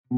A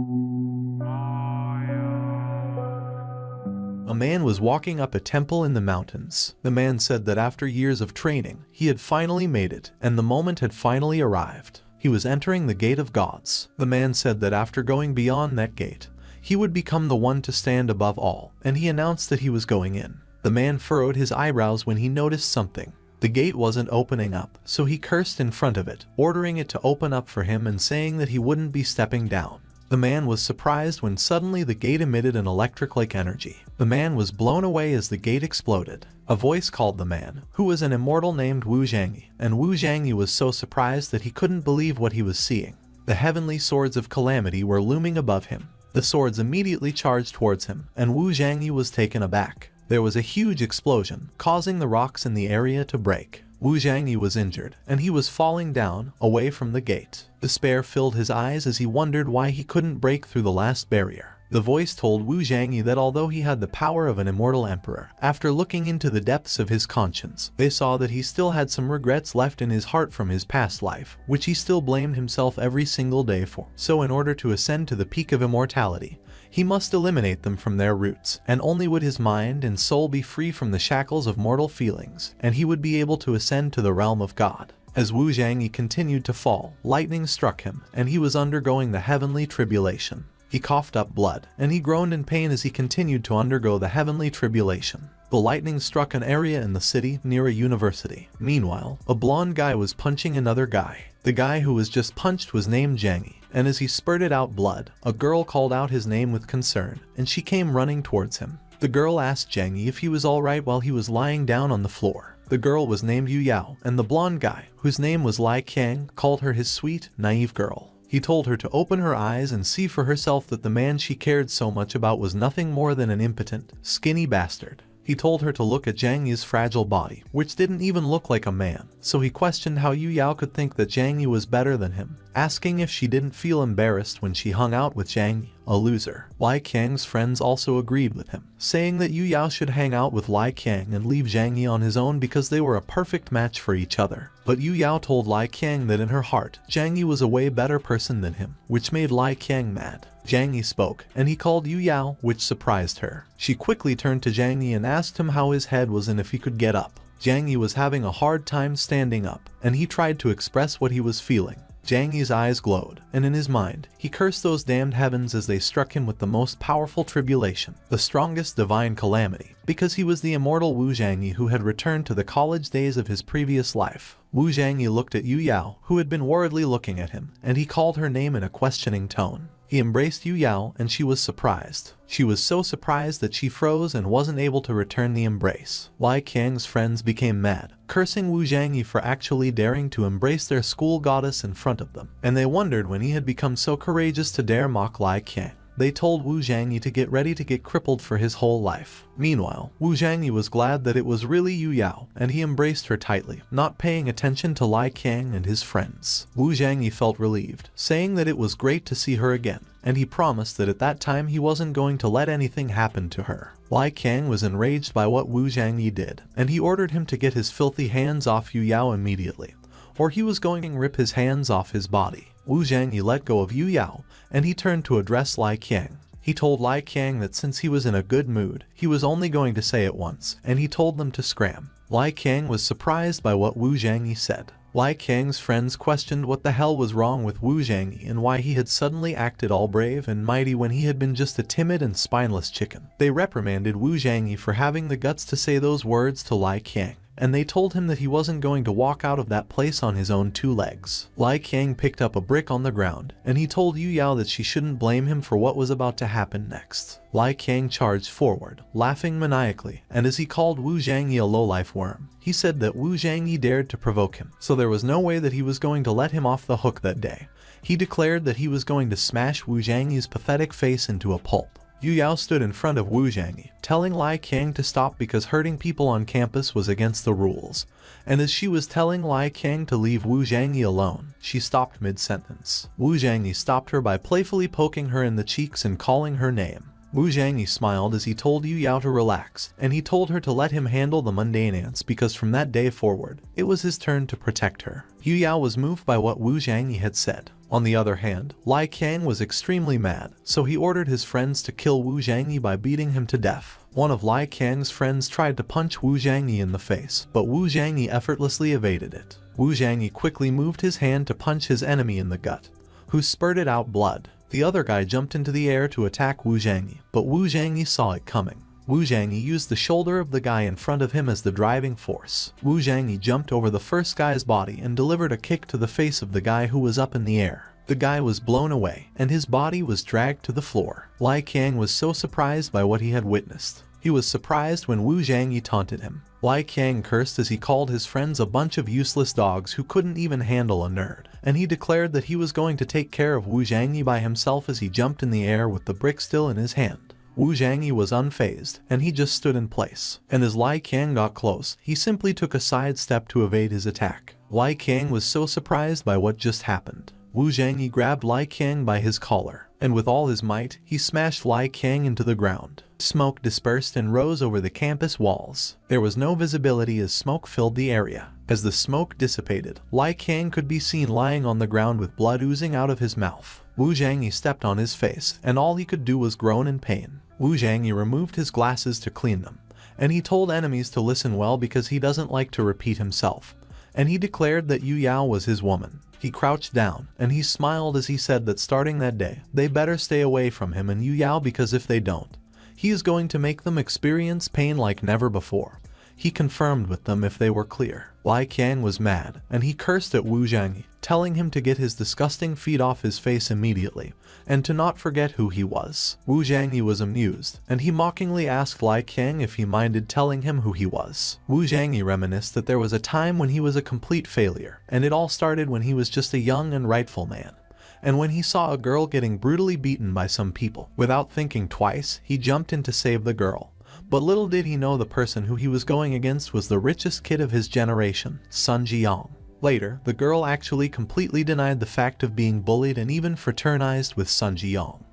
man was walking up a temple in the mountains. The man said that after years of training, he had finally made it, and the moment had finally arrived. He was entering the gate of gods. The man said that after going beyond that gate, he would become the one to stand above all, and he announced that he was going in. The man furrowed his eyebrows when he noticed something. The gate wasn't opening up, so he cursed in front of it, ordering it to open up for him and saying that he wouldn't be stepping down. The man was surprised when suddenly the gate emitted an electric-like energy. The man was blown away as the gate exploded. A voice called the man, who was an immortal named Wu Zhangyi, and Wu Zhangyi was so surprised that he couldn't believe what he was seeing. The heavenly swords of calamity were looming above him. The swords immediately charged towards him, and Wu Zhangyi was taken aback. There was a huge explosion, causing the rocks in the area to break. Wu Zhangyi was injured, and he was falling down, away from the gate. Despair filled his eyes as he wondered why he couldn't break through the last barrier. The voice told Wu Zhangyi that although he had the power of an immortal emperor, after looking into the depths of his conscience, they saw that he still had some regrets left in his heart from his past life, which he still blamed himself every single day for. So in order to ascend to the peak of immortality, he must eliminate them from their roots, and only would his mind and soul be free from the shackles of mortal feelings, and he would be able to ascend to the realm of God. As Wu Zhangyi continued to fall, lightning struck him, and he was undergoing the heavenly tribulation. He coughed up blood, and he groaned in pain as he continued to undergo the heavenly tribulation. The lightning struck an area in the city near a university. Meanwhile, a blonde guy was punching another guy. The guy who was just punched was named Zhangyi, and as he spurted out blood, a girl called out his name with concern, and she came running towards him. The girl asked Zhangyi if he was alright while he was lying down on the floor. The girl was named Yu Yao, and the blonde guy, whose name was Lai Qiang, called her his sweet, naive girl. He told her to open her eyes and see for herself that the man she cared so much about was nothing more than an impotent, skinny bastard. He told her to look at Zhangyi's fragile body, which didn't even look like a man, so he questioned how Yu Yao could think that Zhangyi was better than him, asking if she didn't feel embarrassed when she hung out with Zhangyi, a loser. Lai Qiang's friends also agreed with him, saying that Yu Yao should hang out with Lai Qiang and leave Zhangyi on his own because they were a perfect match for each other. But Yu Yao told Lai Qiang that in her heart, Zhangyi was a way better person than him, which made Lai Qiang mad. Zhangyi spoke, and he called Yu Yao, which surprised her. She quickly turned to Zhangyi and asked him how his head was and if he could get up. Zhangyi was having a hard time standing up, and he tried to express what he was feeling. Zhangyi's eyes glowed, and in his mind, he cursed those damned heavens as they struck him with the most powerful tribulation, the strongest divine calamity, because he was the immortal Wu Zhangyi who had returned to the college days of his previous life. Wu Zhangyi looked at Yu Yao, who had been worriedly looking at him, and he called her name in a questioning tone. He embraced Yu Yao, and she was surprised. She was so surprised that she froze and wasn't able to return the embrace. Lai Qiang's friends became mad, cursing Wu Zhangyi for actually daring to embrace their school goddess in front of them, and they wondered when he had become so courageous to dare mock Lai Qiang. They told Wu Zhangyi to get ready to get crippled for his whole life. Meanwhile, Wu Zhangyi was glad that it was really Yu Yao, and he embraced her tightly, not paying attention to Lai Qiang and his friends. Wu Zhangyi felt relieved, saying that it was great to see her again, and he promised that at that time he wasn't going to let anything happen to her. Lai Qiang was enraged by what Wu Zhangyi did, and he ordered him to get his filthy hands off Yu Yao immediately, or he was going to rip his hands off his body. Wu Zhangyi let go of Yu Yao, and he turned to address Lai Qiang. He told Lai Qiang that since he was in a good mood, he was only going to say it once, and he told them to scram. Lai Qiang was surprised by what Wu Zhangyi said. Lai Qiang's friends questioned what the hell was wrong with Wu Zhangyi and why he had suddenly acted all brave and mighty when he had been just a timid and spineless chicken. They reprimanded Wu Zhangyi for having the guts to say those words to Lai Qiang, and they told him that he wasn't going to walk out of that place on his own two legs. Lai Qiang picked up a brick on the ground, and he told Yu Yao that she shouldn't blame him for what was about to happen next. Lai Qiang charged forward, laughing maniacally, and as he called Wu Zhangyi a lowlife worm, he said that Wu Zhangyi dared to provoke him, so there was no way that he was going to let him off the hook that day. He declared that he was going to smash Wu Zhangyi's pathetic face into a pulp. Yu Yao stood in front of Wu Zhangyi, telling Lai Qiang to stop because hurting people on campus was against the rules, and as she was telling Lai Qiang to leave Wu Zhangyi alone, she stopped mid-sentence. Wu Zhangyi stopped her by playfully poking her in the cheeks and calling her name. Wu Zhangyi smiled as he told Yu Yao to relax, and he told her to let him handle the mundane ants because from that day forward, it was his turn to protect her. Yu Yao was moved by what Wu Zhangyi had said. On the other hand, Lai Qiang was extremely mad, so he ordered his friends to kill Wu Zhangyi by beating him to death. One of Lai Qiang's friends tried to punch Wu Zhangyi in the face, but Wu Zhangyi effortlessly evaded it. Wu Zhangyi quickly moved his hand to punch his enemy in the gut, who spurted out blood. The other guy jumped into the air to attack Wu Zhangyi, but Wu Zhangyi saw it coming. Wu Zhangyi used the shoulder of the guy in front of him as the driving force. Wu Zhangyi jumped over the first guy's body and delivered a kick to the face of the guy who was up in the air. The guy was blown away, and his body was dragged to the floor. Lai Qiang was so surprised by what he had witnessed. He was surprised when Wu Zhangyi taunted him. Lai Qiang cursed as he called his friends a bunch of useless dogs who couldn't even handle a nerd, and he declared that he was going to take care of Wu Zhangyi by himself as he jumped in the air with the brick still in his hand. Wu Zhangyi was unfazed, and he just stood in place. And as Lai Qiang got close, he simply took a side step to evade his attack. Lai Qiang was so surprised by what just happened. Wu Zhangyi grabbed Lai Qiang by his collar, and with all his might, he smashed Lai Qiang into the ground. Smoke dispersed and rose over the campus walls. There was no visibility as smoke filled the area. As the smoke dissipated, Lai Qiang could be seen lying on the ground with blood oozing out of his mouth. Wu Zhangyi stepped on his face, and all he could do was groan in pain. Wu Zhangyi removed his glasses to clean them, and he told enemies to listen well because he doesn't like to repeat himself. And he declared that Yu Yao was his woman. He crouched down, and he smiled as he said that starting that day, they better stay away from him and Yu Yao because if they don't, he is going to make them experience pain like never before. He confirmed with them if they were clear. Lai Qiang was mad, and he cursed at Wu Zhangyi, telling him to get his disgusting feet off his face immediately, and to not forget who he was. Wu Zhangyi was amused, and he mockingly asked Lai Qiang if he minded telling him who he was. Wu Zhangyi reminisced that there was a time when he was a complete failure, and it all started when he was just a young and rightful man. And when he saw a girl getting brutally beaten by some people, without thinking twice, he jumped in to save the girl. But little did he know the person who he was going against was the richest kid of his generation, Sun Jiang. Later, the girl actually completely denied the fact of being bullied and even fraternized with Sun Jiang.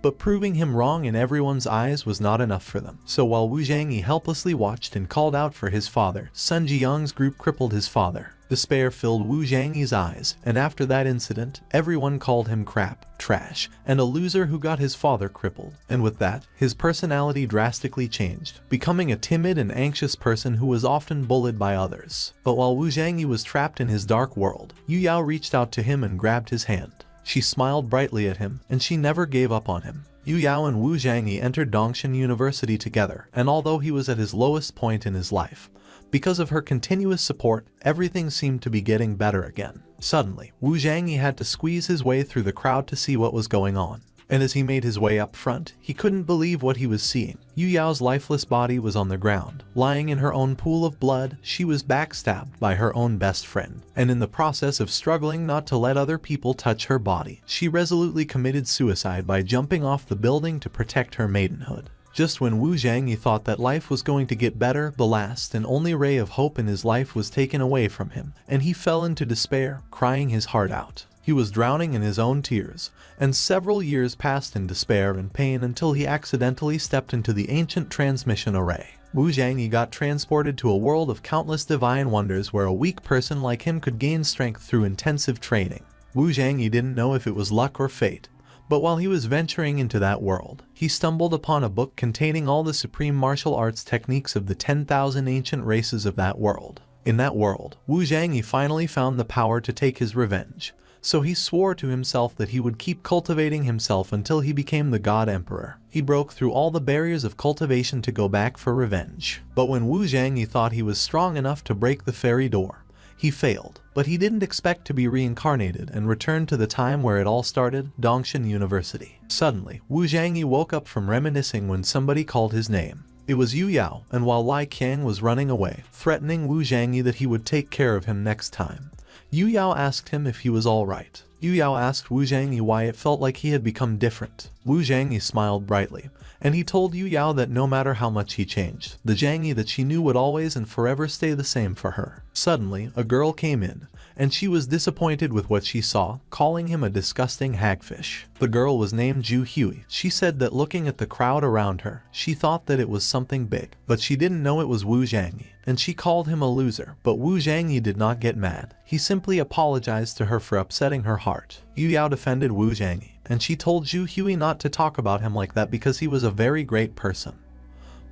But proving him wrong in everyone's eyes was not enough for them. So while Wu Zhangyi helplessly watched and called out for his father, Sun Jiang's group crippled his father. Despair filled Wu Zhangyi's eyes, and after that incident, everyone called him crap, trash, and a loser who got his father crippled. And with that, his personality drastically changed, becoming a timid and anxious person who was often bullied by others. But while Wu Zhangyi was trapped in his dark world, Yu Yao reached out to him and grabbed his hand. She smiled brightly at him, and she never gave up on him. Yu Yao and Wu Zhangyi entered Dongshan University together, and although he was at his lowest point in his life, because of her continuous support, everything seemed to be getting better again. Suddenly, Wu Zhangyi had to squeeze his way through the crowd to see what was going on. And as he made his way up front, he couldn't believe what he was seeing. Yu Yao's lifeless body was on the ground. Lying in her own pool of blood, she was backstabbed by her own best friend. And in the process of struggling not to let other people touch her body, she resolutely committed suicide by jumping off the building to protect her maidenhood. Just when Wu Zhangyi thought that life was going to get better, the last and only ray of hope in his life was taken away from him, and he fell into despair, crying his heart out. He was drowning in his own tears, and several years passed in despair and pain until he accidentally stepped into the ancient transmission array. Wu Zhangyi got transported to a world of countless divine wonders where a weak person like him could gain strength through intensive training. Wu Zhangyi didn't know if it was luck or fate, but while he was venturing into that world, he stumbled upon a book containing all the supreme martial arts techniques of the 10,000 ancient races of that world. In that world, Wu Zhangyi finally found the power to take his revenge. So he swore to himself that he would keep cultivating himself until he became the God Emperor. He broke through all the barriers of cultivation to go back for revenge. But when Wu Zhangyi thought he was strong enough to break the fairy door, he failed. But he didn't expect to be reincarnated and returned to the time where it all started, Dongshan University. Suddenly, Wu Zhangyi woke up from reminiscing when somebody called his name. It was Yu Yao, and while Lai Qiang was running away, threatening Wu Zhangyi that he would take care of him next time, Yu Yao asked him if he was alright. Yu Yao asked Wu Zhangyi why it felt like he had become different. Wu Zhangyi smiled brightly, and he told Yu Yao that no matter how much he changed, the Zhangyi that she knew would always and forever stay the same for her. Suddenly, a girl came in, and she was disappointed with what she saw, calling him a disgusting hagfish. The girl was named Ju Hui. She said that looking at the crowd around her, she thought that it was something big, but she didn't know it was Wu Zhangyi, and she called him a loser. But Wu Zhangyi did not get mad. He simply apologized to her for upsetting her heart. Yu Yao defended Wu Zhangyi, and she told Ju Hui not to talk about him like that because he was a very great person.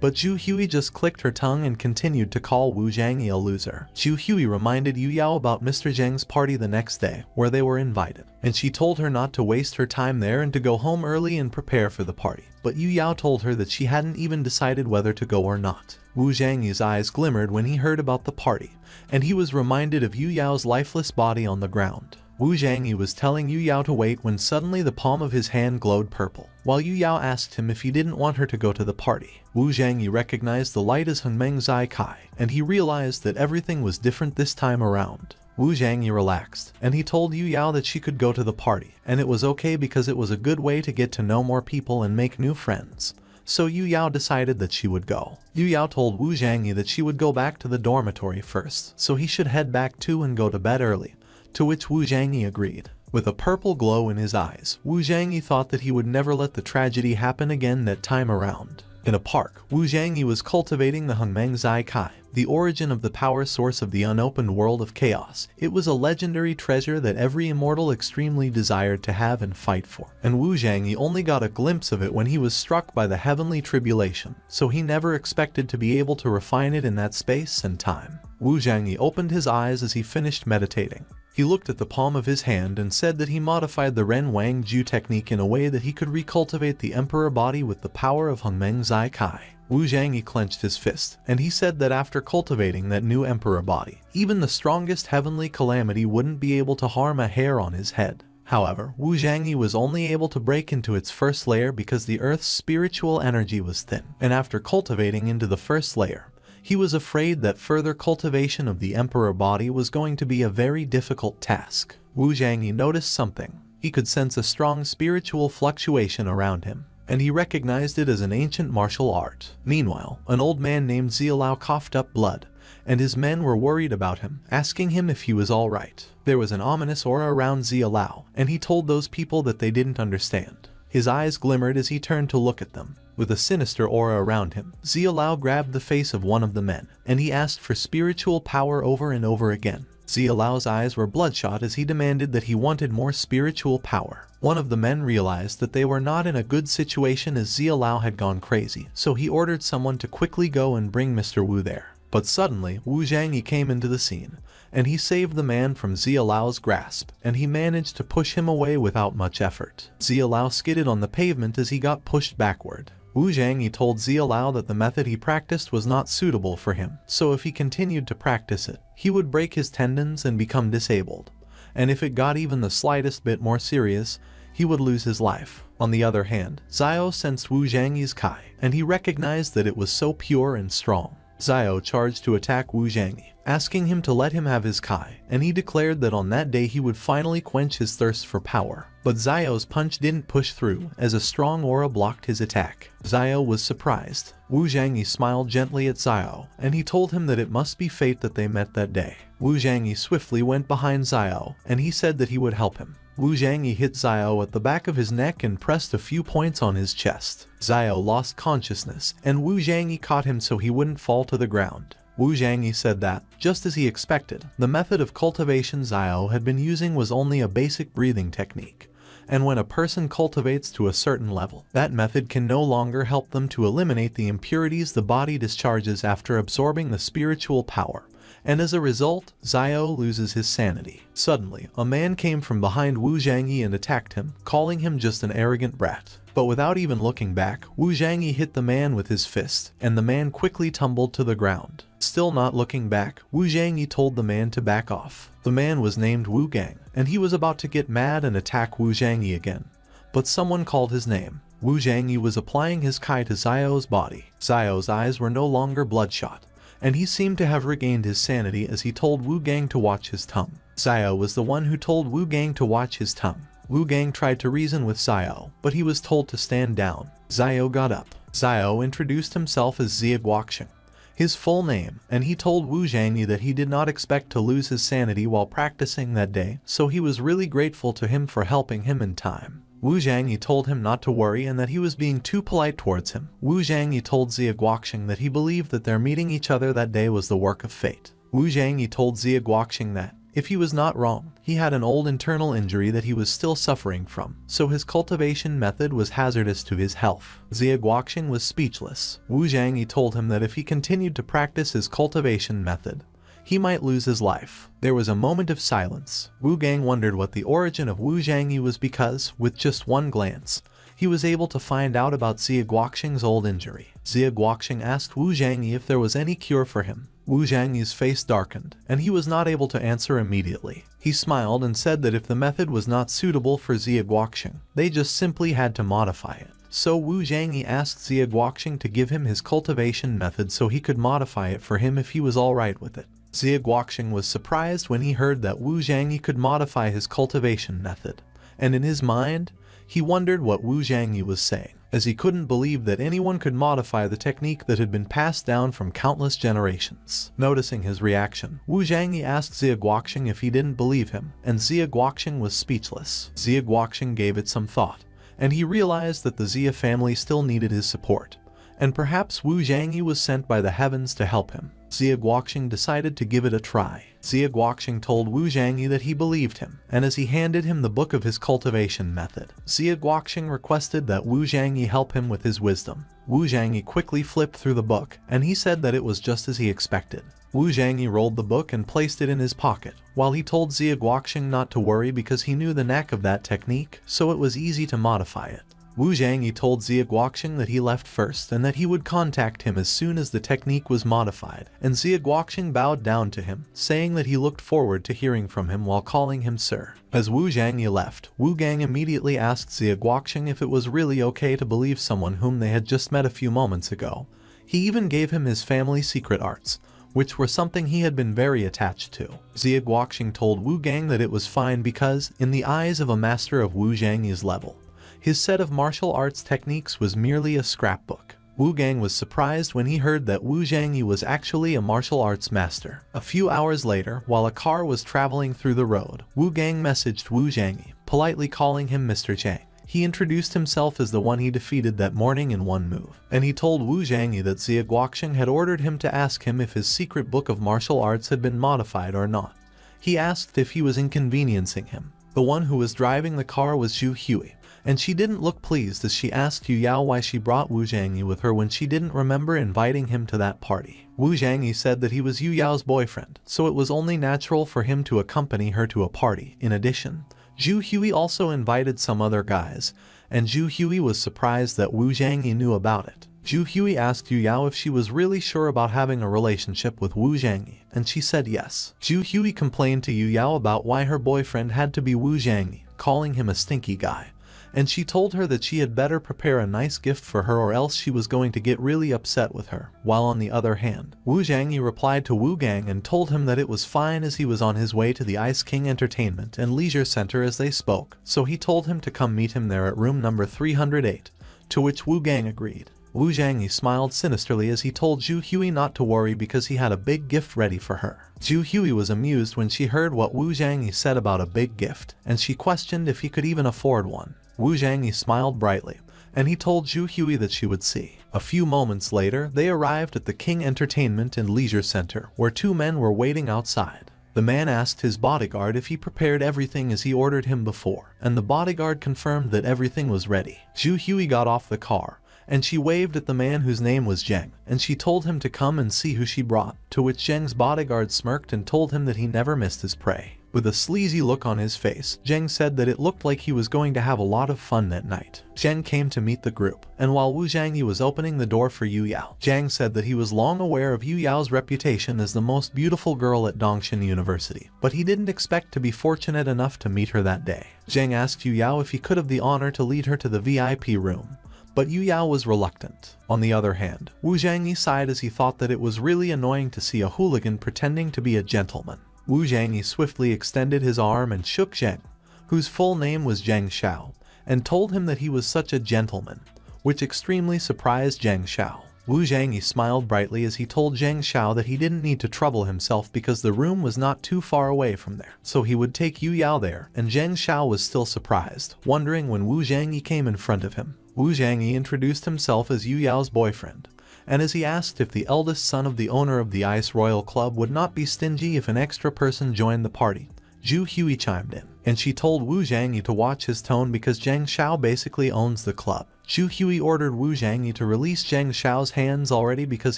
But Ju Hui just clicked her tongue and continued to call Wu Zhangyi a loser. Ju Hui reminded Yu Yao about Mr. Zheng's party the next day, where they were invited, and she told her not to waste her time there and to go home early and prepare for the party. But Yu Yao told her that she hadn't even decided whether to go or not. Wu Zhangyi's eyes glimmered when he heard about the party, and he was reminded of Yu Yao's lifeless body on the ground. Wu Zhangyi was telling Yu Yao to wait when suddenly the palm of his hand glowed purple. While Yu Yao asked him if he didn't want her to go to the party, Wu Zhangyi recognized the light as Hengmeng Zai Kai, and he realized that everything was different this time around. Wu Zhangyi relaxed, and he told Yu Yao that she could go to the party, and it was okay because it was a good way to get to know more people and make new friends. So Yu Yao decided that she would go. Yu Yao told Wu Zhangyi that she would go back to the dormitory first, so he should head back too and go to bed early, to which Wu Zhangyi agreed. With a purple glow in his eyes, Wu Zhangyi thought that he would never let the tragedy happen again that time around. In a park, Wu Zhangyi was cultivating the Hengmeng Zai Kai, the origin of the power source of the unopened world of chaos. It was a legendary treasure that every immortal extremely desired to have and fight for. And Wu Zhangyi only got a glimpse of it when he was struck by the heavenly tribulation, so he never expected to be able to refine it in that space and time. Wu Zhangyi opened his eyes as he finished meditating. He looked at the palm of his hand and said that he modified the Ren Wang Ju technique in a way that he could recultivate the emperor body with the power of Hengmeng Zai Kai. Wu Zhangyi clenched his fist, and he said that after cultivating that new emperor body, even the strongest heavenly calamity wouldn't be able to harm a hair on his head. However, Wu Zhangyi was only able to break into its first layer because the earth's spiritual energy was thin, and after cultivating into the first layer, he was afraid that further cultivation of the emperor body was going to be a very difficult task. Wu Zhangyi noticed something. He could sense a strong spiritual fluctuation around him, and he recognized it as an ancient martial art. Meanwhile, an old man named Zialao coughed up blood, and his men were worried about him, asking him if he was alright. There was an ominous aura around Zialao, and he told those people that they didn't understand. His eyes glimmered as he turned to look at them. With a sinister aura around him, Zialao grabbed the face of one of the men, and he asked for spiritual power over and over again. Zialao's eyes were bloodshot as he demanded that he wanted more spiritual power. One of the men realized that they were not in a good situation as Zialao had gone crazy, so he ordered someone to quickly go and bring Mr. Wu there. But suddenly, Wu Zhangyi came into the scene, and he saved the man from Zialao's grasp, and he managed to push him away without much effort. Zialao skidded on the pavement as he got pushed backward. Wu Zhangyi told Zialao that the method he practiced was not suitable for him, so if he continued to practice it, he would break his tendons and become disabled, and if it got even the slightest bit more serious, he would lose his life. On the other hand, Xiao sensed Wu Zhangyi's Kai, and he recognized that it was so pure and strong. Xiao charged to attack Wu Zhangyi, asking him to let him have his Kai, and he declared that on that day he would finally quench his thirst for power. But Xiao's punch didn't push through, as a strong aura blocked his attack. Xiao was surprised. Wu Zhangyi smiled gently at Xiao, and he told him that it must be fate that they met that day. Wu Zhangyi swiftly went behind Xiao, and he said that he would help him. Wu Zhangyi hit Xiao at the back of his neck and pressed a few points on his chest. Xiao lost consciousness, and Wu Zhangyi caught him so he wouldn't fall to the ground. Wu Zhangyi said that, just as he expected, the method of cultivation Xiao had been using was only a basic breathing technique, and when a person cultivates to a certain level, that method can no longer help them to eliminate the impurities the body discharges after absorbing the spiritual power, and as a result, Xiao loses his sanity. Suddenly, a man came from behind Wu Zhangyi and attacked him, calling him just an arrogant brat. But without even looking back, Wu Zhangyi hit the man with his fist, and the man quickly tumbled to the ground. Still not looking back, Wu Zhangyi told the man to back off. The man was named Wu Gang, and he was about to get mad and attack Wu Zhangyi again. But someone called his name. Wu Zhangyi was applying his Kai to Xiao's body. Xiao's eyes were no longer bloodshot, and he seemed to have regained his sanity as he told Wu Gang to watch his tongue. Xiao was the one who told Wu Gang to watch his tongue. Wu Gang tried to reason with Xiao, but he was told to stand down. Xiao got up. Xiao introduced himself as Zia Guoxing, his full name, and he told Wu Zhangyi that he did not expect to lose his sanity while practicing that day, so he was really grateful to him for helping him in time. Wu Zhangyi told him not to worry and that he was being too polite towards him. Wu Zhangyi told Xie Guoqing that he believed that their meeting each other that day was the work of fate. Wu Zhangyi told Xie Guoqing that, if he was not wrong, he had an old internal injury that he was still suffering from, so his cultivation method was hazardous to his health. Xie Guoqing was speechless. Wu Zhangyi told him that if he continued to practice his cultivation method, he might lose his life. There was a moment of silence. Wu Gang wondered what the origin of Wu Zhangyi was because, with just one glance, he was able to find out about Xie Guoqing's old injury. Xie Guoqing asked Wu Zhangyi if there was any cure for him. Wu Zhangyi's face darkened, and he was not able to answer immediately. He smiled and said that if the method was not suitable for Xie Guoqing, they just simply had to modify it. So Wu Zhangyi asked Xie Guoqing to give him his cultivation method so he could modify it for him if he was alright with it. Xie Guoqing was surprised when he heard that Wu Zhangyi could modify his cultivation method, and in his mind, he wondered what Wu Zhangyi was saying, as he couldn't believe that anyone could modify the technique that had been passed down from countless generations. Noticing his reaction, Wu Zhangyi asked Xie Guoqing if he didn't believe him, and Xie Guoqing was speechless. Xie Guoqing gave it some thought, and he realized that the Xie family still needed his support, and perhaps Wu Zhangyi was sent by the heavens to help him. Xie Guoqing decided to give it a try. Xie Guoqing told Wu Zhangyi that he believed him, and as he handed him the book of his cultivation method, Xie Guoqing requested that Wu Zhangyi help him with his wisdom. Wu Zhangyi quickly flipped through the book, and he said that it was just as he expected. Wu Zhangyi rolled the book and placed it in his pocket, while he told Xie Guoqing not to worry because he knew the knack of that technique, so it was easy to modify it. Wu Zhangyi told Xie Guoqing that he left first and that he would contact him as soon as the technique was modified, and Xie Guoqing bowed down to him, saying that he looked forward to hearing from him while calling him sir. As Wu Zhangyi left, Wu Gang immediately asked Xie Guoqing if it was really okay to believe someone whom they had just met a few moments ago. He even gave him his family's secret arts, which were something he had been very attached to. Xie Guoqing told Wu Gang that it was fine because, in the eyes of a master of Wu Zhangyi's level, his set of martial arts techniques was merely a scrapbook. Wu Gang was surprised when he heard that Wu Zhangyi was actually a martial arts master. A few hours later, while a car was traveling through the road, Wu Gang messaged Wu Zhangyi, politely calling him Mr. Zhang. He introduced himself as the one he defeated that morning in one move, and he told Wu Zhangyi that Xie Guoqing had ordered him to ask him if his secret book of martial arts had been modified or not. He asked if he was inconveniencing him. The one who was driving the car was Zhu Hui, and she didn't look pleased as she asked Yu Yao why she brought Wu Zhangyi with her when she didn't remember inviting him to that party. Wu Zhangyi said that he was Yu Yao's boyfriend, so it was only natural for him to accompany her to a party. In addition, Zhu Hui also invited some other guys, and Zhu Hui was surprised that Wu Zhangyi knew about it. Zhu Hui asked Yu Yao if she was really sure about having a relationship with Wu Zhangyi, and she said yes. Zhu Hui complained to Yu Yao about why her boyfriend had to be Wu Zhangyi, calling him a stinky guy, and she told her that she had better prepare a nice gift for her or else she was going to get really upset with her. While on the other hand, Wu Zhangyi replied to Wu Gang and told him that it was fine as he was on his way to the Ice King Entertainment and Leisure Center as they spoke, so he told him to come meet him there at room number 308, to which Wu Gang agreed. Wu Zhangyi smiled sinisterly as he told Zhu Hui not to worry because he had a big gift ready for her. Zhu Hui was amused when she heard what Wu Zhangyi said about a big gift, and she questioned if he could even afford one. Wu Zhangyi smiled brightly, and he told Zhu Hui that she would see. A few moments later, they arrived at the King Entertainment and Leisure Center, where two men were waiting outside. The man asked his bodyguard if he prepared everything as he ordered him before, and the bodyguard confirmed that everything was ready. Zhu Hui got off the car, and she waved at the man whose name was Zheng, and she told him to come and see who she brought, to which Zheng's bodyguard smirked and told him that he never missed his prey. With a sleazy look on his face, Zheng said that it looked like he was going to have a lot of fun that night. Zheng came to meet the group, and while Wu Zhangyi was opening the door for Yu Yao, Zheng said that he was long aware of Yu Yao's reputation as the most beautiful girl at Dongshin University, but he didn't expect to be fortunate enough to meet her that day. Zheng asked Yu Yao if he could have the honor to lead her to the VIP room, but Yu Yao was reluctant. On the other hand, Wu Zhangyi sighed as he thought that it was really annoying to see a hooligan pretending to be a gentleman. Wu Zhangyi swiftly extended his arm and shook Zheng, whose full name was Zheng Xiao, and told him that he was such a gentleman, which extremely surprised Zheng Xiao. Wu Zhangyi smiled brightly as he told Zhang Xiao that he didn't need to trouble himself because the room was not too far away from there, so he would take Yu Yao there, and Zhang Xiao was still surprised, wondering when Wu Zhangyi came in front of him. Wu Zhangyi introduced himself as Yu Yao's boyfriend, and as he asked if the eldest son of the owner of the Ice Royal Club would not be stingy if an extra person joined the party, Zhu Hui chimed in, and she told Wu Zhangyi to watch his tone because Zhang Xiao basically owns the club. Zhu Hui ordered Wu Zhangyi to release Zhang Xiao's hands already because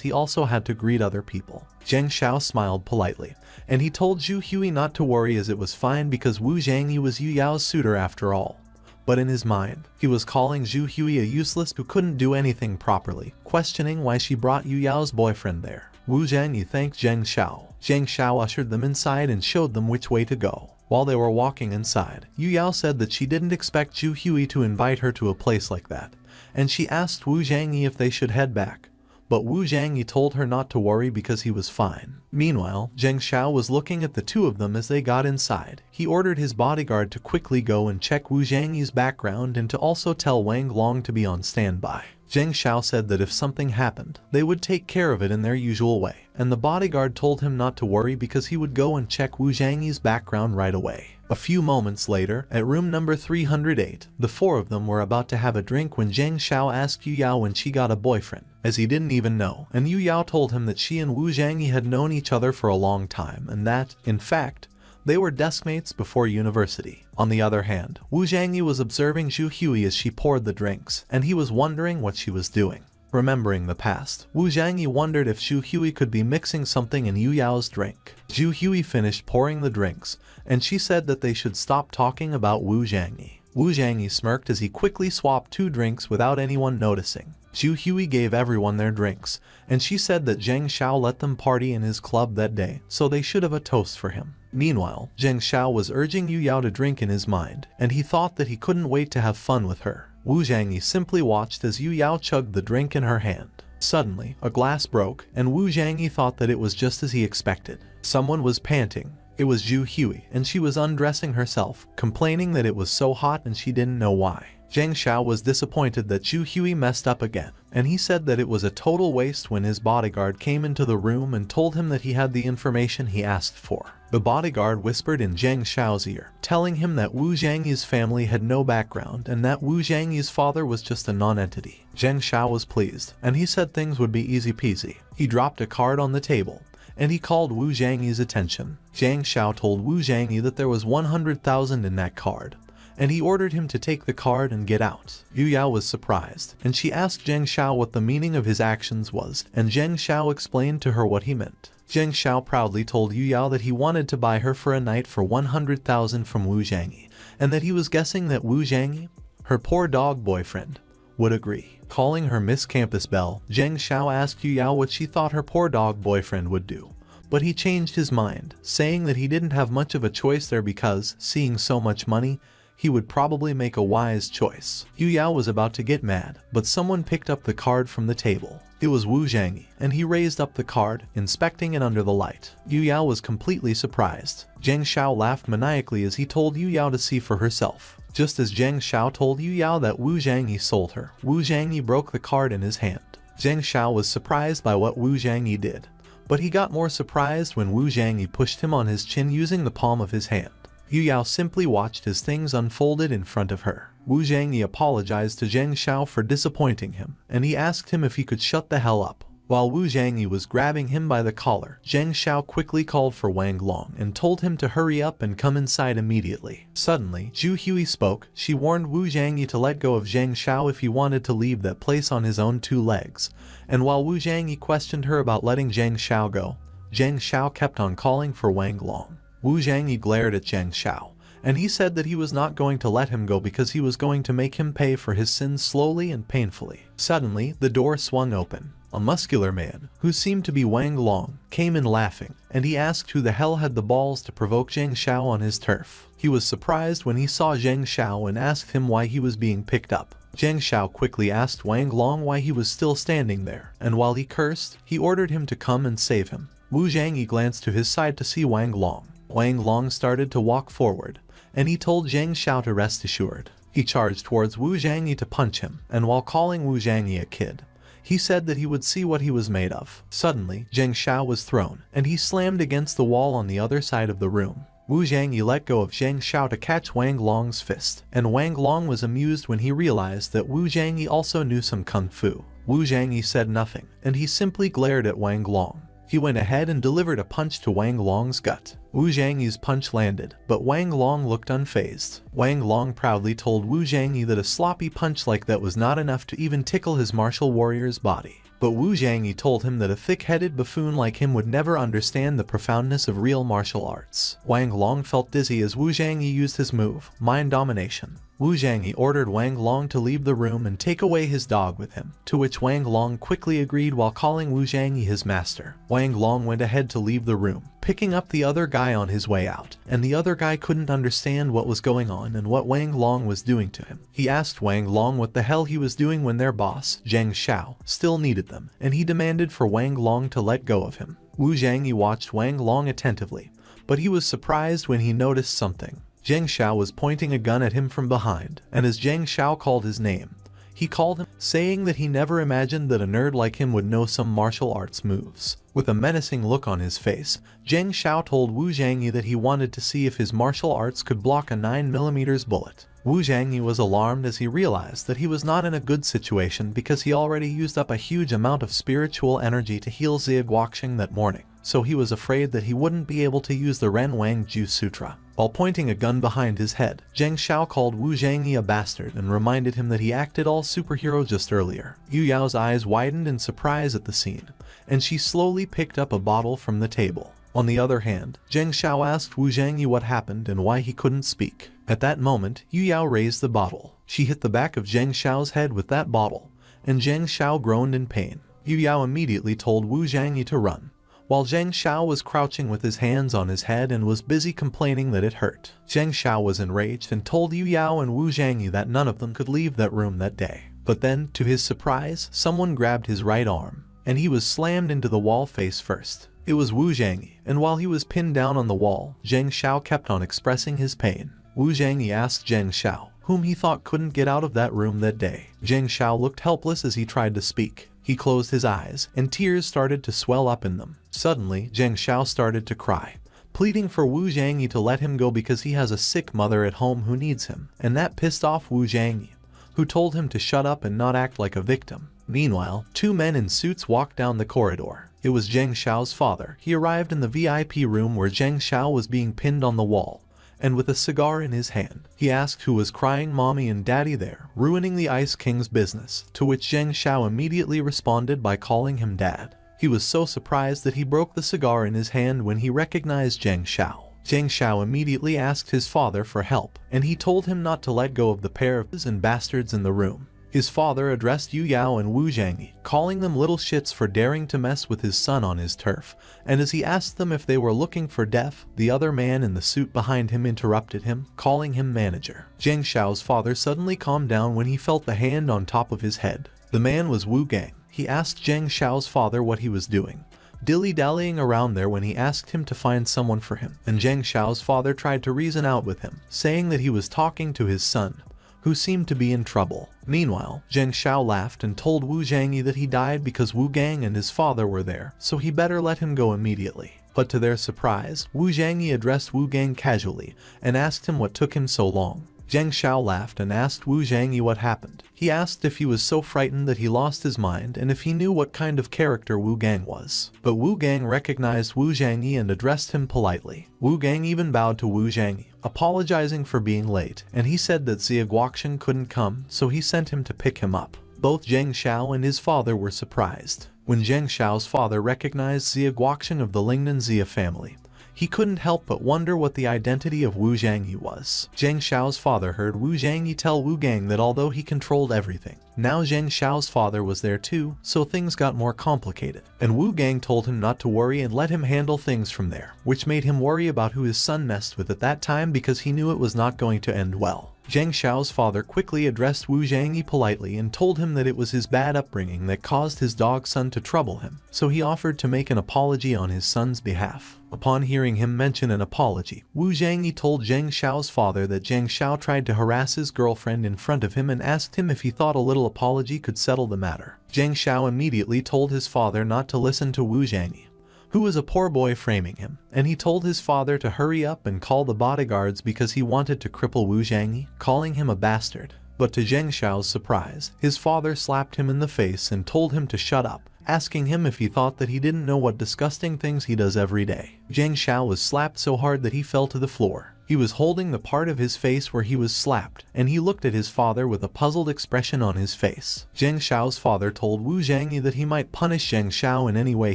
he also had to greet other people. Zhang Xiao smiled politely, and he told Zhu Hui not to worry as it was fine because Wu Zhangyi was Yu Yao's suitor after all. But in his mind, he was calling Zhu Hui a useless who couldn't do anything properly, questioning why she brought Yu Yao's boyfriend there. Wu Zhangyi thanked Zhang Xiao. Zhang Xiao ushered them inside and showed them which way to go. While they were walking inside, Yu Yao said that she didn't expect Zhu Hui to invite her to a place like that, and she asked Wu Zhangyi if they should head back. But Wu Zhangyi told her not to worry because he was fine. Meanwhile, Zhang Xiao was looking at the two of them as they got inside. He ordered his bodyguard to quickly go and check Wu Zhangyi's background and to also tell Wang Long to be on standby. Zhang Xiao said that if something happened, they would take care of it in their usual way, and the bodyguard told him not to worry because he would go and check Wu Zhangyi's background right away. A few moments later, at room number 308, the four of them were about to have a drink when Zhang Xiao asked Yu Yao when she got a boyfriend, as he didn't even know, and Yu Yao told him that she and Wu Zhangyi had known each other for a long time and that, in fact, they were deskmates before university. On the other hand, Wu Zhangyi was observing Zhu Hui as she poured the drinks, and he was wondering what she was doing. Remembering the past, Wu Zhangyi wondered if Zhu Hui could be mixing something in Yu Yao's drink. Zhu Hui finished pouring the drinks, and she said that they should stop talking about Wu Zhangyi. Wu Zhangyi smirked as he quickly swapped two drinks without anyone noticing. Zhu Hui gave everyone their drinks, and she said that Zhang Xiao let them party in his club that day, so they should have a toast for him. Meanwhile, Zhang Xiao was urging Yu Yao to drink in his mind, and he thought that he couldn't wait to have fun with her. Wu Zhangyi simply watched as Yu Yao chugged the drink in her hand. Suddenly, a glass broke, and Wu Zhangyi thought that it was just as he expected. Someone was panting. It was Zhu Hui, and she was undressing herself, complaining that it was so hot and she didn't know why. Zhang Xiao was disappointed that Zhu Hui messed up again, and he said that it was a total waste when his bodyguard came into the room and told him that he had the information he asked for. The bodyguard whispered in Zhang Xiao's ear, telling him that Wu Zhangyi's family had no background and that Wu Zhangyi's father was just a non-entity. Zhang Xiao was pleased, and he said things would be easy peasy. He dropped a card on the table, and he called Wu Zhangyi's attention. Zhang Xiao told Wu Zhangyi that there was 100,000 in that card, and he ordered him to take the card and get out. Yu Yao was surprised, and she asked Zhang Xiao what the meaning of his actions was, and Zhang Xiao explained to her what he meant. Zhang Xiao proudly told Yu Yao that he wanted to buy her for a night for 100,000 from Wu Zhangyi, and that he was guessing that Wu Zhangyi, her poor dog boyfriend, would agree. Calling her Miss Campus Belle, Zhang Xiao asked Yu Yao what she thought her poor dog boyfriend would do. But he changed his mind, saying that he didn't have much of a choice there because, seeing so much money, he would probably make a wise choice. Yu Yao was about to get mad, but someone picked up the card from the table. It was Wu Zhangyi, and he raised up the card, inspecting it under the light. Yu Yao was completely surprised. Zhang Xiao laughed maniacally as he told Yu Yao to see for herself. Just as Zhang Xiao told Yu Yao that Wu Zhangyi sold her, Wu Zhangyi broke the card in his hand. Zhang Xiao was surprised by what Wu Zhangyi did, but he got more surprised when Wu Zhangyi pushed him on his chin using the palm of his hand. Yu Yao simply watched as things unfolded in front of her. Wu Zhangyi apologized to Zhang Xiao for disappointing him, and he asked him if he could shut the hell up. While Wu Zhangyi was grabbing him by the collar, Zhang Xiao quickly called for Wang Long and told him to hurry up and come inside immediately. Suddenly, Zhu Hui spoke. She warned Wu Zhangyi to let go of Zhang Xiao if he wanted to leave that place on his own two legs, and while Wu Zhangyi questioned her about letting Zhang Xiao go, Zhang Xiao kept on calling for Wang Long. Wu Zhangyi glared at Zhang Xiao, and he said that he was not going to let him go because he was going to make him pay for his sins slowly and painfully. Suddenly, the door swung open. A muscular man, who seemed to be Wang Long, came in laughing, and he asked who the hell had the balls to provoke Zhang Xiao on his turf. He was surprised when he saw Zhang Xiao and asked him why he was being picked up. Zhang Xiao quickly asked Wang Long why he was still standing there, and while he cursed, he ordered him to come and save him. Wu Zhangyi glanced to his side to see Wang Long. Wang Long started to walk forward, and he told Zhang Xiao to rest assured. He charged towards Wu Zhangyi to punch him, and while calling Wu Zhangyi a kid, He said that he would see what he was made of. Suddenly, Zheng Xiao was thrown, and he slammed against the wall on the other side of the room. Wu Zhangyi let go of Zheng Xiao to catch Wang Long's fist, and Wang Long was amused when he realized that Wu Zhangyi also knew some kung fu. Wu Zhangyi said nothing, and he simply glared at Wang Long. He went ahead and delivered a punch to Wang Long's gut. Wu Zhangyi's punch landed, but Wang Long looked unfazed. Wang Long proudly told Wu Zhangyi that a sloppy punch like that was not enough to even tickle his martial warrior's body. But Wu Zhangyi told him that a thick-headed buffoon like him would never understand the profoundness of real martial arts. Wang Long felt dizzy as Wu Zhangyi used his move, mind domination. Wu Zhangyi ordered Wang Long to leave the room and take away his dog with him, to which Wang Long quickly agreed while calling Wu Zhangyi his master. Wang Long went ahead to leave the room, picking up the other guy on his way out, and the other guy couldn't understand what was going on and what Wang Long was doing to him. He asked Wang Long what the hell he was doing when their boss, Zheng Xiao, still needed them, and he demanded for Wang Long to let go of him. Wu Zhangyi watched Wang Long attentively, but he was surprised when he noticed something. Zheng Xiao was pointing a gun at him from behind, and as Zheng Xiao called his name, he called him, saying that he never imagined that a nerd like him would know some martial arts moves. With a menacing look on his face, Zheng Xiao told Wu Zhangyi that he wanted to see if his martial arts could block a 9mm bullet. Wu Zhangyi was alarmed as he realized that he was not in a good situation because he already used up a huge amount of spiritual energy to heal Xie Guoqing that morning, so he was afraid that he wouldn't be able to use the Ren Wang Ju Sutra. While pointing a gun behind his head, Zheng Xiao called Wu Zhangyi a bastard and reminded him that he acted all superhero just earlier. Yu Yao's eyes widened in surprise at the scene, and she slowly picked up a bottle from the table. On the other hand, Zheng Xiao asked Wu Zhangyi what happened and why he couldn't speak. At that moment, Yu Yao raised the bottle. She hit the back of Zheng Xiao's head with that bottle, and Zheng Xiao groaned in pain. Yu Yao immediately told Wu Zhangyi to run, while Zheng Xiao was crouching with his hands on his head and was busy complaining that it hurt. Zheng Xiao was enraged and told Yu Yao and Wu Zhangyi that none of them could leave that room that day. But then, to his surprise, someone grabbed his right arm, and he was slammed into the wall face first. It was Wu Zhangyi, and while he was pinned down on the wall, Zheng Xiao kept on expressing his pain. Wu Zhangyi asked Zheng Xiao, whom he thought couldn't get out of that room that day. Zheng Xiao looked helpless as he tried to speak. He closed his eyes, and tears started to swell up in them. Suddenly, Zheng Xiao started to cry, pleading for Wu Zhangyi to let him go because he has a sick mother at home who needs him, and that pissed off Wu Zhangyi, who told him to shut up and not act like a victim. Meanwhile, two men in suits walked down the corridor. It was Zheng Xiao's father. He arrived in the VIP room where Zheng Xiao was being pinned on the wall, and with a cigar in his hand, he asked who was crying mommy and daddy there, ruining the Ice King's business, to which Zheng Xiao immediately responded by calling him dad. He was so surprised that he broke the cigar in his hand when he recognized Zheng Xiao. Zheng Xiao immediately asked his father for help, and he told him not to let go of the pair of bastards in the room. His father addressed Yu Yao and Wu Zhangyi, calling them little shits for daring to mess with his son on his turf, and as he asked them if they were looking for death, the other man in the suit behind him interrupted him, calling him manager. Zheng Xiao's father suddenly calmed down when he felt the hand on top of his head. The man was Wu Gang. He asked Zheng Xiao's father what he was doing, dilly-dallying around there when he asked him to find someone for him, and Zheng Xiao's father tried to reason out with him, saying that he was talking to his son, who seemed to be in trouble. Meanwhile, Zheng Xiao laughed and told Wu Zhangyi that he died because Wu Gang and his father were there, so he better let him go immediately. But to their surprise, Wu Zhangyi addressed Wu Gang casually and asked him what took him so long. Zheng Xiao laughed and asked Wu Zhangyi what happened. He asked if he was so frightened that he lost his mind and if he knew what kind of character Wu Gang was. But Wu Gang recognized Wu Zhangyi and addressed him politely. Wu Gang even bowed to Wu Zhangyi, apologizing for being late, and he said that Xie Guoqing couldn't come, so he sent him to pick him up. Both Zheng Xiao and his father were surprised. When Zheng Xiao's father recognized Xie Guoqing of the Lingnan Xie family, he couldn't help but wonder what the identity of Wu Zhangyi was. Zheng Xiao's father heard Wu Zhangyi tell Wu Gang that although he controlled everything, now Zheng Xiao's father was there too, so things got more complicated. And Wu Gang told him not to worry and let him handle things from there, which made him worry about who his son messed with at that time because he knew it was not going to end well. Zhang Xiao's father quickly addressed Wu Zhangyi politely and told him that it was his bad upbringing that caused his dog son to trouble him, so he offered to make an apology on his son's behalf. Upon hearing him mention an apology, Wu Zhangyi told Zhang Xiao's father that Zhang Xiao tried to harass his girlfriend in front of him and asked him if he thought a little apology could settle the matter. Zhang Xiao immediately told his father not to listen to Wu Zhangyi, who was a poor boy framing him, and he told his father to hurry up and call the bodyguards because he wanted to cripple Wu Zhangyi, calling him a bastard. But to Zhang Xiao's surprise, his father slapped him in the face and told him to shut up, asking him if he thought that he didn't know what disgusting things he does every day. Zhang Xiao was slapped so hard that he fell to the floor. He was holding the part of his face where he was slapped, and he looked at his father with a puzzled expression on his face. Zhang Xiao's father told Wu Zhangyi that he might punish Zhang Xiao in any way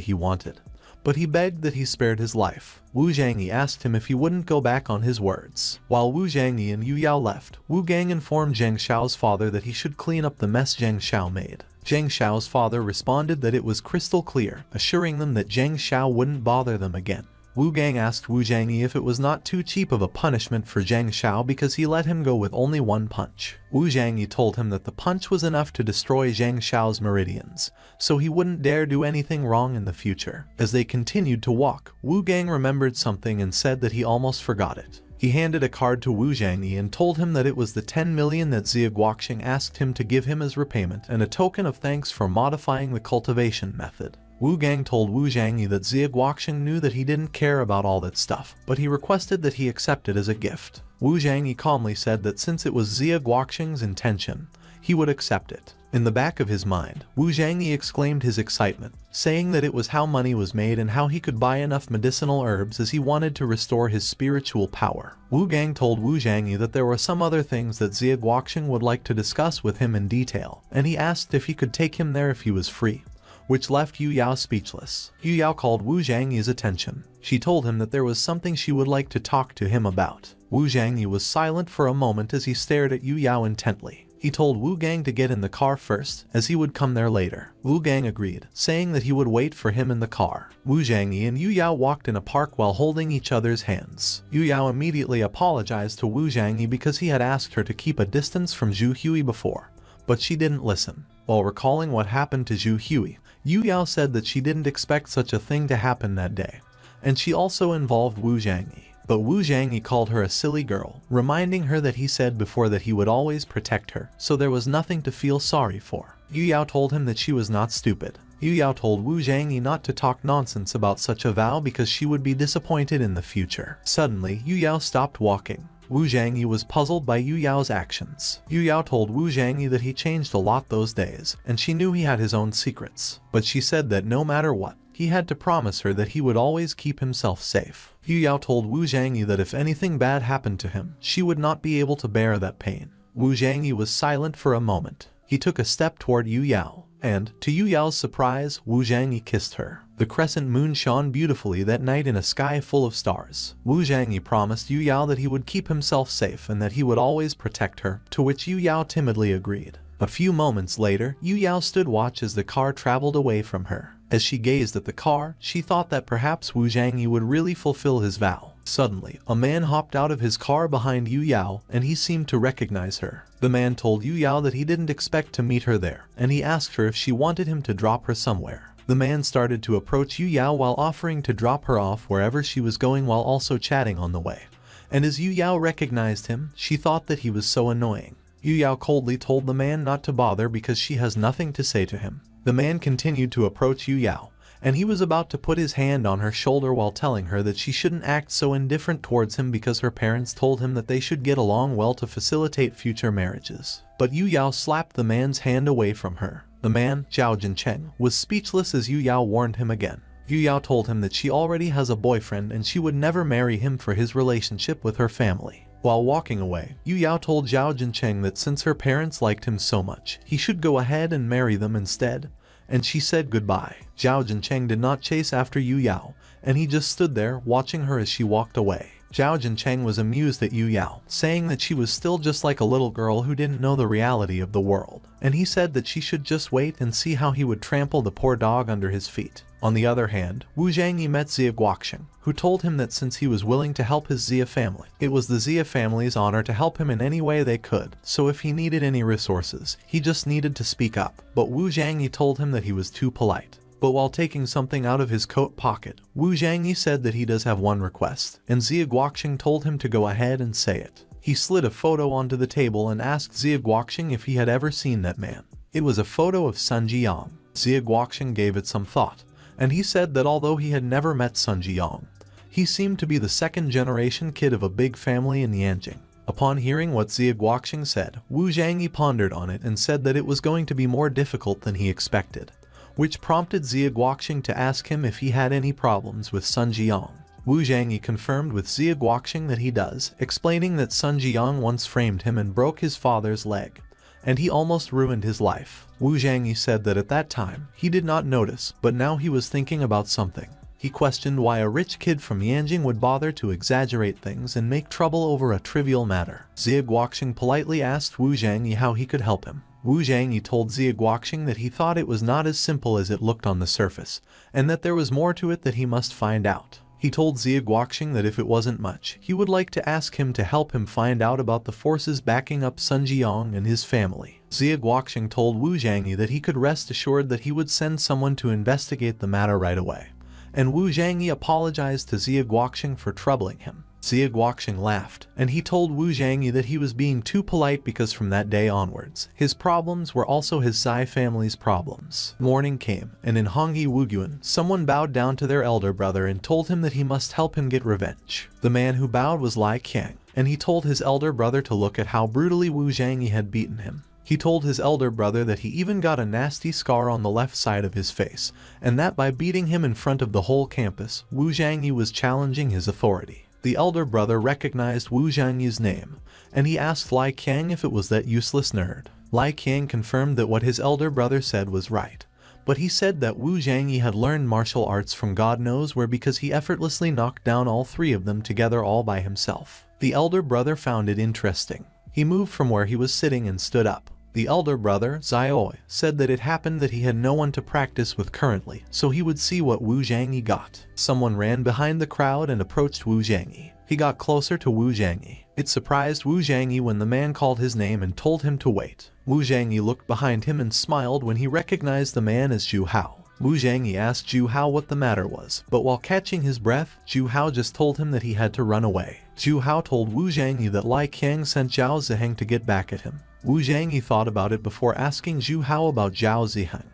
he wanted, but he begged that he spared his life. Wu Zhangyi asked him if he wouldn't go back on his words. While Wu Zhangyi and Yu Yao left, Wu Gang informed Zhang Xiao's father that he should clean up the mess Zhang Xiao made. Zhang Xiao's father responded that it was crystal clear, assuring them that Zhang Xiao wouldn't bother them again. Wu Gang asked Wu Zhangyi if it was not too cheap of a punishment for Zhang Xiao because he let him go with only one punch. Wu Zhangyi told him that the punch was enough to destroy Zhang Xiao's meridians, so he wouldn't dare do anything wrong in the future. As they continued to walk, Wu Gang remembered something and said that he almost forgot it. He handed a card to Wu Zhangyi and told him that it was the 10 million that Xie Guoqing asked him to give him as repayment and a token of thanks for modifying the cultivation method. Wu Gang told Wu Zhangyi that Xie Guoqing knew that he didn't care about all that stuff, but he requested that he accept it as a gift. Wu Zhangyi calmly said that since it was Xie Guoqing's intention, he would accept it. In the back of his mind, Wu Zhangyi exclaimed his excitement, saying that it was how money was made and how he could buy enough medicinal herbs as he wanted to restore his spiritual power. Wu Gang told Wu Zhangyi that there were some other things that Xie Guoqing would like to discuss with him in detail, and he asked if he could take him there if he was free, which left Yu Yao speechless. Yu Yao called Wu Zhangyi's attention. She told him that there was something she would like to talk to him about. Wu Zhangyi was silent for a moment as he stared at Yu Yao intently. He told Wu Gang to get in the car first, as he would come there later. Wu Gang agreed, saying that he would wait for him in the car. Wu Zhangyi and Yu Yao walked in a park while holding each other's hands. Yu Yao immediately apologized to Wu Zhangyi because he had asked her to keep a distance from Zhu Hui before, but she didn't listen. While recalling what happened to Zhu Hui, Yu Yao said that she didn't expect such a thing to happen that day, and she also involved Wu Zhangyi. But Wu Zhangyi called her a silly girl, reminding her that he said before that he would always protect her, so there was nothing to feel sorry for. Yu Yao told him that she was not stupid. Yu Yao told Wu Zhangyi not to talk nonsense about such a vow because she would be disappointed in the future. Suddenly, Yu Yao stopped walking. Wu Zhangyi was puzzled by Yu Yao's actions. Yu Yao told Wu Zhangyi that he changed a lot those days, and she knew he had his own secrets. But she said that no matter what, he had to promise her that he would always keep himself safe. Yu Yao told Wu Zhangyi that if anything bad happened to him, she would not be able to bear that pain. Wu Zhangyi was silent for a moment. He took a step toward Yu Yao, and, to Yu Yao's surprise, Wu Zhangyi kissed her. The crescent moon shone beautifully that night in a sky full of stars. Wu Zhangyi promised Yu Yao that he would keep himself safe and that he would always protect her, to which Yu Yao timidly agreed. A few moments later, Yu Yao stood watch as the car traveled away from her. As she gazed at the car, she thought that perhaps Wu Zhangyi would really fulfill his vow. Suddenly, a man hopped out of his car behind Yu Yao, and he seemed to recognize her. The man told Yu Yao that he didn't expect to meet her there, and he asked her if she wanted him to drop her somewhere. The man started to approach Yu Yao while offering to drop her off wherever she was going while also chatting on the way. And as Yu Yao recognized him, she thought that he was so annoying. Yu Yao coldly told the man not to bother because she has nothing to say to him. The man continued to approach Yu Yao, and he was about to put his hand on her shoulder while telling her that she shouldn't act so indifferent towards him because her parents told him that they should get along well to facilitate future marriages. But Yu Yao slapped the man's hand away from her. The man, Zhao Jincheng, was speechless as Yu Yao warned him again. Yu Yao told him that she already has a boyfriend and she would never marry him for his relationship with her family. While walking away, Yu Yao told Zhao Jincheng that since her parents liked him so much, he should go ahead and marry them instead, and she said goodbye. Zhao Jincheng did not chase after Yu Yao, and he just stood there watching her as she walked away. Zhao Jincheng was amused at Yu Yao, saying that she was still just like a little girl who didn't know the reality of the world, and he said that she should just wait and see how he would trample the poor dog under his feet. On the other hand, Wu Zhangyi met Xia Guoxing, who told him that since he was willing to help his Xia family, it was the Xia family's honor to help him in any way they could, so if he needed any resources, he just needed to speak up. But Wu Zhangyi told him that he was too polite. But while taking something out of his coat pocket, Wu Zhangyi said that he does have one request, and Xia Guoxing told him to go ahead and say it. He slid a photo onto the table and asked Xia Guoxing if he had ever seen that man. It was a photo of Sun Jiyang. Xia Guoxing gave it some thought, and he said that although he had never met Sun Jiyang, he seemed to be the second-generation kid of a big family in Yanjing. Upon hearing what Xia Guoxing said, Wu Zhangyi pondered on it and said that it was going to be more difficult than he expected, which prompted Xia Guoxing to ask him if he had any problems with Sun Jiyang. Wu Zhangyi confirmed with Xia Guoxing that he does, explaining that Sun Jiyang once framed him and broke his father's leg, and he almost ruined his life. Wu Zhangyi said that at that time, he did not notice, but now he was thinking about something. He questioned why a rich kid from Yanjing would bother to exaggerate things and make trouble over a trivial matter. Xia Guoxing politely asked Wu Zhangyi how he could help him. Wu Zhangyi told Xia Guoxing that he thought it was not as simple as it looked on the surface, and that there was more to it that he must find out. He told Xia Guoxing that if it wasn't much, he would like to ask him to help him find out about the forces backing up Sun Jiyang and his family. Xia Guoxing told Wu Zhangyi that he could rest assured that he would send someone to investigate the matter right away, and Wu Zhangyi apologized to Xia Guoxing for troubling him. Xia Guoxing laughed, and he told Wu Zhangyi that he was being too polite because from that day onwards, his problems were also his Zai family's problems. Morning came, and in Hongyi Wuguan, someone bowed down to their elder brother and told him that he must help him get revenge. The man who bowed was Lai Qiang, and he told his elder brother to look at how brutally Wu Zhangyi had beaten him. He told his elder brother that he even got a nasty scar on the left side of his face, and that by beating him in front of the whole campus, Wu Zhangyi was challenging his authority. The elder brother recognized Wu Zhangyi's name, and he asked Lai Qiang if it was that useless nerd. Lai Qiang confirmed that what his elder brother said was right, but he said that Wu Zhangyi had learned martial arts from God knows where because he effortlessly knocked down all three of them together all by himself. The elder brother found it interesting. He moved from where he was sitting and stood up. The elder brother, Xiaoi, said that it happened that he had no one to practice with currently, so he would see what Wu Zhangyi got. Someone ran behind the crowd and approached Wu Zhangyi. He got closer to Wu Zhangyi. It surprised Wu Zhangyi when the man called his name and told him to wait. Wu Zhangyi looked behind him and smiled when he recognized the man as Zhu Hao. Wu Zhangyi asked Zhu Hao what the matter was, but while catching his breath, Zhu Hao just told him that he had to run away. Zhu Hao told Wu Zhangyi that Lai Qiang sent Zhao Ziheng to get back at him. Wu Zhangyi thought about it before asking Zhu Hao about Zhao Ziheng,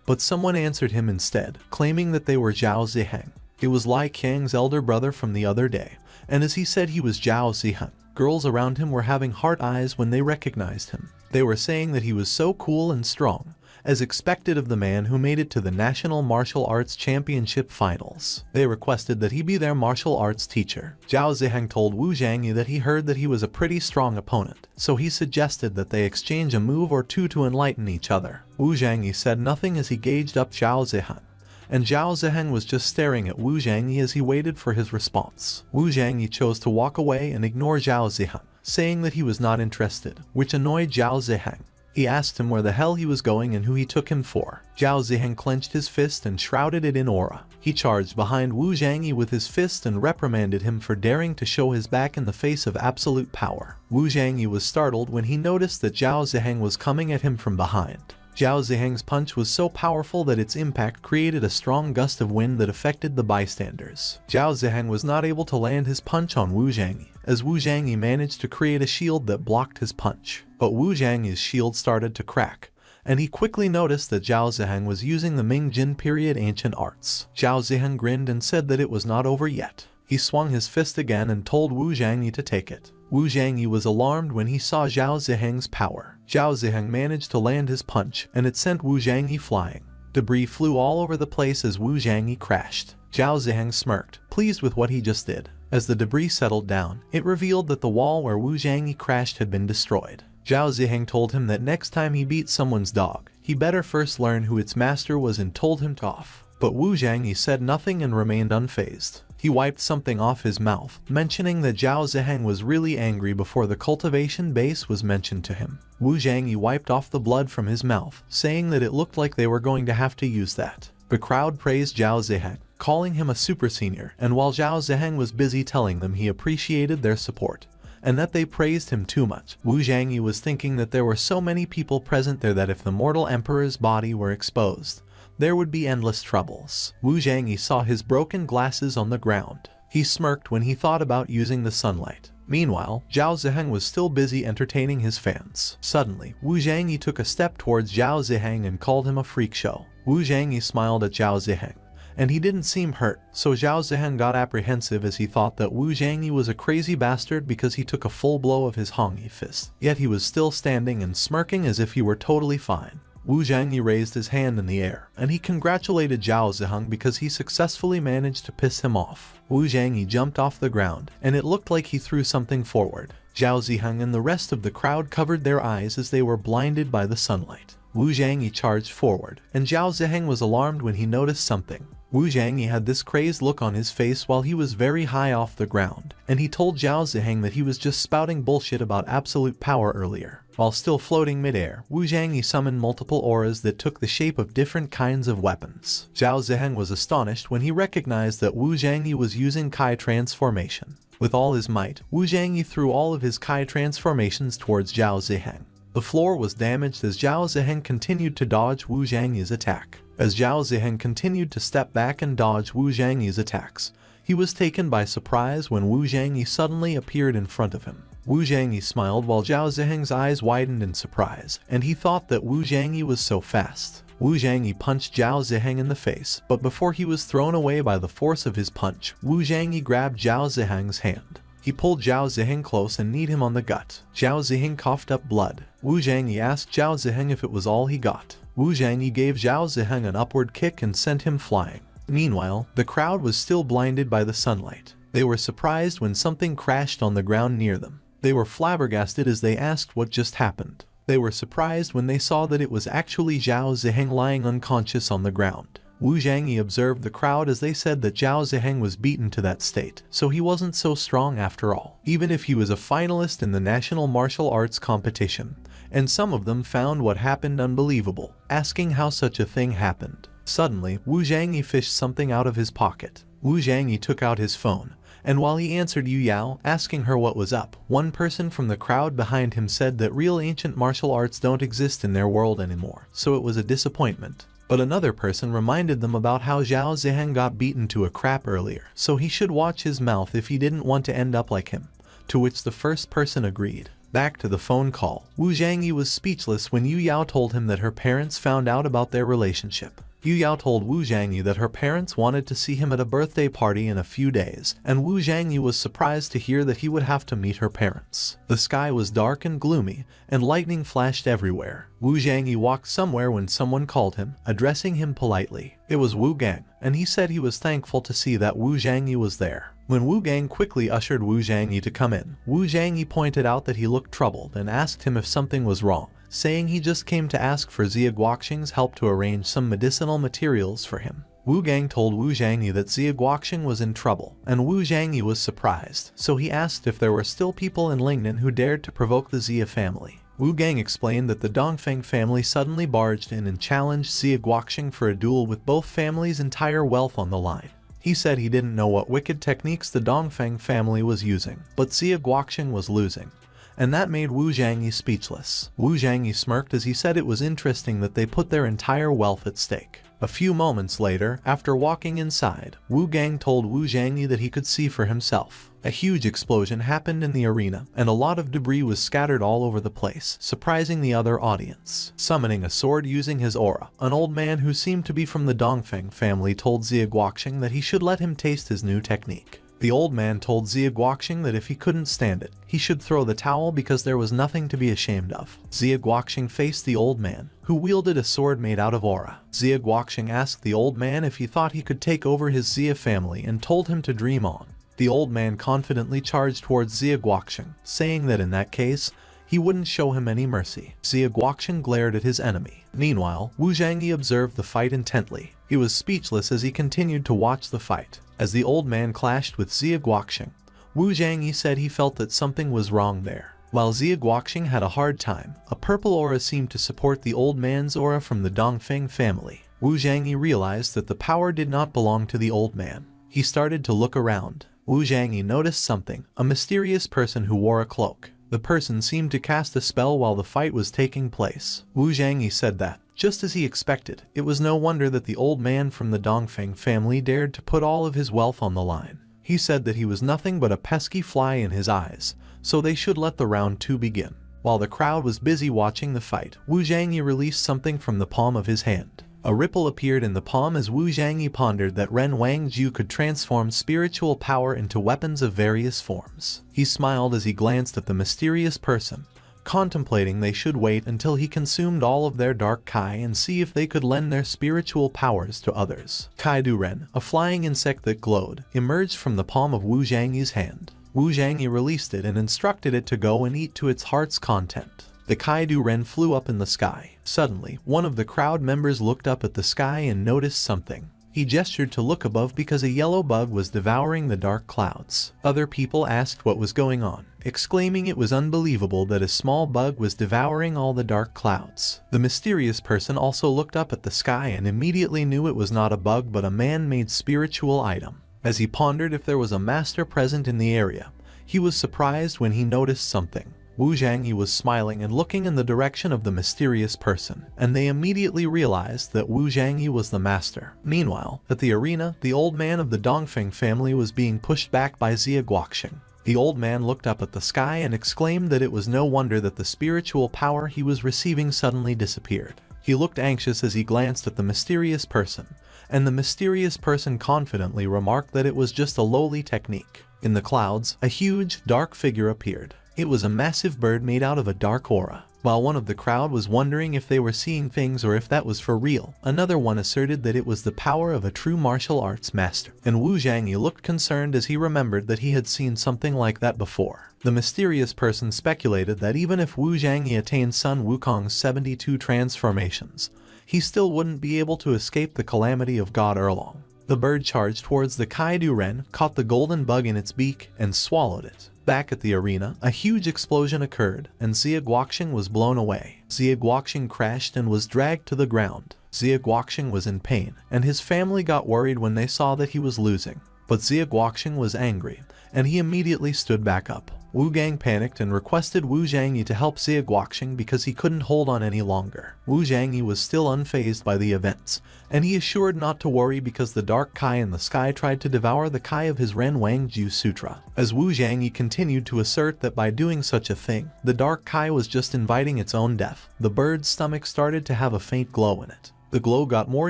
but someone answered him instead, claiming that they were Zhao Ziheng. It was Lai Qiang's elder brother from the other day, and as he said he was Zhao Ziheng, girls around him were having heart eyes when they recognized him. They were saying that he was so cool and strong, as expected of the man who made it to the National Martial Arts Championship Finals. They requested that he be their martial arts teacher. Zhao Ziheng told Wu Zhangyi that he heard that he was a pretty strong opponent, so he suggested that they exchange a move or two to enlighten each other. Wu Zhangyi said nothing as he gauged up Zhao Ziheng, and Zhao Ziheng was just staring at Wu Zhangyi as he waited for his response. Wu Zhangyi chose to walk away and ignore Zhao Ziheng, saying that he was not interested, which annoyed Zhao Ziheng. He asked him where the hell he was going and who he took him for. Zhao Ziheng clenched his fist and shrouded it in aura. He charged behind Wu Zhangyi with his fist and reprimanded him for daring to show his back in the face of absolute power. Wu Zhangyi was startled when he noticed that Zhao Ziheng was coming at him from behind. Zhao Ziheng's punch was so powerful that its impact created a strong gust of wind that affected the bystanders. Zhao Ziheng was not able to land his punch on Wu Zhangyi, as Wu Zhangyi managed to create a shield that blocked his punch. But Wu Zhangyi's shield started to crack, and he quickly noticed that Zhao Ziheng was using the Ming-Jin period ancient arts. Zhao Ziheng grinned and said that it was not over yet. He swung his fist again and told Wu Zhangyi to take it. Wu Zhangyi was alarmed when he saw Zhao Ziheng's power. Zhao Ziheng managed to land his punch, and it sent Wu Zhangyi flying. Debris flew all over the place as Wu Zhangyi crashed. Zhao Ziheng smirked, pleased with what he just did. As the debris settled down, it revealed that the wall where Wu Zhangyi crashed had been destroyed. Zhao Ziheng told him that next time he beat someone's dog, he better first learn who its master was and told him to off. But Wu Zhangyi said nothing and remained unfazed. He wiped something off his mouth, mentioning that Zhao Ziheng was really angry before the cultivation base was mentioned to him. Wu Zhangyi wiped off the blood from his mouth, saying that it looked like they were going to have to use that. The crowd praised Zhao Ziheng, calling him a super senior, and while Zhao Ziheng was busy telling them he appreciated their support, and that they praised him too much, Wu Zhangyi was thinking that there were so many people present there that if the mortal emperor's body were exposed, there would be endless troubles. Wu Zhangyi saw his broken glasses on the ground. He smirked when he thought about using the sunlight. Meanwhile, Zhao Ziheng was still busy entertaining his fans. Suddenly, Wu Zhangyi took a step towards Zhao Ziheng and called him a freak show. Wu Zhangyi smiled at Zhao Ziheng, and he didn't seem hurt, so Zhao Ziheng got apprehensive as he thought that Wu Zhangyi was a crazy bastard because he took a full blow of his Hongyi fist. Yet he was still standing and smirking as if he were totally fine. Wu Zhangyi raised his hand in the air, and he congratulated Zhao Ziheng because he successfully managed to piss him off. Wu Zhangyi jumped off the ground, and it looked like he threw something forward. Zhao Ziheng and the rest of the crowd covered their eyes as they were blinded by the sunlight. Wu Zhangyi charged forward, and Zhao Ziheng was alarmed when he noticed something. Wu Zhangyi had this crazed look on his face while he was very high off the ground, and he told Zhao Ziheng that he was just spouting bullshit about absolute power earlier. While still floating midair, Wu Zhangyi summoned multiple auras that took the shape of different kinds of weapons. Zhao Ziheng was astonished when he recognized that Wu Zhangyi was using Kai transformation. With all his might, Wu Zhangyi threw all of his Kai transformations towards Zhao Ziheng. The floor was damaged as Zhao Ziheng continued to dodge Wu Zhangyi's attack. As Zhao Ziheng continued to step back and dodge Wu Zhangyi's attacks, he was taken by surprise when Wu Zhangyi suddenly appeared in front of him. Wu Zhangyi smiled while Zhao Ziheng's eyes widened in surprise, and he thought that Wu Zhangyi was so fast. Wu Zhangyi punched Zhao Ziheng in the face, but before he was thrown away by the force of his punch, Wu Zhangyi grabbed Zhao Ziheng's hand. He pulled Zhao Ziheng close and kneed him on the gut. Zhao Ziheng coughed up blood. Wu Zhangyi asked Zhao Ziheng if it was all he got. Wu Zhangyi gave Zhao Ziheng an upward kick and sent him flying. Meanwhile, the crowd was still blinded by the sunlight. They were surprised when something crashed on the ground near them. They were flabbergasted as they asked what just happened. They were surprised when they saw that it was actually Zhao Ziheng lying unconscious on the ground. Wu Zhangyi observed the crowd as they said that Zhao Ziheng was beaten to that state, so he wasn't so strong after all, even if he was a finalist in the National Martial Arts competition. And some of them found what happened unbelievable, asking how such a thing happened. Suddenly, Wu Zhangyi fished something out of his pocket. Wu Zhangyi took out his phone, and while he answered Yu Yao, asking her what was up, one person from the crowd behind him said that real ancient martial arts don't exist in their world anymore, so it was a disappointment. But another person reminded them about how Zhao Ziheng got beaten to a crap earlier, so he should watch his mouth if he didn't want to end up like him, to which the first person agreed. Back to the phone call, Wu Zhangyi was speechless when Yu Yao told him that her parents found out about their relationship. Yu Yao told Wu Zhangyi that her parents wanted to see him at a birthday party in a few days, and Wu Zhangyi was surprised to hear that he would have to meet her parents. The sky was dark and gloomy, and lightning flashed everywhere. Wu Zhangyi walked somewhere when someone called him, addressing him politely. It was Wu Gang, and he said he was thankful to see that Wu Zhangyi was there. When Wu Gang quickly ushered Wu Zhangyi to come in, Wu Zhangyi pointed out that he looked troubled and asked him if something was wrong, saying he just came to ask for Xia Guoqing's help to arrange some medicinal materials for him. Wu Gang told Wu Zhangyi that Xia Guoqing was in trouble, and Wu Zhangyi was surprised, so he asked if there were still people in Lingnan who dared to provoke the Xia family. Wu Gang explained that the Dongfeng family suddenly barged in and challenged Xia Guoqing for a duel with both families' entire wealth on the line. He said he didn't know what wicked techniques the Dongfeng family was using, but Xia Guoqing was losing, and that made Wu Zhangyi speechless. Wu Zhangyi smirked as he said it was interesting that they put their entire wealth at stake. A few moments later, after walking inside, Wu Gang told Wu Zhangyi that he could see for himself. A huge explosion happened in the arena, and a lot of debris was scattered all over the place, surprising the other audience. Summoning a sword using his aura, an old man who seemed to be from the Dongfeng family told Xia Guoqing that he should let him taste his new technique. The old man told Xia Guoqing that if he couldn't stand it, he should throw the towel because there was nothing to be ashamed of. Xia Guoqing faced the old man, who wielded a sword made out of aura. Xia Guoqing asked the old man if he thought he could take over his Xia family and told him to dream on. The old man confidently charged towards Xia Guoqing, saying that in that case, he wouldn't show him any mercy. Xia Guoqing glared at his enemy. Meanwhile, Wu Zhangyi observed the fight intently. He was speechless as he continued to watch the fight. As the old man clashed with Xie Guoqing, Wu Zhangyi said he felt that something was wrong there. While Xie Guoqing had a hard time, a purple aura seemed to support the old man's aura from the Dongfeng family. Wu Zhangyi realized that the power did not belong to the old man. He started to look around. Wu Zhangyi noticed something, a mysterious person who wore a cloak. The person seemed to cast a spell while the fight was taking place. Wu Zhangyi said that, just as he expected, it was no wonder that the old man from the Dongfeng family dared to put all of his wealth on the line. He said that he was nothing but a pesky fly in his eyes, so they should let the round 2 begin. While the crowd was busy watching the fight, Wu Zhangyi released something from the palm of his hand. A ripple appeared in the palm as Wu Zhangyi pondered that Ren Wangju could transform spiritual power into weapons of various forms. He smiled as he glanced at the mysterious person, contemplating they should wait until he consumed all of their dark Kai and see if they could lend their spiritual powers to others. Kaidu Ren, a flying insect that glowed, emerged from the palm of Wu Zhangyi's hand. Wu Zhangyi released it and instructed it to go and eat to its heart's content. The Kaidu Ren flew up in the sky. Suddenly, one of the crowd members looked up at the sky and noticed something. He gestured to look above because a yellow bug was devouring the dark clouds. Other people asked what was going on, exclaiming it was unbelievable that a small bug was devouring all the dark clouds. The mysterious person also looked up at the sky and immediately knew it was not a bug but a man-made spiritual item. As he pondered if there was a master present in the area, he was surprised when he noticed something. Wu Zhangyi was smiling and looking in the direction of the mysterious person, and they immediately realized that Wu Zhangyi was the master. Meanwhile, at the arena, the old man of the Dongfeng family was being pushed back by Xie Guoqing. The old man looked up at the sky and exclaimed that it was no wonder that the spiritual power he was receiving suddenly disappeared. He looked anxious as he glanced at the mysterious person, and the mysterious person confidently remarked that it was just a lowly technique. In the clouds, a huge, dark figure appeared. It was a massive bird made out of a dark aura. While one of the crowd was wondering if they were seeing things or if that was for real, another one asserted that it was the power of a true martial arts master. And Wu Zhangyi looked concerned as he remembered that he had seen something like that before. The mysterious person speculated that even if Wu Zhangyi attained Sun Wukong's 72 transformations, he still wouldn't be able to escape the calamity of God Erlong. The bird charged towards the Kaidu Ren, caught the golden bug in its beak, and swallowed it. Back at the arena, a huge explosion occurred, and Xie Guoqing was blown away. Xie Guoqing crashed and was dragged to the ground. Xie Guoqing was in pain, and his family got worried when they saw that he was losing. But Xie Guoqing was angry, and he immediately stood back up. Wu Gang panicked and requested Wu Zhangyi to help Xie Guoqing because he couldn't hold on any longer. Wu Zhangyi was still unfazed by the events, and he assured not to worry because the dark Kai in the sky tried to devour the Kai of his Ren Wangju Sutra. As Wu Zhangyi continued to assert that by doing such a thing, the dark Kai was just inviting its own death, the bird's stomach started to have a faint glow in it. The glow got more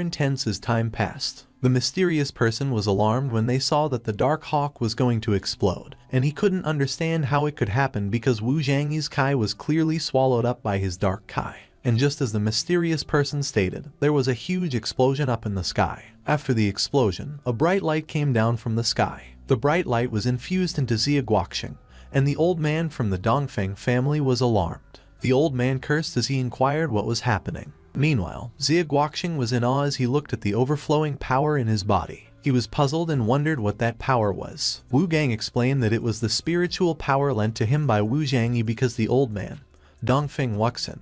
intense as time passed. The mysterious person was alarmed when they saw that the dark hawk was going to explode, and he couldn't understand how it could happen because Wu Zhangyi's Kai was clearly swallowed up by his dark Kai. And just as the mysterious person stated, there was a huge explosion up in the sky. After the explosion, a bright light came down from the sky. The bright light was infused into Xie Guoqing, and the old man from the Dongfeng family was alarmed. The old man cursed as he inquired what was happening. Meanwhile, Xie Guoqing was in awe as he looked at the overflowing power in his body. He was puzzled and wondered what that power was. Wu Gang explained that it was the spiritual power lent to him by Wu Zhangyi because the old man, Dongfeng Wuxin,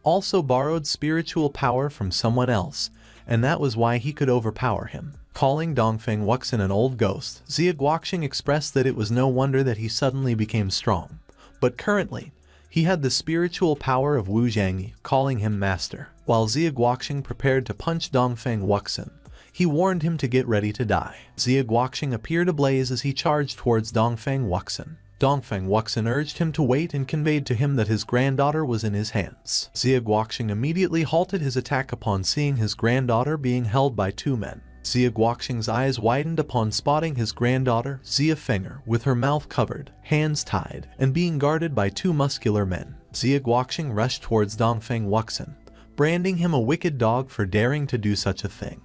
also borrowed spiritual power from someone else, and that was why he could overpower him. Calling Dongfeng Wuxin an old ghost, Xie Guoqing expressed that it was no wonder that he suddenly became strong. But currently, he had the spiritual power of Wu Zhangyi, calling him master. While Xie Guoqing prepared to punch Dongfeng Wuxin, he warned him to get ready to die. Xie Guoqing appeared ablaze as he charged towards Dongfeng Wuxin. Dongfeng Wuxin urged him to wait and conveyed to him that his granddaughter was in his hands. Xie Guoqing immediately halted his attack upon seeing his granddaughter being held by two men. Xie Guoqing's eyes widened upon spotting his granddaughter, Xie Fenger, with her mouth covered, hands tied, and being guarded by two muscular men. Xie Guoqing rushed towards Dongfeng Wuxin, branding him a wicked dog for daring to do such a thing.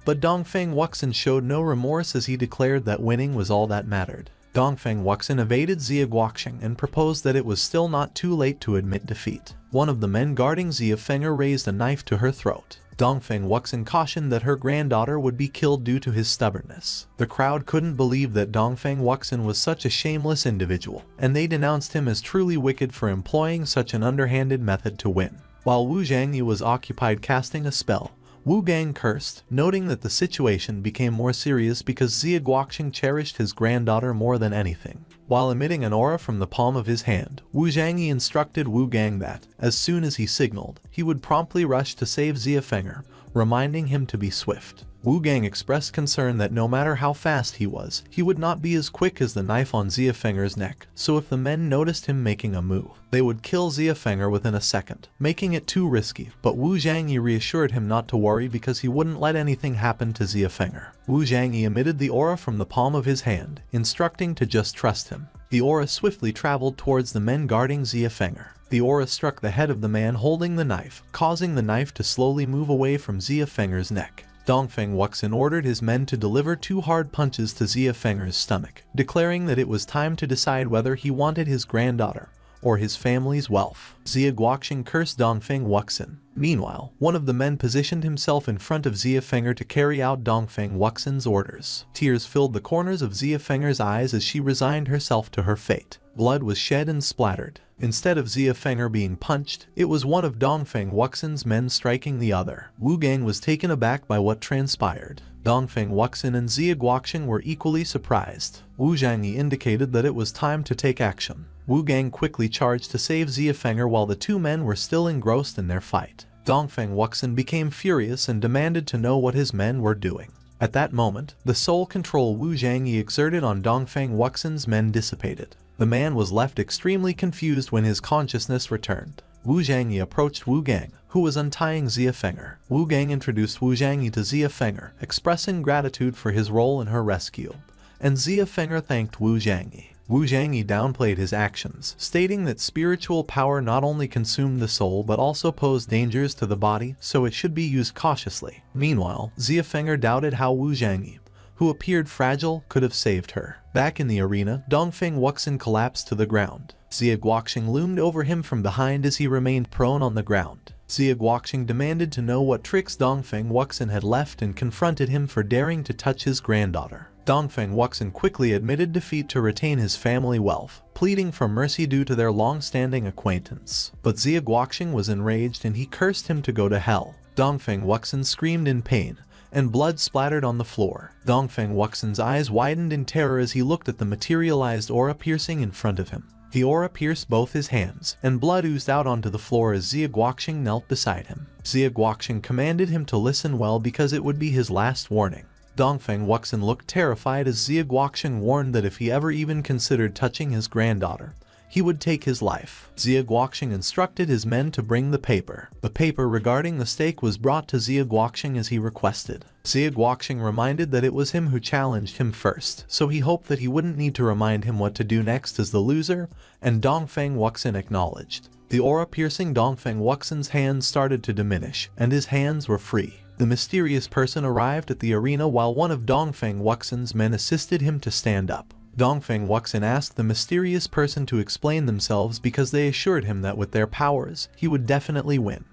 But Dongfeng Wuxin showed no remorse as he declared that winning was all that mattered. Dongfeng Wuxin evaded Xie Guoqing and proposed that it was still not too late to admit defeat. One of the men guarding Xie Feng'er raised a knife to her throat. Dongfeng Wuxin cautioned that her granddaughter would be killed due to his stubbornness. The crowd couldn't believe that Dongfeng Wuxin was such a shameless individual, and they denounced him as truly wicked for employing such an underhanded method to win. While Wu Zhangyi was occupied casting a spell, Wu Gang cursed, noting that the situation became more serious because Xie Guoqing cherished his granddaughter more than anything. While emitting an aura from the palm of his hand, Wu Zhangyi instructed Wu Gang that, as soon as he signaled, he would promptly rush to save Xie Feng'er, reminding him to be swift. Wu Gang expressed concern that no matter how fast he was, he would not be as quick as the knife on Xie Feng'er's neck, so if the men noticed him making a move, they would kill Xie Feng'er within a second, making it too risky. But Wu Zhangyi reassured him not to worry because he wouldn't let anything happen to Xie Feng'er. Wu Zhangyi emitted the aura from the palm of his hand, instructing to just trust him. The aura swiftly traveled towards the men guarding Xie Feng'er. The aura struck the head of the man holding the knife, causing the knife to slowly move away from Xie Feng'er's neck. Dongfeng Wuxin ordered his men to deliver 2 hard punches to Xie Feng'er's stomach, declaring that it was time to decide whether he wanted his granddaughter or his family's wealth. Xie Guoqing cursed Dongfeng Wuxin. Meanwhile, one of the men positioned himself in front of Xie Feng'er to carry out Dongfeng Wuxin's orders. Tears filled the corners of Xie Feng'er's eyes as she resigned herself to her fate. Blood was shed and splattered. Instead of Xie Feng'er being punched, it was one of Dongfeng Wuxin's men striking the other. Wu Gang was taken aback by what transpired. Dongfeng Wuxin and Xie Guoqing were equally surprised. Wu Zhangyi indicated that it was time to take action. Wu Gang quickly charged to save Xie Feng'er while the 2 men were still engrossed in their fight. Dongfeng Wuxin became furious and demanded to know what his men were doing. At that moment, the soul control Wu Zhangyi exerted on Dongfeng Wuxin's men dissipated. The man was left extremely confused when his consciousness returned. Wu Zhangyi approached Wu Gang, who was untying Xie Feng'er. Wu Gang introduced Wu Zhangyi to Xie Feng'er, expressing gratitude for his role in her rescue, and Xie Feng'er thanked Wu Zhangyi. Wu Zhangyi downplayed his actions, stating that spiritual power not only consumed the soul but also posed dangers to the body, so it should be used cautiously. Meanwhile, Xie Feng'er doubted how Wu Zhangyi, who appeared fragile, could have saved her. Back in the arena, Dongfeng Wuxin collapsed to the ground. Xie Guoqing loomed over him from behind as he remained prone on the ground. Xie Guoqing demanded to know what tricks Dongfeng Wuxin had left and confronted him for daring to touch his granddaughter. Dongfeng Wuxin quickly admitted defeat to retain his family wealth, pleading for mercy due to their long-standing acquaintance. But Xie Guoqing was enraged and he cursed him to go to hell. Dongfeng Wuxin screamed in pain, and blood splattered on the floor. Dongfeng Wuxin's eyes widened in terror as he looked at the materialized aura piercing in front of him. The aura pierced both his hands, and blood oozed out onto the floor as Xie Guoqing knelt beside him. Xie Guoqing commanded him to listen well because it would be his last warning. Dongfeng Wuxin looked terrified as Xie Guoqing warned that if he ever even considered touching his granddaughter, he would take his life. Xie Guoqing instructed his men to bring the paper. The paper regarding the stake was brought to Xie Guoqing as he requested. Xie Guoqing reminded that it was him who challenged him first, so he hoped that he wouldn't need to remind him what to do next as the loser, and Dongfeng Wuxin acknowledged. The aura piercing Dongfeng Wuxin's hands started to diminish, and his hands were free. The mysterious person arrived at the arena while one of Dongfeng Wuxin's men assisted him to stand up. Dongfeng Wuxin asked the mysterious person to explain themselves because they assured him that with their powers, he would definitely win.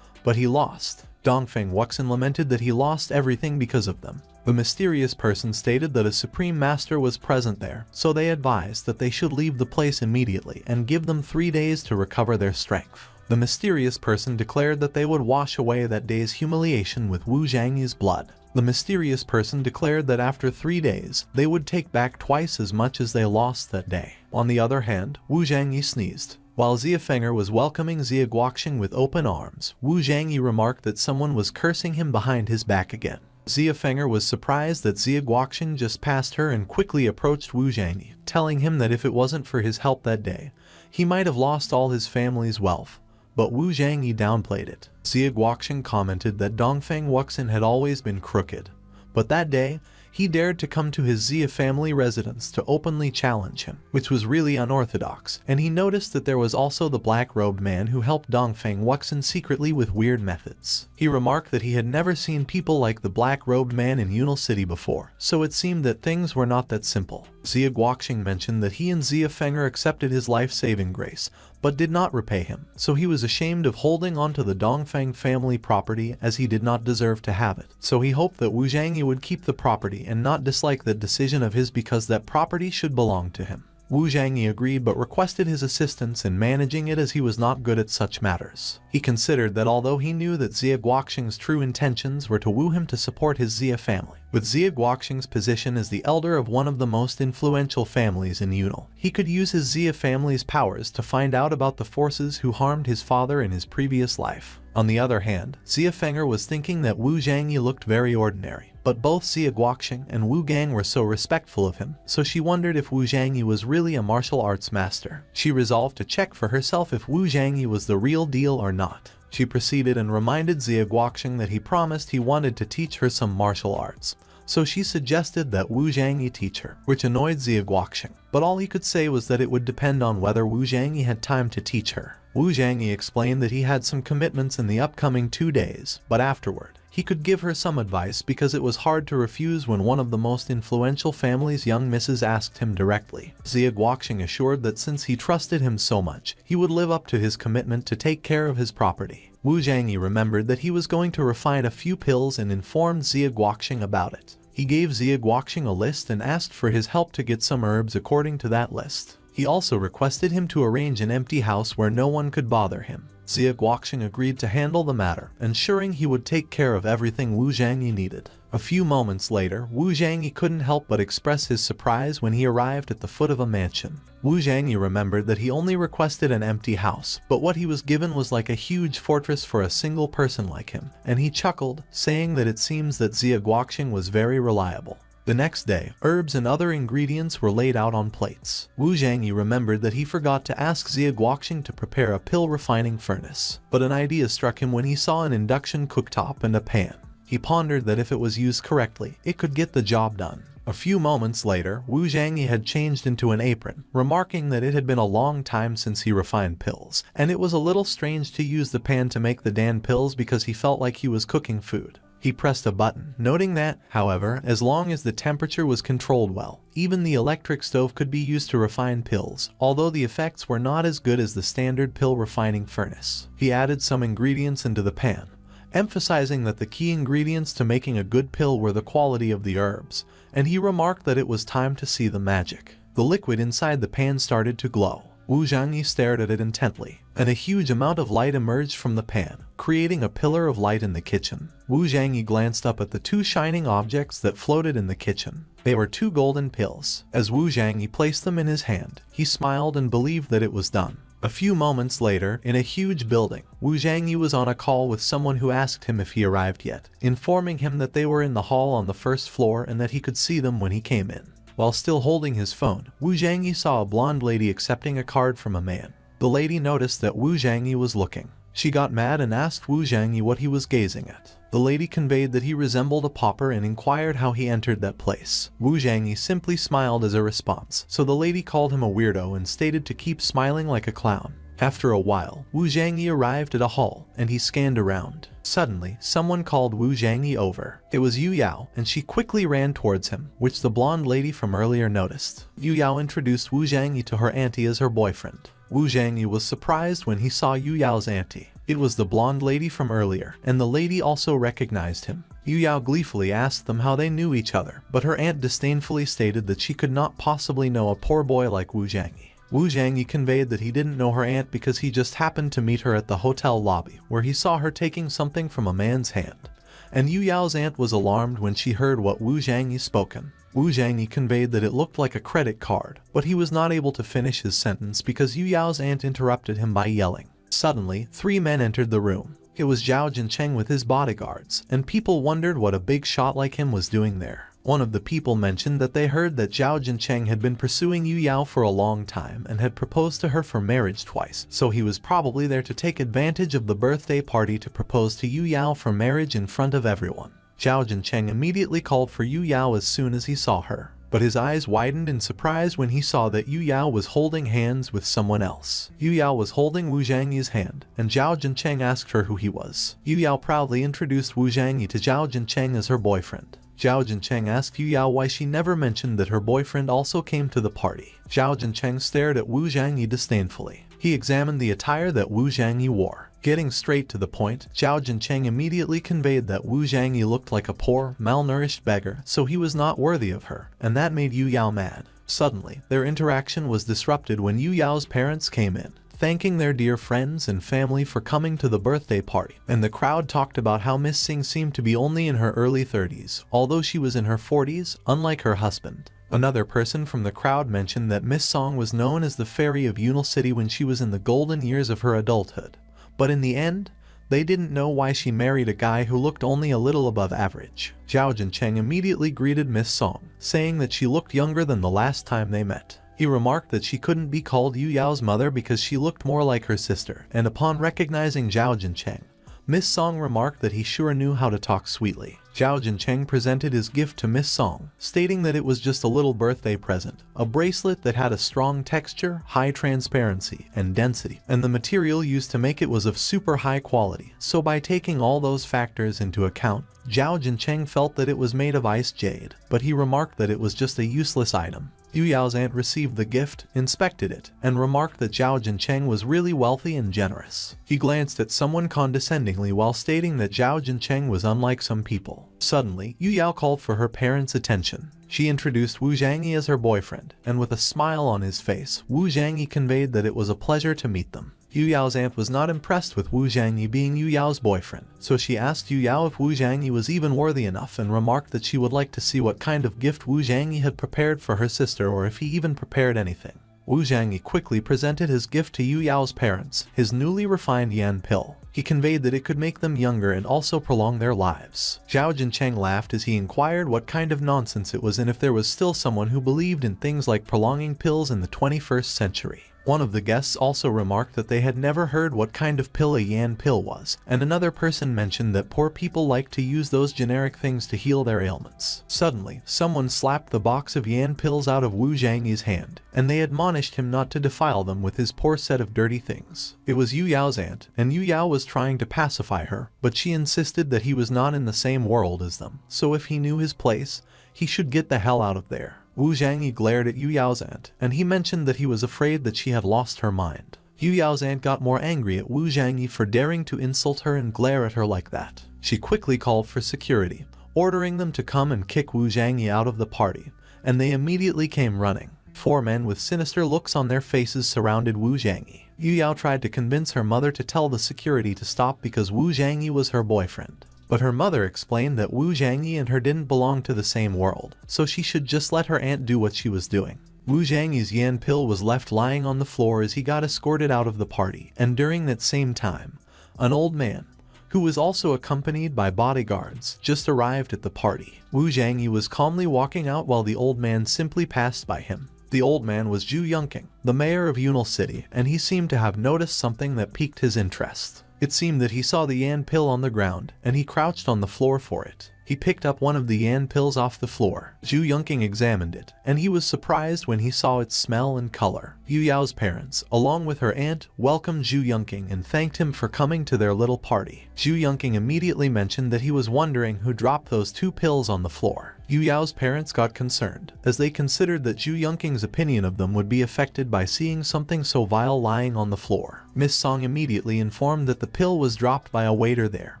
But he lost. Dongfeng Wuxin lamented that he lost everything because of them. The mysterious person stated that a supreme master was present there, so they advised that they should leave the place immediately and give them 3 days to recover their strength. The mysterious person declared that they would wash away that day's humiliation with Wu Zhangyi's blood. The mysterious person declared that after 3 days, they would take back twice as much as they lost that day. On the other hand, Wu Zhangyi sneezed. While Xie Feng'er was welcoming Xie Guoqing with open arms, Wu Zhangyi remarked that someone was cursing him behind his back again. Xie Feng'er was surprised that Xie Guoqing just passed her and quickly approached Wu Zhangyi, telling him that if it wasn't for his help that day, he might have lost all his family's wealth. But Wu Zhangyi downplayed it. Xie Guoqing commented that Dongfeng Wuxin had always been crooked, but that day, He dared to come to his Xia family residence to openly challenge him, which was really unorthodox, and he noticed that there was also the black-robed man who helped Dongfeng Wuxin secretly with weird methods. He remarked that he had never seen people like the black-robed man in Yunal City before, so it seemed that things were not that simple. Xia Guoqing mentioned that he and Xia Fenger accepted his life-saving grace, but did not repay him, so he was ashamed of holding on to the Dongfeng family property as he did not deserve to have it. So he hoped that Wu Zhangyi would keep the property and not dislike that decision of his because that property should belong to him. Wu Zhangyi agreed but requested his assistance in managing it as he was not good at such matters. He considered that although he knew that Xia Guoqing's true intentions were to woo him to support his Xia family, with Xia Guoqing's position as the elder of one of the most influential families in Yunal, he could use his Xia family's powers to find out about the forces who harmed his father in his previous life. On the other hand, Xia Fenger was thinking that Wu Zhangyi looked very ordinary, but both Xia Guoqing and Wu Gang were so respectful of him, so she wondered if Wu Zhangyi was really a martial arts master. She resolved to check for herself if Wu Zhangyi was the real deal or not. She proceeded and reminded Xia Guoqing that he promised he wanted to teach her some martial arts, so she suggested that Wu Zhangyi teach her, which annoyed Xia Guoqing, but all he could say was that it would depend on whether Wu Zhangyi had time to teach her. Wu Zhangyi explained that he had some commitments in the upcoming 2 days, but afterward, he could give her some advice because it was hard to refuse when one of the most influential family's young misses asked him directly. Xia Guoqing assured that since he trusted him so much, he would live up to his commitment to take care of his property. Wu Zhangyi remembered that he was going to refine a few pills and informed Xia Guoqing about it. He gave Xia Guoqing a list and asked for his help to get some herbs according to that list. He also requested him to arrange an empty house where no one could bother him. Xia Guoqing agreed to handle the matter, ensuring he would take care of everything Wu Zhangyi needed. A few moments later, Wu Zhangyi couldn't help but express his surprise when he arrived at the foot of a mansion. Wu Zhangyi remembered that he only requested an empty house, but what he was given was like a huge fortress for a single person like him, and he chuckled, saying that it seems that Xia Guoqing was very reliable. The next day, herbs and other ingredients were laid out on plates. Wu Zhangyi remembered that he forgot to ask Xia Guoqing to prepare a pill refining furnace, but an idea struck him when he saw an induction cooktop and a pan. He pondered that if it was used correctly, it could get the job done. A few moments later, Wu Zhangyi had changed into an apron, remarking that it had been a long time since he refined pills, and it was a little strange to use the pan to make the Dan pills because he felt like he was cooking food. He pressed a button, noting that, however, as long as the temperature was controlled well, even the electric stove could be used to refine pills, although the effects were not as good as the standard pill refining furnace. He added some ingredients into the pan, emphasizing that the key ingredients to making a good pill were the quality of the herbs, and he remarked that it was time to see the magic. The liquid inside the pan started to glow. Wu Zhangyi stared at it intently, and a huge amount of light emerged from the pan, creating a pillar of light in the kitchen. Wu Zhangyi glanced up at the two shining objects that floated in the kitchen. They were 2 golden pills. As Wu Zhangyi placed them in his hand, he smiled and believed that it was done. A few moments later, in a huge building, Wu Zhangyi was on a call with someone who asked him if he arrived yet, informing him that they were in the hall on the first floor and that he could see them when he came in. While still holding his phone, Wu Zhangyi saw a blonde lady accepting a card from a man. The lady noticed that Wu Zhangyi was looking. She got mad and asked Wu Zhangyi what he was gazing at. The lady conveyed that he resembled a pauper and inquired how he entered that place. Wu Zhangyi simply smiled as a response, so the lady called him a weirdo and stated to keep smiling like a clown. After a while, Wu Zhangyi arrived at a hall, and he scanned around. Suddenly, someone called Wu Zhangyi over. It was Yu Yao, and she quickly ran towards him, which the blonde lady from earlier noticed. Yu Yao introduced Wu Zhangyi to her auntie as her boyfriend. Wu Zhangyi was surprised when he saw Yu Yao's auntie. It was the blonde lady from earlier, and the lady also recognized him. Yu Yao gleefully asked them how they knew each other, but her aunt disdainfully stated that she could not possibly know a poor boy like Wu Zhangyi. Wu Zhangyi conveyed that he didn't know her aunt because he just happened to meet her at the hotel lobby, where he saw her taking something from a man's hand. And Yu Yao's aunt was alarmed when she heard what Wu Zhangyi spoken. Wu Zhangyi conveyed that it looked like a credit card, but he was not able to finish his sentence because Yu Yao's aunt interrupted him by yelling. Suddenly, 3 men entered the room. It was Zhao Jincheng with his bodyguards, and people wondered what a big shot like him was doing there. One of the people mentioned that they heard that Zhao Jincheng had been pursuing Yu Yao for a long time and had proposed to her for marriage twice, so he was probably there to take advantage of the birthday party to propose to Yu Yao for marriage in front of everyone. Zhao Jincheng immediately called for Yu Yao as soon as he saw her, but his eyes widened in surprise when he saw that Yu Yao was holding hands with someone else. Yu Yao was holding Wu Zhangyi's hand, and Zhao Jincheng asked her who he was. Yu Yao proudly introduced Wu Zhangyi to Zhao Jincheng as her boyfriend. Zhao Jincheng asked Yu Yao why she never mentioned that her boyfriend also came to the party. Zhao Jincheng stared at Wu Zhangyi disdainfully. He examined the attire that Wu Zhangyi wore. Getting straight to the point, Zhao Jincheng immediately conveyed that Wu Zhangyi looked like a poor, malnourished beggar, so he was not worthy of her, and that made Yu Yao mad. Suddenly, their interaction was disrupted when Yu Yao's parents came in, thanking their dear friends and family for coming to the birthday party, and the crowd talked about how Miss Singh seemed to be only in her early 30s, although she was in her 40s, unlike her husband. Another person from the crowd mentioned that Miss Song was known as the fairy of Yunal City when she was in the golden years of her adulthood. But in the end, they didn't know why she married a guy who looked only a little above average. Zhao Jincheng immediately greeted Miss Song, saying that she looked younger than the last time they met. He remarked that she couldn't be called Yu Yao's mother because she looked more like her sister, and upon recognizing Zhao Jincheng, Miss Song remarked that he sure knew how to talk sweetly. Zhao Jincheng presented his gift to Miss Song, stating that it was just a little birthday present, a bracelet that had a strong texture, high transparency, and density, and the material used to make it was of super high quality. So by taking all those factors into account, Zhao Jincheng felt that it was made of ice jade, but he remarked that it was just a useless item. Yu Yao's aunt received the gift, inspected it, and remarked that Zhao Jincheng was really wealthy and generous. He glanced at someone condescendingly while stating that Zhao Jincheng was unlike some people. Suddenly, Yu Yao called for her parents' attention. She introduced Wu Zhangyi as her boyfriend, and with a smile on his face, Wu Zhangyi conveyed that it was a pleasure to meet them. Yu Yao's aunt was not impressed with Wu Zhangyi being Yu Yao's boyfriend, so she asked Yu Yao if Wu Zhangyi was even worthy enough and remarked that she would like to see what kind of gift Wu Zhangyi had prepared for her sister or if he even prepared anything. Wu Zhangyi quickly presented his gift to Yu Yao's parents, his newly refined yan pill. He conveyed that it could make them younger and also prolong their lives. Zhao Jincheng laughed as he inquired what kind of nonsense it was and if there was still someone who believed in things like prolonging pills in the 21st century. One of the guests also remarked that they had never heard what kind of pill a yan pill was, and another person mentioned that poor people like to use those generic things to heal their ailments. Suddenly, someone slapped the box of yan pills out of Wu Zhangyi's hand, and they admonished him not to defile them with his poor set of dirty things. It was Yu Yao's aunt, and Yu Yao was trying to pacify her, but she insisted that he was not in the same world as them, so if he knew his place, he should get the hell out of there. Wu Zhangyi glared at Yu Yao's aunt, and he mentioned that he was afraid that she had lost her mind. Yu Yao's aunt got more angry at Wu Zhangyi for daring to insult her and glare at her like that. She quickly called for security, ordering them to come and kick Wu Zhangyi out of the party, and they immediately came running. 4 men with sinister looks on their faces surrounded Wu Zhangyi. Yu Yao tried to convince her mother to tell the security to stop because Wu Zhangyi was her boyfriend. But her mother explained that Wu Zhangyi and her didn't belong to the same world, so she should just let her aunt do what she was doing. Wu Zhangyi's yan pill was left lying on the floor as he got escorted out of the party, and during that same time, an old man, who was also accompanied by bodyguards, just arrived at the party. Wu Zhangyi was calmly walking out while the old man simply passed by him. The old man was Zhu Yongqing, the mayor of Yunal City, and he seemed to have noticed something that piqued his interest. It seemed that he saw the yan pill on the ground, and he crouched on the floor for it. He picked up one of the yan pills off the floor. Zhu Yongqing examined it, and he was surprised when he saw its smell and color. Yu Yao's parents, along with her aunt, welcomed Zhu Yongqing and thanked him for coming to their little party. Zhu Yongqing immediately mentioned that he was wondering who dropped those 2 pills on the floor. Yu Yao's parents got concerned, as they considered that Zhu Yongqing's opinion of them would be affected by seeing something so vile lying on the floor. Miss Song immediately informed that the pill was dropped by a waiter there,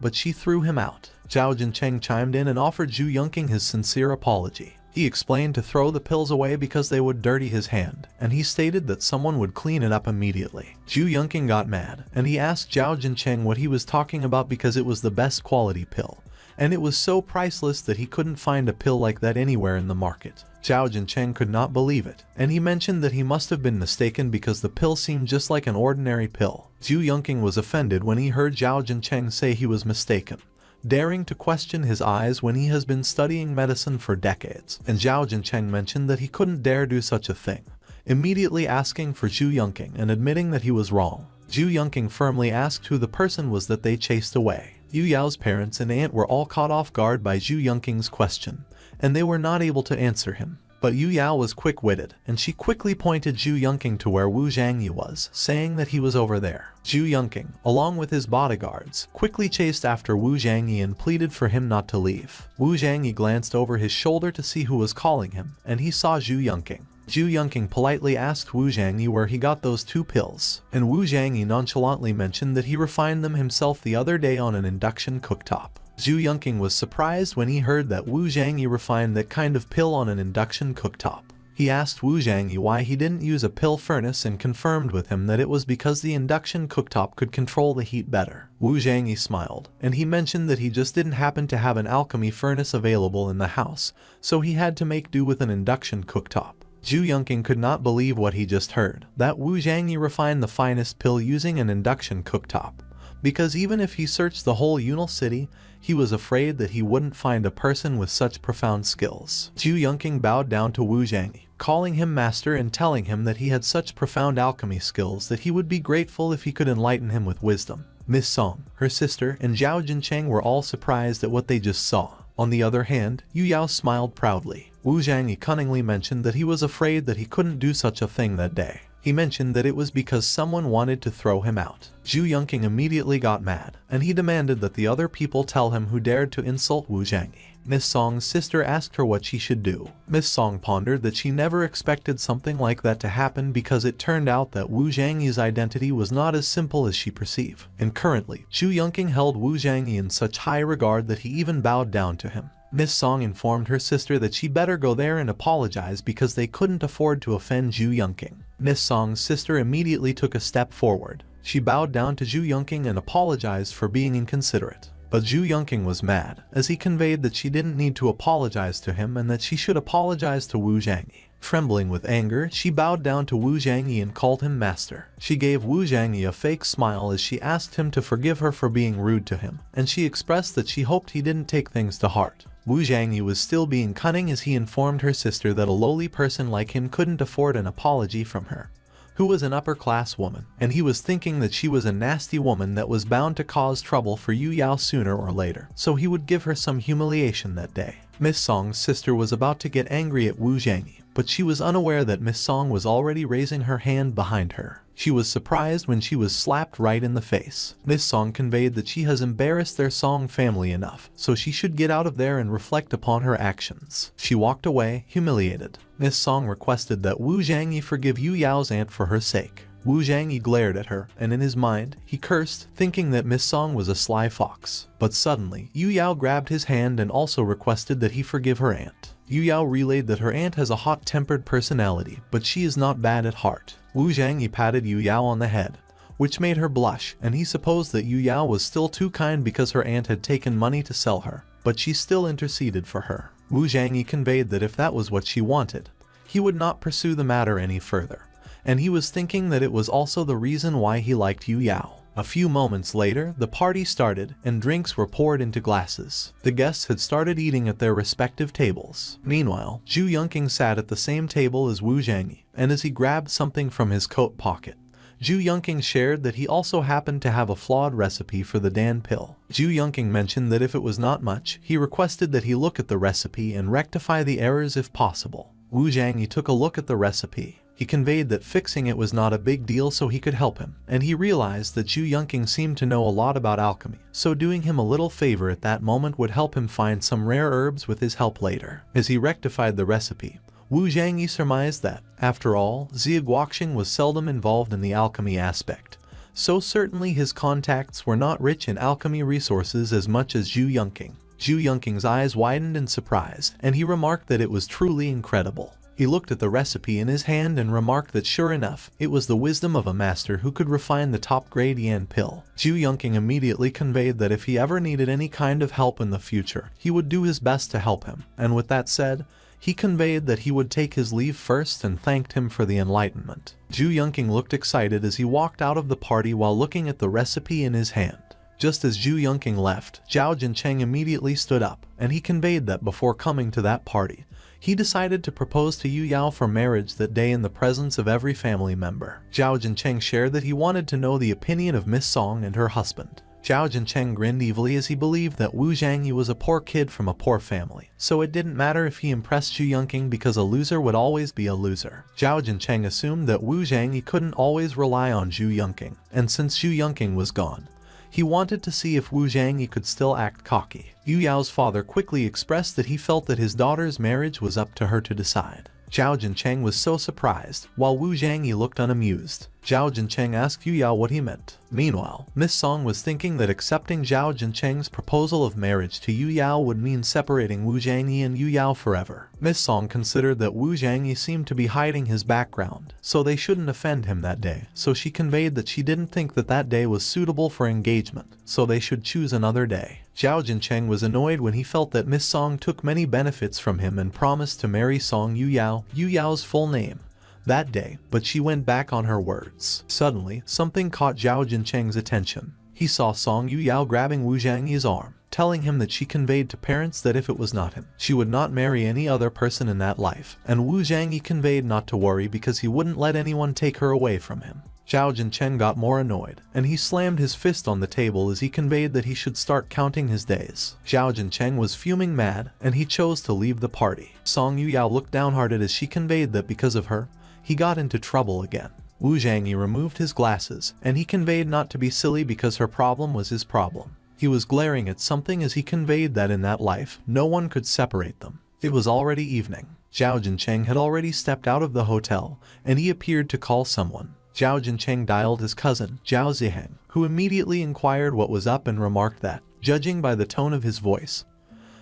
but she threw him out. Zhao Jincheng chimed in and offered Zhu Yongqing his sincere apology. He explained to throw the pills away because they would dirty his hand, and he stated that someone would clean it up immediately. Zhu Yongqing got mad, and he asked Zhao Jincheng what he was talking about because it was the best quality pill, and it was so priceless that he couldn't find a pill like that anywhere in the market. Zhao Jincheng could not believe it, and he mentioned that he must have been mistaken because the pill seemed just like an ordinary pill. Zhu Yongqing was offended when he heard Zhao Jincheng say he was mistaken, daring to question his eyes when he has been studying medicine for decades, and Zhao Jincheng mentioned that he couldn't dare do such a thing, immediately asking for Zhu Yongqing and admitting that he was wrong. Zhu Yongqing firmly asked who the person was that they chased away. Yu Yao's parents and aunt were all caught off guard by Zhu Yongqing's question, and they were not able to answer him. But Yu Yao was quick-witted, and she quickly pointed Zhu Yongqing to where Wu Zhangyi was, saying that he was over there. Zhu Yongqing, along with his bodyguards, quickly chased after Wu Zhangyi and pleaded for him not to leave. Wu Zhangyi glanced over his shoulder to see who was calling him, and he saw Zhu Yongqing. Zhu Yongqing politely asked Wu Zhangyi where he got those 2 pills, and Wu Zhangyi nonchalantly mentioned that he refined them himself the other day on an induction cooktop. Zhu Yongqing was surprised when he heard that Wu Zhangyi refined that kind of pill on an induction cooktop. He asked Wu Zhangyi why he didn't use a pill furnace and confirmed with him that it was because the induction cooktop could control the heat better. Wu Zhangyi smiled, and he mentioned that he just didn't happen to have an alchemy furnace available in the house, so he had to make do with an induction cooktop. Zhu Yongqing could not believe what he just heard, that Wu Zhangyi refined the finest pill using an induction cooktop. Because even if he searched the whole Yunal city, he was afraid that he wouldn't find a person with such profound skills. Zhu Yongqing bowed down to Wu Zhangyi, calling him master and telling him that he had such profound alchemy skills that he would be grateful if he could enlighten him with wisdom. Miss Song, her sister, and Zhao Jincheng were all surprised at what they just saw. On the other hand, Yu Yao smiled proudly. Wu Zhangyi cunningly mentioned that he was afraid that he couldn't do such a thing that day. He mentioned that it was because someone wanted to throw him out. Zhu Yongqing immediately got mad, and he demanded that the other people tell him who dared to insult Wu Zhangyi. Miss Song's sister asked her what she should do. Miss Song pondered that she never expected something like that to happen because it turned out that Wu Zhangyi's identity was not as simple as she perceived. And currently, Zhu Yongqing held Wu Zhangyi in such high regard that he even bowed down to him. Miss Song informed her sister that she better go there and apologize because they couldn't afford to offend Zhu Yongqing. Miss Song's sister immediately took a step forward. She bowed down to Zhu Yongqing and apologized for being inconsiderate. But Zhu Yongqing was mad, as he conveyed that she didn't need to apologize to him and that she should apologize to Wu Zhangyi. Trembling with anger, she bowed down to Wu Zhangyi and called him master. She gave Wu Zhangyi a fake smile as she asked him to forgive her for being rude to him, and she expressed that she hoped he didn't take things to heart. Wu Zhangyi was still being cunning as he informed her sister that a lowly person like him couldn't afford an apology from her, who was an upper-class woman, and he was thinking that she was a nasty woman that was bound to cause trouble for Yu Yao sooner or later, so he would give her some humiliation that day. Miss Song's sister was about to get angry at Wu Zhangyi, but she was unaware that Miss Song was already raising her hand behind her. She was surprised when she was slapped right in the face. Miss Song conveyed that she has embarrassed their Song family enough, so she should get out of there and reflect upon her actions. She walked away, humiliated. Miss Song requested that Wu Zhangyi forgive Yu Yao's aunt for her sake. Wu Zhangyi glared at her, and in his mind, he cursed, thinking that Miss Song was a sly fox. But suddenly, Yu Yao grabbed his hand and also requested that he forgive her aunt. Yu Yao relayed that her aunt has a hot-tempered personality, but she is not bad at heart. Wu Zhangyi patted Yu Yao on the head, which made her blush, and he supposed that Yu Yao was still too kind because her aunt had taken money to sell her, but she still interceded for her. Wu Zhangyi conveyed that if that was what she wanted, he would not pursue the matter any further, and he was thinking that it was also the reason why he liked Yu Yao. A few moments later, the party started, and drinks were poured into glasses. The guests had started eating at their respective tables. Meanwhile, Zhu Yongqing sat at the same table as Wu Zhangyi, and as he grabbed something from his coat pocket, Zhu Yongqing shared that he also happened to have a flawed recipe for the Dan pill. Zhu Yongqing mentioned that if it was not much, he requested that he look at the recipe and rectify the errors if possible. Wu Zhangyi took a look at the recipe. He conveyed that fixing it was not a big deal so he could help him, and he realized that Zhu Yongqing seemed to know a lot about alchemy, so doing him a little favor at that moment would help him find some rare herbs with his help later. As he rectified the recipe, Wu Zhangyi surmised that, after all, Xie Guoxing was seldom involved in the alchemy aspect, so certainly his contacts were not rich in alchemy resources as much as Zhu Yongqing. Zhu Yongqing's eyes widened in surprise, and he remarked that it was truly incredible. He looked at the recipe in his hand and remarked that sure enough, it was the wisdom of a master who could refine the top-grade Yan pill. Zhu Yongqing immediately conveyed that if he ever needed any kind of help in the future, he would do his best to help him, and with that said, he conveyed that he would take his leave first and thanked him for the enlightenment. Zhu Yongqing looked excited as he walked out of the party while looking at the recipe in his hand. Just as Zhu Yongqing left, Zhao Jincheng immediately stood up, and he conveyed that before coming to that party, he decided to propose to Yu Yao for marriage that day in the presence of every family member. Zhao Jincheng shared that he wanted to know the opinion of Miss Song and her husband. Zhao Jincheng grinned evilly as he believed that Wu Zhangyi was a poor kid from a poor family, so it didn't matter if he impressed Zhu Yongqing because a loser would always be a loser. Zhao Jincheng assumed that Wu Zhangyi couldn't always rely on Zhu Yongqing, and since Zhu Yongqing was gone, he wanted to see if Wu Zhangyi could still act cocky. Yu Yao's father quickly expressed that he felt that his daughter's marriage was up to her to decide. Zhao Jincheng was so surprised, while Wu Zhangyi looked unamused. Zhao Jincheng asked Yu Yao what he meant. Meanwhile, Miss Song was thinking that accepting Zhao Jincheng's proposal of marriage to Yu Yao would mean separating Wu Zhangyi and Yu Yao forever. Miss Song considered that Wu Zhangyi seemed to be hiding his background, so they shouldn't offend him that day, so she conveyed that she didn't think that that day was suitable for engagement, so they should choose another day. Zhao Jincheng was annoyed when he felt that Miss Song took many benefits from him and promised to marry Song Yu Yao's full name, that day, but she went back on her words. Suddenly, something caught Zhao Jincheng's attention. He saw Song Yu Yao grabbing Wu Zhangyi's arm, telling him that she conveyed to parents that if it was not him, she would not marry any other person in that life, and Wu Zhangyi conveyed not to worry because he wouldn't let anyone take her away from him. Zhao Jincheng got more annoyed, and he slammed his fist on the table as he conveyed that he should start counting his days. Zhao Jincheng was fuming mad, and he chose to leave the party. Song Yu Yao looked downhearted as she conveyed that because of her, he got into trouble again. Wu Zhangyi removed his glasses, and he conveyed not to be silly because her problem was his problem. He was glaring at something as he conveyed that in that life, no one could separate them. It was already evening. Zhao Jincheng had already stepped out of the hotel, and he appeared to call someone. Zhao Jincheng dialed his cousin, Zhao Ziheng, who immediately inquired what was up and remarked that, judging by the tone of his voice,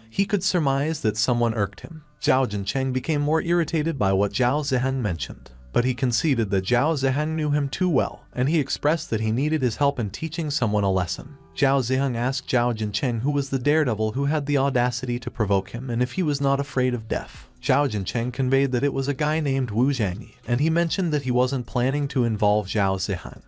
he could surmise that someone irked him. Zhao Jincheng became more irritated by what Zhao Ziheng mentioned, but he conceded that Zhao Ziheng knew him too well, and he expressed that he needed his help in teaching someone a lesson. Zhao Ziheng asked Zhao Jincheng who was the daredevil who had the audacity to provoke him and if he was not afraid of death. Zhao Jincheng conveyed that it was a guy named Wu Zhangyi, and he mentioned that he wasn't planning to involve Zhao Ziheng,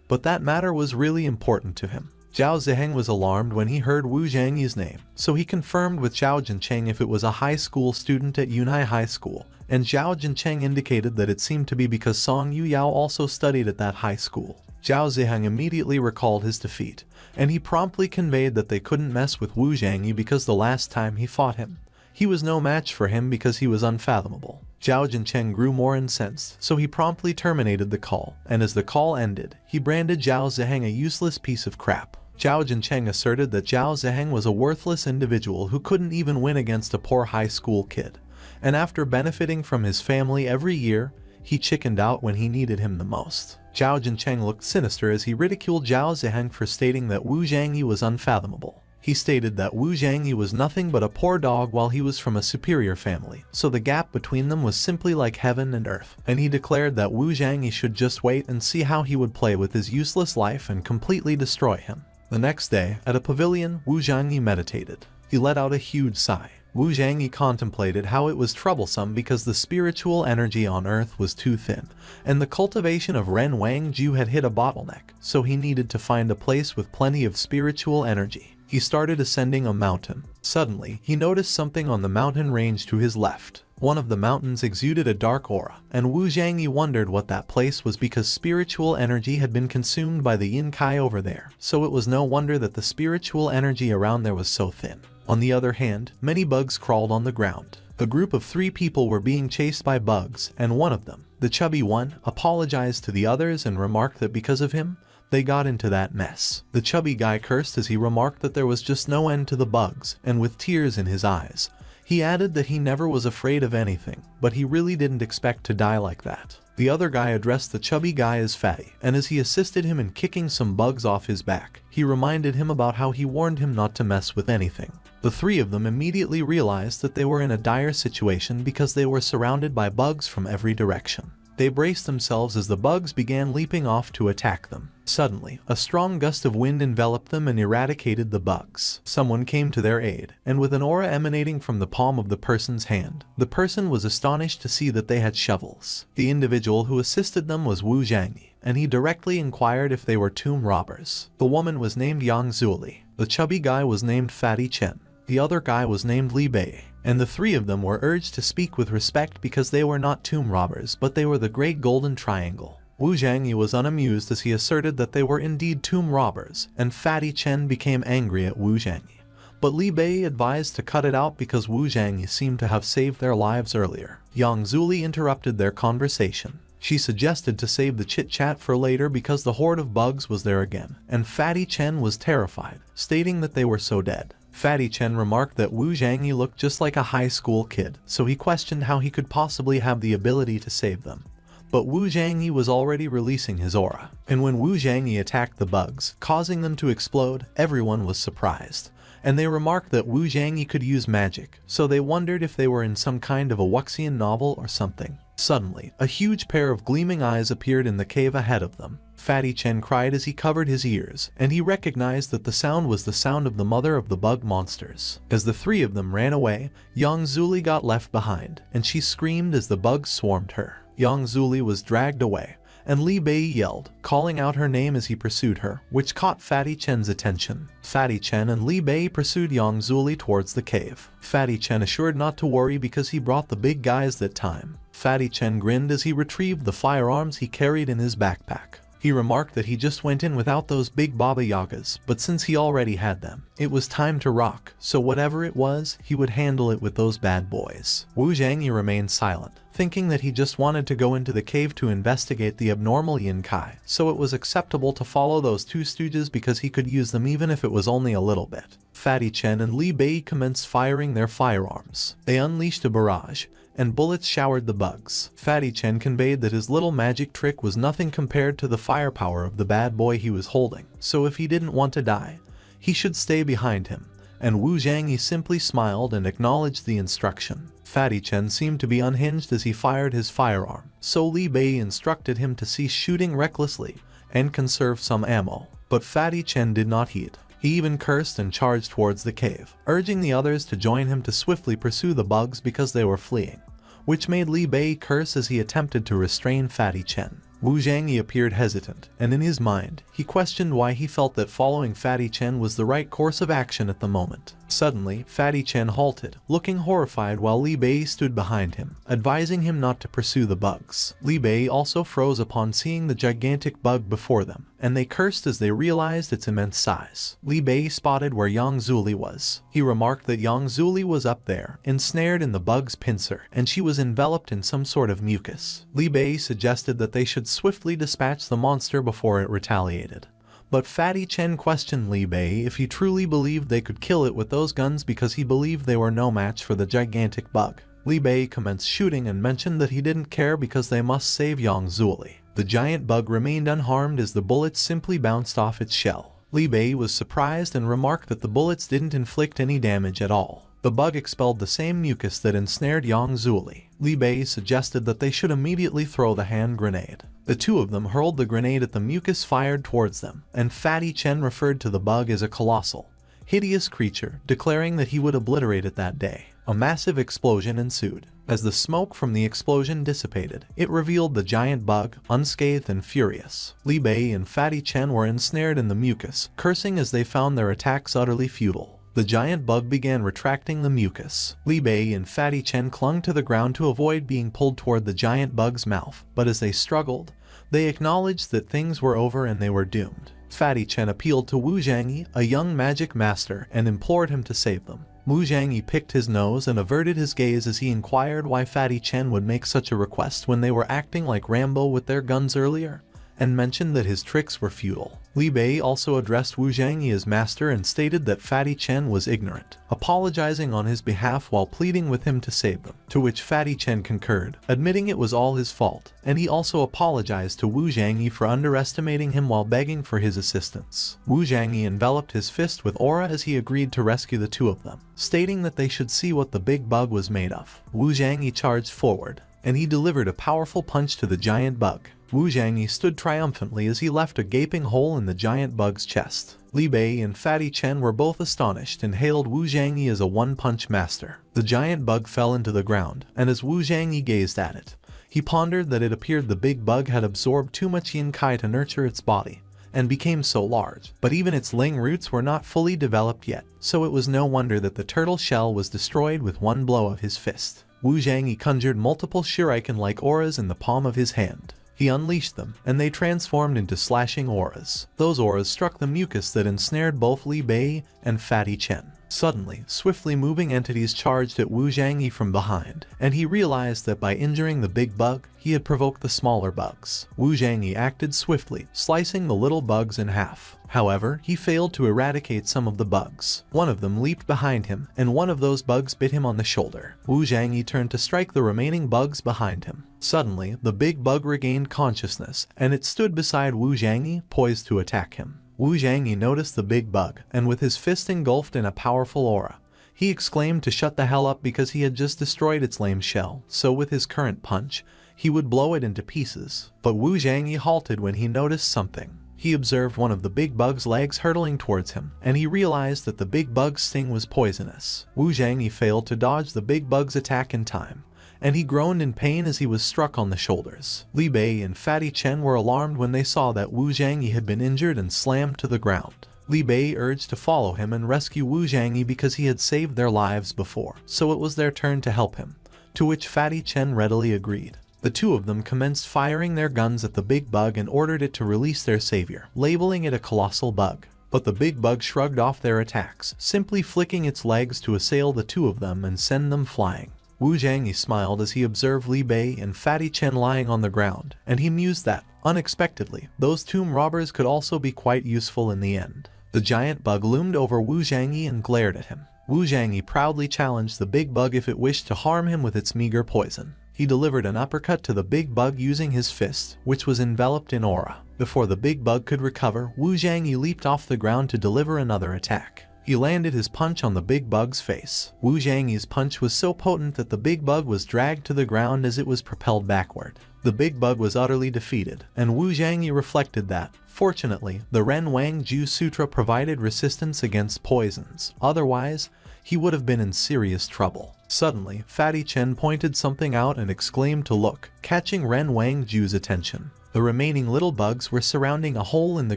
but that matter was really important to him. Zhao Ziheng was alarmed when he heard Wu Zhangyi's name, so he confirmed with Zhao Jincheng if it was a high school student at Yunai High School, and Zhao Jincheng indicated that it seemed to be because Song Yu Yao also studied at that high school. Zhao Ziheng immediately recalled his defeat, and he promptly conveyed that they couldn't mess with Wu Zhangyi because the last time he fought him, he was no match for him because he was unfathomable. Zhao Jincheng grew more incensed, so he promptly terminated the call, and as the call ended, he branded Zhao Ziheng a useless piece of crap. Zhao Jincheng asserted that Zhao Ziheng was a worthless individual who couldn't even win against a poor high school kid, and after benefiting from his family every year, he chickened out when he needed him the most. Zhao Jincheng looked sinister as he ridiculed Zhao Ziheng for stating that Wu Zhangyi was unfathomable. He stated that Wu Zhangyi was nothing but a poor dog while he was from a superior family, so the gap between them was simply like heaven and earth, and he declared that Wu Zhangyi should just wait and see how he would play with his useless life and completely destroy him. The next day, at a pavilion, Wu Zhangyi meditated. He let out a huge sigh. Wu Zhangyi contemplated how it was troublesome because the spiritual energy on earth was too thin, and the cultivation of Ren Wangju had hit a bottleneck, so he needed to find a place with plenty of spiritual energy. He started ascending a mountain. Suddenly, he noticed something on the mountain range to his left. One of the mountains exuded a dark aura, and Wu Zhangyi wondered what that place was because spiritual energy had been consumed by the Yin Kai over there, so it was no wonder that the spiritual energy around there was so thin. On the other hand, many bugs crawled on the ground. A group of 3 people were being chased by bugs, and one of them, the chubby one, apologized to the others and remarked that because of him, they got into that mess. The chubby guy cursed as he remarked that there was just no end to the bugs, and with tears in his eyes, he added that he never was afraid of anything, but he really didn't expect to die like that. The other guy addressed the chubby guy as Fatty, and as he assisted him in kicking some bugs off his back, he reminded him about how he warned him not to mess with anything. The 3 of them immediately realized that they were in a dire situation because they were surrounded by bugs from every direction. They braced themselves as the bugs began leaping off to attack them. Suddenly, a strong gust of wind enveloped them and eradicated the bugs. Someone came to their aid, and with an aura emanating from the palm of the person's hand, the person was astonished to see that they had shovels. The individual who assisted them was Wu Zhangyi, and he directly inquired if they were tomb robbers. The woman was named Yang Zuli. The chubby guy was named Fatty Chen. The other guy was named Li Bei, and the 3 of them were urged to speak with respect because they were not tomb robbers, but they were the Great Golden Triangle. Wu Zhangyi was unamused as he asserted that they were indeed tomb robbers, and Fatty Chen became angry at Wu Zhangyi. But Li Bei advised to cut it out because Wu Zhangyi seemed to have saved their lives earlier. Yang Zuli interrupted their conversation. She suggested to save the chit-chat for later because the horde of bugs was there again, and Fatty Chen was terrified, stating that they were so dead. Fatty Chen remarked that Wu Zhangyi looked just like a high school kid, so he questioned how he could possibly have the ability to save them. But Wu Zhangyi was already releasing his aura, and when Wu Zhangyi attacked the bugs, causing them to explode, everyone was surprised. And they remarked that Wu Zhangyi could use magic, so they wondered if they were in some kind of a Wuxian novel or something. Suddenly, a huge pair of gleaming eyes appeared in the cave ahead of them. Fatty Chen cried as he covered his ears, and he recognized that the sound was the sound of the mother of the bug monsters. As the three of them ran away, Yang Zuli got left behind, and she screamed as the bugs swarmed her. Yang Zuli was dragged away, and Li Bei yelled, calling out her name as he pursued her, which caught Fatty Chen's attention. Fatty Chen and Li Bei pursued Yang Zuli towards the cave. Fatty Chen assured not to worry because he brought the big guys that time. Fatty Chen grinned as he retrieved the firearms he carried in his backpack. He remarked that he just went in without those big Baba Yagas, but since he already had them, it was time to rock, so whatever it was, he would handle it with those bad boys. Wu Zhangyi remained silent, thinking that he just wanted to go into the cave to investigate the abnormal Yin Kai, so it was acceptable to follow those two stooges because he could use them even if it was only a little bit. Fatty Chen and Li Bei commenced firing their firearms. They unleashed a barrage, and bullets showered the bugs. Fatty Chen conveyed that his little magic trick was nothing compared to the firepower of the bad boy he was holding, so if he didn't want to die, he should stay behind him, and Wu Zhangyi simply smiled and acknowledged the instruction. Fatty Chen seemed to be unhinged as he fired his firearm, so Li Bei instructed him to cease shooting recklessly and conserve some ammo, but Fatty Chen did not heed. He even cursed and charged towards the cave, urging the others to join him to swiftly pursue the bugs because they were fleeing, which made Li Bei curse as he attempted to restrain Fatty Chen. Wu Zhangyi appeared hesitant, and in his mind, he questioned why he felt that following Fatty Chen was the right course of action at the moment. Suddenly, Fatty Chen halted, looking horrified while Li Bei stood behind him, advising him not to pursue the bugs. Li Bei also froze upon seeing the gigantic bug before them, and they cursed as they realized its immense size. Li Bei spotted where Yang Zuli was. He remarked that Yang Zuli was up there, ensnared in the bug's pincer, and she was enveloped in some sort of mucus. Li Bei suggested that they should swiftly dispatch the monster before it retaliated. But Fatty Chen questioned Li Bei if he truly believed they could kill it with those guns because he believed they were no match for the gigantic bug. Li Bei commenced shooting and mentioned that he didn't care because they must save Yang Zuli. The giant bug remained unharmed as the bullets simply bounced off its shell. Li Bei was surprised and remarked that the bullets didn't inflict any damage at all. The bug expelled the same mucus that ensnared Yang Zuli. Li Bei suggested that they should immediately throw the hand grenade. The two of them hurled the grenade at the mucus fired towards them, and Fatty Chen referred to the bug as a colossal, hideous creature, declaring that he would obliterate it that day. A massive explosion ensued. As the smoke from the explosion dissipated, it revealed the giant bug, unscathed and furious. Li Bei and Fatty Chen were ensnared in the mucus, cursing as they found their attacks utterly futile. The giant bug began retracting the mucus. Li Bei and Fatty Chen clung to the ground to avoid being pulled toward the giant bug's mouth, but as they struggled, they acknowledged that things were over and they were doomed. Fatty Chen appealed to Wu Zhangyi, a young magic master, and implored him to save them. Wu Zhangyi picked his nose and averted his gaze as he inquired why Fatty Chen would make such a request when they were acting like Rambo with their guns earlier, and mentioned that his tricks were futile. Li Bei also addressed Wu Zhangyi as master and stated that Fatty Chen was ignorant, apologizing on his behalf while pleading with him to save them, to which Fatty Chen concurred, admitting it was all his fault, and he also apologized to Wu Zhangyi for underestimating him while begging for his assistance. Wu Zhangyi enveloped his fist with aura as he agreed to rescue the two of them, stating that they should see what the big bug was made of. Wu Zhangyi charged forward, and he delivered a powerful punch to the giant bug. Wu Zhangyi stood triumphantly as he left a gaping hole in the giant bug's chest. Li Bei and Fatty Chen were both astonished and hailed Wu Zhangyi as a one-punch master. The giant bug fell into the ground, and as Wu Zhangyi gazed at it, he pondered that it appeared the big bug had absorbed too much Yin Kai to nurture its body, and became so large, but even its ling roots were not fully developed yet, so it was no wonder that the turtle shell was destroyed with one blow of his fist. Wu Zhangyi conjured multiple shuriken-like auras in the palm of his hand. He unleashed them, and they transformed into slashing auras. Those auras struck the mucus that ensnared both Li Bei and Fatty Chen. Suddenly, swiftly moving entities charged at Wu Zhangyi from behind, and he realized that by injuring the big bug, he had provoked the smaller bugs. Wu Zhangyi acted swiftly, slicing the little bugs in half. However, he failed to eradicate some of the bugs. One of them leaped behind him, and one of those bugs bit him on the shoulder. Wu Zhangyi turned to strike the remaining bugs behind him. Suddenly, the big bug regained consciousness, and it stood beside Wu Zhangyi, poised to attack him. Wu Zhangyi noticed the big bug, and with his fist engulfed in a powerful aura, he exclaimed to shut the hell up because he had just destroyed its lame shell, so with his current punch, he would blow it into pieces. But Wu Zhangyi halted when he noticed something. He observed one of the big bug's legs hurtling towards him, and he realized that the big bug's sting was poisonous. Wu Zhangyi failed to dodge the big bug's attack in time, and he groaned in pain as he was struck on the shoulders. Li Bei and Fatty Chen were alarmed when they saw that Wu Zhangyi had been injured and slammed to the ground. Li Bei urged to follow him and rescue Wu Zhangyi because he had saved their lives before, so it was their turn to help him, to which Fatty Chen readily agreed. The two of them commenced firing their guns at the big bug and ordered it to release their savior, labeling it a colossal bug. But the big bug shrugged off their attacks, simply flicking its legs to assail the two of them and send them flying. Wu Zhangyi smiled as he observed Li Bei and Fatty Chen lying on the ground, and he mused that, unexpectedly, those tomb robbers could also be quite useful in the end. The giant bug loomed over Wu Zhangyi and glared at him. Wu Zhangyi proudly challenged the big bug if it wished to harm him with its meager poison. He delivered an uppercut to the big bug using his fist, which was enveloped in aura. Before the big bug could recover, Wu Zhangyi leaped off the ground to deliver another attack. He landed his punch on the big bug's face. Wu Zhangyi's punch was so potent that the big bug was dragged to the ground as it was propelled backward. The big bug was utterly defeated, and Wu Zhangyi reflected that, fortunately, the Ren Wang Ju Sutra provided resistance against poisons. Otherwise, he would have been in serious trouble. Suddenly, Fatty Chen pointed something out and exclaimed to look, catching Ren Wang Ju's attention. The remaining little bugs were surrounding a hole in the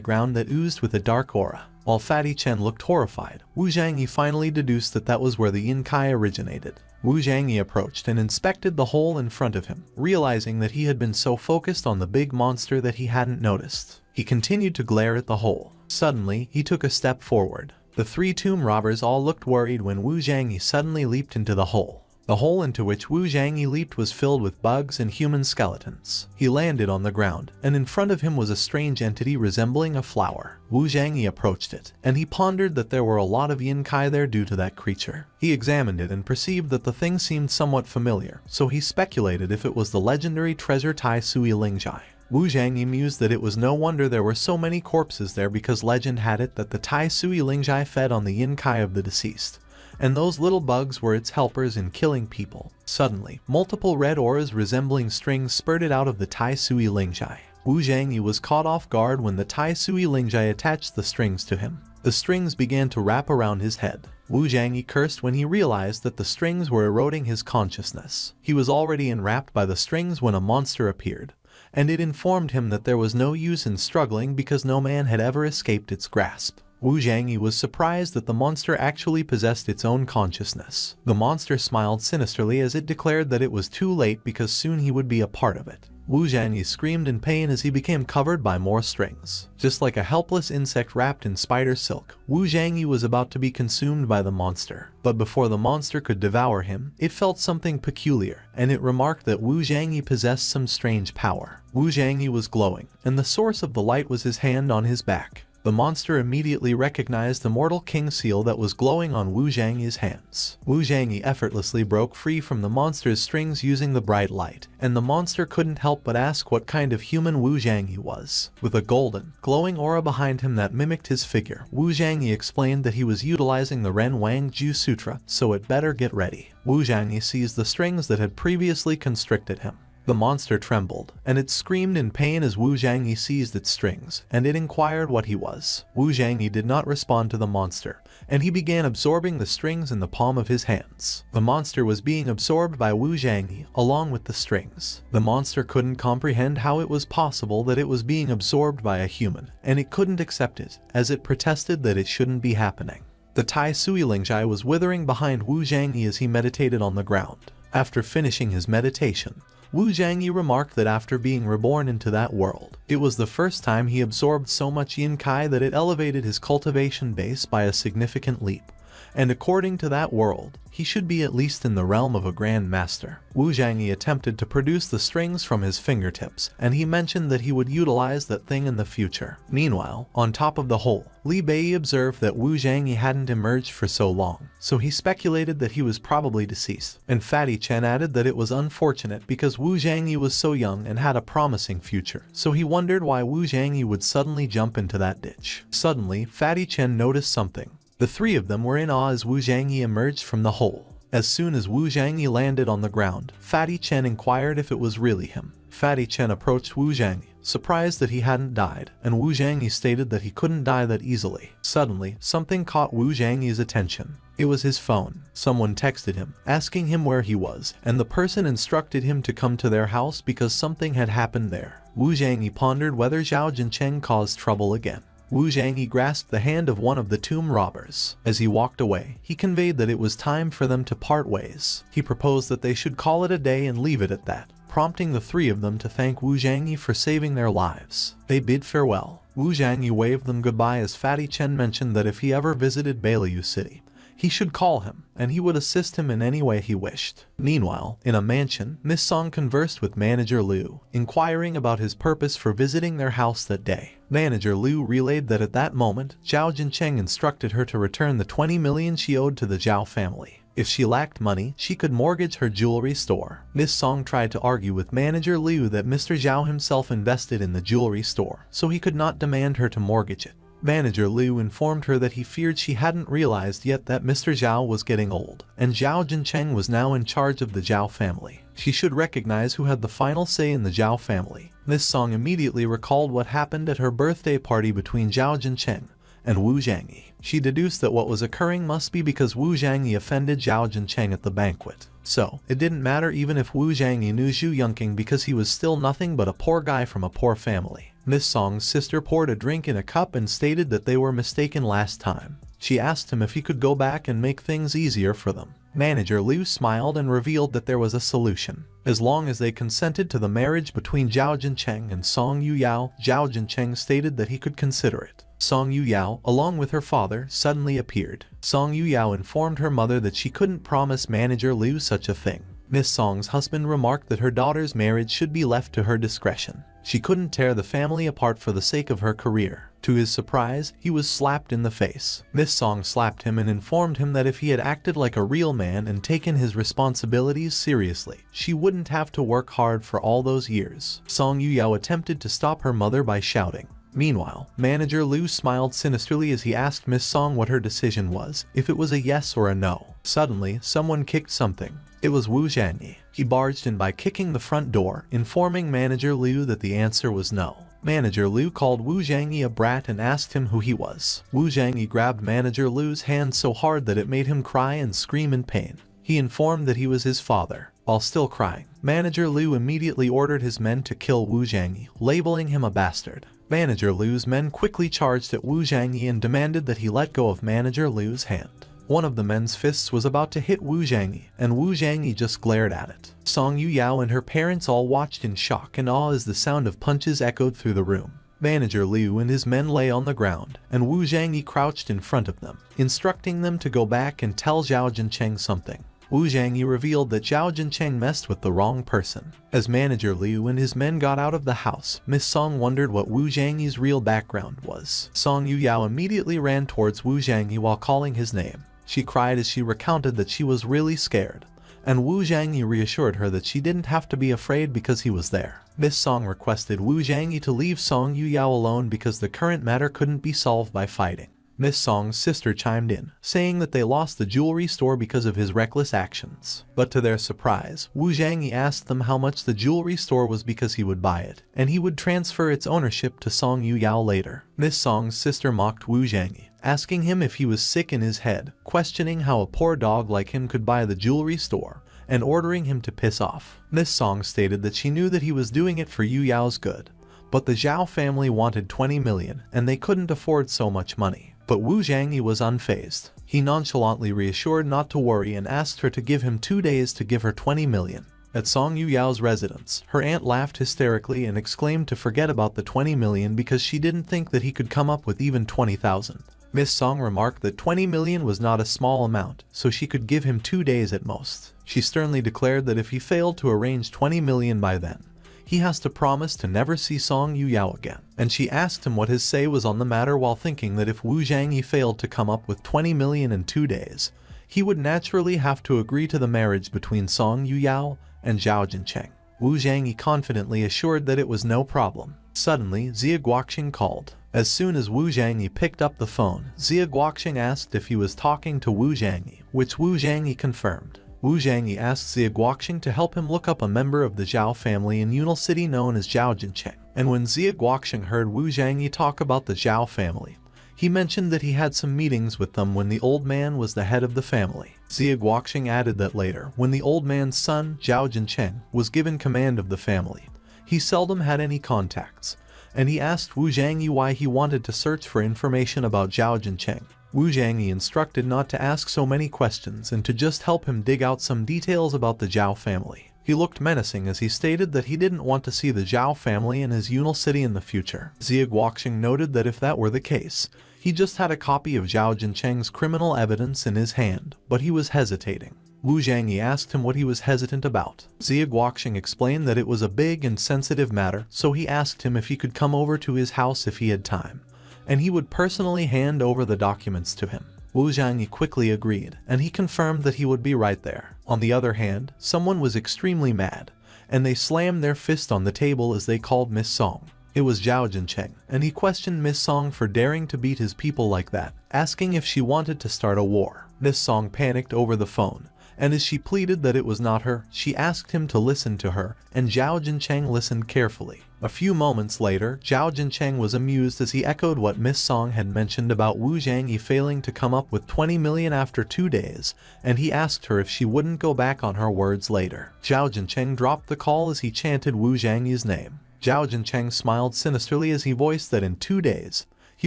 ground that oozed with a dark aura. While Fatty Chen looked horrified, Wu Zhangyi finally deduced that that was where the Yin Kai originated. Wu Zhangyi approached and inspected the hole in front of him, realizing that he had been so focused on the big monster that he hadn't noticed. He continued to glare at the hole. Suddenly, he took a step forward. The three tomb robbers all looked worried when Wu Zhangyi suddenly leaped into the hole. The hole into which Wu Zhangyi leaped was filled with bugs and human skeletons. He landed on the ground, and in front of him was a strange entity resembling a flower. Wu Zhangyi approached it, and he pondered that there were a lot of Yin Kai there due to that creature. He examined it and perceived that the thing seemed somewhat familiar, so he speculated if it was the legendary treasure Tai Sui Lingjai. Wu Zhangyi mused that it was no wonder there were so many corpses there because legend had it that the Tai Sui Lingjai fed on the Yin Kai of the deceased, and those little bugs were its helpers in killing people. Suddenly, multiple red auras resembling strings spurted out of the Tai Sui Lingjai. Wu Zhangyi was caught off guard when the Tai Sui Lingjai attached the strings to him. The strings began to wrap around his head. Wu Zhangyi cursed when he realized that the strings were eroding his consciousness. He was already enwrapped by the strings when a monster appeared, and it informed him that there was no use in struggling because no man had ever escaped its grasp. Wu Zhangyi was surprised that the monster actually possessed its own consciousness. The monster smiled sinisterly as it declared that it was too late because soon he would be a part of it. Wu Zhangyi screamed in pain as he became covered by more strings. Just like a helpless insect wrapped in spider silk, Wu Zhangyi was about to be consumed by the monster. But before the monster could devour him, it felt something peculiar, and it remarked that Wu Zhangyi possessed some strange power. Wu Zhangyi was glowing, and the source of the light was his hand on his back. The monster immediately recognized the mortal king seal that was glowing on Wu Zhangyi's hands. Wu Zhangyi effortlessly broke free from the monster's strings using the bright light, and the monster couldn't help but ask what kind of human Wu Zhangyi was. With a golden, glowing aura behind him that mimicked his figure, Wu Zhangyi explained that he was utilizing the Ren Wang Ju Sutra, so it better get ready. Wu Zhangyi seized the strings that had previously constricted him. The monster trembled, and it screamed in pain as Wu Zhangyi seized its strings, and it inquired what he was. Wu Zhangyi did not respond to the monster, and he began absorbing the strings in the palm of his hands. The monster was being absorbed by Wu Zhangyi, along with the strings. The monster couldn't comprehend how it was possible that it was being absorbed by a human, and it couldn't accept it, as it protested that it shouldn't be happening. The Tai Sui Lingjai was withering behind Wu Zhangyi as he meditated on the ground. After finishing his meditation, Wu Zhangyi remarked that after being reborn into that world, it was the first time he absorbed so much yin kai that it elevated his cultivation base by a significant leap. And according to that world, he should be at least in the realm of a grand master. Wu Zhangyi attempted to produce the strings from his fingertips, and he mentioned that he would utilize that thing in the future. Meanwhile, on top of the whole, Li Bei observed that Wu Zhangyi hadn't emerged for so long, so he speculated that he was probably deceased. And Fatty Chen added that it was unfortunate because Wu Zhangyi was so young and had a promising future, so he wondered why Wu Zhangyi would suddenly jump into that ditch. Suddenly, Fatty Chen noticed something. The three of them were in awe as Wu Zhangyi emerged from the hole. As soon as Wu Zhangyi landed on the ground, Fatty Chen inquired if it was really him. Fatty Chen approached Wu Zhangyi, surprised that he hadn't died, and Wu Zhangyi stated that he couldn't die that easily. Suddenly, something caught Wu Zhangyi's attention. It was his phone. Someone texted him, asking him where he was, and the person instructed him to come to their house because something had happened there. Wu Zhangyi pondered whether Zhao Jincheng caused trouble again. Wu Zhangyi grasped the hand of one of the tomb robbers. As he walked away, he conveyed that it was time for them to part ways. He proposed that they should call it a day and leave it at that, prompting the three of them to thank Wu Zhangyi for saving their lives. They bid farewell. Wu Zhangyi waved them goodbye as Fatty Chen mentioned that if he ever visited Beiliu City, he should call him, and he would assist him in any way he wished. Meanwhile, in a mansion, Miss Song conversed with Manager Liu, inquiring about his purpose for visiting their house that day. Manager Liu relayed that at that moment, Zhao Jincheng instructed her to return the 20 million she owed to the Zhao family. If she lacked money, she could mortgage her jewelry store. Miss Song tried to argue with Manager Liu that Mr. Zhao himself invested in the jewelry store, so he could not demand her to mortgage it. Manager Liu informed her that he feared she hadn't realized yet that Mr. Zhao was getting old, and Zhao Jincheng was now in charge of the Zhao family. She should recognize who had the final say in the Zhao family. Miss Song immediately recalled what happened at her birthday party between Zhao Jincheng and Wu Zhangyi. She deduced that what was occurring must be because Wu Zhangyi offended Zhao Jincheng at the banquet. So, it didn't matter even if Wu Zhangyi knew Zhu Yongqing because he was still nothing but a poor guy from a poor family. Miss Song's sister poured a drink in a cup and stated that they were mistaken last time. She asked him if he could go back and make things easier for them. Manager Liu smiled and revealed that there was a solution. As long as they consented to the marriage between Zhao Jincheng and Song Yuyao, Zhao Jincheng stated that he could consider it. Song Yuyao, along with her father, suddenly appeared. Song Yuyao informed her mother that she couldn't promise Manager Liu such a thing. Miss Song's husband remarked that her daughter's marriage should be left to her discretion. She couldn't tear the family apart for the sake of her career. To his surprise, he was slapped in the face. Miss Song slapped him and informed him that if he had acted like a real man and taken his responsibilities seriously, she wouldn't have to work hard for all those years. Song Yuyao attempted to stop her mother by shouting. Meanwhile, Manager Liu smiled sinisterly as he asked Miss Song what her decision was, if it was a yes or a no. Suddenly, someone kicked something. It was Wu Zhangyi. He barged in by kicking the front door, informing Manager Liu that the answer was no. Manager Liu called Wu Zhangyi a brat and asked him who he was. Wu Zhangyi grabbed Manager Liu's hand so hard that it made him cry and scream in pain. He informed that he was his father. While still crying, Manager Liu immediately ordered his men to kill Wu Zhangyi, labeling him a bastard. Manager Liu's men quickly charged at Wu Zhangyi and demanded that he let go of Manager Liu's hand. One of the men's fists was about to hit Wu Zhangyi, and Wu Zhangyi just glared at it. Song Yuyao and her parents all watched in shock and awe as the sound of punches echoed through the room. Manager Liu and his men lay on the ground, and Wu Zhangyi crouched in front of them, instructing them to go back and tell Zhao Jincheng something. Wu Zhangyi revealed that Zhao Jincheng messed with the wrong person. As Manager Liu and his men got out of the house, Miss Song wondered what Wu Zhangyi's real background was. Song Yuyao immediately ran towards Wu Zhangyi while calling his name. She cried as she recounted that she was really scared, and Wu Zhangyi reassured her that she didn't have to be afraid because he was there. Miss Song requested Wu Zhangyi to leave Song Yuyao alone because the current matter couldn't be solved by fighting. Miss Song's sister chimed in, saying that they lost the jewelry store because of his reckless actions. But to their surprise, Wu Zhangyi asked them how much the jewelry store was because he would buy it, and he would transfer its ownership to Song Yuyao later. Miss Song's sister mocked Wu Zhangyi, asking him if he was sick in his head, questioning how a poor dog like him could buy the jewelry store, and ordering him to piss off. Miss Song stated that she knew that he was doing it for Yuyao's good, but the Zhao family wanted 20 million, and they couldn't afford so much money. But Wu Zhangyi was unfazed. He nonchalantly reassured not to worry and asked her to give him 2 days to give her 20 million. At Song Yuyao's residence, her aunt laughed hysterically and exclaimed to forget about the 20 million because she didn't think that he could come up with even 20,000. Miss Song remarked that 20 million was not a small amount, so she could give him 2 days at most. She sternly declared that if he failed to arrange 20 million by then, he has to promise to never see Song Yuyao again. And she asked him what his say was on the matter while thinking that if Wu Zhangyi failed to come up with 20 million in 2 days, he would naturally have to agree to the marriage between Song Yuyao and Zhao Jincheng. Wu Zhangyi confidently assured that it was no problem. Suddenly, Xia Guoqing called. As soon as Wu Zhangyi picked up the phone, Xia Guoqing asked if he was talking to Wu Zhangyi, which Wu Zhangyi confirmed. Wu Zhangyi asked Xia Guoqing to help him look up a member of the Zhao family in Yunal City known as Zhao Jincheng. And when Xia Guoqing heard Wu Zhangyi talk about the Zhao family, he mentioned that he had some meetings with them when the old man was the head of the family. Xia Guoqing added that later, when the old man's son, Zhao Jincheng, was given command of the family, he seldom had any contacts, and he asked Wu Zhangyi why he wanted to search for information about Zhao Jincheng. Wu Zhangyi instructed not to ask so many questions and to just help him dig out some details about the Zhao family. He looked menacing as he stated that he didn't want to see the Zhao family in his Yunal City in the future. Xia Guoqing noted that if that were the case, he just had a copy of Zhao Jincheng's criminal evidence in his hand, but he was hesitating. Wu Zhangyi asked him what he was hesitant about. Xia Guoqing explained that it was a big and sensitive matter, so he asked him if he could come over to his house if he had time, and he would personally hand over the documents to him. Wu Zhangyi quickly agreed, and he confirmed that he would be right there. On the other hand, someone was extremely mad, and they slammed their fist on the table as they called Miss Song. It was Zhao Jincheng, and he questioned Miss Song for daring to beat his people like that, asking if she wanted to start a war. Miss Song panicked over the phone, and as she pleaded that it was not her, she asked him to listen to her, and Zhao Jincheng listened carefully. A few moments later, Zhao Jincheng was amused as he echoed what Miss Song had mentioned about Wu Zhangyi failing to come up with 20 million after 2 days, and he asked her if she wouldn't go back on her words later. Zhao Jincheng dropped the call as he chanted Wu Zhangyi's name. Zhao Jincheng smiled sinisterly as he voiced that in 2 days, he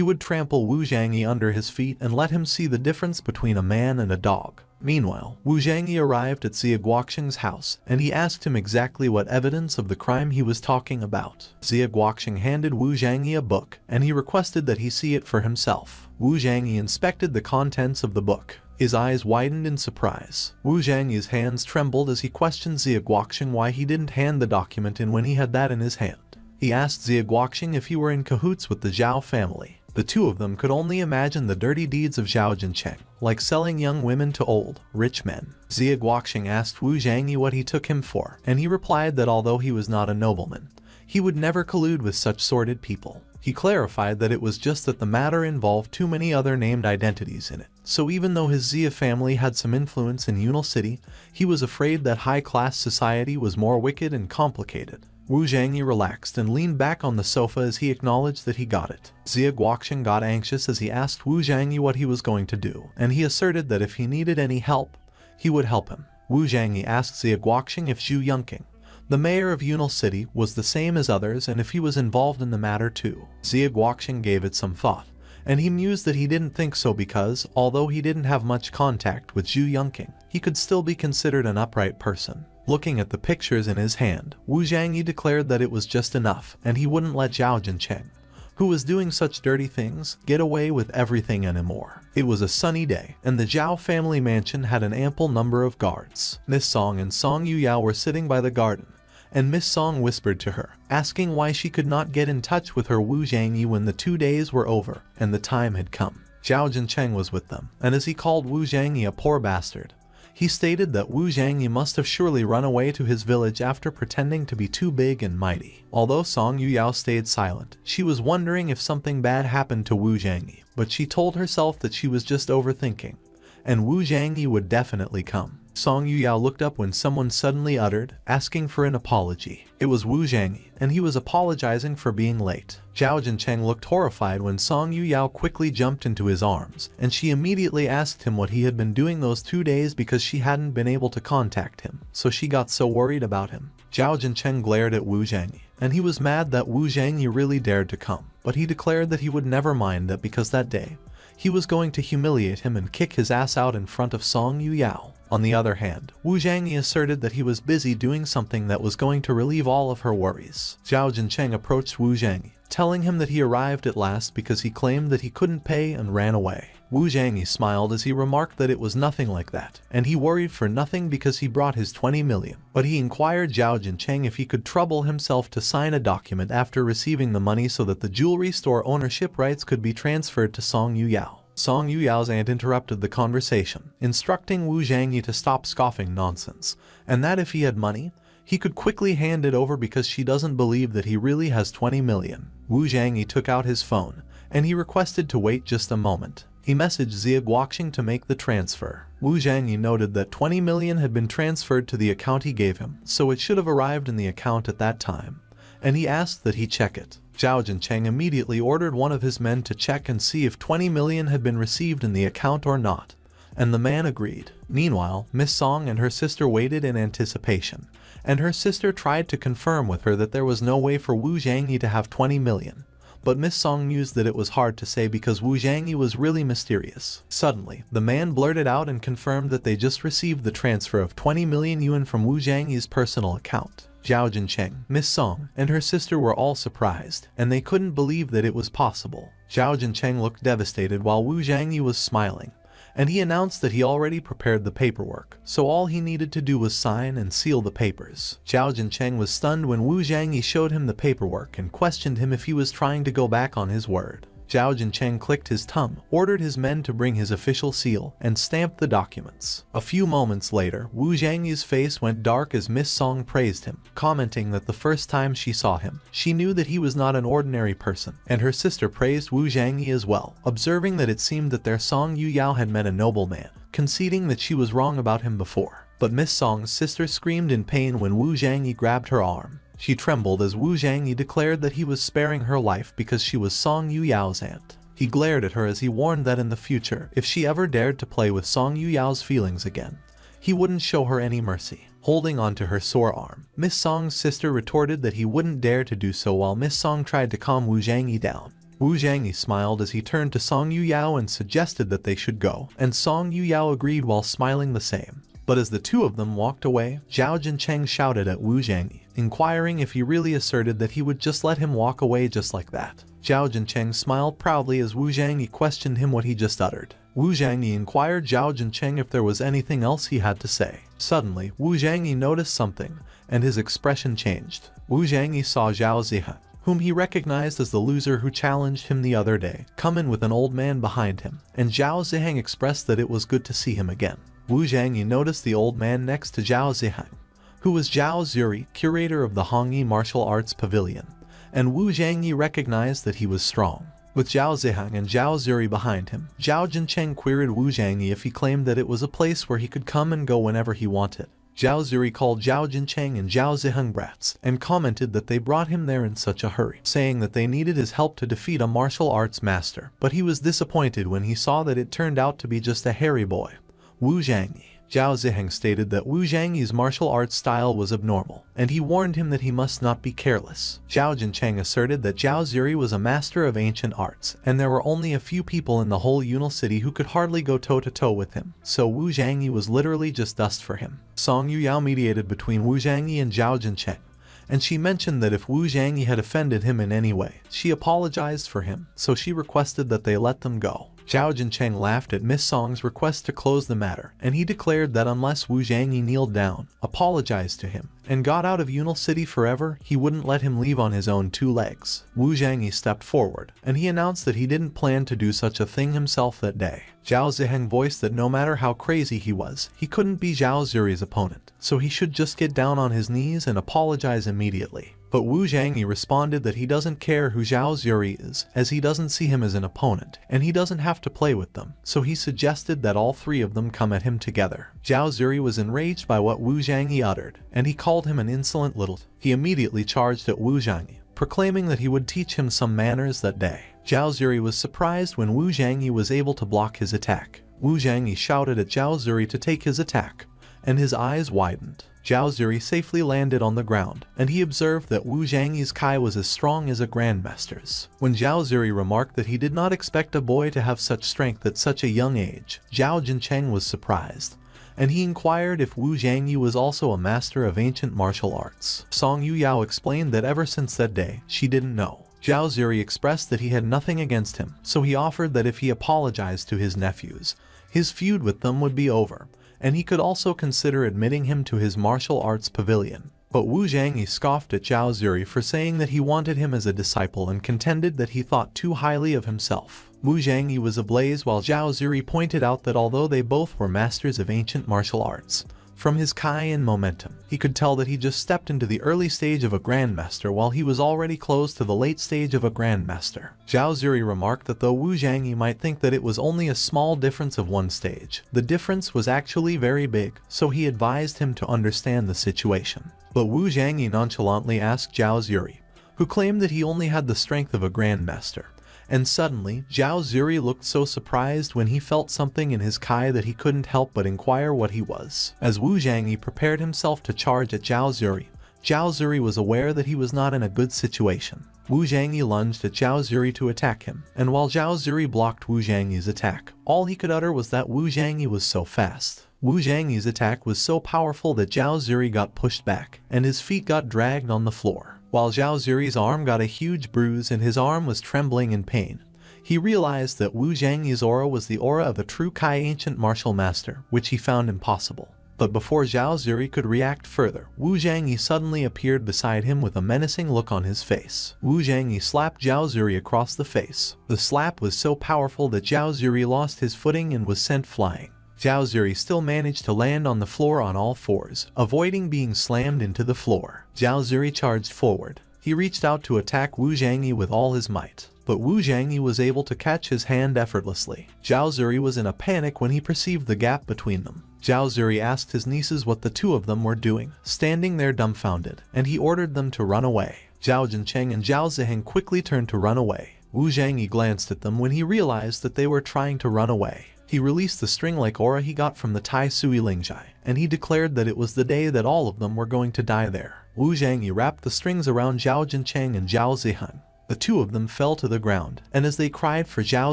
would trample Wu Zhangyi under his feet and let him see the difference between a man and a dog. Meanwhile, Wu Zhangyi arrived at Xia Guoqing's house, and he asked him exactly what evidence of the crime he was talking about. Xia Guoqing handed Wu Zhangyi a book, and he requested that he see it for himself. Wu Zhangyi inspected the contents of the book. His eyes widened in surprise. Wu Zhangyi's hands trembled as he questioned Xia Guoqing why he didn't hand the document in when he had that in his hand. He asked Xia Guoqing if he were in cahoots with the Zhao family. The two of them could only imagine the dirty deeds of Zhao Jincheng, like selling young women to old, rich men. Xia Guoqing asked Wu Zhangyi what he took him for, and he replied that although he was not a nobleman, he would never collude with such sordid people. He clarified that it was just that the matter involved too many other named identities in it. So even though his Xia family had some influence in Yunal City, he was afraid that high-class society was more wicked and complicated. Wu Zhangyi relaxed and leaned back on the sofa as he acknowledged that he got it. Xia Guoqing got anxious as he asked Wu Zhangyi what he was going to do, and he asserted that if he needed any help, he would help him. Wu Zhangyi asked Xia Guoqing if Zhu Yongqing, the mayor of Yunal City, was the same as others and if he was involved in the matter too. Xia Guoqing gave it some thought, and he mused that he didn't think so because, although he didn't have much contact with Zhu Yongqing, he could still be considered an upright person. Looking at the pictures in his hand, Wu Zhangyi declared that it was just enough, and he wouldn't let Zhao Jincheng, who was doing such dirty things, get away with everything anymore. It was a sunny day, and the Zhao family mansion had an ample number of guards. Miss Song and Song Yuyao were sitting by the garden, and Miss Song whispered to her, asking why she could not get in touch with her Wu Zhangyi when the 2 days were over and the time had come. Zhao Jincheng was with them, and as he called Wu Zhangyi a poor bastard, he stated that Wu Zhangyi must have surely run away to his village after pretending to be too big and mighty. Although Song Yuyao stayed silent, she was wondering if something bad happened to Wu Zhangyi, but she told herself that she was just overthinking, and Wu Zhangyi would definitely come. Song Yuyao looked up when someone suddenly uttered, asking for an apology. It was Wu Zhangyi, and he was apologizing for being late. Zhao Jincheng looked horrified when Song Yuyao quickly jumped into his arms, and she immediately asked him what he had been doing those 2 days because she hadn't been able to contact him, so she got so worried about him. Zhao Jincheng glared at Wu Zhangyi, and he was mad that Wu Zhangyi really dared to come, but he declared that he would never mind that because that day, he was going to humiliate him and kick his ass out in front of Song Yuyao. On the other hand, Wu Zhangyi asserted that he was busy doing something that was going to relieve all of her worries. Zhao Jincheng approached Wu Zhangyi, telling him that he arrived at last because he claimed that he couldn't pay and ran away. Wu Zhangyi smiled as he remarked that it was nothing like that, and he worried for nothing because he brought his 20 million. But he inquired Zhao Jincheng if he could trouble himself to sign a document after receiving the money so that the jewelry store ownership rights could be transferred to Song Yuyao. Song Yuyao's aunt interrupted the conversation, instructing Wu Zhangyi to stop scoffing nonsense, and that if he had money, he could quickly hand it over because she doesn't believe that he really has 20 million. Wu Zhangyi took out his phone, and he requested to wait just a moment. He messaged Xia Guoqing to make the transfer. Wu Zhangyi noted that 20 million had been transferred to the account he gave him, so it should have arrived in the account at that time, and he asked that he check it. Zhao Jincheng immediately ordered one of his men to check and see if 20 million had been received in the account or not, and the man agreed. Meanwhile, Miss Song and her sister waited in anticipation, and her sister tried to confirm with her that there was no way for Wu Zhangyi to have 20 million. But Miss Song mused that it was hard to say because Wu Zhangyi was really mysterious. Suddenly, the man blurted out and confirmed that they just received the transfer of 20 million yuan from Wu Zhangyi's personal account. Zhao Jincheng, Miss Song, and her sister were all surprised, and they couldn't believe that it was possible. Zhao Jincheng looked devastated while Wu Zhangyi was smiling, and he announced that he already prepared the paperwork, so all he needed to do was sign and seal the papers. Zhao Jincheng was stunned when Wu Zhangyi showed him the paperwork and questioned him if he was trying to go back on his word. Zhao Jincheng clicked his tongue, ordered his men to bring his official seal, and stamped the documents. A few moments later, Wu Zhangyi's face went dark as Miss Song praised him, commenting that the first time she saw him, she knew that he was not an ordinary person, and her sister praised Wu Zhangyi as well, observing that it seemed that their Song Yuyao had met a nobleman, conceding that she was wrong about him before. But Miss Song's sister screamed in pain when Wu Zhangyi grabbed her arm. She trembled as Wu Zhangyi declared that he was sparing her life because she was Song Yuyao's aunt. He glared at her as he warned that in the future, if she ever dared to play with Song Yuyao's feelings again, he wouldn't show her any mercy. Holding onto her sore arm, Miss Song's sister retorted that he wouldn't dare to do so while Miss Song tried to calm Wu Zhangyi down. Wu Zhangyi smiled as he turned to Song Yuyao and suggested that they should go, and Song Yuyao agreed while smiling the same. But as the two of them walked away, Zhao Jincheng shouted at Wu Zhangyi, inquiring if he really asserted that he would just let him walk away just like that. Zhao Jincheng smiled proudly as Wu Zhangyi questioned him what he just uttered. Wu Zhangyi inquired Zhao Jincheng if there was anything else he had to say. Suddenly, Wu Zhangyi noticed something, and his expression changed. Wu Zhangyi saw Zhao Ziheng, whom he recognized as the loser who challenged him the other day, come in with an old man behind him, and Zhao Ziheng expressed that it was good to see him again. Wu Zhangyi noticed the old man next to Zhao Ziheng, who was Zhao Zuri, curator of the Hongyi Martial Arts Pavilion, and Wu Zhangyi recognized that he was strong. With Zhao Ziheng and Zhao Zuri behind him, Zhao Jincheng queried Wu Zhangyi if he claimed that it was a place where he could come and go whenever he wanted. Zhao Zuri called Zhao Jincheng and Zhao Ziheng brats, and commented that they brought him there in such a hurry, saying that they needed his help to defeat a martial arts master. But he was disappointed when he saw that it turned out to be just a hairy boy. Wu Zhangyi. Zhao Ziheng stated that Wu Zhangyi's martial arts style was abnormal, and he warned him that he must not be careless. Zhao Jincheng asserted that Zhao Zuri was a master of ancient arts, and there were only a few people in the whole Yunal city who could hardly go toe-to-toe with him, so Wu Zhangyi was literally just dust for him. Song Yuyao mediated between Wu Zhangyi and Zhao Jincheng, and she mentioned that if Wu Zhangyi had offended him in any way, she apologized for him, so she requested that they let them go. Zhao Jincheng laughed at Miss Song's request to close the matter, and he declared that unless Wu Zhangyi kneeled down, apologized to him, and got out of Yunal City forever, he wouldn't let him leave on his own two legs. Wu Zhangyi stepped forward, and he announced that he didn't plan to do such a thing himself that day. Zhao Ziheng voiced that no matter how crazy he was, he couldn't be Zhao Zuri's opponent, so he should just get down on his knees and apologize immediately. But Wu Zhangyi responded that he doesn't care who Zhao Zuri is, as he doesn't see him as an opponent, and he doesn't have to play with them, so he suggested that all three of them come at him together. Zhao Zuri was enraged by what Wu Zhangyi uttered, and he called him an insolent little. He immediately charged at Wu Zhangyi, proclaiming that he would teach him some manners that day. Zhao Zuri was surprised when Wu Zhangyi was able to block his attack. Wu Zhangyi shouted at Zhao Zuri to take his attack, and his eyes widened. Zhao Zuri safely landed on the ground, and he observed that Wu Zhangyi's Kai was as strong as a grandmaster's. When Zhao Zuri remarked that he did not expect a boy to have such strength at such a young age, Zhao Jincheng was surprised, and he inquired if Wu Zhangyi was also a master of ancient martial arts. Song Yuyao explained that ever since that day, she didn't know. Zhao Zuri expressed that he had nothing against him, so he offered that if he apologized to his nephews, his feud with them would be over, and he could also consider admitting him to his martial arts pavilion. But Wu Zhangyi scoffed at Zhao Zuri for saying that he wanted him as a disciple and contended that he thought too highly of himself. Wu Zhangyi was ablaze while Zhao Zuri pointed out that although they both were masters of ancient martial arts, from his kai and momentum, he could tell that he just stepped into the early stage of a grandmaster while he was already close to the late stage of a grandmaster. Zhao Zuri remarked that though Wu Zhangyi might think that it was only a small difference of one stage, the difference was actually very big, so he advised him to understand the situation. But Wu Zhangyi nonchalantly asked Zhao Zuri, who claimed that he only had the strength of a grandmaster. And suddenly, Zhao Zuri looked so surprised when he felt something in his kai that he couldn't help but inquire what he was. As Wu Zhangyi prepared himself to charge at Zhao Zuri was aware that he was not in a good situation. Wu Zhangyi lunged at Zhao Zuri to attack him, and while Zhao Zuri blocked Wu Zhangyi's attack, all he could utter was that Wu Zhangyi was so fast. Wu Zhangyi's attack was so powerful that Zhao Zuri got pushed back, and his feet got dragged on the floor. While Zhao Zuri's arm got a huge bruise and his arm was trembling in pain, he realized that Wu Zhangyi's aura was the aura of a true Kai ancient martial master, which he found impossible. But before Zhao Zuri could react further, Wu Zhangyi suddenly appeared beside him with a menacing look on his face. Wu Zhangyi slapped Zhao Zuri across the face. The slap was so powerful that Zhao Zuri lost his footing and was sent flying. Zhao Zuri still managed to land on the floor on all fours, avoiding being slammed into the floor. Zhao Zuri charged forward. He reached out to attack Wu Zhangyi with all his might, but Wu Zhangyi was able to catch his hand effortlessly. Zhao Zuri was in a panic when he perceived the gap between them. Zhao Zuri asked his nieces what the two of them were doing, standing there dumbfounded, and he ordered them to run away. Zhao Jincheng and Zhao Ziheng quickly turned to run away. Wu Zhangyi glanced at them when he realized that they were trying to run away. He released the string-like aura he got from the Tai Sui Lingjai, and he declared that it was the day that all of them were going to die there. Wu Zhangyi wrapped the strings around Zhao Jincheng and Zhao Ziheng. The two of them fell to the ground, and as they cried for Zhao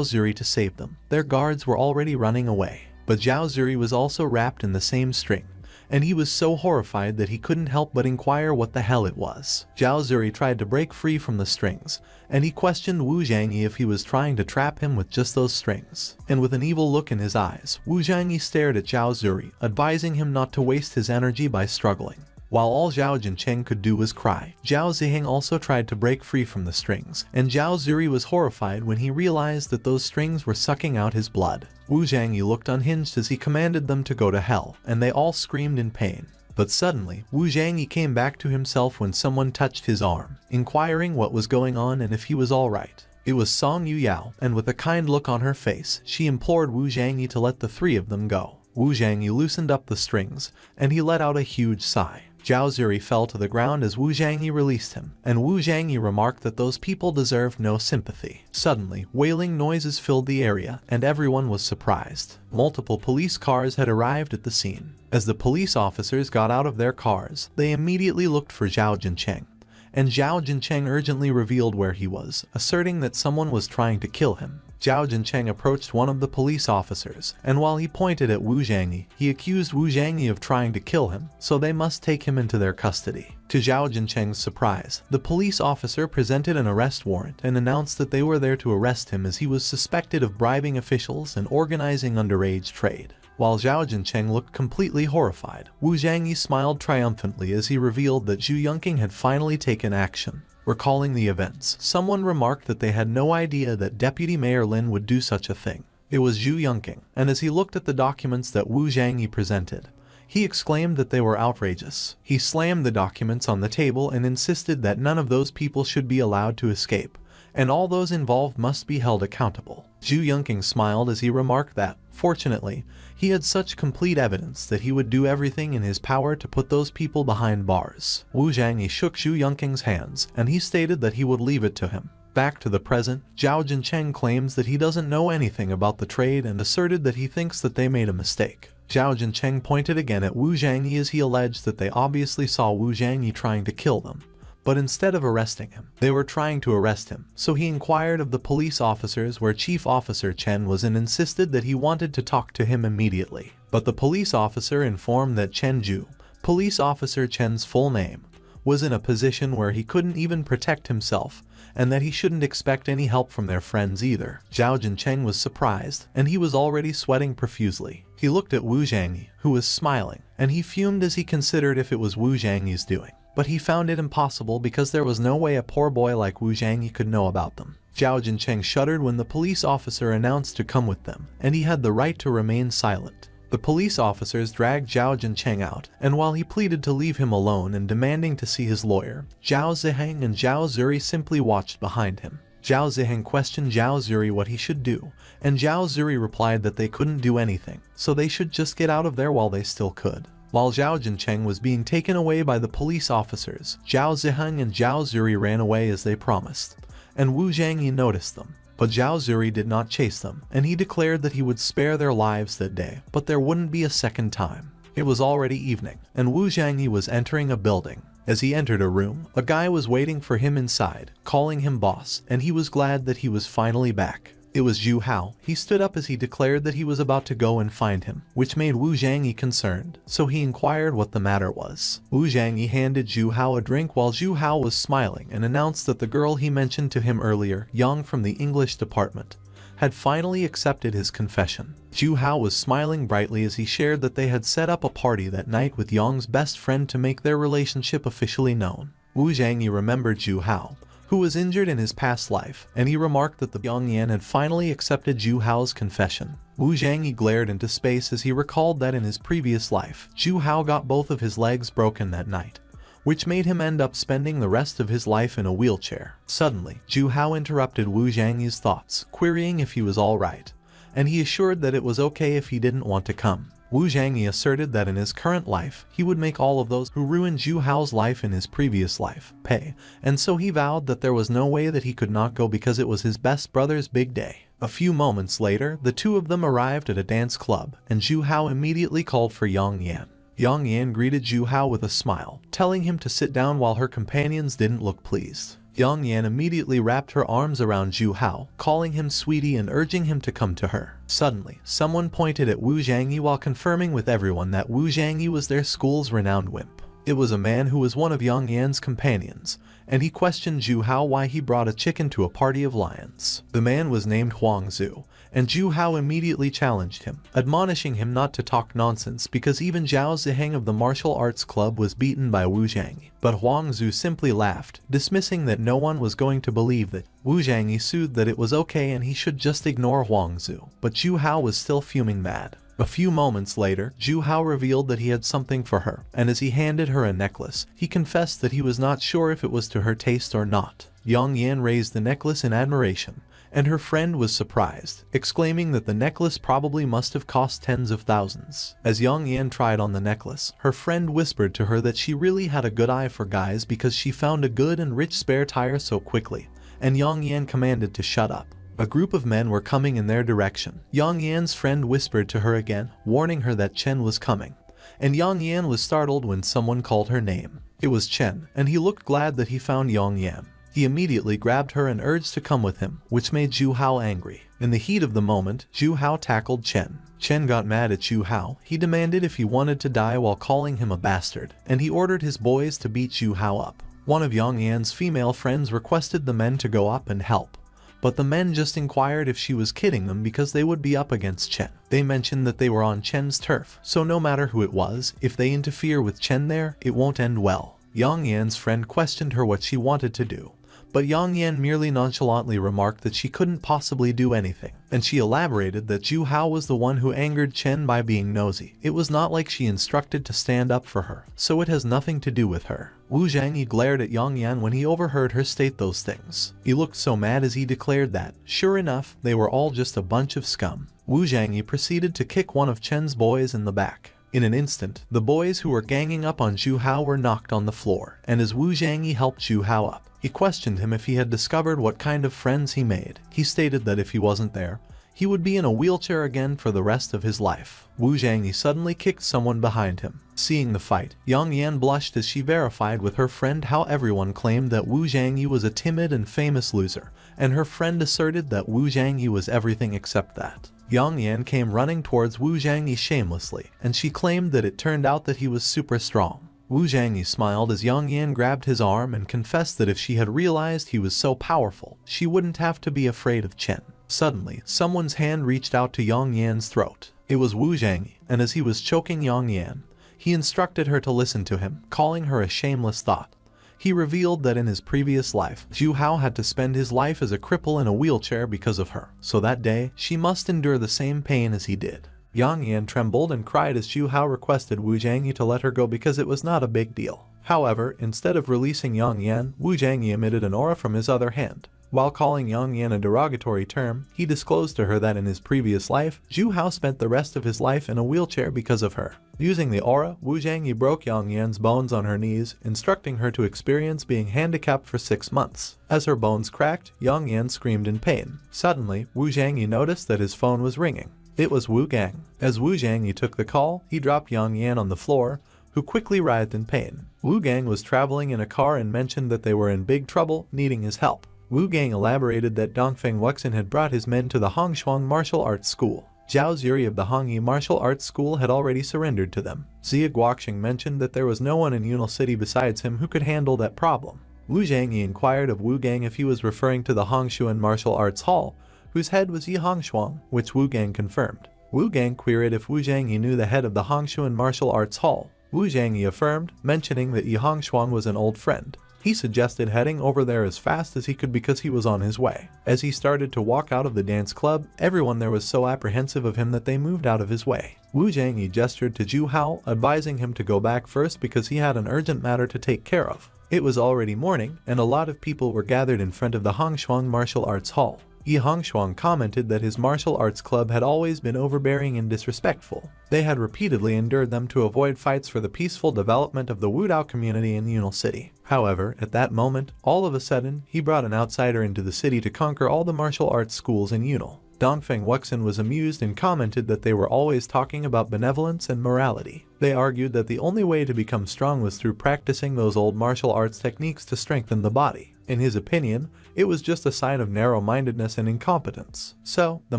Zuri to save them, their guards were already running away. But Zhao Zuri was also wrapped in the same string, and he was so horrified that he couldn't help but inquire what the hell it was. Zhao Zuri tried to break free from the strings, and he questioned Wu Zhangyi if he was trying to trap him with just those strings. And with an evil look in his eyes, Wu Zhangyi stared at Zhao Zuri, advising him not to waste his energy by struggling. While all Zhao Jincheng could do was cry, Zhao Ziheng also tried to break free from the strings, and Zhao Zuri was horrified when he realized that those strings were sucking out his blood. Wu Zhangyi looked unhinged as he commanded them to go to hell, and they all screamed in pain. But suddenly, Wu Zhangyi came back to himself when someone touched his arm, inquiring what was going on and if he was alright. It was Song Yuyao, and with a kind look on her face, she implored Wu Zhangyi to let the three of them go. Wu Zhangyi loosened up the strings, and he let out a huge sigh. Zhao Zuri fell to the ground as Wu Zhangyi released him, and Wu Zhangyi remarked that those people deserved no sympathy. Suddenly, wailing noises filled the area, and everyone was surprised. Multiple police cars had arrived at the scene. As the police officers got out of their cars, they immediately looked for Zhao Jincheng, and Zhao Jincheng urgently revealed where he was, asserting that someone was trying to kill him. Zhao Jincheng approached one of the police officers, and while he pointed at Wu Zhangyi, he accused Wu Zhangyi of trying to kill him, so they must take him into their custody. To Zhao Jincheng's surprise, the police officer presented an arrest warrant and announced that they were there to arrest him as he was suspected of bribing officials and organizing underage trade. While Zhao Jincheng looked completely horrified, Wu Zhangyi smiled triumphantly as he revealed that Zhu Yongqing had finally taken action. Recalling the events, someone remarked that they had no idea that Deputy Mayor Lin would do such a thing. It was Zhu Yongqing, and as he looked at the documents that Wu Zhangyi presented, he exclaimed that they were outrageous. He slammed the documents on the table and insisted that none of those people should be allowed to escape, and all those involved must be held accountable. Zhu Yongqing smiled as he remarked that, fortunately, he had such complete evidence that he would do everything in his power to put those people behind bars. Wu Zhangyi shook Zhu Yongqing's hands, and he stated that he would leave it to him. Back to the present, Zhao Jincheng claims that he doesn't know anything about the trade and asserted that he thinks that they made a mistake. Zhao Jincheng pointed again at Wu Zhangyi as he alleged that they obviously saw Wu Zhangyi trying to kill them. But instead of arresting him, they were trying to arrest him, so he inquired of the police officers where Chief Officer Chen was and insisted that he wanted to talk to him immediately. But the police officer informed that Chen Ju, police officer Chen's full name, was in a position where he couldn't even protect himself, and that he shouldn't expect any help from their friends either. Zhao Jincheng was surprised, and he was already sweating profusely. He looked at Wu Zhangyi, who was smiling, and he fumed as he considered if it was Wu Zhangyi's doing. But he found it impossible because there was no way a poor boy like Wu Zhangyi could know about them. Zhao Jincheng shuddered when the police officer announced to come with them, and he had the right to remain silent. The police officers dragged Zhao Jincheng out, and while he pleaded to leave him alone and demanding to see his lawyer, Zhao Ziheng and Zhao Zuri simply watched behind him. Zhao Ziheng questioned Zhao Zuri what he should do, and Zhao Zuri replied that they couldn't do anything, so they should just get out of there while they still could. While Zhao Jincheng was being taken away by the police officers, Zhao Ziheng and Zhao Zuri ran away as they promised, and Wu Zhangyi noticed them. But Zhao Zuri did not chase them, and he declared that he would spare their lives that day, but there wouldn't be a second time. It was already evening, and Wu Zhangyi was entering a building. As he entered a room, a guy was waiting for him inside, calling him boss, and he was glad that he was finally back. It was Zhu Hao. He stood up as he declared that he was about to go and find him, which made Wu Zhangyi concerned, so he inquired what the matter was. Wu Zhangyi handed Zhu Hao a drink while Zhu Hao was smiling and announced that the girl he mentioned to him earlier, Yang from the English department, had finally accepted his confession. Zhu Hao was smiling brightly as he shared that they had set up a party that night with Yang's best friend to make their relationship officially known. Wu Zhangyi remembered Zhu Hao, who was injured in his past life, and he remarked that the Pyongyan had finally accepted Zhu Hao's confession. Wu Zhangyi glared into space as he recalled that in his previous life, Zhu Hao got both of his legs broken that night, which made him end up spending the rest of his life in a wheelchair. Suddenly, Zhu Hao interrupted Wu Zhangyi's thoughts, querying if he was alright, and he assured that it was okay if he didn't want to come. Wu Zhangyi asserted that in his current life, he would make all of those who ruined Zhu Hao's life in his previous life pay, and so he vowed that there was no way that he could not go because it was his best brother's big day. A few moments later, the two of them arrived at a dance club, and Zhu Hao immediately called for Yang Yan. Yang Yan greeted Zhu Hao with a smile, telling him to sit down while her companions didn't look pleased. Yang Yan immediately wrapped her arms around Zhu Hao, calling him sweetie and urging him to come to her. Suddenly, someone pointed at Wu Zhangyi while confirming with everyone that Wu Zhangyi was their school's renowned wimp. It was a man who was one of Yang Yan's companions, and he questioned Zhu Hao why he brought a chicken to a party of lions. The man was named Huang Zhu, and Zhu Hao immediately challenged him, admonishing him not to talk nonsense because even Zhao Ziheng of the martial arts club was beaten by Wu Zhangyi. But Huang Zhu simply laughed, dismissing that no one was going to believe that. Wu Zhangyi soothed that it was okay and he should just ignore Huang Zhu, but Zhu Hao was still fuming mad. A few moments later, Zhu Hao revealed that he had something for her, and as he handed her a necklace, he confessed that he was not sure if it was to her taste or not. Yang Yan raised the necklace in admiration, and her friend was surprised, exclaiming that the necklace probably must have cost tens of thousands. As Yang Yan tried on the necklace, her friend whispered to her that she really had a good eye for guys because she found a good and rich spare tire so quickly, and Yang Yan commanded to shut up. A group of men were coming in their direction. Yang Yan's friend whispered to her again, warning her that Chen was coming, and Yang Yan was startled when someone called her name. It was Chen, and he looked glad that he found Yang Yan. He immediately grabbed her and urged to come with him, which made Zhu Hao angry. In the heat of the moment, Zhu Hao tackled Chen. Chen got mad at Zhu Hao. He demanded if he wanted to die while calling him a bastard, and he ordered his boys to beat Zhu Hao up. One of Yang Yan's female friends requested the men to go up and help, but the men just inquired if she was kidding them because they would be up against Chen. They mentioned that they were on Chen's turf, so no matter who it was, if they interfere with Chen there, it won't end well. Yang Yan's friend questioned her what she wanted to do, but Yang Yan merely nonchalantly remarked that she couldn't possibly do anything, and she elaborated that Zhu Hao was the one who angered Chen by being nosy. It was not like she instructed to stand up for her, so it has nothing to do with her. Wu Zhangyi glared at Yang Yan when he overheard her state those things. He looked so mad as he declared that, sure enough, they were all just a bunch of scum. Wu Zhangyi proceeded to kick one of Chen's boys in the back. In an instant, the boys who were ganging up on Zhu Hao were knocked on the floor, and as Wu Zhangyi helped Zhu Hao up, he questioned him if he had discovered what kind of friends he made. He stated that if he wasn't there, he would be in a wheelchair again for the rest of his life. Wu Zhangyi suddenly kicked someone behind him. Seeing the fight, Yang Yan blushed as she verified with her friend how everyone claimed that Wu Zhangyi was a timid and famous loser, and her friend asserted that Wu Zhangyi was everything except that. Yang Yan came running towards Wu Zhangyi shamelessly, and she claimed that it turned out that he was super strong. Wu Zhangyi smiled as Yang Yan grabbed his arm and confessed that if she had realized he was so powerful, she wouldn't have to be afraid of Chen. Suddenly, someone's hand reached out to Yang Yan's throat. It was Wu Zhangyi, and as he was choking Yang Yan, he instructed her to listen to him, calling her a shameless thought. He revealed that in his previous life, Zhu Hao had to spend his life as a cripple in a wheelchair because of her, so that day, she must endure the same pain as he did. Yang Yan trembled and cried as Zhu Hao requested Wu Zhangyi to let her go because it was not a big deal. However, instead of releasing Yang Yan, Wu Zhangyi emitted an aura from his other hand. While calling Yang Yan a derogatory term, he disclosed to her that in his previous life, Zhu Hao spent the rest of his life in a wheelchair because of her. Using the aura, Wu Zhangyi broke Yang Yan's bones on her knees, instructing her to experience being handicapped for 6 months. As her bones cracked, Yang Yan screamed in pain. Suddenly, Wu Zhangyi noticed that his phone was ringing. It was Wu Gang. As Wu Zhangyi took the call, he dropped Yang Yan on the floor, who quickly writhed in pain. Wu Gang was traveling in a car and mentioned that they were in big trouble, needing his help. Wu Gang elaborated that Dongfeng Wuxin had brought his men to the Hongshuang martial arts school. Zhao Zuri of the Hongyi martial arts school had already surrendered to them. Xia Guoqing mentioned that there was no one in Yunal City besides him who could handle that problem. Wu Zhangyi inquired of Wu Gang if he was referring to the Hongshuan martial arts hall, whose head was Yi Hongshuang, which Wu Gang confirmed. Wu Gang queried if Wu Zhangyi knew the head of the Hongshuan martial arts hall. Wu Zhangyi affirmed, mentioning that Yi Hongshuang was an old friend. He suggested heading over there as fast as he could because he was on his way. As he started to walk out of the dance club, everyone there was so apprehensive of him that they moved out of his way. Wu Zhangyi gestured to Zhu Hao, advising him to go back first because he had an urgent matter to take care of. It was already morning, and a lot of people were gathered in front of the Hongshuang martial arts hall. Yi Hongshuang commented that his martial arts club had always been overbearing and disrespectful. They had repeatedly endured them to avoid fights for the peaceful development of the Wudao community in Yunal City. However, at that moment, all of a sudden, he brought an outsider into the city to conquer all the martial arts schools in Yunal. Dongfeng Wuxin was amused and commented that they were always talking about benevolence and morality. They argued that the only way to become strong was through practicing those old martial arts techniques to strengthen the body. In his opinion, it was just a sign of narrow-mindedness and incompetence. So, the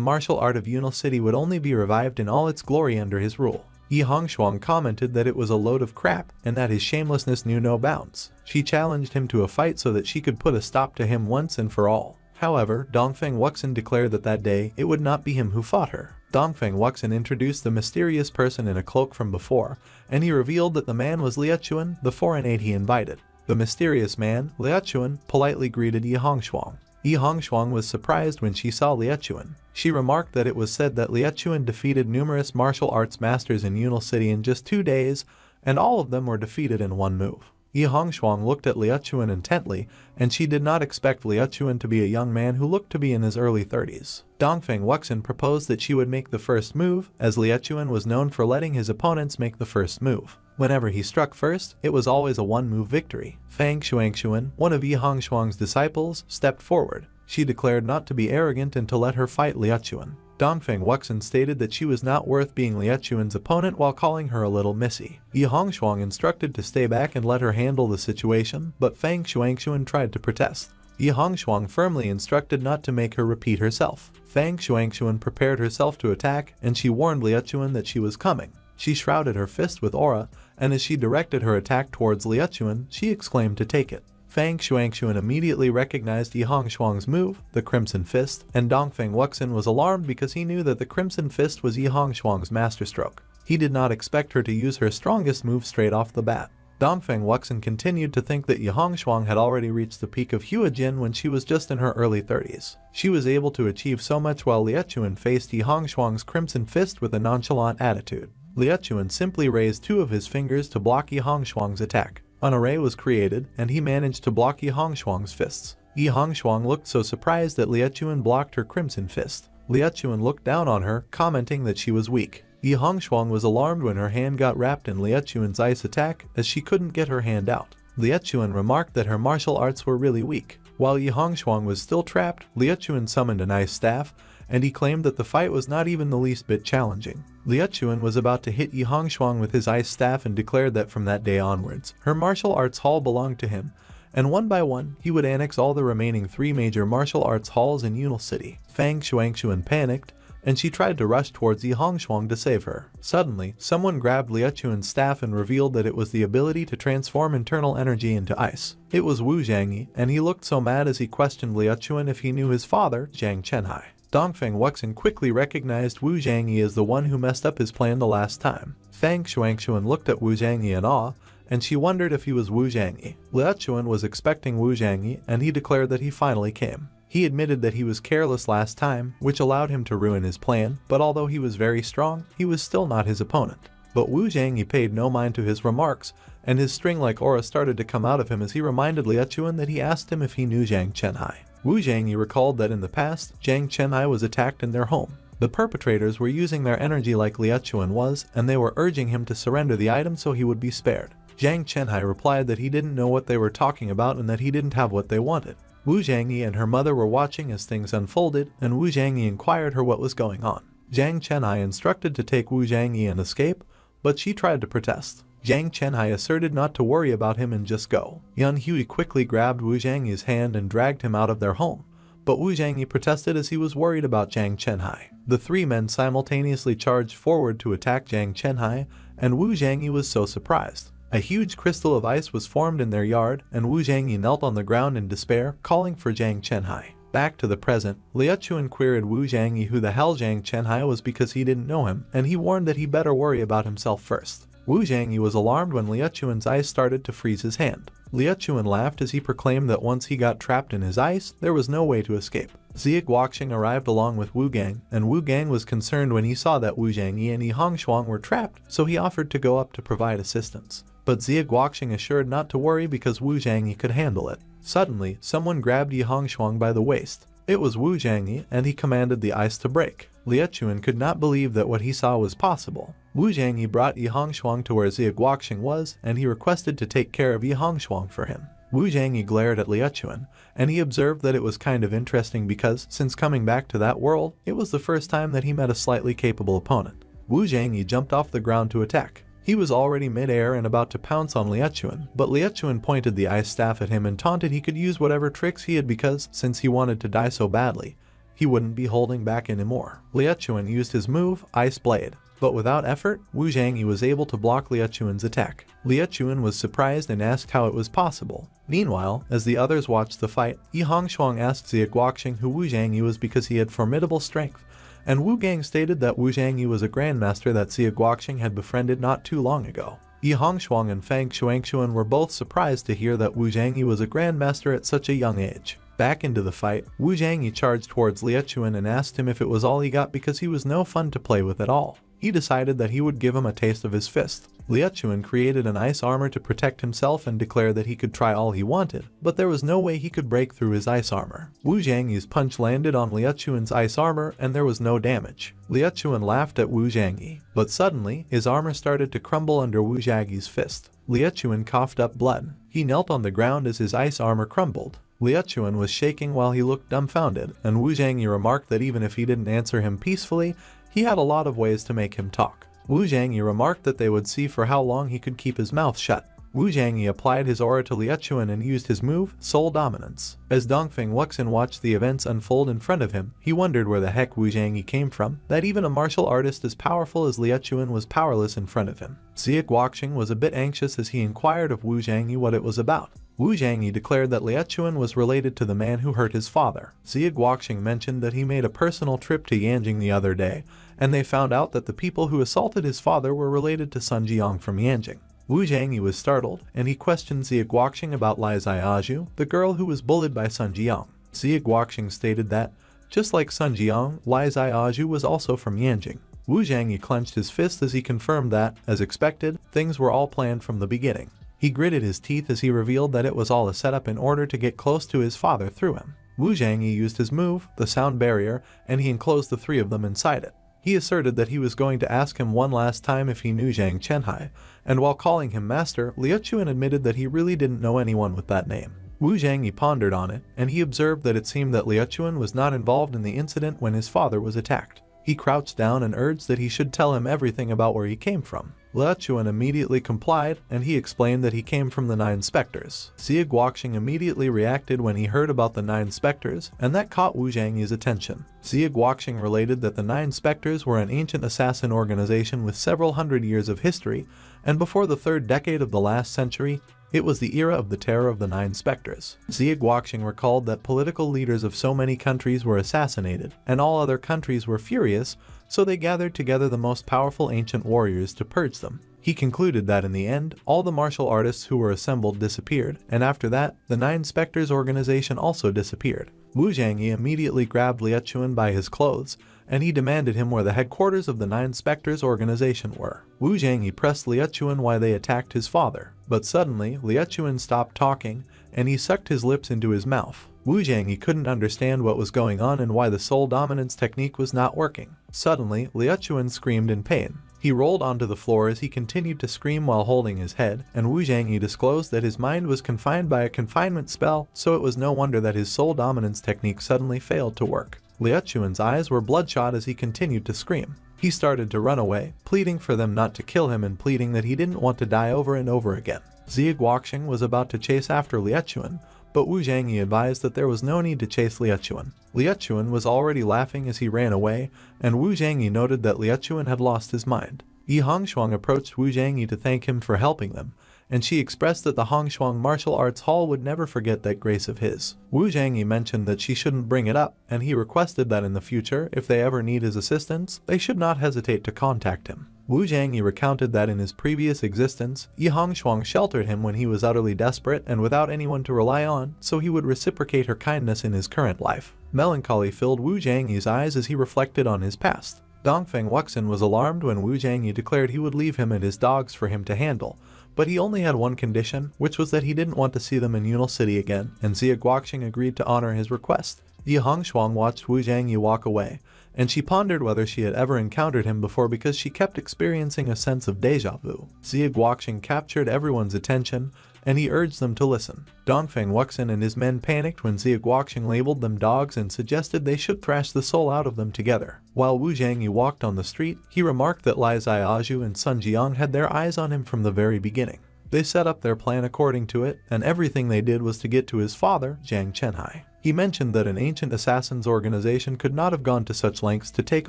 martial art of Yunal City would only be revived in all its glory under his rule. Yi Hongshuang commented that it was a load of crap and that his shamelessness knew no bounds. She challenged him to a fight so that she could put a stop to him once and for all. However, Dongfeng Wuxin declared that day it would not be him who fought her. Dongfeng Wuxin introduced the mysterious person in a cloak from before, and he revealed that the man was Liechuan, the foreign aide he invited. The mysterious man, Liechuan, politely greeted Yi Hongshuang. Yi Hongshuang was surprised when she saw Liechuan. She remarked that it was said that Liechuan defeated numerous martial arts masters in Yunal City in just 2 days, and all of them were defeated in one move. Yi Hongshuang looked at Liechuan intently, and she did not expect Liechuan to be a young man who looked to be in his early 30s. Dongfeng Wuxin proposed that she would make the first move, as Liechuan was known for letting his opponents make the first move. Whenever he struck first, it was always a one-move victory. Fang Shuangshuan, one of Yi Hongshuang's disciples, stepped forward. She declared not to be arrogant and to let her fight Liechuan. Dongfeng Wuxin stated that she was not worth being Liechuan's opponent while calling her a little missy. Yi Hongshuang instructed to stay back and let her handle the situation, but Fang Shuangshuan tried to protest. Yi Hongshuang firmly instructed not to make her repeat herself. Fang Shuangshuan prepared herself to attack, and she warned Liechuan that she was coming. She shrouded her fist with aura, and as she directed her attack towards Liechuan, she exclaimed to take it. Fang Shuangshuan immediately recognized Yi Hongshuang's move, the Crimson Fist, and Dongfeng Wuxin was alarmed because he knew that the Crimson Fist was Yi Hongshuang's masterstroke. He did not expect her to use her strongest move straight off the bat. Dongfeng Wuxin continued to think that Yi Hongshuang had already reached the peak of Huajin when she was just in her early 30s. She was able to achieve so much while Liechuan faced Yi Hongshuang's Crimson Fist with a nonchalant attitude. Liechuan simply raised 2 of his fingers to block Yi Hongshuang's attack. An array was created, and he managed to block Yi Hongshuang's fists. Yi Hongshuang looked so surprised that Liechuan blocked her Crimson Fist. Liechuan looked down on her, commenting that she was weak. Yi Hongshuang was alarmed when her hand got wrapped in Liechuan's ice attack, as she couldn't get her hand out. Liechuan remarked that her martial arts were really weak. While Yi Hongshuang was still trapped, Liechuan summoned an ice staff, and he claimed that the fight was not even the least bit challenging. Liuchuan was about to hit Yi Hongshuang with his ice staff and declared that from that day onwards, her martial arts hall belonged to him, and one by one, he would annex all the remaining 3 major martial arts halls in Yunal City. Fang Shuangshuan panicked, and she tried to rush towards Yi Hongshuang to save her. Suddenly, someone grabbed Liuchuan's staff and revealed that it was the ability to transform internal energy into ice. It was Wu Zhangyi, and he looked so mad as he questioned Liuchuan if he knew his father, Zhang Chenhai. Dongfeng Wuxin quickly recognized Wu Zhangyi as the one who messed up his plan the last time. Fang Shuangshuan looked at Wu Zhangyi in awe, and she wondered if he was Wu Zhangyi. Liuchuan was expecting Wu Zhangyi, and he declared that he finally came. He admitted that he was careless last time, which allowed him to ruin his plan, but although he was very strong, he was still not his opponent. But Wu Zhangyi paid no mind to his remarks, and his string-like aura started to come out of him as he reminded Liuchuan that he asked him if he knew Zhang Chenhai. Wu Zhangyi recalled that in the past, Zhang Chenhai was attacked in their home. The perpetrators were using their energy like Liuchuan was, and they were urging him to surrender the item so he would be spared. Zhang Chenhai replied that he didn't know what they were talking about and that he didn't have what they wanted. Wu Zhangyi and her mother were watching as things unfolded, and Wu Zhangyi inquired her what was going on. Zhang Chenhai instructed to take Wu Zhangyi and escape, but she tried to protest. Zhang Chenhai asserted not to worry about him and just go. Yan Hui quickly grabbed Wu Zhangyi's hand and dragged him out of their home, but Wu Zhangyi protested as he was worried about Zhang Chenhai. The 3 men simultaneously charged forward to attack Zhang Chenhai, and Wu Zhangyi was so surprised. A huge crystal of ice was formed in their yard, and Wu Zhangyi knelt on the ground in despair, calling for Zhang Chenhai. Back to the present, Liuchuan queried Wu Zhangyi who the hell Zhang Chenhai was because he didn't know him, and he warned that he better worry about himself first. Wu Zhangyi was alarmed when Liuchuan's ice started to freeze his hand. Liuchuan laughed as he proclaimed that once he got trapped in his ice, there was no way to escape. Xie Guoxing arrived along with Wu Gang, and Wu Gang was concerned when he saw that Wu Zhangyi and Yi Hongshuang were trapped, so he offered to go up to provide assistance. But Xie Guoxing assured not to worry because Wu Zhangyi could handle it. Suddenly, someone grabbed Yi Hongshuang by the waist. It was Wu Zhangyi, and he commanded the ice to break. Liuchuan could not believe that what he saw was possible. Wu Zhangyi brought Yi Hongshuang to where Xie Guoxing was, and he requested to take care of Yi Hongshuang for him. Wu Zhangyi glared at Liuchuan, and he observed that it was kind of interesting because, since coming back to that world, it was the first time that he met a slightly capable opponent. Wu Zhangyi jumped off the ground to attack. He was already mid-air and about to pounce on Liuchuan, but Liuchuan pointed the ice staff at him and taunted he could use whatever tricks he had because, since he wanted to die so badly, he wouldn't be holding back anymore. Liuchuan used his move, Ice Blade, but without effort, Wu Zhangyi was able to block Liuchuan's attack. Liuchuan was surprised and asked how it was possible. Meanwhile, as the others watched the fight, Yi Hongshuang asked Xie Guoxing who Wu Zhangyi was because he had formidable strength, and Wu Gang stated that Wu Zhangyi was a grandmaster that Xie Guoxing had befriended not too long ago. Yi Hongshuang and Fang Shuangshuan were both surprised to hear that Wu Zhangyi was a grandmaster at such a young age. Back into the fight, Wu Zhangyi charged towards Liuchuan and asked him if it was all he got because he was no fun to play with at all. He decided that he would give him a taste of his fist. Liuchuan created an ice armor to protect himself and declared that he could try all he wanted, but there was no way he could break through his ice armor. Wu Zhangyi's punch landed on Liuchuan's ice armor and there was no damage. Liuchuan laughed at Wu Zhangyi, but suddenly, his armor started to crumble under Wu Zhangyi's fist. Liuchuan coughed up blood. He knelt on the ground as his ice armor crumbled. Liuchuan was shaking while he looked dumbfounded, and Wu Zhangyi remarked that even if he didn't answer him peacefully, he had a lot of ways to make him talk. Wu Zhangyi remarked that they would see for how long he could keep his mouth shut. Wu Zhangyi applied his aura to Liuchuan and used his move, Soul Dominance. As Dongfeng Wuxin watched the events unfold in front of him, he wondered where the heck Wu Zhangyi came from, that even a martial artist as powerful as Liuchuan was powerless in front of him. Xie Guoxing was a bit anxious as he inquired of Wu Zhangyi what it was about. Wu Zhangyi declared that Liuchuan was related to the man who hurt his father. Xie Guoxing mentioned that he made a personal trip to Yanjing the other day, and they found out that the people who assaulted his father were related to Sun Jiang from Yanjing. Wu Zhangyi was startled, and he questioned Xie Guoxing about Lai Ziaju, the girl who was bullied by Sun Jiang. Xie Guoxing stated that, just like Sun Jiang, Lai Ziaju was also from Yanjing. Wu Zhangyi clenched his fist as he confirmed that, as expected, things were all planned from the beginning. He gritted his teeth as he revealed that it was all a setup in order to get close to his father through him. Wu Zhangyi used his move, the sound barrier, and he enclosed the 3 of them inside it. He asserted that he was going to ask him one last time if he knew Zhang Chenhai, and while calling him master, Liuchuan admitted that he really didn't know anyone with that name. Wu Zhangyi pondered on it, and he observed that it seemed that Liuchuan was not involved in the incident when his father was attacked. He crouched down and urged that he should tell him everything about where he came from. Liuchuan immediately complied, and he explained that he came from the 9 specters. Xie Guoqing immediately reacted when he heard about the 9 specters, and that caught Wu Zhangyi's attention. Xie Guoqing related that the 9 specters were an ancient assassin organization with several hundred years of history, and before the 3rd decade of the last century, it was the era of the terror of the 9 specters. Xie Guoqing recalled that political leaders of so many countries were assassinated, and all other countries were furious, so they gathered together the most powerful ancient warriors to purge them. He concluded that in the end, all the martial artists who were assembled disappeared, and after that, the 9 specters organization also disappeared. Wu Zhangyi immediately grabbed Liuchuan by his clothes, and he demanded him where the headquarters of the 9 specters organization were. Wu Zhangyi pressed Liuchuan why they attacked his father, but suddenly Liuchuan stopped talking, and he sucked his lips into his mouth. Wu Zhangyi couldn't understand what was going on and why the soul dominance technique was not working. Suddenly, Liuchuan screamed in pain. He rolled onto the floor as he continued to scream while holding his head, and Wu Zhangyi disclosed that his mind was confined by a confinement spell, so it was no wonder that his soul dominance technique suddenly failed to work. Liuchuan's eyes were bloodshot as he continued to scream. He started to run away, pleading for them not to kill him and pleading that he didn't want to die over and over again. Xie Guoqing was about to chase after Liuchuan, but Wu Zhangyi advised that there was no need to chase Liuchuan. Liuchuan was already laughing as he ran away, and Wu Zhangyi noted that Liuchuan had lost his mind. Yi Hongshuang approached Wu Zhangyi to thank him for helping them, and she expressed that the Hongshuang Martial Arts Hall would never forget that grace of his. Wu Zhangyi mentioned that she shouldn't bring it up, and he requested that in the future, if they ever need his assistance, they should not hesitate to contact him. Wu Zhangyi recounted that in his previous existence, Yi Hongshuang sheltered him when he was utterly desperate and without anyone to rely on, so he would reciprocate her kindness in his current life. Melancholy filled Wu Zhangyi's eyes as he reflected on his past. Dongfeng Wuxin was alarmed when Wu Zhangyi declared he would leave him and his dogs for him to handle, but he only had one condition, which was that he didn't want to see them in Yunal City again, and Xie Guoqing agreed to honor his request. Yi Hongshuang watched Wu Zhangyi walk away, and she pondered whether she had ever encountered him before because she kept experiencing a sense of deja vu. Xie Guoqing captured everyone's attention, and he urged them to listen. Dongfeng Wuxin and his men panicked when Xie Guoqing labeled them dogs and suggested they should thrash the soul out of them together. While Wu Zhangyi walked on the street, he remarked that Lai Ziaju and Sun Jiang had their eyes on him from the very beginning. They set up their plan according to it, and everything they did was to get to his father, Jiang Chenhai. He mentioned that an ancient assassin's organization could not have gone to such lengths to take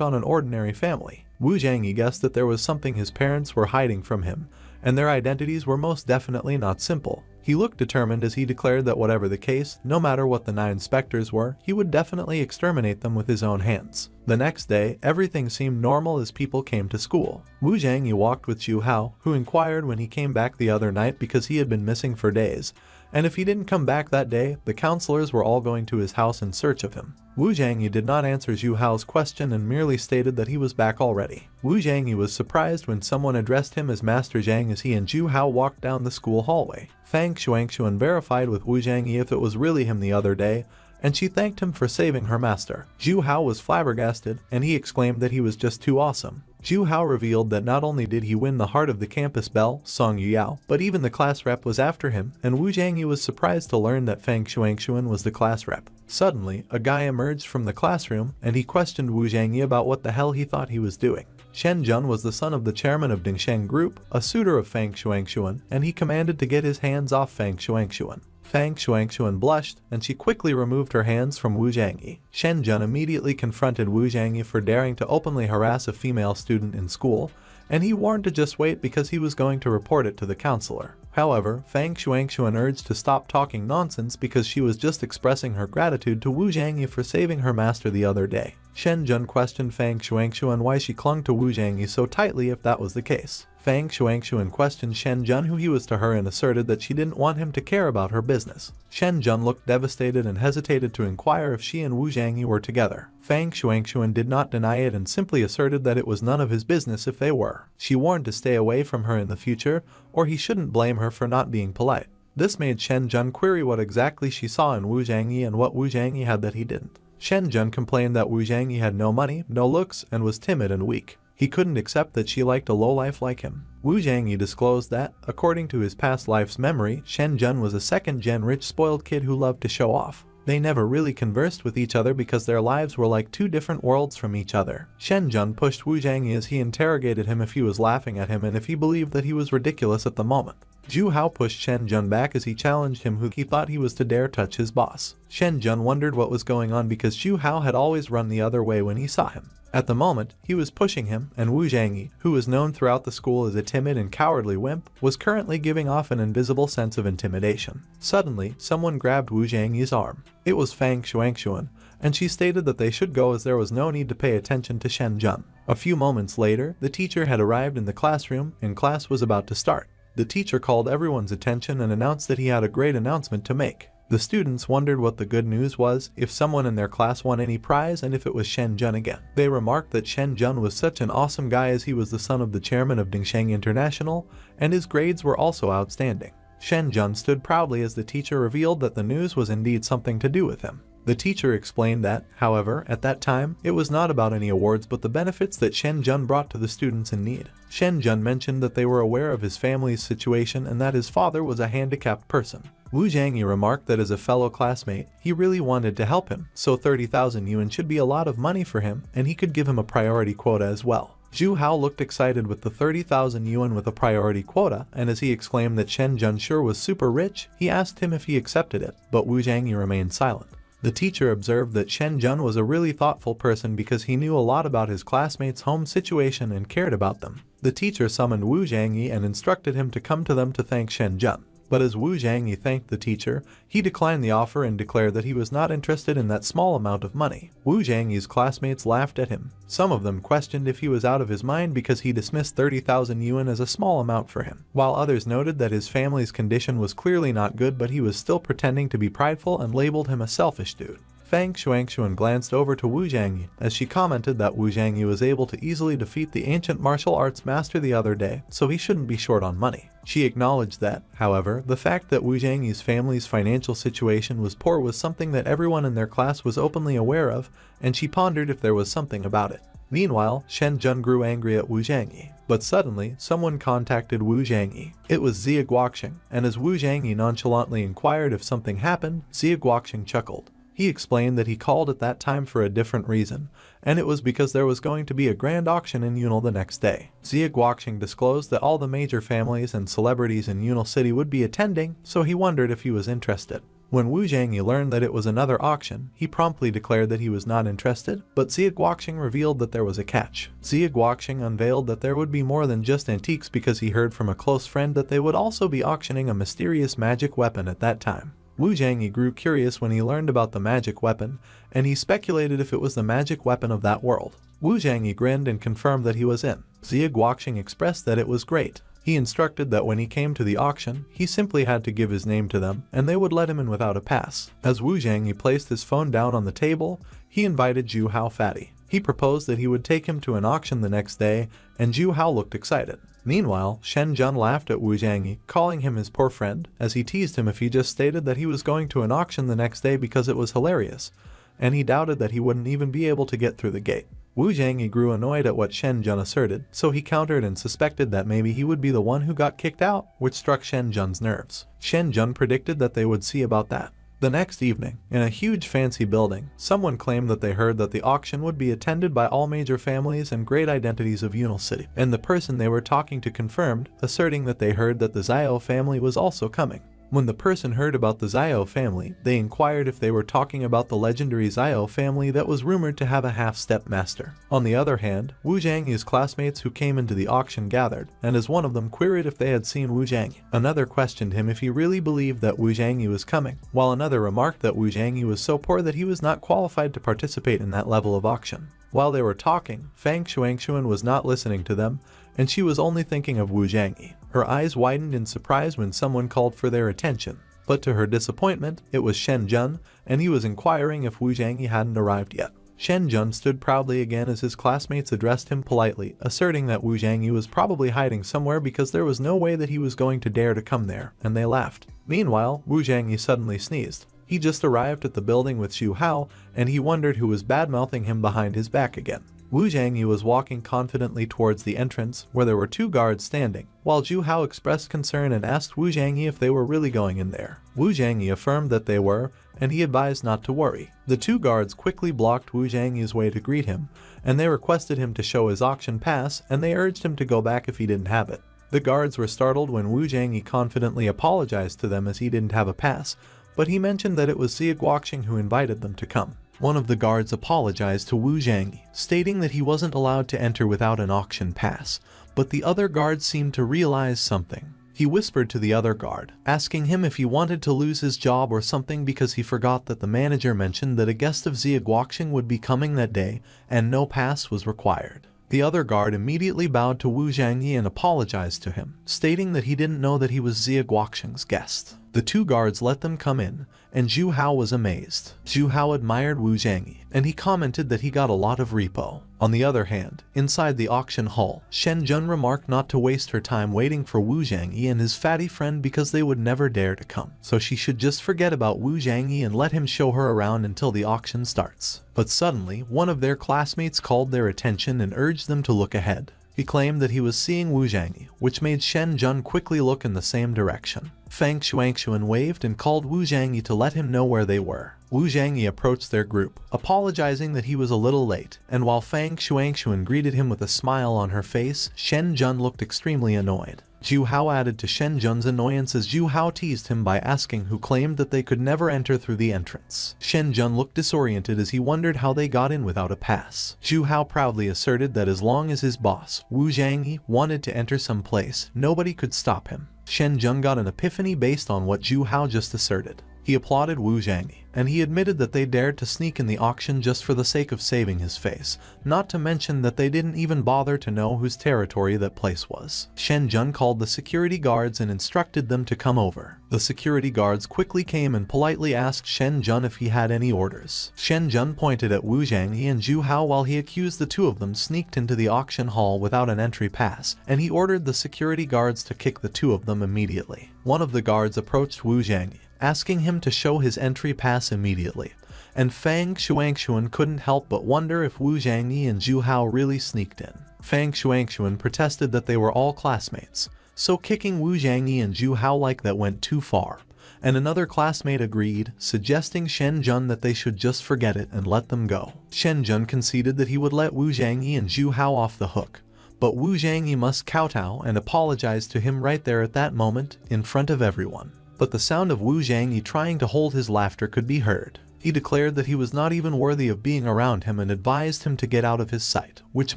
on an ordinary family. Wu Zhangyi guessed that there was something his parents were hiding from him, and their identities were most definitely not simple. He looked determined as he declared that whatever the case, no matter what the 9 specters were, he would definitely exterminate them with his own hands. The next day, everything seemed normal as people came to school. Wu Zhangyi walked with Zhu Hao, who inquired when he came back the other night because he had been missing for days, and if he didn't come back that day, the counselors were all going to his house in search of him. Wu Zhangyi did not answer Zhu Hao's question and merely stated that he was back already. Wu Zhangyi was surprised when someone addressed him as Master Zhang as he and Zhu Hao walked down the school hallway. Fang Xuanxuan verified with Wu Zhangyi if it was really him the other day, and she thanked him for saving her master. Zhu Hao was flabbergasted, and he exclaimed that he was just too awesome. Zhu Hao revealed that not only did he win the heart of the campus belle, Song Yuyao, but even the class rep was after him, and Wu Zhangyi was surprised to learn that Fang Xuanxuan was the class rep. Suddenly, a guy emerged from the classroom, and he questioned Wu Zhangyi about what the hell he thought he was doing. Shen Jun was the son of the chairman of Dingsheng Group, a suitor of Fang Xuanxuan, and he commanded to get his hands off Fang Xuanxuan. Fang Xuanxuan blushed, and she quickly removed her hands from Wu Zhangyi. Shen Jun immediately confronted Wu Zhangyi for daring to openly harass a female student in school, and he warned to just wait because he was going to report it to the counselor. However, Fang Xuanxuan urged to stop talking nonsense because she was just expressing her gratitude to Wu Zhangyi for saving her master the other day. Shen Jun questioned Fang Xuanxuan why she clung to Wu Zhangyi so tightly if that was the case. Fang Xuanxuan questioned Shen Jun who he was to her and asserted that she didn't want him to care about her business. Shen Jun looked devastated and hesitated to inquire if she and Wu Zhangyi were together. Fang Xuanxuan did not deny it and simply asserted that it was none of his business if they were. She warned to stay away from her in the future, or he shouldn't blame her for not being polite. This made Shen Jun query what exactly she saw in Wu Zhangyi and what Wu Zhangyi had that he didn't. Shen Jun complained that Wu Zhangyi had no money, no looks, and was timid and weak. He couldn't accept that she liked a lowlife like him. Wu Zhangyi disclosed that, according to his past life's memory, Shen Jun was a second-gen rich spoiled kid who loved to show off. They never really conversed with each other because their lives were like two different worlds from each other. Shen Jun pushed Wu Zhangyi as he interrogated him if he was laughing at him and if he believed that he was ridiculous at the moment. Zhu Hao pushed Shen Jun back as he challenged him who he thought he was to dare touch his boss. Shen Jun wondered what was going on because Zhu Hao had always run the other way when he saw him. At the moment, he was pushing him, and Wu Zhangyi, who was known throughout the school as a timid and cowardly wimp, was currently giving off an invisible sense of intimidation. Suddenly, someone grabbed Wu Zhangyi's arm. It was Fang Xuanxuan, and she stated that they should go as there was no need to pay attention to Shen Jun. A few moments later, the teacher had arrived in the classroom, and class was about to start. The teacher called everyone's attention and announced that he had a great announcement to make. The students wondered what the good news was, if someone in their class won any prize, and if it was Shen Jun again. They remarked that Shen Jun was such an awesome guy as he was the son of the chairman of Dingsheng International, and his grades were also outstanding. Shen Jun stood proudly as the teacher revealed that the news was indeed something to do with him. The teacher explained that, however, at that time, it was not about any awards but the benefits that Shen Jun brought to the students in need. Shen Jun mentioned that they were aware of his family's situation and that his father was a handicapped person. Wu Zhangyi remarked that as a fellow classmate, he really wanted to help him, so 30,000 yuan should be a lot of money for him, and he could give him a priority quota as well. Zhu Hao looked excited with the 30,000 yuan with a priority quota, and as he exclaimed that Shen Jun sure was super rich, he asked him if he accepted it, but Wu Zhangyi remained silent. The teacher observed that Shen Jun was a really thoughtful person because he knew a lot about his classmates' home situation and cared about them. The teacher summoned Wu Zhangyi and instructed him to come to them to thank Shen Jun. But as Wu Zhangyi thanked the teacher, he declined the offer and declared that he was not interested in that small amount of money. Wu Zhangyi's classmates laughed at him. Some of them questioned if he was out of his mind because he dismissed 30,000 yuan as a small amount for him, while others noted that his family's condition was clearly not good but he was still pretending to be prideful and labeled him a selfish dude. Fang Xuanxuan glanced over to Wu Zhangyi as she commented that Wu Zhangyi was able to easily defeat the ancient martial arts master the other day, so he shouldn't be short on money. She acknowledged that, however, the fact that Wu Zhangyi's family's financial situation was poor was something that everyone in their class was openly aware of, and she pondered if there was something about it. Meanwhile, Shen Jun grew angry at Wu Zhangyi. But suddenly, someone contacted Wu Zhangyi. It was Xia Guoxing, and as Wu Zhangyi nonchalantly inquired if something happened, Xia Guoxing chuckled. He explained that he called at that time for a different reason, and it was because there was going to be a grand auction in Yunel the next day. Xia Guoxing disclosed that all the major families and celebrities in Yunel City would be attending, so he wondered if he was interested. When Wu Zhangyi learned that it was another auction, he promptly declared that he was not interested, but Xia Guoxing revealed that there was a catch. Xia Guoxing unveiled that there would be more than just antiques because he heard from a close friend that they would also be auctioning a mysterious magic weapon at that time. Wu Zhangyi grew curious when he learned about the magic weapon, and he speculated if it was the magic weapon of that world. Wu Zhangyi grinned and confirmed that he was in. Xia Guoxing expressed that it was great. He instructed that when he came to the auction, he simply had to give his name to them, and they would let him in without a pass. As Wu Zhangyi placed his phone down on the table, he invited Zhu Hao Fatty. He proposed that he would take him to an auction the next day, and Zhu Hao looked excited. Meanwhile, Shen Jun laughed at Wu Zhangyi, calling him his poor friend, as he teased him if he just stated that he was going to an auction the next day because it was hilarious, and he doubted that he wouldn't even be able to get through the gate. Wu Zhangyi grew annoyed at what Shen Jun asserted, so he countered and suspected that maybe he would be the one who got kicked out, which struck Shen Jun's nerves. Shen Jun predicted that they would see about that. The next evening, in a huge fancy building, someone claimed that they heard that the auction would be attended by all major families and great identities of Yunel City, and the person they were talking to confirmed, asserting that they heard that the Xiao family was also coming. When the person heard about the Xiao family, they inquired if they were talking about the legendary Xiao family that was rumored to have a half-step master. On the other hand, Wu Zhangyi's classmates who came into the auction gathered, and as one of them queried if they had seen Wu Zhangyi. Another questioned him if he really believed that Wu Zhangyi was coming, while another remarked that Wu Zhangyi was so poor that he was not qualified to participate in that level of auction. While they were talking, Fang Xuanxuan was not listening to them, and she was only thinking of Wu Zhangyi. Her eyes widened in surprise when someone called for their attention, but to her disappointment, it was Shen Jun, and he was inquiring if Wu Zhangyi hadn't arrived yet. Shen Jun stood proudly again as his classmates addressed him politely, asserting that Wu Zhangyi was probably hiding somewhere because there was no way that he was going to dare to come there, and they laughed. Meanwhile, Wu Zhangyi suddenly sneezed. He just arrived at the building with Zhu Hao, and he wondered who was bad-mouthing him behind his back again. Wu Zhangyi was walking confidently towards the entrance where there were 2 guards standing, while Zhu Hao expressed concern and asked Wu Zhangyi if they were really going in there. Wu Zhangyi affirmed that they were, and he advised not to worry. The 2 guards quickly blocked Wu Zhangyi's way to greet him, and they requested him to show his auction pass, and they urged him to go back if he didn't have it. The guards were startled when Wu Zhangyi confidently apologized to them as he didn't have a pass, but he mentioned that it was Xia Guoqing who invited them to come. One of the guards apologized to Wu Zhangyi, stating that he wasn't allowed to enter without an auction pass, but the other guard seemed to realize something. He whispered to the other guard, asking him if he wanted to lose his job or something because he forgot that the manager mentioned that a guest of Xia Guoqing would be coming that day and no pass was required. The other guard immediately bowed to Wu Zhangyi and apologized to him, stating that he didn't know that he was Xia Guoqing's guest. The 2 guards let them come in, and Zhu Hao was amazed. Zhu Hao admired Wu Zhangyi, and he commented that he got a lot of repo. On the other hand, inside the auction hall, Shen Jun remarked not to waste her time waiting for Wu Zhangyi and his fatty friend because they would never dare to come, so she should just forget about Wu Zhangyi and let him show her around until the auction starts. But suddenly, one of their classmates called their attention and urged them to look ahead. He claimed that he was seeing Wu Zhangyi, which made Shen Jun quickly look in the same direction. Fang Shuangxuan waved and called Wu Zhangyi to let him know where they were. Wu Zhangyi approached their group, apologizing that he was a little late, and while Fang Shuangxuan greeted him with a smile on her face, Shen Jun looked extremely annoyed. Zhu Hao added to Shen Jun's annoyance as Zhu Hao teased him by asking who claimed that they could never enter through the entrance. Shen Jun looked disoriented as he wondered how they got in without a pass. Zhu Hao proudly asserted that as long as his boss, Wu Zhangyi, wanted to enter some place, nobody could stop him. Shen Jun got an epiphany based on what Zhu Hao just asserted. He applauded Wu Zhangyi, and he admitted that they dared to sneak in the auction just for the sake of saving his face, not to mention that they didn't even bother to know whose territory that place was. Shen Jun called the security guards and instructed them to come over. The security guards quickly came and politely asked Shen Jun if he had any orders. Shen Jun pointed at Wu Zhangyi and Zhu Hao while he accused the 2 of them sneaked into the auction hall without an entry pass, and he ordered the security guards to kick the 2 of them immediately. One of the guards approached Wu Zhangyi, asking him to show his entry pass immediately, and Fang Shuangxuan couldn't help but wonder if Wu Zhangyi and Zhu Hao really sneaked in. Fang Shuangxuan protested that they were all classmates, so kicking Wu Zhangyi and Zhu Hao like that went too far, and another classmate agreed, suggesting Shen Jun that they should just forget it and let them go. Shen Jun conceded that he would let Wu Zhangyi and Zhu Hao off the hook, but Wu Zhangyi must kowtow and apologize to him right there at that moment, in front of everyone. But the sound of Wu Zhangyi trying to hold his laughter could be heard. He declared that he was not even worthy of being around him and advised him to get out of his sight, which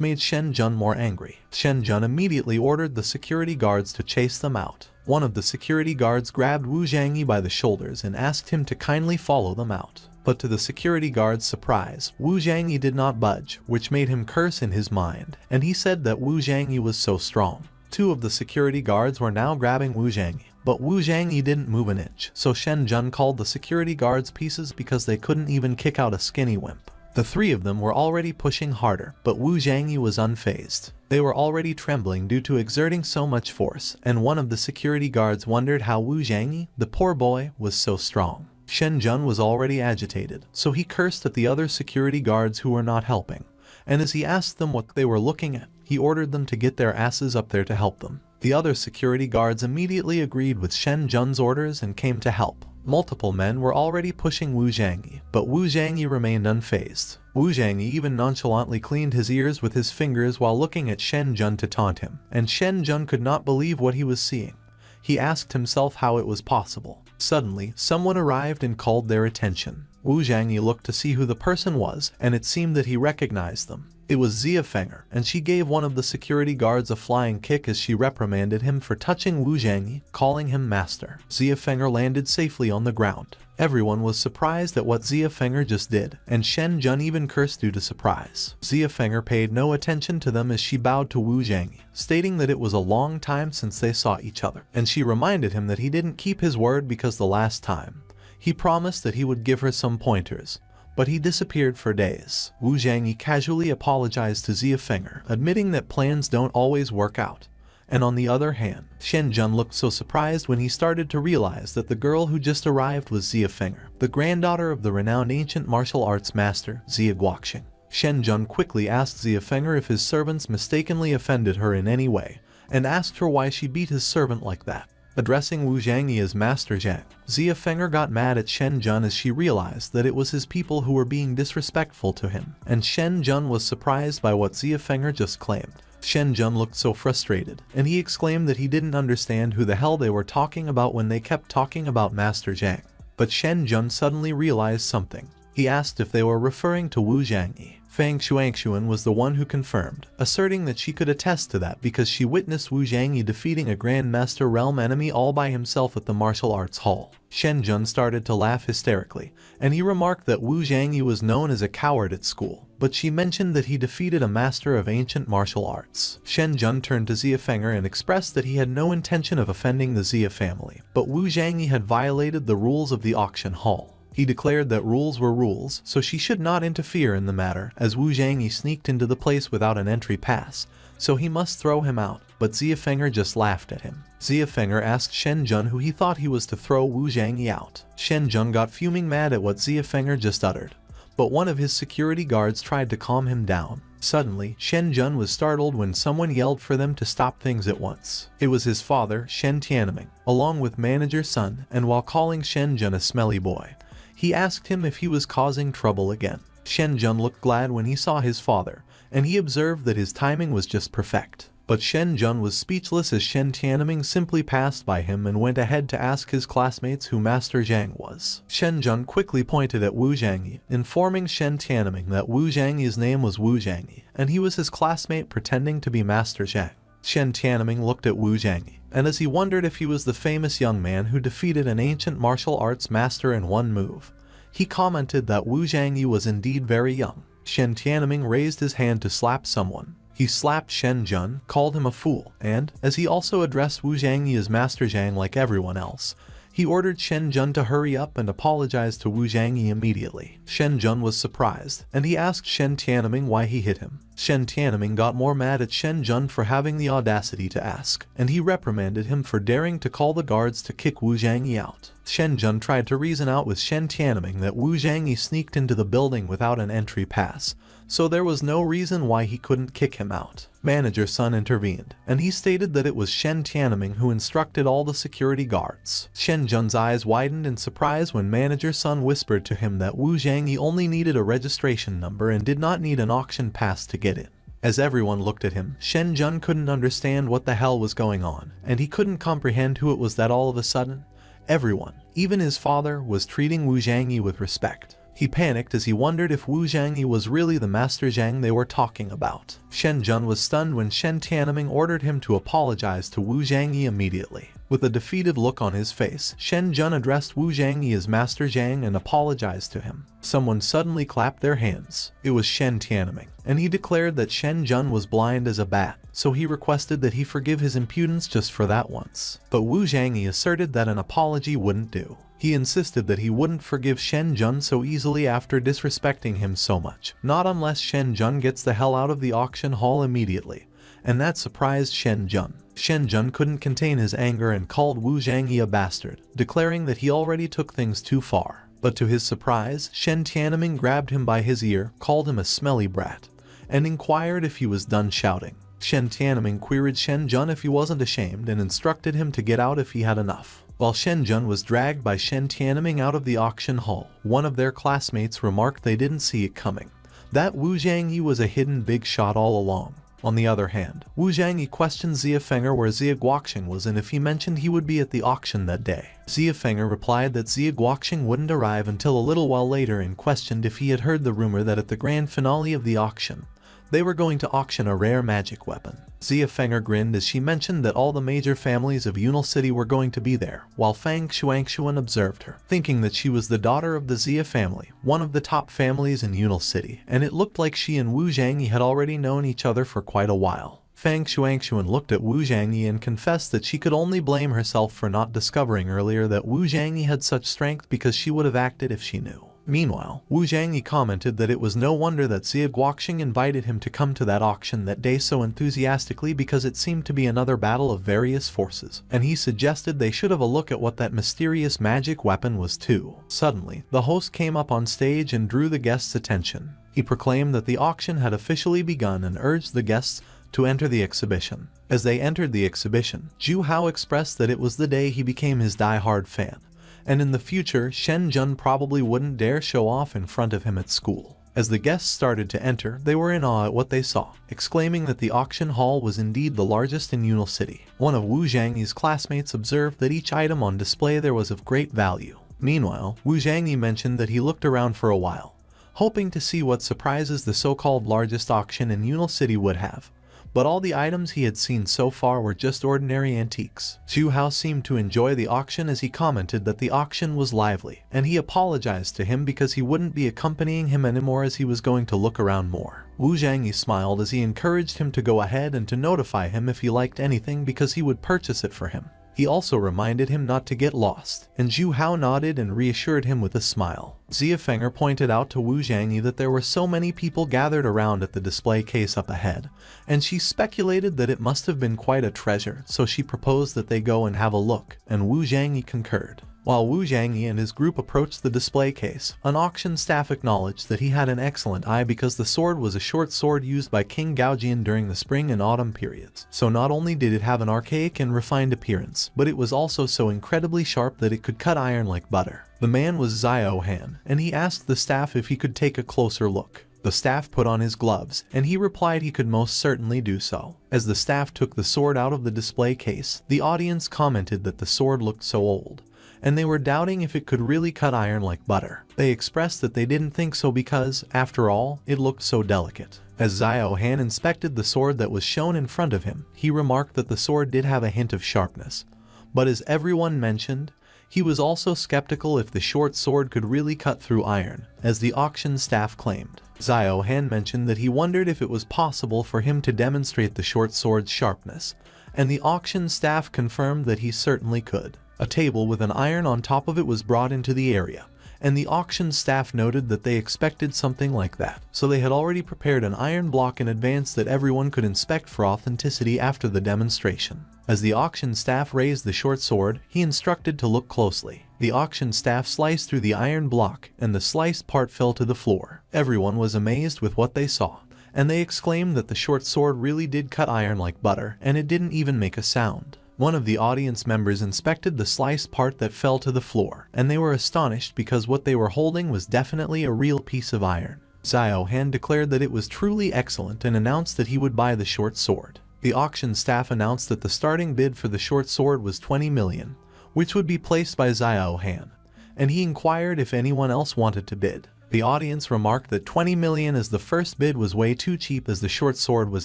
made Shen Jun more angry. Shen Jun immediately ordered the security guards to chase them out. One of the security guards grabbed Wu Zhangyi by the shoulders and asked him to kindly follow them out. But to the security guard's surprise, Wu Zhangyi did not budge, which made him curse in his mind, and he said that Wu Zhangyi was so strong. 2 of the security guards were now grabbing Wu Zhangyi, but Wu Zhangyi didn't move an inch, so Shen Jun called the security guards pieces because they couldn't even kick out a skinny wimp. The 3 of them were already pushing harder, but Wu Zhangyi was unfazed. They were already trembling due to exerting so much force, and one of the security guards wondered how Wu Zhangyi, the poor boy, was so strong. Shen Jun was already agitated, so he cursed at the other security guards who were not helping, and as he asked them what they were looking at, he ordered them to get their asses up there to help them. The other security guards immediately agreed with Shen Jun's orders and came to help. Multiple men were already pushing Wu Zhangyi, but Wu Zhangyi remained unfazed. Wu Zhangyi even nonchalantly cleaned his ears with his fingers while looking at Shen Jun to taunt him, and Shen Jun could not believe what he was seeing. He asked himself how it was possible. Suddenly, someone arrived and called their attention. Wu Zhangyi looked to see who the person was, and it seemed that he recognized them. It was Xia Fenger, and she gave one of the security guards a flying kick as she reprimanded him for touching Wu Zhangyi, calling him master. Xia Fenger landed safely on the ground. Everyone was surprised at what Xia Fenger just did, and Shen Jun even cursed due to surprise. Xia Fenger paid no attention to them as she bowed to Wu Zhangyi, stating that it was a long time since they saw each other, and she reminded him that he didn't keep his word because the last time he promised that he would give her some pointers, but he disappeared for days. Wu Zhangyi casually apologized to Xia Fenger, admitting that plans don't always work out. And on the other hand, Shen Jun looked so surprised when he started to realize that the girl who just arrived was Xia Fenger, the granddaughter of the renowned ancient martial arts master, Xia Guoqing. Shen Jun quickly asked Xia Feng'er if his servants mistakenly offended her in any way, and asked her why she beat his servant like that. Addressing Wu Zhangyi as Master Zhang, Xia Feng'er got mad at Shen Jun as she realized that it was his people who were being disrespectful to him, and Shen Jun was surprised by what Xia Feng'er just claimed. Shen Jun looked so frustrated, and he exclaimed that he didn't understand who the hell they were talking about when they kept talking about Master Zhang. But Shen Jun suddenly realized something. He asked if they were referring to Wu Zhangyi. Fang Xuanxuan was the one who confirmed, asserting that she could attest to that because she witnessed Wu Zhangyi defeating a Grandmaster realm enemy all by himself at the martial arts hall. Shen Jun started to laugh hysterically, and he remarked that Wu Zhangyi was known as a coward at school, but she mentioned that he defeated a master of ancient martial arts. Shen Jun turned to Xia Feng'er and expressed that he had no intention of offending the Xia family, but Wu Zhangyi had violated the rules of the auction hall. He declared that rules were rules, so she should not interfere in the matter, as Wu Zhangyi sneaked into the place without an entry pass, so he must throw him out, but Xia Feng'er just laughed at him. Xia Feng'er asked Shen Jun who he thought he was to throw Wu Zhangyi out. Shen Jun got fuming mad at what Xia Feng'er just uttered, but one of his security guards tried to calm him down. Suddenly, Shen Jun was startled when someone yelled for them to stop things at once. It was his father, Shen Tianming, along with Manager Sun, and while calling Shen Jun a smelly boy, he asked him if he was causing trouble again. Shen Jun looked glad when he saw his father, and he observed that his timing was just perfect. But Shen Jun was speechless as Shen Tianming simply passed by him and went ahead to ask his classmates who Master Zhang was. Shen Jun quickly pointed at Wu Zhangyi, informing Shen Tianming that Wu Zhangyi's name was Wu Zhangyi, and he was his classmate pretending to be Master Zhang. Shen Tianming looked at Wu Zhangyi, and as he wondered if he was the famous young man who defeated an ancient martial arts master in one move, he commented that Wu Zhangyi was indeed very young. Shen Tianming raised his hand to slap someone. He slapped Shen Jun, called him a fool, and, as he also addressed Wu Zhangyi as Master Zhang like everyone else, he ordered Shen Jun to hurry up and apologize to Wu Zhangyi immediately. Shen Jun was surprised, and he asked Shen Tianming why he hit him. Shen Tianming got more mad at Shen Jun for having the audacity to ask, and he reprimanded him for daring to call the guards to kick Wu Zhangyi out. Shen Jun tried to reason out with Shen Tianming that Wu Zhangyi sneaked into the building without an entry pass, so there was no reason why he couldn't kick him out. Manager Sun intervened, and he stated that it was Shen Tianming who instructed all the security guards. Shen Jun's eyes widened in surprise when Manager Sun whispered to him that Wu Zhangyi only needed a registration number and did not need an auction pass to get in. As everyone looked at him, Shen Jun couldn't understand what the hell was going on, and he couldn't comprehend who it was that all of a sudden, everyone, even his father, was treating Wu Zhangyi with respect. He panicked as he wondered if Wu Zhangyi was really the Master Zhang they were talking about. Shen Jun was stunned when Shen Tianming ordered him to apologize to Wu Zhangyi immediately. With a defeated look on his face, Shen Jun addressed Wu Zhangyi as Master Zhang and apologized to him. Someone suddenly clapped their hands. It was Shen Tianming, and he declared that Shen Jun was blind as a bat, so he requested that he forgive his impudence just for that once. But Wu Zhangyi asserted that an apology wouldn't do. He insisted that he wouldn't forgive Shen Jun so easily after disrespecting him so much, not unless Shen Jun gets the hell out of the auction hall immediately, and that surprised Shen Jun. Shen Jun couldn't contain his anger and called Wu Zhangyi a bastard, declaring that he already took things too far. But to his surprise, Shen Tianming grabbed him by his ear, called him a smelly brat, and inquired if he was done shouting. Shen Tianming queried Shen Jun if he wasn't ashamed and instructed him to get out if he had enough. While Shen Jun was dragged by Shen Tianming out of the auction hall, one of their classmates remarked they didn't see it coming, that Wu Zhangyi was a hidden big shot all along. On the other hand, Wu Zhangyi questioned Xia Feng'er where Xia Guoqing was and if he mentioned he would be at the auction that day. Xia Feng'er replied that Xia Guoqing wouldn't arrive until a little while later and questioned if he had heard the rumor that at the grand finale of the auction, they were going to auction a rare magic weapon. Xia Feng'er grinned as she mentioned that all the major families of Yunal City were going to be there, while Fang Xuanxuan observed her, thinking that she was the daughter of the Xia family, one of the top families in Yunal City, and it looked like she and Wu Zhangyi had already known each other for quite a while. Fang Xuanxuan looked at Wu Zhangyi and confessed that she could only blame herself for not discovering earlier that Wu Zhangyi had such strength because she would have acted if she knew. Meanwhile, Wu Zhangyi commented that it was no wonder that Xia Guoqing invited him to come to that auction that day so enthusiastically because it seemed to be another battle of various forces, and he suggested they should have a look at what that mysterious magic weapon was too. Suddenly, the host came up on stage and drew the guests' attention. He proclaimed that the auction had officially begun and urged the guests to enter the exhibition. As they entered the exhibition, Zhu Hao expressed that it was the day he became his die-hard fan, and in the future Shen Jun probably wouldn't dare show off in front of him at school. As the guests started to enter, they were in awe at what they saw, exclaiming that the auction hall was indeed the largest in Yunal City. One of Wu Zhangyi's classmates observed that each item on display there was of great value. Meanwhile, Wu Zhangyi mentioned that he looked around for a while, hoping to see what surprises the so-called largest auction in Yunal City would have. But all the items he had seen so far were just ordinary antiques. Zhu Hao seemed to enjoy the auction as he commented that the auction was lively, and he apologized to him because he wouldn't be accompanying him anymore as he was going to look around more. Wu Zhangyi smiled as he encouraged him to go ahead and to notify him if he liked anything because he would purchase it for him. He also reminded him not to get lost, and Zhu Hao nodded and reassured him with a smile. Xia Feng'er pointed out to Wu Zhangyi that there were so many people gathered around at the display case up ahead, and she speculated that it must have been quite a treasure, so she proposed that they go and have a look, and Wu Zhangyi concurred. While Wu Zhangyi and his group approached the display case, an auction staff acknowledged that he had an excellent eye because the sword was a short sword used by King Gaojian during the spring and autumn periods. So not only did it have an archaic and refined appearance, but it was also so incredibly sharp that it could cut iron like butter. The man was Xiao Han, and he asked the staff if he could take a closer look. The staff put on his gloves, and he replied he could most certainly do so. As the staff took the sword out of the display case, the audience commented that the sword looked so old, and they were doubting if it could really cut iron like butter. They expressed that they didn't think so because, after all, it looked so delicate. As Xiao Han inspected the sword that was shown in front of him, he remarked that the sword did have a hint of sharpness. But as everyone mentioned, he was also skeptical if the short sword could really cut through iron, as the auction staff claimed. Xiao Han mentioned that he wondered if it was possible for him to demonstrate the short sword's sharpness, and the auction staff confirmed that he certainly could. A table with an iron on top of it was brought into the area, and the auction staff noted that they expected something like that, so they had already prepared an iron block in advance that everyone could inspect for authenticity after the demonstration. As the auction staff raised the short sword, he instructed to look closely. The auction staff sliced through the iron block, and the sliced part fell to the floor. Everyone was amazed with what they saw, and they exclaimed that the short sword really did cut iron like butter, and it didn't even make a sound. One of the audience members inspected the sliced part that fell to the floor, and they were astonished because what they were holding was definitely a real piece of iron. Xiao Han declared that it was truly excellent and announced that he would buy the short sword. The auction staff announced that the starting bid for the short sword was 20 million, which would be placed by Xiao Han, and he inquired if anyone else wanted to bid. The audience remarked that 20 million as the first bid was way too cheap as the short sword was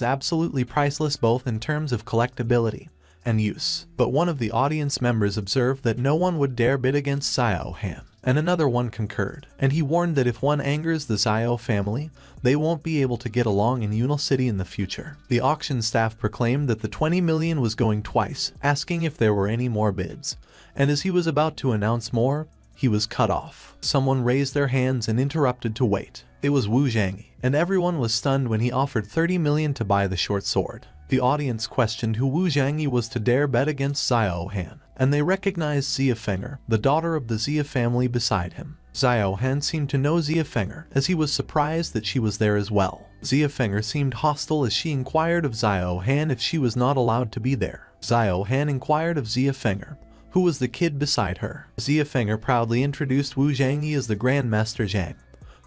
absolutely priceless both in terms of collectability and use. But one of the audience members observed that no one would dare bid against Xiao Han, and another one concurred, and he warned that if one angers the Xiao family, they won't be able to get along in Yunal City in the future. The auction staff proclaimed that the 20 million was going twice, asking if there were any more bids, and as he was about to announce more, he was cut off. Someone raised their hands and interrupted to wait. It was Wu Zhangyi, and everyone was stunned when he offered 30 million to buy the short sword. The audience questioned who Wu Zhangyi was to dare bet against Xiao Han, and they recognized Xia Feng'er, the daughter of the Xia family beside him. Xiao Han seemed to know Xia Feng'er, as he was surprised that she was there as well. Xia Feng'er seemed hostile as she inquired of Xiao Han if she was not allowed to be there. Xiao Han inquired of Xia Feng'er, who was the kid beside her. Xia Feng'er proudly introduced Wu Zhangyi as the Grand Master Zhang,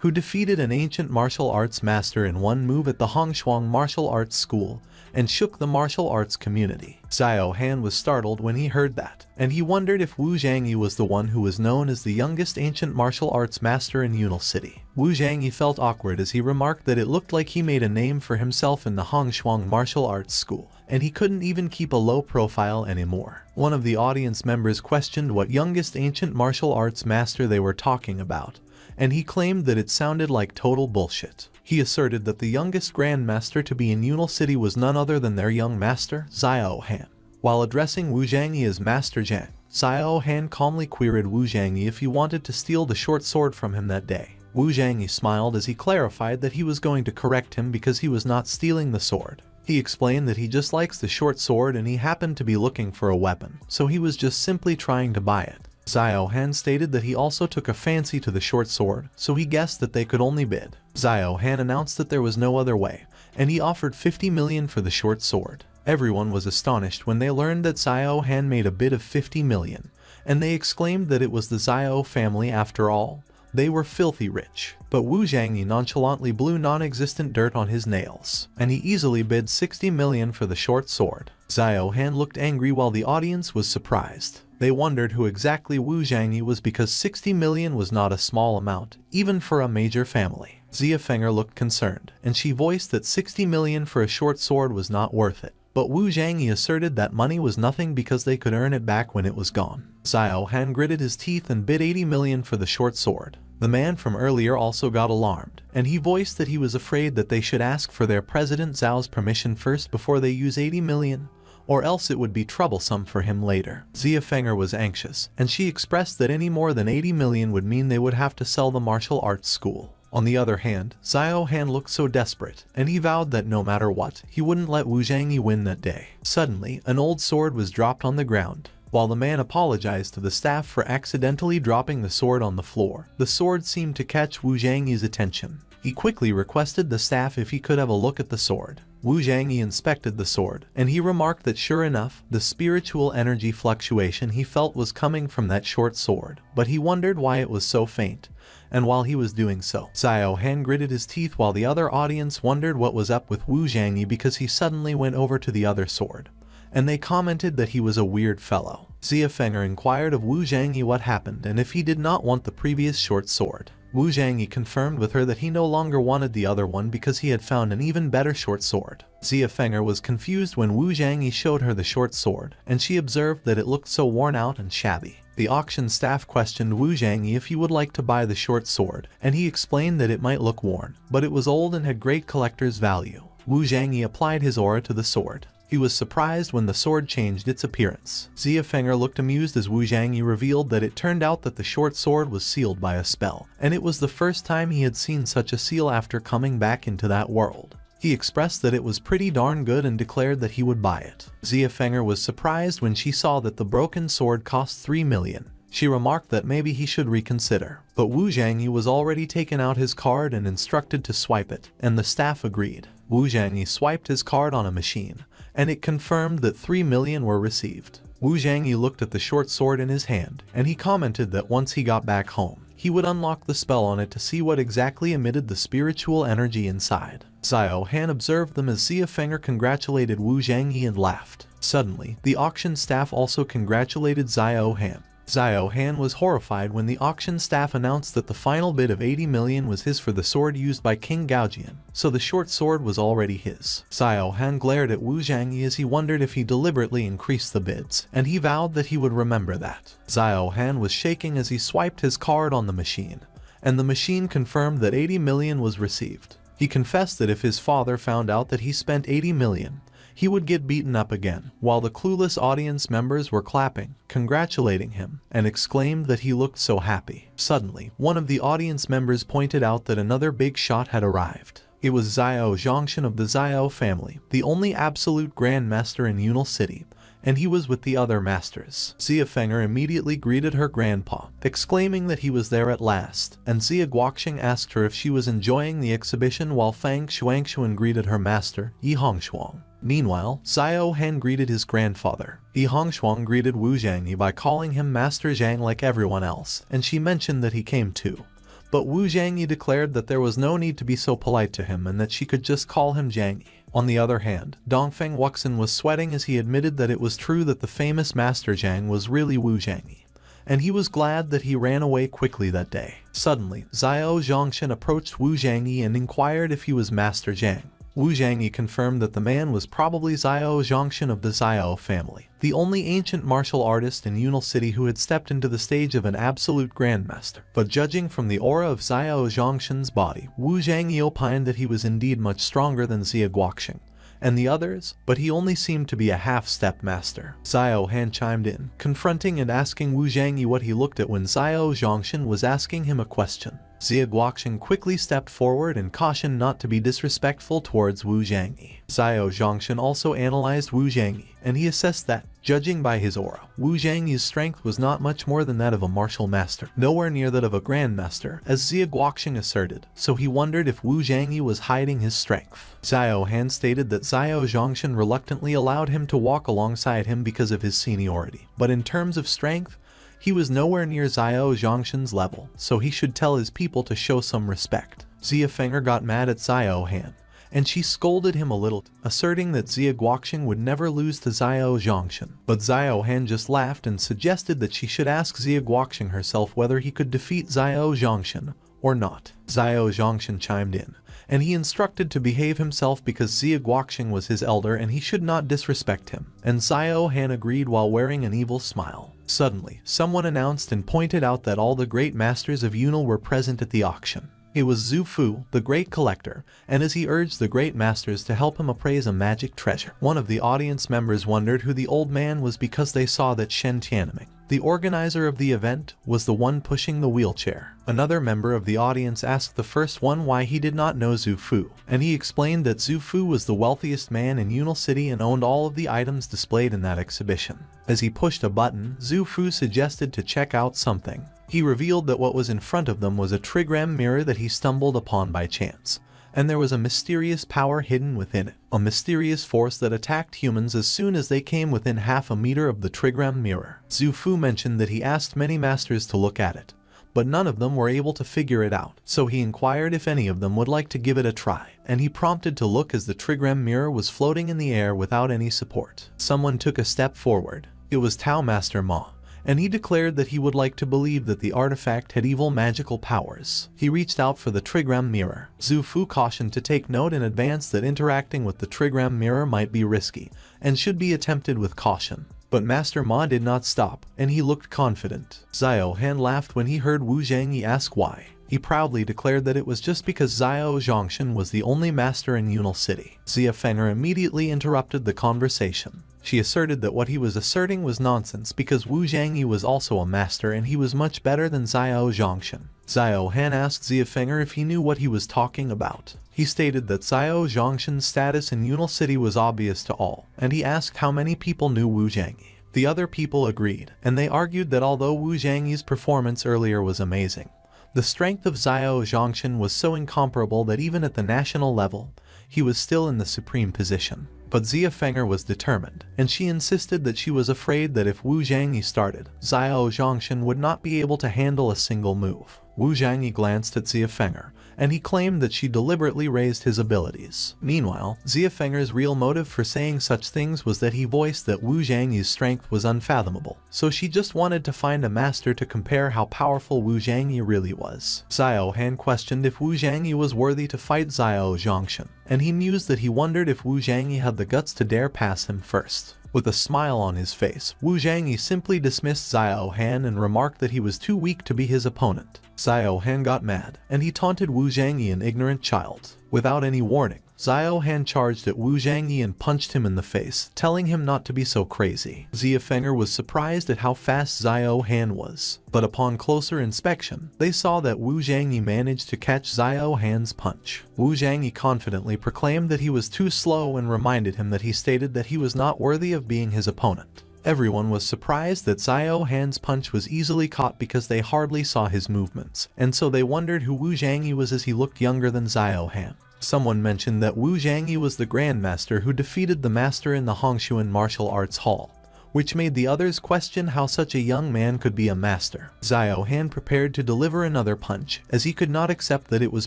who defeated an ancient martial arts master in one move at the Hongshuang Martial Arts School, and shook the martial arts community. Xiao Han was startled when he heard that, and he wondered if Wu Zhangyi was the one who was known as the youngest ancient martial arts master in Yunal City. Wu Zhangyi felt awkward as he remarked that it looked like he made a name for himself in the Hongshuang Martial Arts School, and he couldn't even keep a low profile anymore. One of the audience members questioned what youngest ancient martial arts master they were talking about, and he claimed that it sounded like total bullshit. He asserted that the youngest Grand Master to be in Yunal City was none other than their young master, Xiao Han. While addressing Wu Zhangyi as Master Zhang, Xiao Han calmly queried Wu Zhangyi if he wanted to steal the short sword from him that day. Wu Zhangyi smiled as he clarified that he was going to correct him because he was not stealing the sword. He explained that he just likes the short sword and he happened to be looking for a weapon, so he was just simply trying to buy it. Xiao Han stated that he also took a fancy to the short sword, so he guessed that they could only bid. Xiao Han announced that there was no other way, and he offered 50 million for the short sword. Everyone was astonished when they learned that Xiao Han made a bid of 50 million, and they exclaimed that it was the Xiao family after all. They were filthy rich, but Wu Zhangyi nonchalantly blew non-existent dirt on his nails, and he easily bid 60 million for the short sword. Xiao Han looked angry while the audience was surprised. They wondered who exactly Wu Zhangyi was because 60 million was not a small amount, even for a major family. Xia Feng'er looked concerned, and she voiced that 60 million for a short sword was not worth it. But Wu Zhangyi asserted that money was nothing because they could earn it back when it was gone. Xiao Han gritted his teeth and bid 80 million for the short sword. The man from earlier also got alarmed, and he voiced that he was afraid that they should ask for their President Zhao's permission first before they use 80 million, or else it would be troublesome for him later. Xia Feng'er was anxious, and she expressed that any more than 80 million would mean they would have to sell the martial arts school. On the other hand, Xiao Han looked so desperate, and he vowed that no matter what, he wouldn't let Wu Zhangyi win that day. Suddenly, an old sword was dropped on the ground. While the man apologized to the staff for accidentally dropping the sword on the floor, the sword seemed to catch Wu Zhangyi's attention. He quickly requested the staff if he could have a look at the sword. Wu Zhangyi inspected the sword, and he remarked that sure enough, the spiritual energy fluctuation he felt was coming from that short sword, but he wondered why it was so faint. And while he was doing so, Xiao Han gritted his teeth while the other audience wondered what was up with Wu Zhangyi because he suddenly went over to the other sword, and they commented that he was a weird fellow. Xia Feng'er inquired of Wu Zhangyi what happened and if he did not want the previous short sword. Wu Zhangyi confirmed with her that he no longer wanted the other one because he had found an even better short sword. Xia Feng'er was confused when Wu Zhangyi showed her the short sword, and she observed that it looked so worn out and shabby. The auction staff questioned Wu Zhangyi if he would like to buy the short sword, and he explained that it might look worn, but it was old and had great collector's value. Wu Zhangyi applied his aura to the sword. He was surprised when the sword changed its appearance. Xia Feng'er looked amused as Wu Zhangyi revealed that it turned out that the short sword was sealed by a spell, and it was the first time he had seen such a seal after coming back into that world. He expressed that it was pretty darn good and declared that he would buy it. Xia Feng'er was surprised when she saw that the broken sword cost 3 million. She remarked that maybe he should reconsider, but Wu Zhangyi was already taken out his card and instructed to swipe it, and the staff agreed. Wu Zhangyi swiped his card on a machine, and it confirmed that 3 million were received. Wu Zhangyi looked at the short sword in his hand, and he commented that once he got back home, he would unlock the spell on it to see what exactly emitted the spiritual energy inside. Xiao Han observed them as Xia Feng'er congratulated Wu Zhangyi and laughed. Suddenly, the auction staff also congratulated Xiao Han. Xiao Han was horrified when the auction staff announced that the final bid of 80 million was his for the sword used by King Gaojian, so the short sword was already his. Xiao Han glared at Wu Zhangyi as he wondered if he deliberately increased the bids, and he vowed that he would remember that. Xiao Han was shaking as he swiped his card on the machine, and the machine confirmed that 80 million was received. He confessed that if his father found out that he spent 80 million, he would get beaten up again, while the clueless audience members were clapping, congratulating him, and exclaimed that he looked so happy. Suddenly, one of the audience members pointed out that another big shot had arrived. It was Xiao Zhongshan of the Xiao family, the only absolute Grand Master in Yunal City, and he was with the other masters. Xia Feng'er immediately greeted her grandpa, exclaiming that he was there at last, and Xia Guoqing asked her if she was enjoying the exhibition while Fang Shuangshuan greeted her master, Yi Hongshuang. Meanwhile, Xiao Han greeted his grandfather. Yi Hongshuang greeted Wu Zhangyi by calling him Master Zhang like everyone else, and she mentioned that he came too. But Wu Zhangyi declared that there was no need to be so polite to him and that she could just call him Zhangyi. On the other hand, Dongfeng Wuxin was sweating as he admitted that it was true that the famous Master Zhang was really Wu Zhangyi, and he was glad that he ran away quickly that day. Suddenly, Xiao Zhongshan approached Wu Zhangyi and inquired if he was Master Zhang. Wu Zhangyi confirmed that the man was probably Xiao Zhongshan of the Xiao family, the only ancient martial artist in Yunal City who had stepped into the stage of an absolute grandmaster. But judging from the aura of Xiao Zhongshan's body, Wu Zhangyi opined that he was indeed much stronger than Xia Guoqing and the others, but he only seemed to be a half-step master. Xiao Han chimed in, confronting and asking Wu Zhangyi what he looked at when Xiao Zhongshan was asking him a question. Xie Guoqing quickly stepped forward and cautioned not to be disrespectful towards Wu Zhangyi. Xiao Zhongshan also analyzed Wu Zhangyi, and he assessed that, judging by his aura, Wu Zhangyi's strength was not much more than that of a martial master, nowhere near that of a grandmaster, as Xie Guoqing asserted, so he wondered if Wu Zhangyi was hiding his strength. Xiao Han stated that Xiao Zhongshan reluctantly allowed him to walk alongside him because of his seniority, but in terms of strength, he was nowhere near Xiao Zhongshan's level, so he should tell his people to show some respect. Xie Feng'er got mad at Xiao Han, and she scolded him a little, asserting that Xie Guoqing would never lose to Xiao Zhongshan. But Xiao Han just laughed and suggested that she should ask Xie Guoqing herself whether he could defeat Xiao Zhongshan or not. Xiao Zhongshan chimed in, and he instructed to behave himself because Xie Guoqing was his elder and he should not disrespect him. And Xiao Han agreed while wearing an evil smile. Suddenly, someone announced and pointed out that all the great masters of Yunel were present at the auction. It was Zhu Fu, the great collector, and as he urged the great masters to help him appraise a magic treasure. One of the audience members wondered who the old man was because they saw that Shen Tianming, the organizer of the event, was the one pushing the wheelchair. Another member of the audience asked the first one why he did not know Zhu Fu, and he explained that Zhu Fu was the wealthiest man in Yunel City and owned all of the items displayed in that exhibition. As he pushed a button, Zhu Fu suggested to check out something. He revealed that what was in front of them was a trigram mirror that he stumbled upon by chance, and there was a mysterious power hidden within it, a mysterious force that attacked humans as soon as they came within half a meter of the trigram mirror. Zhu Fu mentioned that he asked many masters to look at it, but none of them were able to figure it out, so he inquired if any of them would like to give it a try, and he prompted to look as the trigram mirror was floating in the air without any support. Someone took a step forward. It was Tao Master Ma, and he declared that he would like to believe that the artifact had evil magical powers. He reached out for the trigram mirror. Zhu Fu cautioned to take note in advance that interacting with the trigram mirror might be risky, and should be attempted with caution. But Master Ma did not stop, and he looked confident. Xiao Han laughed when he heard Wu Zhangyi ask why. He proudly declared that it was just because Xiao Zhongshan was the only master in Yunel City. Xie Feng'er immediately interrupted the conversation. She asserted that what he was asserting was nonsense because Wu Zhangyi was also a master and he was much better than Xiao Zhongshan. Xiao Han asked Xie Feng'er if he knew what he was talking about. He stated that Xiao Zhongshan's status in Yunel City was obvious to all, and he asked how many people knew Wu Zhangyi. The other people agreed, and they argued that although Wu Zhangyi's performance earlier was amazing, the strength of Xiao Zhongshan was so incomparable that even at the national level, he was still in the supreme position. But Xie Feng'er was determined, and she insisted that she was afraid that if Wu Zhangyi started, Xiao Zhongshan would not be able to handle a single move. Wu Zhangyi glanced at Xie Feng'er, and he claimed that she deliberately raised his abilities. Meanwhile, Xie Feng'er's real motive for saying such things was that he voiced that Wu Zhangyi's strength was unfathomable, so she just wanted to find a master to compare how powerful Wu Zhangyi really was. Xiao Han questioned if Wu Zhangyi was worthy to fight Xiao Zhongshan, and he mused that he wondered if Wu Zhangyi had the guts to dare pass him first. With a smile on his face, Wu Zhangyi simply dismissed Xiao Han and remarked that he was too weak to be his opponent. Xiao Han got mad, and he taunted Wu Zhangyi an ignorant child. Without any warning, Xiao Han charged at Wu Zhangyi and punched him in the face, telling him not to be so crazy. Xie Feng'er was surprised at how fast Xiao Han was, but upon closer inspection, they saw that Wu Zhangyi managed to catch Xiao Han's punch. Wu Zhangyi confidently proclaimed that he was too slow and reminded him that he stated that he was not worthy of being his opponent. Everyone was surprised that Xiao Han's punch was easily caught because they hardly saw his movements, and so they wondered who Wu Zhangyi was as he looked younger than Xiao Han. Someone mentioned that Wu Zhangyi was the Grandmaster who defeated the Master in the Hongshuan Martial Arts Hall, which made the others question how such a young man could be a master. Xiao Han prepared to deliver another punch, as he could not accept that it was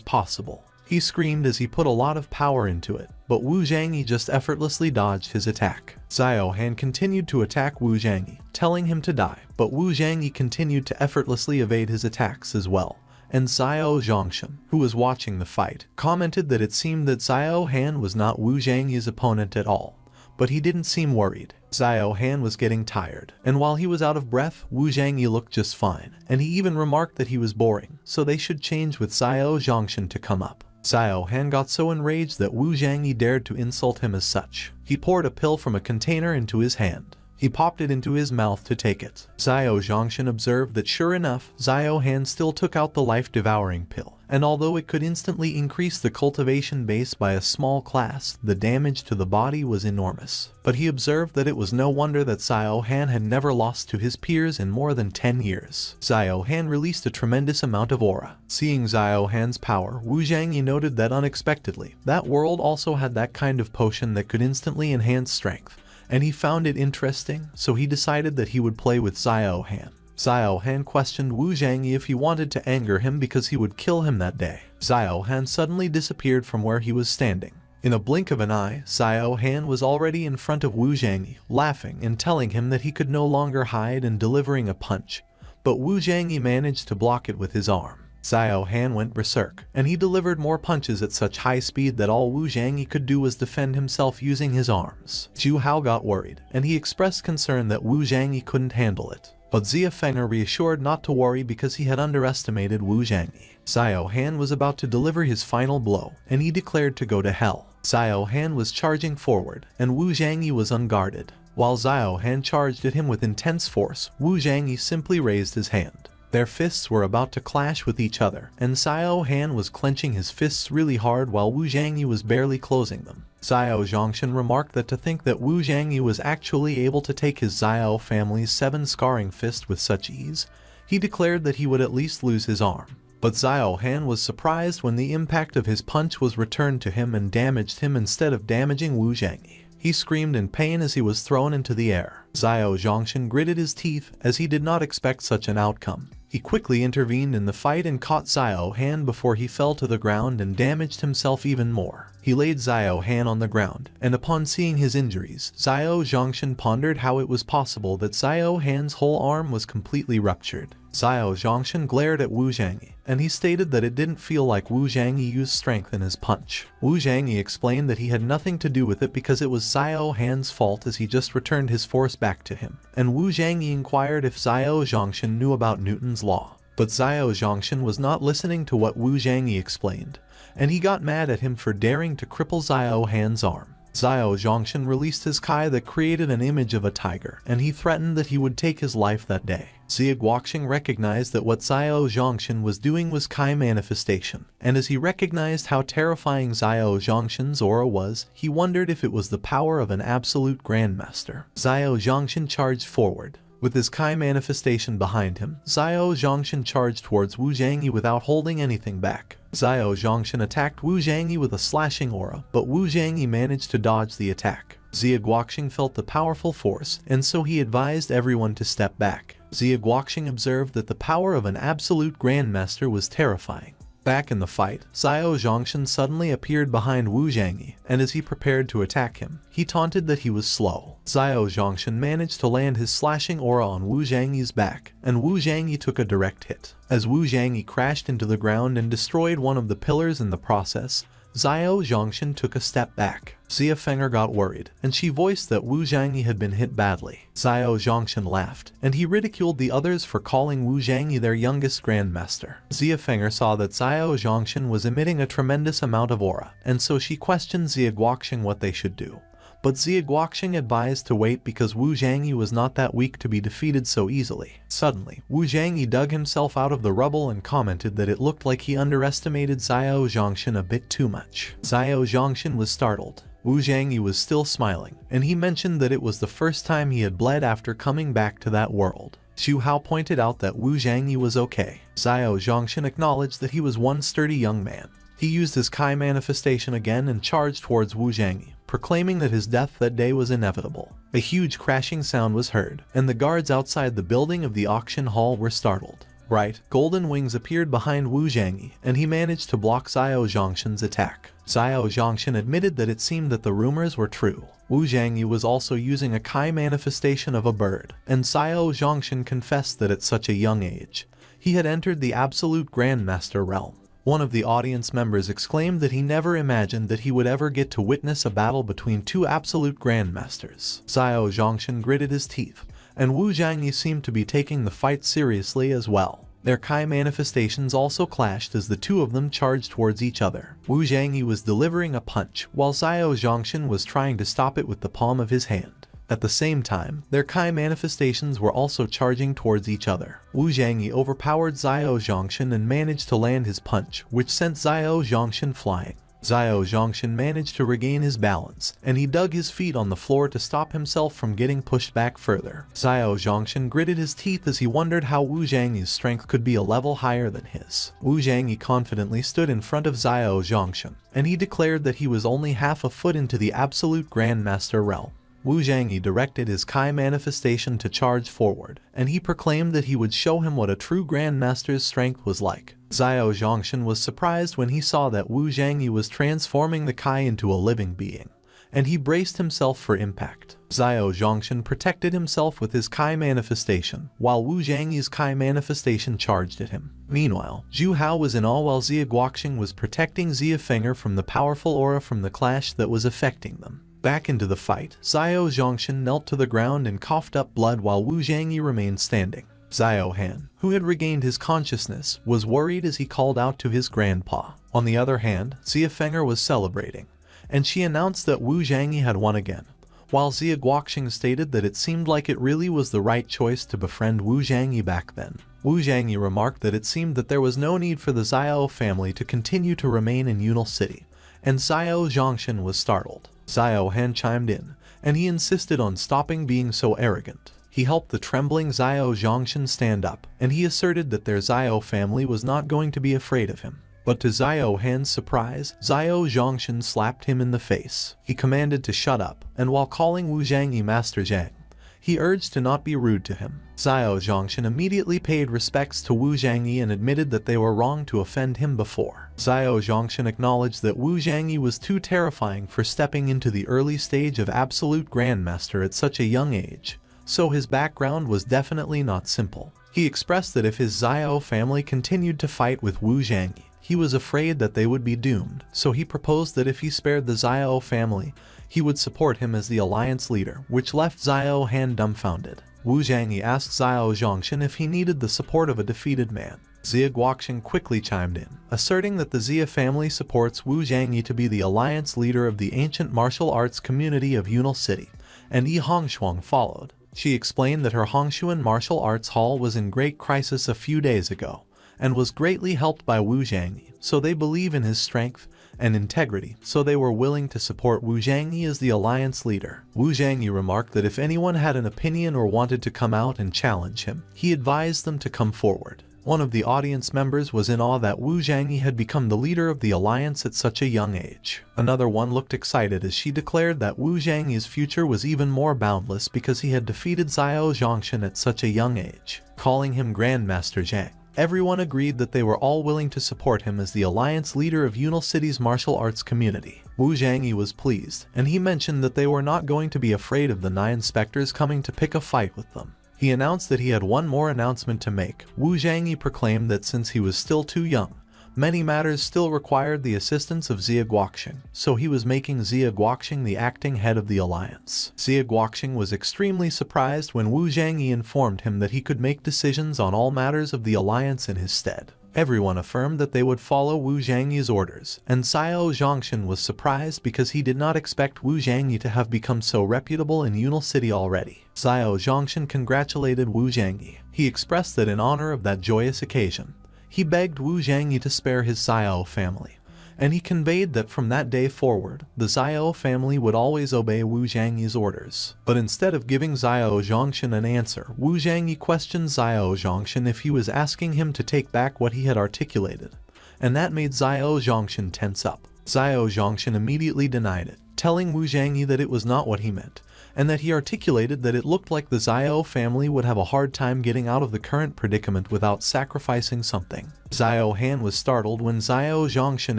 possible. He screamed as he put a lot of power into it, but Wu Zhangyi just effortlessly dodged his attack. Xiao Han continued to attack Wu Zhangyi, telling him to die, but Wu Zhangyi continued to effortlessly evade his attacks as well. And Xiao Zhongshan, who was watching the fight, commented that it seemed that Xiao Han was not Wu Zhangyi's opponent at all, but he didn't seem worried. Xiao Han was getting tired, and while he was out of breath, Wu Zhangyi looked just fine, and he even remarked that he was boring, so they should change with Xiao Zhongshan to come up. Xiao Han got so enraged that Wu Zhangyi dared to insult him as such. He poured a pill from a container into his hand. He popped it into his mouth to take it. Xiao Zhongshan observed that sure enough, Xiao Han still took out the life-devouring pill, and although it could instantly increase the cultivation base by a small class, the damage to the body was enormous. But he observed that it was no wonder that Xiao Han had never lost to his peers in more than 10 years. Xiao Han released a tremendous amount of aura. Seeing Xiao Han's power, Wu Zhangyi noted that unexpectedly, that world also had that kind of potion that could instantly enhance strength, and he found it interesting, so he decided that he would play with Xiao Han. Xiao Han questioned Wu Zhangyi if he wanted to anger him because he would kill him that day. Xiao Han suddenly disappeared from where he was standing. In a blink of an eye, Xiao Han was already in front of Wu Zhangyi, laughing and telling him that he could no longer hide and delivering a punch, but Wu Zhangyi managed to block it with his arm. Xiao Han went berserk, and he delivered more punches at such high speed that all Wu Zhangyi could do was defend himself using his arms. Zhu Hao got worried, and he expressed concern that Wu Zhangyi couldn't handle it. But Xia Feng'er reassured not to worry because he had underestimated Wu Zhangyi. Xiao Han was about to deliver his final blow, and he declared to go to hell. Xiao Han was charging forward, and Wu Zhangyi was unguarded. While Xiao Han charged at him with intense force, Wu Zhangyi simply raised his hand. Their fists were about to clash with each other, and Xiao Han was clenching his fists really hard while Wu Zhangyi was barely closing them. Xiao Zhongshan remarked that to think that Wu Zhangyi was actually able to take his Xiao family's 7 scarring fist with such ease, he declared that he would at least lose his arm. But Xiao Han was surprised when the impact of his punch was returned to him and damaged him instead of damaging Wu Zhangyi. He screamed in pain as he was thrown into the air. Xiao Zhongshan gritted his teeth as he did not expect such an outcome. He quickly intervened in the fight and caught Xiao Han before he fell to the ground and damaged himself even more. He laid Xiao Han on the ground, and upon seeing his injuries, Xiao Zhongshan pondered how it was possible that Xiao Han's whole arm was completely ruptured. Xiao Zhongshan glared at Wu Zhangyi, and he stated that it didn't feel like Wu Zhangyi used strength in his punch. Wu Zhangyi explained that he had nothing to do with it because it was Xiao Han's fault as he just returned his force back to him, and Wu Zhangyi inquired if Xiao Zhongshan knew about Newton's law. But Xiao Zhongshan was not listening to what Wu Zhangyi explained, and he got mad at him for daring to cripple Xiao Han's arm. Xiao Zhongshan released his kai that created an image of a tiger, and he threatened that he would take his life that day. Xia Guoqing recognized that what Xiao Zhongshan was doing was kai manifestation, and as he recognized how terrifying Xiao Zhongshan's aura was, he wondered if it was the power of an absolute grandmaster. Xiao Zhongshan charged forward. With his kai manifestation behind him, Xiao Zhongshan charged towards Wu Zhangyi without holding anything back. Xiao Zhongshan attacked Wu Zhangyi with a slashing aura, but Wu Zhangyi managed to dodge the attack. Xia Guoqing felt the powerful force, and so he advised everyone to step back. Xia Guoqing observed that the power of an absolute grandmaster was terrifying. Back in the fight, Xiao Zhongshan suddenly appeared behind Wu Zhangyi, and as he prepared to attack him, he taunted that he was slow. Xiao Zhongshan managed to land his slashing aura on Wu Zhangyi's back, and Wu Zhangyi took a direct hit. As Wu Zhangyi crashed into the ground and destroyed one of the pillars in the process, Xiao Zhongshan took a step back. Xia Feng'er got worried, and she voiced that Wu Zhangyi had been hit badly. Xiao Zhongshan laughed, and he ridiculed the others for calling Wu Zhangyi their youngest grandmaster. Xia Feng'er saw that Xiao Zhongshan was emitting a tremendous amount of aura, and so she questioned Xia Guoqing what they should do. But Xia Guoqing advised to wait because Wu Zhangyi was not that weak to be defeated so easily. Suddenly, Wu Zhangyi dug himself out of the rubble and commented that it looked like he underestimated Xiao Zhongshan a bit too much. Xiao Zhongshan was startled. Wu Zhangyi was still smiling, and he mentioned that it was the first time he had bled after coming back to that world. Xu Hao pointed out that Wu Zhangyi was okay. Xiao Zhongshan acknowledged that he was one sturdy young man. He used his kai manifestation again and charged towards Wu Zhangyi, proclaiming that his death that day was inevitable. A huge crashing sound was heard, and the guards outside the building of the auction hall were startled. Bright, golden wings appeared behind Wu Zhangyi, and he managed to block Xiao Zhongshan's attack. Xiao Zhongshan admitted that it seemed that the rumors were true. Wu Zhangyi was also using a kai manifestation of a bird, and Xiao Zhongshan confessed that at such a young age, he had entered the absolute grandmaster realm. One of the audience members exclaimed that he never imagined that he would ever get to witness a battle between two absolute grandmasters. Xiao Zhongshan gritted his teeth, and Wu Zhangyi seemed to be taking the fight seriously as well. Their kai manifestations also clashed as the two of them charged towards each other. Wu Zhangyi was delivering a punch, while Xiao Zhongshan was trying to stop it with the palm of his hand. At the same time, their Kai manifestations were also charging towards each other. Wu Zhangyi overpowered Xiao Zhongshan and managed to land his punch, which sent Xiao Zhongshan flying. Xiao Zhongshan managed to regain his balance, and he dug his feet on the floor to stop himself from getting pushed back further. Xiao Zhongshan gritted his teeth as he wondered how Wu Zhangyi's strength could be a level higher than his. Wu Zhangyi confidently stood in front of Xiao Zhongshan, and he declared that he was only half a foot into the absolute Grandmaster realm. Wu Zhangyi directed his Kai manifestation to charge forward, and he proclaimed that he would show him what a true Grandmaster's strength was like. Xiao Zhongshan was surprised when he saw that Wu Zhangyi was transforming the Kai into a living being, and he braced himself for impact. Xiao Zhongshan protected himself with his Kai manifestation, while Wu Zhangyi's Kai manifestation charged at him. Meanwhile, Zhu Hao was in awe while Xia Guoqing was protecting Xia Feng'er from the powerful aura from the clash that was affecting them. Back into the fight, Xiao Zhongshan knelt to the ground and coughed up blood while Wu Zhangyi remained standing. Xiao Han, who had regained his consciousness, was worried as he called out to his grandpa. On the other hand, Xia Feng'er was celebrating, and she announced that Wu Zhangyi had won again, while Xia Guoqing stated that it seemed like it really was the right choice to befriend Wu Zhangyi back then. Wu Zhangyi remarked that it seemed that there was no need for the Xiao family to continue to remain in Yunal City, and Xiao Zhongshan was startled. Xiao Han chimed in, and he insisted on stopping being so arrogant. He helped the trembling Xiao Zhongshan stand up, and he asserted that their Xiao family was not going to be afraid of him. But to Xiao Han's surprise, Xiao Zhongshan slapped him in the face. He commanded to shut up, and while calling Wu Zhangyi Master Zhang, he urged to not be rude to him. Xiao Zhongshan immediately paid respects to Wu Zhangyi and admitted that they were wrong to offend him before. Xiao Zhongshan acknowledged that Wu Zhangyi was too terrifying for stepping into the early stage of absolute Grandmaster at such a young age, so his background was definitely not simple. He expressed that if his Xiao family continued to fight with Wu Zhangyi, he was afraid that they would be doomed, so he proposed that if he spared the Xiao family, he would support him as the alliance leader, which left Xiao Han dumbfounded. Wu Zhangyi asked Xiao Zhongshan if he needed the support of a defeated man. Xia Guoqing quickly chimed in, asserting that the Xia family supports Wu Zhangyi to be the alliance leader of the ancient martial arts community of Yunal City, and Yi Hongshuang followed. She explained that her Hongshuan martial arts hall was in great crisis a few days ago, and was greatly helped by Wu Zhangyi, so they believe in his strength and integrity, so they were willing to support Wu Zhangyi as the alliance leader. Wu Zhangyi remarked that if anyone had an opinion or wanted to come out and challenge him, he advised them to come forward. One of the audience members was in awe that Wu Zhangyi had become the leader of the alliance at such a young age. Another one looked excited as she declared that Wu Zhangyi's future was even more boundless because he had defeated Xiao Zhongshan at such a young age, calling him Grandmaster Zhang. Everyone agreed that they were all willing to support him as the alliance leader of Yunal City's martial arts community. Wu Zhangyi was pleased, and he mentioned that they were not going to be afraid of the 9 specters coming to pick a fight with them. He announced that he had one more announcement to make. Wu Zhangyi proclaimed that since he was still too young, many matters still required the assistance of Xia Guoqing, so he was making Xia Guoqing the acting head of the alliance. Xia Guoqing was extremely surprised when Wu Zhangyi informed him that he could make decisions on all matters of the alliance in his stead. Everyone affirmed that they would follow Wu Zhangyi's orders, and Xiao Zhongshan was surprised because he did not expect Wu Zhangyi to have become so reputable in Yunal City already. Xiao Zhongshan congratulated Wu Zhangyi. He expressed that in honor of that joyous occasion, he begged Wu Zhangyi to spare his Xiao family, and he conveyed that from that day forward, the Xiao family would always obey Wu Zhangyi's orders. But instead of giving Xiao Zhongshan an answer, Wu Zhangyi questioned Xiao Zhongshan if he was asking him to take back what he had articulated, and that made Xiao Zhongshan tense up. Xiao Zhongshan immediately denied it, telling Wu Zhangyi that it was not what he meant, and that he articulated that it looked like the Xiao family would have a hard time getting out of the current predicament without sacrificing something. Xiao Han was startled when Xiao Zhongshan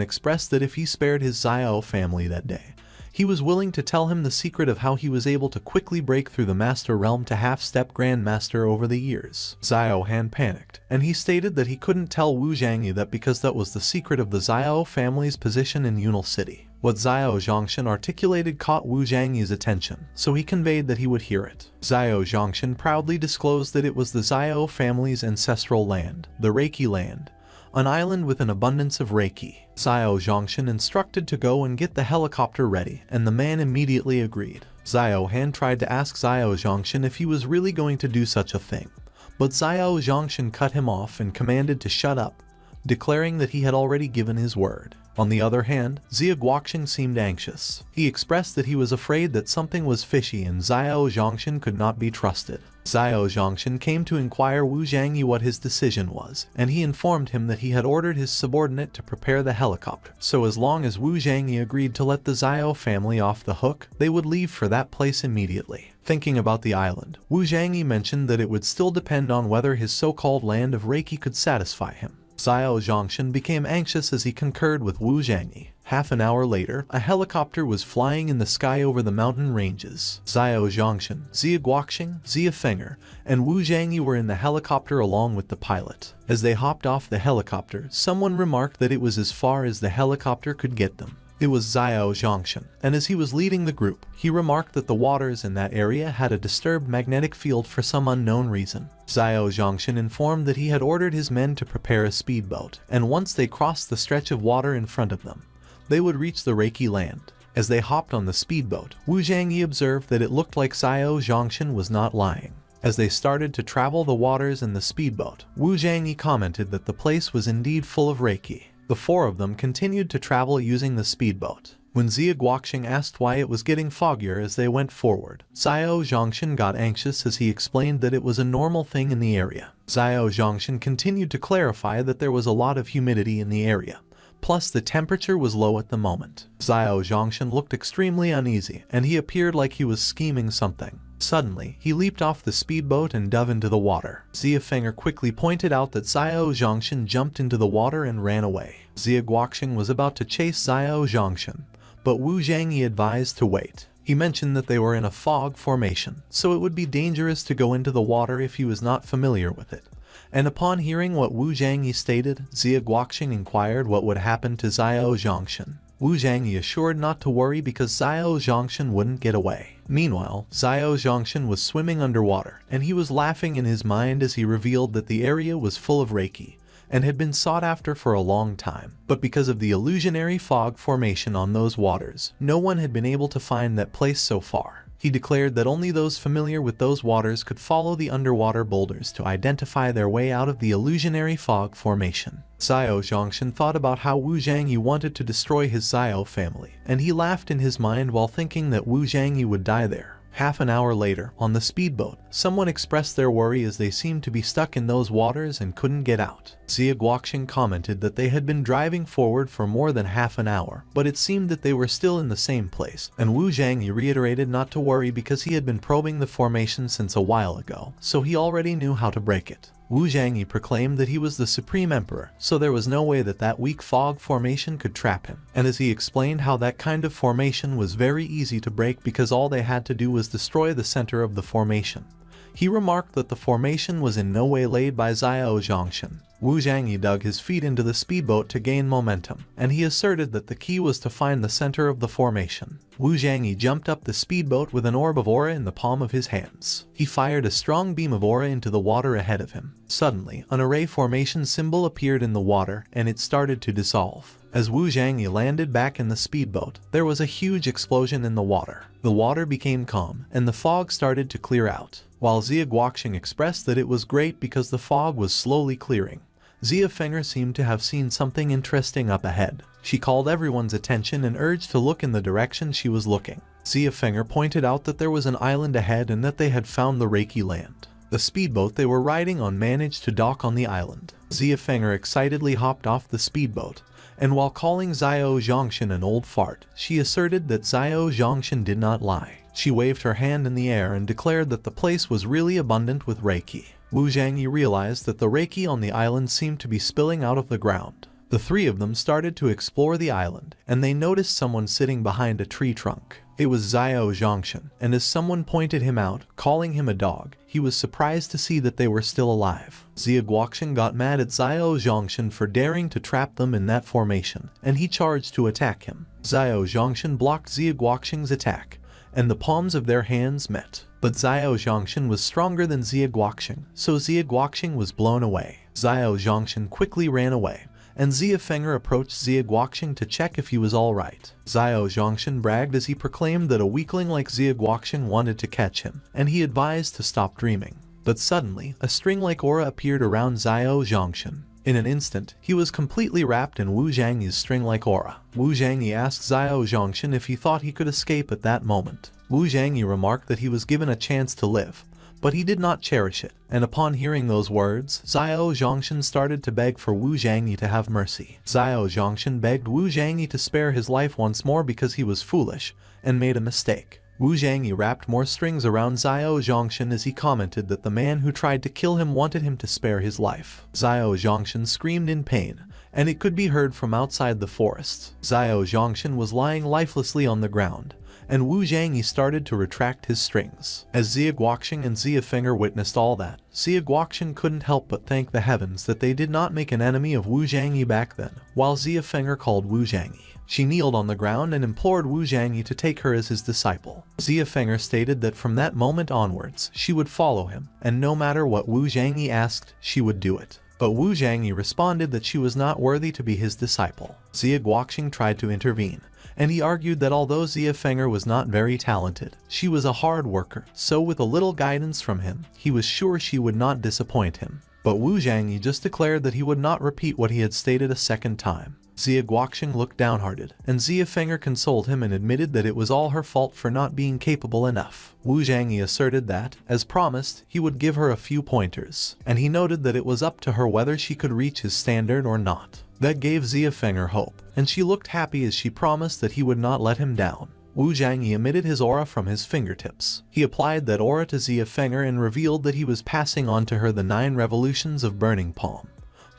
expressed that if he spared his Xiao family that day, he was willing to tell him the secret of how he was able to quickly break through the Master Realm to half-step Grandmaster over the years. Xiao Han panicked, and he stated that he couldn't tell Wu Zhangyi that because that was the secret of the Xiao family's position in Yunal City. What Xiao Zhongshan articulated caught Wu Zhangyi's attention, so he conveyed that he would hear it. Xiao Zhongshan proudly disclosed that it was the Xiao family's ancestral land, the Reiki land, an island with an abundance of Reiki. Xiao Zhongshan instructed to go and get the helicopter ready, and the man immediately agreed. Xiao Han tried to ask Xiao Zhongshan if he was really going to do such a thing, but Xiao Zhongshan cut him off and commanded to shut up, declaring that he had already given his word. On the other hand, Xie Guoqing seemed anxious. He expressed that he was afraid that something was fishy and Xiao Zhongshan could not be trusted. Xiao Zhongshan came to inquire Wu Zhangyi what his decision was, and he informed him that he had ordered his subordinate to prepare the helicopter, so as long as Wu Zhangyi agreed to let the Xiao family off the hook, they would leave for that place immediately. Thinking about the island, Wu Zhangyi mentioned that it would still depend on whether his so-called land of Reiki could satisfy him. Xiao Zhongshan became anxious as he concurred with Wu Zhangyi. Half an hour later, a helicopter was flying in the sky over the mountain ranges. Xiao Zhongshan, Xie Guoqing, Xie Feng'er, and Wu Zhangyi were in the helicopter along with the pilot. As they hopped off the helicopter, someone remarked that it was as far as the helicopter could get them. It was Xiao Zhongshan, and as he was leading the group, he remarked that the waters in that area had a disturbed magnetic field for some unknown reason. Xiao Zhongshan informed that he had ordered his men to prepare a speedboat, and once they crossed the stretch of water in front of them, they would reach the Reiki land. As they hopped on the speedboat, Wu Zhangyi observed that it looked like Xiao Zhongshan was not lying. As they started to travel the waters in the speedboat, Wu Zhangyi commented that the place was indeed full of Reiki. The four of them continued to travel using the speedboat. When Xie Guoqing asked why it was getting foggier as they went forward, Xiao Zhongshan got anxious as he explained that it was a normal thing in the area. Xiao Zhongshan continued to clarify that there was a lot of humidity in the area, plus the temperature was low at the moment. Xiao Zhongshan looked extremely uneasy, and he appeared like he was scheming something. Suddenly, he leaped off the speedboat and dove into the water. Xie Feng'er quickly pointed out that Xiao Zhongshan jumped into the water and ran away. Xie Guoqing was about to chase Xiao Zhongshan, but Wu Zhangyi advised to wait. He mentioned that they were in a fog formation, so it would be dangerous to go into the water if he was not familiar with it. And upon hearing what Wu Zhangyi stated, Xie Guoqing inquired what would happen to Xiao Zhongshan. Wu Zhangyi assured not to worry because Xiao Zhongshan wouldn't get away. Meanwhile, Xiao Zhongshan was swimming underwater, and he was laughing in his mind as he revealed that the area was full of Reiki, and had been sought after for a long time. But because of the illusionary fog formation on those waters, no one had been able to find that place so far. He declared that only those familiar with those waters could follow the underwater boulders to identify their way out of the illusionary fog formation. Xiao Zhongshan thought about how Wu Zhangyi wanted to destroy his Xiao family, and he laughed in his mind while thinking that Wu Zhangyi would die there. Half an hour later, on the speedboat, someone expressed their worry as they seemed to be stuck in those waters and couldn't get out. Xie Guoqing commented that they had been driving forward for more than half an hour, but it seemed that they were still in the same place, and Wu Zhangyi reiterated not to worry because he had been probing the formation since a while ago, so he already knew how to break it. Wu Zhangyi proclaimed that he was the Supreme Emperor, so there was no way that that weak fog formation could trap him. And as he explained how that kind of formation was very easy to break because all they had to do was destroy the center of the formation, he remarked that the formation was in no way laid by Xiao Zhongshan. Wu Zhangyi dug his feet into the speedboat to gain momentum, and he asserted that the key was to find the center of the formation. Wu Zhangyi jumped up the speedboat with an orb of aura in the palm of his hands. He fired a strong beam of aura into the water ahead of him. Suddenly, an array formation symbol appeared in the water, and it started to dissolve. As Wu Zhangyi landed back in the speedboat, there was a huge explosion in the water. The water became calm, and the fog started to clear out. While Xie Guoqing expressed that it was great because the fog was slowly clearing, Xie Feng'er seemed to have seen something interesting up ahead. She called everyone's attention and urged to look in the direction she was looking. Xie Feng'er pointed out that there was an island ahead and that they had found the Reiki land. The speedboat they were riding on managed to dock on the island. Xie Feng'er excitedly hopped off the speedboat, and while calling Xiao Zhongshan an old fart, she asserted that Xiao Zhongshan did not lie. She waved her hand in the air and declared that the place was really abundant with Reiki. Wu Zhangyi realized that the Reiki on the island seemed to be spilling out of the ground. The three of them started to explore the island, and they noticed someone sitting behind a tree trunk. It was Xiao Zhongshan, and as someone pointed him out, calling him a dog, he was surprised to see that they were still alive. Xie Guoqing got mad at Xiao Zhongshan for daring to trap them in that formation, and he charged to attack him. Xiao Zhongshan blocked Xie Guoqing's attack, and the palms of their hands met. But Xiao Zhongshan was stronger than Xie Guoqing, so Xie Guoqing was blown away. Xiao Zhongshan quickly ran away, and Xia Feng'er approached Xia Guoqing to check if he was alright. Xiao Zhongshan bragged as he proclaimed that a weakling like Xia Guoqing wanted to catch him, and he advised to stop dreaming. But suddenly, a string-like aura appeared around Xiao Zhongshan. In an instant, he was completely wrapped in Wu Zhangyi's string-like aura. Wu Zhangyi asked Xiao Zhongshan if he thought he could escape at that moment. Wu Zhangyi remarked that he was given a chance to live, but he did not cherish it, and upon hearing those words, Xiao Zhongshan started to beg for Wu Zhangyi to have mercy. Xiao Zhongshan begged Wu Zhangyi to spare his life once more because he was foolish and made a mistake. Wu Zhangyi wrapped more strings around Xiao Zhongshan as he commented that the man who tried to kill him wanted him to spare his life. Xiao Zhongshan screamed in pain, and it could be heard from outside the forest. Xiao Zhongshan was lying lifelessly on the ground, and Wu Zhangyi started to retract his strings. As Xia Guoqing and Xia Feng'er witnessed all that, Xia Guoqing couldn't help but thank the heavens that they did not make an enemy of Wu Zhangyi back then, while Xia Feng'er called Wu Zhangyi. She kneeled on the ground and implored Wu Zhangyi to take her as his disciple. Xia Feng'er stated that from that moment onwards, she would follow him, and no matter what Wu Zhangyi asked, she would do it. But Wu Zhangyi responded that she was not worthy to be his disciple. Xia Guoqing tried to intervene, and he argued that although Xia Feng'er was not very talented, she was a hard worker, so with a little guidance from him, he was sure she would not disappoint him. But Wu Zhangyi just declared that he would not repeat what he had stated a second time. Xia Guoqing looked downhearted, and Xia Feng'er consoled him and admitted that it was all her fault for not being capable enough. Wu Zhangyi asserted that, as promised, he would give her a few pointers, and he noted that it was up to her whether she could reach his standard or not. That gave Xia Feng'er hope, and she looked happy as she promised that he would not let him down. Wu Zhangyi emitted his aura from his fingertips. He applied that aura to Xia Feng'er and revealed that he was passing on to her the 9 revolutions of Burning Palm.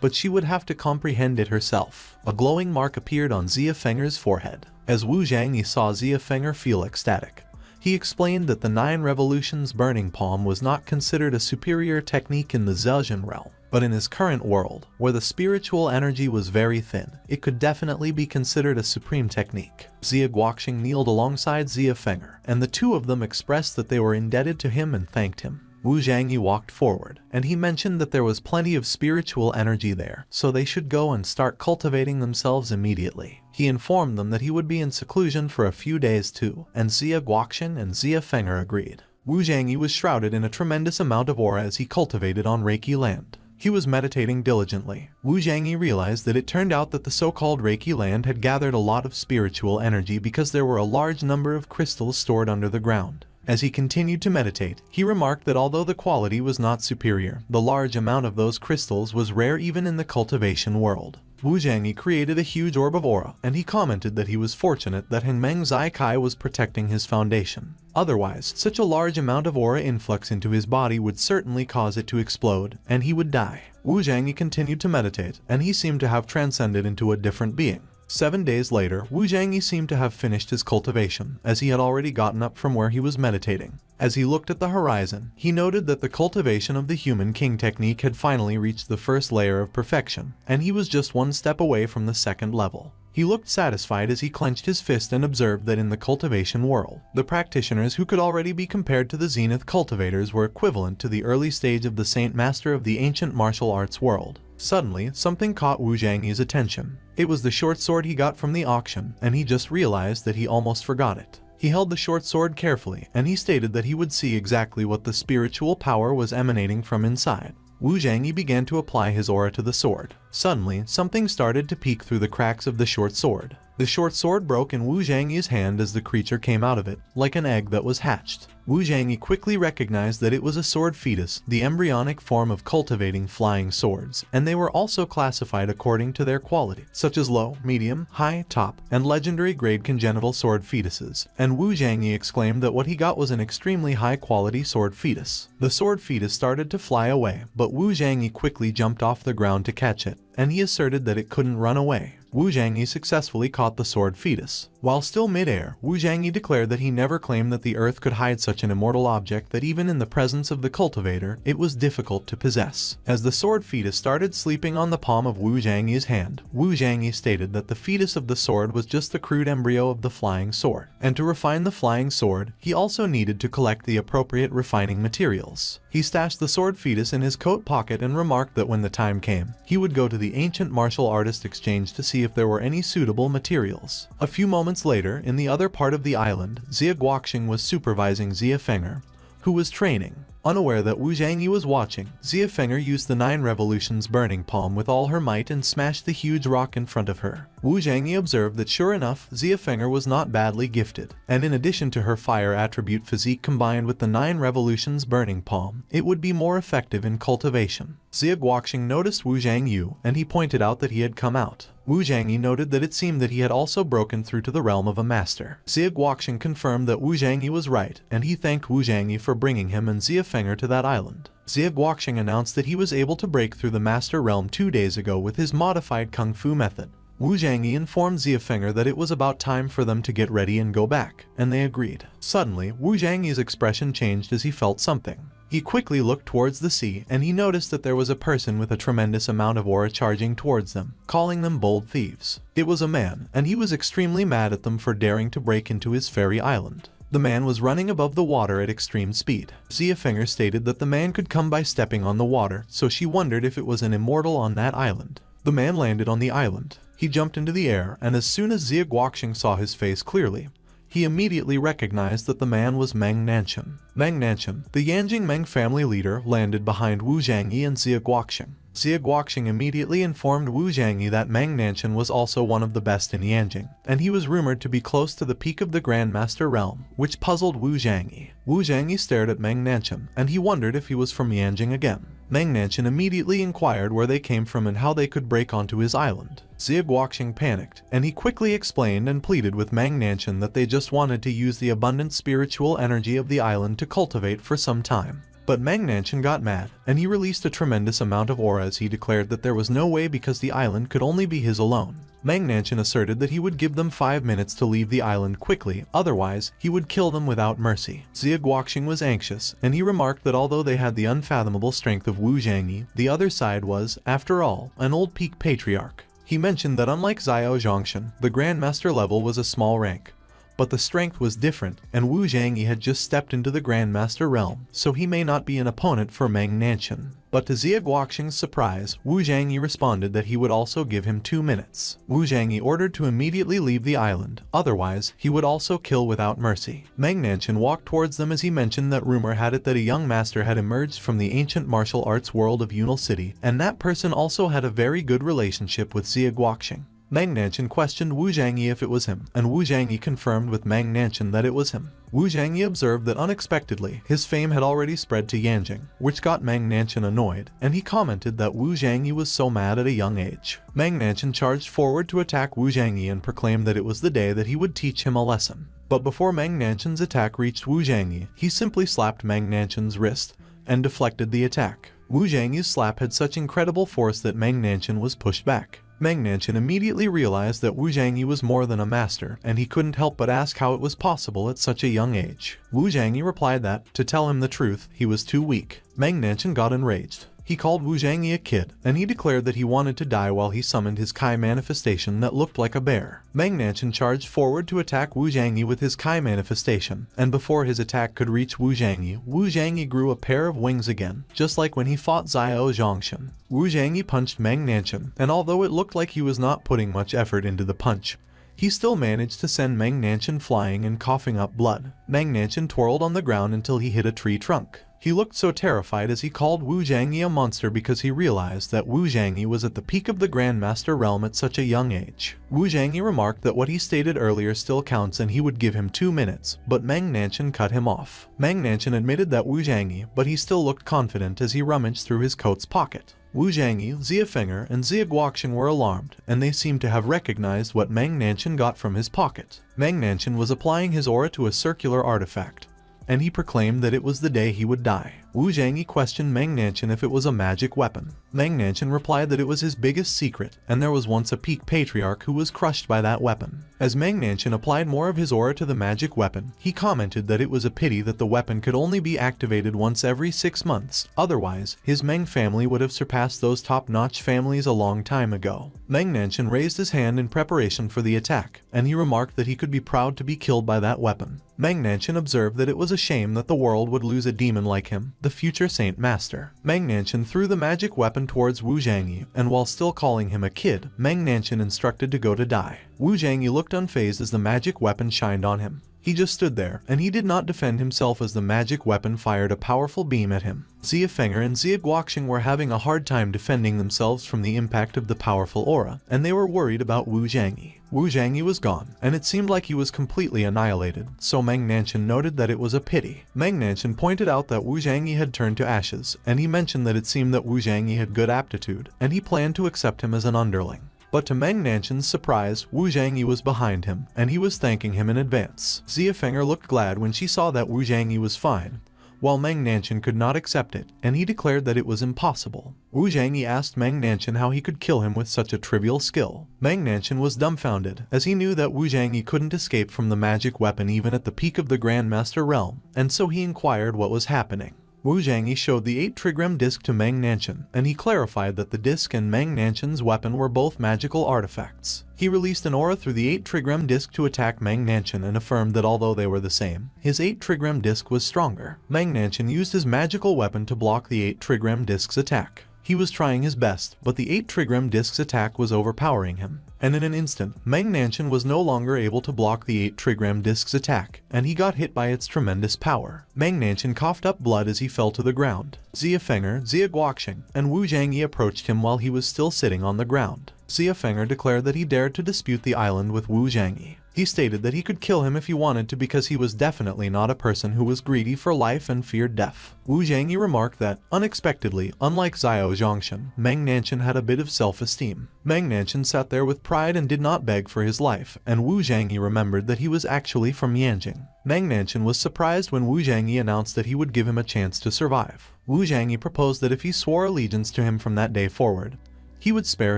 But she would have to comprehend it herself. A glowing mark appeared on Xia Feng'er's forehead. As Wu Zhangyi saw Xia Feng'er feel ecstatic, he explained that the 9 revolutions Burning Palm was not considered a superior technique in the Zhejian realm, but in his current world, where the spiritual energy was very thin, it could definitely be considered a supreme technique. Xia Guoqing kneeled alongside Xia Feng'er, and the two of them expressed that they were indebted to him and thanked him. Wu Zhangyi walked forward, and he mentioned that there was plenty of spiritual energy there, so they should go and start cultivating themselves immediately. He informed them that he would be in seclusion for a few days too, and Xia Guoqing and Xia Feng'er agreed. Wu Zhangyi was shrouded in a tremendous amount of aura as he cultivated on Reiki land. He was meditating diligently. Wu Zhangyi realized that it turned out that the so-called Reiki land had gathered a lot of spiritual energy because there were a large number of crystals stored under the ground. As he continued to meditate, he remarked that although the quality was not superior, the large amount of those crystals was rare even in the cultivation world. Wu Zhangyi created a huge orb of aura, and he commented that he was fortunate that Hengmeng Zaikai was protecting his foundation. Otherwise, such a large amount of aura influx into his body would certainly cause it to explode, and he would die. Wu Zhangyi continued to meditate, and he seemed to have transcended into a different being. 7 days later, Wu Zhangyi seemed to have finished his cultivation, as he had already gotten up from where he was meditating. As he looked at the horizon, he noted that the cultivation of the Human King technique had finally reached the first layer of perfection, and he was just one step away from the second level. He looked satisfied as he clenched his fist and observed that in the cultivation world, the practitioners who could already be compared to the Zenith cultivators were equivalent to the early stage of the Saint Master of the ancient martial arts world. Suddenly, something caught Wu Zhangyi's attention. It was the short sword he got from the auction, and he just realized that he almost forgot it. He held the short sword carefully, and he stated that he would see exactly what the spiritual power was emanating from inside. Wu Zhangyi began to apply his aura to the sword. Suddenly, something started to peek through the cracks of the short sword. The short sword broke in Wu Zhangyi's hand as the creature came out of it, like an egg that was hatched. Wu Zhangyi quickly recognized that it was a sword fetus, the embryonic form of cultivating flying swords, and they were also classified according to their quality, such as low, medium, high, top, and legendary grade congenital sword fetuses, and Wu Zhangyi exclaimed that what he got was an extremely high-quality sword fetus. The sword fetus started to fly away, but Wu Zhangyi quickly jumped off the ground to catch it, and he asserted that it couldn't run away. Wu Zhangyi successfully caught the sword fetus. While still mid-air, Wu Zhangyi declared that he never claimed that the earth could hide such an immortal object, that even in the presence of the cultivator, it was difficult to possess. As the sword fetus started sleeping on the palm of Wu Zhangyi's hand, Wu Zhangyi stated that the fetus of the sword was just the crude embryo of the flying sword, and to refine the flying sword, he also needed to collect the appropriate refining materials. He stashed the sword fetus in his coat pocket and remarked that when the time came, he would go to the ancient martial artist exchange to see if there were any suitable materials. A few moments later, in the other part of the island, Xie Guoxing was supervising Xie Feng'er, who was training. Unaware that Wu Zhangyi was watching, Xie Feng'er used the 9 Revolutions burning palm with all her might and smashed the huge rock in front of her. Wu Zhangyi observed that sure enough, Xie Feng'er was not badly gifted, and in addition to her fire attribute physique combined with the 9 Revolutions burning palm, it would be more effective in cultivation. Xie Guoxing noticed Wu Zhangyi, and he pointed out that he had come out. Wu Zhangyi noted that it seemed that he had also broken through to the realm of a master. Xie Guoxing confirmed that Wu Zhangyi was right, and he thanked Wu Zhangyi for bringing him and Xie Feng'er to that island. Xie Guoxing announced that he was able to break through the master realm 2 days ago with his modified kung fu method. Wu Zhangyi informed Xie Feng'er that it was about time for them to get ready and go back, and they agreed. Suddenly, Wu Zhangyi's expression changed as he felt something. He quickly looked towards the sea, and he noticed that there was a person with a tremendous amount of aura charging towards them, calling them bold thieves. It was a man, and he was extremely mad at them for daring to break into his fairy island. The man was running above the water at extreme speed. Xie Feng'er stated that the man could come by stepping on the water, so she wondered if it was an immortal on that island. The man landed on the island. He jumped into the air, and as soon as Xie Guoxing saw his face clearly, he immediately recognized that the man was Meng Nanshan. Meng Nanshan, the Yanjing Meng family leader, landed behind Wu Zhangyi and Xie Guoxing. Xie Guoxing immediately informed Wu Zhangyi that Meng Nanshan was also one of the best in Yanjing, and he was rumored to be close to the peak of the Grand Master realm, which puzzled Wu Zhangyi. Wu Zhangyi stared at Meng Nanshan, and he wondered if he was from Yanjing again. Meng Nanshan immediately inquired where they came from and how they could break onto his island. Xie Guoxing panicked, and he quickly explained and pleaded with Meng Nanshan that they just wanted to use the abundant spiritual energy of the island to cultivate for some time. But Meng Nanshan got mad, and he released a tremendous amount of aura as he declared that there was no way because the island could only be his alone. Meng Nanshan asserted that he would give them 5 minutes to leave the island quickly, otherwise he would kill them without mercy. Xie Guoxing was anxious, and he remarked that although they had the unfathomable strength of Wu Zhangyi, the other side was, after all, an old peak patriarch. He mentioned that unlike Xiao Zhongshan, the Grandmaster level was a small rank, but the strength was different, and Wu Zhangyi had just stepped into the Grandmaster realm, so he may not be an opponent for Meng Nanshan. But to Xie Guoxing's surprise, Wu Zhangyi responded that he would also give him 2 minutes. Wu Zhangyi ordered to immediately leave the island, otherwise he would also kill without mercy. Meng Nanshan walked towards them as he mentioned that rumor had it that a young master had emerged from the ancient martial arts world of Yunal City, and that person also had a very good relationship with Xie Guoxing. Meng Nanshan questioned Wu Zhangyi if it was him, and Wu Zhangyi confirmed with Meng Nanshan that it was him. Wu Zhangyi observed that unexpectedly, his fame had already spread to Yanjing, which got Meng Nanshan annoyed, and he commented that Wu Zhangyi was so mad at a young age. Meng Nanshan charged forward to attack Wu Zhangyi and proclaimed that it was the day that he would teach him a lesson. But before Meng Nanshan's attack reached Wu Zhangyi, he simply slapped Meng Nanshan's wrist and deflected the attack. Wu Zhangyi's slap had such incredible force that Meng Nanshan was pushed back. Meng Nanshan immediately realized that Wu Zhangyi was more than a master, and he couldn't help but ask how it was possible at such a young age. Wu Zhangyi replied that, to tell him the truth, he was too weak. Meng Nanshan got enraged. He called Wu Zhangyi a kid, and he declared that he wanted to die while he summoned his Kai manifestation that looked like a bear. Meng Nanshan charged forward to attack Wu Zhangyi with his Kai manifestation, and before his attack could reach Wu Zhangyi grew a pair of wings again, just like when he fought Xiao Zhongshan. Wu Zhangyi punched Meng Nanshan, and although it looked like he was not putting much effort into the punch, he still managed to send Meng Nanshan flying and coughing up blood. Meng Nanshan twirled on the ground until he hit a tree trunk. He looked so terrified as he called Wu Zhangyi a monster because he realized that Wu Zhangyi was at the peak of the Grandmaster realm at such a young age. Wu Zhangyi remarked that what he stated earlier still counts and he would give him 2 minutes, but Meng Nanshan cut him off. Meng Nanshan admitted that Wu Zhangyi, but he still looked confident as he rummaged through his coat's pocket. Wu Zhangyi, Xie Feng'er, and Xie Guoxing were alarmed, and they seemed to have recognized what Meng Nanshan got from his pocket. Meng Nanshan was applying his aura to a circular artifact, and he proclaimed that it was the day he would die. Wu Zhangyi questioned Meng Nanshan if it was a magic weapon. Meng Nanshan replied that it was his biggest secret, and there was once a peak patriarch who was crushed by that weapon. As Meng Nanshan applied more of his aura to the magic weapon, he commented that it was a pity that the weapon could only be activated once every 6 months, otherwise, his Meng family would have surpassed those top-notch families a long time ago. Meng Nanshan raised his hand in preparation for the attack, and he remarked that he could be proud to be killed by that weapon. Meng Nanshan observed that it was a shame that the world would lose a demon like him, the future Saint Master. Meng Nanshan threw the magic weapon towards Wu Zhangyi, and while still calling him a kid, Meng Nanshan instructed to go to die. Wu Zhangyi looked unfazed as the magic weapon shined on him. He just stood there, and he did not defend himself as the magic weapon fired a powerful beam at him. Xia Feng'er and Xia Guoqing were having a hard time defending themselves from the impact of the powerful aura, and they were worried about Wu Zhangyi. Wu Zhangyi was gone, and it seemed like he was completely annihilated, so Meng Nanshan noted that it was a pity. Meng Nanshan pointed out that Wu Zhangyi had turned to ashes, and he mentioned that it seemed that Wu Zhangyi had good aptitude, and he planned to accept him as an underling. But to Meng Nanshan's surprise, Wu Zhangyi was behind him, and he was thanking him in advance. Xia Feng'er looked glad when she saw that Wu Zhangyi was fine, while Meng Nanshan could not accept it, and he declared that it was impossible. Wu Zhangyi asked Meng Nanshan how he could kill him with such a trivial skill. Meng Nanshan was dumbfounded, as he knew that Wu Zhangyi couldn't escape from the magic weapon even at the peak of the Grandmaster realm, and so he inquired what was happening. Wu Zhangyi showed the 8 trigram disc to Meng Nanshan, and he clarified that the disc and Meng Nanshan's weapon were both magical artifacts. He released an aura through the 8 trigram disc to attack Meng Nanshan and affirmed that although they were the same, his 8 trigram disc was stronger. Meng Nanshan used his magical weapon to block the 8 trigram disc's attack. He was trying his best, but the 8 trigram disc's attack was overpowering him. And in an instant, Meng Nanshan was no longer able to block the 8 trigram disc's attack, and he got hit by its tremendous power. Meng Nanshan coughed up blood as he fell to the ground. Xia Feng'er, Xia Guoqing, and Wu Zhangyi approached him while he was still sitting on the ground. Xia Feng'er declared that he dared to dispute the island with Wu Zhangyi. He stated that he could kill him if he wanted to because he was definitely not a person who was greedy for life and feared death. Wu Zhangyi remarked that, unexpectedly, unlike Xiao Zhongshan, Meng Nanshan had a bit of self-esteem. Meng Nanshan sat there with pride and did not beg for his life, and Wu Zhangyi remembered that he was actually from Yanjing. Meng Nanshan was surprised when Wu Zhangyi announced that he would give him a chance to survive. Wu Zhangyi proposed that if he swore allegiance to him from that day forward, he would spare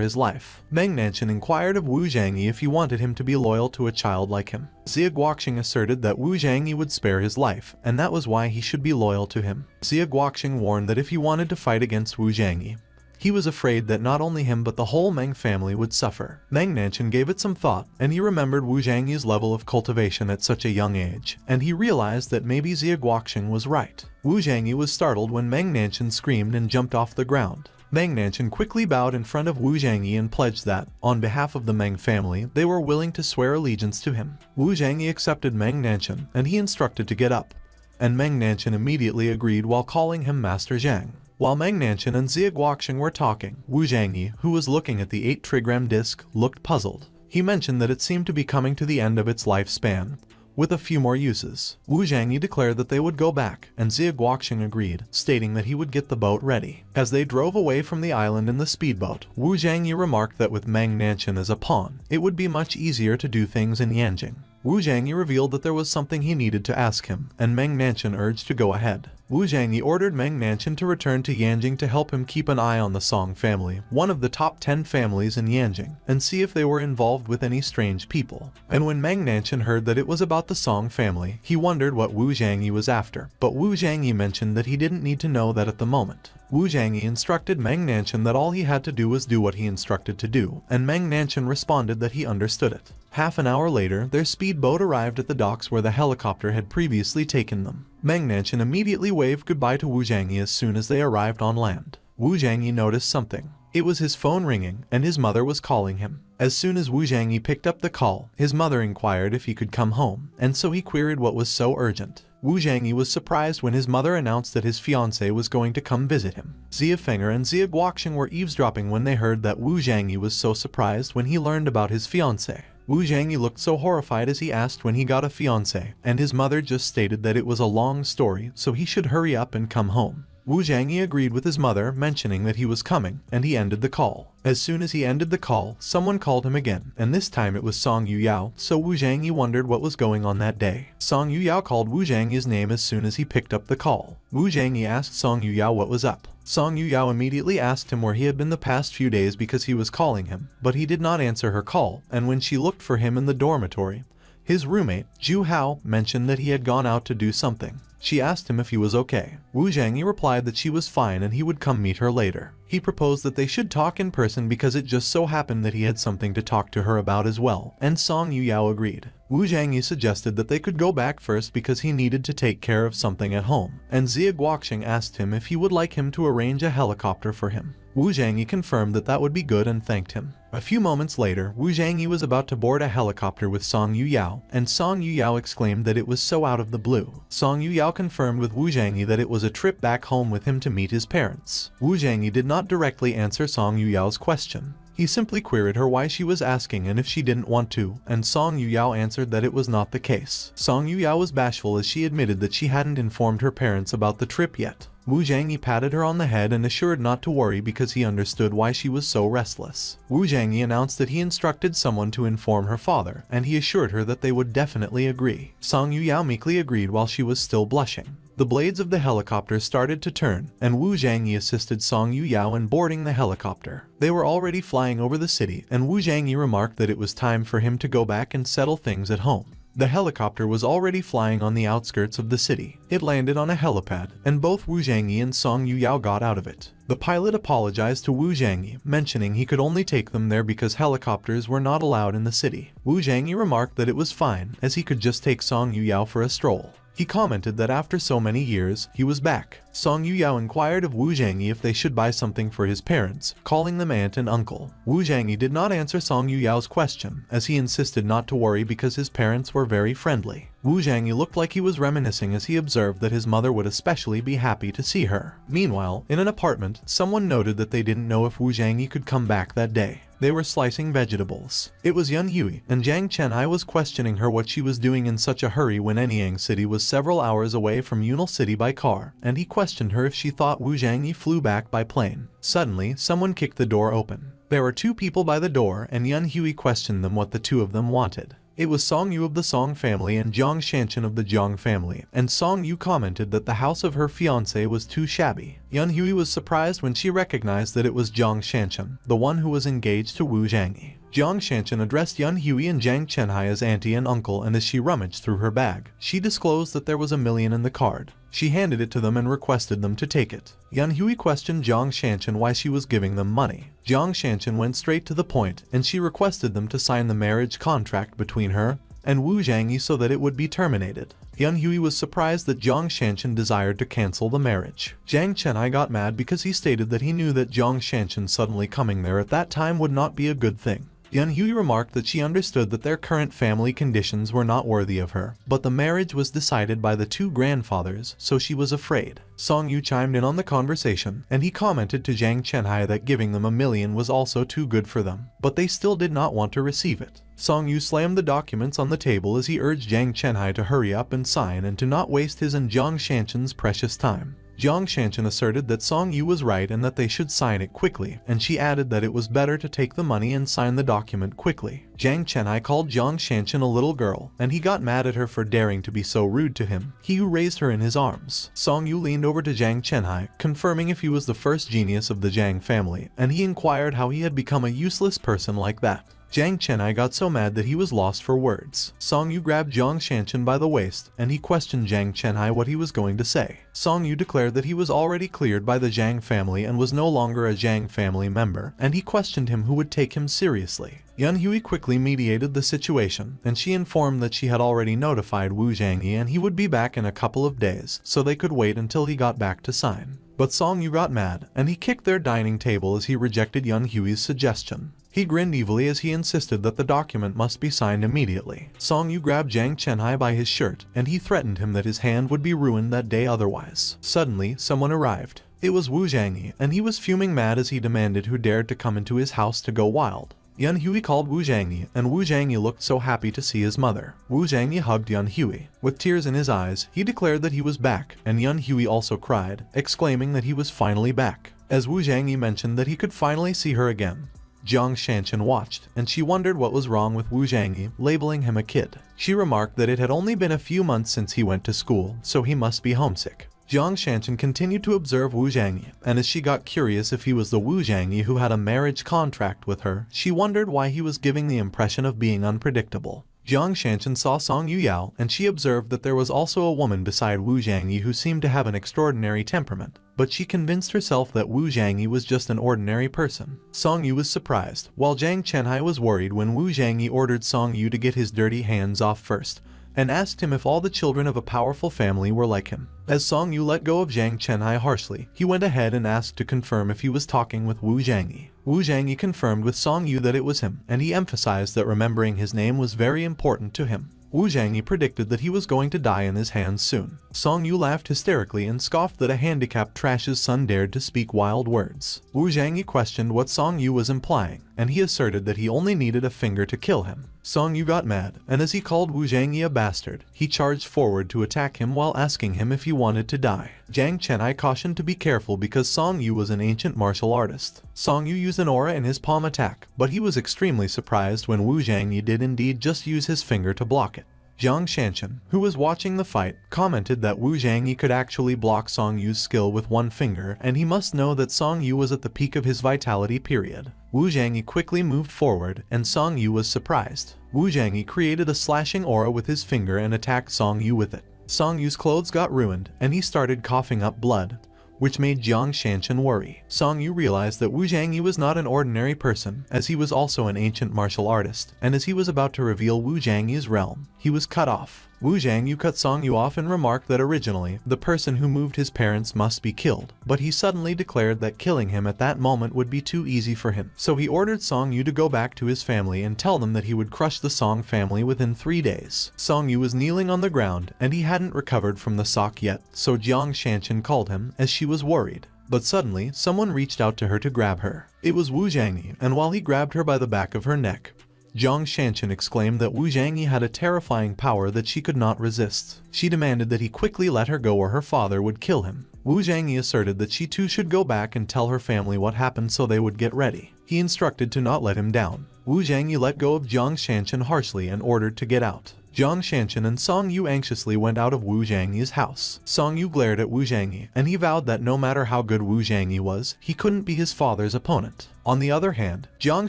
his life. Meng Nanshan inquired of Wu Zhangyi if he wanted him to be loyal to a child like him. Xia Guoqing asserted that Wu Zhangyi would spare his life, and that was why he should be loyal to him. Xia Guoqing warned that if he wanted to fight against Wu Zhangyi, he was afraid that not only him but the whole Meng family would suffer. Meng Nanshan gave it some thought, and he remembered Wu Zhangyi's level of cultivation at such a young age, and he realized that maybe Xia Guoqing was right. Wu Zhangyi was startled when Meng Nanshan screamed and jumped off the ground. Meng Nanshan quickly bowed in front of Wu Zhangyi and pledged that, on behalf of the Meng family, they were willing to swear allegiance to him. Wu Zhangyi accepted Meng Nanshan, and he instructed to get up, and Meng Nanshan immediately agreed while calling him Master Zhang. While Meng Nanshan and Xia Guoqing were talking, Wu Zhangyi, who was looking at the 8 trigram disc, looked puzzled. He mentioned that it seemed to be coming to the end of its lifespan, with a few more uses. Wu Zhangyi declared that they would go back, and Xia Guoqing agreed, stating that he would get the boat ready. As they drove away from the island in the speedboat, Wu Zhangyi remarked that with Meng Nanshan as a pawn, it would be much easier to do things in Yanjing. Wu Zhangyi revealed that there was something he needed to ask him, and Meng Nanshan urged to go ahead. Wu Zhangyi ordered Meng Nanshan to return to Yanjing to help him keep an eye on the Song family, one of the top 10 families in Yanjing, and see if they were involved with any strange people. And when Meng Nanshan heard that it was about the Song family, he wondered what Wu Zhangyi was after, but Wu Zhangyi mentioned that he didn't need to know that at the moment. Wu Zhangyi instructed Meng Nanshan that all he had to do was do what he instructed to do, and Meng Nanshan responded that he understood it. Half an hour later, their speedboat arrived at the docks where the helicopter had previously taken them. Meng Nanshan immediately waved goodbye to Wu Zhangyi as soon as they arrived on land. Wu Zhangyi noticed something. It was his phone ringing, and his mother was calling him. As soon as Wu Zhangyi picked up the call, his mother inquired if he could come home, and so he queried what was so urgent. Wu Zhangyi was surprised when his mother announced that his fiancée was going to come visit him. Xia Feng'er and Xia Guoqing were eavesdropping when they heard that Wu Zhangyi was so surprised when he learned about his fiancée. Wu Zhangyi looked so horrified as he asked when he got a fiancé, and his mother just stated that it was a long story, so he should hurry up and come home. Wu Zhangyi agreed with his mother, mentioning that he was coming, and he ended the call. As soon as he ended the call, someone called him again, and this time it was Song Yuyao, so Wu Zhangyi wondered what was going on that day. Song Yuyao called Wu Zhangyi's name as soon as he picked up the call. Wu Zhangyi asked Song Yuyao what was up. Song Yuyao immediately asked him where he had been the past few days because he was calling him, but he did not answer her call, and when she looked for him in the dormitory, his roommate, Zhu Hao, mentioned that he had gone out to do something. She asked him if he was okay. Wu Zhangyi replied that she was fine and he would come meet her later. He proposed that they should talk in person because it just so happened that he had something to talk to her about as well, and Song Yuyao agreed. Wu Zhangyi suggested that they could go back first because he needed to take care of something at home, and Xia Guoqing asked him if he would like him to arrange a helicopter for him. Wu Zhangyi confirmed that that would be good and thanked him. A few moments later, Wu Zhangyi was about to board a helicopter with Song Yuyao, and Song Yuyao exclaimed that it was so out of the blue. Song Yuyao confirmed with Wu Zhangyi that it was a trip back home with him to meet his parents. Wu Zhangyi did not directly answer Song Yuyao's question. He simply queried her why she was asking and if she didn't want to, and Song Yuyao answered that it was not the case. Song Yuyao was bashful as she admitted that she hadn't informed her parents about the trip yet. Wu Zhangyi patted her on the head and assured not to worry because he understood why she was so restless. Wu Zhangyi announced that he instructed someone to inform her father, and he assured her that they would definitely agree. Song Yuyao meekly agreed while she was still blushing. The blades of the helicopter started to turn, and Wu Zhangyi assisted Song Yuyao in boarding the helicopter. They were already flying over the city, and Wu Zhangyi remarked that it was time for him to go back and settle things at home. The helicopter was already flying on the outskirts of the city. It landed on a helipad, and both Wu Zhangyi and Song Yuyao got out of it. The pilot apologized to Wu Zhangyi, mentioning he could only take them there because helicopters were not allowed in the city. Wu Zhangyi remarked that it was fine, as he could just take Song Yuyao for a stroll. He commented that after so many years, he was back. Song Yuyao inquired of Wu Zhangyi if they should buy something for his parents, calling them aunt and uncle. Wu Zhangyi did not answer Song Yuyao's question, as he insisted not to worry because his parents were very friendly. Wu Zhangyi looked like he was reminiscing as he observed that his mother would especially be happy to see her. Meanwhile, in an apartment, someone noted that they didn't know if Wu Zhangyi could come back that day. They were slicing vegetables. It was Yun Hui, and Zhang Chenhai was questioning her what she was doing in such a hurry when Anyang City was several hours away from Yunal City by car, and he questioned her if she thought Wu Zhangyi flew back by plane. Suddenly, someone kicked the door open. There were two people by the door, and Yun Hui questioned them what the two of them wanted. It was Song Yu of the Song family and Jiang Shanshan of the Jiang family, and Song Yu commented that the house of her fiancé was too shabby. Yun Hui was surprised when she recognized that it was Jiang Shanshan, the one who was engaged to Wu Zhangyi. Jiang Shanshan addressed Yun Hui and Zhang Chenhai as auntie and uncle, and as she rummaged through her bag, she disclosed that there was $1 million in the card. She handed it to them and requested them to take it. Yun Hui questioned Jiang Shanshan why she was giving them money. Jiang Shanshan went straight to the point, and she requested them to sign the marriage contract between her and Wu Zhangyi so that it would be terminated. Yun Hui was surprised that Jiang Shanshan desired to cancel the marriage. Zhang Chenhai got mad because he stated that he knew that Jiang Shanshan suddenly coming there at that time would not be a good thing. Yun Hui remarked that she understood that their current family conditions were not worthy of her, but the marriage was decided by the two grandfathers, so she was afraid. Song Yu chimed in on the conversation, and he commented to Zhang Chenhai that giving them $1 million was also too good for them, but they still did not want to receive it. Song Yu slammed the documents on the table as he urged Zhang Chenhai to hurry up and sign and to not waste his and Jiang Shanshan's precious time. Jiang Shanshan asserted that Song Yu was right and that they should sign it quickly, and she added that it was better to take the money and sign the document quickly. Zhang Chenhai called Jiang Shanshan a little girl, and he got mad at her for daring to be so rude to him. He raised her in his arms. Song Yu leaned over to Zhang Chenhai, confirming if he was the first genius of the Zhang family, and he inquired how he had become a useless person like that. Zhang Chenhai got so mad that he was lost for words. Song Yu grabbed Jiang Shanshan by the waist, and he questioned Zhang Chenhai what he was going to say. Song Yu declared that he was already cleared by the Zhang family and was no longer a Zhang family member, and he questioned him who would take him seriously. Yun Hui quickly mediated the situation, and she informed that she had already notified Wu Zhangyi and he would be back in a couple of days, so they could wait until he got back to sign. But Song Yu got mad, and he kicked their dining table as he rejected Yun Hui's suggestion. He grinned evilly as he insisted that the document must be signed immediately. Song Yu grabbed Zhang Chenhai by his shirt, and he threatened him that his hand would be ruined that day otherwise. Suddenly, someone arrived. It was Wu Zhangyi, and he was fuming mad as he demanded who dared to come into his house to go wild. Yan Hui called Wu Zhangyi, and Wu Zhangyi looked so happy to see his mother. Wu Zhangyi hugged Yan Hui. With tears in his eyes, he declared that he was back, and Yan Hui also cried, exclaiming that he was finally back. As Wu Zhangyi mentioned that he could finally see her again, Jiang Shanshan watched, and she wondered what was wrong with Wu Zhangyi, labeling him a kid. She remarked that it had only been a few months since he went to school, so he must be homesick. Jiang Shanshan continued to observe Wu Zhangyi, and as she got curious if he was the Wu Zhangyi who had a marriage contract with her, she wondered why he was giving the impression of being unpredictable. Jiang Shanshan saw Song Yuyao, and she observed that there was also a woman beside Wu Zhangyi who seemed to have an extraordinary temperament, but she convinced herself that Wu Zhangyi was just an ordinary person. Song Yu was surprised, while Jiang Chenhai was worried when Wu Zhangyi ordered Song Yu to get his dirty hands off first, and asked him if all the children of a powerful family were like him. As Song Yu let go of Jiang Chenhai harshly, he went ahead and asked to confirm if he was talking with Wu Zhangyi. Wu Zhangyi confirmed with Song Yu that it was him, and he emphasized that remembering his name was very important to him. Wu Zhangyi predicted that he was going to die in his hands soon. Song Yu laughed hysterically and scoffed that a handicapped trash's son dared to speak wild words. Wu Zhangyi questioned what Song Yu was implying, and he asserted that he only needed a finger to kill him. Song Yu got mad, and as he called Wu Zhangyi a bastard, he charged forward to attack him while asking him if he wanted to die. Jiang Chenhai cautioned to be careful because Song Yu was an ancient martial artist. Song Yu used an aura in his palm attack, but he was extremely surprised when Wu Zhangyi did indeed just use his finger to block it. Jiang Shanshan, who was watching the fight, commented that Wu Zhangyi could actually block Song Yu's skill with one finger, and he must know that Song Yu was at the peak of his vitality period. Wu Zhangyi quickly moved forward, and Song Yu was surprised. Wu Zhangyi created a slashing aura with his finger and attacked Song Yu with it. Song Yu's clothes got ruined, and he started coughing up blood, which made Jiang Shanshan worry. Song Yu realized that Wu Zhangyi was not an ordinary person, as he was also an ancient martial artist, and as he was about to reveal Wu Zhangyi's realm, he was cut off. Wu Zhangyi cut Song Yu off and remarked that originally, the person who moved his parents must be killed, but he suddenly declared that killing him at that moment would be too easy for him. So he ordered Song Yu to go back to his family and tell them that he would crush the Song family within 3 days. Song Yu was kneeling on the ground, and he hadn't recovered from the shock yet, so Jiang Shanshan called him, as she was worried. But suddenly, someone reached out to her to grab her. It was Wu Zhangyi, and while he grabbed her by the back of her neck, Jiang Shanshan exclaimed that Wu Zhangyi had a terrifying power that she could not resist. She demanded that he quickly let her go or her father would kill him. Wu Zhangyi asserted that she too should go back and tell her family what happened so they would get ready. He instructed to not let him down. Wu Zhangyi let go of Jiang Shanshan harshly and ordered to get out. Jiang Shanshan and Song Yu anxiously went out of Wu Zhangyi's house. Song Yu glared at Wu Zhangyi, and he vowed that no matter how good Wu Zhangyi was, he couldn't be his father's opponent. On the other hand, Jiang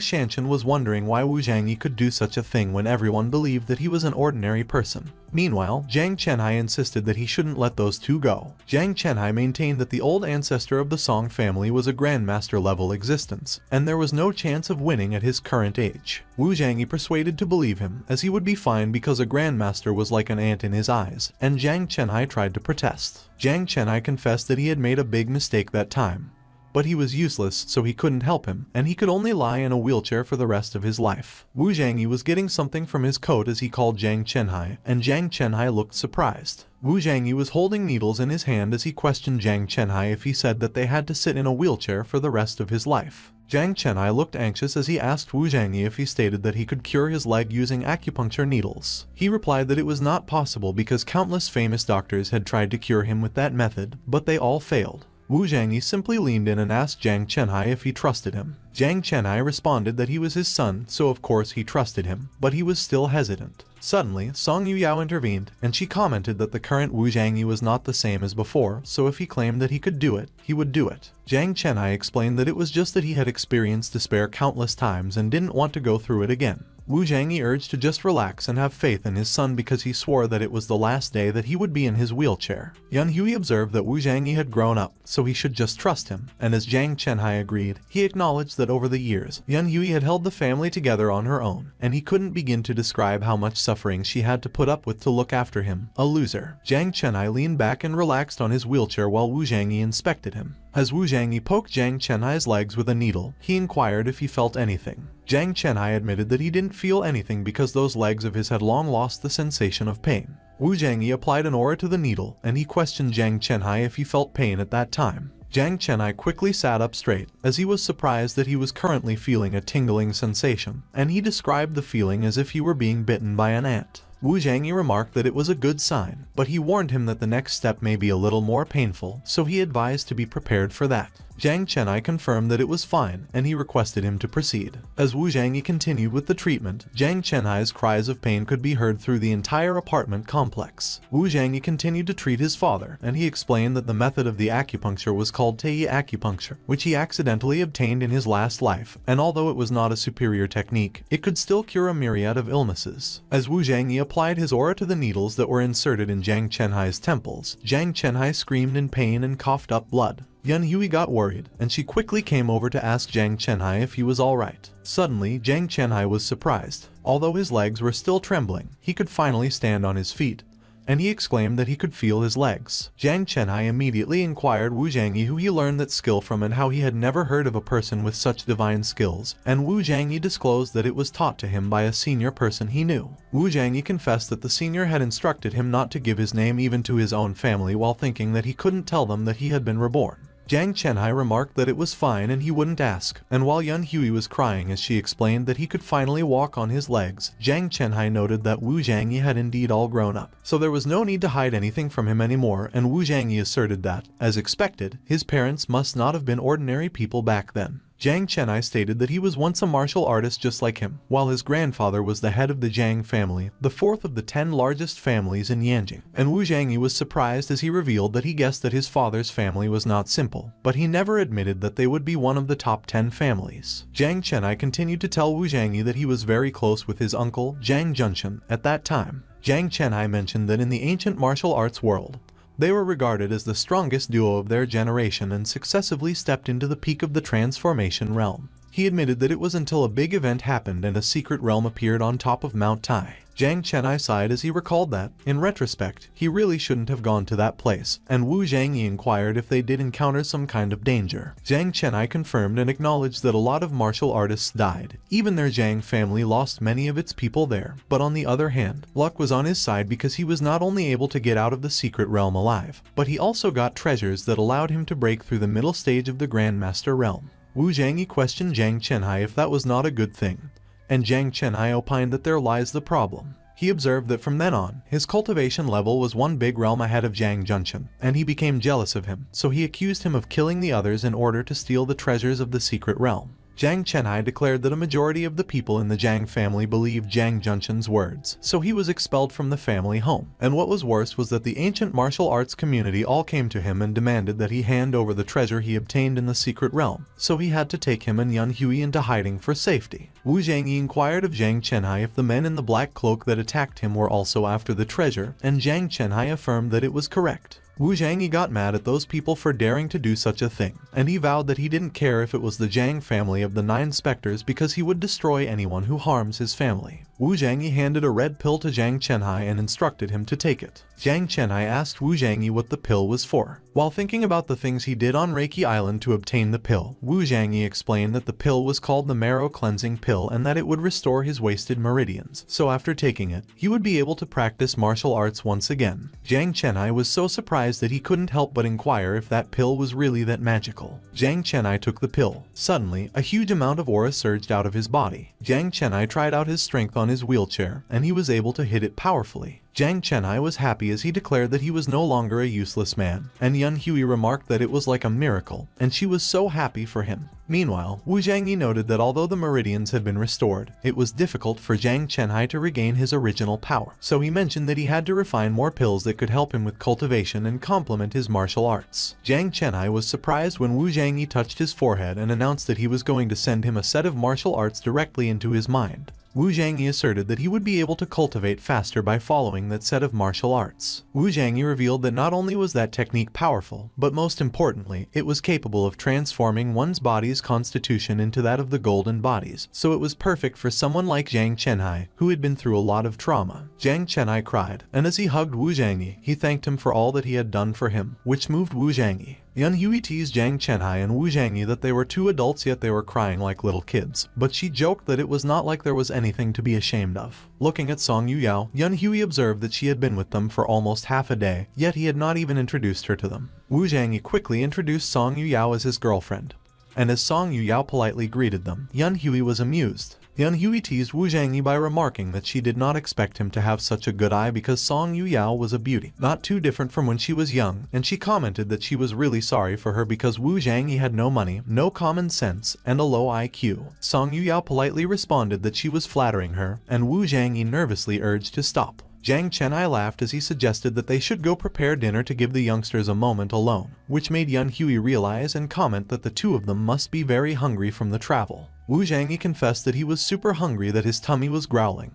Shanshan was wondering why Wu Zhangyi could do such a thing when everyone believed that he was an ordinary person. Meanwhile, Jiang Chenhai insisted that he shouldn't let those two go. Jiang Chenhai maintained that the old ancestor of the Song family was a grandmaster level existence, and there was no chance of winning at his current age. Wu Zhangyi persuaded to believe him, as he would be fine because a grandmaster was like an ant in his eyes, and Jiang Chenhai tried to protest. Jiang Chenhai confessed that he had made a big mistake that time, but he was useless, so he couldn't help him, and he could only lie in a wheelchair for the rest of his life. Wu Zhangyi was getting something from his coat as he called Jiang Chenhai, and Jiang Chenhai looked surprised. Wu Zhangyi was holding needles in his hand as he questioned Jiang Chenhai if he said that they had to sit in a wheelchair for the rest of his life. Jiang Chenhai looked anxious as he asked Wu Zhangyi if he stated that he could cure his leg using acupuncture needles. He replied that it was not possible because countless famous doctors had tried to cure him with that method, but they all failed. Wu Zhangyi simply leaned in and asked Jiang Chenhai if he trusted him. Jiang Chenhai responded that he was his son, so of course he trusted him, but he was still hesitant. Suddenly, Song Yuyao intervened, and she commented that the current Wu Zhangyi was not the same as before, so if he claimed that he could do it, he would do it. Jiang Chenhai explained that it was just that he had experienced despair countless times and didn't want to go through it again. Wu Zhangyi urged to just relax and have faith in his son because he swore that it was the last day that he would be in his wheelchair. Yan Hui observed that Wu Zhangyi had grown up, so he should just trust him, and as Jiang Chenhai agreed, he acknowledged that over the years, Yan Hui had held the family together on her own, and he couldn't begin to describe how much suffering she had to put up with to look after him, a loser. Jiang Chenhai leaned back and relaxed on his wheelchair while Wu Zhangyi inspected him. As Wu Zhangyi poked Jiang Chenhai's legs with a needle, he inquired if he felt anything. Jiang Chenhai admitted that he didn't feel anything because those legs of his had long lost the sensation of pain. Wu Zhangyi applied an aura to the needle, and he questioned Jiang Chenhai if he felt pain at that time. Jiang Chenai quickly sat up straight, as he was surprised that he was currently feeling a tingling sensation, and he described the feeling as if he were being bitten by an ant. Wu Zhangyi remarked that it was a good sign, but he warned him that the next step may be a little more painful, so he advised to be prepared for that. Jiang Chenai confirmed that it was fine, and he requested him to proceed. As Wu Zhangyi continued with the treatment, Jiang Chenai's cries of pain could be heard through the entire apartment complex. Wu Zhangyi continued to treat his father, and he explained that the method of the acupuncture was called Tei acupuncture, which he accidentally obtained in his last life, and although it was not a superior technique, it could still cure a myriad of illnesses. As Wu Zhangyi applied his aura to the needles that were inserted in Jiang Chenai's temples, Jiang Chenai screamed in pain and coughed up blood. Yan Hui got worried, and she quickly came over to ask Jiang Chenai if he was alright. Suddenly, Jiang Chenai was surprised. Although his legs were still trembling, he could finally stand on his feet, and he exclaimed that he could feel his legs. Jiang Chenai immediately inquired Wu Zhangyi who he learned that skill from and how he had never heard of a person with such divine skills, and Wu Zhangyi disclosed that it was taught to him by a senior person he knew. Wu Zhangyi confessed that the senior had instructed him not to give his name even to his own family while thinking that he couldn't tell them that he had been reborn. Jiang Chenai remarked that it was fine and he wouldn't ask, and while Yan Hui was crying as she explained that he could finally walk on his legs, Jiang Chenai noted that Wu Zhangyi had indeed all grown up, so there was no need to hide anything from him anymore, and Wu Zhangyi asserted that, as expected, his parents must not have been ordinary people back then. Jiang Chenai stated that he was once a martial artist just like him, while his grandfather was the head of the Jiang family, the fourth of the 10 largest families in Yanjing. And Wu Zhangyi was surprised as he revealed that he guessed that his father's family was not simple, but he never admitted that they would be one of the top 10 families. Jiang Chenai continued to tell Wu Zhangyi that he was very close with his uncle, Jiang Junshan, at that time. Jiang Chenai mentioned that in the ancient martial arts world, they were regarded as the strongest duo of their generation and successively stepped into the peak of the transformation realm. He admitted that it was until a big event happened and a secret realm appeared on top of Mount Tai. Jiang Chenai sighed as he recalled that, in retrospect, he really shouldn't have gone to that place, and Wu Zhangyi inquired if they did encounter some kind of danger. Jiang Chenai confirmed and acknowledged that a lot of martial artists died. Even their Jiang family lost many of its people there, but on the other hand, luck was on his side because he was not only able to get out of the secret realm alive, but he also got treasures that allowed him to break through the middle stage of the Grandmaster realm. Wu Zhangyi questioned Jiang Chenai if that was not a good thing, and Jiang Chenai opined that there lies the problem. He observed that from then on, his cultivation level was one big realm ahead of Jiang Junshan, and he became jealous of him, so he accused him of killing the others in order to steal the treasures of the secret realm. Jiang Chenai declared that a majority of the people in the Jiang family believed Jiang Junshan's words, so he was expelled from the family home. And what was worse was that the ancient martial arts community all came to him and demanded that he hand over the treasure he obtained in the secret realm, so he had to take him and Yan Hui into hiding for safety. Wu Zhangyi inquired of Jiang Chenai if the men in the black cloak that attacked him were also after the treasure, and Jiang Chenai affirmed that it was correct. Wu Zhangyi got mad at those people for daring to do such a thing, and he vowed that he didn't care if it was the Jiang family of the 9 specters because he would destroy anyone who harms his family. Wu Zhangyi handed a red pill to Jiang Chenai and instructed him to take it. Jiang Chenai asked Wu Zhangyi what the pill was for. While thinking about the things he did on Reiki Island to obtain the pill, Wu Zhangyi explained that the pill was called the marrow cleansing pill and that it would restore his wasted meridians, so after taking it, he would be able to practice martial arts once again. Jiang Chenai was so surprised that he couldn't help but inquire if that pill was really that magical. Jiang Chenai took the pill. Suddenly, a huge amount of aura surged out of his body. Jiang Chenai tried out his strength on his wheelchair, and he was able to hit it powerfully. Jiang Chenai was happy as he declared that he was no longer a useless man, and Yan Hui remarked that it was like a miracle, and she was so happy for him. Meanwhile, Wu Zhangyi noted that although the meridians had been restored, it was difficult for Jiang Chenai to regain his original power, so he mentioned that he had to refine more pills that could help him with cultivation and complement his martial arts. Jiang Chenai was surprised when Wu Zhangyi touched his forehead and announced that he was going to send him a set of martial arts directly into his mind. Wu Zhangyi asserted that he would be able to cultivate faster by following that set of martial arts. Wu Zhangyi revealed that not only was that technique powerful, but most importantly, it was capable of transforming one's body's constitution into that of the golden bodies, so it was perfect for someone like Jiang Chenai, who had been through a lot of trauma. Jiang Chenai cried, and as he hugged Wu Zhangyi, he thanked him for all that he had done for him, which moved Wu Zhangyi. Yun Hui teased Jiang Chenhai and Wu Zhangyi that they were two adults yet they were crying like little kids, but she joked that it was not like there was anything to be ashamed of. Looking at Song Yuyao, Yun Hui observed that she had been with them for almost half a day, yet he had not even introduced her to them. Wu Zhangyi quickly introduced Song Yuyao as his girlfriend, and as Song Yuyao politely greeted them, Yun Hui was amused. Yun Hui teased Wu Zhangyi by remarking that she did not expect him to have such a good eye because Song Yuyao was a beauty, not too different from when she was young, and she commented that she was really sorry for her because Wu Zhangyi had no money, no common sense, and a low IQ. Song Yuyao politely responded that she was flattering her, and Wu Zhangyi nervously urged to stop. Jiang Chenhai laughed as he suggested that they should go prepare dinner to give the youngsters a moment alone, which made Yun Hui realize and comment that the two of them must be very hungry from the travel. Wu Zhangyi confessed that he was super hungry, that his tummy was growling.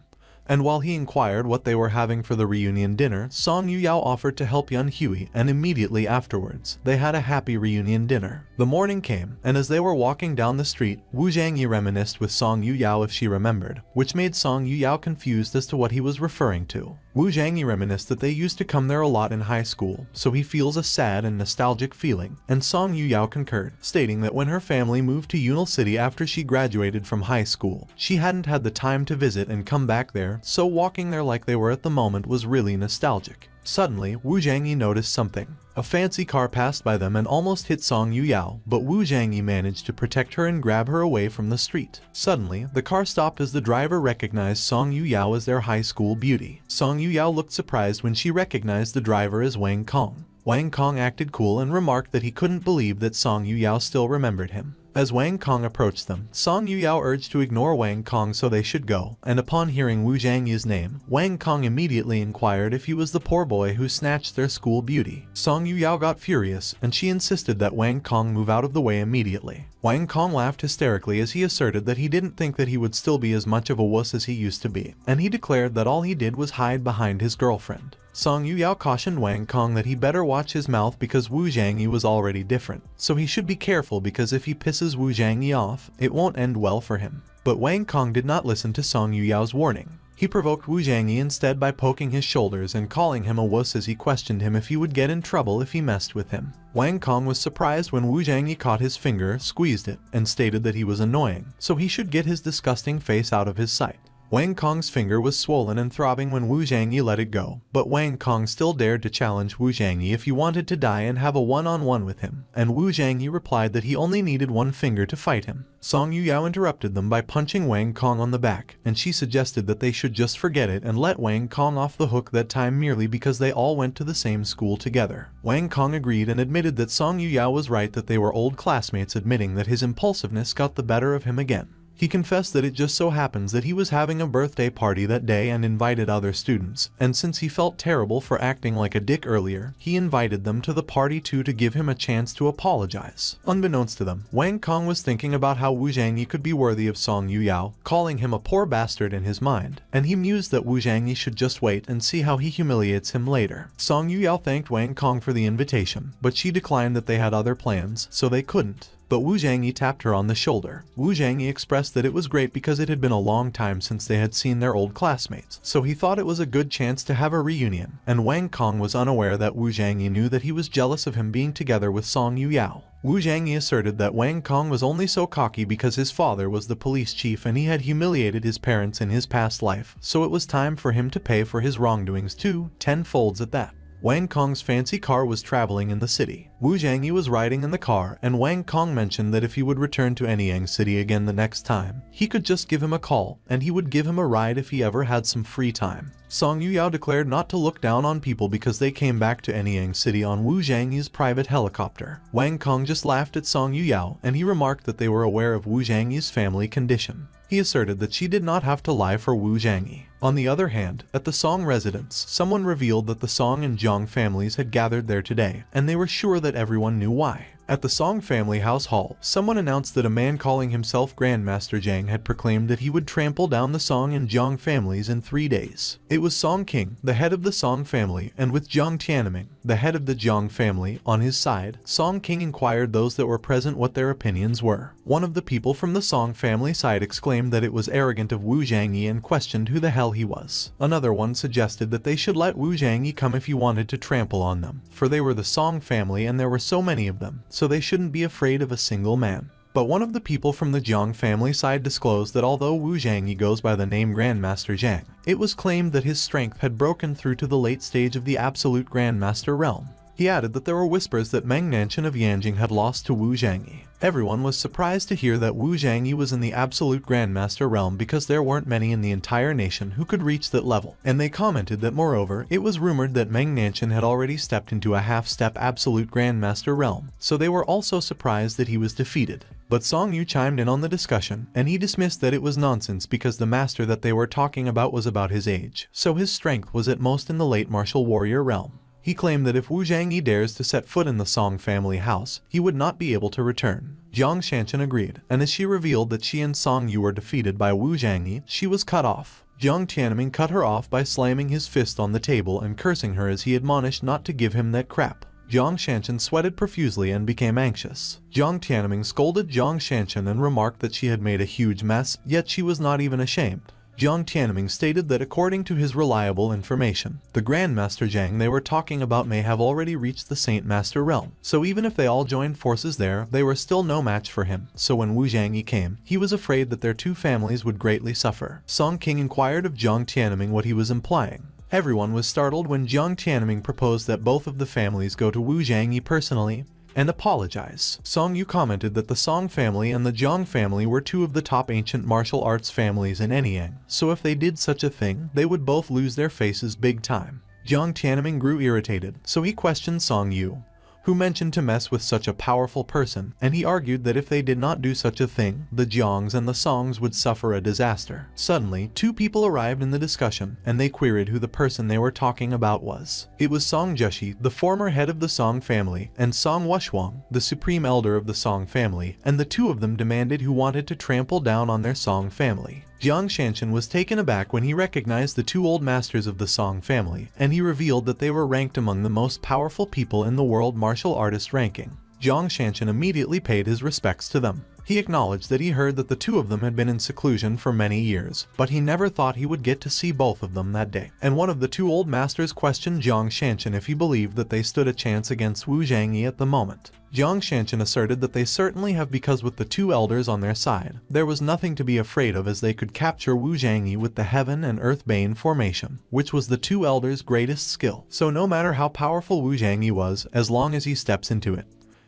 And while he inquired what they were having for the reunion dinner, Song Yuyao offered to help Yun Hui, and immediately afterwards, they had a happy reunion dinner. The morning came, and as they were walking down the street, Wu Zhangyi reminisced with Song Yuyao if she remembered, which made Song Yuyao confused as to what he was referring to. Wu Zhangyi reminisced that they used to come there a lot in high school, so he feels a sad and nostalgic feeling, and Song Yuyao concurred, stating that when her family moved to Yunil City after she graduated from high school, she hadn't had the time to visit and come back there, so walking there like they were at the moment was really nostalgic. Suddenly, Wu Zhangyi noticed something. A fancy car passed by them and almost hit Song Yuyao, but Wu Zhangyi managed to protect her and grab her away from the street. Suddenly, the car stopped as the driver recognized Song Yuyao as their high school beauty. Song Yuyao looked surprised when she recognized the driver as Wang Kong. Wang Kong acted cool and remarked that he couldn't believe that Song Yuyao still remembered him. As Wang Kong approached them, Song Yuyao urged to ignore Wang Kong so they should go, and upon hearing Wu Zhangyi's name, Wang Kong immediately inquired if he was the poor boy who snatched their school beauty. Song Yuyao got furious, and she insisted that Wang Kong move out of the way immediately. Wang Kong laughed hysterically as he asserted that he didn't think that he would still be as much of a wuss as he used to be, and he declared that all he did was hide behind his girlfriend. Song Yuyao cautioned Wang Kong that he better watch his mouth because Wu Zhangyi was already different, so he should be careful because if he pisses Wu Zhangyi off, it won't end well for him. But Wang Kong did not listen to Song Yuyao's warning. He provoked Wu Zhangyi instead by poking his shoulders and calling him a wuss as he questioned him if he would get in trouble if he messed with him. Wang Kong was surprised when Wu Zhangyi caught his finger, squeezed it, and stated that he was annoying, so he should get his disgusting face out of his sight. Wang Kong's finger was swollen and throbbing when Wu Zhangyi let it go, but Wang Kong still dared to challenge Wu Zhangyi if he wanted to die and have a one-on-one with him, and Wu Zhangyi replied that he only needed one finger to fight him. Song Yuyao interrupted them by punching Wang Kong on the back, and she suggested that they should just forget it and let Wang Kong off the hook that time merely because they all went to the same school together. Wang Kong agreed and admitted that Song Yuyao was right, that they were old classmates, admitting that his impulsiveness got the better of him again. He confessed that it just so happens that he was having a birthday party that day and invited other students, and since he felt terrible for acting like a dick earlier, he invited them to the party too to give him a chance to apologize. Unbeknownst to them, Wang Kong was thinking about how Wu Zhangyi could be worthy of Song Yuyao, calling him a poor bastard in his mind, and he mused that Wu Zhangyi should just wait and see how he humiliates him later. Song Yuyao thanked Wang Kong for the invitation, but she declined that they had other plans, so they couldn't. But Wu Zhangyi tapped her on the shoulder. Wu Zhangyi expressed that it was great because it had been a long time since they had seen their old classmates, so he thought it was a good chance to have a reunion, and Wang Kong was unaware that Wu Zhangyi knew that he was jealous of him being together with Song Yuyao. Wu Zhangyi asserted that Wang Kong was only so cocky because his father was the police chief and he had humiliated his parents in his past life, so it was time for him to pay for his wrongdoings too, tenfolds at that. Wang Kong's fancy car was traveling in the city. Wu Zhangyi was riding in the car, and Wang Kong mentioned that if he would return to Anyang City again the next time, he could just give him a call, and he would give him a ride if he ever had some free time. Song Yuyao declared not to look down on people because they came back to Anyang City on Wu Zhangyi's private helicopter. Wang Kong just laughed at Song Yuyao, and he remarked that they were aware of Wu Zhangyi's family condition. He asserted that she did not have to lie for Wu Zhangyi. On the other hand, at the Song residence, someone revealed that the Song and Zhang families had gathered there today, and they were sure that everyone knew why. At the Song family house hall, someone announced that a man calling himself Grandmaster Zhang had proclaimed that he would trample down the Song and Zhang families in 3 days. It was Song King, the head of the Song family, and with Zhang Tianming, the head of the Zhang family, on his side, Song King inquired those that were present what their opinions were. One of the people from the Song family side exclaimed that it was arrogant of Wu Zhangyi and questioned who the hell he was. Another one suggested that they should let Wu Zhangyi come if he wanted to trample on them, for they were the Song family and there were so many of them, so they shouldn't be afraid of a single man. But one of the people from the Jiang family side disclosed that although Wu Zhangyi goes by the name Grandmaster Zhang, it was claimed that his strength had broken through to the late stage of the absolute Grandmaster realm. He added that there were whispers that Meng Nanshan of Yanjing had lost to Wu Zhangyi. Everyone was surprised to hear that Wu Zhangyi was in the absolute Grandmaster realm because there weren't many in the entire nation who could reach that level, and they commented that moreover, it was rumored that Meng Nanshan had already stepped into a half-step absolute Grandmaster realm, so they were also surprised that he was defeated. But Song Yu chimed in on the discussion, and he dismissed that it was nonsense because the master that they were talking about was about his age, so his strength was at most in the late martial warrior realm. He claimed that if Wu Zhangyi dares to set foot in the Song family house, he would not be able to return. Jiang Shanshan agreed, and as she revealed that she and Song Yu were defeated by Wu Zhangyi, she was cut off. Jiang Tianming cut her off by slamming his fist on the table and cursing her as he admonished not to give him that crap. Jiang Shanshan sweated profusely and became anxious. Jiang Tianming scolded Jiang Shanshan and remarked that she had made a huge mess, yet she was not even ashamed. Jiang Tianming stated that according to his reliable information, the Grandmaster Zhang they were talking about may have already reached the Saint Master realm, so even if they all joined forces there, they were still no match for him, so when Wu Zhangyi came, he was afraid that their two families would greatly suffer. Song King inquired of Jiang Tianming what he was implying. Everyone was startled when Jiang Tianming proposed that both of the families go to Wu Zhangyi personally and apologize. Song Yu commented that the Song family and the Jiang family were two of the top ancient martial arts families in Anyang, so if they did such a thing, they would both lose their faces big time. Jiang Tianming grew irritated, so he questioned Song Yu, who mentioned to mess with such a powerful person, and he argued that if they did not do such a thing, the Jiangs and the Songs would suffer a disaster. Suddenly, two people arrived in the discussion, and they queried who the person they were talking about was. It was Song Zheshi, the former head of the Song family, and Song Wuxuang, the supreme elder of the Song family, and the two of them demanded who wanted to trample down on their Song family. Jiang Shanshan was taken aback when he recognized the two old masters of the Song family, and he revealed that they were ranked among the most powerful people in the world martial artist ranking. Jiang Shanshan immediately paid his respects to them. He acknowledged that he heard that the two of them had been in seclusion for many years, but he never thought he would get to see both of them that day. And one of the two old masters questioned Jiang Shanshan if he believed that they stood a chance against Wu Zhangyi at the moment. Jiang Shanshan asserted that they certainly have because with the two elders on their side, there was nothing to be afraid of as they could capture Wu Zhangyi with the Heaven and Earth Bane formation, which was the two elders' greatest skill. So no matter how powerful Wu Zhangyi was, as long as he steps into it,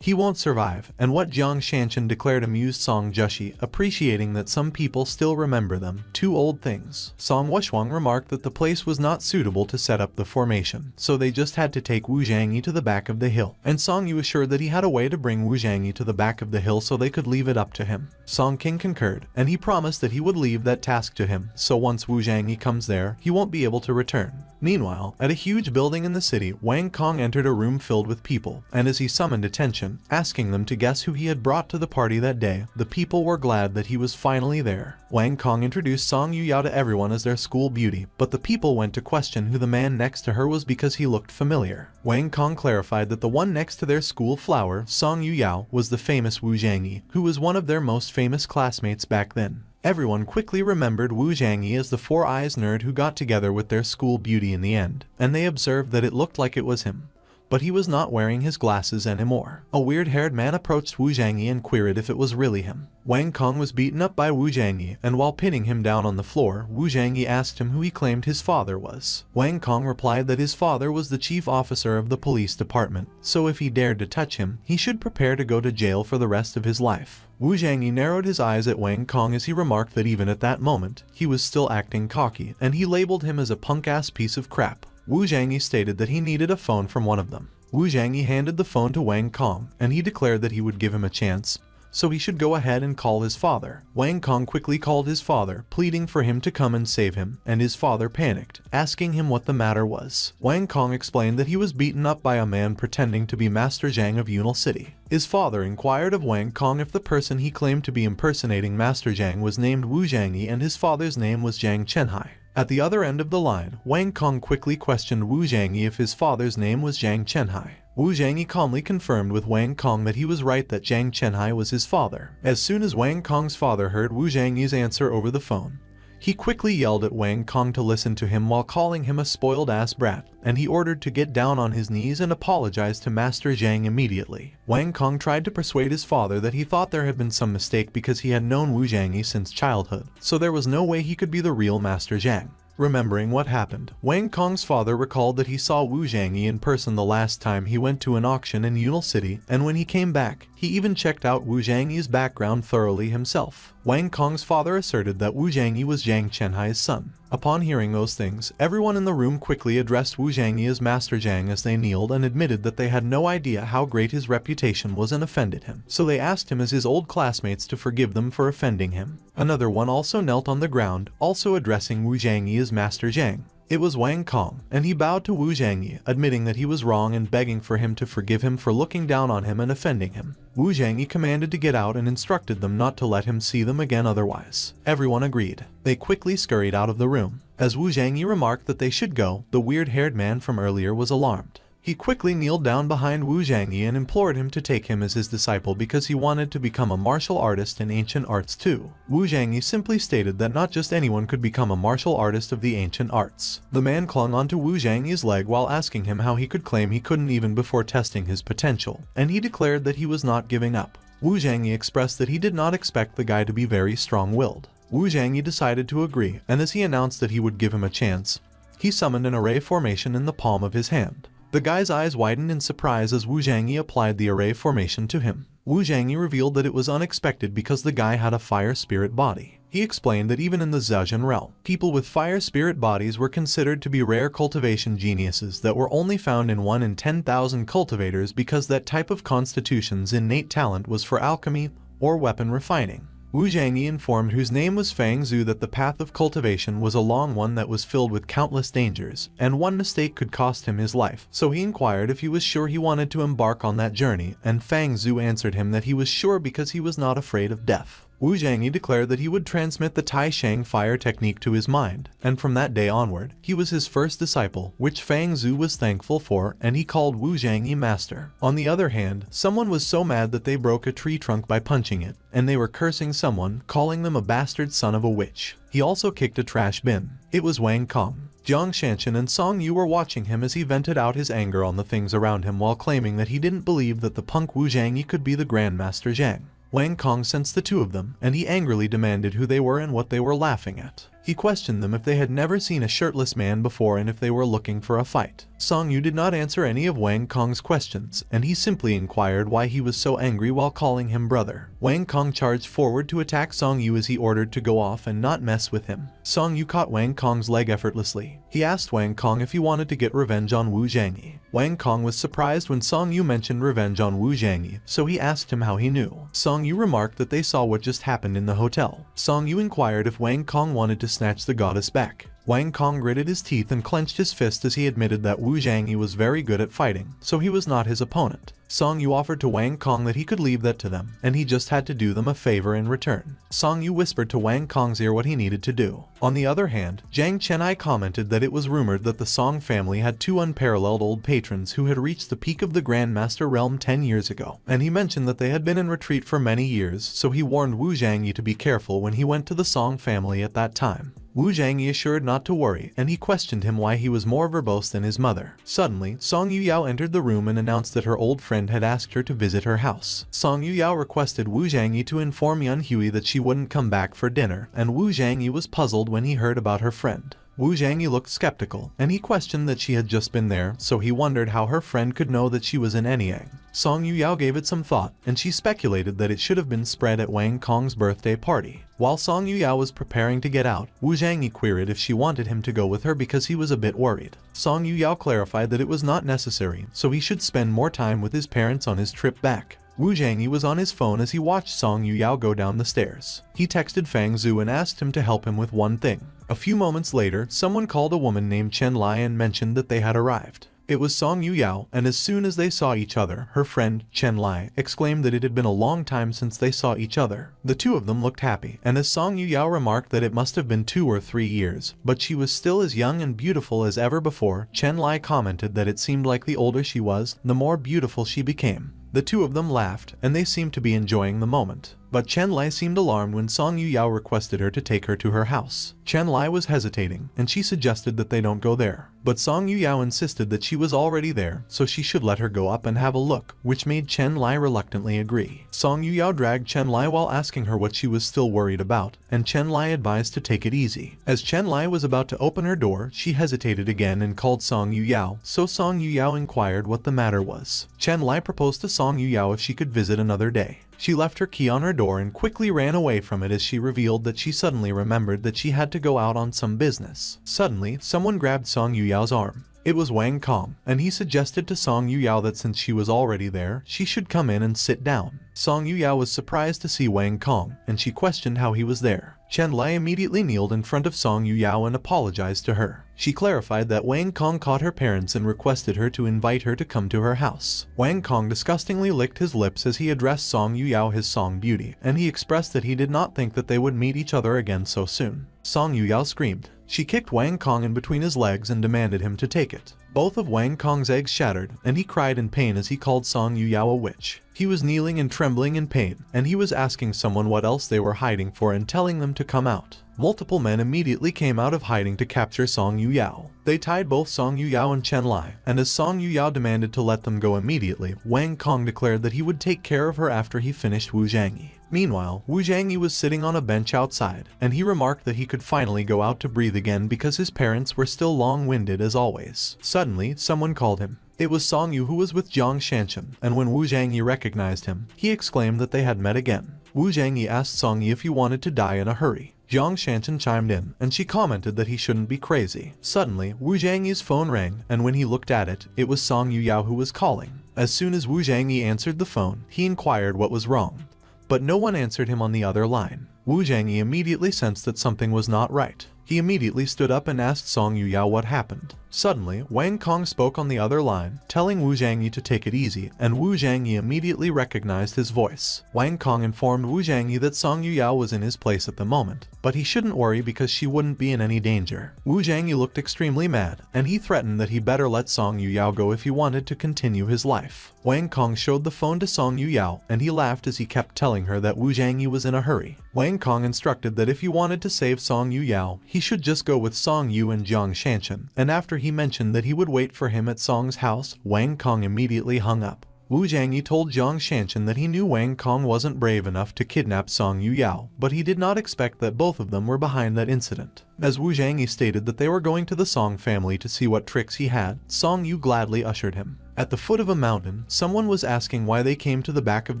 he won't survive, and what Jiang Shanshan declared amused Song Zheshi, appreciating that some people still remember them, two old things. Song Wuxuang remarked that the place was not suitable to set up the formation, so they just had to take Wu Zhangyi to the back of the hill, and Song Yu assured that he had a way to bring Wu Zhangyi to the back of the hill so they could leave it up to him. Song King concurred, and he promised that he would leave that task to him, so once Wu Zhangyi comes there, he won't be able to return. Meanwhile, at a huge building in the city, Wang Kong entered a room filled with people, and as he summoned attention, asking them to guess who he had brought to the party that day, the people were glad that he was finally there. Wang Kong introduced Song Yuyao to everyone as their school beauty, but the people went to question who the man next to her was because he looked familiar. Wang Kong clarified that the one next to their school flower, Song Yuyao, was the famous Wu Zhangyi, who was one of their most famous classmates back then. Everyone quickly remembered Wu Zhangyi as the Four Eyes nerd who got together with their school beauty in the end, and they observed that it looked like it was him. But he was not wearing his glasses anymore. A weird-haired man approached Wu Zhangyi and queried if it was really him. Wang Kong was beaten up by Wu Zhangyi, and while pinning him down on the floor, Wu Zhangyi asked him who he claimed his father was. Wang Kong replied that his father was the chief officer of the police department, so if he dared to touch him, he should prepare to go to jail for the rest of his life. Wu Zhangyi narrowed his eyes at Wang Kong as he remarked that even at that moment, he was still acting cocky, and he labeled him as a punk-ass piece of crap. Wu Zhangyi stated that he needed a phone from one of them. Wu Zhangyi handed the phone to Wang Kong, and he declared that he would give him a chance, so he should go ahead and call his father. Wang Kong quickly called his father, pleading for him to come and save him, and his father panicked, asking him what the matter was. Wang Kong explained that he was beaten up by a man pretending to be Master Zhang of Yunal City. His father inquired of Wang Kong if the person he claimed to be impersonating Master Zhang was named Wu Zhangyi and his father's name was Zhang Chenhai. At the other end of the line, Wang Kong quickly questioned Wu Zhangyi if his father's name was Zhang Chenhai. Wu Zhangyi calmly confirmed with Wang Kong that he was right, that Zhang Chenhai was his father. As soon as Wang Kong's father heard Wu Zhangyi's answer over the phone, he quickly yelled at Wang Kong to listen to him while calling him a spoiled-ass brat, and he ordered to get down on his knees and apologize to Master Zhang immediately. Wang Kong tried to persuade his father that he thought there had been some mistake because he had known Wu Zhangyi since childhood, so there was no way he could be the real Master Zhang. Remembering what happened, Wang Kong's father recalled that he saw Wu Zhangyi in person the last time he went to an auction in Yunal City, and when he came back, he even checked out Wu Zhangyi's background thoroughly himself. Wang Kong's father asserted that Wu Zhangyi was Zhang Chenhai's son. Upon hearing those things, everyone in the room quickly addressed Wu Zhangyi as Master Zhang as they kneeled and admitted that they had no idea how great his reputation was and offended him. So they asked him as his old classmates to forgive them for offending him. Another one also knelt on the ground, also addressing Wu Zhangyi as Master Zhang. It was Wang Kong, and he bowed to Wu Zhangyi, admitting that he was wrong and begging for him to forgive him for looking down on him and offending him. Wu Zhangyi commanded to get out and instructed them not to let him see them again otherwise. Everyone agreed. They quickly scurried out of the room. As Wu Zhangyi remarked that they should go, the weird-haired man from earlier was alarmed. He quickly kneeled down behind Wu Zhangyi and implored him to take him as his disciple because he wanted to become a martial artist in ancient arts too. Wu Zhangyi simply stated that not just anyone could become a martial artist of the ancient arts. The man clung onto Wu Zhangyi's leg while asking him how he could claim he couldn't even before testing his potential, and he declared that he was not giving up. Wu Zhangyi expressed that he did not expect the guy to be very strong-willed. Wu Zhangyi decided to agree, and as he announced that he would give him a chance, he summoned an array formation in the palm of his hand. The guy's eyes widened in surprise as Wu Zhangyi applied the array formation to him. Wu Zhangyi revealed that it was unexpected because the guy had a fire spirit body. He explained that even in the Zhejian realm, people with fire spirit bodies were considered to be rare cultivation geniuses that were only found in 1 in 10,000 cultivators because that type of constitution's innate talent was for alchemy or weapon refining. Wu Zhangyi informed whose name was Fang Zhu that the path of cultivation was a long one that was filled with countless dangers, and one mistake could cost him his life. So he inquired if he was sure he wanted to embark on that journey, and Fang Zhu answered him that he was sure because he was not afraid of death. Wu Zhangyi declared that he would transmit the Tai Shang fire technique to his mind, and from that day onward, he was his first disciple, which Fang Zhu was thankful for, and he called Wu Zhangyi master. On the other hand, someone was so mad that they broke a tree trunk by punching it, and they were cursing someone, calling them a bastard son of a witch. He also kicked a trash bin. It was Wang Kong. Jiang Shanshan and Song Yu were watching him as he vented out his anger on the things around him while claiming that he didn't believe that the punk Wu Zhangyi could be the Grandmaster Zhang. Wang Kong sensed the two of them, and he angrily demanded who they were and what they were laughing at. He questioned them if they had never seen a shirtless man before and if they were looking for a fight. Song Yu did not answer any of Wang Kong's questions, and he simply inquired why he was so angry while calling him brother. Wang Kong charged forward to attack Song Yu as he ordered to go off and not mess with him. Song Yu caught Wang Kong's leg effortlessly. He asked Wang Kong if he wanted to get revenge on Wu Zhangyi. Wang Kong was surprised when Song Yu mentioned revenge on Wu Zhangyi, so he asked him how he knew. Song Yu remarked that they saw what just happened in the hotel. Song Yu inquired if Wang Kong wanted to snatch the goddess back. Wang Kong gritted his teeth and clenched his fist as he admitted that Wu Zhangyi was very good at fighting, so he was not his opponent. Song Yu offered to Wang Kong that he could leave that to them, and he just had to do them a favor in return. Song Yu whispered to Wang Kong's ear what he needed to do. On the other hand, Zhang Chenhai commented that it was rumored that the Song family had 2 unparalleled old patrons who had reached the peak of the Grandmaster realm 10 years ago, and he mentioned that they had been in retreat for many years, so he warned Wu Zhangyi to be careful when he went to the Song family at that time. Wu Zhangyi assured not to worry, and he questioned him why he was more verbose than his mother. Suddenly, Song Yuyao entered the room and announced that her old friend had asked her to visit her house. Song Yuyao requested Wu Zhangyi to inform Yun Hui that she wouldn't come back for dinner, and Wu Zhangyi was puzzled when he heard about her friend. Wu Zhangyi looked skeptical, and he questioned that she had just been there, so he wondered how her friend could know that she was in Anyang. Song Yuyao gave it some thought, and she speculated that it should have been spread at Wang Kong's birthday party. While Song Yuyao was preparing to get out, Wu Zhangyi queried if she wanted him to go with her because he was a bit worried. Song Yuyao clarified that it was not necessary, so he should spend more time with his parents on his trip back. Wu Zhangyi was on his phone as he watched Song Yuyao go down the stairs. He texted Fang Zhu and asked him to help him with one thing. A few moments later, someone called a woman named Chen Lai and mentioned that they had arrived. It was Song Yuyao, and as soon as they saw each other, her friend, Chen Lai, exclaimed that it had been a long time since they saw each other. The two of them looked happy, and as Song Yuyao remarked that it must have been 2 or 3 years, but she was still as young and beautiful as ever before, Chen Lai commented that it seemed like the older she was, the more beautiful she became. The two of them laughed, and they seemed to be enjoying the moment. But Chen Lai seemed alarmed when Song Yuyao requested her to take her to her house. Chen Lai was hesitating, and she suggested that they don't go there. But Song Yuyao insisted that she was already there, so she should let her go up and have a look, which made Chen Lai reluctantly agree. Song Yuyao dragged Chen Lai while asking her what she was still worried about, and Chen Lai advised to take it easy. As Chen Lai was about to open her door, she hesitated again and called Song Yuyao, so Song Yuyao inquired what the matter was. Chen Lai proposed to Song Yuyao if she could visit another day. She left her key on her door and quickly ran away from it as she revealed that she suddenly remembered that she had to go out on some business. Suddenly, someone grabbed Song Yuyao's arm. It was Wang Kong, and he suggested to Song Yuyao that since she was already there, she should come in and sit down. Song Yuyao was surprised to see Wang Kong, and she questioned how he was there. Chen Lai immediately kneeled in front of Song Yuyao and apologized to her. She clarified that Wang Kong caught her parents and requested her to invite her to come to her house. Wang Kong disgustingly licked his lips as he addressed Song Yuyao his Song Beauty, and he expressed that he did not think that they would meet each other again so soon. Song Yuyao screamed. She kicked Wang Kong in between his legs and demanded him to take it. Both of Wang Kong's eggs shattered, and he cried in pain as he called Song Yuyao a witch. He was kneeling and trembling in pain, and he was asking someone what else they were hiding for and telling them to come out. Multiple men immediately came out of hiding to capture Song Yuyao. They tied both Song Yuyao and Chen Lai, and as Song Yuyao demanded to let them go immediately, Wang Kong declared that he would take care of her after he finished Wu Zhangyi. Meanwhile, Wu Zhangyi was sitting on a bench outside, and he remarked that he could finally go out to breathe again because his parents were still long-winded as always. Suddenly, someone called him. It was Song Yu who was with Jiang Shanshan, and when Wu Zhangyi recognized him, he exclaimed that they had met again. Wu Zhangyi asked Song Yu if he wanted to die in a hurry. Jiang Shanshan chimed in, and she commented that he shouldn't be crazy. Suddenly, Wu Zhangyi's phone rang, and when he looked at it, it was Song Yuyao who was calling. As soon as Wu Zhangyi answered the phone, he inquired what was wrong. But no one answered him on the other line. Wu Zhangyi immediately sensed that something was not right. He immediately stood up and asked Song Yuyao what happened. Suddenly, Wang Kong spoke on the other line, telling Wu Zhangyi to take it easy, and Wu Zhangyi immediately recognized his voice. Wang Kong informed Wu Zhangyi that Song Yuyao was in his place at the moment, but he shouldn't worry because she wouldn't be in any danger. Wu Zhangyi looked extremely mad, and he threatened that he better let Song Yuyao go if he wanted to continue his life. Wang Kong showed the phone to Song Yuyao, and he laughed as he kept telling her that Wu Zhangyi was in a hurry. Wang Kong instructed that if he wanted to save Song Yuyao, he should just go with Song Yu and Jiang Shanshan, and after he mentioned that he would wait for him at Song's house, Wang Kong immediately hung up. Wu Zhangyi told Jiang Shanshan that he knew Wang Kong wasn't brave enough to kidnap Song Yuyao, but he did not expect that both of them were behind that incident. As Wu Zhangyi stated that they were going to the Song family to see what tricks he had, Song Yu gladly ushered him. At the foot of a mountain, someone was asking why they came to the back of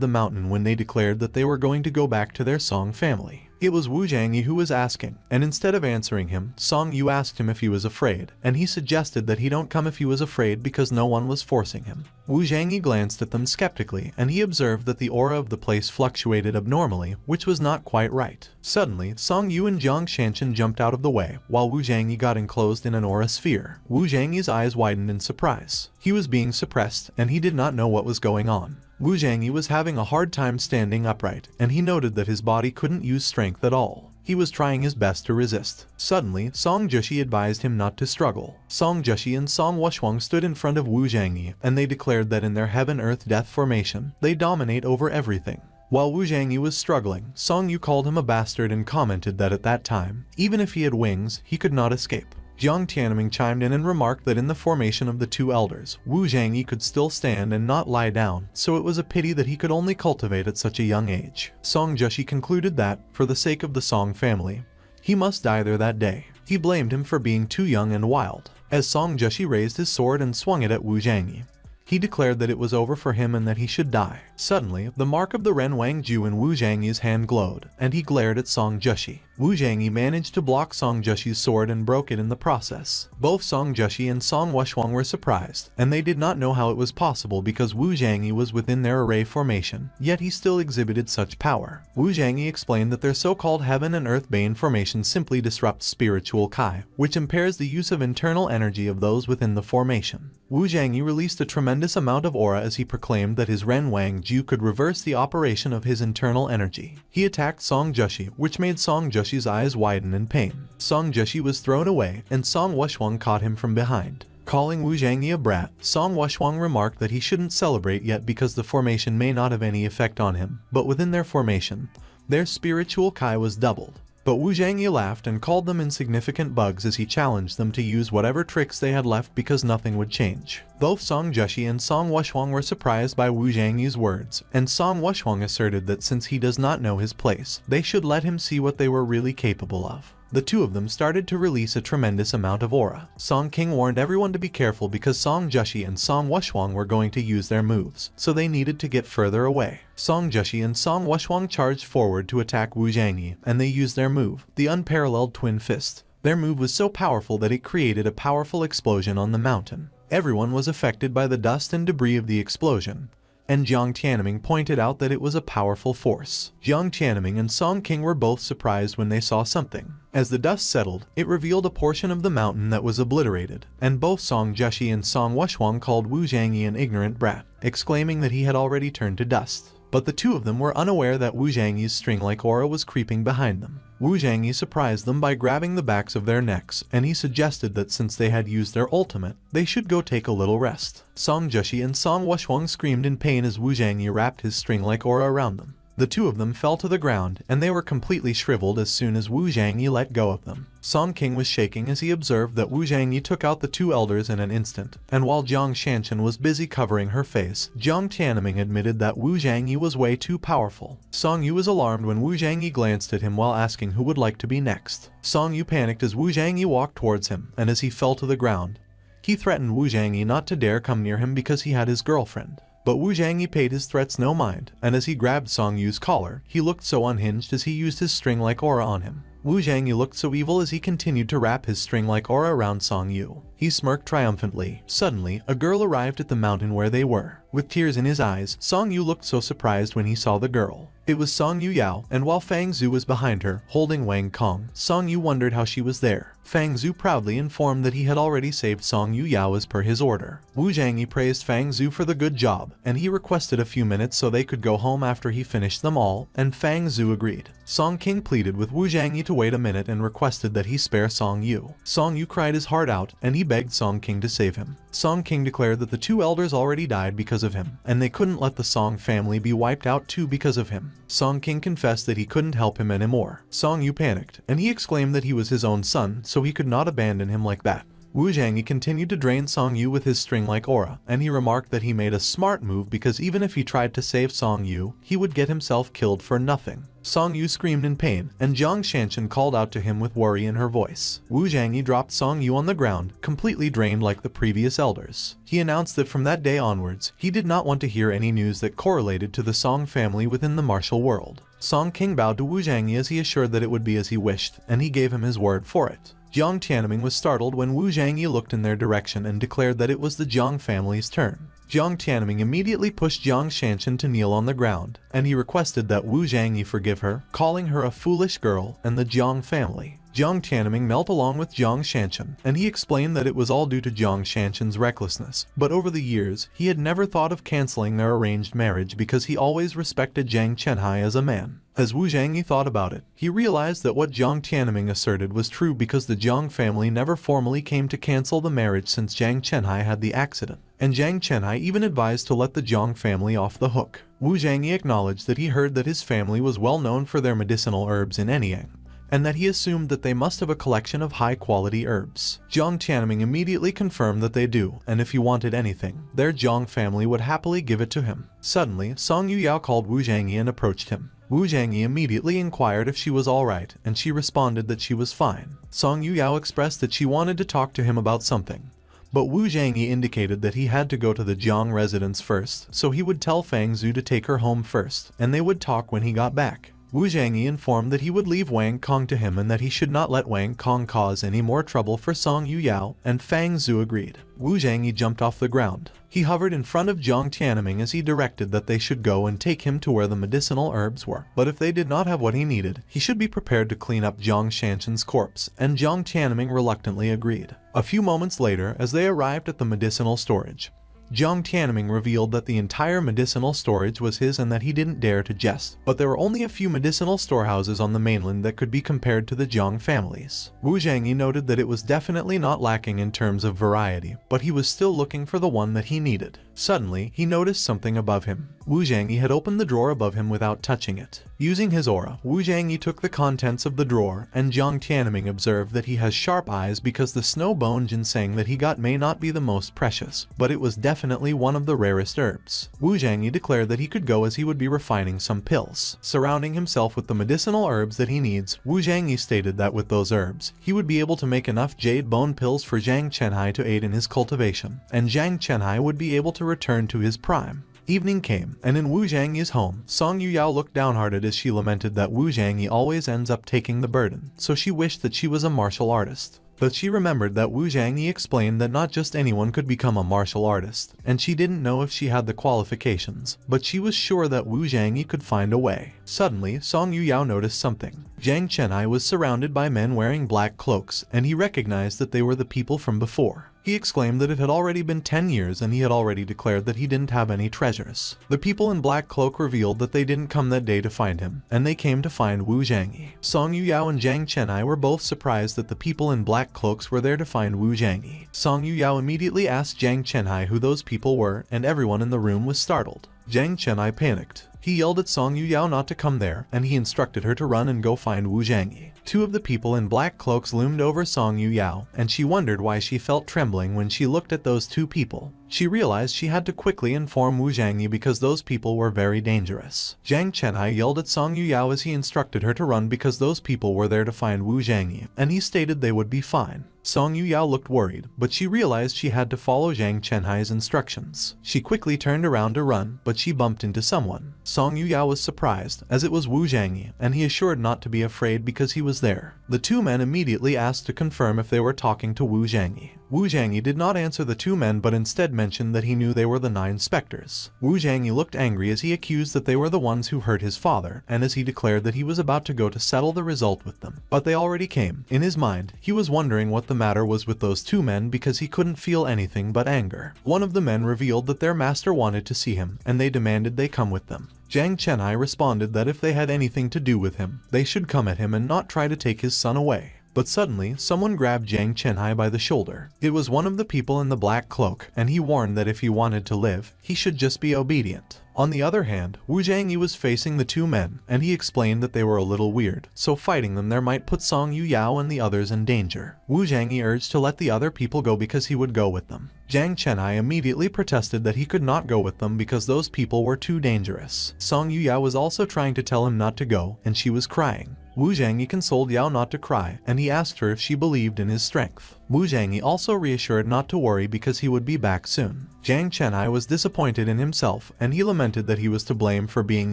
the mountain when they declared that they were going to go back to their Song family. It was Wu Zhangyi who was asking, and instead of answering him, Song Yu asked him if he was afraid, and he suggested that he don't come if he was afraid because no one was forcing him. Wu Zhangyi glanced at them skeptically, and he observed that the aura of the place fluctuated abnormally, which was not quite right. Suddenly, Song Yu and Jiang Shanshan jumped out of the way, while Wu Zhangyi got enclosed in an aura sphere. Wu Zhangyi's eyes widened in surprise. He was being suppressed, and he did not know what was going on. Wu Zhangyi was having a hard time standing upright, and he noted that his body couldn't use strength at all. He was trying his best to resist. Suddenly, Song Jushi advised him not to struggle. Song Jushi and Song Wuxuang stood in front of Wu Zhangyi, and they declared that in their Heaven-Earth-Death formation, they dominate over everything. While Wu Zhangyi was struggling, Song Yu called him a bastard and commented that at that time, even if he had wings, he could not escape. Jiang Tianming chimed in and remarked that in the formation of the two elders, Wu Zhangyi could still stand and not lie down, so it was a pity that he could only cultivate at such a young age. Song Jushi concluded that, for the sake of the Song family, he must die there that day. He blamed him for being too young and wild. As Song Jushi raised his sword and swung it at Wu Zhangyi, He declared that it was over for him and that he should die. Suddenly, the mark of the Ren Wangju in Wu Zhangyi's hand glowed, and he glared at Song Jushi. Wu Zhangyi managed to block Song Jushi's sword and broke it in the process. Both Song Jushi and Song Wushwang were surprised, and they did not know how it was possible because Wu Zhangyi was within their array formation, yet he still exhibited such power. Wu Zhangyi explained that their so-called Heaven and Earth Bane formation simply disrupts spiritual Kai, which impairs the use of internal energy of those within the formation. Wu Zhangyi released a tremendous amount of aura as he proclaimed that his Ren Wangju could reverse the operation of his internal energy. He attacked Song Jushi, which made Song Jushi's eyes widen in pain. Song Jushi was thrown away, and Song Wushwang caught him from behind. Calling Wu Zhangyi a brat, Song Wushwang remarked that he shouldn't celebrate yet because the formation may not have any effect on him, but within their formation, their spiritual Kai was doubled. But Wu Zhangyi laughed and called them insignificant bugs as he challenged them to use whatever tricks they had left because nothing would change. Both Song Jushi and Song Wushwang were surprised by Wu Zhangyi's words, and Song Wushwang asserted that since he does not know his place, they should let him see what they were really capable of. The two of them started to release a tremendous amount of aura. Song King warned everyone to be careful because Song Jushi and Song Wushwang were going to use their moves, so they needed to get further away. Song Jushi and Song Wushwang charged forward to attack Wu Zhangyi, and they used their move, the unparalleled Twin Fist. Their move was so powerful that it created a powerful explosion on the mountain. Everyone was affected by the dust and debris of the explosion, and Jiang Tianming pointed out that it was a powerful force. Jiang Tianming and Song King were both surprised when they saw something. As the dust settled, it revealed a portion of the mountain that was obliterated, and both Song Jushi and Song Wushwang called Wu Zhangyi an ignorant brat, exclaiming that he had already turned to dust. But the two of them were unaware that Wu Zhangyi's string-like aura was creeping behind them. Wu Zhangyi surprised them by grabbing the backs of their necks, and he suggested that since they had used their ultimate, they should go take a little rest. Song Jushi and Song Wushwang screamed in pain as Wu Zhangyi wrapped his string-like aura around them. The two of them fell to the ground, and they were completely shriveled as soon as Wu Zhangyi let go of them. Song King was shaking as he observed that Wu Zhangyi took out the two elders in an instant, and while Jiang Shanshan was busy covering her face, Jiang Tianming admitted that Wu Zhangyi was way too powerful. Song Yu was alarmed when Wu Zhangyi glanced at him while asking who would like to be next. Song Yu panicked as Wu Zhangyi walked towards him, and as he fell to the ground, he threatened Wu Zhangyi not to dare come near him because he had his girlfriend. But Wu Zhangyi paid his threats no mind, and as he grabbed Song Yu's collar, he looked so unhinged as he used his string-like aura on him. Wu Zhangyi looked so evil as he continued to wrap his string-like aura around Song Yu. He smirked triumphantly. Suddenly, a girl arrived at the mountain where they were. With tears in his eyes, Song Yu looked so surprised when he saw the girl. It was Song Yu Yao, and while Fang Zhu was behind her, holding Wang Kong, Song Yu wondered how she was there. Fang Zhu proudly informed that he had already saved Song Yu Yao as per his order. Wu Zhangyi praised Fang Zhu for the good job, and he requested a few minutes so they could go home after he finished them all, and Fang Zhu agreed. Song King pleaded with Wu Zhangyi to wait a minute and requested that he spare Song Yu. Song Yu cried his heart out, and he begged Song King to save him. Song King declared that the two elders already died because of him, and they couldn't let the Song family be wiped out too because of him. Song King confessed that he couldn't help him anymore. Song Yu panicked, and he exclaimed that he was his own son, so he could not abandon him like that. Wu Zhangyi continued to drain Song Yu with his string-like aura, and he remarked that he made a smart move because even if he tried to save Song Yu, he would get himself killed for nothing. Song Yu screamed in pain, and Jiang Shanshan called out to him with worry in her voice. Wu Zhangyi dropped Song Yu on the ground, completely drained like the previous elders. He announced that from that day onwards, he did not want to hear any news that correlated to the Song family within the martial world. Song King bowed to Wu Zhangyi as he assured that it would be as he wished, and he gave him his word for it. Jiang Tianming was startled when Wu Zhangyi looked in their direction and declared that it was the Jiang family's turn. Jiang Tianming immediately pushed Jiang Shanshan to kneel on the ground, and he requested that Wu Zhangyi forgive her, calling her a foolish girl and the Jiang family. Jiang Tianming knelt along with Jiang Shanshan, and he explained that it was all due to Jiang Shanshan's recklessness, but over the years, he had never thought of canceling their arranged marriage because he always respected Jiang Chenhai as a man. As Wu Zhangyi thought about it, he realized that what Jiang Tianming asserted was true because the Jiang family never formally came to cancel the marriage since Jiang Chenhai had the accident, and Jiang Chenhai even advised to let the Jiang family off the hook. Wu Zhangyi acknowledged that he heard that his family was well known for their medicinal herbs in Anyang, and that he assumed that they must have a collection of high-quality herbs. Jiang Tianming immediately confirmed that they do, and if he wanted anything, their Jiang family would happily give it to him. Suddenly, Song Yu Yao called Wu Zhangyi and approached him. Wu Zhangyi immediately inquired if she was alright, and she responded that she was fine. Song Yu Yao expressed that she wanted to talk to him about something, but Wu Zhangyi indicated that he had to go to the Jiang residence first, so he would tell Fang Zhu to take her home first, and they would talk when he got back. Wu Zhangyi informed that he would leave Wang Kong to him and that he should not let Wang Kong cause any more trouble for Song Yuyao, and Fang Zhu agreed. Wu Zhangyi jumped off the ground. He hovered in front of Jiang Tianming as he directed that they should go and take him to where the medicinal herbs were. But if they did not have what he needed, he should be prepared to clean up Jiang Shanshan's corpse, and Jiang Tianming reluctantly agreed. A few moments later, as they arrived at the medicinal storage, Jiang Tianming revealed that the entire medicinal storage was his and that he didn't dare to jest, but there were only a few medicinal storehouses on the mainland that could be compared to the Jiang families. Wu Zhangyi noted that it was definitely not lacking in terms of variety, but he was still looking for the one that he needed. Suddenly, he noticed something above him. Wu Zhangyi had opened the drawer above him without touching it. Using his aura, Wu Zhangyi took the contents of the drawer, and Jiang Tianming observed that he has sharp eyes because the snow bone ginseng that he got may not be the most precious, but it was definitely one of the rarest herbs. Wu Zhangyi declared that he could go as he would be refining some pills. Surrounding himself with the medicinal herbs that he needs, Wu Zhangyi stated that with those herbs, he would be able to make enough jade bone pills for Zhang Chenhai to aid in his cultivation, and Zhang Chenhai would be able to return to his prime. Evening came, and in Wu Zhangyi's home, Song Yuyao looked downhearted as she lamented that Wu Zhangyi always ends up taking the burden, so she wished that she was a martial artist. But she remembered that Wu Zhangyi explained that not just anyone could become a martial artist, and she didn't know if she had the qualifications, but she was sure that Wu Zhangyi could find a way. Suddenly, Song Yuyao noticed something. Zhang Chenhai was surrounded by men wearing black cloaks, and he recognized that they were the people from before. He exclaimed that it had already been 10 years and he had already declared that he didn't have any treasures. The people in black cloak revealed that they didn't come that day to find him, and they came to find Wu Zhangyi. Song Yuyao and Zhang Chenhai were both surprised that the people in black cloaks were there to find Wu Zhangyi. Song Yuyao immediately asked Zhang Chenhai who those people were, and everyone in the room was startled. Zhang Chenhai panicked. He yelled at Song Yuyao not to come there, and he instructed her to run and go find Wu Zhangyi. Two of the people in black cloaks loomed over Song Yuyao, and she wondered why she felt trembling when she looked at those two people. She realized she had to quickly inform Wu Zhangyi because those people were very dangerous. Zhang Chenhai yelled at Song Yuyao as he instructed her to run because those people were there to find Wu Zhangyi, and he stated they would be fine. Song Yuyao looked worried, but she realized she had to follow Zhang Chenhai's instructions. She quickly turned around to run, but she bumped into someone. Song Yuyao was surprised, as it was Wu Zhangyi, and he assured not to be afraid because he was there. The two men immediately asked to confirm if they were talking to Wu Zhangyi. Wu Zhangyi did not answer the two men but instead mentioned that he knew they were the 9 specters. Wu Zhangyi looked angry as he accused that they were the ones who hurt his father, and as he declared that he was about to go to settle the result with them. But they already came. In his mind, he was wondering what the matter was with those two men because he couldn't feel anything but anger. One of the men revealed that their master wanted to see him, and they demanded they come with them. Zhang Chenhai responded that if they had anything to do with him, they should come at him and not try to take his son away. But suddenly, someone grabbed Zhang Chenhai by the shoulder. It was one of the people in the black cloak, and he warned that if he wanted to live, he should just be obedient. On the other hand, Wu Zhangyi was facing the two men, and he explained that they were a little weird, so fighting them there might put Song Yuyao and the others in danger. Wu Zhangyi urged to let the other people go because he would go with them. Zhang Chenhai immediately protested that he could not go with them because those people were too dangerous. Song Yuyao was also trying to tell him not to go, and she was crying. Wu Zhangyi consoled Yao not to cry, and he asked her if she believed in his strength. Wu Zhangyi also reassured not to worry because he would be back soon. Zhang Chenhai was disappointed in himself, and he lamented that he was to blame for being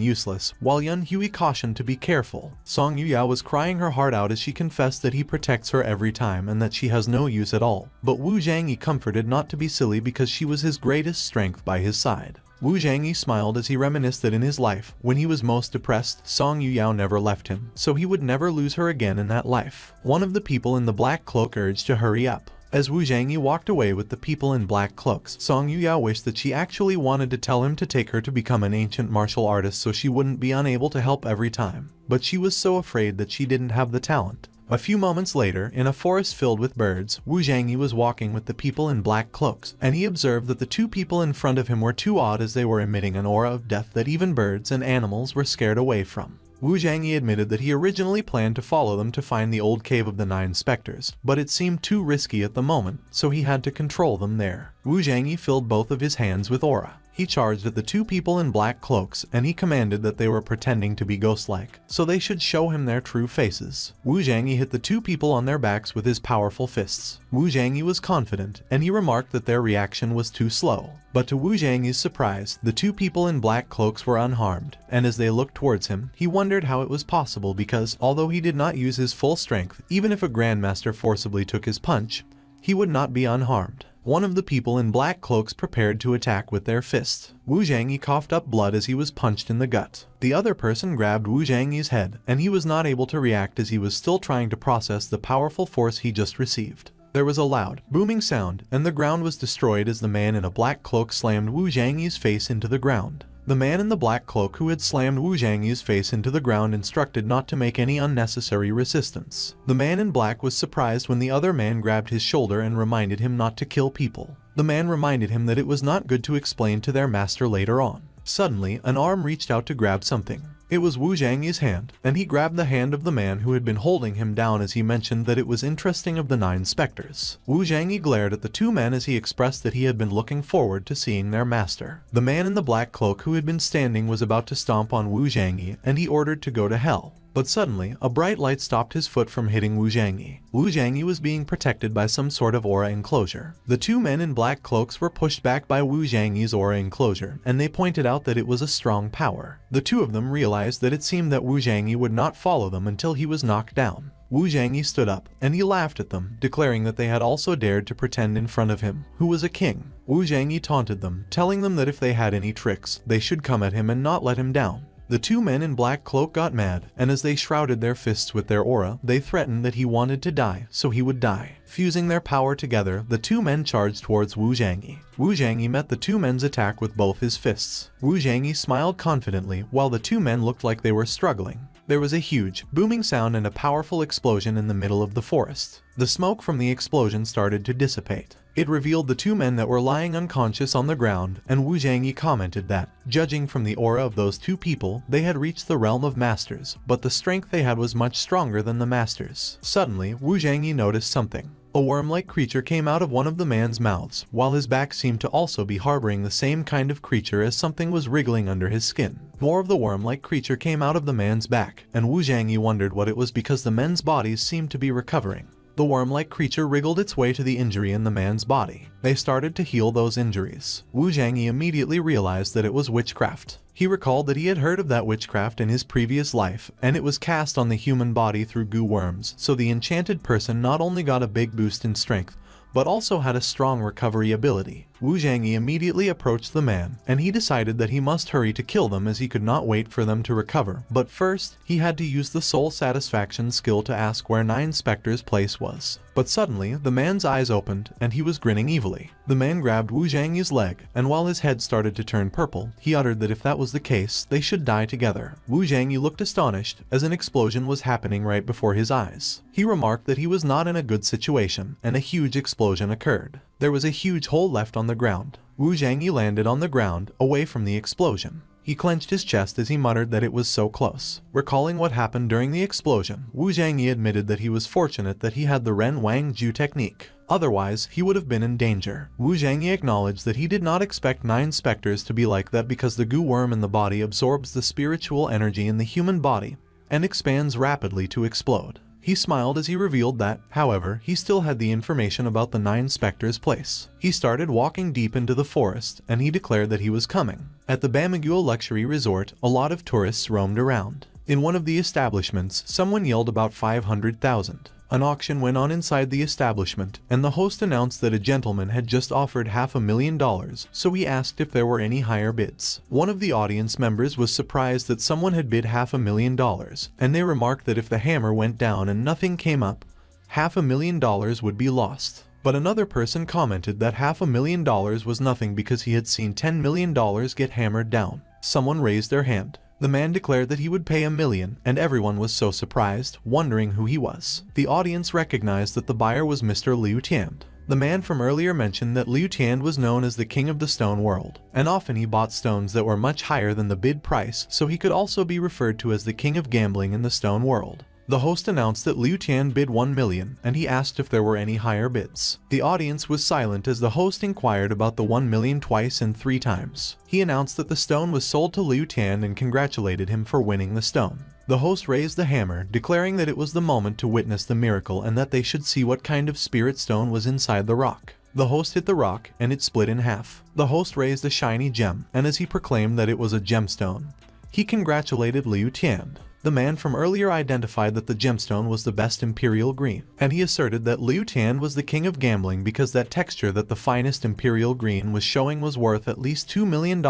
useless, while Yun Hui cautioned to be careful. Song Yuyao was crying her heart out as she confessed that he protects her every time and that she has no use at all. But Wu Zhangyi comforted not to be silly because she was his greatest strength by his side. Wu Zhangyi smiled as he reminisced that in his life, when he was most depressed, Song Yuyao never left him, so he would never lose her again in that life. One of the people in the black cloak urged to hurry up. As Wu Zhangyi walked away with the people in black cloaks, Song Yuyao wished that she actually wanted to tell him to take her to become an ancient martial artist so she wouldn't be unable to help every time. But she was so afraid that she didn't have the talent. A few moments later, in a forest filled with birds, Wu Zhangyi was walking with the people in black cloaks, and he observed that the two people in front of him were too odd as they were emitting an aura of death that even birds and animals were scared away from. Wu Zhangyi admitted that he originally planned to follow them to find the old cave of the 9 specters, but it seemed too risky at the moment, so he had to control them there. Wu Zhangyi filled both of his hands with aura. He charged at the two people in black cloaks and he commanded that they were pretending to be ghost-like, so they should show him their true faces. Wu Zhangyi hit the two people on their backs with his powerful fists. Wu Zhangyi was confident and he remarked that their reaction was too slow. But to Wu Zhangyi's surprise, the two people in black cloaks were unharmed, and as they looked towards him, he wondered how it was possible because, although he did not use his full strength, even if a grandmaster forcibly took his punch, he would not be unharmed. One of the people in black cloaks prepared to attack with their fist. Wu Zhangyi coughed up blood as he was punched in the gut. The other person grabbed Wu Zhangyi's head, and he was not able to react as he was still trying to process the powerful force he just received. There was a loud, booming sound, and the ground was destroyed as the man in a black cloak slammed Wu Zhangyi's face into the ground. The man in the black cloak who had slammed Wu Zhangyi's face into the ground instructed not to make any unnecessary resistance. The man in black was surprised when the other man grabbed his shoulder and reminded him not to kill people. The man reminded him that it was not good to explain to their master later on. Suddenly, an arm reached out to grab something. It was Wu Zhangyi's hand, and he grabbed the hand of the man who had been holding him down as he mentioned that it was interesting of the 9 specters. Wu Zhangyi glared at the two men as he expressed that he had been looking forward to seeing their master. The man in the black cloak who had been standing was about to stomp on Wu Zhangyi, and he ordered to go to hell. But suddenly, a bright light stopped his foot from hitting Wu Zhangyi. Wu Zhangyi was being protected by some sort of aura enclosure. The two men in black cloaks were pushed back by Wu Zhangyi's aura enclosure, and they pointed out that it was a strong power. The two of them realized that it seemed that Wu Zhangyi would not follow them until he was knocked down. Wu Zhangyi stood up, and he laughed at them, declaring that they had also dared to pretend in front of him, who was a king. Wu Zhangyi taunted them, telling them that if they had any tricks, they should come at him and not let him down. The two men in black cloak got mad, and as they shrouded their fists with their aura, they threatened that he wanted to die, so he would die. Fusing their power together, the two men charged towards Wu Zhangyi. Wu Zhangyi met the two men's attack with both his fists. Wu Zhangyi smiled confidently, while the two men looked like they were struggling. There was a huge, booming sound and a powerful explosion in the middle of the forest. The smoke from the explosion started to dissipate. It revealed the two men that were lying unconscious on the ground, and Wu Zhangyi commented that, judging from the aura of those two people, they had reached the realm of masters, but the strength they had was much stronger than the masters. Suddenly, Wu Zhangyi noticed something. A worm-like creature came out of one of the man's mouths, while his back seemed to also be harboring the same kind of creature as something was wriggling under his skin. More of the worm-like creature came out of the man's back, and Wu Zhangyi wondered what it was because the men's bodies seemed to be recovering. The worm-like creature wriggled its way to the injury in the man's body. They started to heal those injuries. Wu Zhangyi immediately realized that it was witchcraft. He recalled that he had heard of that witchcraft in his previous life, and it was cast on the human body through goo worms, so the enchanted person not only got a big boost in strength, but also had a strong recovery ability. Wu Zhangyi immediately approached the man, and he decided that he must hurry to kill them as he could not wait for them to recover. But first, he had to use the soul satisfaction skill to ask where 9 Spectres' place was. But suddenly, the man's eyes opened, and he was grinning evilly. The man grabbed Wu Zhangyi's leg, and while his head started to turn purple, he uttered that if that was the case, they should die together. Wu Zhangyi looked astonished, as an explosion was happening right before his eyes. He remarked that he was not in a good situation, and a huge explosion occurred. There was a huge hole left on the ground. Wu Zhangyi landed on the ground, away from the explosion. He clenched his chest as he muttered that it was so close. Recalling what happened during the explosion, Wu Zhangyi admitted that he was fortunate that he had the Ren Wang Ju technique. Otherwise, he would have been in danger. Wu Zhangyi acknowledged that he did not expect 9 Spectres to be like that because the goo worm in the body absorbs the spiritual energy in the human body and expands rapidly to explode. He smiled as he revealed that, however, he still had the information about the 9 Spectres' place. He started walking deep into the forest, and he declared that he was coming. At the Bamiguo Luxury Resort, a lot of tourists roamed around. In one of the establishments, someone yelled about 500,000. An auction went on inside the establishment, and the host announced that a gentleman had just offered $500,000, so he asked if there were any higher bids. One of the audience members was surprised that someone had bid $500,000, and they remarked that if the hammer went down and nothing came up, $500,000 would be lost. But another person commented that $500,000 was nothing because he had seen $10 million get hammered down. Someone raised their hand. The man declared that he would pay $1 million, and everyone was so surprised, wondering who he was. The audience recognized that the buyer was Mr. Liu Tian. The man from earlier mentioned that Liu Tian was known as the king of the stone world, and often he bought stones that were much higher than the bid price, so he could also be referred to as the king of gambling in the stone world. The host announced that Liu Tian bid 1 million, and he asked if there were any higher bids. The audience was silent as the host inquired about the 1 million twice and 3 times. He announced that the stone was sold to Liu Tian and congratulated him for winning the stone. The host raised the hammer, declaring that it was the moment to witness the miracle and that they should see what kind of spirit stone was inside the rock. The host hit the rock, and it split in half. The host raised a shiny gem, and as he proclaimed that it was a gemstone, he congratulated Liu Tian. The man from earlier identified that the gemstone was the best imperial green, and he asserted that Liu Tian was the king of gambling because that texture that the finest imperial green was showing was worth at least $2 million,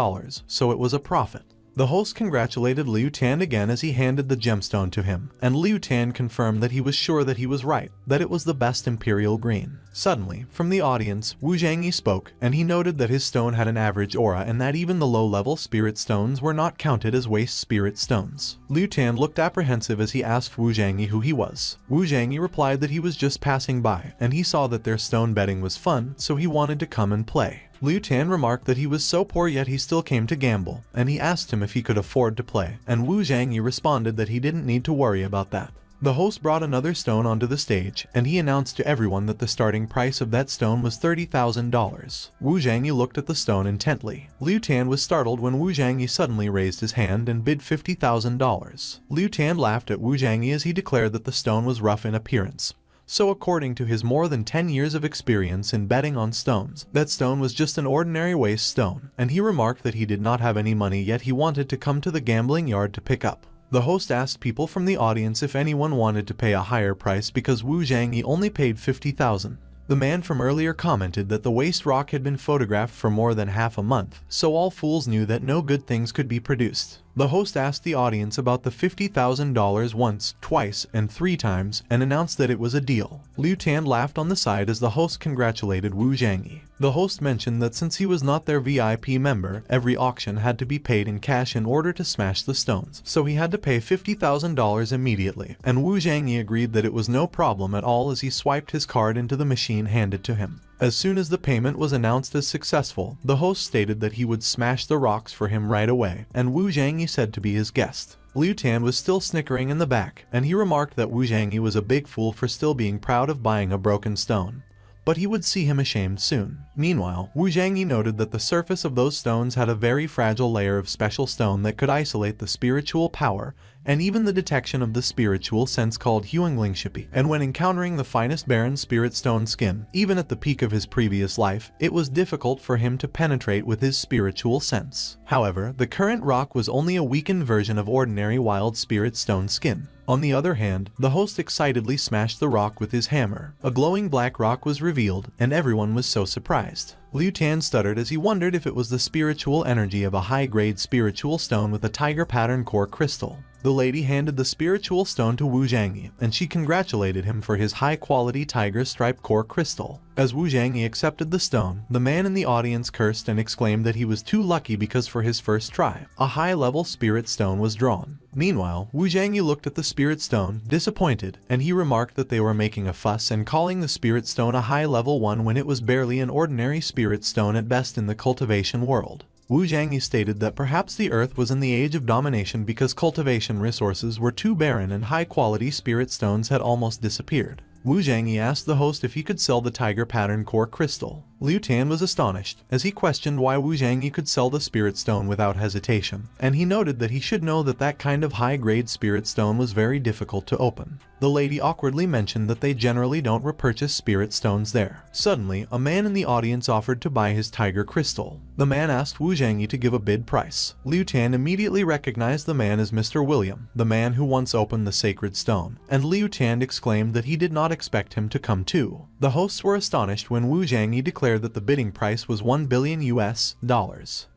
so it was a profit. The host congratulated Liu Tian again as he handed the gemstone to him, and Liu Tian confirmed that he was sure that he was right, that it was the best imperial green. Suddenly, from the audience, Wu Zhangyi spoke, and he noted that his stone had an average aura and that even the low-level spirit stones were not counted as waste spirit stones. Liu Tian looked apprehensive as he asked Wu Zhangyi who he was. Wu Zhangyi replied that he was just passing by, and he saw that their stone betting was fun, so he wanted to come and play. Liu Tian remarked that he was so poor yet he still came to gamble, and he asked him if he could afford to play, and Wu Zhangyi responded that he didn't need to worry about that. The host brought another stone onto the stage, and he announced to everyone that the starting price of that stone was $30,000. Wu Zhangyi looked at the stone intently. Liu Tian was startled when Wu Zhangyi suddenly raised his hand and bid $50,000. Liu Tian laughed at Wu Zhangyi as he declared that the stone was rough in appearance. So according to his more than 10 years of experience in betting on stones, that stone was just an ordinary waste stone, and he remarked that he did not have any money yet he wanted to come to the gambling yard to pick up. The host asked people from the audience if anyone wanted to pay a higher price because Wu Zhangyi only paid $50,000. The man from earlier commented that the waste rock had been photographed for more than half a month, so all fools knew that no good things could be produced. The host asked the audience about the $50,000 once, twice, and 3 times, and announced that it was a deal. Liu Tian laughed on the side as the host congratulated Wu Zhangyi. The host mentioned that since he was not their VIP member, every auction had to be paid in cash in order to smash the stones, so he had to pay $50,000 immediately, and Wu Zhangyi agreed that it was no problem at all as he swiped his card into the machine handed to him. As soon as the payment was announced as successful, the host stated that he would smash the rocks for him right away, and Wu Zhangyi said to be his guest. Liu Tian was still snickering in the back, and he remarked that Wu Zhangyi was a big fool for still being proud of buying a broken stone, but he would see him ashamed soon. Meanwhile, Wu Zhangyi noted that the surface of those stones had a very fragile layer of special stone that could isolate the spiritual power and even the detection of the spiritual sense called Huanglingshipi. And when encountering the finest barren spirit stone skin, even at the peak of his previous life, it was difficult for him to penetrate with his spiritual sense. However, the current rock was only a weakened version of ordinary wild spirit stone skin. On the other hand, the host excitedly smashed the rock with his hammer. A glowing black rock was revealed, and everyone was so surprised. Liu Tian stuttered as he wondered if it was the spiritual energy of a high-grade spiritual stone with a tiger pattern core crystal. The lady handed the spiritual stone to Wu Zhangyi, and she congratulated him for his high-quality tiger stripe core crystal. As Wu Zhangyi accepted the stone, the man in the audience cursed and exclaimed that he was too lucky because for his first try, a high-level spirit stone was drawn. Meanwhile, Wu Zhangyi looked at the spirit stone, disappointed, and he remarked that they were making a fuss and calling the spirit stone a high-level one when it was barely an ordinary spirit stone at best in the cultivation world. Wu Zhangyi stated that perhaps the earth was in the age of domination because cultivation resources were too barren and high-quality spirit stones had almost disappeared. Wu Zhangyi asked the host if he could sell the tiger pattern core crystal. Liu Tian was astonished, as he questioned why Wu Zhangyi could sell the spirit stone without hesitation, and he noted that he should know that that kind of high-grade spirit stone was very difficult to open. The lady awkwardly mentioned that they generally don't repurchase spirit stones there. Suddenly, a man in the audience offered to buy his tiger crystal. The man asked Wu Zhangyi to give a bid price. Liu Tian immediately recognized the man as Mr. William, the man who once opened the sacred stone, and Liu Tian exclaimed that he did not expect him to come too. The hosts were astonished when Wu Zhangyi declared that the bidding price was $1 billion.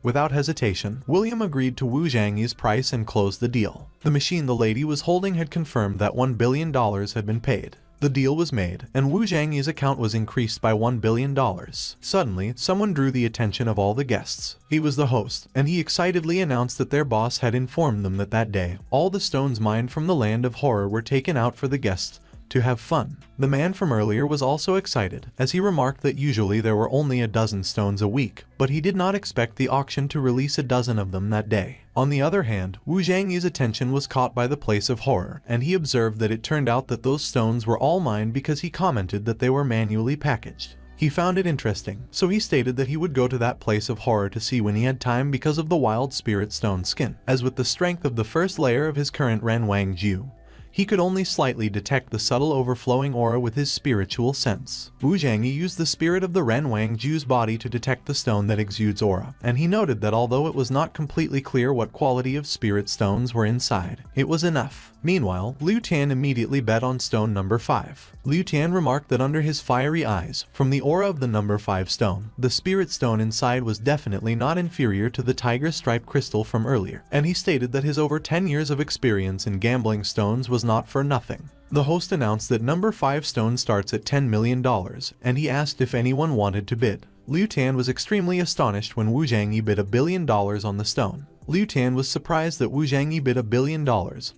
Without hesitation, William agreed to Wu Zhangyi's price and closed the deal. The machine the lady was holding had confirmed that $1 billion had been paid. The deal was made, and Wu Zhangyi's account was increased by $1 billion. Suddenly, someone drew the attention of all the guests. He was the host, and he excitedly announced that their boss had informed them that that day, all the stones mined from the land of horror were taken out for the guests to have fun. The man from earlier was also excited, as he remarked that usually there were only a dozen stones a week, but he did not expect the auction to release a dozen of them that day. On the other hand, Wu Zhangyi's attention was caught by the place of horror, and he observed that it turned out that those stones were all mine because he commented that they were manually packaged. He found it interesting, so he stated that he would go to that place of horror to see when he had time because of the wild spirit stone skin. As with the strength of the first layer of his current Ren Wang Jiu, he could only slightly detect the subtle overflowing aura with his spiritual sense. Wu Zhangyi used the spirit of the Ren Wang Jiu's body to detect the stone that exudes aura, and he noted that although it was not completely clear what quality of spirit stones were inside, it was enough. Meanwhile, Liu Tian immediately bet on stone number 5. Liu Tian remarked that under his fiery eyes, from the aura of the number 5 stone, the spirit stone inside was definitely not inferior to the tiger stripe crystal from earlier, and he stated that his over 10 years of experience in gambling stones was not for nothing. The host announced that number 5 stone starts at $10 million, and he asked if anyone wanted to bid. Liu Tian was extremely astonished when Wu Zhangyi bid $1 billion on the stone. Liu Tian was surprised that Wu Zhangyi bid $1 billion,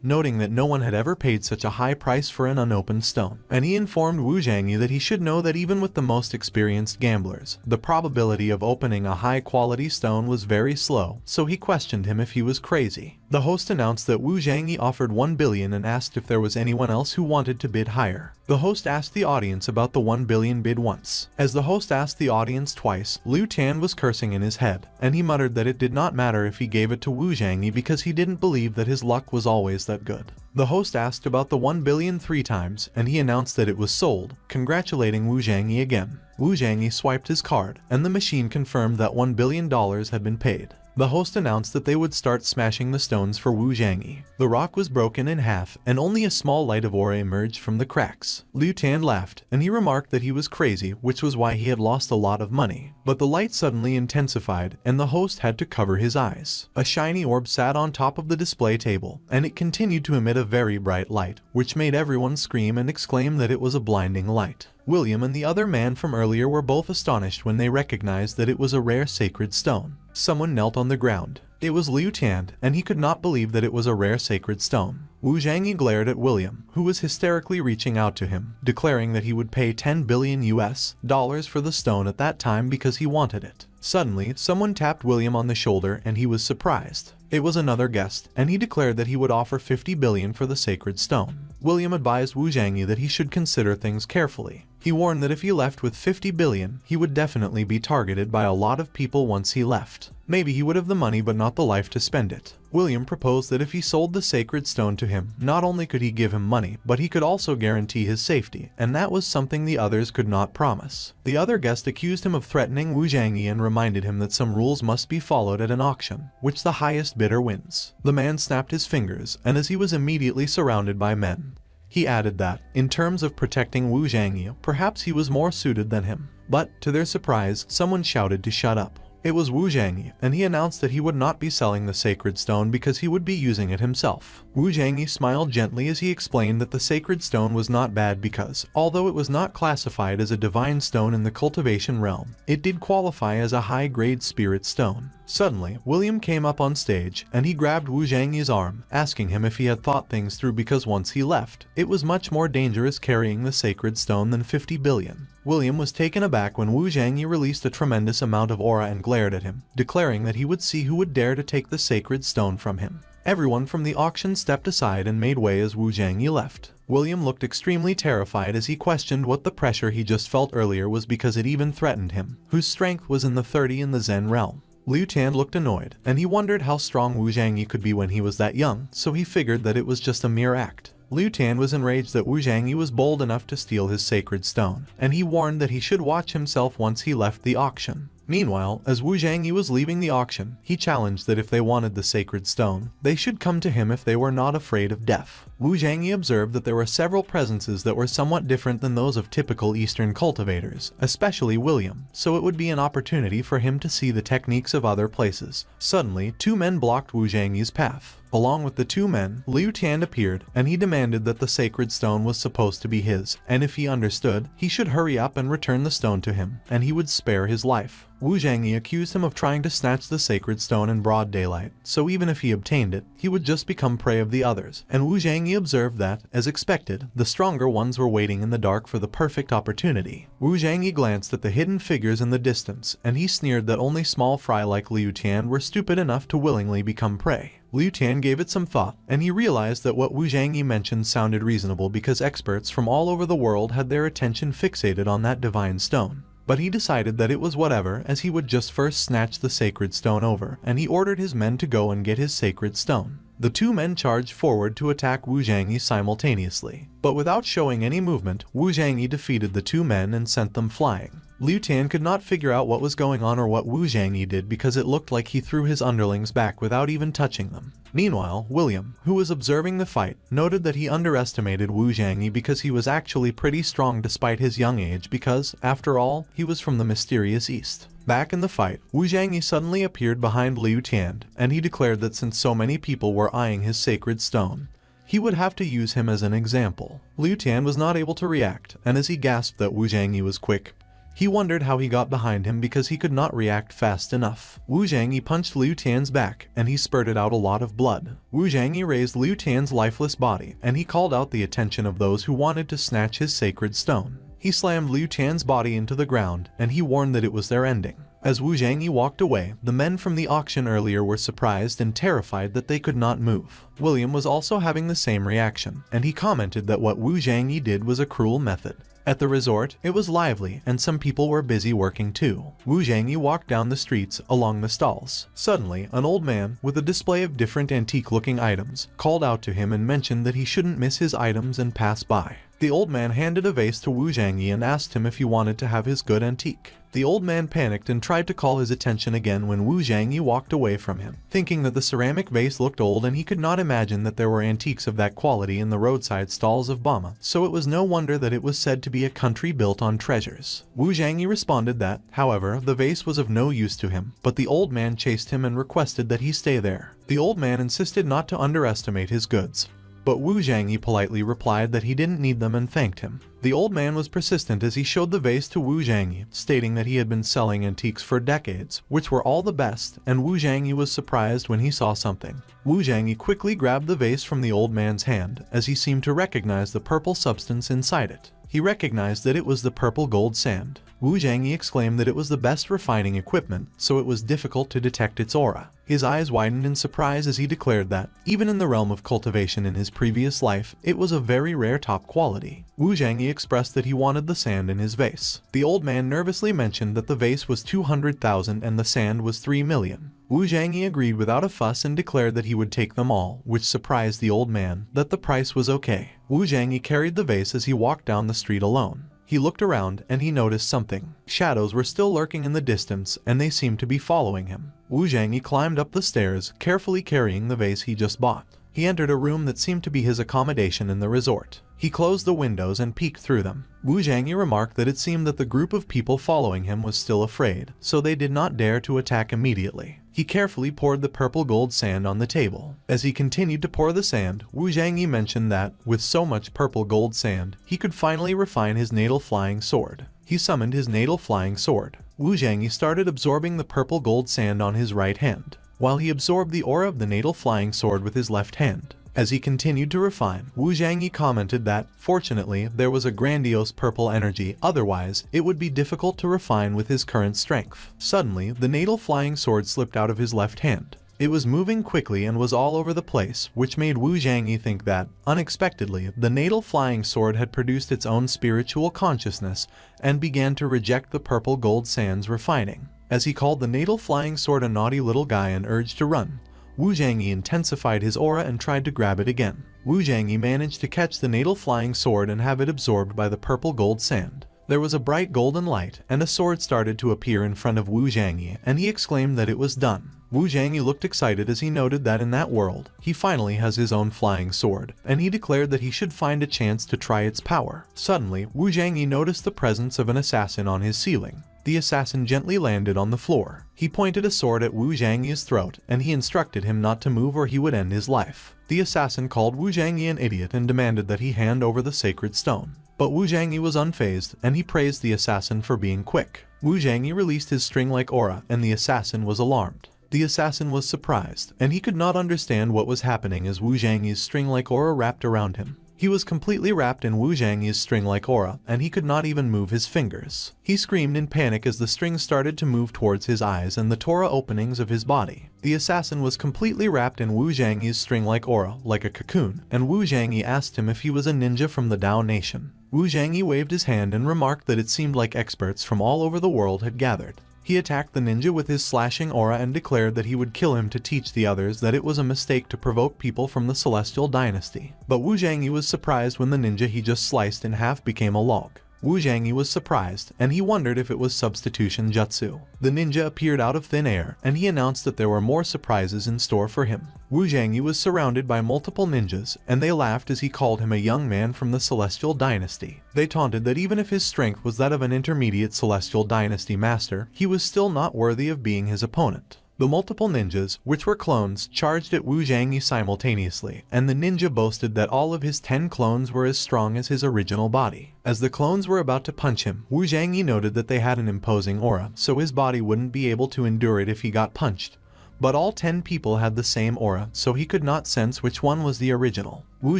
noting that no one had ever paid such a high price for an unopened stone. And he informed Wu Zhangyi that he should know that even with the most experienced gamblers, the probability of opening a high-quality stone was very slow, so he questioned him if he was crazy. The host announced that Wu Zhangyi offered $1 billion and asked if there was anyone else who wanted to bid higher. The host asked the audience about the $1 billion bid once. As the host asked the audience twice, Liu Tian was cursing in his head, and he muttered that it did not matter if he gave it to Wu Zhangyi because he didn't believe that his luck was always that good. The host asked about the $1 billion 3 times, and he announced that it was sold, congratulating Wu Zhangyi again. Wu Zhangyi swiped his card, and the machine confirmed that $1 billion had been paid. The host announced that they would start smashing the stones for Wu Zhangyi. The rock was broken in half, and only a small light of aura emerged from the cracks. Liu Tian laughed, and he remarked that he was crazy, which was why he had lost a lot of money. But the light suddenly intensified, and the host had to cover his eyes. A shiny orb sat on top of the display table, and it continued to emit a very bright light, which made everyone scream and exclaim that it was a blinding light. William and the other man from earlier were both astonished when they recognized that it was a rare sacred stone. Someone knelt on the ground. It was Liu Tian, and he could not believe that it was a rare sacred stone. Wu Zhangyi glared at William, who was hysterically reaching out to him, declaring that he would pay $10 billion for the stone at that time because he wanted it. Suddenly, someone tapped William on the shoulder and he was surprised. It was another guest, and he declared that he would offer $50 billion for the sacred stone. William advised Wu Zhangyi that he should consider things carefully. He warned that if he left with $50 billion, he would definitely be targeted by a lot of people once he left. Maybe he would have the money but not the life to spend it. William proposed that if he sold the sacred stone to him, not only could he give him money, but he could also guarantee his safety, and that was something the others could not promise. The other guest accused him of threatening Wu Zhangyi and reminded him that some rules must be followed at an auction, which the highest bidder wins. The man snapped his fingers, and as he was immediately surrounded by men, he added that, in terms of protecting Wu Zhangyi, perhaps he was more suited than him. But, to their surprise, someone shouted to shut up. It was Wu Zhangyi, and he announced that he would not be selling the sacred stone because he would be using it himself. Wu Zhangyi smiled gently as he explained that the sacred stone was not bad because, although it was not classified as a divine stone in the cultivation realm, it did qualify as a high-grade spirit stone. Suddenly, William came up on stage, and he grabbed Wu Zhangyi's arm, asking him if he had thought things through because once he left, it was much more dangerous carrying the sacred stone than $50 billion. William was taken aback when Wu Zhangyi released a tremendous amount of aura and glared at him, declaring that he would see who would dare to take the sacred stone from him. Everyone from the auction stepped aside and made way as Wu Zhangyi left. William looked extremely terrified as he questioned what the pressure he just felt earlier was because it even threatened him, whose strength was in the 30 in the Zen realm. Liu Tian looked annoyed, and he wondered how strong Wu Zhangyi could be when he was that young, so he figured that it was just a mere act. Liu Tian was enraged that Wu Zhangyi was bold enough to steal his sacred stone, and he warned that he should watch himself once he left the auction. Meanwhile, as Wu Zhangyi was leaving the auction, he challenged that if they wanted the sacred stone, they should come to him if they were not afraid of death. Wu Zhangyi observed that there were several presences that were somewhat different than those of typical Eastern cultivators, especially William, so it would be an opportunity for him to see the techniques of other places. Suddenly, 2 men blocked Wu Zhangyi's path. Along with the 2 men, Liu Tian appeared, and he demanded that the sacred stone was supposed to be his, and if he understood, he should hurry up and return the stone to him, and he would spare his life. Wu Zhangyi accused him of trying to snatch the sacred stone in broad daylight, so even if he obtained it, he would just become prey of the others, and Wu Zhangyi Zhangyi observed that, as expected, the stronger ones were waiting in the dark for the perfect opportunity. Wu Zhangyi glanced at the hidden figures in the distance, and he sneered that only small fry like Liu Tian were stupid enough to willingly become prey. Liu Tian gave it some thought, and he realized that what Wu Zhangyi mentioned sounded reasonable because experts from all over the world had their attention fixated on that divine stone. But he decided that it was whatever, as he would just first snatch the sacred stone over, and he ordered his men to go and get his sacred stone. The two men charged forward to attack Wu Zhangyi simultaneously, but without showing any movement, Wu Zhangyi defeated the two men and sent them flying. Liu Tian could not figure out what was going on or what Wu Zhangyi did because it looked like he threw his underlings back without even touching them. Meanwhile, William, who was observing the fight, noted that he underestimated Wu Zhangyi because he was actually pretty strong despite his young age because, after all, he was from the mysterious East. Back in the fight, Wu Zhangyi suddenly appeared behind Liu Tian, and he declared that since so many people were eyeing his sacred stone, he would have to use him as an example. Liu Tian was not able to react, and as he gasped that Wu Zhangyi was quick, he wondered how he got behind him because he could not react fast enough. Wu Zhangyi punched Liu Tian's back, and he spurted out a lot of blood. Wu Zhangyi raised Liu Tian's lifeless body, and he called out the attention of those who wanted to snatch his sacred stone. He slammed Liu Tian's body into the ground, and he warned that it was their ending. As Wu Zhangyi walked away, the men from the auction earlier were surprised and terrified that they could not move. William was also having the same reaction, and he commented that what Wu Zhangyi did was a cruel method. At the resort, it was lively, and some people were busy working too. Wu Zhangyi walked down the streets, along the stalls. Suddenly, an old man, with a display of different antique-looking items, called out to him and mentioned that he shouldn't miss his items and pass by. The old man handed a vase to Wu Zhangyi and asked him if he wanted to have his good antique. The old man panicked and tried to call his attention again when Wu Zhangyi walked away from him, thinking that the ceramic vase looked old and he could not imagine that there were antiques of that quality in the roadside stalls of Bama, so it was no wonder that it was said to be a country built on treasures. Wu Zhangyi responded that, however, the vase was of no use to him, but the old man chased him and requested that he stay there. The old man insisted not to underestimate his goods, but Wu Zhangyi politely replied that he didn't need them and thanked him. The old man was persistent as he showed the vase to Wu Zhangyi, stating that he had been selling antiques for decades, which were all the best, and Wu Zhangyi was surprised when he saw something. Wu Zhangyi quickly grabbed the vase from the old man's hand, as he seemed to recognize the purple substance inside it. He recognized that it was the purple gold sand. Wu Zhangyi exclaimed that it was the best refining equipment, so it was difficult to detect its aura. His eyes widened in surprise as he declared that, even in the realm of cultivation in his previous life, it was a very rare top quality. Wu Zhangyi expressed that he wanted the sand in his vase. The old man nervously mentioned that the vase was 200,000 and the sand was 3 million. Wu Zhangyi agreed without a fuss and declared that he would take them all, which surprised the old man, that the price was okay. Wu Zhangyi carried the vase as he walked down the street alone. He looked around and he noticed something. Shadows were still lurking in the distance and they seemed to be following him. Wu Zhangyi climbed up the stairs, carefully carrying the vase he just bought. He entered a room that seemed to be his accommodation in the resort. He closed the windows and peeked through them. Wu Zhangyi remarked that it seemed that the group of people following him was still afraid, so they did not dare to attack immediately. He carefully poured the purple gold sand on the table. As he continued to pour the sand, Wu Zhangyi mentioned that, with so much purple gold sand, he could finally refine his natal flying sword. He summoned his natal flying sword. Wu Zhangyi started absorbing the purple gold sand on his right hand, while he absorbed the aura of the natal flying sword with his left hand. As he continued to refine, Wu Zhangyi commented that, fortunately, there was a grandiose purple energy, otherwise, it would be difficult to refine with his current strength. Suddenly, the natal flying sword slipped out of his left hand. It was moving quickly and was all over the place, which made Wu Zhangyi think that, unexpectedly, the natal flying sword had produced its own spiritual consciousness and began to reject the purple gold sand's refining. As he called the natal flying sword a naughty little guy and urged to run, Wu Zhangyi intensified his aura and tried to grab it again. Wu Zhangyi managed to catch the natal flying sword and have it absorbed by the purple gold sand. There was a bright golden light, and a sword started to appear in front of Wu Zhangyi, and he exclaimed that it was done. Wu Zhangyi looked excited as he noted that in that world, he finally has his own flying sword, and he declared that he should find a chance to try its power. Suddenly, Wu Zhangyi noticed the presence of an assassin on his ceiling. The assassin gently landed on the floor. He pointed a sword at Wu Zhangyi's throat, and he instructed him not to move or he would end his life. The assassin called Wu Zhangyi an idiot and demanded that he hand over the sacred stone. But Wu Zhangyi was unfazed, and he praised the assassin for being quick. Wu Zhangyi released his string-like aura, and the assassin was alarmed. The assassin was surprised, and he could not understand what was happening as Wu Zhangyi's string-like aura wrapped around him. He was completely wrapped in Wu Zhangyi's string-like aura, and he could not even move his fingers. He screamed in panic as the string started to move towards his eyes and the tora openings of his body. The assassin was completely wrapped in Wu Zhangyi's string-like aura, like a cocoon, and Wu Zhangyi asked him if he was a ninja from the Dao Nation. Wu Zhangyi waved his hand and remarked that it seemed like experts from all over the world had gathered. He attacked the ninja with his slashing aura and declared that he would kill him to teach the others that it was a mistake to provoke people from the Celestial Dynasty. But Wu Zhangyi was surprised when the ninja he just sliced in half became a log. Wu Zhangyi was surprised, and he wondered if it was substitution jutsu. The ninja appeared out of thin air, and he announced that there were more surprises in store for him. Wu Zhangyi was surrounded by multiple ninjas, and they laughed as he called him a young man from the Celestial Dynasty. They taunted that even if his strength was that of an intermediate Celestial Dynasty master, he was still not worthy of being his opponent. The multiple ninjas, which were clones, charged at Wu Zhangyi simultaneously, and the ninja boasted that all of his 10 clones were as strong as his original body. As the clones were about to punch him, Wu Zhangyi noted that they had an imposing aura, so his body wouldn't be able to endure it if he got punched. But all 10 people had the same aura, so he could not sense which one was the original. Wu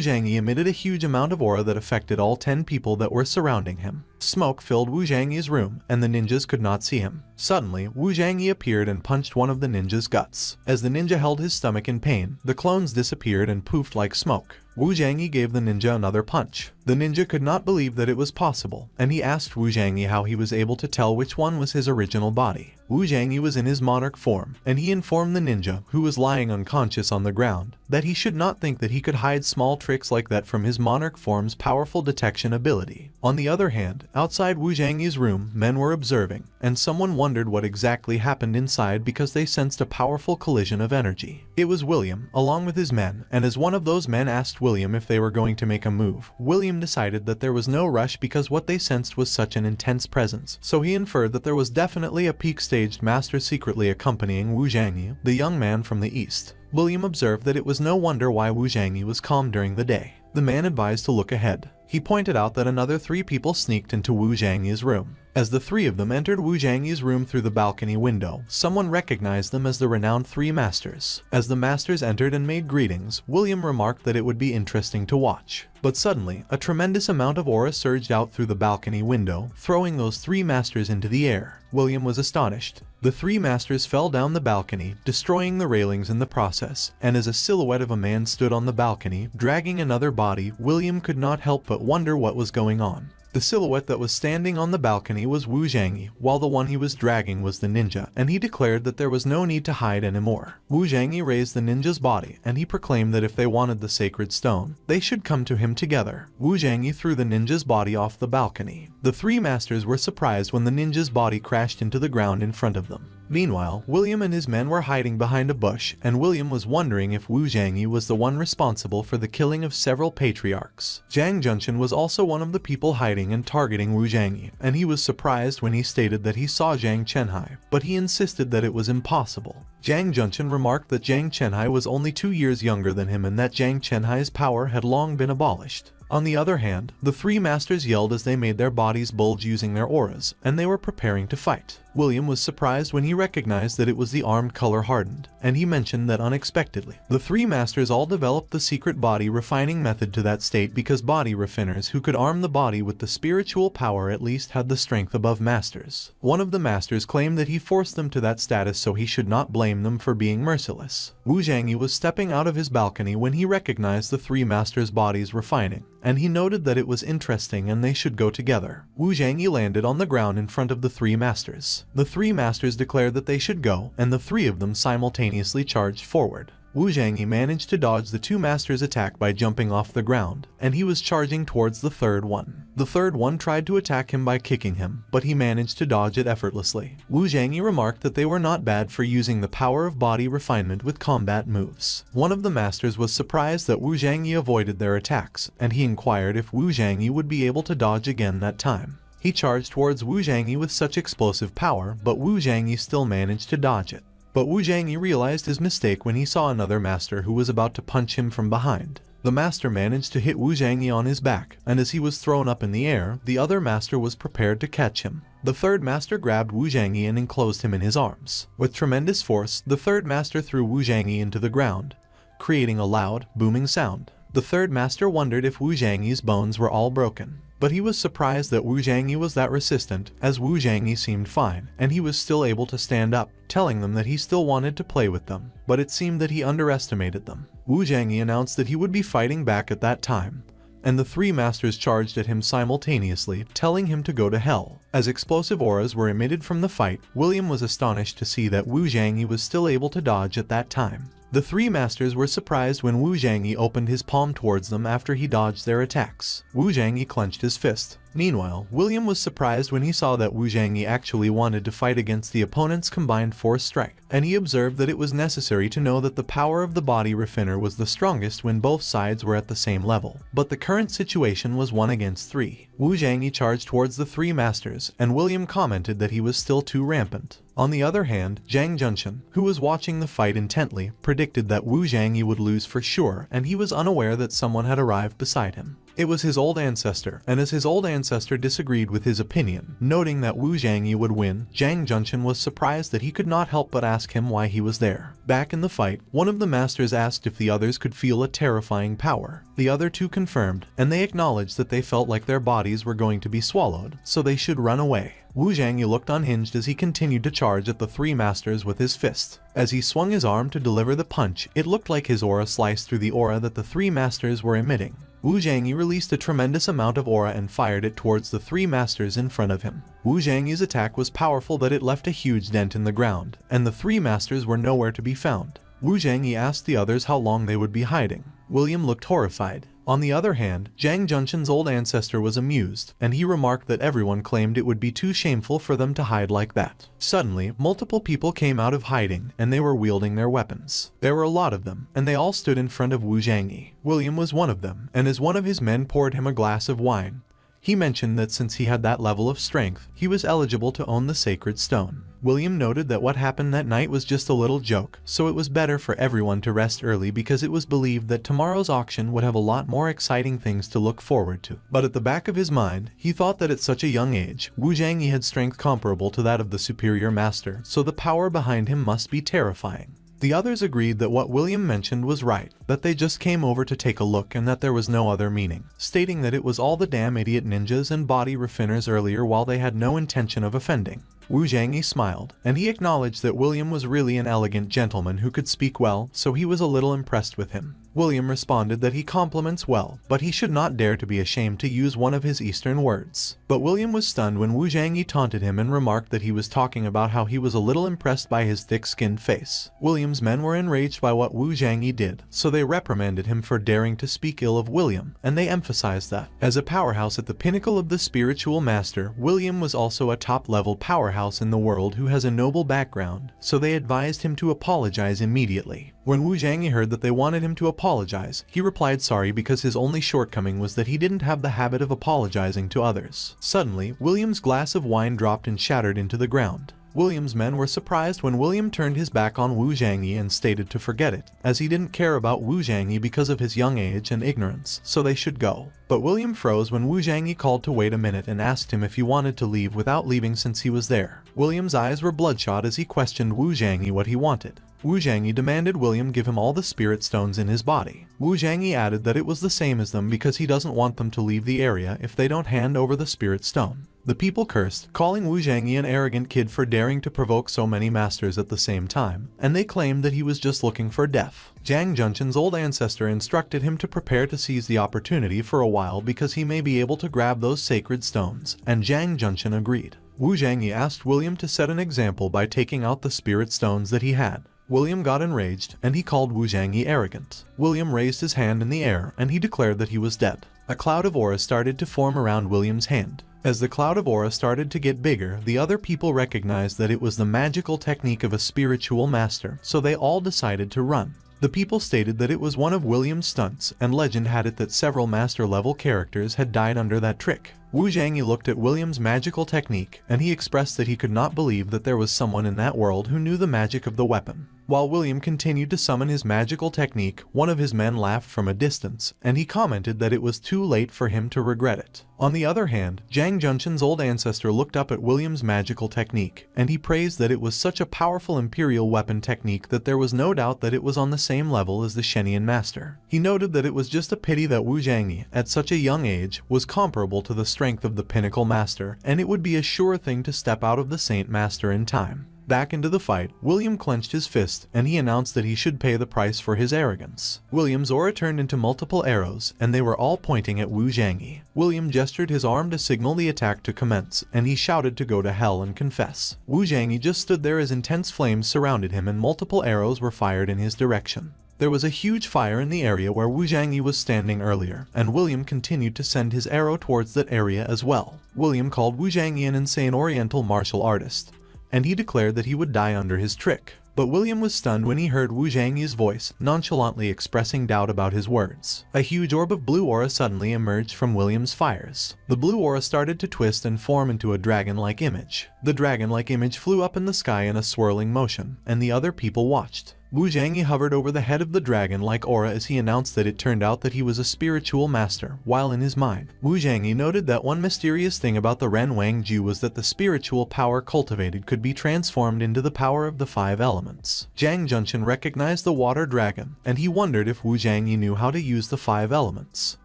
Zhangyi emitted a huge amount of aura that affected all 10 people that were surrounding him. Smoke filled Wu Zhangyi's room, and the ninjas could not see him. Suddenly, Wu Zhangyi appeared and punched one of the ninja's guts. As the ninja held his stomach in pain, the clones disappeared and poofed like smoke. Wu Zhangyi gave the ninja another punch. The ninja could not believe that it was possible, and he asked Wu Zhangyi how he was able to tell which one was his original body. Wu Zhangyi was in his monarch form, and he informed the ninja, who was lying unconscious on the ground, that he should not think that he could hide small tricks like that from his monarch form's powerful detection ability. On the other hand, outside Wu Zhangyi's room, men were observing, and someone wondered what exactly happened inside because they sensed a powerful collision of energy. It was William, along with his men, and as one of those men asked William if they were going to make a move, William decided that there was no rush because what they sensed was such an intense presence, so he inferred that there was definitely a peak-staged master secretly accompanying Wu Zhangyi, the young man from the east. William observed that it was no wonder why Wu Zhangyi was calm during the day. The man advised to look ahead. He pointed out that another 3 people sneaked into Wu Zhangyi's room. As the 3 of them entered Wu Zhangyi's room through the balcony window, someone recognized them as the renowned 3 masters. As the masters entered and made greetings, William remarked that it would be interesting to watch. But suddenly, a tremendous amount of aura surged out through the balcony window, throwing those 3 masters into the air. William was astonished. The 3 masters fell down the balcony, destroying the railings in the process, and as a silhouette of a man stood on the balcony, dragging another body, William could not help but wonder what was going on. The silhouette that was standing on the balcony was Wu Zhangyi, while the one he was dragging was the ninja, and he declared that there was no need to hide anymore. Wu Zhangyi raised the ninja's body, and he proclaimed that if they wanted the sacred stone, they should come to him together. Wu Zhangyi threw the ninja's body off the balcony. The 3 masters were surprised when the ninja's body crashed into the ground in front of them. Meanwhile, William and his men were hiding behind a bush, and William was wondering if Wu Zhangyi was the one responsible for the killing of several patriarchs. Zhang Junchen was also one of the people hiding and targeting Wu Zhangyi, and he was surprised when he stated that he saw Zhang Chenhai, but he insisted that it was impossible. Zhang Junchen remarked that Zhang Chenhai was only 2 years younger than him and that Zhang Chenhai's power had long been abolished. On the other hand, the 3 masters yelled as they made their bodies bulge using their auras, and they were preparing to fight. William was surprised when he recognized that it was the armed color hardened, and he mentioned that unexpectedly. The 3 masters all developed the secret body refining method to that state because body refiners who could arm the body with the spiritual power at least had the strength above masters. One of the masters claimed that he forced them to that status so he should not blame them for being merciless. Wu Zhangyi was stepping out of his balcony when he recognized the 3 masters' bodies refining, and he noted that it was interesting and they should go together. Wu Zhangyi landed on the ground in front of the 3 masters. The 3 masters declared that they should go, and the 3 of them simultaneously charged forward. Wu Zhangyi managed to dodge the 2 masters' attack by jumping off the ground, and he was charging towards the 3rd one. The 3rd one tried to attack him by kicking him, but he managed to dodge it effortlessly. Wu Zhangyi remarked that they were not bad for using the power of body refinement with combat moves. One of the masters was surprised that Wu Zhangyi avoided their attacks, and he inquired if Wu Zhangyi would be able to dodge again that time. He charged towards Wu Zhangyi with such explosive power, but Wu Zhangyi still managed to dodge it. But Wu Zhangyi realized his mistake when he saw another master who was about to punch him from behind. The master managed to hit Wu Zhangyi on his back, and as he was thrown up in the air, the other master was prepared to catch him. The third master grabbed Wu Zhangyi and enclosed him in his arms. With tremendous force, the third master threw Wu Zhangyi into the ground, creating a loud, booming sound. The third master wondered if Wu Zhangyi's bones were all broken. But he was surprised that Wu Zhangyi was that resistant, as Wu Zhangyi seemed fine, and he was still able to stand up, telling them that he still wanted to play with them. But it seemed that he underestimated them. Wu Zhangyi announced that he would be fighting back at that time, and the three masters charged at him simultaneously, telling him to go to hell. As explosive auras were emitted from the fight, William was astonished to see that Wu Zhangyi was still able to dodge at that time. The three masters were surprised when Wu Zhangyi opened his palm towards them after he dodged their attacks. Wu Zhangyi clenched his fist. Meanwhile, William was surprised when he saw that Wu Zhangyi actually wanted to fight against the opponent's combined force strike, and he observed that it was necessary to know that the power of the body refiner was the strongest when both sides were at the same level. But the current situation was 1 against 3. Wu Zhangyi charged towards the three masters, and William commented that he was still too rampant. On the other hand, Zhang Junshan, who was watching the fight intently, predicted that Wu Zhangyi would lose for sure, and he was unaware that someone had arrived beside him. It was his old ancestor, and as his old ancestor disagreed with his opinion, noting that Wu Zhangyi would win, Zhang Junshan was surprised that he could not help but ask him why he was there. Back in the fight, one of the masters asked if the others could feel a terrifying power. The other two confirmed, and they acknowledged that they felt like their bodies were going to be swallowed, so they should run away. Wu Zhangyi looked unhinged as he continued to charge at the three masters with his fist. As he swung his arm to deliver the punch, it looked like his aura sliced through the aura that the three masters were emitting. Wu Zhangyi released a tremendous amount of aura and fired it towards the three masters in front of him. Wu Zhangyi's attack was powerful that it left a huge dent in the ground, and the three masters were nowhere to be found. Wu Zhangyi asked the others how long they would be hiding. William looked horrified. On the other hand, Zhang Junshan's old ancestor was amused, and he remarked that everyone claimed it would be too shameful for them to hide like that. Suddenly, multiple people came out of hiding, and they were wielding their weapons. There were a lot of them, and they all stood in front of Wu Zhangyi. William was one of them, and as one of his men poured him a glass of wine, he mentioned that since he had that level of strength, he was eligible to own the sacred stone. William noted that what happened that night was just a little joke, so it was better for everyone to rest early because it was believed that tomorrow's auction would have a lot more exciting things to look forward to. But at the back of his mind, he thought that at such a young age, Wu Zhangyi had strength comparable to that of the superior master, so the power behind him must be terrifying. The others agreed that what William mentioned was right, that they just came over to take a look and that there was no other meaning, stating that it was all the damn idiot ninjas and body refiners earlier while they had no intention of offending. Wu Zhangyi smiled, and he acknowledged that William was really an elegant gentleman who could speak well, so he was a little impressed with him. William responded that he compliments well, but he should not dare to be ashamed to use one of his Eastern words. But William was stunned when Wu Zhangyi taunted him and remarked that he was talking about how he was a little impressed by his thick-skinned face. William's men were enraged by what Wu Zhangyi did, so they reprimanded him for daring to speak ill of William, and they emphasized that, as a powerhouse at the pinnacle of the spiritual master, William was also a top-level powerhouse in the world who has a noble background, so they advised him to apologize immediately. When Wu Zhangyi heard that they wanted him to apologize, he replied sorry because his only shortcoming was that he didn't have the habit of apologizing to others. Suddenly, William's glass of wine dropped and shattered into the ground. William's men were surprised when William turned his back on Wu Zhangyi and stated to forget it, as he didn't care about Wu Zhangyi because of his young age and ignorance, so they should go. But William froze when Wu Zhangyi called to wait a minute and asked him if he wanted to leave without leaving since he was there. William's eyes were bloodshot as he questioned Wu Zhangyi what he wanted. Wu Zhangyi demanded William give him all the spirit stones in his body. Wu Zhangyi added that it was the same as them because he doesn't want them to leave the area if they don't hand over the spirit stone. The people cursed, calling Wu Zhangyi an arrogant kid for daring to provoke so many masters at the same time, and they claimed that he was just looking for death. Zhang Junshan's old ancestor instructed him to prepare to seize the opportunity for a while because he may be able to grab those sacred stones, and Zhang Junshan agreed. Wu Zhangyi asked William to set an example by taking out the spirit stones that he had. William got enraged, and he called Wu Zhangyi arrogant. William raised his hand in the air, and he declared that he was dead. A cloud of aura started to form around William's hand. As the cloud of aura started to get bigger, the other people recognized that it was the magical technique of a spiritual master, so they all decided to run. The people stated that it was one of William's stunts, and legend had it that several master-level characters had died under that trick. Wu Zhangyi looked at William's magical technique, and he expressed that he could not believe that there was someone in that world who knew the magic of the weapon. While William continued to summon his magical technique, one of his men laughed from a distance, and he commented that it was too late for him to regret it. On the other hand, Zhang Junqian's old ancestor looked up at William's magical technique, and he praised that it was such a powerful imperial weapon technique that there was no doubt that it was on the same level as the Shenian master. He noted that it was just a pity that Wu Zhangyi, at such a young age, was comparable to the strength of the pinnacle master, and it would be a sure thing to step out of the Saint Master in time. Back into the fight, William clenched his fist, and he announced that he should pay the price for his arrogance. William's aura turned into multiple arrows, and they were all pointing at Wu Zhangyi. William gestured his arm to signal the attack to commence, and he shouted to go to hell and confess. Wu Zhangyi just stood there as intense flames surrounded him and multiple arrows were fired in his direction. There was a huge fire in the area where Wu Zhangyi was standing earlier, and William continued to send his arrow towards that area as well. William called Wu Zhangyi an insane oriental martial artist, and he declared that he would die under his trick. But William was stunned when he heard Wu Zhangyi's voice, nonchalantly expressing doubt about his words. A huge orb of blue aura suddenly emerged from William's fires. The blue aura started to twist and form into a dragon-like image. The dragon-like image flew up in the sky in a swirling motion, and the other people watched. Wu Zhangyi hovered over the head of the dragon-like aura as he announced that it turned out that he was a spiritual master, while in his mind, Wu Zhangyi noted that one mysterious thing about the Ren Wang Ju was that the spiritual power cultivated could be transformed into the power of the 5 elements. Zhang Junqian recognized the water dragon, and he wondered if Wu Zhangyi knew how to use the 5 elements.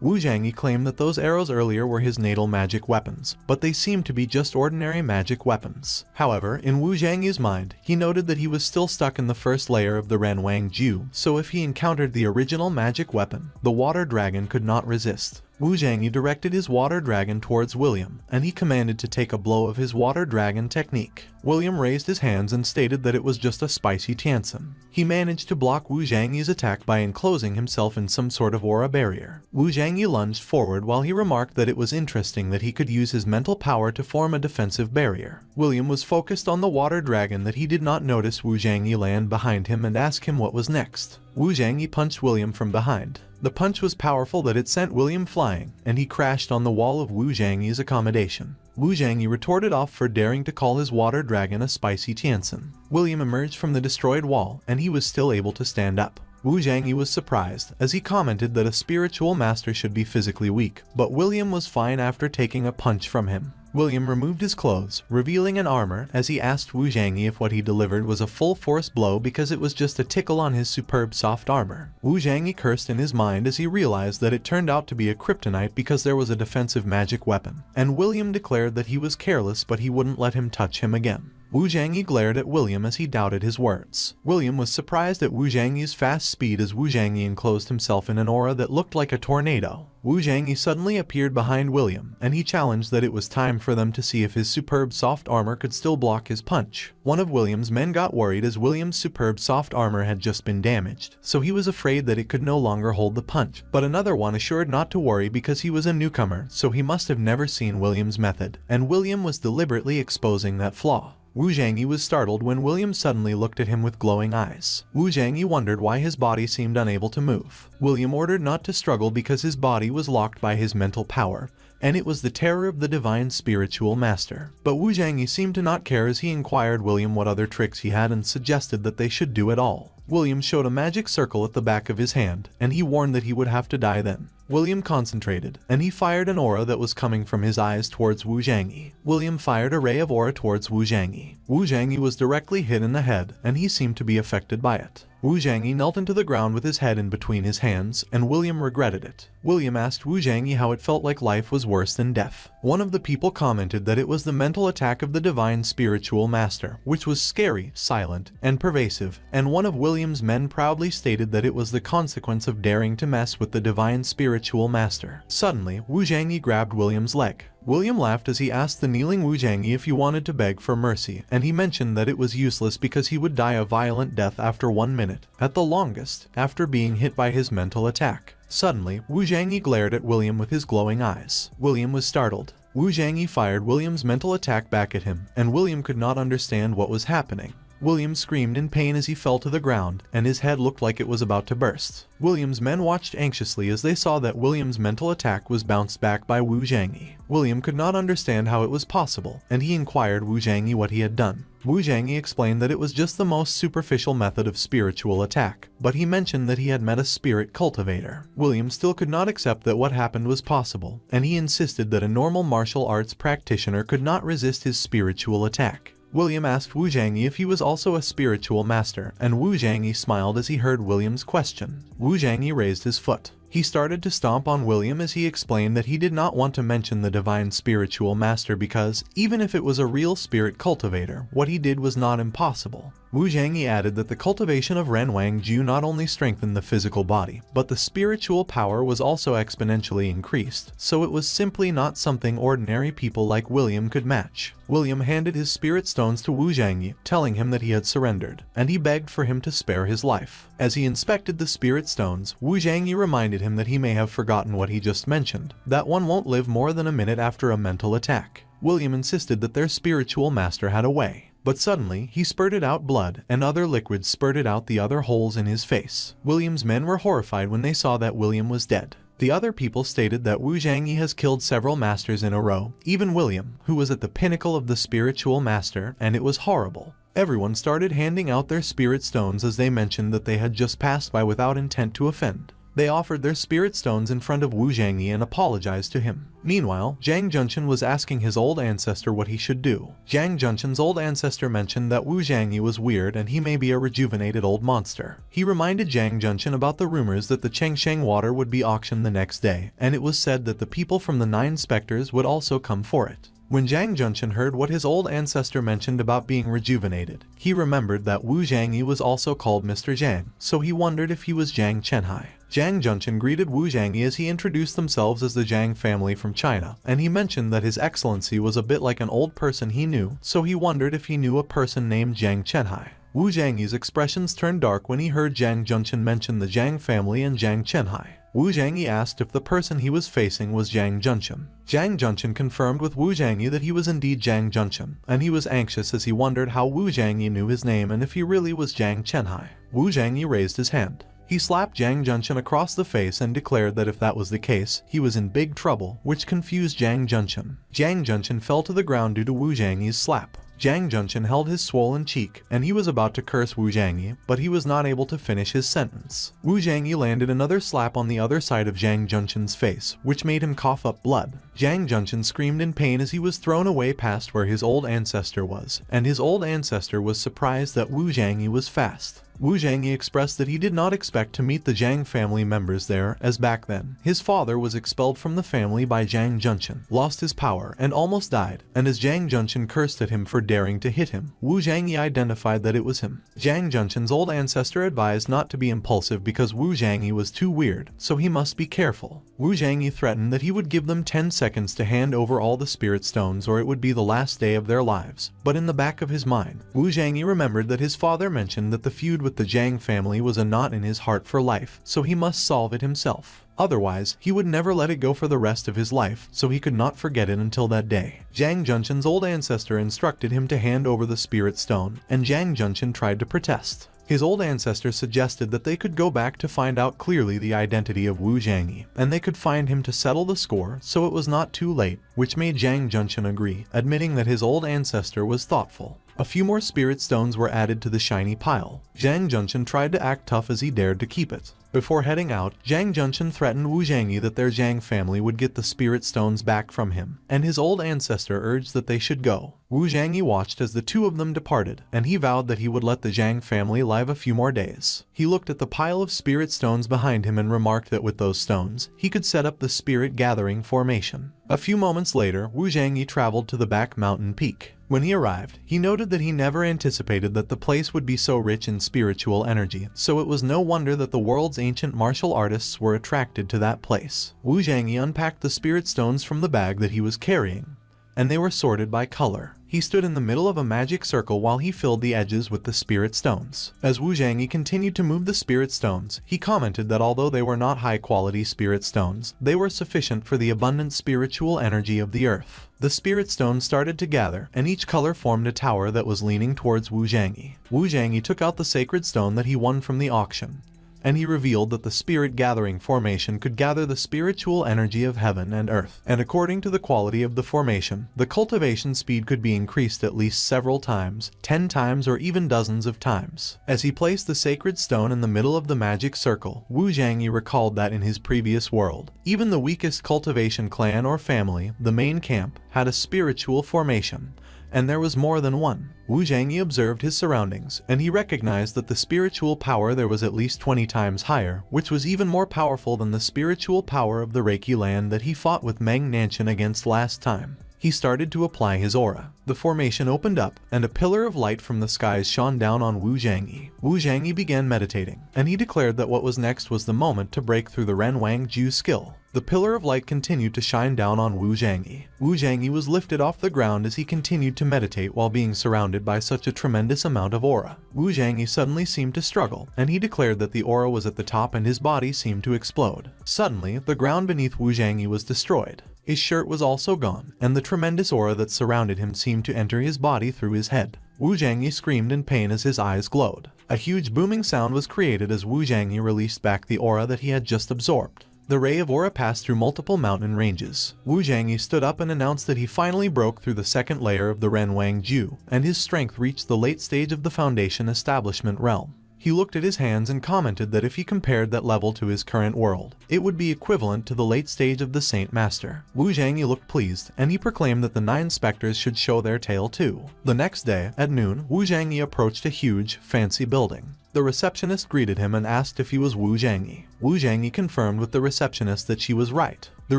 Wu Zhangyi claimed that those arrows earlier were his natal magic weapons, but they seemed to be just ordinary magic weapons. However, in Wu Zhangyi's mind, he noted that he was still stuck in the first layer of the Ren Wang Ju, so if he encountered the original magic weapon, the water dragon could not resist. Wu Zhangyi directed his water dragon towards William, and he commanded to take a blow of his water dragon technique. William raised his hands and stated that it was just a spicy Tiansen. He managed to block Wu Zhangyi's attack by enclosing himself in some sort of aura barrier. Wu Zhangyi lunged forward while he remarked that it was interesting that he could use his mental power to form a defensive barrier. William was focused on the water dragon that he did not notice Wu Zhangyi land behind him and ask him what was next. Wu Zhangyi punched William from behind. The punch was powerful that it sent William flying, and he crashed on the wall of Wu Zhangyi's accommodation. Wu Zhangyi retorted off for daring to call his water dragon a spicy Tiansen. William emerged from the destroyed wall, and he was still able to stand up. Wu Zhangyi was surprised, as he commented that a spiritual master should be physically weak, but William was fine after taking a punch from him. William removed his clothes, revealing an armor, as he asked Wu Zhangyi if what he delivered was a full-force blow because it was just a tickle on his superb soft armor. Wu Zhangyi cursed in his mind as he realized that it turned out to be a kryptonite because there was a defensive magic weapon, and William declared that he was careless but he wouldn't let him touch him again. Wu Zhangyi glared at William as he doubted his words. William was surprised at Wu Zhangyi's fast speed as Wu Zhangyi enclosed himself in an aura that looked like a tornado. Wu Zhangyi suddenly appeared behind William, and he challenged that it was time for them to see if his superb soft armor could still block his punch. One of William's men got worried as William's superb soft armor had just been damaged, so he was afraid that it could no longer hold the punch, but another one assured not to worry because he was a newcomer, so he must have never seen William's method, and William was deliberately exposing that flaw. Wu Zhangyi was startled when William suddenly looked at him with glowing eyes. Wu Zhangyi wondered why his body seemed unable to move. William ordered not to struggle because his body was locked by his mental power, and it was the terror of the divine spiritual master. But Wu Zhangyi seemed to not care as he inquired William what other tricks he had and suggested that they should do it all. William showed a magic circle at the back of his hand, and he warned that he would have to die then. William concentrated, and he fired an aura that was coming from his eyes towards Wu Zhangyi. William fired a ray of aura towards Wu Zhangyi. Wu Zhangyi was directly hit in the head, and he seemed to be affected by it. Wu Zhangyi knelt into the ground with his head in between his hands, and William regretted it. William asked Wu Zhangyi how it felt like life was worse than death. One of the people commented that it was the mental attack of the divine spiritual master, which was scary, silent, and pervasive, and one of William's men proudly stated that it was the consequence of daring to mess with the divine spiritual master. Suddenly, Wu Zhangyi grabbed William's leg. William laughed as he asked the kneeling Wu Zhangyi if he wanted to beg for mercy, and he mentioned that it was useless because he would die a violent death after 1 minute, at the longest, after being hit by his mental attack. Suddenly, Wu Zhangyi glared at William with his glowing eyes. William was startled. Wu Zhangyi fired William's mental attack back at him, and William could not understand what was happening. William screamed in pain as he fell to the ground, and his head looked like it was about to burst. William's men watched anxiously as they saw that William's mental attack was bounced back by Wu Zhangyi. William could not understand how it was possible, and he inquired Wu Zhangyi what he had done. Wu Zhangyi explained that it was just the most superficial method of spiritual attack, but he mentioned that he had met a spirit cultivator. William still could not accept that what happened was possible, and he insisted that a normal martial arts practitioner could not resist his spiritual attack. William asked Wu Zhangyi if he was also a spiritual master, and Wu Zhangyi smiled as he heard William's question. Wu Zhangyi raised his foot. He started to stomp on William as he explained that he did not want to mention the divine spiritual master because, even if it was a real spirit cultivator, what he did was not impossible. Wu Zhangyi added that the cultivation of Renwang Ju not only strengthened the physical body, but the spiritual power was also exponentially increased, so it was simply not something ordinary people like William could match. William handed his spirit stones to Wu Zhangyi, telling him that he had surrendered, and he begged for him to spare his life. As he inspected the spirit stones, Wu Zhangyi reminded him that he may have forgotten what he just mentioned, that one won't live more than a minute after a mental attack. William insisted that their spiritual master had a way. But suddenly, he spurted out blood, and other liquids spurted out the other holes in his face. William's men were horrified when they saw that William was dead. The other people stated that Wu Zhangyi has killed several masters in a row, even William, who was at the pinnacle of the spiritual master, and it was horrible. Everyone started handing out their spirit stones as they mentioned that they had just passed by without intent to offend. They offered their spirit stones in front of Wu Zhangyi and apologized to him. Meanwhile, Zhang Junchen was asking his old ancestor what he should do. Zhang Junchen's old ancestor mentioned that Wu Zhangyi was weird and he may be a rejuvenated old monster. He reminded Zhang Junchen about the rumors that the Chengsheng water would be auctioned the next day, and it was said that the people from the 9 specters would also come for it. When Zhang Junchen heard what his old ancestor mentioned about being rejuvenated, he remembered that Wu Zhangyi was also called Mr. Zhang, so he wondered if he was Zhang Chenhai. Zhang Junchen greeted Wu Zhangyi as he introduced themselves as the Zhang family from China, and he mentioned that his excellency was a bit like an old person he knew, so he wondered if he knew a person named Zhang Chenhai. Wu Zhangyi's expressions turned dark when he heard Zhang Junchen mention the Zhang family and Zhang Chenhai. Wu Zhangyi asked if the person he was facing was Zhang Junchen. Zhang Junchen confirmed with Wu Zhangyi that he was indeed Zhang Junchen, and he was anxious as he wondered how Wu Zhangyi knew his name and if he really was Zhang Chenhai. Wu Zhangyi raised his hand. He slapped Zhang Junchen across the face and declared that if that was the case, he was in big trouble, which confused Zhang Junchen. Zhang Junchen fell to the ground due to Wu Zhangyi's slap. Zhang Junchen held his swollen cheek, and he was about to curse Wu Zhangyi, but he was not able to finish his sentence. Wu Zhangyi landed another slap on the other side of Zhang Junchen's face, which made him cough up blood. Zhang Junchen screamed in pain as he was thrown away past where his old ancestor was, and his old ancestor was surprised that Wu Zhangyi was fast. Wu Zhangyi expressed that he did not expect to meet the Zhang family members there, as back then, his father was expelled from the family by Zhang Junchen, lost his power, and almost died, and as Zhang Junchen cursed at him for daring to hit him, Wu Zhangyi identified that it was him. Zhang Junchen's old ancestor advised not to be impulsive because Wu Zhangyi was too weird, so he must be careful. Wu Zhangyi threatened that he would give them 10 seconds to hand over all the spirit stones or it would be the last day of their lives, but in the back of his mind, Wu Zhangyi remembered that his father mentioned that the feud with the Zhang family was a knot in his heart for life, so he must solve it himself. Otherwise, he would never let it go for the rest of his life, so he could not forget it until that day. Zhang Junchen's old ancestor instructed him to hand over the spirit stone, and Zhang Junchen tried to protest. His old ancestor suggested that they could go back to find out clearly the identity of Wu Zhangyi, and they could find him to settle the score so it was not too late, which made Zhang Junchen agree, admitting that his old ancestor was thoughtful. A few more spirit stones were added to the shiny pile. Zhang Junchen tried to act tough as he dared to keep it. Before heading out, Zhang Junchen threatened Wu Zhangyi that their Zhang family would get the spirit stones back from him, and his old ancestor urged that they should go. Wu Zhangyi watched as the two of them departed, and he vowed that he would let the Zhang family live a few more days. He looked at the pile of spirit stones behind him and remarked that with those stones, he could set up the spirit gathering formation. A few moments later, Wu Zhangyi traveled to the back mountain peak. When he arrived, he noted that he never anticipated that the place would be so rich in spiritual energy, so it was no wonder that the world's ancient martial artists were attracted to that place. Wu Zhangyi unpacked the spirit stones from the bag that he was carrying, and they were sorted by color. He stood in the middle of a magic circle while he filled the edges with the spirit stones. As Wu Zhangyi continued to move the spirit stones, he commented that although they were not high-quality spirit stones, they were sufficient for the abundant spiritual energy of the earth. The spirit stones started to gather, and each color formed a tower that was leaning towards Wu Zhangyi. Wu Zhangyi took out the sacred stone that he won from the auction, and he revealed that the spirit gathering formation could gather the spiritual energy of heaven and earth, and according to the quality of the formation, the cultivation speed could be increased at least several times, 10 times or even dozens of times. As he placed the sacred stone in the middle of the magic circle, Wu Zhangyi recalled that in his previous world, even the weakest cultivation clan or family, the main camp, had a spiritual formation, and there was more than one. Wu Zhangyi observed his surroundings, and he recognized that the spiritual power there was at least 20 times higher, which was even more powerful than the spiritual power of the Reiki land that he fought with Meng Nanshan against last time. He started to apply his aura. The formation opened up, and a pillar of light from the skies shone down on Wu Zhangyi. Wu Zhangyi began meditating, and he declared that what was next was the moment to break through the Ren Wang Ju skill. The pillar of light continued to shine down on Wu Zhangyi. Wu Zhangyi was lifted off the ground as he continued to meditate while being surrounded by such a tremendous amount of aura. Wu Zhangyi suddenly seemed to struggle, and he declared that the aura was at the top and his body seemed to explode. Suddenly, the ground beneath Wu Zhangyi was destroyed. His shirt was also gone, and the tremendous aura that surrounded him seemed to enter his body through his head. Wu Zhangyi screamed in pain as his eyes glowed. A huge booming sound was created as Wu Zhangyi released back the aura that he had just absorbed. The ray of aura passed through multiple mountain ranges. Wu Zhangyi stood up and announced that he finally broke through the second layer of the Ren Wang Ju, and his strength reached the late stage of the Foundation Establishment realm. He looked at his hands and commented that if he compared that level to his current world, it would be equivalent to the late stage of the Saint Master. Wu Zhangyi looked pleased, and he proclaimed that the 9 specters should show their tail too. The next day, at noon, Wu Zhangyi approached a huge, fancy building. The receptionist greeted him and asked if he was Wu Zhangyi. Wu Zhangyi confirmed with the receptionist that she was right. The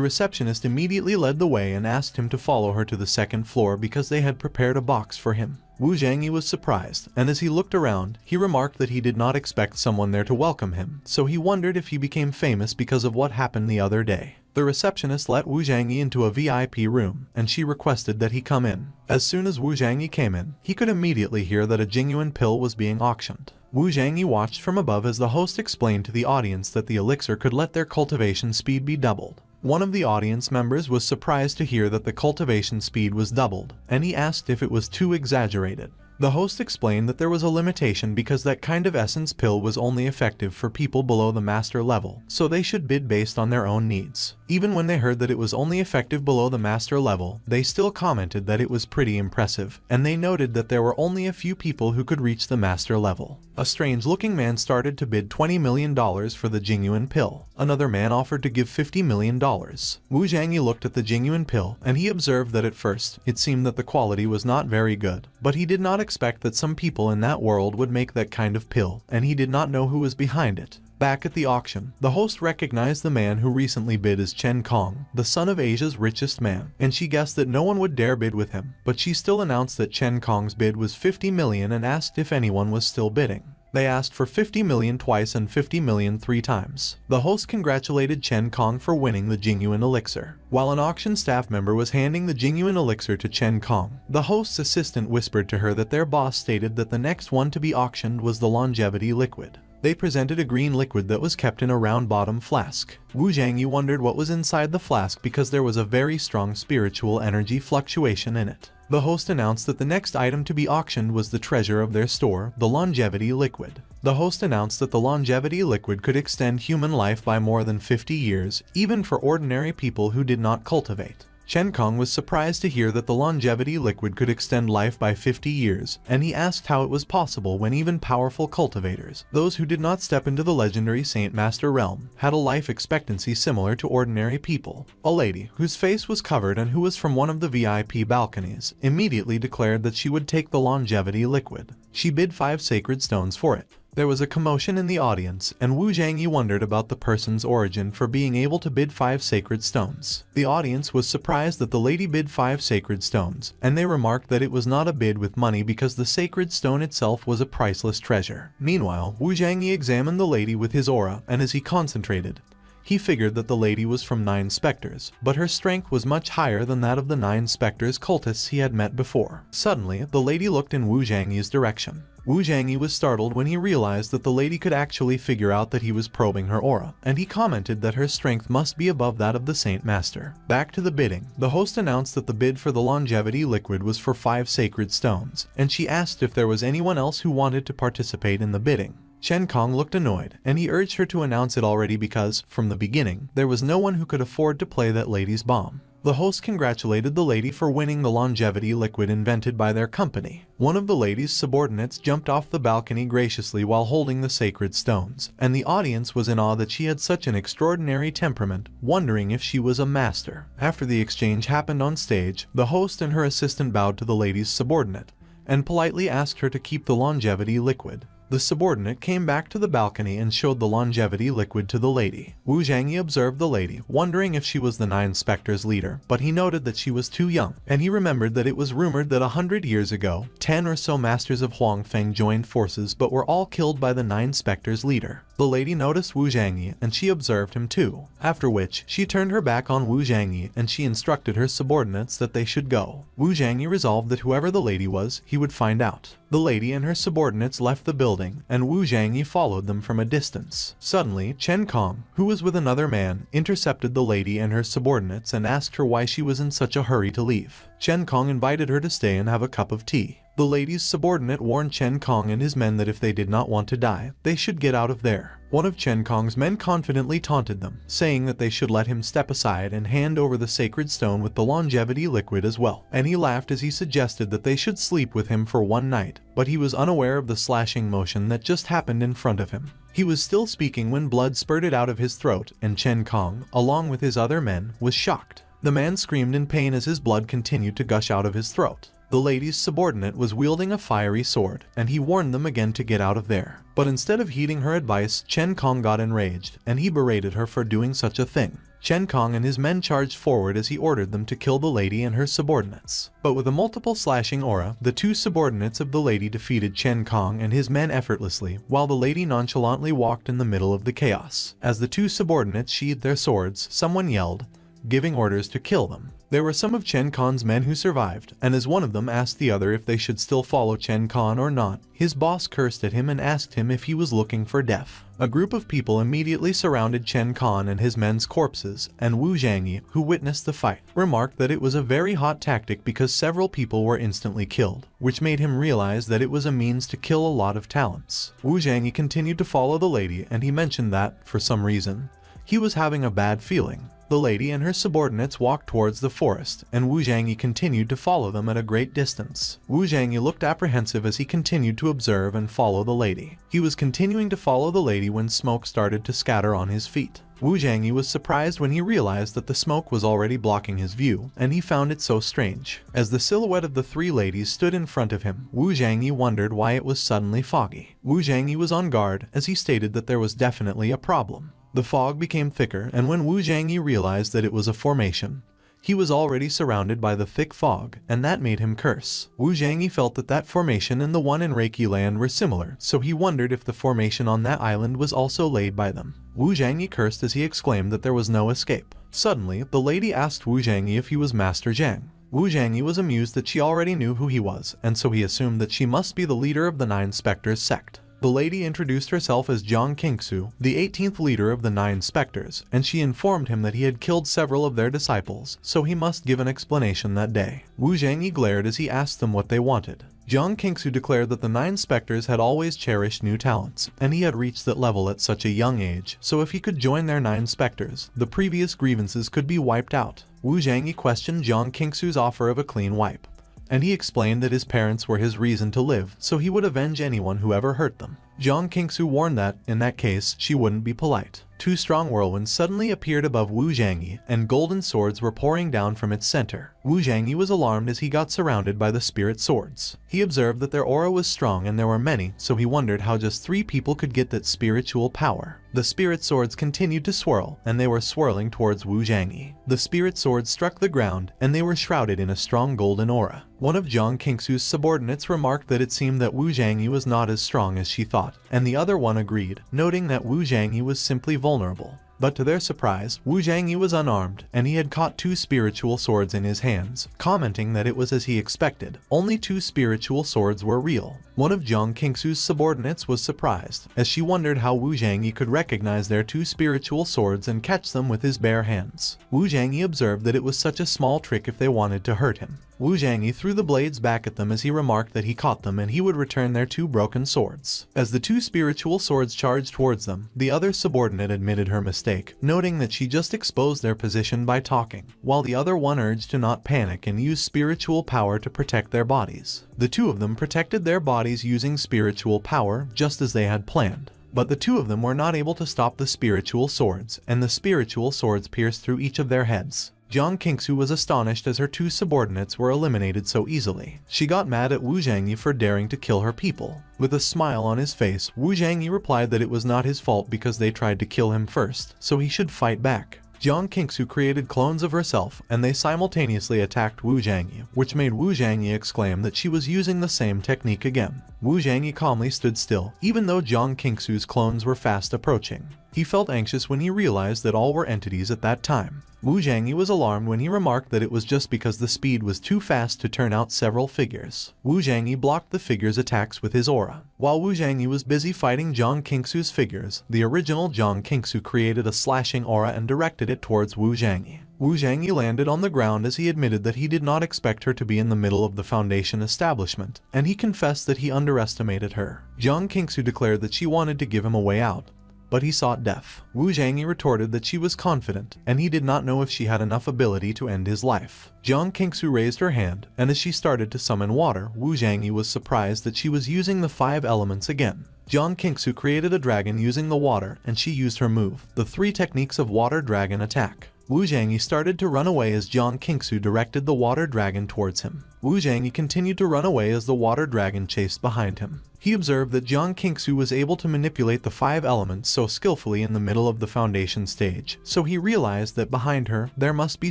receptionist immediately led the way and asked him to follow her to the second floor because they had prepared a box for him. Wu Zhangyi was surprised, and as he looked around, he remarked that he did not expect someone there to welcome him, so he wondered if he became famous because of what happened the other day. The receptionist let Wu Zhangyi into a VIP room, and she requested that he come in. As soon as Wu Zhangyi came in, he could immediately hear that a genuine pill was being auctioned. Wu Zhangyi watched from above as the host explained to the audience that the elixir could let their cultivation speed be doubled. One of the audience members was surprised to hear that the cultivation speed was doubled, and he asked if it was too exaggerated. The host explained that there was a limitation because that kind of essence pill was only effective for people below the master level, so they should bid based on their own needs. Even when they heard that it was only effective below the master level, they still commented that it was pretty impressive, and they noted that there were only a few people who could reach the master level. A strange-looking man started to bid $20 million for the genuine pill. Another man offered to give $50 million. Wu Zhangyi looked at the genuine pill, and he observed that at first, it seemed that the quality was not very good, but he did not expect that some people in that world would make that kind of pill, and he did not know who was behind it. Back at the auction, the host recognized the man who recently bid as Chen Kong, the son of Asia's richest man, and she guessed that no one would dare bid with him, but she still announced that Chen Kong's bid was $50 million and asked if anyone was still bidding. They asked for $50 million twice and $50 million 3 times. The host congratulated Chen Kong for winning the genuine elixir. While an auction staff member was handing the genuine elixir to Chen Kong, the host's assistant whispered to her that their boss stated that the next one to be auctioned was the longevity liquid. They presented a green liquid that was kept in a round bottom flask. Wu Zhangyi wondered what was inside the flask because there was a very strong spiritual energy fluctuation in it. The host announced that the next item to be auctioned was the treasure of their store, the longevity liquid. The host announced that the longevity liquid could extend human life by more than 50 years, even for ordinary people who did not cultivate. Chen Kong was surprised to hear that the longevity liquid could extend life by 50 years, and he asked how it was possible when even powerful cultivators, those who did not step into the legendary Saint Master realm, had a life expectancy similar to ordinary people. A lady, whose face was covered and who was from one of the VIP balconies, immediately declared that she would take the longevity liquid. She bid 5 sacred stones for it. There was a commotion in the audience, and Wu Zhangyi wondered about the person's origin for being able to bid 5 sacred stones. The audience was surprised that the lady bid 5 sacred stones, and they remarked that it was not a bid with money because the sacred stone itself was a priceless treasure. Meanwhile, Wu Zhangyi examined the lady with his aura, and as he concentrated, he figured that the lady was from 9 specters, but her strength was much higher than that of the 9 specters cultists he had met before. Suddenly, the lady looked in Wu Zhangyi's direction. Wu Zhangyi was startled when he realized that the lady could actually figure out that he was probing her aura, and he commented that her strength must be above that of the Saint Master. Back to the bidding, the host announced that the bid for the longevity liquid was for 5 sacred stones, and she asked if there was anyone else who wanted to participate in the bidding. Chen Kong looked annoyed, and he urged her to announce it already because, from the beginning, there was no one who could afford to play that lady's bomb. The host congratulated the lady for winning the longevity liquid invented by their company. One of the lady's subordinates jumped off the balcony graciously while holding the sacred stones, and the audience was in awe that she had such an extraordinary temperament, wondering if she was a master. After the exchange happened on stage, the host and her assistant bowed to the lady's subordinate, and politely asked her to keep the longevity liquid. The subordinate came back to the balcony and showed the longevity liquid to the lady. Wu Zhangyi observed the lady, wondering if she was the 9 specters leader, but he noted that she was too young, and he remembered that it was rumored that 100 years ago, 10 or so masters of Huangfeng joined forces but were all killed by the 9 specters leader. The lady noticed Wu Zhangyi and she observed him too, after which she turned her back on Wu Zhangyi and she instructed her subordinates that they should go. Wu Zhangyi resolved that whoever the lady was, he would find out. The lady and her subordinates left the building, and Wu Zhangyi followed them from a distance. Suddenly, Chen Kong, who was with another man, intercepted the lady and her subordinates and asked her why she was in such a hurry to leave. Chen Kong invited her to stay and have a cup of tea. The lady's subordinate warned Chen Kong and his men that if they did not want to die, they should get out of there. One of Chen Kong's men confidently taunted them, saying that they should let him step aside and hand over the sacred stone with the longevity liquid as well. And he laughed as he suggested that they should sleep with him for one night, but he was unaware of the slashing motion that just happened in front of him. He was still speaking when blood spurted out of his throat, and Chen Kong, along with his other men, was shocked. The man screamed in pain as his blood continued to gush out of his throat. The lady's subordinate was wielding a fiery sword, and he warned them again to get out of there. But instead of heeding her advice, Chen Kong got enraged, and he berated her for doing such a thing. Chen Kong and his men charged forward as he ordered them to kill the lady and her subordinates. But with a multiple slashing aura, the 2 subordinates of the lady defeated Chen Kong and his men effortlessly, while the lady nonchalantly walked in the middle of the chaos. As the 2 subordinates sheathed their swords, someone yelled, giving orders to kill them. There were some of Chen Kong's men who survived, and as one of them asked the other if they should still follow Chen Kong or not, his boss cursed at him and asked him if he was looking for death. A group of people immediately surrounded Chen Kong and his men's corpses, and Wu Zhangyi, who witnessed the fight, remarked that it was a very hot tactic because several people were instantly killed, which made him realize that it was a means to kill a lot of talents. Wu Zhangyi continued to follow the lady, and he mentioned that, for some reason, he was having a bad feeling. The lady and her subordinates walked towards the forest, and Wu Zhangyi continued to follow them at a great distance. Wu Zhangyi looked apprehensive as he continued to observe and follow the lady. He was continuing to follow the lady when smoke started to scatter on his feet. Wu Zhangyi was surprised when he realized that the smoke was already blocking his view, and he found it so strange. As the silhouette of the 3 ladies stood in front of him, Wu Zhangyi wondered why it was suddenly foggy. Wu Zhangyi was on guard as he stated that there was definitely a problem. The fog became thicker, and when Wu Zhangyi realized that it was a formation, he was already surrounded by the thick fog, and that made him curse. Wu Zhangyi felt that that formation and the one in Reiki Land were similar, so he wondered if the formation on that island was also laid by them. Wu Zhangyi cursed as he exclaimed that there was no escape. Suddenly, the lady asked Wu Zhangyi if he was Master Zhang. Wu Zhangyi was amused that she already knew who he was, and so he assumed that she must be the leader of the 9 Spectres sect. The lady introduced herself as Jiang Qingsu, the 18th leader of the 9 Spectres, and she informed him that he had killed several of their disciples, so he must give an explanation that day. Wu Zhangyi glared as he asked them what they wanted. Jiang Qingsu declared that the 9 Spectres had always cherished new talents, and he had reached that level at such a young age, so if he could join their 9 Spectres, the previous grievances could be wiped out. Wu Zhangyi questioned Jiang Qingsu's offer of a clean wipe, and he explained that his parents were his reason to live, so he would avenge anyone who ever hurt them. Jiang Qingsu warned that, in that case, she wouldn't be polite. 2 strong whirlwinds suddenly appeared above Wu Zhangyi, and golden swords were pouring down from its center. Wu Zhangyi was alarmed as he got surrounded by the spirit swords. He observed that their aura was strong and there were many, so he wondered how just 3 people could get that spiritual power. The spirit swords continued to swirl, and they were swirling towards Wu Zhangyi. The spirit swords struck the ground, and they were shrouded in a strong golden aura. One of Jiang Qingsu's subordinates remarked that it seemed that Wu Zhangyi was not as strong as she thought, and the other one agreed, noting that Wu Zhangyi was simply vulnerable. But to their surprise, Wu Zhangyi was unarmed, and he had caught 2 spiritual swords in his hands, commenting that it was as he expected. Only 2 spiritual swords were real. One of Jiang Qingsu's subordinates was surprised, as she wondered how Wu Zhangyi could recognize their 2 spiritual swords and catch them with his bare hands. Wu Zhangyi observed that it was such a small trick if they wanted to hurt him. Wu Zhangyi threw the blades back at them as he remarked that he caught them and he would return their 2 broken swords. As the 2 spiritual swords charged towards them, the other subordinate admitted her mistake, noting that she just exposed their position by talking, while the other one urged to not panic and use spiritual power to protect their bodies. The 2 of them protected their bodies using spiritual power, just as they had planned. But the 2 of them were not able to stop the spiritual swords, and the spiritual swords pierced through each of their heads. Jiang Qingsu was astonished as her 2 subordinates were eliminated so easily. She got mad at Wu Zhangyi for daring to kill her people. With a smile on his face, Wu Zhangyi replied that it was not his fault because they tried to kill him first, so he should fight back. Jiang Qingsu created clones of herself, and they simultaneously attacked Wu Zhangyi, which made Wu Zhangyi exclaim that she was using the same technique again. Wu Zhangyi calmly stood still, even though Jiang Qingsu's clones were fast approaching. He felt anxious when he realized that all were entities at that time. Wu Zhangyi was alarmed when he remarked that it was just because the speed was too fast to turn out several figures. Wu Zhangyi blocked the figures' attacks with his aura. While Wu Zhangyi was busy fighting Jiang Qingsu's figures, the original Jiang Qingsu created a slashing aura and directed it towards Wu Zhangyi. Wu Zhangyi landed on the ground as he admitted that he did not expect her to be in the middle of the Foundation establishment, and he confessed that he underestimated her. Jiang Qingsu declared that she wanted to give him a way out, but he sought death. Wu Zhangyi retorted that she was confident, and he did not know if she had enough ability to end his life. Jiang Qingsu raised her hand, and as she started to summon water, Wu Zhangyi was surprised that she was using the 5 elements again. Jiang Qingsu created a dragon using the water, and she used her move, the 3 techniques of water dragon attack. Wu Zhangyi started to run away as Jiang Qingsu directed the water dragon towards him. Wu Zhangyi continued to run away as the water dragon chased behind him. He observed that Jiang Qingsu was able to manipulate the 5 elements so skillfully in the middle of the foundation stage, so he realized that behind her, there must be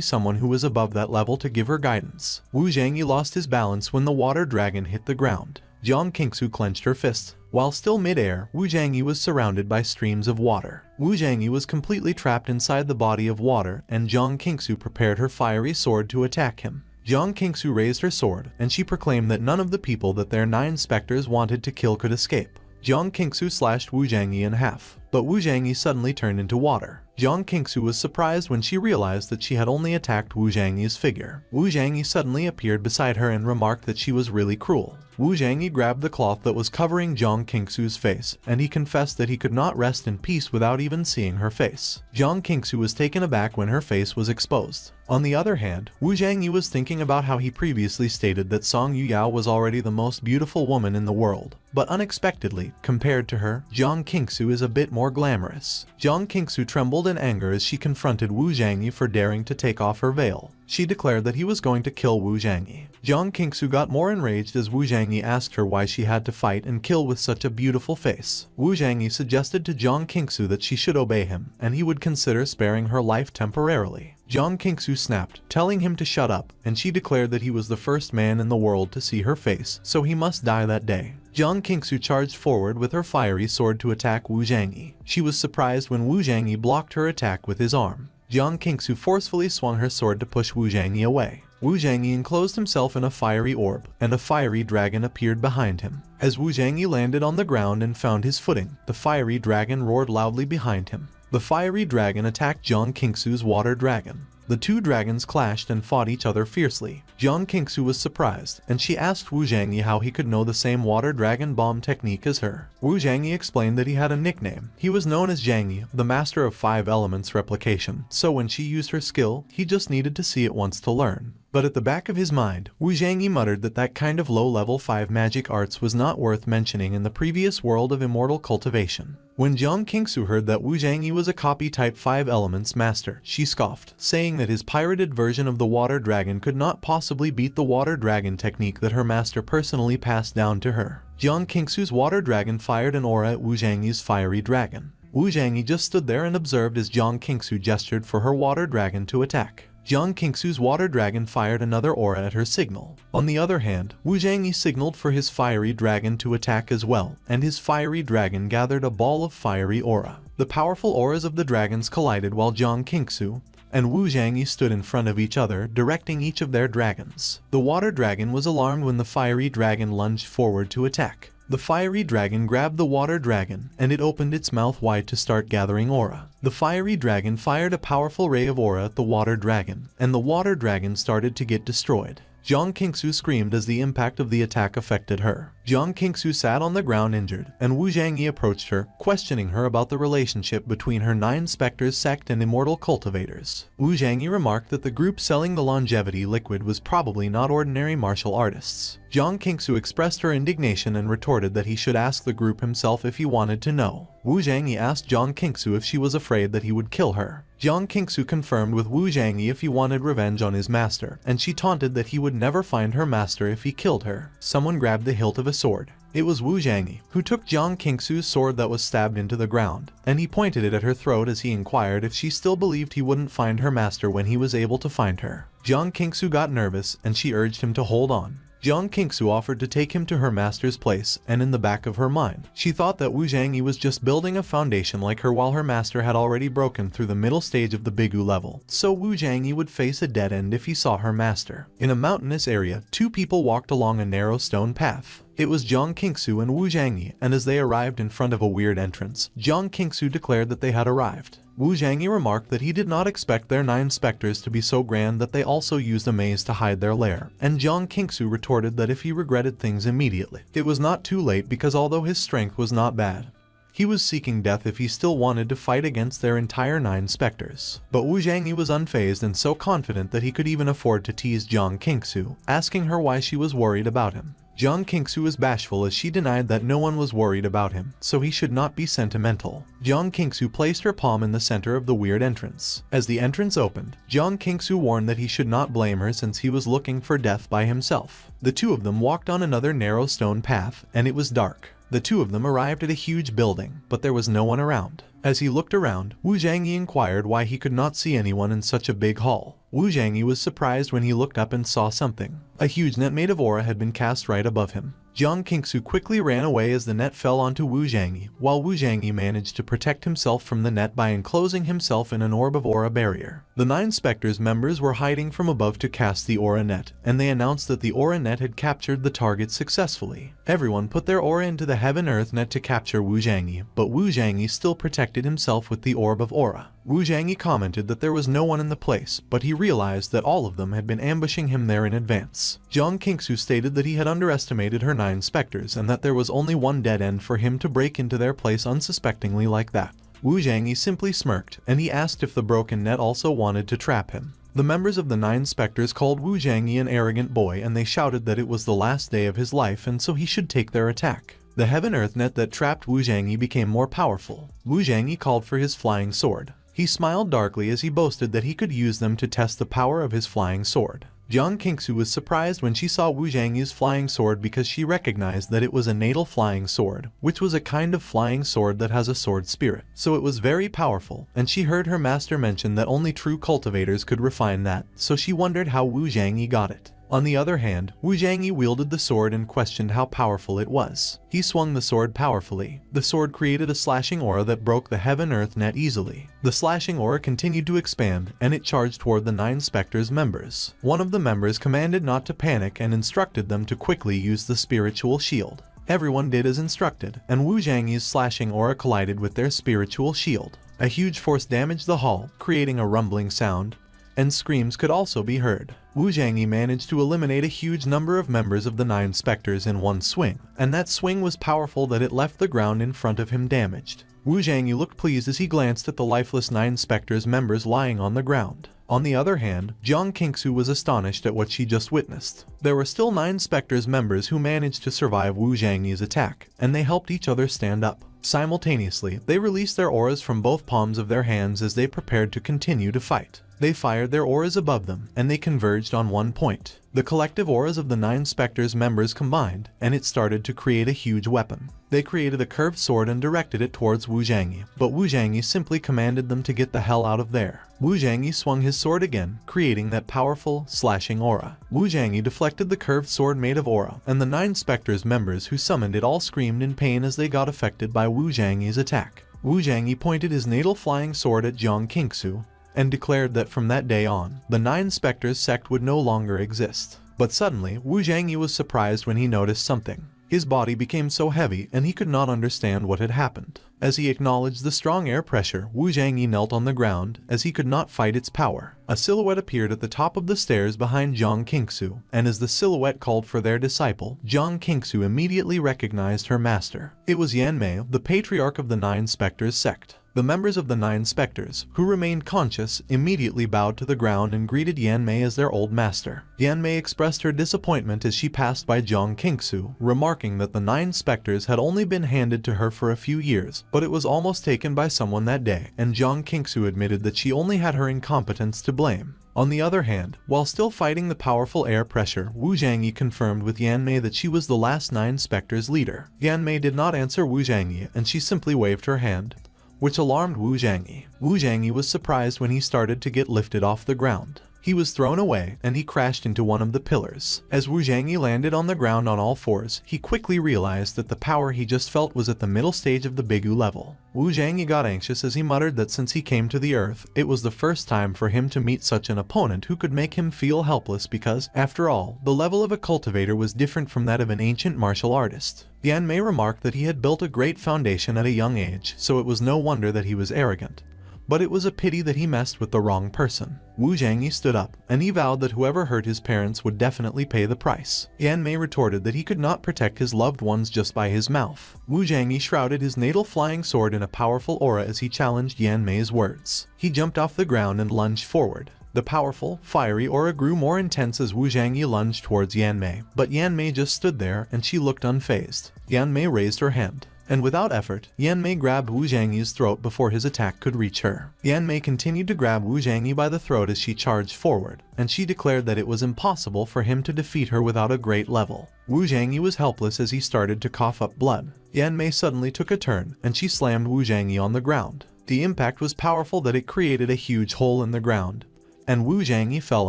someone who was above that level to give her guidance. Wu Zhangyi lost his balance when the water dragon hit the ground. Jiang Qingsu clenched her fists. While still mid-air, Wu Zhangyi was surrounded by streams of water. Wu Zhangyi was completely trapped inside the body of water, and Jiang Qingsu prepared her fiery sword to attack him. Jiang Qingsu raised her sword, and she proclaimed that none of the people that their 9 specters wanted to kill could escape. Jiang Qingsu slashed Wu Zhangyi in half, but Wu Zhangyi suddenly turned into water. Jiang Qingsu was surprised when she realized that she had only attacked Wu Zhangyi's figure. Wu Zhangyi suddenly appeared beside her and remarked that she was really cruel. Wu Zhangyi grabbed the cloth that was covering Jiang Qingsu's face, and he confessed that he could not rest in peace without even seeing her face. Jiang Qingsu was taken aback when her face was exposed. On the other hand, Wu Zhangyi was thinking about how he previously stated that Song Yuyao was already the most beautiful woman in the world. But unexpectedly, compared to her, Jiang Qingsu is a bit more glamorous. Jiang Qingsu trembled in anger as she confronted Wu Zhangyi for daring to take off her veil. She declared that he was going to kill Wu Zhangyi. Jiang Qingsu got more enraged as Wu Zhangyi asked her why she had to fight and kill with such a beautiful face. Wu Zhangyi suggested to Jiang Qingsu that she should obey him, and he would consider sparing her life temporarily. Jiang Qingsu snapped, telling him to shut up, and she declared that he was the first man in the world to see her face, so he must die that day. Jiang Qingsu charged forward with her fiery sword to attack Wu Zhangyi. She was surprised when Wu Zhangyi blocked her attack with his arm. Jiang Qingsu forcefully swung her sword to push Wu Zhangyi away. Wu Zhangyi enclosed himself in a fiery orb, and a fiery dragon appeared behind him. As Wu Zhangyi landed on the ground and found his footing, the fiery dragon roared loudly behind him. The fiery dragon attacked Jiang Qingsu's water dragon. The 2 dragons clashed and fought each other fiercely. Jiang Qingsu was surprised, and she asked Wu Zhangyi how he could know the same water dragon bomb technique as her. Wu Zhangyi explained that he had a nickname. He was known as Zhangyi, the master of 5 elements replication, so when she used her skill, he just needed to see it once to learn. But at the back of his mind, Wu Zhangyi muttered that that kind of low-level 5 magic arts was not worth mentioning in the previous world of immortal cultivation. When Jiang Qingsu heard that Wu Zhangyi was a copy type 5 elements master, she scoffed, saying that his pirated version of the water dragon could not possibly beat the water dragon technique that her master personally passed down to her. Jiang Qingsu's water dragon fired an aura at Wu Zhangyi's fiery dragon. Wu Zhangyi just stood there and observed as Jiang Qingsu gestured for her water dragon to attack. Jiang Qingsu's water dragon fired another aura at her signal. On the other hand, Wu Zhangyi signaled for his fiery dragon to attack as well, and his fiery dragon gathered a ball of fiery aura. The powerful auras of the dragons collided while Jiang Qingsu and Wu Zhangyi stood in front of each other, directing each of their dragons. The water dragon was alarmed when the fiery dragon lunged forward to attack. The fiery dragon grabbed the water dragon, and it opened its mouth wide to start gathering aura. The fiery dragon fired a powerful ray of aura at the water dragon, and the water dragon started to get destroyed. Jiang Qingsu screamed as the impact of the attack affected her. Jiang Qingsu sat on the ground injured, and Wu Zhangyi approached her, questioning her about the relationship between her 9 Spectres sect and Immortal cultivators. Wu Zhangyi remarked that the group selling the longevity liquid was probably not ordinary martial artists. Jiang Qingsu expressed her indignation and retorted that he should ask the group himself if he wanted to know. Wu Zhangyi asked Jiang Qingsu if she was afraid that he would kill her. Jiang Qingsu confirmed with Wu Zhangyi if he wanted revenge on his master, and she taunted that he would never find her master if he killed her. Someone grabbed the hilt of a sword. It was Wu Zhangyi, who took Jiang Qingsu's sword that was stabbed into the ground, and he pointed it at her throat as he inquired if she still believed he wouldn't find her master when he was able to find her. Jiang Qingsu got nervous, and she urged him to hold on. Jiang Qingsu offered to take him to her master's place, and in the back of her mind, she thought that Wu Zhangyi was just building a foundation like her while her master had already broken through the middle stage of the Bigu level, so Wu Zhangyi would face a dead end if he saw her master. In a mountainous area, 2 people walked along a narrow stone path. It was Jiang Qingsu and Wu Zhangyi, and as they arrived in front of a weird entrance, Jiang Qingsu declared that they had arrived. Wu Zhangyi remarked that he did not expect their 9 specters to be so grand that they also used a maze to hide their lair, and Jiang Qingsu retorted that if he regretted things immediately, it was not too late because although his strength was not bad, he was seeking death if he still wanted to fight against their entire 9 specters. But Wu Zhangyi was unfazed and so confident that he could even afford to tease Jiang Qingsu, asking her why she was worried about him. Jiang Qingsu was bashful as she denied that no one was worried about him, so he should not be sentimental. Jiang Qingsu placed her palm in the center of the weird entrance. As the entrance opened, Jiang Qingsu warned that he should not blame her since he was looking for death by himself. The 2 of them walked on another narrow stone path, and it was dark. The 2 of them arrived at a huge building, but there was no one around. As he looked around, Wu Zhangyi inquired why he could not see anyone in such a big hall. Wu Zhangyi was surprised when he looked up and saw something. A huge net made of aura had been cast right above him. Jiang Qingsu quickly ran away as the net fell onto Wu Zhangyi, while Wu Zhangyi managed to protect himself from the net by enclosing himself in an orb of aura barrier. The 9 Spectres members were hiding from above to cast the aura net, and they announced that the aura net had captured the target successfully. Everyone put their aura into the heaven-earth net to capture Wu Zhangyi, but Wu Zhangyi still protected himself with the orb of aura. Wu Zhangyi commented that there was no one in the place, but he realized that all of them had been ambushing him there in advance. Jiang Qingsu stated that he had underestimated her 9 specters and that there was only one dead end for him to break into their place unsuspectingly like that. Wu Zhangyi simply smirked, and he asked if the broken net also wanted to trap him. The members of the 9 specters called Wu Zhangyi an arrogant boy, and they shouted that it was the last day of his life and so he should take their attack. The heaven-earth net that trapped Wu Zhangyi became more powerful. Wu Zhangyi called for his flying sword. He smiled darkly as he boasted that he could use them to test the power of his flying sword. Jiang Qingsu was surprised when she saw Wu Zhangyi's flying sword because she recognized that it was a natal flying sword, which was a kind of flying sword that has a sword spirit. So it was very powerful, and she heard her master mention that only true cultivators could refine that, so she wondered how Wu Zhangyi got it. On the other hand, Wu Zhangyi wielded the sword and questioned how powerful it was. He swung the sword powerfully. The sword created a slashing aura that broke the heaven-earth net easily. The slashing aura continued to expand, and it charged toward the 9 specters members. One of the members commanded not to panic and instructed them to quickly use the spiritual shield. Everyone did as instructed, and Wu Zhangyi's slashing aura collided with their spiritual shield. A huge force damaged the hall, creating a rumbling sound, and screams could also be heard. Wu Zhangyi managed to eliminate a huge number of members of the 9 specters in one swing, and that swing was powerful that it left the ground in front of him damaged. Wu Zhangyi looked pleased as he glanced at the lifeless 9 specters members lying on the ground. On the other hand, Jiang Qingsu was astonished at what she just witnessed. There were still 9 specters members who managed to survive Wu Zhangyi's attack, and they helped each other stand up. Simultaneously, they released their auras from both palms of their hands as they prepared to continue to fight. They fired their auras above them, and they converged on one point. The collective auras of the 9 Spectres members combined, and it started to create a huge weapon. They created a curved sword and directed it towards Wu Zhangyi, but Wu Zhangyi simply commanded them to get the hell out of there. Wu Zhangyi swung his sword again, creating that powerful, slashing aura. Wu Zhangyi deflected the curved sword made of aura, and the 9 Spectres members who summoned it all screamed in pain as they got affected by Wu Zhangyi's attack. Wu Zhangyi pointed his natal flying sword at Jiang Qingsu, and declared that from that day on, the 9 Spectres sect would no longer exist. But suddenly, Wu Zhangyi was surprised when he noticed something. His body became so heavy and he could not understand what had happened. As he acknowledged the strong air pressure, Wu Zhangyi knelt on the ground as he could not fight its power. A silhouette appeared at the top of the stairs behind Jiang Qingsu, and as the silhouette called for their disciple, Jiang Qingsu immediately recognized her master. It was Yan Mei, the patriarch of the 9 Spectres sect. The members of the 9 Spectres, who remained conscious, immediately bowed to the ground and greeted Yan Mei as their old master. Yan Mei expressed her disappointment as she passed by Jiang Qingsu, remarking that the 9 Spectres had only been handed to her for a few years, but it was almost taken by someone that day, and Jiang Qingsu admitted that she only had her incompetence to blame. On the other hand, while still fighting the powerful air pressure, Wu Zhangyi confirmed with Yan Mei that she was the last 9 Spectres leader. Yan Mei did not answer Wu Zhangyi, and she simply waved her hand, which alarmed Wu Zhangyi. Wu Zhangyi was surprised when he started to get lifted off the ground. He was thrown away, and he crashed into one of the pillars. As Wu Zhangyi landed on the ground on all fours, he quickly realized that the power he just felt was at the middle stage of the Bigu level. Wu Zhangyi got anxious as he muttered that since he came to the earth, it was the first time for him to meet such an opponent who could make him feel helpless because, after all, the level of a cultivator was different from that of an ancient martial artist. Yan Mei remarked that he had built a great foundation at a young age, so it was no wonder that he was arrogant. But it was a pity that he messed with the wrong person. Wu Zhangyi stood up, and he vowed that whoever hurt his parents would definitely pay the price. Yan Mei retorted that he could not protect his loved ones just by his mouth. Wu Zhangyi shrouded his natal flying sword in a powerful aura as he challenged Yan Mei's words. He jumped off the ground and lunged forward. The powerful, fiery aura grew more intense as Wu Zhangyi lunged towards Yan Mei, but Yan Mei just stood there and she looked unfazed. Yan Mei raised her hand, and without effort, Yan Mei grabbed Wu Zhangyi's throat before his attack could reach her. Yan Mei continued to grab Wu Zhangyi by the throat as she charged forward, and she declared that it was impossible for him to defeat her without a great level. Wu Zhangyi was helpless as he started to cough up blood. Yan Mei suddenly took a turn, and she slammed Wu Zhangyi on the ground. The impact was powerful that it created a huge hole in the ground, and Wu Zhangyi fell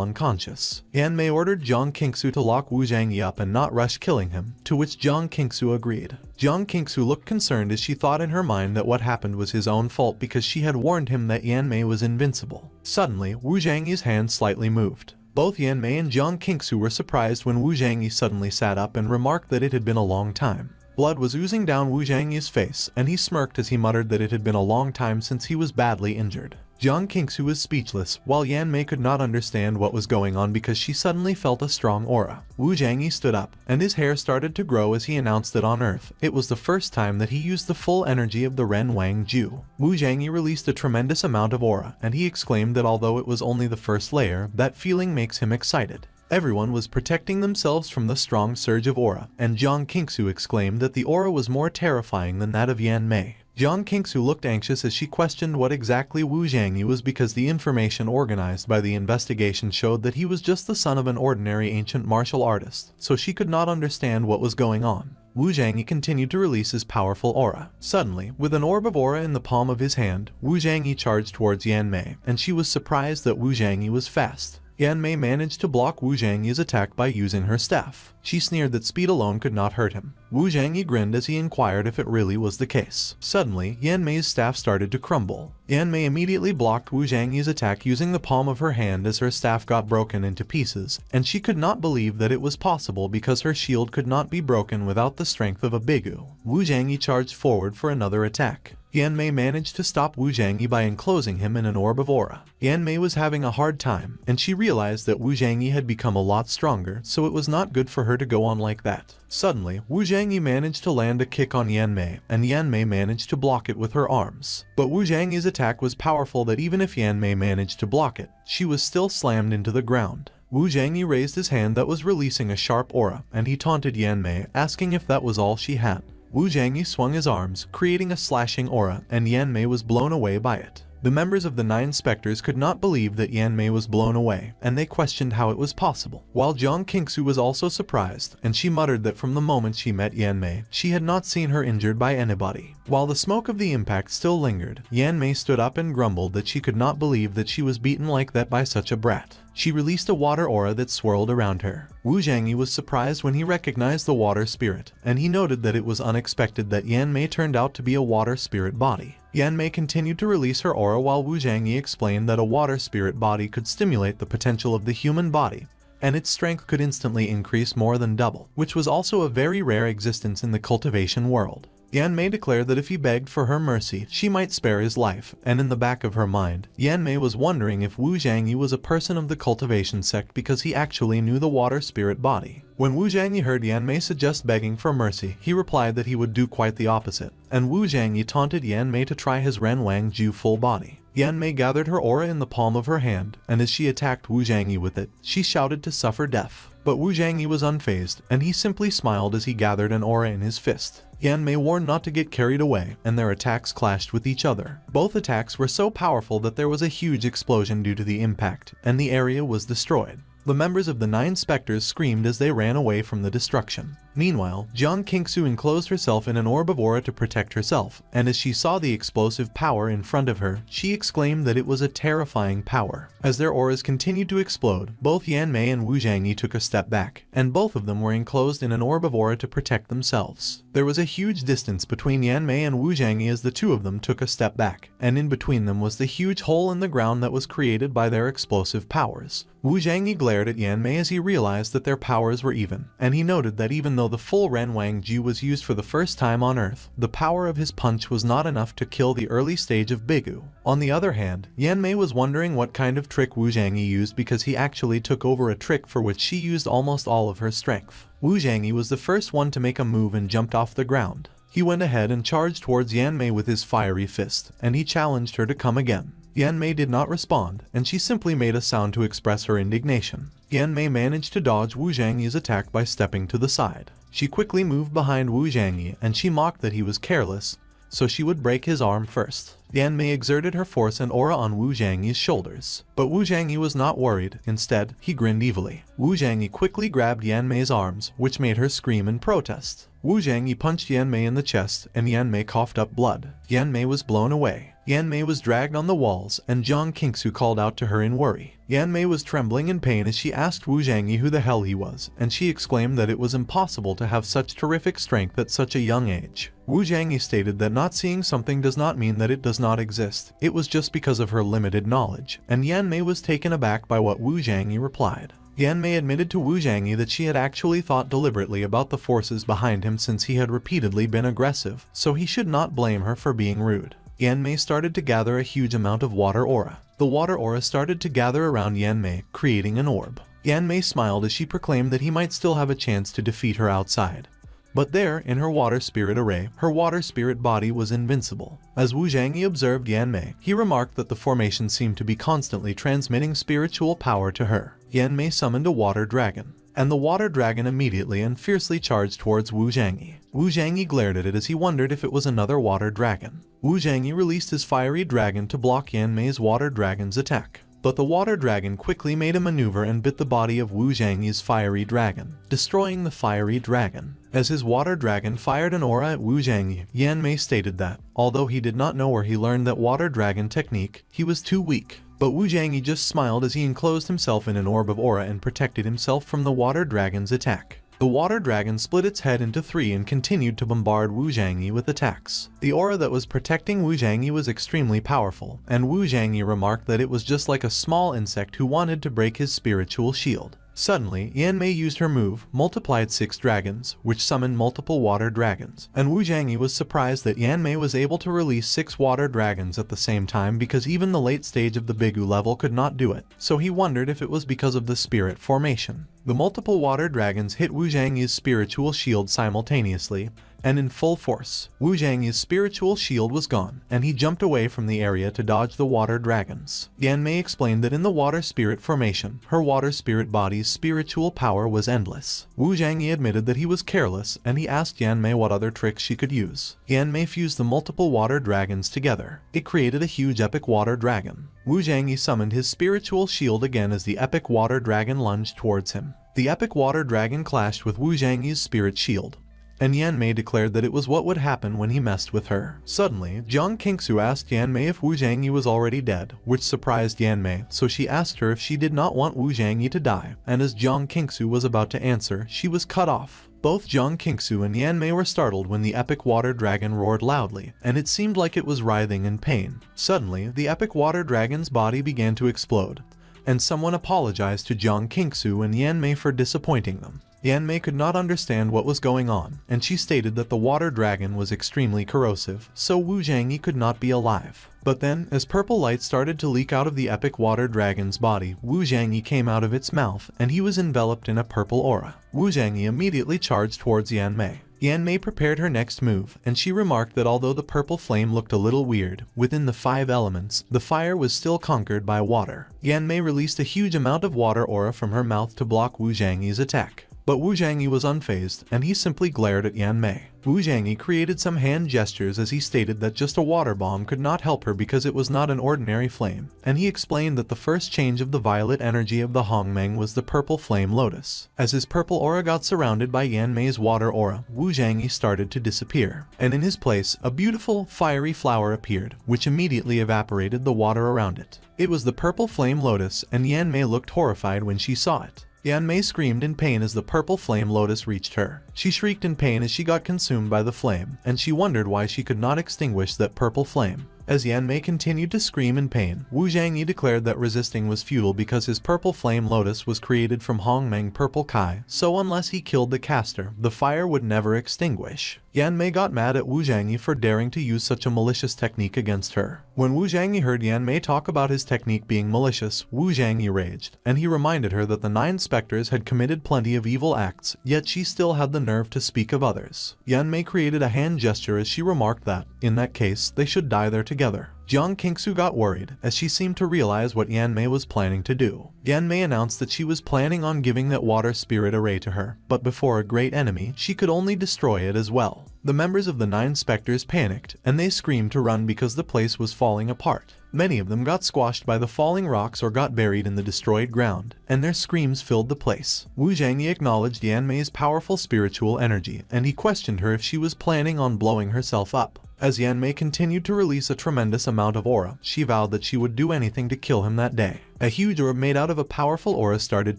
unconscious. Yan Mei ordered Jiang Qingsu to lock Wu Zhangyi up and not rush killing him, to which Jiang Qingsu agreed. Jiang Qingsu looked concerned as she thought in her mind that what happened was his own fault because she had warned him that Yan Mei was invincible. Suddenly, Wu Zhangyi's hand slightly moved. Both Yan Mei and Jiang Qingsu were surprised when Wu Zhangyi suddenly sat up and remarked that it had been a long time. Blood was oozing down Wu Zhangyi's face, and he smirked as he muttered that it had been a long time since he was badly injured. Jiang Qingsu was speechless, while Yan Mei could not understand what was going on because she suddenly felt a strong aura. Wu Zhangyi stood up, and his hair started to grow as he announced that on Earth, it was the first time that he used the full energy of the Ren Wang Ju. Wu Zhangyi released a tremendous amount of aura, and he exclaimed that although it was only the first layer, that feeling makes him excited. Everyone was protecting themselves from the strong surge of aura, and Jiang Qingsu exclaimed that the aura was more terrifying than that of Yan Mei. Jiang Qingsu looked anxious as she questioned what exactly Wu Zhangyi was because the information organized by the investigation showed that he was just the son of an ordinary ancient martial artist, so she could not understand what was going on. Wu Zhangyi continued to release his powerful aura. Suddenly, with an orb of aura in the palm of his hand, Wu Zhangyi charged towards Yan Mei, and she was surprised that Wu Zhangyi was fast. Yan Mei managed to block Wu Zhangyi's attack by using her staff. She sneered that speed alone could not hurt him. Wu Zhangyi grinned as he inquired if it really was the case. Suddenly, Yan Mei's staff started to crumble. Yan Mei immediately blocked Wu Zhangyi's attack using the palm of her hand as her staff got broken into pieces, and she could not believe that it was possible because her shield could not be broken without the strength of a Bigu. Wu Zhangyi charged forward for another attack. Yan Mei managed to stop Wu Zhangyi by enclosing him in an orb of aura. Yan Mei was having a hard time, and she realized that Wu Zhangyi had become a lot stronger, so it was not good for her to go on like that. Suddenly, Wu Zhangyi managed to land a kick on Yan Mei, and Yan Mei managed to block it with her arms. But Wu Zhangyi's attack was powerful that even if Yan Mei managed to block it, she was still slammed into the ground. Wu Zhangyi raised his hand that was releasing a sharp aura, and he taunted Yan Mei, asking if that was all she had. Wu Zhangyi swung his arms, creating a slashing aura, and Yan Mei was blown away by it. The members of the 9 specters could not believe that Yanmei was blown away, and they questioned how it was possible. While Jiang Qingsu was also surprised, and she muttered that from the moment she met Yanmei, she had not seen her injured by anybody. While the smoke of the impact still lingered, Yanmei stood up and grumbled that she could not believe that she was beaten like that by such a brat. She released a water aura that swirled around her. Wu Zhangyi was surprised when he recognized the water spirit, and he noted that it was unexpected that Yanmei turned out to be a water spirit body. Yanmei continued to release her aura while Wu Zhangyi explained that a water spirit body could stimulate the potential of the human body, and its strength could instantly increase more than double, which was also a very rare existence in the cultivation world. Yanmei declared that if he begged for her mercy, she might spare his life, and in the back of her mind, Yanmei was wondering if Wu Zhangyi was a person of the cultivation sect because he actually knew the water spirit body. When Wu Zhangyi heard Yanmei suggest begging for mercy, he replied that he would do quite the opposite, and Wu Zhangyi taunted Yanmei to try his Ren Wang Ju full body. Yanmei gathered her aura in the palm of her hand, and as she attacked Wu Zhangyi with it, she shouted to suffer death. But Wu Zhangyi was unfazed, and he simply smiled as he gathered an aura in his fist. Yanmei warned not to get carried away, and their attacks clashed with each other. Both attacks were so powerful that there was a huge explosion due to the impact, and the area was destroyed. The members of the 9 specters screamed as they ran away from the destruction. Meanwhile, Jiang Qingsu enclosed herself in an orb of aura to protect herself, and as she saw the explosive power in front of her, she exclaimed that it was a terrifying power. As their auras continued to explode, both Yanmei and Wu Zhangyi took a step back, and both of them were enclosed in an orb of aura to protect themselves. There was a huge distance between Yanmei and Wu Zhangyi as the two of them took a step back, and in between them was the huge hole in the ground that was created by their explosive powers. Wu Zhangyi glared at Yanmei as he realized that their powers were even, and he noted that even though the full Ren Wang Ju was used for the first time on Earth, the power of his punch was not enough to kill the early stage of Bigu. On the other hand, Yanmei was wondering what kind of trick Wu Zhangyi used because he actually took over a trick for which she used almost all of her strength. Wu Zhangyi was the first one to make a move and jumped off the ground. He went ahead and charged towards Yanmei with his fiery fist, and he challenged her to come again. Yanmei did not respond, and she simply made a sound to express her indignation. Yanmei managed to dodge Wu Zhangyi's attack by stepping to the side. She quickly moved behind Wu Zhangyi, and she mocked that he was careless, so she would break his arm first. Yanmei exerted her force and aura on Wu Zhangyi's shoulders. But Wu Zhangyi was not worried. Instead, he grinned evilly. Wu Zhangyi quickly grabbed Yanmei's arms, which made her scream in protest. Wu Zhangyi punched Yanmei in the chest, and Yanmei coughed up blood. Yanmei was blown away. Yanmei was dragged on the walls, and Jiang Qingsu called out to her in worry. Yanmei was trembling in pain as she asked Wu Zhangyi who the hell he was, and she exclaimed that it was impossible to have such terrific strength at such a young age. Wu Zhangyi stated that not seeing something does not mean that it does not exist. It was just because of her limited knowledge, and Yanmei was taken aback by what Wu Zhangyi replied. Yanmei admitted to Wu Zhangyi that she had actually thought deliberately about the forces behind him since he had repeatedly been aggressive, so he should not blame her for being rude. Yanmei started to gather a huge amount of water aura. The water aura started to gather around Yanmei, creating an orb. Yanmei smiled as she proclaimed that he might still have a chance to defeat her outside. But there, in her water spirit array, her water spirit body was invincible. As Wu Zhangyi observed Yanmei, he remarked that the formation seemed to be constantly transmitting spiritual power to her. Yanmei summoned a water dragon, and the water dragon immediately and fiercely charged towards Wu Zhangyi. Wu Zhangyi glared at it as he wondered if it was another water dragon. Wu Zhangyi released his fiery dragon to block Yanmei's water dragon's attack. But the water dragon quickly made a maneuver and bit the body of Wu Zhangyi's fiery dragon, destroying the fiery dragon. As his water dragon fired an aura at Wu Zhangyi, Yanmei stated that, although he did not know where he learned that water dragon technique, he was too weak. But Wu Zhangyi just smiled as he enclosed himself in an orb of aura and protected himself from the water dragon's attack. The water dragon split its head into 3 and continued to bombard Wu Zhangyi with attacks. The aura that was protecting Wu Zhangyi was extremely powerful, and Wu Zhangyi remarked that it was just like a small insect who wanted to break his spiritual shield. Suddenly, Yanmei used her move, multiplied 6 dragons, which summoned multiple water dragons, and Wu Zhangyi was surprised that Yanmei was able to release 6 water dragons at the same time because even the late stage of the Bigu level could not do it, so he wondered if it was because of the spirit formation. The multiple water dragons hit Wu Zhangyi's spiritual shield simultaneously, and in full force. Wu Zhangyi's spiritual shield was gone, and he jumped away from the area to dodge the water dragons. Yanmei explained that in the water spirit formation, her water spirit body's spiritual power was endless. Wu Zhangyi admitted that he was careless, and he asked Yanmei what other tricks she could use. Yanmei fused the multiple water dragons together. It created a huge epic water dragon. Wu Zhangyi summoned his spiritual shield again as the epic water dragon lunged towards him. The epic water dragon clashed with Wu Zhangyi's spirit shield, and Yanmei declared that it was what would happen when he messed with her. Suddenly, Jiang Qingsu asked Yanmei if Wu Zhangyi was already dead, which surprised Yanmei, so she asked her if she did not want Wu Zhangyi to die, and as Jiang Qingsu was about to answer, she was cut off. Both Jiang Qingsu and Yanmei were startled when the epic water dragon roared loudly, and it seemed like it was writhing in pain. Suddenly, the epic water dragon's body began to explode, and someone apologized to Jiang Qingsu and Yanmei for disappointing them. Yanmei could not understand what was going on, and she stated that the water dragon was extremely corrosive, so Wu Zhangyi could not be alive. But then, as purple light started to leak out of the epic water dragon's body, Wu Zhangyi came out of its mouth, and he was enveloped in a purple aura. Wu Zhangyi immediately charged towards Yanmei. Yanmei prepared her next move, and she remarked that although the purple flame looked a little weird, within the 5 elements, the fire was still conquered by water. Yanmei released a huge amount of water aura from her mouth to block Wu Zhangyi's attack. But Wu Zhangyi was unfazed, and he simply glared at Yanmei. Wu Zhangyi created some hand gestures as he stated that just a water bomb could not help her because it was not an ordinary flame, and he explained that the first change of the violet energy of the Hongmeng was the purple flame lotus. As his purple aura got surrounded by Yanmei's water aura, Wu Zhangyi started to disappear, and in his place, a beautiful, fiery flower appeared, which immediately evaporated the water around it. It was the purple flame lotus, and Yanmei looked horrified when she saw it. Yanmei screamed in pain as the purple flame lotus reached her. She shrieked in pain as she got consumed by the flame, and she wondered why she could not extinguish that purple flame. As Yanmei continued to scream in pain, Wu Zhangyi declared that resisting was futile because his purple flame lotus was created from Hongmeng purple kai, so unless he killed the caster, the fire would never extinguish. Yanmei got mad at Wu Zhangyi for daring to use such a malicious technique against her. When Wu Zhangyi heard Yanmei talk about his technique being malicious, Wu Zhangyi raged, and he reminded her that the 9 specters had committed plenty of evil acts, yet she still had the nerve to speak of others. Yanmei created a hand gesture as she remarked that, in that case, they should die there together. Jiang Qingsu got worried, as she seemed to realize what Yanmei was planning to do. Yanmei announced that she was planning on giving that water spirit array to her, but before a great enemy, she could only destroy it as well. The members of the 9 specters panicked, and they screamed to run because the place was falling apart. Many of them got squashed by the falling rocks or got buried in the destroyed ground, and their screams filled the place. Wu Zhangyi acknowledged Yanmei's powerful spiritual energy, and he questioned her if she was planning on blowing herself up. As Yanmei continued to release a tremendous amount of aura, she vowed that she would do anything to kill him that day. A huge orb made out of a powerful aura started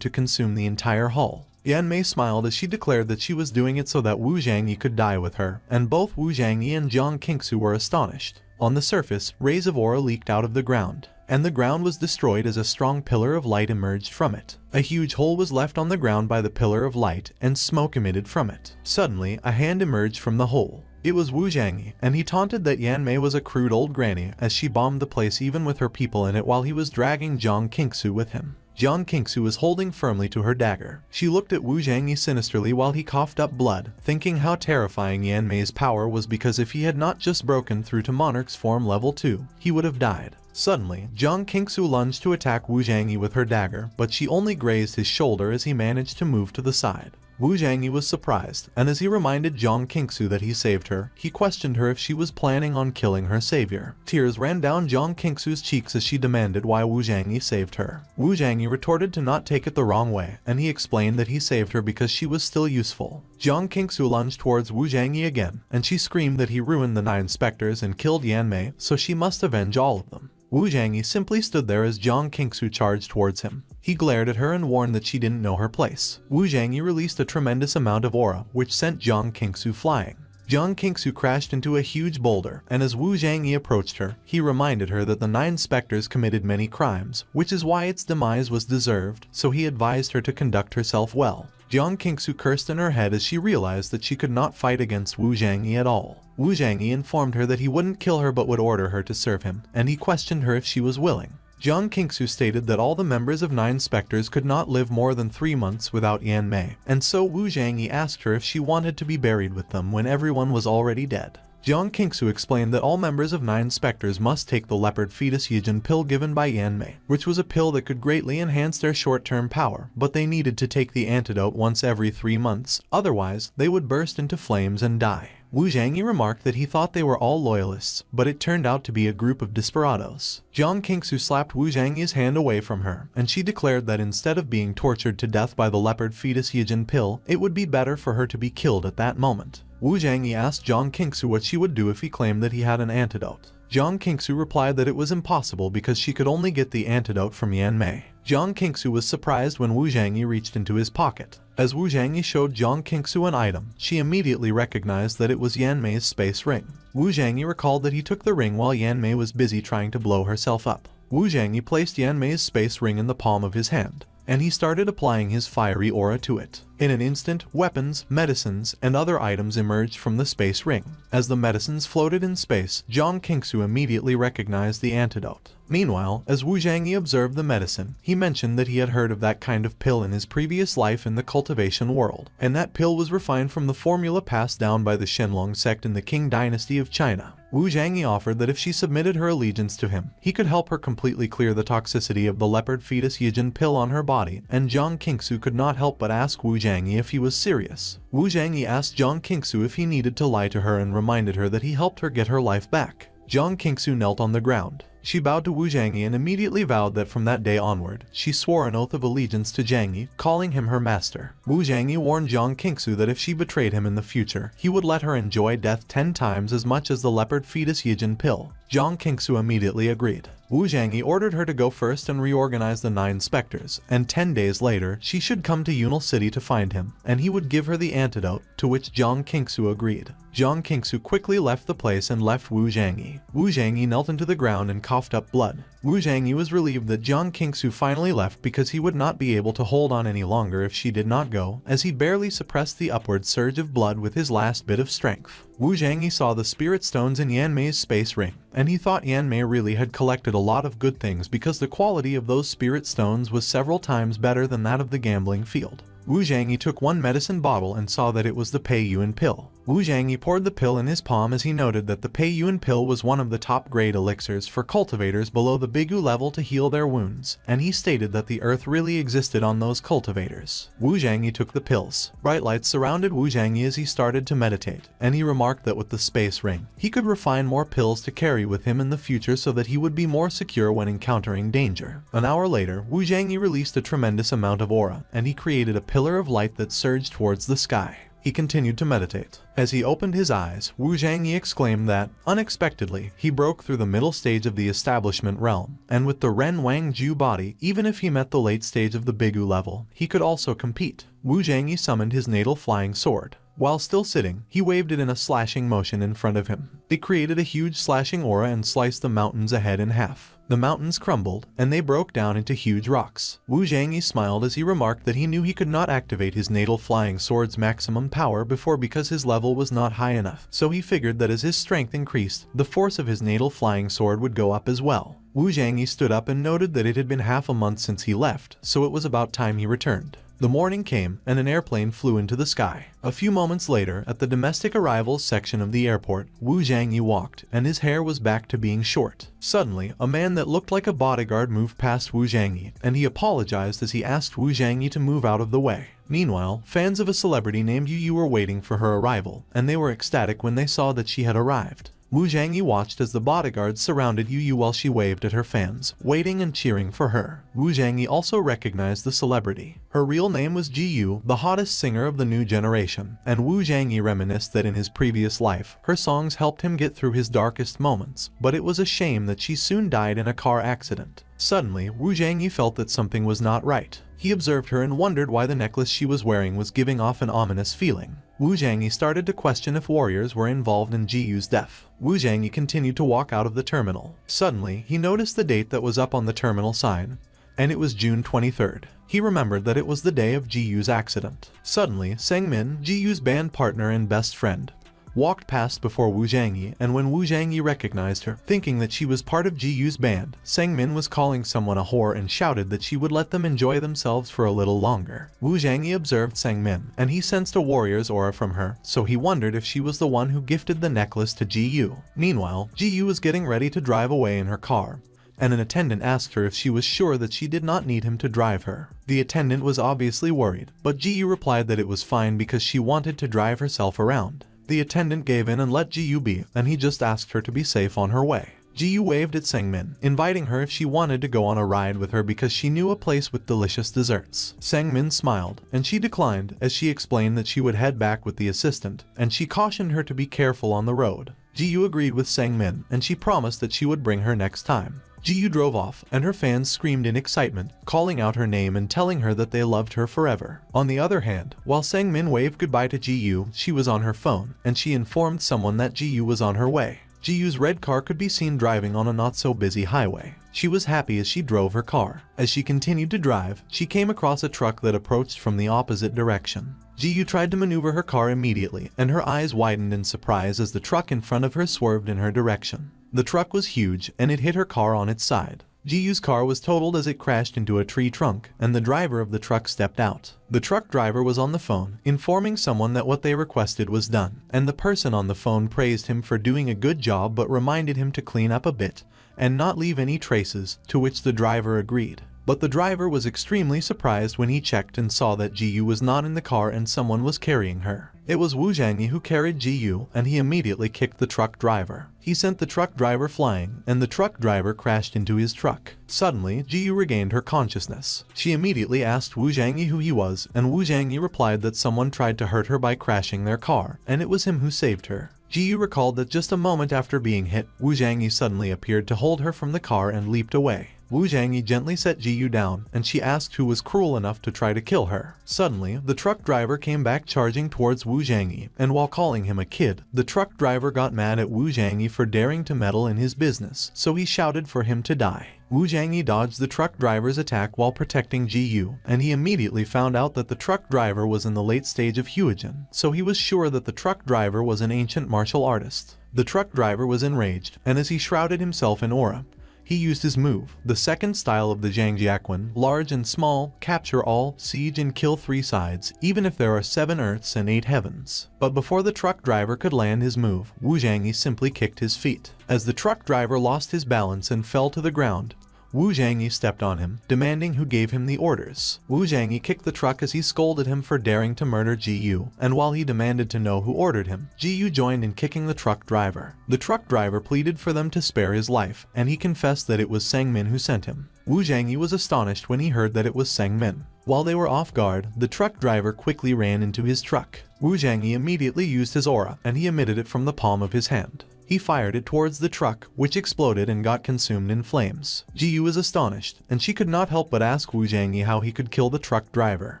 to consume the entire hall. Yanmei smiled as she declared that she was doing it so that Wu Zhangyi could die with her, and both Wu Zhangyi and Jiang Qingsu were astonished. On the surface, rays of aura leaked out of the ground, and the ground was destroyed as a strong pillar of light emerged from it. A huge hole was left on the ground by the pillar of light, and smoke emitted from it. Suddenly, a hand emerged from the hole. It was Wu Zhangyi, and he taunted that Yanmei was a crude old granny as she bombed the place even with her people in it while he was dragging Jiang Qingsu with him. Jiang Qingsu was holding firmly to her dagger. She looked at Wu Zhangyi sinisterly while he coughed up blood, thinking how terrifying Yanmei's power was because if he had not just broken through to Monarch's form level 2, he would have died. Suddenly, Jiang Qingsu lunged to attack Wu Zhangyi with her dagger, but she only grazed his shoulder as he managed to move to the side. Wu Zhangyi was surprised, and as he reminded Jiang Qingsu that he saved her, he questioned her if she was planning on killing her savior. Tears ran down Jiang Qingsu's cheeks as she demanded why Wu Zhangyi saved her. Wu Zhangyi retorted to not take it the wrong way, and he explained that he saved her because she was still useful. Jiang Qingsu lunged towards Wu Zhangyi again, and she screamed that he ruined the 9 specters and killed Yanmei, so she must avenge all of them. Wu Zhangyi simply stood there as Jiang Qingsu charged towards him. He glared at her and warned that she didn't know her place. Wu Zhangyi released a tremendous amount of aura, which sent Jiang Qingsu flying. Jiang Qingsu crashed into a huge boulder, and as Wu Zhangyi approached her, he reminded her that the 9 specters committed many crimes, which is why its demise was deserved, so he advised her to conduct herself well. Jiang Qingsu cursed in her head as she realized that she could not fight against Wu Zhangyi at all. Wu Zhangyi informed her that he wouldn't kill her but would order her to serve him, and he questioned her if she was willing. Jiang Qingsu stated that all the members of 9 Spectres could not live more than 3 months without Yan Mei, and so Wu Zhangyi asked her if she wanted to be buried with them when everyone was already dead. Jiang Qingsu explained that all members of 9 Spectres must take the leopard fetus Yijin pill given by Yan Mei, which was a pill that could greatly enhance their short-term power, but they needed to take the antidote once every 3 months, otherwise they would burst into flames and die. Wu Zhangyi remarked that he thought they were all loyalists, but it turned out to be a group of desperados. Jiang Qingsu slapped Wu Zhangyi's hand away from her, and she declared that instead of being tortured to death by the leopard fetus Yijin pill, it would be better for her to be killed at that moment. Wu Zhangyi asked Jiang Qingsu what she would do if he claimed that he had an antidote. Jiang Qingsu replied that it was impossible because she could only get the antidote from Yan Mei. Jiang Qingsu was surprised when Wu Zhangyi reached into his pocket. As Wu Zhangyi showed Jiang Qingsu an item, she immediately recognized that it was Yan Mei's space ring. Wu Zhangyi recalled that he took the ring while Yan Mei was busy trying to blow herself up. Wu Zhangyi placed Yan Mei's space ring in the palm of his hand, and he started applying his fiery aura to it. In an instant, weapons, medicines, and other items emerged from the space ring. As the medicines floated in space, Jiang Qingsu immediately recognized the antidote. Meanwhile, as Wu Zhangyi observed the medicine, he mentioned that he had heard of that kind of pill in his previous life in the cultivation world, and that pill was refined from the formula passed down by the Shenlong sect in the Qing dynasty of China. Wu Zhangyi offered that if she submitted her allegiance to him, he could help her completely clear the toxicity of the leopard fetus Yijin pill on her body, and Jiang Qingsu could not help but ask Wu Zhangyi if he was serious. Wu Zhangyi asked Jiang Qingsu if he needed to lie to her and reminded her that he helped her get her life back. Jiang Qingsu knelt on the ground. She bowed to Wu Zhangyi and immediately vowed that from that day onward, she swore an oath of allegiance to Zhangyi, calling him her master. Wu Zhangyi warned Jiang Qingsu that if she betrayed him in the future, he would let her enjoy death 10 times as much as the leopard fetus Yijin pill. Jiang Qingsu immediately agreed. Wu Zhangyi ordered her to go first and reorganize the 9 Spectres, and 10 days later, she should come to Yunal City to find him, and he would give her the antidote, to which Jiang Qingsu agreed. Jiang Qingsu quickly left the place and left Wu Zhangyi. Wu Zhangyi knelt into the ground and coughed up blood. Wu Zhangyi was relieved that Jiang Qingsu finally left because he would not be able to hold on any longer if she did not go, as he barely suppressed the upward surge of blood with his last bit of strength. Wu Zhangyi saw the spirit stones in Yan Mei's space ring, and he thought Yan Mei really had collected a lot of good things because the quality of those spirit stones was several times better than that of the gambling field. Wu Zhangyi took one medicine bottle and saw that it was the Pei Yuan pill. Wu Zhangyi poured the pill in his palm as he noted that the Pei Yuan pill was one of the top-grade elixirs for cultivators below the Bigu level to heal their wounds, and he stated that the earth really existed on those cultivators. Wu Zhangyi took the pills. Bright lights surrounded Wu Zhangyi as he started to meditate, and he remarked that with the space ring, he could refine more pills to carry with him in the future so that he would be more secure when encountering danger. An hour later, Wu Zhangyi released a tremendous amount of aura, and he created a pillar of light that surged towards the sky. He continued to meditate. As he opened his eyes, Wu Zhangyi exclaimed that, unexpectedly, he broke through the middle stage of the establishment realm, and with the Ren Wang Ju body, even if he met the late stage of the Bigu level, he could also compete. Wu Zhangyi summoned his natal flying sword. While still sitting, he waved it in a slashing motion in front of him. It created a huge slashing aura and sliced the mountains ahead in half. The mountains crumbled, and they broke down into huge rocks. Wu Zhangyi smiled as he remarked that he knew he could not activate his natal flying sword's maximum power before because his level was not high enough, so he figured that as his strength increased, the force of his natal flying sword would go up as well. Wu Zhangyi stood up and noted that it had been half a month since he left, so it was about time he returned. The morning came, and an airplane flew into the sky. A few moments later, at the domestic arrivals section of the airport, Wu Zhangyi walked, and his hair was back to being short. Suddenly, a man that looked like a bodyguard moved past Wu Zhangyi, and he apologized as he asked Wu Zhangyi to move out of the way. Meanwhile, fans of a celebrity named Yu were waiting for her arrival, and they were ecstatic when they saw that she had arrived. Wu Zhangyi watched as the bodyguards surrounded Yu while she waved at her fans, waiting and cheering for her. Wu Zhangyi also recognized the celebrity. Her real name was Ji Yu, the hottest singer of the new generation, and Wu Zhangyi reminisced that in his previous life, her songs helped him get through his darkest moments, but it was a shame that she soon died in a car accident. Suddenly, Wu Zhangyi felt that something was not right. He observed her and wondered why the necklace she was wearing was giving off an ominous feeling. Wu Zhangyi started to question if warriors were involved in Ji Yu's death. Wu Zhangyi continued to walk out of the terminal. Suddenly, he noticed the date that was up on the terminal sign, and it was June 23rd. He remembered that it was the day of Ji Yu's accident. Suddenly, Seng Min, Ji Yu's band partner and best friend, walked past before Wu Zhangyi, and when Wu Zhangyi recognized her, thinking that she was part of Ji Yu's band, Sangmin was calling someone a whore and shouted that she would let them enjoy themselves for a little longer. Wu Zhangyi observed Sangmin, and he sensed a warrior's aura from her, so he wondered if she was the one who gifted the necklace to Ji Yu. Meanwhile, Ji Yu was getting ready to drive away in her car, and an attendant asked her if she was sure that she did not need him to drive her. The attendant was obviously worried, but Ji Yu replied that it was fine because she wanted to drive herself around. The attendant gave in and let Ji Yu be, and he just asked her to be safe on her way. Ji Yu waved at Sangmin, inviting her if she wanted to go on a ride with her because she knew a place with delicious desserts. Sangmin smiled, and she declined as she explained that she would head back with the assistant, and she cautioned her to be careful on the road. Ji Yu agreed with Sangmin, and she promised that she would bring her next time. Ji Yu drove off, and her fans screamed in excitement, calling out her name and telling her that they loved her forever. On the other hand, while Sangmin waved goodbye to Ji Yu, she was on her phone, and she informed someone that Ji Yu was on her way. Ji Yu's red car could be seen driving on a not-so-busy highway. She was happy as she drove her car. As she continued to drive, she came across a truck that approached from the opposite direction. Ji Yu tried to maneuver her car immediately, and her eyes widened in surprise as the truck in front of her swerved in her direction. The truck was huge, and it hit her car on its side. Ji Yu's car was totaled as it crashed into a tree trunk, and the driver of the truck stepped out. The truck driver was on the phone, informing someone that what they requested was done, and the person on the phone praised him for doing a good job but reminded him to clean up a bit and not leave any traces, to which the driver agreed. But the driver was extremely surprised when he checked and saw that Ji Yu was not in the car and someone was carrying her. It was Wu Zhangyi who carried Ji Yu, and he immediately kicked the truck driver. He sent the truck driver flying, and the truck driver crashed into his truck. Suddenly, Ji Yu regained her consciousness. She immediately asked Wu Zhangyi who he was, and Wu Zhangyi replied that someone tried to hurt her by crashing their car, and it was him who saved her. Ji Yu recalled that just a moment after being hit, Wu Zhangyi suddenly appeared to hold her from the car and leaped away. Wu Zhangyi gently set Ji Yu down, and she asked who was cruel enough to try to kill her. Suddenly, the truck driver came back charging towards Wu Zhangyi, and while calling him a kid, the truck driver got mad at Wu Zhangyi for daring to meddle in his business, so he shouted for him to die. Wu Zhangyi dodged the truck driver's attack while protecting Ji Yu, and he immediately found out that the truck driver was in the late stage of Huijin, so he was sure that the truck driver was an ancient martial artist. The truck driver was enraged, and as he shrouded himself in aura, he used his move, the second style of the Zhangjiaquan, large and small, capture all, siege and kill 3 sides, even if there are 7 earths and 8 heavens. But before the truck driver could land his move, Wu Zhangyi simply kicked his feet. As the truck driver lost his balance and fell to the ground, Wu Zhangyi stepped on him, demanding who gave him the orders. Wu Zhangyi kicked the truck as he scolded him for daring to murder Ji Yu, and while he demanded to know who ordered him, Ji Yu joined in kicking the truck driver. The truck driver pleaded for them to spare his life, and he confessed that it was Sangmin who sent him. Wu Zhangyi was astonished when he heard that it was Sangmin. While they were off guard, the truck driver quickly ran into his truck. Wu Zhangyi immediately used his aura, and he emitted it from the palm of his hand. He fired it towards the truck, which exploded and got consumed in flames. Ji Yu was astonished, and she could not help but ask Wu Zhangyi how he could kill the truck driver.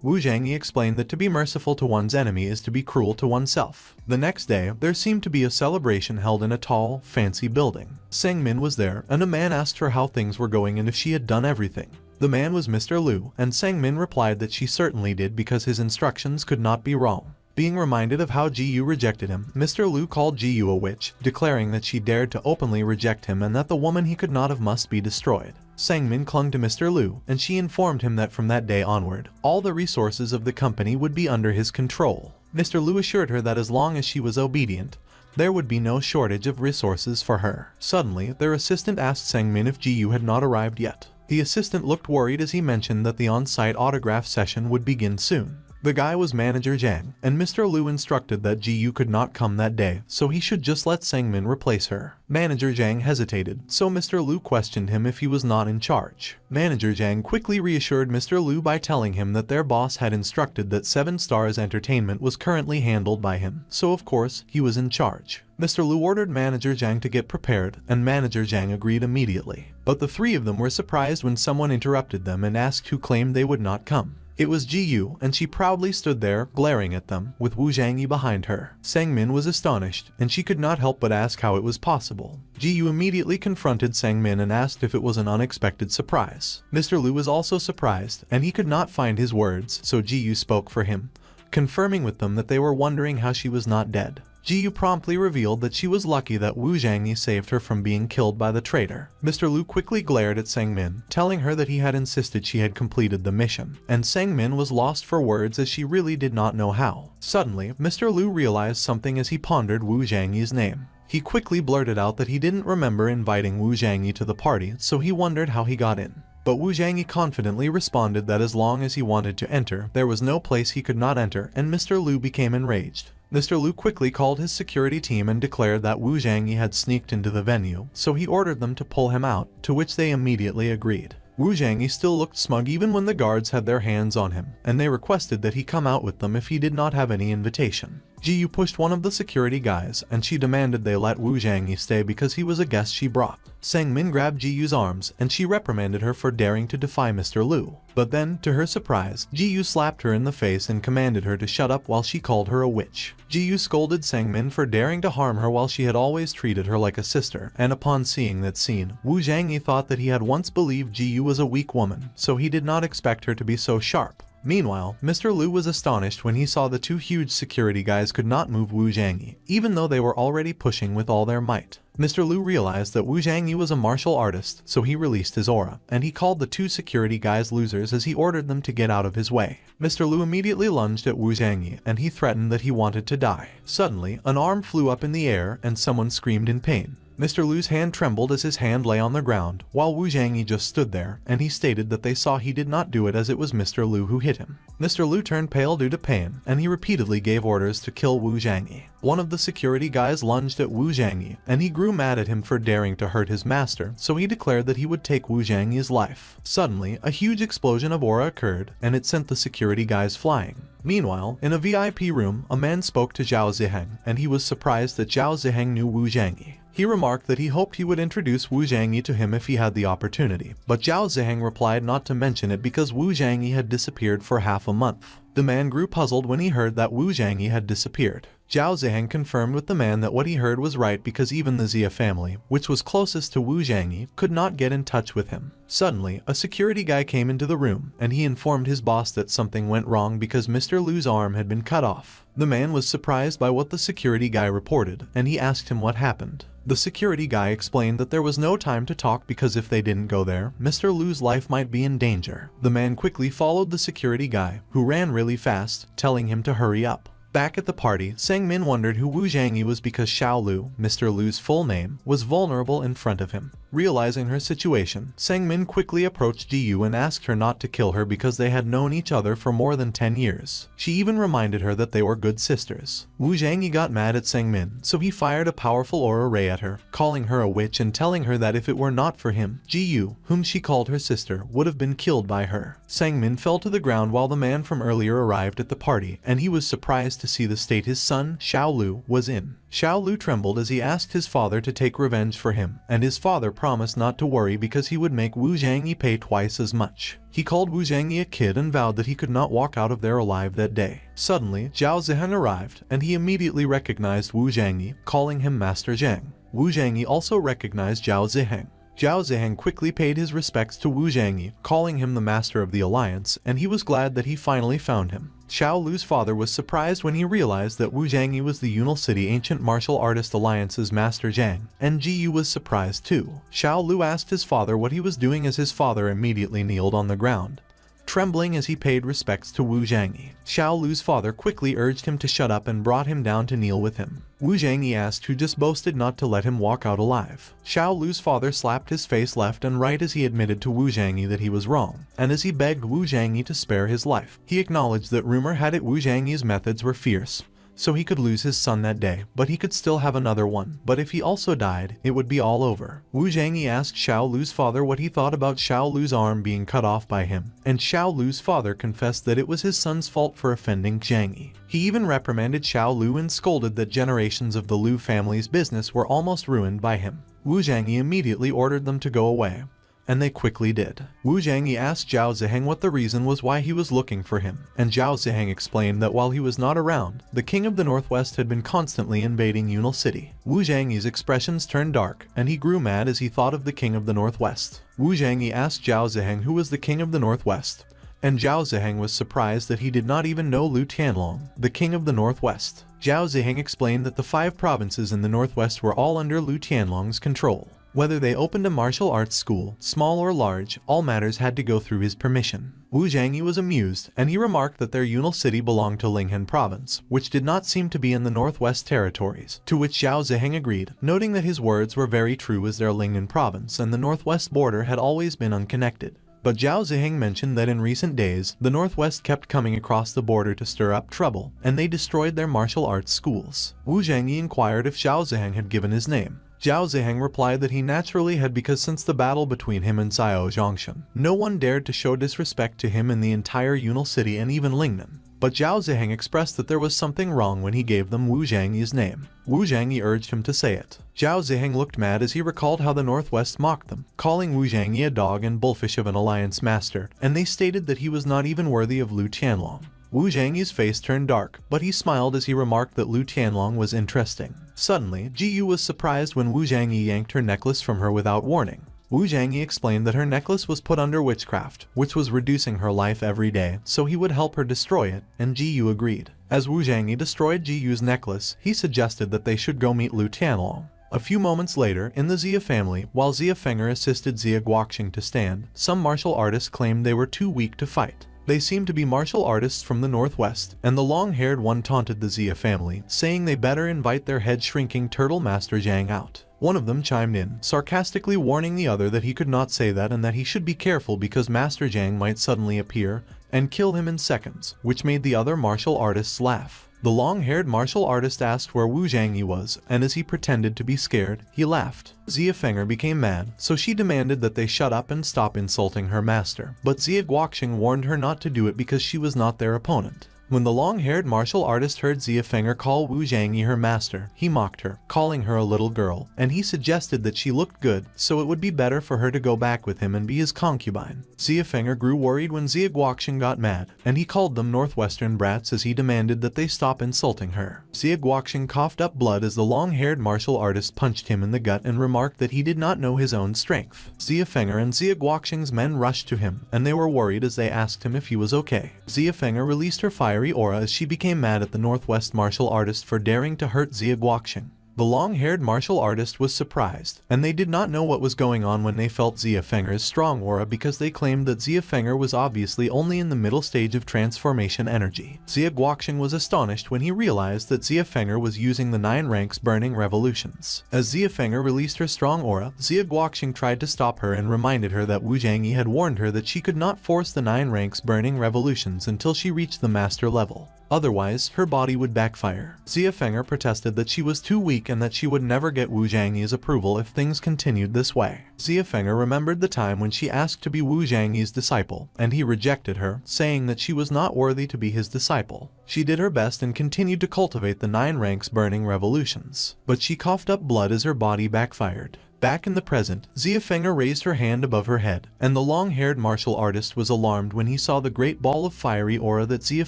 Wu Zhangyi explained that to be merciful to one's enemy is to be cruel to oneself. The next day, there seemed to be a celebration held in a tall, fancy building. Sangmin was there, and a man asked her how things were going and if she had done everything. The man was Mr. Liu, and Sangmin replied that she certainly did because his instructions could not be wrong. Being reminded of how Ji Yu rejected him, Mr. Liu called Ji Yu a witch, declaring that she dared to openly reject him and that the woman he could not have must be destroyed. Sangmin clung to Mr. Liu, and she informed him that from that day onward, all the resources of the company would be under his control. Mr. Liu assured her that as long as she was obedient, there would be no shortage of resources for her. Suddenly, their assistant asked Sangmin if Ji Yu had not arrived yet. The assistant looked worried as he mentioned that the on-site autograph session would begin soon. The guy was Manager Zhang, and Mr. Liu instructed that Ji Yu could not come that day, so he should just let Sangmin replace her. Manager Zhang hesitated, so Mr. Liu questioned him if he was not in charge. Manager Zhang quickly reassured Mr. Liu by telling him that their boss had instructed that 7 Stars Entertainment was currently handled by him, so of course, he was in charge. Mr. Liu ordered Manager Zhang to get prepared, and Manager Zhang agreed immediately. But the 3 of them were surprised when someone interrupted them and asked who claimed they would not come. It was Ji Yu, and she proudly stood there, glaring at them, with Wu Zhangyi behind her. Sangmin was astonished, and she could not help but ask how it was possible. Ji Yu immediately confronted Sangmin and asked if it was an unexpected surprise. Mr. Liu was also surprised, and he could not find his words, so Ji Yu spoke for him, confirming with them that they were wondering how she was not dead. Ji Yu promptly revealed that she was lucky that Wu Zhangyi saved her from being killed by the traitor. Mr. Lu quickly glared at Sang Min, telling her that he had insisted she had completed the mission, and Sang Min was lost for words as she really did not know how. Suddenly, Mr. Lu realized something as he pondered Wu Zhangyi's name. He quickly blurted out that he didn't remember inviting Wu Zhangyi to the party, so he wondered how he got in. But Wu Zhangyi confidently responded that as long as he wanted to enter, there was no place he could not enter, and Mr. Lu became enraged. Mr. Lu quickly called his security team and declared that Wu Zhangyi had sneaked into the venue, so he ordered them to pull him out, to which they immediately agreed. Wu Zhangyi still looked smug even when the guards had their hands on him, and they requested that he come out with them if he did not have any invitation. Ji Yu pushed one of the security guys, and she demanded they let Wu Zhangyi stay because he was a guest she brought. Sang Min grabbed Ji Yu's arms, and she reprimanded her for daring to defy Mr. Lu. But then, to her surprise, Ji Yu slapped her in the face and commanded her to shut up while she called her a witch. Ji Yu scolded Sang Min for daring to harm her while she had always treated her like a sister, and upon seeing that scene, Wu Zhangyi thought that he had once believed Ji Yu was a weak woman, so he did not expect her to be so sharp. Meanwhile, Mr. Lu was astonished when he saw the two huge security guys could not move Wu Zhangyi, even though they were already pushing with all their might. Mr. Lu realized that Wu Zhangyi was a martial artist, so he released his aura, and he called the two security guys losers as he ordered them to get out of his way. Mr. Lu immediately lunged at Wu Zhangyi, and he threatened that he wanted to die. Suddenly, an arm flew up in the air, and someone screamed in pain. Mr. Lu's hand trembled as his hand lay on the ground, while Wu Zhangyi just stood there, and he stated that they saw he did not do it as it was Mr. Lu who hit him. Mr. Lu turned pale due to pain, and he repeatedly gave orders to kill Wu Zhangyi. One of the security guys lunged at Wu Zhangyi, and he grew mad at him for daring to hurt his master, so he declared that he would take Wu Zhangyi's life. Suddenly, a huge explosion of aura occurred, and it sent the security guys flying. Meanwhile, in a VIP room, a man spoke to Zhao Ziheng, and he was surprised that Zhao Ziheng knew Wu Zhangyi. He remarked that he hoped he would introduce Wu Zhangyi to him if he had the opportunity, but Zhao Ziheng replied not to mention it because Wu Zhangyi had disappeared for half a month. The man grew puzzled when he heard that Wu Zhangyi had disappeared. Zhao Ziheng confirmed with the man that what he heard was right because even the Xia family, which was closest to Wu Zhangyi, could not get in touch with him. Suddenly, a security guy came into the room, and he informed his boss that something went wrong because Mr. Lu's arm had been cut off. The man was surprised by what the security guy reported, and he asked him what happened. The security guy explained that there was no time to talk because if they didn't go there, Mr. Lu's life might be in danger. The man quickly followed the security guy, who ran really fast, telling him to hurry up. Back at the party, Sang Min wondered who Wu Zhangyi was because Xiao Lu, Mr. Lu's full name, was vulnerable in front of him. Realizing her situation, Sang Min quickly approached Ji Yu and asked her not to kill her because they had known each other for more than 10 years. She even reminded her that they were good sisters. Wu Zhangyi got mad at Sang Min, so he fired a powerful aura ray at her, calling her a witch and telling her that if it were not for him, Ji Yu, whom she called her sister, would have been killed by her. Sang Min fell to the ground while the man from earlier arrived at the party, and he was surprised to see the state his son, Xiao Lu, was in. Xiao Lu trembled as he asked his father to take revenge for him, and his father promised not to worry because he would make Wu Zhangyi pay twice as much. He called Wu Zhangyi a kid and vowed that he could not walk out of there alive that day. Suddenly, Zhao Ziheng arrived, and he immediately recognized Wu Zhangyi, calling him Master Zheng. Wu Zhangyi also recognized Zhao Ziheng. Zhao Ziheng quickly paid his respects to Wu Zhangyi, calling him the Master of the Alliance, and he was glad that he finally found him. Xiao Lu's father was surprised when he realized that Wu Zhangyi was the Yunal City Ancient Martial Artist Alliance's Master Zhang, and Ji Yu was surprised too. Xiao Lu asked his father what he was doing as his father immediately kneeled on the ground, trembling as he paid respects to Wu Zhangyi. Xiao Lu's father quickly urged him to shut up and brought him down to kneel with him. Wu Zhangyi asked who just boasted not to let him walk out alive. Xiao Lu's father slapped his face left and right as he admitted to Wu Zhangyi that he was wrong, and as he begged Wu Zhangyi to spare his life. He acknowledged that rumor had it Wu Zhangyi's methods were fierce, so he could lose his son that day, but he could still have another one. But if he also died, it would be all over. Wu Zhangyi asked Xiao Lu's father what he thought about Xiao Lu's arm being cut off by him, and Xiao Lu's father confessed that it was his son's fault for offending Zhangyi. He even reprimanded Xiao Lu and scolded that generations of the Lu family's business were almost ruined by him. Wu Zhangyi immediately ordered them to go away, and they quickly did. Wu Zhangyi asked Zhao Ziheng what the reason was why he was looking for him, and Zhao Ziheng explained that while he was not around, the king of the Northwest had been constantly invading Yunal City. Wu Zhangyi's expressions turned dark, and he grew mad as he thought of the king of the Northwest. Wu Zhangyi asked Zhao Ziheng who was the king of the Northwest, and Zhao Ziheng was surprised that he did not even know Lu Tianlong, the king of the Northwest. Zhao Ziheng explained that the 5 provinces in the Northwest were all under Lu Tianlong's control. Whether they opened a martial arts school, small or large, all matters had to go through his permission. Wu Zhangyi was amused, and he remarked that their Yunal city belonged to Linghan province, which did not seem to be in the Northwest territories, to which Zhao Ziheng agreed, noting that his words were very true as their Linghan province and the Northwest border had always been unconnected. But Zhao Ziheng mentioned that in recent days, the Northwest kept coming across the border to stir up trouble, and they destroyed their martial arts schools. Wu Zhangyi inquired if Zhao Ziheng had given his name. Zhao Ziheng replied that he naturally had because since the battle between him and Xiao Zhongshan, no one dared to show disrespect to him in the entire Yunal city and even Lingnan. But Zhao Ziheng expressed that there was something wrong when he gave them Wu Zhangyi's name. Wu Zhangyi urged him to say it. Zhao Ziheng looked mad as he recalled how the Northwest mocked them, calling Wu Zhangyi a dog and bullfish of an alliance master, and they stated that he was not even worthy of Lu Tianlong. Wu Zhangyi's face turned dark, but he smiled as he remarked that Lu Tianlong was interesting. Suddenly, Ji Yu was surprised when Wu Zhangyi yanked her necklace from her without warning. Wu Zhangyi explained that her necklace was put under witchcraft, which was reducing her life every day, so he would help her destroy it, and Ji Yu agreed. As Wu Zhangyi destroyed Ji Yu's necklace, he suggested that they should go meet Lu Tianlong. A few moments later, in the Xia family, while Xia Fenger assisted Xia Guoqing to stand, some martial artists claimed they were too weak to fight. They seemed to be martial artists from the Northwest, and the long-haired one taunted the Xia family, saying they better invite their head-shrinking turtle master Zhang out. One of them chimed in, sarcastically warning the other that he could not say that and that he should be careful because Master Zhang might suddenly appear and kill him in seconds, which made the other martial artists laugh. The long-haired martial artist asked where Wu Zhangyi was, and as he pretended to be scared, he laughed. Xia Fenger became mad, so she demanded that they shut up and stop insulting her master, but Xia Guoqing warned her not to do it because she was not their opponent. When the long-haired martial artist heard Xia Fenger call Wu Zhangyi her master, he mocked her, calling her a little girl, and he suggested that she looked good, so it would be better for her to go back with him and be his concubine. Xia Fenger grew worried when Xia Guoqing got mad, and he called them Northwestern brats as he demanded that they stop insulting her. Xia Guoqing coughed up blood as the long-haired martial artist punched him in the gut and remarked that he did not know his own strength. Xia Fenger and Xia Guoqing's men rushed to him, and they were worried as they asked him if he was okay. Xia Fenger released her fiery aura as she became mad at the Northwest martial artist for daring to hurt Xia Guoqing. The long-haired martial artist was surprised, and they did not know what was going on when they felt Xia Fenger's strong aura because they claimed that Xia Fenger was obviously only in the middle stage of transformation energy. Xia Guoqing was astonished when he realized that Xia Fenger was using the 9 ranks burning revolutions. As Xia Fenger released her strong aura, Xia Guoqing tried to stop her and reminded her that Wu Zhangyi had warned her that she could not force the 9 ranks burning revolutions until she reached the master level. Otherwise, her body would backfire. Xia Fenger protested that she was too weak and that she would never get Wu Zhangyi's approval if things continued this way. Xia Fenger remembered the time when she asked to be Wu Zhangyi's disciple, and he rejected her, saying that she was not worthy to be his disciple. She did her best and continued to cultivate the 9 ranks burning revolutions, but she coughed up blood as her body backfired. Back in the present, Xia Fenger raised her hand above her head, and the long-haired martial artist was alarmed when he saw the great ball of fiery aura that Xia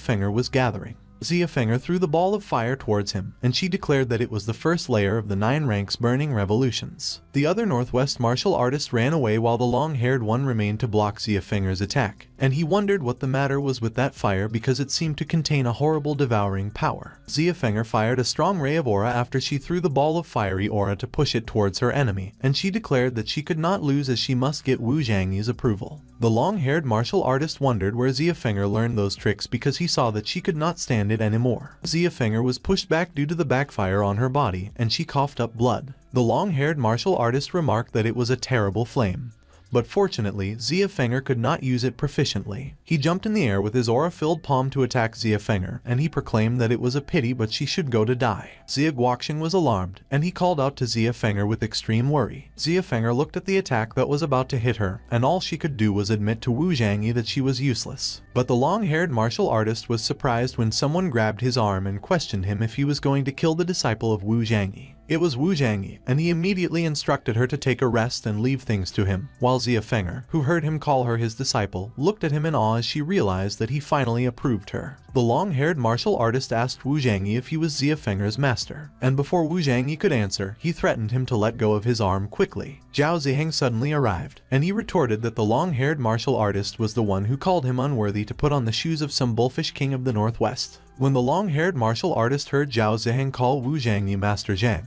Fenger was gathering. Xia Fenger threw the ball of fire towards him, and she declared that it was the first layer of the 9 ranks burning revolutions. The other Northwest martial artist ran away while the long-haired one remained to block Xia Fenger's attack, and he wondered what the matter was with that fire because it seemed to contain a horrible devouring power. Xia Fenger fired a strong ray of aura after she threw the ball of fiery aura to push it towards her enemy, and she declared that she could not lose as she must get Wu Zhangyi's approval. The long-haired martial artist wondered where Xia Fenger learned those tricks because he saw that she could not stand it anymore. Xia Fenger was pushed back due to the backfire on her body, and she coughed up blood. The long-haired martial artist remarked that it was a terrible flame. But fortunately, Xia Fenger could not use it proficiently. He jumped in the air with his aura-filled palm to attack Xia Fenger, and he proclaimed that it was a pity but she should go to die. Xia Guoqing was alarmed, and he called out to Xia Fenger with extreme worry. Xia Fenger looked at the attack that was about to hit her, and all she could do was admit to Wu Zhangyi that she was useless. But the long-haired martial artist was surprised when someone grabbed his arm and questioned him if he was going to kill the disciple of Wu Zhangyi. It was Wu Zhangyi, and he immediately instructed her to take a rest and leave things to him, while Xia Feng'er, who heard him call her his disciple, looked at him in awe as she realized that he finally approved her. The long-haired martial artist asked Wu Zhangyi if he was Xia Feng'er's master, and before Wu Zhangyi could answer, he threatened him to let go of his arm quickly. Zhao Ziheng suddenly arrived, and he retorted that the long-haired martial artist was the one who called him unworthy to put on the shoes of some bullfish king of the northwest. When the long-haired martial artist heard Zhao Ziheng call Wu Zhangyi Master Zhang,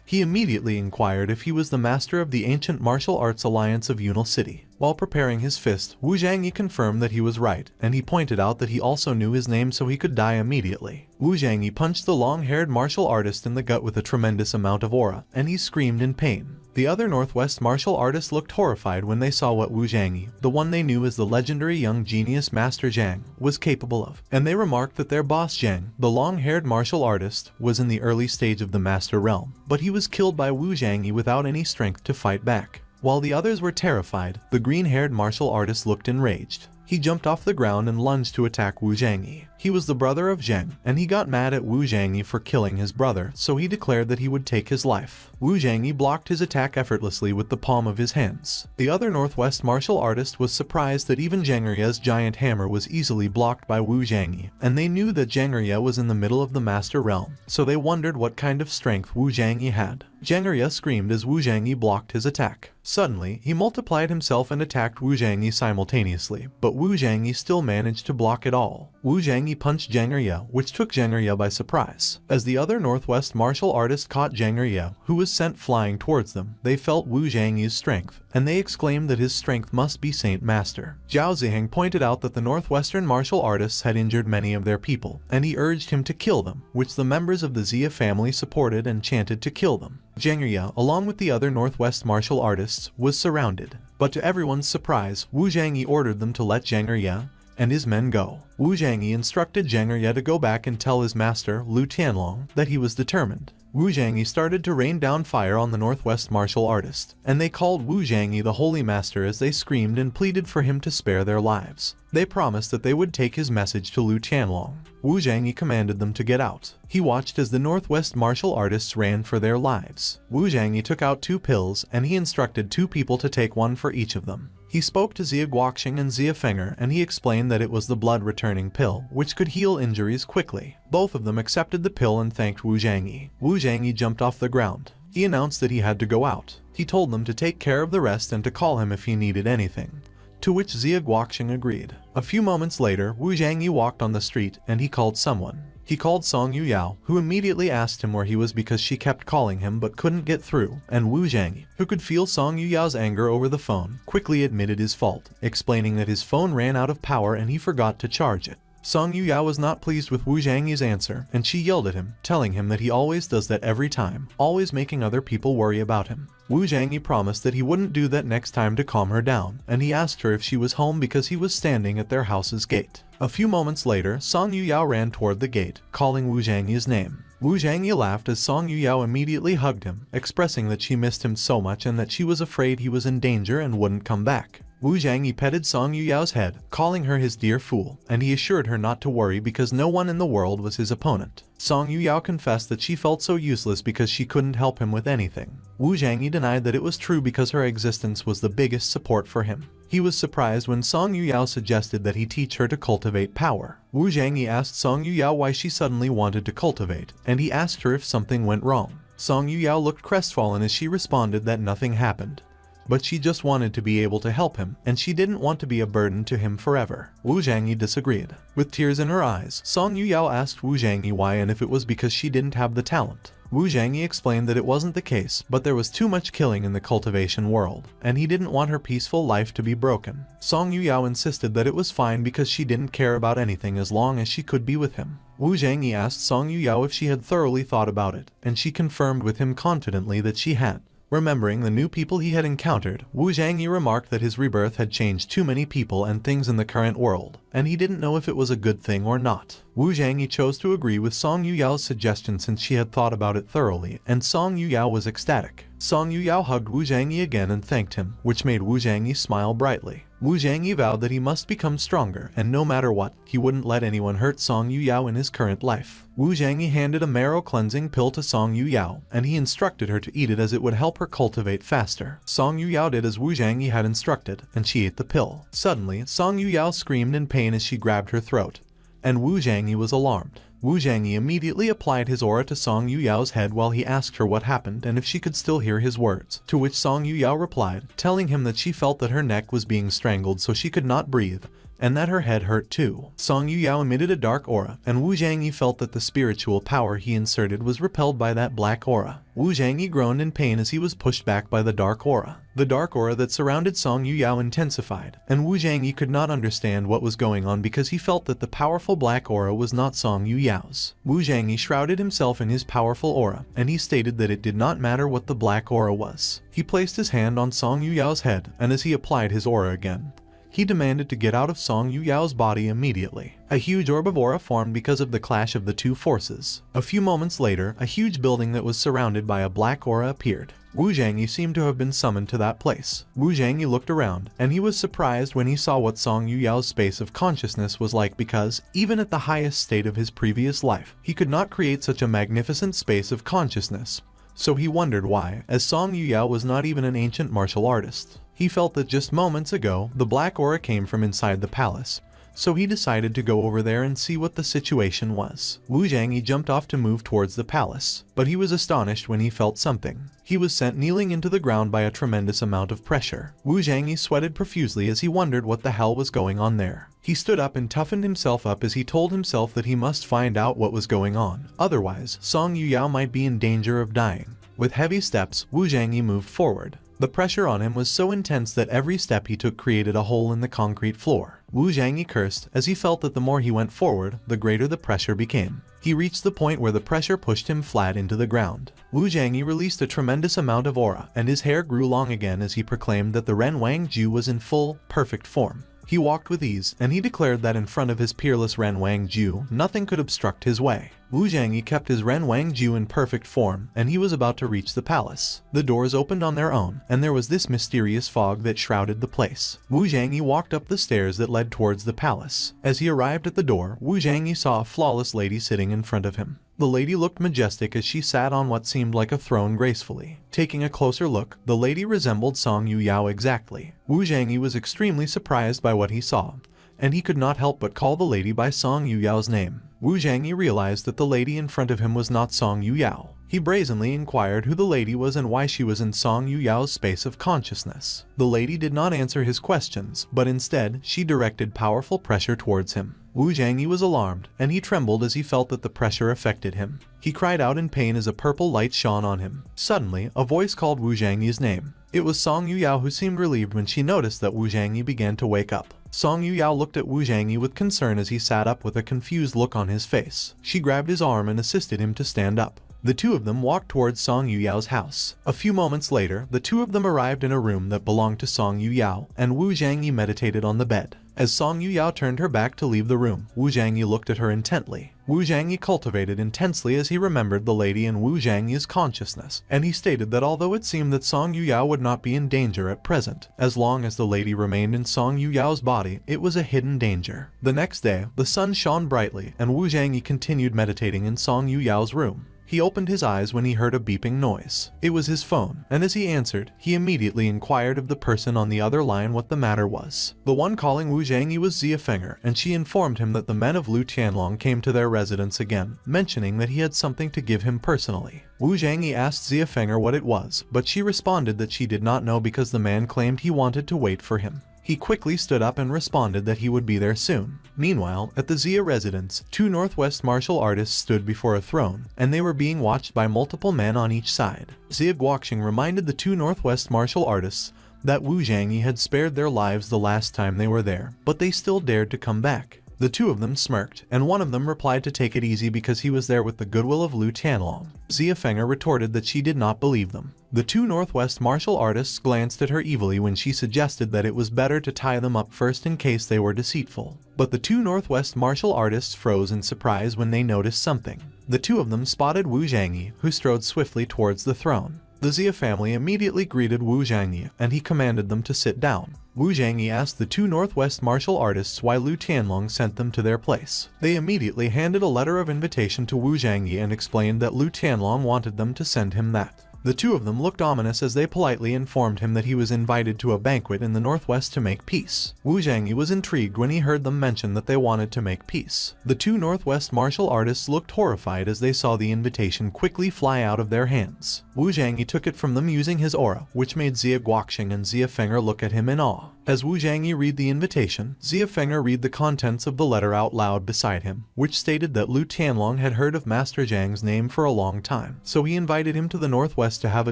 he immediately inquired if he was the master of the ancient martial arts alliance of Yunal City. While preparing his fist, Wu Zhangyi confirmed that he was right, and he pointed out that he also knew his name so he could die immediately. Wu Zhangyi punched the long-haired martial artist in the gut with a tremendous amount of aura, and he screamed in pain. The other Northwest martial artists looked horrified when they saw what Wu Zhangyi, the one they knew as the legendary young genius Master Zhang, was capable of, and they remarked that their boss Zhang, the long-haired martial artist, was in the early stage of the Master Realm, but he was killed by Wu Zhangyi without any strength to fight back. While the others were terrified, the green-haired martial artist looked enraged. He jumped off the ground and lunged to attack Wu Zhangyi. He was the brother of Zhang, and he got mad at Wu Zhangyi for killing his brother, so he declared that he would take his life. Wu Zhangyi blocked his attack effortlessly with the palm of his hands. The other Northwest martial artist was surprised that even Zhangria's giant hammer was easily blocked by Wu Zhangyi, and they knew that Zhangria was in the middle of the Master Realm, so they wondered what kind of strength Wu Zhangyi had. Zhangria screamed as Wu Zhangyi blocked his attack. Suddenly, he multiplied himself and attacked Wu Zhangyi simultaneously, but Wu Zhangyi still managed to block it all. Wu Zhangyi punched Zhangria, which took Zhangria by surprise. As the other Northwest martial artist caught Zhangria, who was sent flying towards them, they felt Wu Zhangyi's strength, and they exclaimed that his strength must be Saint Master. Zhao Ziheng pointed out that the Northwestern martial artists had injured many of their people, and he urged him to kill them, which the members of the Xia family supported and chanted to kill them. Zhangria, along with the other Northwest martial artists, was surrounded, but to everyone's surprise, Wu Zhangyi ordered them to let Zhangria and his men go. Wu Zhangyi instructed Zhangria to go back and tell his master, Lu Tianlong, that he was determined. Wu Zhangyi started to rain down fire on the Northwest martial artist, and they called Wu Zhangyi the Holy Master as they screamed and pleaded for him to spare their lives. They promised that they would take his message to Lu Tianlong. Wu Zhangyi commanded them to get out. He watched as the Northwest martial artists ran for their lives. Wu Zhangyi took out 2 pills, and he instructed 2 people to take one for each of them. He spoke to Xia Guoqing and Xia Feng'er, and he explained that it was the blood-returning pill, which could heal injuries quickly. Both of them accepted the pill and thanked Wu Zhangyi. Wu Zhangyi jumped off the ground. He announced that he had to go out. He told them to take care of the rest and to call him if he needed anything, to which Xia Guoqing agreed. A few moments later, Wu Zhangyi walked on the street, and he called someone. He called Song Yuyao, who immediately asked him where he was because she kept calling him but couldn't get through, and Wu Zhangyi, who could feel Song Yuyao's anger over the phone, quickly admitted his fault, explaining that his phone ran out of power and he forgot to charge it. Song Yuyao was not pleased with Wu Zhangyi's answer, and she yelled at him, telling him that he always does that every time, always making other people worry about him. Wu Zhangyi promised that he wouldn't do that next time to calm her down, and he asked her if she was home because he was standing at their house's gate. A few moments later, Song Yuyao ran toward the gate, calling Wu Zhangyi's name. Wu Zhangyi laughed as Song Yuyao immediately hugged him, expressing that she missed him so much and that she was afraid he was in danger and wouldn't come back. Wu Zhangyi petted Song Yuyao's head, calling her his dear fool, and he assured her not to worry because no one in the world was his opponent. Song Yuyao confessed that she felt so useless because she couldn't help him with anything. Wu Zhangyi denied that it was true because her existence was the biggest support for him. He was surprised when Song Yuyao suggested that he teach her to cultivate power. Wu Zhangyi asked Song Yuyao why she suddenly wanted to cultivate, and he asked her if something went wrong. Song Yuyao looked crestfallen as she responded that nothing happened, but she just wanted to be able to help him, and she didn't want to be a burden to him forever. Wu Zhangyi disagreed. With tears in her eyes, Song Yuyao asked Wu Zhangyi why and if it was because she didn't have the talent. Wu Zhangyi explained that it wasn't the case, but there was too much killing in the cultivation world, and he didn't want her peaceful life to be broken. Song Yuyao insisted that it was fine because she didn't care about anything as long as she could be with him. Wu Zhangyi asked Song Yuyao if she had thoroughly thought about it, and she confirmed with him confidently that she had. Remembering the new people he had encountered, Wu Zhangyi remarked that his rebirth had changed too many people and things in the current world, and he didn't know if it was a good thing or not. Wu Zhangyi chose to agree with Song Yuyao's suggestion since she had thought about it thoroughly, and Song Yuyao was ecstatic. Song Yuyao hugged Wu Zhangyi again and thanked him, which made Wu Zhangyi smile brightly. Wu Zhangyi vowed that he must become stronger, and no matter what, he wouldn't let anyone hurt Song Yuyao in his current life. Wu Zhangyi handed a marrow cleansing pill to Song Yuyao, and he instructed her to eat it as it would help her cultivate faster. Song Yuyao did as Wu Zhangyi had instructed, and she ate the pill. Suddenly, Song Yuyao screamed in pain as she grabbed her throat, and Wu Zhangyi was alarmed. Wu Zhangyi immediately applied his aura to Song Yuyao's head while he asked her what happened and if she could still hear his words, to which Song Yuyao replied, telling him that she felt that her neck was being strangled so she could not breathe, and that her head hurt too. Song Yuyao emitted a dark aura, and Wu Zhangyi felt that the spiritual power he inserted was repelled by that black aura. Wu Zhangyi groaned in pain as he was pushed back by the dark aura. The dark aura that surrounded Song Yuyao intensified, and Wu Zhangyi could not understand what was going on because he felt that the powerful black aura was not Song Yuyao's. Wu Zhangyi shrouded himself in his powerful aura, and he stated that it did not matter what the black aura was. He placed his hand on Song Yuyao's head, and as he applied his aura again, he demanded to get out of Song Yuyao's body immediately. A huge orb of aura formed because of the clash of the two forces. A few moments later, a huge building that was surrounded by a black aura appeared. Wu Zhangyi seemed to have been summoned to that place. Wu Zhangyi looked around, and he was surprised when he saw what Song Yuyao's space of consciousness was like because, even at the highest state of his previous life, he could not create such a magnificent space of consciousness. So he wondered why, as Song Yuyao was not even an ancient martial artist. He felt that just moments ago, the black aura came from inside the palace, so he decided to go over there and see what the situation was. Wu Zhangyi jumped off to move towards the palace, but he was astonished when he felt something. He was sent kneeling into the ground by a tremendous amount of pressure. Wu Zhangyi sweated profusely as he wondered what the hell was going on there. He stood up and toughened himself up as he told himself that he must find out what was going on. Otherwise, Song Yuyao might be in danger of dying. With heavy steps, Wu Zhangyi moved forward. The pressure on him was so intense that every step he took created a hole in the concrete floor. Wu Zhangyi cursed as he felt that the more he went forward, the greater the pressure became. He reached the point where the pressure pushed him flat into the ground. Wu Zhangyi released a tremendous amount of aura, and his hair grew long again as he proclaimed that the Ren Wang Ju was in full, perfect form. He walked with ease, and he declared that in front of his peerless Ren Wang Ju, nothing could obstruct his way. Wu Zhangyi kept his Ren Wang Ju in perfect form, and he was about to reach the palace. The doors opened on their own, and there was this mysterious fog that shrouded the place. Wu Zhangyi walked up the stairs that led towards the palace. As he arrived at the door, Wu Zhangyi saw a flawless lady sitting in front of him. The lady looked majestic as she sat on what seemed like a throne gracefully. Taking a closer look, the lady resembled Song Yuyao exactly. Wu Zhangyi was extremely surprised by what he saw, and he could not help but call the lady by Song Yuyao's name. Wu Zhangyi realized that the lady in front of him was not Song Yuyao. He brazenly inquired who the lady was and why she was in Song Yuyao's space of consciousness. The lady did not answer his questions, but instead, she directed powerful pressure towards him. Wu Zhangyi was alarmed, and he trembled as he felt that the pressure affected him. He cried out in pain as a purple light shone on him. Suddenly, a voice called Wu Zhangyi's name. It was Song Yuyao, who seemed relieved when she noticed that Wu Zhangyi began to wake up. Song Yuyao looked at Wu Zhangyi with concern as he sat up with a confused look on his face. She grabbed his arm and assisted him to stand up. The two of them walked towards Song Yuyao's house. A few moments later, the two of them arrived in a room that belonged to Song Yuyao, and Wu Zhangyi meditated on the bed. As Song Yuyao turned her back to leave the room, Wu Zhangyi looked at her intently. Wu Zhangyi cultivated intensely as he remembered the lady in Wu Zhangyi's consciousness, and he stated that although it seemed that Song Yuyao would not be in danger at present, as long as the lady remained in Song Yuyao's body, it was a hidden danger. The next day, the sun shone brightly, and Wu Zhangyi continued meditating in Song Yuyao's room. He opened his eyes when he heard a beeping noise. It was his phone, and as he answered, he immediately inquired of the person on the other line what the matter was. The one calling Wu Zhangyi was Xia Fenger, and she informed him that the men of Lu Tianlong came to their residence again, mentioning that he had something to give him personally. Wu Zhangyi asked Xia Fenger what it was, but she responded that she did not know because the man claimed he wanted to wait for him. He quickly stood up and responded that he would be there soon. Meanwhile, at the Xia residence, two Northwest martial artists stood before a throne, and they were being watched by multiple men on each side. Xia Guoqing reminded the two Northwest martial artists that Wu Zhangyi had spared their lives the last time they were there, but they still dared to come back. The two of them smirked, and one of them replied to take it easy because he was there with the goodwill of Lu Tianlong. Xia Fenger retorted that she did not believe them. The two Northwest martial artists glanced at her evilly when she suggested that it was better to tie them up first in case they were deceitful. But the two Northwest martial artists froze in surprise when they noticed something. The two of them spotted Wu Zhangyi, who strode swiftly towards the throne. The Xia family immediately greeted Wu Zhangyi and he commanded them to sit down. Wu Zhangyi asked the two Northwest martial artists why Lu Tianlong sent them to their place. They immediately handed a letter of invitation to Wu Zhangyi and explained that Lu Tianlong wanted them to send him that. The two of them looked ominous as they politely informed him that he was invited to a banquet in the Northwest to make peace. Wu Zhangyi was intrigued when he heard them mention that they wanted to make peace. The two Northwest martial artists looked horrified as they saw the invitation quickly fly out of their hands. Wu Zhangyi took it from them using his aura, which made Xia Guoqing and Xia Feng'er look at him in awe. As Wu Zhangyi read the invitation, Xia Feng'er read the contents of the letter out loud beside him, which stated that Lu Tianlong had heard of Master Zhang's name for a long time, so he invited him to the Northwest to have a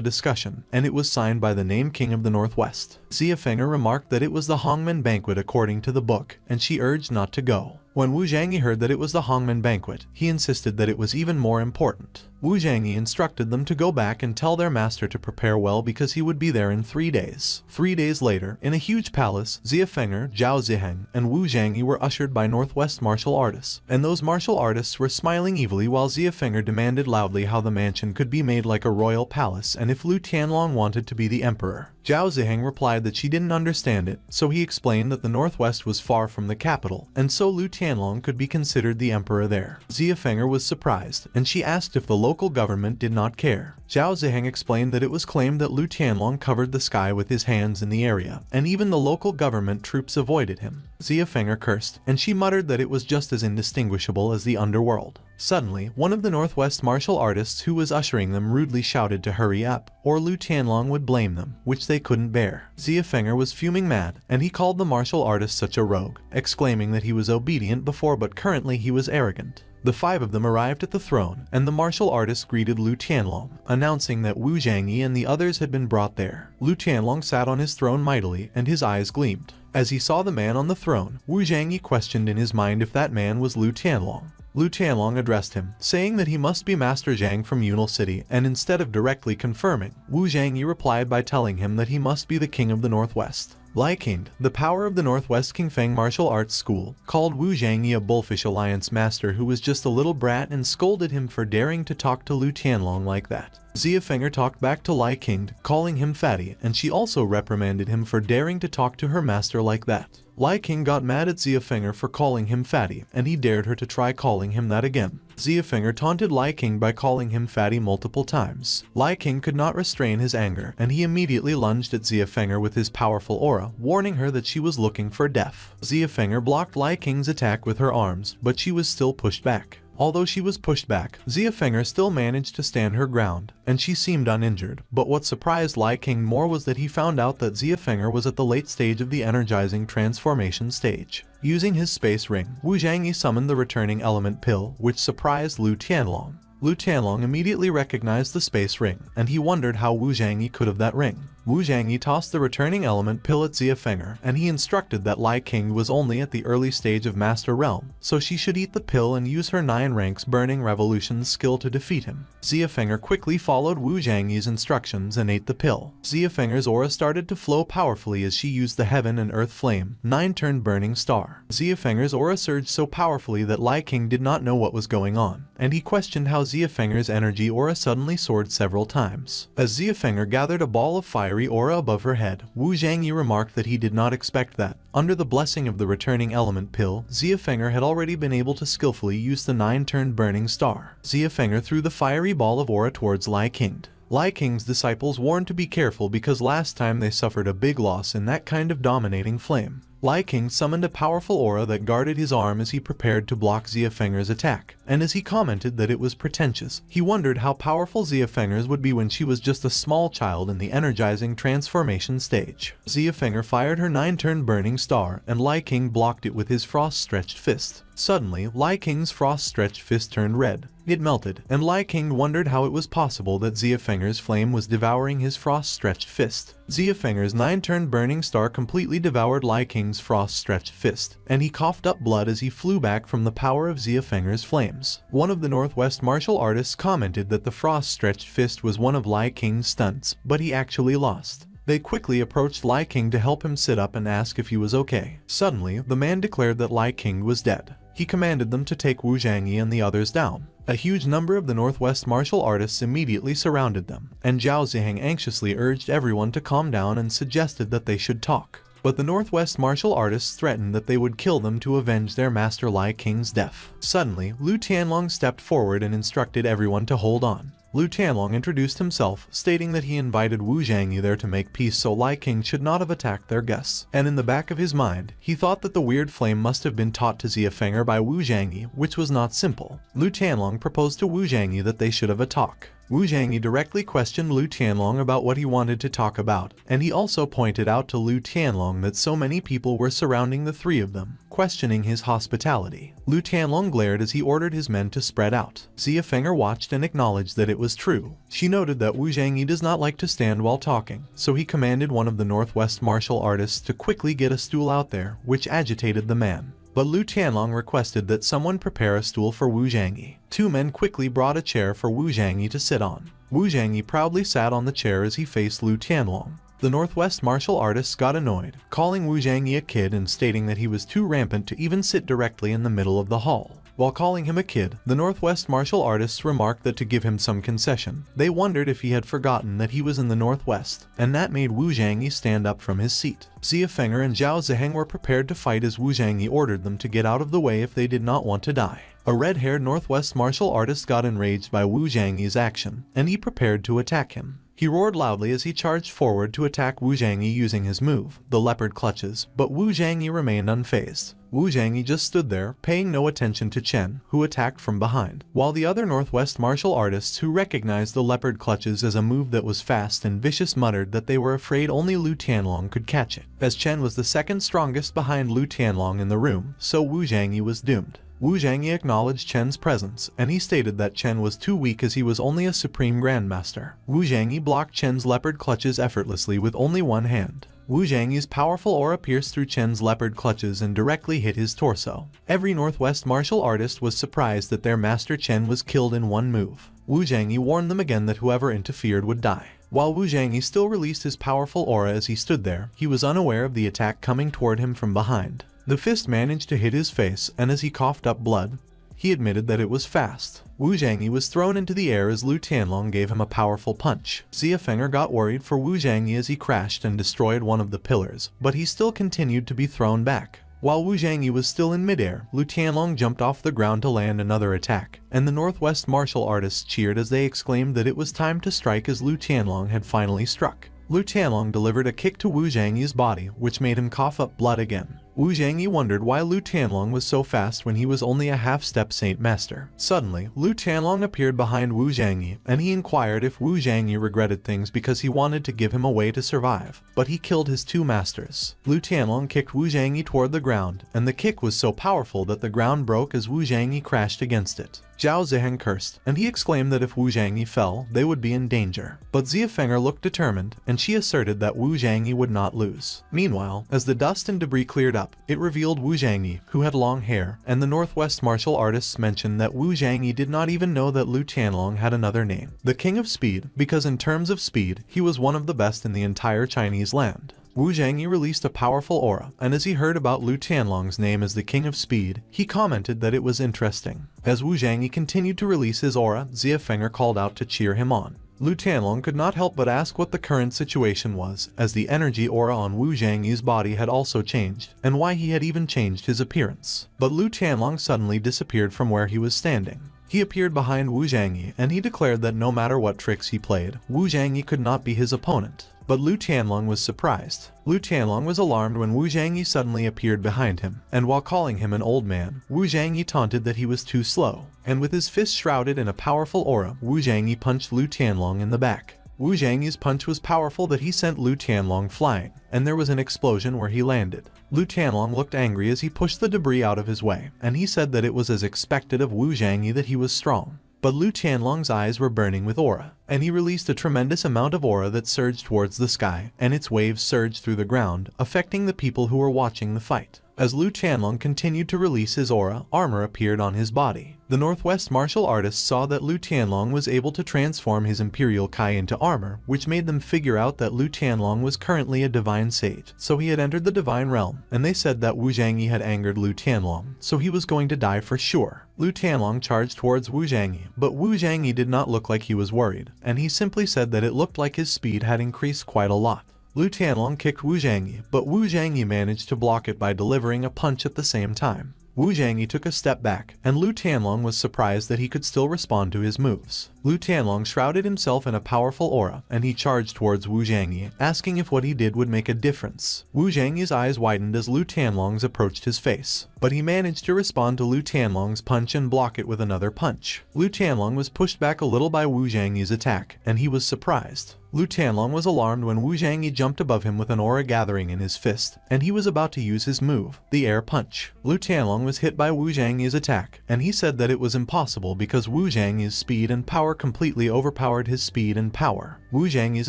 discussion, and it was signed by the name King of the Northwest. Xia Feng'er remarked that it was the Hongmen banquet according to the book, and she urged not to go. When Wu Zhangyi heard that it was the Hongmen banquet, he insisted that it was even more important. Wu Zhangyi instructed them to go back and tell their master to prepare well because he would be there in 3 days. 3 days later, in a huge palace, Xia Feng'er, Zhao Ziheng, and Wu Zhangyi were ushered by Northwest martial artists, and those martial artists were smiling evilly while Xia Feng'er demanded loudly how the mansion could be made like a royal palace and if Lu Tianlong wanted to be the emperor. Zhao Ziheng replied that she didn't understand it, so he explained that the Northwest was far from the capital, and so Lu Tianlong could be considered the emperor there. Xia Feng'er was surprised, and she asked if the local government did not care. Zhao Ziheng explained that it was claimed that Lu Tianlong covered the sky with his hands in the area, and even the local government troops avoided him. Xia Feng'er cursed, and she muttered that it was just as indistinguishable as the underworld. Suddenly, one of the Northwest martial artists who was ushering them rudely shouted to hurry up, or Lu Tianlong would blame them, which they couldn't bear. Xia Feng'er was fuming mad, and he called the martial artist such a rogue, exclaiming that he was obedient before but currently he was arrogant. The 5 of them arrived at the throne, and the martial artist greeted Lu Tianlong, announcing that Wu Zhangyi and the others had been brought there. Lu Tianlong sat on his throne mightily, and his eyes gleamed. As he saw the man on the throne, Wu Zhangyi questioned in his mind if that man was Lu Tianlong. Lu Tianlong addressed him, saying that he must be Master Zhang from Yunal City, and instead of directly confirming, Wu Zhangyi replied by telling him that he must be the king of the Northwest. Lai King, the power of the Northwest Qingfeng Martial Arts School, called Wu Zhangyi a Bullfish Alliance master who was just a little brat and scolded him for daring to talk to Lu Tianlong like that. Xia Feng'er talked back to Lai King, calling him fatty, and she also reprimanded him for daring to talk to her master like that. Lai King got mad at Xia Feng'er for calling him fatty, and he dared her to try calling him that again. Xia Feng'er taunted Lai King by calling him fatty multiple times. Lai King could not restrain his anger, and he immediately lunged at Xia Feng'er with his powerful aura, warning her that she was looking for death. Xia Feng'er blocked Lai King's attack with her arms, but she was still pushed back. Although she was pushed back, Xia Feng'er still managed to stand her ground, and she seemed uninjured. But what surprised Lai King more was that he found out that Xia Feng'er was at the late stage of the energizing transformation stage. Using his space ring, Wu Zhangyi summoned the returning element pill, which surprised Lu Tianlong. Lu Tianlong immediately recognized the space ring, and he wondered how Wu Zhangyi could have that ring. Wu Zhangyi tossed the returning element pill at Xia Feng'er, and he instructed that Lai King was only at the early stage of Master Realm, so she should eat the pill and use her 9 ranks Burning Revolution's skill to defeat him. Xia Feng'er quickly followed Wu Zhangyi's instructions and ate the pill. Xia Feng'er's aura started to flow powerfully as she used the Heaven and Earth Flame, 9-turned Burning Star. Xia Feng'er's aura surged so powerfully that Lai King did not know what was going on, and he questioned how Xia Feng'er's energy aura suddenly soared several times. As Xia Feng'er gathered a ball of fire aura above her head, Wu Zhangyi remarked that he did not expect that. Under the blessing of the returning element pill, Xia Feng'er had already been able to skillfully use the 9-turned burning star. Xia Feng'er threw the fiery ball of aura towards Lai King. Lai King's disciples warned to be careful because last time they suffered a big loss in that kind of dominating flame. Lai King summoned a powerful aura that guarded his arm as he prepared to block Xia Feng'er's attack, and as he commented that it was pretentious, he wondered how powerful Xia Feng'er's would be when she was just a small child in the energizing transformation stage. Xia Feng'er fired her 9-turned burning star, and Lai King blocked it with his frost-stretched fist. Suddenly, Lai King's frost-stretched fist turned red. It melted, and Lai King wondered how it was possible that Xia Feng'er's flame was devouring his frost-stretched fist. Xia Feng'er's 9-turned burning star completely devoured Lai King's frost-stretched fist, and he coughed up blood as he flew back from the power of Xia Feng'er's flames. One of the Northwest martial artists commented that the frost-stretched fist was one of Lai King's stunts, but he actually lost. They quickly approached Lai King to help him sit up and ask if he was okay. Suddenly, the man declared that Lai King was dead. He commanded them to take Wu Zhangyi and the others down. A huge number of the Northwest martial artists immediately surrounded them, and Zhao Ziheng anxiously urged everyone to calm down and suggested that they should talk. But the Northwest martial artists threatened that they would kill them to avenge their master Lai King's death. Suddenly, Lu Tianlong stepped forward and instructed everyone to hold on. Lu Tianlong introduced himself, stating that he invited Wu Zhangyi there to make peace so Lai King should not have attacked their guests. And in the back of his mind, he thought that the weird flame must have been taught to Xia Feng'er by Wu Zhangyi, which was not simple. Lu Tianlong proposed to Wu Zhangyi that they should have a talk. Wu Zhangyi directly questioned Lu Tianlong about what he wanted to talk about, and he also pointed out to Lu Tianlong that so many people were surrounding the three of them, questioning his hospitality. Lu Tianlong glared as he ordered his men to spread out. Xia Feng'er watched and acknowledged that it was true. She noted that Wu Zhangyi does not like to stand while talking, so he commanded one of the Northwest martial artists to quickly get a stool out there, which agitated the man. But Lu Tianlong requested that someone prepare a stool for Wu Zhangyi. Two men quickly brought a chair for Wu Zhangyi to sit on. Wu Zhangyi proudly sat on the chair as he faced Lu Tianlong. The Northwest martial artists got annoyed, calling Wu Zhangyi a kid and stating that he was too rampant to even sit directly in the middle of the hall. While calling him a kid, the Northwest martial artists remarked that to give him some concession, they wondered if he had forgotten that he was in the Northwest, and that made Wu Zhangyi stand up from his seat. Xia Feng'er and Zhao Ziheng were prepared to fight as Wu Zhangyi ordered them to get out of the way if they did not want to die. A red-haired Northwest martial artist got enraged by Wu Zhangyi's action, and he prepared to attack him. He roared loudly as he charged forward to attack Wu Zhangyi using his move, the leopard clutches, but Wu Zhangyi remained unfazed. Wu Zhangyi just stood there, paying no attention to Chen, who attacked from behind, while the other Northwest martial artists who recognized the leopard clutches as a move that was fast and vicious muttered that they were afraid only Lu Tianlong could catch it. As Chen was the second strongest behind Lu Tianlong in the room, so Wu Zhangyi was doomed. Wu Zhangyi acknowledged Chen's presence, and he stated that Chen was too weak as he was only a supreme grandmaster. Wu Zhangyi blocked Chen's leopard clutches effortlessly with only one hand. Wu Zhangyi's powerful aura pierced through Chen's leopard clutches and directly hit his torso. Every Northwest martial artist was surprised that their master Chen was killed in one move. Wu Zhangyi warned them again that whoever interfered would die. While Wu Zhangyi still released his powerful aura as he stood there, he was unaware of the attack coming toward him from behind. The fist managed to hit his face, and as he coughed up blood, he admitted that it was fast. Wu Zhangyi was thrown into the air as Lu Tianlong gave him a powerful punch. Xia Feng'er got worried for Wu Zhangyi as he crashed and destroyed one of the pillars, but he still continued to be thrown back. While Wu Zhangyi was still in midair, Lu Tianlong jumped off the ground to land another attack, and the Northwest martial artists cheered as they exclaimed that it was time to strike as Lu Tianlong had finally struck. Lu Tianlong delivered a kick to Wu Zhangyi's body, which made him cough up blood again. Wu Zhangyi wondered why Lu Tianlong was so fast when he was only a half-step Saint Master. Suddenly, Lu Tianlong appeared behind Wu Zhangyi, and he inquired if Wu Zhangyi regretted things because he wanted to give him a way to survive, but he killed his two masters. Lu Tianlong kicked Wu Zhangyi toward the ground, and the kick was so powerful that the ground broke as Wu Zhangyi crashed against it. Zhao Ziheng cursed, and he exclaimed that if Wu Zhangyi fell, they would be in danger. But Xia Feng'er looked determined, and she asserted that Wu Zhangyi would not lose. Meanwhile, as the dust and debris cleared up, it revealed Wu Zhangyi, who had long hair, and the Northwest martial artists mentioned that Wu Zhangyi did not even know that Lu Tianlong had another name, the King of Speed, because in terms of speed, he was one of the best in the entire Chinese land. Wu Zhangyi released a powerful aura, and as he heard about Lu Tianlong's name as the King of Speed, he commented that it was interesting. As Wu Zhangyi continued to release his aura, Xia Feng'er called out to cheer him on. Lu Tianlong could not help but ask what the current situation was, as the energy aura on Wu Zhangyi's body had also changed, and why he had even changed his appearance. But Lu Tianlong suddenly disappeared from where he was standing. He appeared behind Wu Zhangyi, and he declared that no matter what tricks he played, Wu Zhangyi could not be his opponent. But Lu Tianlong was surprised. Lu Tianlong was alarmed when Wu Zhangyi suddenly appeared behind him, and while calling him an old man, Wu Zhangyi taunted that he was too slow. And with his fist shrouded in a powerful aura, Wu Zhangyi punched Lu Tianlong in the back. Wu Zhangyi's punch was powerful that he sent Lu Tianlong flying, and there was an explosion where he landed. Lu Tianlong looked angry as he pushed the debris out of his way, and he said that it was as expected of Wu Zhangyi that he was strong. But Lu Tianlong's eyes were burning with aura, and he released a tremendous amount of aura that surged towards the sky, and its waves surged through the ground, affecting the people who were watching the fight. As Lu Tianlong continued to release his aura, armor appeared on his body. The Northwest martial artists saw that Lu Tianlong was able to transform his Imperial Kai into armor, which made them figure out that Lu Tianlong was currently a divine sage, so he had entered the divine realm, and they said that Wu Zhangyi had angered Lu Tianlong, so he was going to die for sure. Lu Tianlong charged towards Wu Zhangyi, but Wu Zhangyi did not look like he was worried, and he simply said that it looked like his speed had increased quite a lot. Lu Tianlong kicked Wu Zhangyi, but Wu Zhangyi managed to block it by delivering a punch at the same time. Wu Zhangyi took a step back, and Lu Tianlong was surprised that he could still respond to his moves. Lu Tianlong shrouded himself in a powerful aura, and he charged towards Wu Zhangyi, asking if what he did would make a difference. Wu Zhangyi's eyes widened as Lu Tianlong's approached his face, but he managed to respond to Lu Tianlong's punch and block it with another punch. Lu Tianlong was pushed back a little by Wu Zhangyi's attack, and he was surprised. Lu Tianlong was alarmed when Wu Zhangyi jumped above him with an aura gathering in his fist, and he was about to use his move, the air punch. Lu Tianlong was hit by Wu Zhangyi's attack, and he said that it was impossible because Wu Zhangyi's speed and power completely overpowered his speed and power. Wu Zhangyi's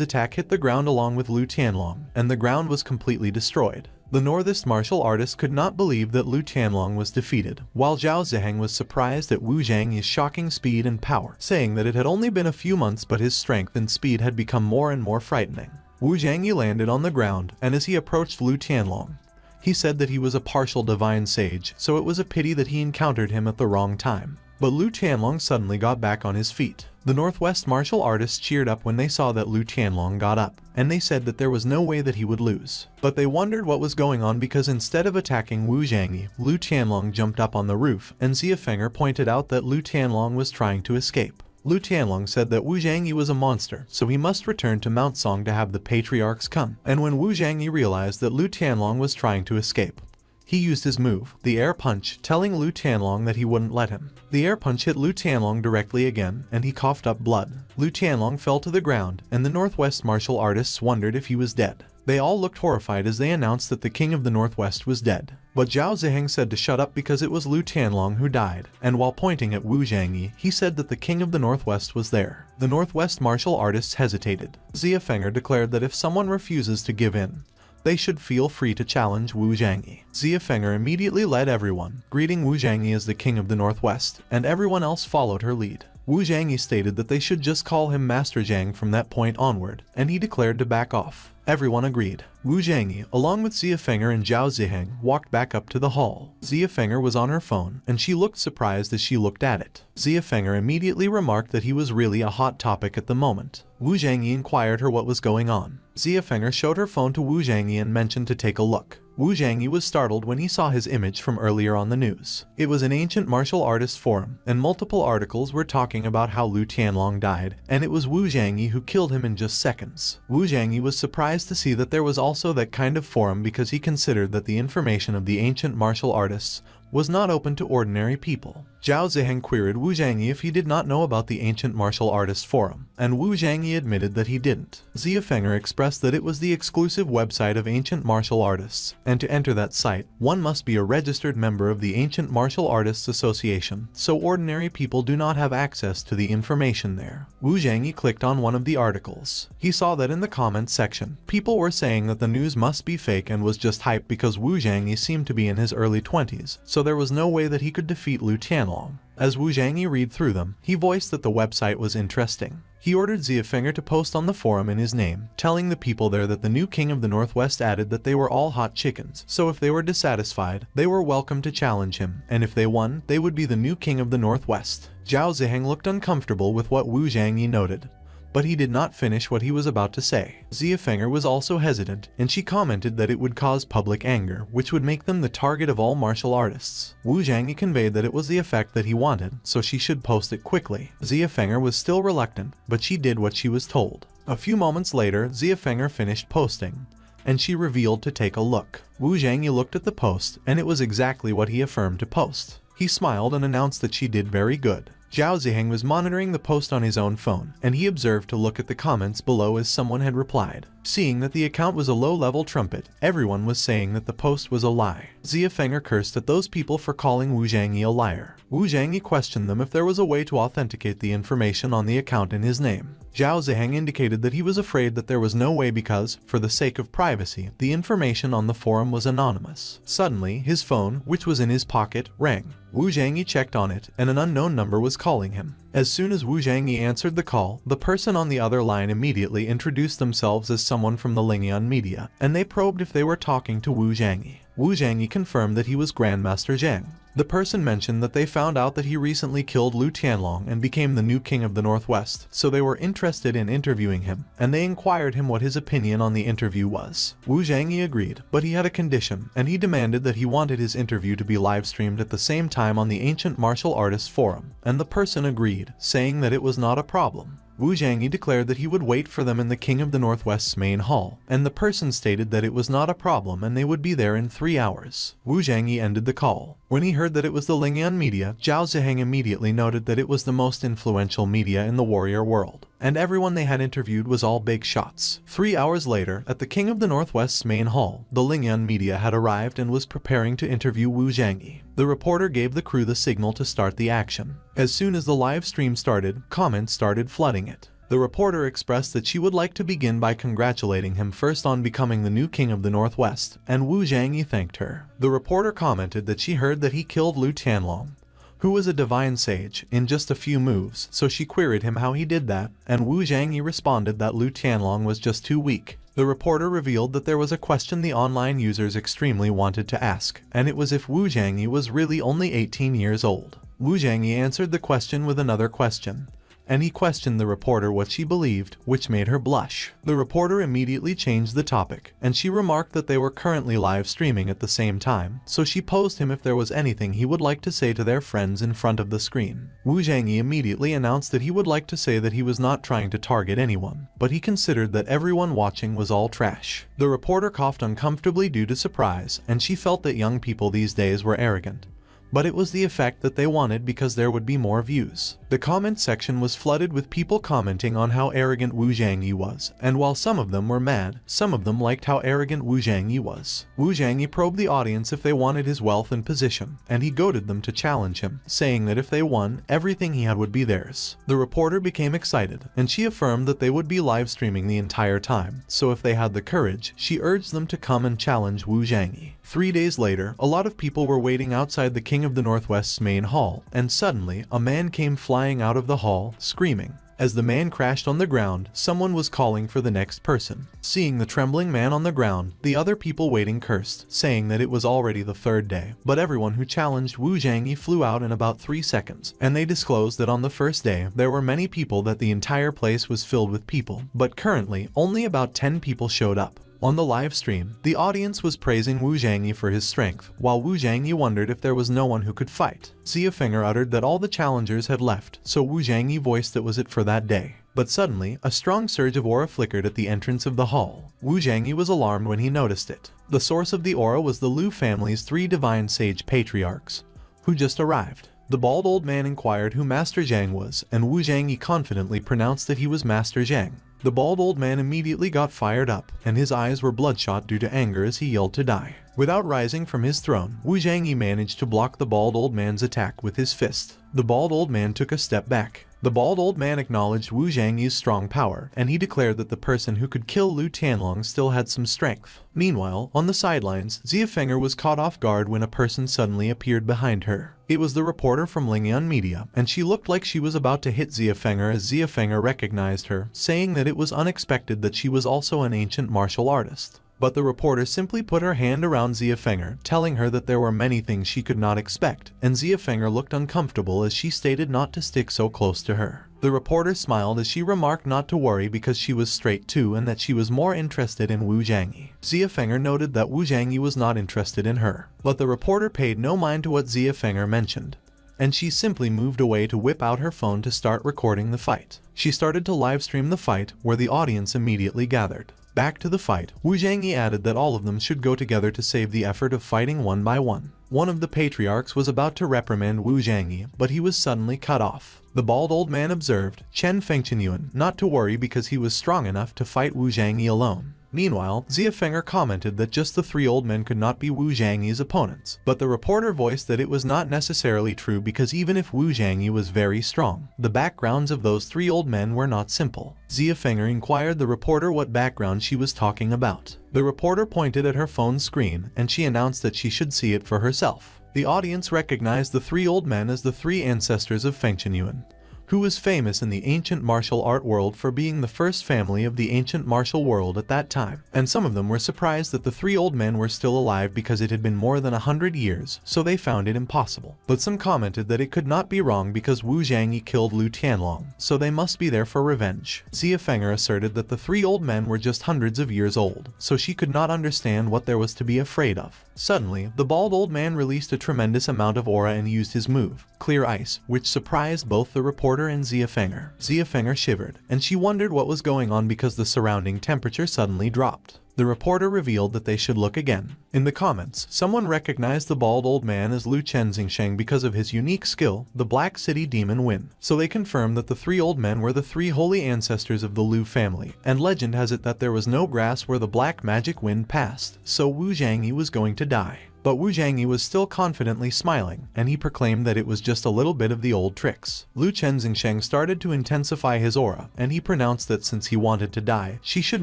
attack hit the ground along with Lu Tianlong, and the ground was completely destroyed. The Northwest martial artist could not believe that Lu Tianlong was defeated, while Zhao Ziheng was surprised at Wu Zhangyi's shocking speed and power, saying that it had only been a few months but his strength and speed had become more and more frightening. Wu Zhangyi landed on the ground, and as he approached Lu Tianlong, he said that he was a partial divine sage, so it was a pity that he encountered him at the wrong time. But Lu Tianlong suddenly got back on his feet. The Northwest martial artists cheered up when they saw that Lu Tianlong got up, and they said that there was no way that he would lose. But they wondered what was going on because instead of attacking Wu Zhangyi, Lu Tianlong jumped up on the roof, and Ziafenger pointed out that Lu Tianlong was trying to escape. Lu Tianlong said that Wu Zhangyi was a monster, so he must return to Mount Song to have the patriarchs come. And when Wu Zhangyi realized that Lu Tianlong was trying to escape, he used his move, the air punch, telling Lu Tianlong that he wouldn't let him. The air punch hit Lu Tianlong directly again, and he coughed up blood. Lu Tianlong fell to the ground, and the Northwest martial artists wondered if he was dead. They all looked horrified as they announced that the king of the Northwest was dead. But Zhao Ziheng said to shut up because it was Lu Tianlong who died, and while pointing at Wu Zhangyi, he said that the king of the Northwest was there. The Northwest martial artists hesitated. Ziafenger declared that if someone refuses to give in, they should feel free to challenge Wu Zhangyi. Ziafenger immediately led everyone, greeting Wu Zhangyi as the king of the Northwest, and everyone else followed her lead. Wu Zhangyi stated that they should just call him Master Zhang from that point onward, and he declared to back off. Everyone agreed. Wu Zhangyi, along with Ziafenger and Zhao Ziheng, walked back up to the hall. Ziafenger was on her phone, and she looked surprised as she looked at it. Ziafenger immediately remarked that he was really a hot topic at the moment. Wu Zhangyi inquired her what was going on. Ziafenger showed her phone to Wu Zhangyi and mentioned to take a look. Wu Zhangyi was startled when he saw his image from earlier on the news. It was an ancient martial artists forum, and multiple articles were talking about how Lu Tianlong died, and it was Wu Zhangyi who killed him in just seconds. Wu Zhangyi was surprised to see that there was also that kind of forum because he considered that the information of the ancient martial artists was not open to ordinary people. Zhao Ziheng queried Wu Zhangyi if he did not know about the Ancient Martial Artists Forum, and Wu Zhangyi admitted that he didn't. Ziafenger expressed that it was the exclusive website of ancient martial artists, and to enter that site, one must be a registered member of the Ancient Martial Artists Association, so ordinary people do not have access to the information there. Wu Zhangyi clicked on one of the articles. He saw that in the comments section, people were saying that the news must be fake and was just hype because Wu Zhangyi seemed to be in his early 20s, so there was no way that he could defeat Lu Tianlong. As Wu Zhangyi read through them, he voiced that the website was interesting. He ordered Ziafenger to post on the forum in his name, telling the people there that the new king of the Northwest added that they were all hot chickens, so if they were dissatisfied, they were welcome to challenge him, and if they won, they would be the new king of the Northwest. Zhao Ziheng looked uncomfortable with what Wu Zhangyi noted, but he did not finish what he was about to say. Ziafenger was also hesitant, and she commented that it would cause public anger, which would make them the target of all martial artists. Wu Zhangyi conveyed that it was the effect that he wanted, so she should post it quickly. Ziafenger was still reluctant, but she did what she was told. A few moments later, Ziafenger finished posting, and she revealed to take a look. Wu Zhangyi looked at the post, and it was exactly what he affirmed to post. He smiled and announced that she did very good. Zhao Ziheng was monitoring the post on his own phone, and he observed to look at the comments below as someone had replied. Seeing that the account was a low-level trumpet, everyone was saying that the post was a lie. Xia Feng'er cursed at those people for calling Wu Zhangyi a liar. Wu Zhangyi questioned them if there was a way to authenticate the information on the account in his name. Zhao Ziheng indicated that he was afraid that there was no way because, for the sake of privacy, the information on the forum was anonymous. Suddenly, his phone, which was in his pocket, rang. Wu Zhangyi checked on it, and an unknown number was calling him. As soon as Wu Zhangyi answered the call, the person on the other line immediately introduced themselves as someone from the Lingyan media, and they probed if they were talking to Wu Zhangyi. Wu Zhangyi confirmed that he was Grandmaster Zhang. The person mentioned that they found out that he recently killed Lu Tianlong and became the new king of the Northwest, so they were interested in interviewing him, and they inquired him what his opinion on the interview was. Wu Zhangyi agreed, but he had a condition, and he demanded that he wanted his interview to be live-streamed at the same time on the Ancient Martial Artists Forum, and the person agreed, saying that it was not a problem. Wu Zhangyi declared that he would wait for them in the King of the Northwest's main hall, and the person stated that it was not a problem and they would be there in 3 hours. Wu Zhangyi ended the call. When he heard that it was the Lingyan media, Zhao Ziheng immediately noted that it was the most influential media in the warrior world, and everyone they had interviewed was all big shots. 3 hours later, at the King of the Northwest's main hall, the Lingyan media had arrived and was preparing to interview Wu Zhangyi. The reporter gave the crew the signal to start the action. As soon as the live stream started, comments started flooding it. The reporter expressed that she would like to begin by congratulating him first on becoming the new king of the Northwest, and Wu Zhangyi thanked her. The reporter commented that she heard that he killed Lu Tianlong, who was a divine sage, in just a few moves, so she queried him how he did that, and Wu Zhangyi responded that Lu Tianlong was just too weak. The reporter revealed that there was a question the online users extremely wanted to ask, and it was if Wu Zhangyi was really only 18 years old. Wu Zhangyi answered the question with another question, and he questioned the reporter what she believed, which made her blush. The reporter immediately changed the topic, and she remarked that they were currently live streaming at the same time, so she posed him if there was anything he would like to say to their friends in front of the screen. Wu Zhangyi immediately announced that he would like to say that he was not trying to target anyone, but he considered that everyone watching was all trash. The reporter coughed uncomfortably due to surprise, and she felt that young people these days were arrogant. But it was the effect that they wanted because there would be more views. The comment section was flooded with people commenting on how arrogant Wu Zhangyi was, and while some of them were mad, some of them liked how arrogant Wu Zhangyi was. Wu Zhangyi probed the audience if they wanted his wealth and position, and he goaded them to challenge him, saying that if they won, everything he had would be theirs. The reporter became excited, and she affirmed that they would be live streaming the entire time, so if they had the courage, she urged them to come and challenge Wu Zhangyi. 3 days later, a lot of people were waiting outside the King of the Northwest's main hall, and suddenly, a man came flying out of the hall, screaming. As the man crashed on the ground, someone was calling for the next person. Seeing the trembling man on the ground, the other people waiting cursed, saying that it was already the 3rd day. But everyone who challenged Wu Zhangyi flew out in about 3 seconds, and they disclosed that on the first day, there were many people, that the entire place was filled with people, but currently, only about 10 people showed up. On the live stream, the audience was praising Wu Zhangyi for his strength, while Wu Zhangyi wondered if there was no one who could fight. Xia Feng'er uttered that all the challengers had left, so Wu Zhangyi voiced that was it for that day. But suddenly, a strong surge of aura flickered at the entrance of the hall. Wu Zhangyi was alarmed when he noticed it. The source of the aura was the Lu family's 3 divine sage patriarchs, who just arrived. The bald old man inquired who Master Zhang was, and Wu Zhangyi confidently pronounced that he was Master Zhang. The bald old man immediately got fired up, and his eyes were bloodshot due to anger as he yelled to die. Without rising from his throne, Wu Zhangyi managed to block the bald old man's attack with his fist. The bald old man took a step back. The bald old man acknowledged Wu Zhangyi's strong power, and he declared that the person who could kill Lu Tianlong still had some strength. Meanwhile, on the sidelines, Xia Feng'er was caught off guard when a person suddenly appeared behind her. It was the reporter from Lingyan Media, and she looked like she was about to hit Xia Feng'er as Xia Feng'er recognized her, saying that it was unexpected that she was also an ancient martial artist. But the reporter simply put her hand around Xia Feng'er, telling her that there were many things she could not expect, and Xia Feng'er looked uncomfortable as she stated not to stick so close to her. The reporter smiled as she remarked not to worry because she was straight too and that she was more interested in Wu Zhangyi. Xia Feng'er noted that Wu Zhangyi was not interested in her, but the reporter paid no mind to what Xia Feng'er mentioned, and she simply moved away to whip out her phone to start recording the fight. She started to live stream the fight, where the audience immediately gathered. Back to the fight, Wu Zhangyi added that all of them should go together to save the effort of fighting one by one. One of the patriarchs was about to reprimand Wu Zhangyi, but he was suddenly cut off. The bald old man observed Chen Fengchenyuan not to worry because he was strong enough to fight Wu Zhangyi alone. Meanwhile, Xia Feng'er commented that just the three old men could not be Wu Zhangyi's opponents, but the reporter voiced that it was not necessarily true because even if Wu Zhangyi was very strong, the backgrounds of those three old men were not simple. Xia Feng'er inquired the reporter what background she was talking about. The reporter pointed at her phone screen and she announced that she should see it for herself. The audience recognized the three old men as the three ancestors of Feng Qinyuan, who was famous in the ancient martial art world for being the first family of the ancient martial world at that time, and some of them were surprised that the three old men were still alive because it had been more than 100 years, so they found it impossible. But some commented that it could not be wrong because Wu Zhangyi killed Lu Tianlong, so they must be there for revenge. Xia Feng'er asserted that the three old men were just hundreds of years old, so she could not understand what there was to be afraid of. Suddenly, the bald old man released a tremendous amount of aura and used his move, Clear Ice, which surprised both the reporter and Xia Feng'er. Xia Feng'er shivered, and she wondered what was going on because the surrounding temperature suddenly dropped. The reporter revealed that they should look again. In the comments, someone recognized the bald old man as Lu Chenzingsheng because of his unique skill, the Black City Demon Wind. So they confirmed that the three old men were the three holy ancestors of the Lu family, and legend has it that there was no grass where the black magic wind passed, so Wu Zhangyi was going to die. But Wu Zhangyi was still confidently smiling, and he proclaimed that it was just a little bit of the old tricks. Lu Chenzingsheng started to intensify his aura, and he pronounced that since he wanted to die, she should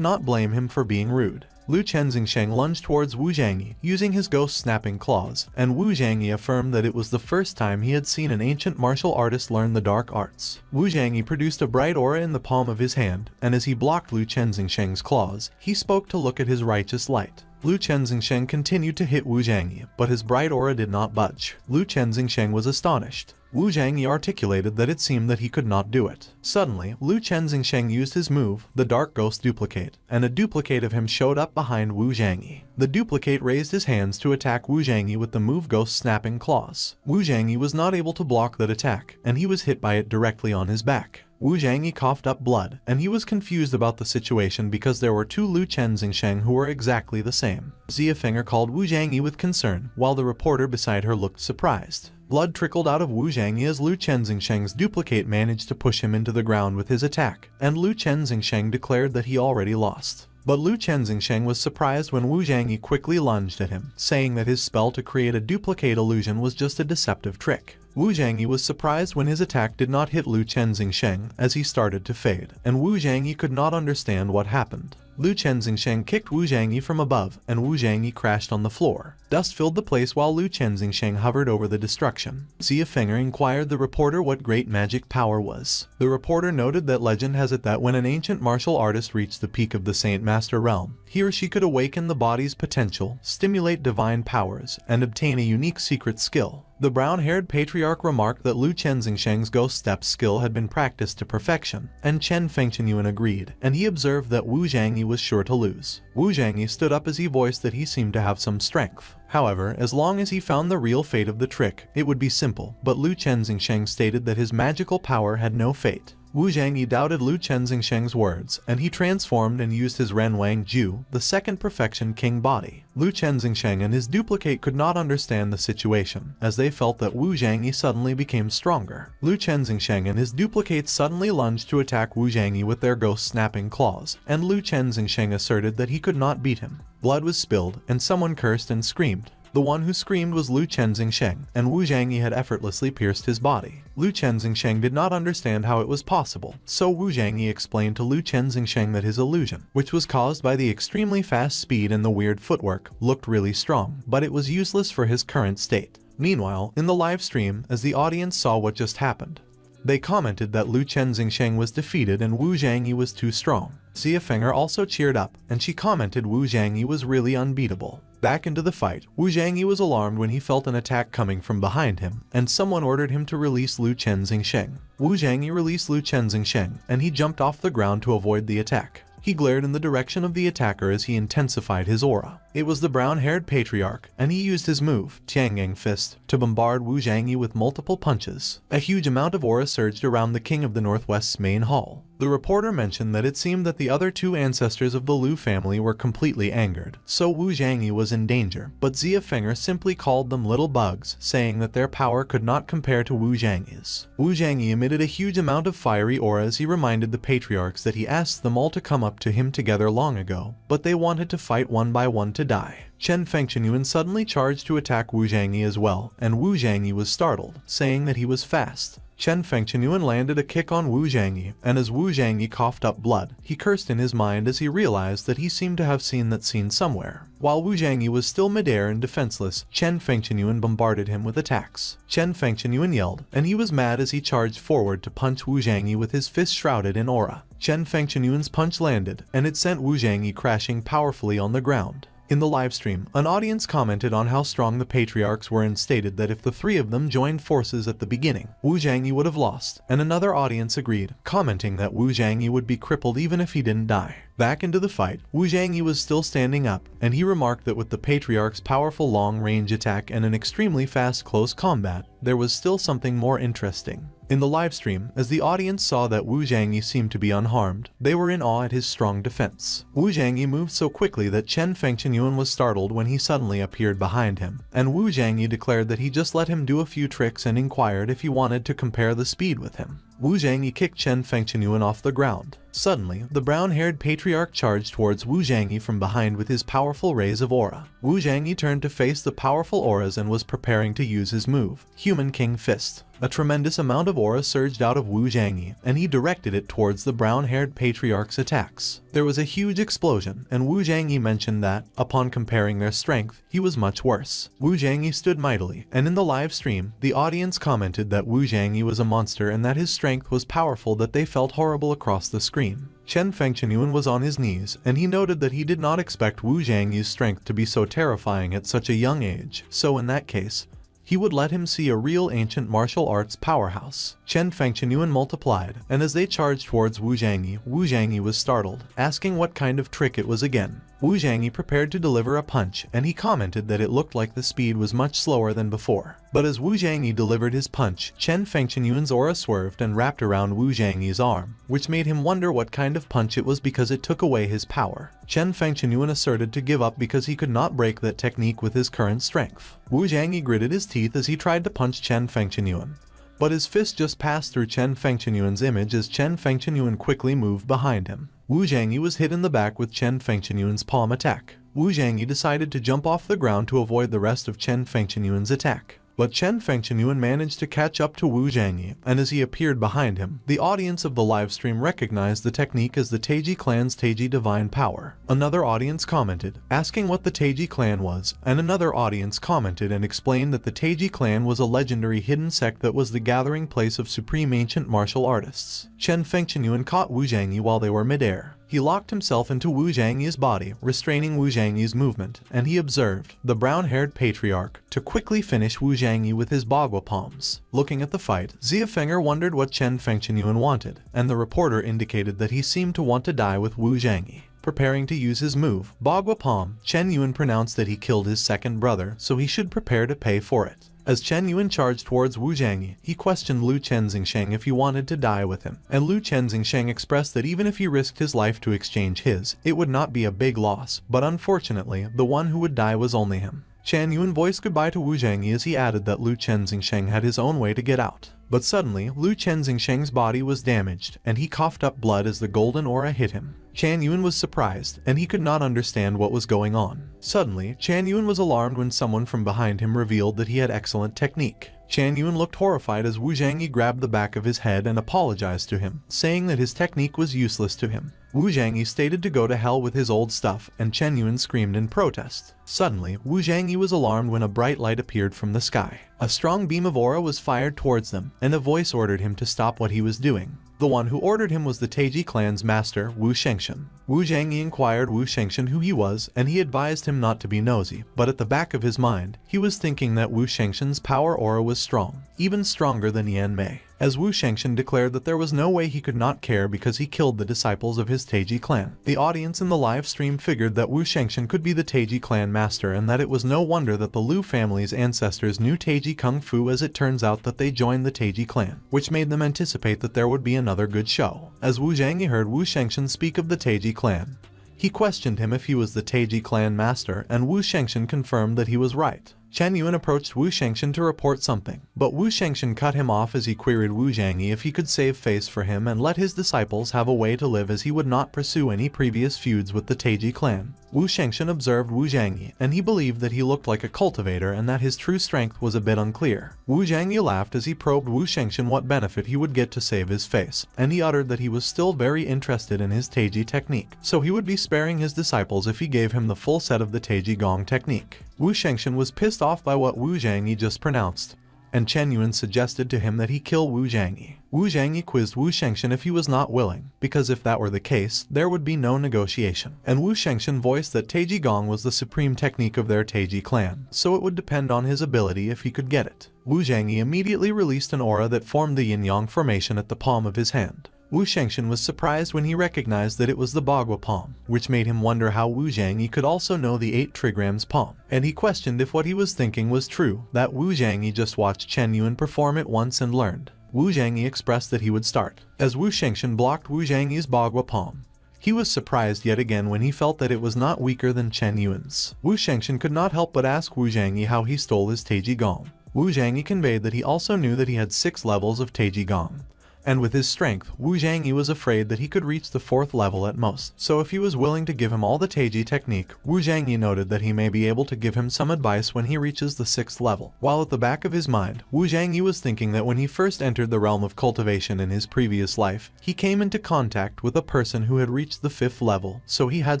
not blame him for being rude. Lu Chenzingsheng lunged towards Wu Zhangyi, using his ghost-snapping claws, and Wu Zhangyi affirmed that it was the first time he had seen an ancient martial artist learn the dark arts. Wu Zhangyi produced a bright aura in the palm of his hand, and as he blocked Lu Chenzingsheng's claws, he spoke to look at his righteous light. Lu Chenzingsheng continued to hit Wu Zhangyi, but his bright aura did not budge. Lu Chenzingsheng was astonished. Wu Zhangyi articulated that it seemed that he could not do it. Suddenly, Lu Chenzingsheng used his move, the Dark Ghost Duplicate, and a duplicate of him showed up behind Wu Zhangyi. The duplicate raised his hands to attack Wu Zhangyi with the move Ghost Snapping Claws. Wu Zhangyi was not able to block that attack, and he was hit by it directly on his back. Wu Zhangyi coughed up blood, and he was confused about the situation because there were two Lu Chenzingsheng who were exactly the same. Xia Feng'er called Wu Zhangyi with concern, while the reporter beside her looked surprised. Blood trickled out of Wu Zhangyi as Lu Chenzingsheng's duplicate managed to push him into the ground with his attack, and Lu Chenzingsheng declared that he already lost. But Lu Chenzingsheng was surprised when Wu Zhangyi quickly lunged at him, saying that his spell to create a duplicate illusion was just a deceptive trick. Wu Zhangyi was surprised when his attack did not hit Lu Chenzingsheng as he started to fade, and Wu Zhangyi could not understand what happened. Lu Chenzingsheng kicked Wu Zhangyi from above, and Wu Zhangyi crashed on the floor. Dust filled the place while Lu Chenzingsheng hovered over the destruction. Xia Feng'er inquired the reporter what great magic power was. The reporter noted that legend has it that when an ancient martial artist reached the peak of the Saint Master realm, he or she could awaken the body's potential, stimulate divine powers, and obtain a unique secret skill. The brown-haired patriarch remarked that Lu Chenzingsheng's ghost step skill had been practiced to perfection, and Chen Fengqinyuan agreed, and he observed that Wu Zhangyi was sure to lose. Wu Zhangyi stood up as he voiced that he seemed to have some strength. However, as long as he found the real fate of the trick, it would be simple, but Lu Chenzingsheng stated that his magical power had no fate. Wu Zhangyi doubted Lu Chenzingsheng's words, and he transformed and used his Renwang Ju, the second perfection king body. Lu Chenzingsheng and his duplicate could not understand the situation, as they felt that Wu Zhangyi suddenly became stronger. Lu Chenzingsheng and his duplicate suddenly lunged to attack Wu Zhangyi with their ghost-snapping claws, and Lu Chenzingsheng asserted that he could not beat him. Blood was spilled, and someone cursed and screamed. The one who screamed was Lu Chenzingsheng, and Wu Zhangyi had effortlessly pierced his body. Lu Chenzingsheng did not understand how it was possible, so Wu Zhangyi explained to Lu Chenzingsheng that his illusion, which was caused by the extremely fast speed and the weird footwork, looked really strong, but it was useless for his current state. Meanwhile, in the live stream, as the audience saw what just happened, they commented that Lu Chenzingsheng was defeated and Wu Zhangyi was too strong. Xia Feng'er also cheered up, and she commented Wu Zhangyi was really unbeatable. Back into the fight, Wu Zhangyi was alarmed when he felt an attack coming from behind him, and someone ordered him to release Lu Chenzingsheng. Wu Zhangyi released Lu Chenzingsheng, and he jumped off the ground to avoid the attack. He glared in the direction of the attacker as he intensified his aura. It was the brown-haired patriarch, and he used his move, Tiangyang Fist, to bombard Wu Zhangyi with multiple punches. A huge amount of aura surged around the King of the Northwest's main hall. The reporter mentioned that it seemed that the other two ancestors of the Liu family were completely angered, so Wu Zhangyi was in danger, but Xia Feng'er simply called them little bugs, saying that their power could not compare to Wu Zhangyi's. Wu Zhangyi emitted a huge amount of fiery aura as he reminded the patriarchs that he asked them all to come up to him together long ago, but they wanted to fight one by one to die. Chen Fengchenyuan suddenly charged to attack Wu Zhangyi as well, and Wu Zhangyi was startled, saying that he was fast. Chen Fengchenyuan landed a kick on Wu Zhangyi, and as Wu Zhangyi coughed up blood, he cursed in his mind as he realized that he seemed to have seen that scene somewhere. While Wu Zhangyi was still midair and defenseless, Chen Fengchenyuan bombarded him with attacks. Chen Fengchenyuan yelled, and he was mad as he charged forward to punch Wu Zhangyi with his fist shrouded in aura. Chen Fengchenyuan's punch landed, and it sent Wu Zhangyi crashing powerfully on the ground. In the livestream, an audience commented on how strong the patriarchs were and stated that if the three of them joined forces at the beginning, Wu Zhangyi would have lost, and another audience agreed, commenting that Wu Zhangyi would be crippled even if he didn't die. Back into the fight, Wu Zhangyi was still standing up, and he remarked that with the patriarch's powerful long-range attack and an extremely fast close combat, there was still something more interesting. In the livestream, as the audience saw that Wu Zhangyi seemed to be unharmed, they were in awe at his strong defense. Wu Zhangyi moved so quickly that Chen Fengchenyuan was startled when he suddenly appeared behind him, and Wu Zhangyi declared that he just let him do a few tricks and inquired if he wanted to compare the speed with him. Wu Zhangyi kicked Chen Fengchenyuan off the ground. Suddenly, the brown-haired patriarch charged towards Wu Zhangyi from behind with his powerful rays of aura. Wu Zhangyi turned to face the powerful auras and was preparing to use his move, Human King Fist. A tremendous amount of aura surged out of Wu Zhangyi, and he directed it towards the brown-haired patriarch's attacks. There was a huge explosion, and Wu Zhangyi mentioned that, upon comparing their strength, he was much worse. Wu Zhangyi stood mightily, and in the live stream, the audience commented that Wu Zhangyi was a monster and that his strength was powerful that they felt horrible across the screen. Chen Fengchenyuan was on his knees, and he noted that he did not expect Wu Zhangyi's strength to be so terrifying at such a young age, so in that case, he would let him see a real ancient martial arts powerhouse. Chen Fengchenyuan multiplied, and as they charged towards Wu Zhangyi was startled, asking what kind of trick it was again. Wu Zhangyi prepared to deliver a punch, and he commented that it looked like the speed was much slower than before. But as Wu Zhangyi delivered his punch, Chen Fengchenyuan's aura swerved and wrapped around Wu Zhangyi's arm, which made him wonder what kind of punch it was because it took away his power. Chen Fengchenyuan asserted to give up because he could not break that technique with his current strength. Wu Zhangyi gritted his teeth as he tried to punch Chen Fengchenyuan, but his fist just passed through Chen Fengchenyuan's image as Chen Fengchenyuan quickly moved behind him. Wu Zhangyi was hit in the back with Chen Fengchenyuan's palm attack. Wu Zhangyi decided to jump off the ground to avoid the rest of Chen Fengchenyuan's attack. But Chen Fengchenyuan managed to catch up to Wu Zhangyi, and as he appeared behind him, the audience of the livestream recognized the technique as the Taiji clan's Taiji Divine Power. Another audience commented, asking what the Taiji clan was, and another audience commented and explained that the Taiji clan was a legendary hidden sect that was the gathering place of supreme ancient martial artists. Chen Fengchenyuan caught Wu Zhangyi while they were midair. He locked himself into Wu Zhangyi's body, restraining Wu Zhangyi's movement, and he observed the brown-haired patriarch to quickly finish Wu Zhangyi with his bagua palms. Looking at the fight, Xia Feng'er wondered what Chen Fengchenyuan wanted, and the reporter indicated that he seemed to want to die with Wu Zhangyi. Preparing to use his move, bagua palm, Chen Yuan pronounced that he killed his second brother, so he should prepare to pay for it. As Chen Yuan charged towards Wu Zhangyi, he questioned Lu Chenzingsheng if he wanted to die with him, and Lu Chenzingsheng expressed that even if he risked his life to exchange his, it would not be a big loss, but unfortunately, the one who would die was only him. Chen Yuan voiced goodbye to Wu Zhangyi as he added that Lu Chenzingsheng had his own way to get out. But suddenly, Lu Chenzingsheng's body was damaged, and he coughed up blood as the golden aura hit him. Chen Yuan was surprised, and he could not understand what was going on. Suddenly, Chen Yuan was alarmed when someone from behind him revealed that he had excellent technique. Chen Yuan looked horrified as Wu Zhangyi grabbed the back of his head and apologized to him, saying that his technique was useless to him. Wu Zhangyi stated to go to hell with his old stuff, and Chen Yuan screamed in protest. Suddenly, Wu Zhangyi was alarmed when a bright light appeared from the sky. A strong beam of aura was fired towards them, and a voice ordered him to stop what he was doing. The one who ordered him was the Taiji clan's master, Wu Shengshen. Wu Zhangyi inquired Wu Shengshen who he was, and he advised him not to be nosy, but at the back of his mind, he was thinking that Wu Shengshen's power aura was strong, even stronger than Yan Mei. as Wu Shengshan declared that there was no way he could not care because he killed the disciples of his Taiji clan. The audience in the live stream figured that Wu Shengshan could be the Taiji clan master and that it was no wonder that the Liu family's ancestors knew Taiji Kung Fu, as it turns out that they joined the Taiji clan, which made them anticipate that there would be another good show. As Wu Zhangyi heard Wu Shengshan speak of the Taiji clan, he questioned him if he was the Taiji clan master, and Wu Shengshan confirmed that he was right. Chen Yuan approached Wu Shengshan to report something, but Wu Shengshan cut him off as he queried Wu Zhangyi if he could save face for him and let his disciples have a way to live, as he would not pursue any previous feuds with the Taiji clan. Wu Shengshan observed Wu Zhangyi, and he believed that he looked like a cultivator and that his true strength was a bit unclear. Wu Zhangyi laughed as he probed Wu Shengshan what benefit he would get to save his face, and he uttered that he was still very interested in his Taiji technique, so he would be sparing his disciples if he gave him the full set of the Taiji Gong technique. Wu Shengshan was pissed off by what Wu Zhangyi just pronounced, and Chen Yuan suggested to him that he kill Wu Zhangyi. Wu Zhangyi quizzed Wu Shengshan if he was not willing, because if that were the case, there would be no negotiation. And Wu Shengshan voiced that Taiji Gong was the supreme technique of their Taiji clan, so it would depend on his ability if he could get it. Wu Zhangyi immediately released an aura that formed the yin-yang formation at the palm of his hand. Wu Shengshan was surprised when he recognized that it was the Bagua palm, which made him wonder how Wu Zhangyi could also know the 8 trigrams palm, and he questioned if what he was thinking was true, that Wu Zhangyi just watched Chen Yuan perform it once and learned. Wu Zhangyi expressed that he would start, as Wu Shengshan blocked Wu Zhangyi's Bagua palm. He was surprised yet again when he felt that it was not weaker than Chen Yuan's. Wu Shengshan could not help but ask Wu Zhangyi how he stole his Taiji Gong. Wu Zhangyi conveyed that he also knew that he had 6 levels of Taiji Gong, and with his strength, Wu Zhangyi was afraid that he could reach the 4th level at most. So if he was willing to give him all the Taiji technique, Wu Zhangyi noted that he may be able to give him some advice when he reaches the 6th level. While at the back of his mind, Wu Zhangyi was thinking that when he first entered the realm of cultivation in his previous life, he came into contact with a person who had reached the 5th level, so he had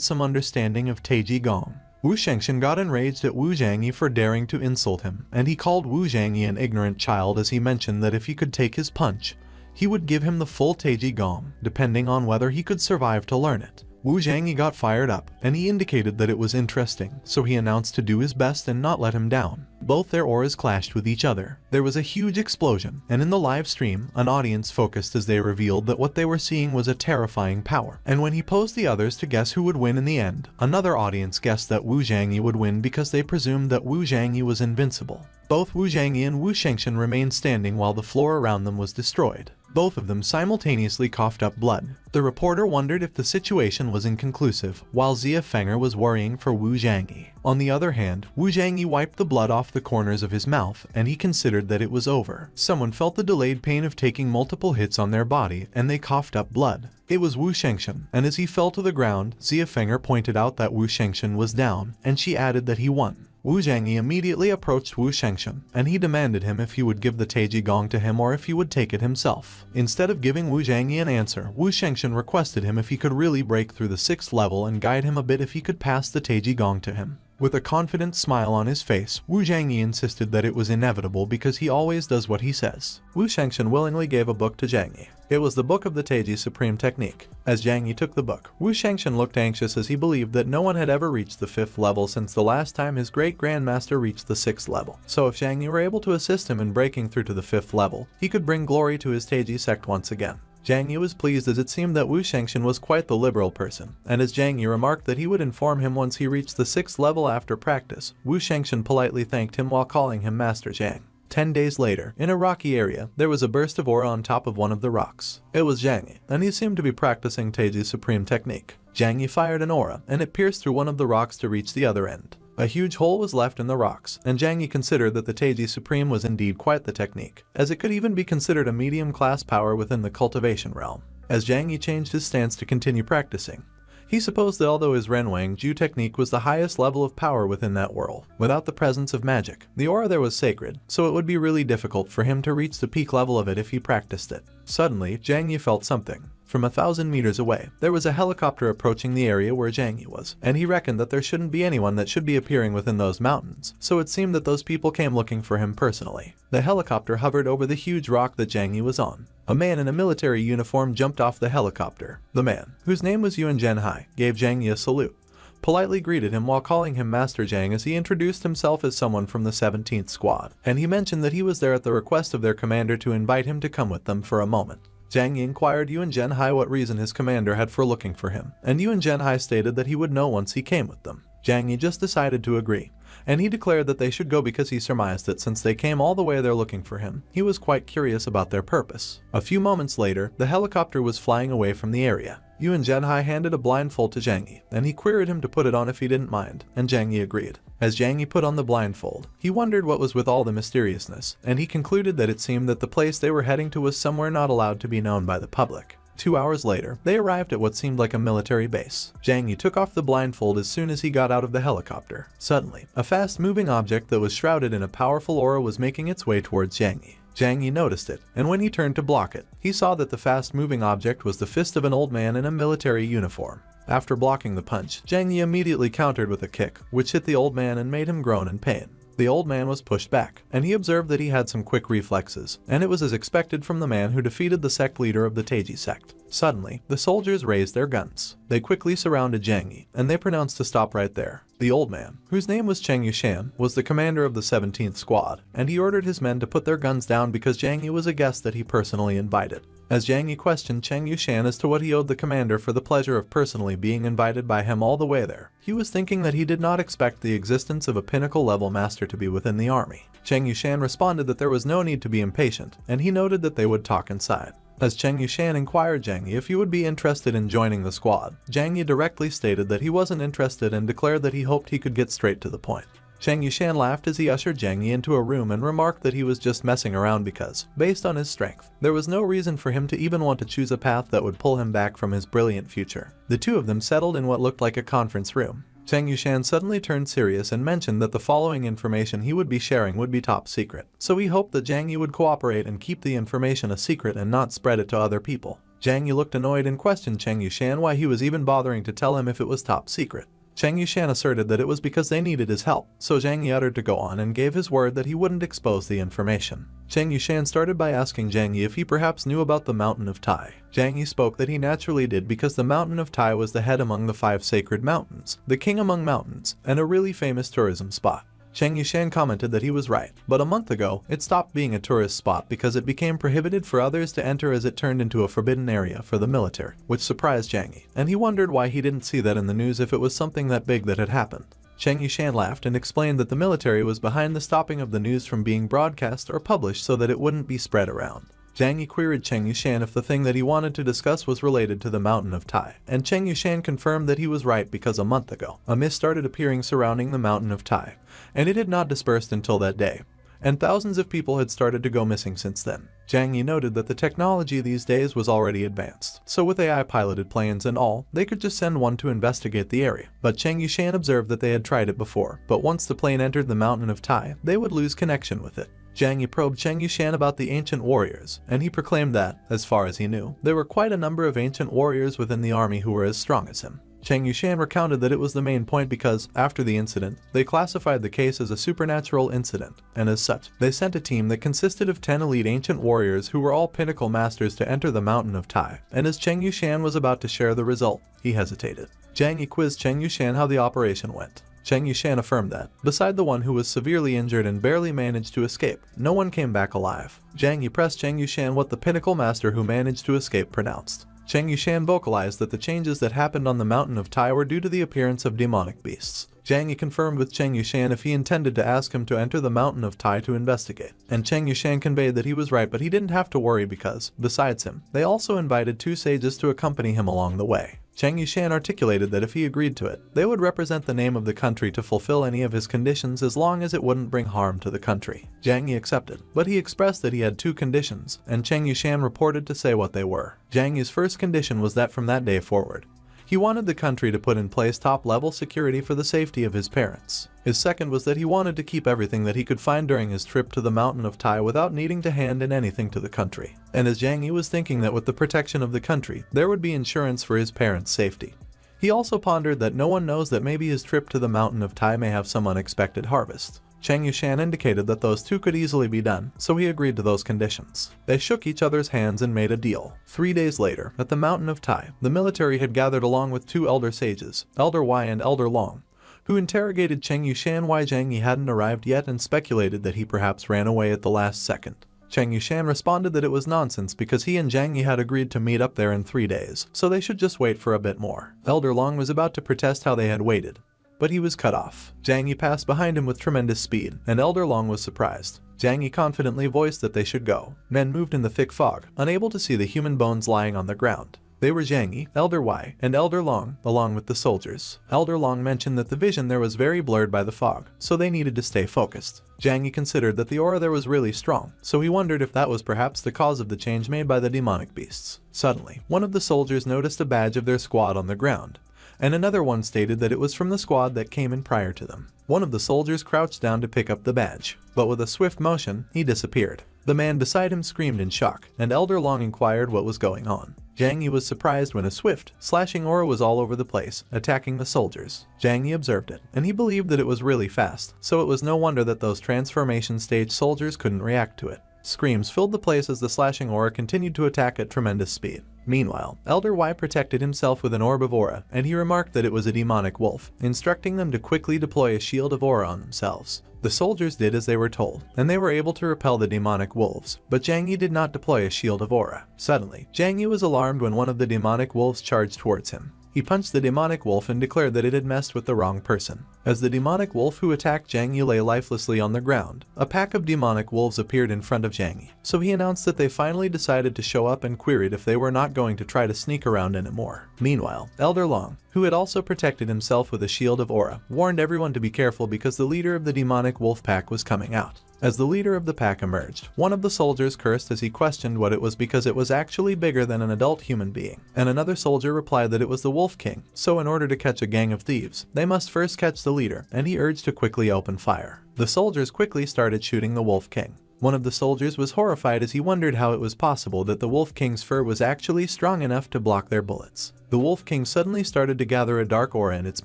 some understanding of Taiji Gong. Wu Shengshan got enraged at Wu Zhangyi for daring to insult him, and he called Wu Zhangyi an ignorant child as he mentioned that if he could take his punch, he would give him the full Taiji Gong, depending on whether he could survive to learn it. Wu Zhangyi got fired up, and he indicated that it was interesting, so he announced to do his best and not let him down. Both their auras clashed with each other. There was a huge explosion, and in the live stream, an audience focused as they revealed that what they were seeing was a terrifying power. And when he posed the others to guess who would win in the end, another audience guessed that Wu Zhangyi would win because they presumed that Wu Zhangyi was invincible. Both Wu Zhangyi and Wu Shengshan remained standing while the floor around them was destroyed. Both of them simultaneously coughed up blood. The reporter wondered if the situation was inconclusive, while Xia Fenger was worrying for Wu Zhangyi. On the other hand, Wu Zhangyi wiped the blood off the corners of his mouth, and he considered that it was over. Someone felt the delayed pain of taking multiple hits on their body, and they coughed up blood. It was Wu Shengshan, and as he fell to the ground, Xia Fenger pointed out that Wu Shengshan was down, and she added that he won. Wu Zhangyi immediately approached Wu Shengshan, and he demanded him if he would give the Taiji Gong to him or if he would take it himself. Instead of giving Wu Zhangyi an answer, Wu Shengshan requested him if he could really break through the 6th level and guide him a bit if he could pass the Taiji Gong to him. With a confident smile on his face, Wu Zhangyi insisted that it was inevitable because he always does what he says. Wu Shengshan willingly gave a book to Zhangyi. It was the book of the Taiji Supreme Technique. As Zhangyi took the book, Wu Shengshan looked anxious as he believed that no one had ever reached the 5th level since the last time his great-grandmaster reached the 6th level. So if Zhangyi were able to assist him in breaking through to the 5th level, he could bring glory to his Taiji sect once again. Zhangyi was pleased as it seemed that Wu Shengshan was quite the liberal person, and as Zhangyi remarked that he would inform him once he reached the 6th level after practice, Wu Shengshan politely thanked him while calling him Master Zhang. 10 days later, in a rocky area, there was a burst of aura on top of one of the rocks. It was Zhangyi, and he seemed to be practicing Taiji's supreme technique. Zhangyi fired an aura, and it pierced through one of the rocks to reach the other end. A huge hole was left in the rocks, and Zhangyi considered that the Taiji Supreme was indeed quite the technique, as it could even be considered a medium-class power within the cultivation realm. As Zhangyi changed his stance to continue practicing, he supposed that although his Renwang Ju technique was the highest level of power within that world, without the presence of magic, the aura there was sacred, so it would be really difficult for him to reach the peak level of it if he practiced it. Suddenly, Zhangyi felt something. From 1,000 meters away, there was a helicopter approaching the area where Zhangyi was, and he reckoned that there shouldn't be anyone that should be appearing within those mountains, so it seemed that those people came looking for him personally. The helicopter hovered over the huge rock that Zhangyi was on. A man in a military uniform jumped off the helicopter. The man, whose name was Yuan Zhenhai, gave Zhangyi a salute, politely greeted him while calling him Master Zhang as he introduced himself as someone from the 17th Squad, and he mentioned that he was there at the request of their commander to invite him to come with them for a moment. Zhang Yi inquired Yuan Zhenhai what reason his commander had for looking for him, and Yuan Zhenhai stated that he would know once he came with them. Zhang Yi just decided to agree, and he declared that they should go because he surmised that since they came all the way there looking for him, he was quite curious about their purpose. A few moments later, the helicopter was flying away from the area. Yuan Zhenhai handed a blindfold to Zhang Yi, and he queried him to put it on if he didn't mind, and Zhang Yi agreed. As Zhang Yi put on the blindfold, he wondered what was with all the mysteriousness, and he concluded that it seemed that the place they were heading to was somewhere not allowed to be known by the public. 2 hours later, they arrived at what seemed like a military base. Zhang Yi took off the blindfold as soon as he got out of the helicopter. Suddenly, a fast-moving object that was shrouded in a powerful aura was making its way towards Zhang Yi. Zhang Yi noticed it, and when he turned to block it, he saw that the fast-moving object was the fist of an old man in a military uniform. After blocking the punch, Zhang Yi immediately countered with a kick, which hit the old man and made him groan in pain. The old man was pushed back, and he observed that he had some quick reflexes, and it was as expected from the man who defeated the sect leader of the Taiji sect. Suddenly, the soldiers raised their guns. They quickly surrounded Zhang Yi, and they pronounced to stop right there. The old man, whose name was Cheng Yushan, was the commander of the 17th Squad, and he ordered his men to put their guns down because Zhang Yi was a guest that he personally invited. As Zhang Yi questioned Cheng Yushan as to what he owed the commander for the pleasure of personally being invited by him all the way there, he was thinking that he did not expect the existence of a pinnacle-level master to be within the army. Cheng Yushan responded that there was no need to be impatient, and he noted that they would talk inside. As Cheng Yushan inquired Zhang Yi if he would be interested in joining the squad, Zhang Yi directly stated that he wasn't interested and declared that he hoped he could get straight to the point. Cheng Yushan laughed as he ushered Zhang Yi into a room and remarked that he was just messing around because, based on his strength, there was no reason for him to even want to choose a path that would pull him back from his brilliant future. The two of them settled in what looked like a conference room. Cheng Yushan suddenly turned serious and mentioned that the following information he would be sharing would be top secret, so he hoped that Zhang Yi would cooperate and keep the information a secret and not spread it to other people. Zhang Yi looked annoyed and questioned Cheng Yushan why he was even bothering to tell him if it was top secret. Cheng Yushan asserted that it was because they needed his help, so Zhang Yi uttered to go on and gave his word that he wouldn't expose the information. Cheng Yushan started by asking Zhang Yi if he perhaps knew about the Mountain of Tai. Zhang Yi spoke that he naturally did because the Mountain of Tai was the head among the 5 sacred mountains, the king among mountains, and a really famous tourism spot. Cheng Yushan commented that he was right, but a month ago, it stopped being a tourist spot because it became prohibited for others to enter as it turned into a forbidden area for the military, which surprised Zhang Yi, and he wondered why he didn't see that in the news if it was something that big that had happened. Cheng Yushan laughed and explained that the military was behind the stopping of the news from being broadcast or published so that it wouldn't be spread around. Zhang Yi queried Cheng Yushan if the thing that he wanted to discuss was related to the Mountain of Tai, and Cheng Yushan confirmed that he was right because a month ago, a mist started appearing surrounding the Mountain of Tai, and it had not dispersed until that day, and thousands of people had started to go missing since then. Zhang Yi noted that the technology these days was already advanced, so with AI-piloted planes and all, they could just send one to investigate the area. But Cheng Yushan observed that they had tried it before, but once the plane entered the Mountain of Tai, they would lose connection with it. Zhang Yi probed Cheng Yushan about the ancient warriors, and he proclaimed that, as far as he knew, there were quite a number of ancient warriors within the army who were as strong as him. Cheng Yushan recounted that it was the main point because, after the incident, they classified the case as a supernatural incident, and as such, they sent a team that consisted of 10 elite ancient warriors who were all pinnacle masters to enter the Mountain of Tai, and as Cheng Yushan was about to share the result, he hesitated. Zhang Yi quizzed Cheng Yushan how the operation went. Cheng Yushan affirmed that, beside the one who was severely injured and barely managed to escape, no one came back alive. Zhang Yi pressed Cheng Yushan what the pinnacle master who managed to escape pronounced. Cheng Yushan vocalized that the changes that happened on the Mountain of Tai were due to the appearance of demonic beasts. Zhang Yi confirmed with Cheng Yushan if he intended to ask him to enter the Mountain of Tai to investigate, and Cheng Yushan conveyed that he was right but he didn't have to worry because, besides him, they also invited 2 sages to accompany him along the way. Cheng Yushan articulated that if he agreed to it, they would represent the name of the country to fulfill any of his conditions as long as it wouldn't bring harm to the country. Zhang Yi accepted, but he expressed that he had 2 conditions, and Cheng Yushan reported to say what they were. Zhang Yi's first condition was that from that day forward, he wanted the country to put in place top-level security for the safety of his parents. His second was that he wanted to keep everything that he could find during his trip to the Mountain of Tai without needing to hand in anything to the country. And as Zhang Yi was thinking that with the protection of the country, there would be insurance for his parents' safety. He also pondered that no one knows that maybe his trip to the Mountain of Tai may have some unexpected harvest. Cheng Yushan indicated that those two could easily be done, so he agreed to those conditions. They shook each other's hands and made a deal. 3 days later, at the mountain of Tai, the military had gathered along with 2 elder sages, Elder Wai and Elder Long, who interrogated Cheng Yushan why Zhang Yi hadn't arrived yet and speculated that he perhaps ran away at the last second. Cheng Yushan responded that it was nonsense because he and Zhang Yi had agreed to meet up there in 3 days, so they should just wait for a bit more. Elder Long was about to protest how they had waited, but he was cut off. Zhang Yi passed behind him with tremendous speed, and Elder Long was surprised. Zhang Yi confidently voiced that they should go. Men moved in the thick fog, unable to see the human bones lying on the ground. They were Zhang Yi, Elder Wai, and Elder Long, along with the soldiers. Elder Long mentioned that the vision there was very blurred by the fog, so they needed to stay focused. Zhang Yi considered that the aura there was really strong, so he wondered if that was perhaps the cause of the change made by the demonic beasts. Suddenly, one of the soldiers noticed a badge of their squad on the ground, and another one stated that it was from the squad that came in prior to them. One of the soldiers crouched down to pick up the badge, but with a swift motion, he disappeared. The man beside him screamed in shock, and Elder Long inquired what was going on. Zhang Yi was surprised when a swift, slashing aura was all over the place, attacking the soldiers. Zhang Yi observed it, and he believed that it was really fast, so it was no wonder that those transformation stage soldiers couldn't react to it. Screams filled the place as the slashing aura continued to attack at tremendous speed. Meanwhile, Elder Wai protected himself with an orb of aura, and he remarked that it was a demonic wolf, instructing them to quickly deploy a shield of aura on themselves. The soldiers did as they were told, and they were able to repel the demonic wolves, but Zhang Yi did not deploy a shield of aura. Suddenly, Zhang Yi was alarmed when one of the demonic wolves charged towards him. He punched the demonic wolf and declared that it had messed with the wrong person. As the demonic wolf who attacked Zhang Yi lay lifelessly on the ground, a pack of demonic wolves appeared in front of Zhang Yi, so he announced that they finally decided to show up and queried if they were not going to try to sneak around anymore. Meanwhile, Elder Long, who had also protected himself with a shield of aura, warned everyone to be careful because the leader of the demonic wolf pack was coming out. As the leader of the pack emerged, one of the soldiers cursed as he questioned what it was because it was actually bigger than an adult human being, and another soldier replied that it was the Wolf King, so in order to catch a gang of thieves, they must first catch the leader, and he urged to quickly open fire. The soldiers quickly started shooting the Wolf King. One of the soldiers was horrified as he wondered how it was possible that the Wolf King's fur was actually strong enough to block their bullets. The Wolf King suddenly started to gather a dark aura in its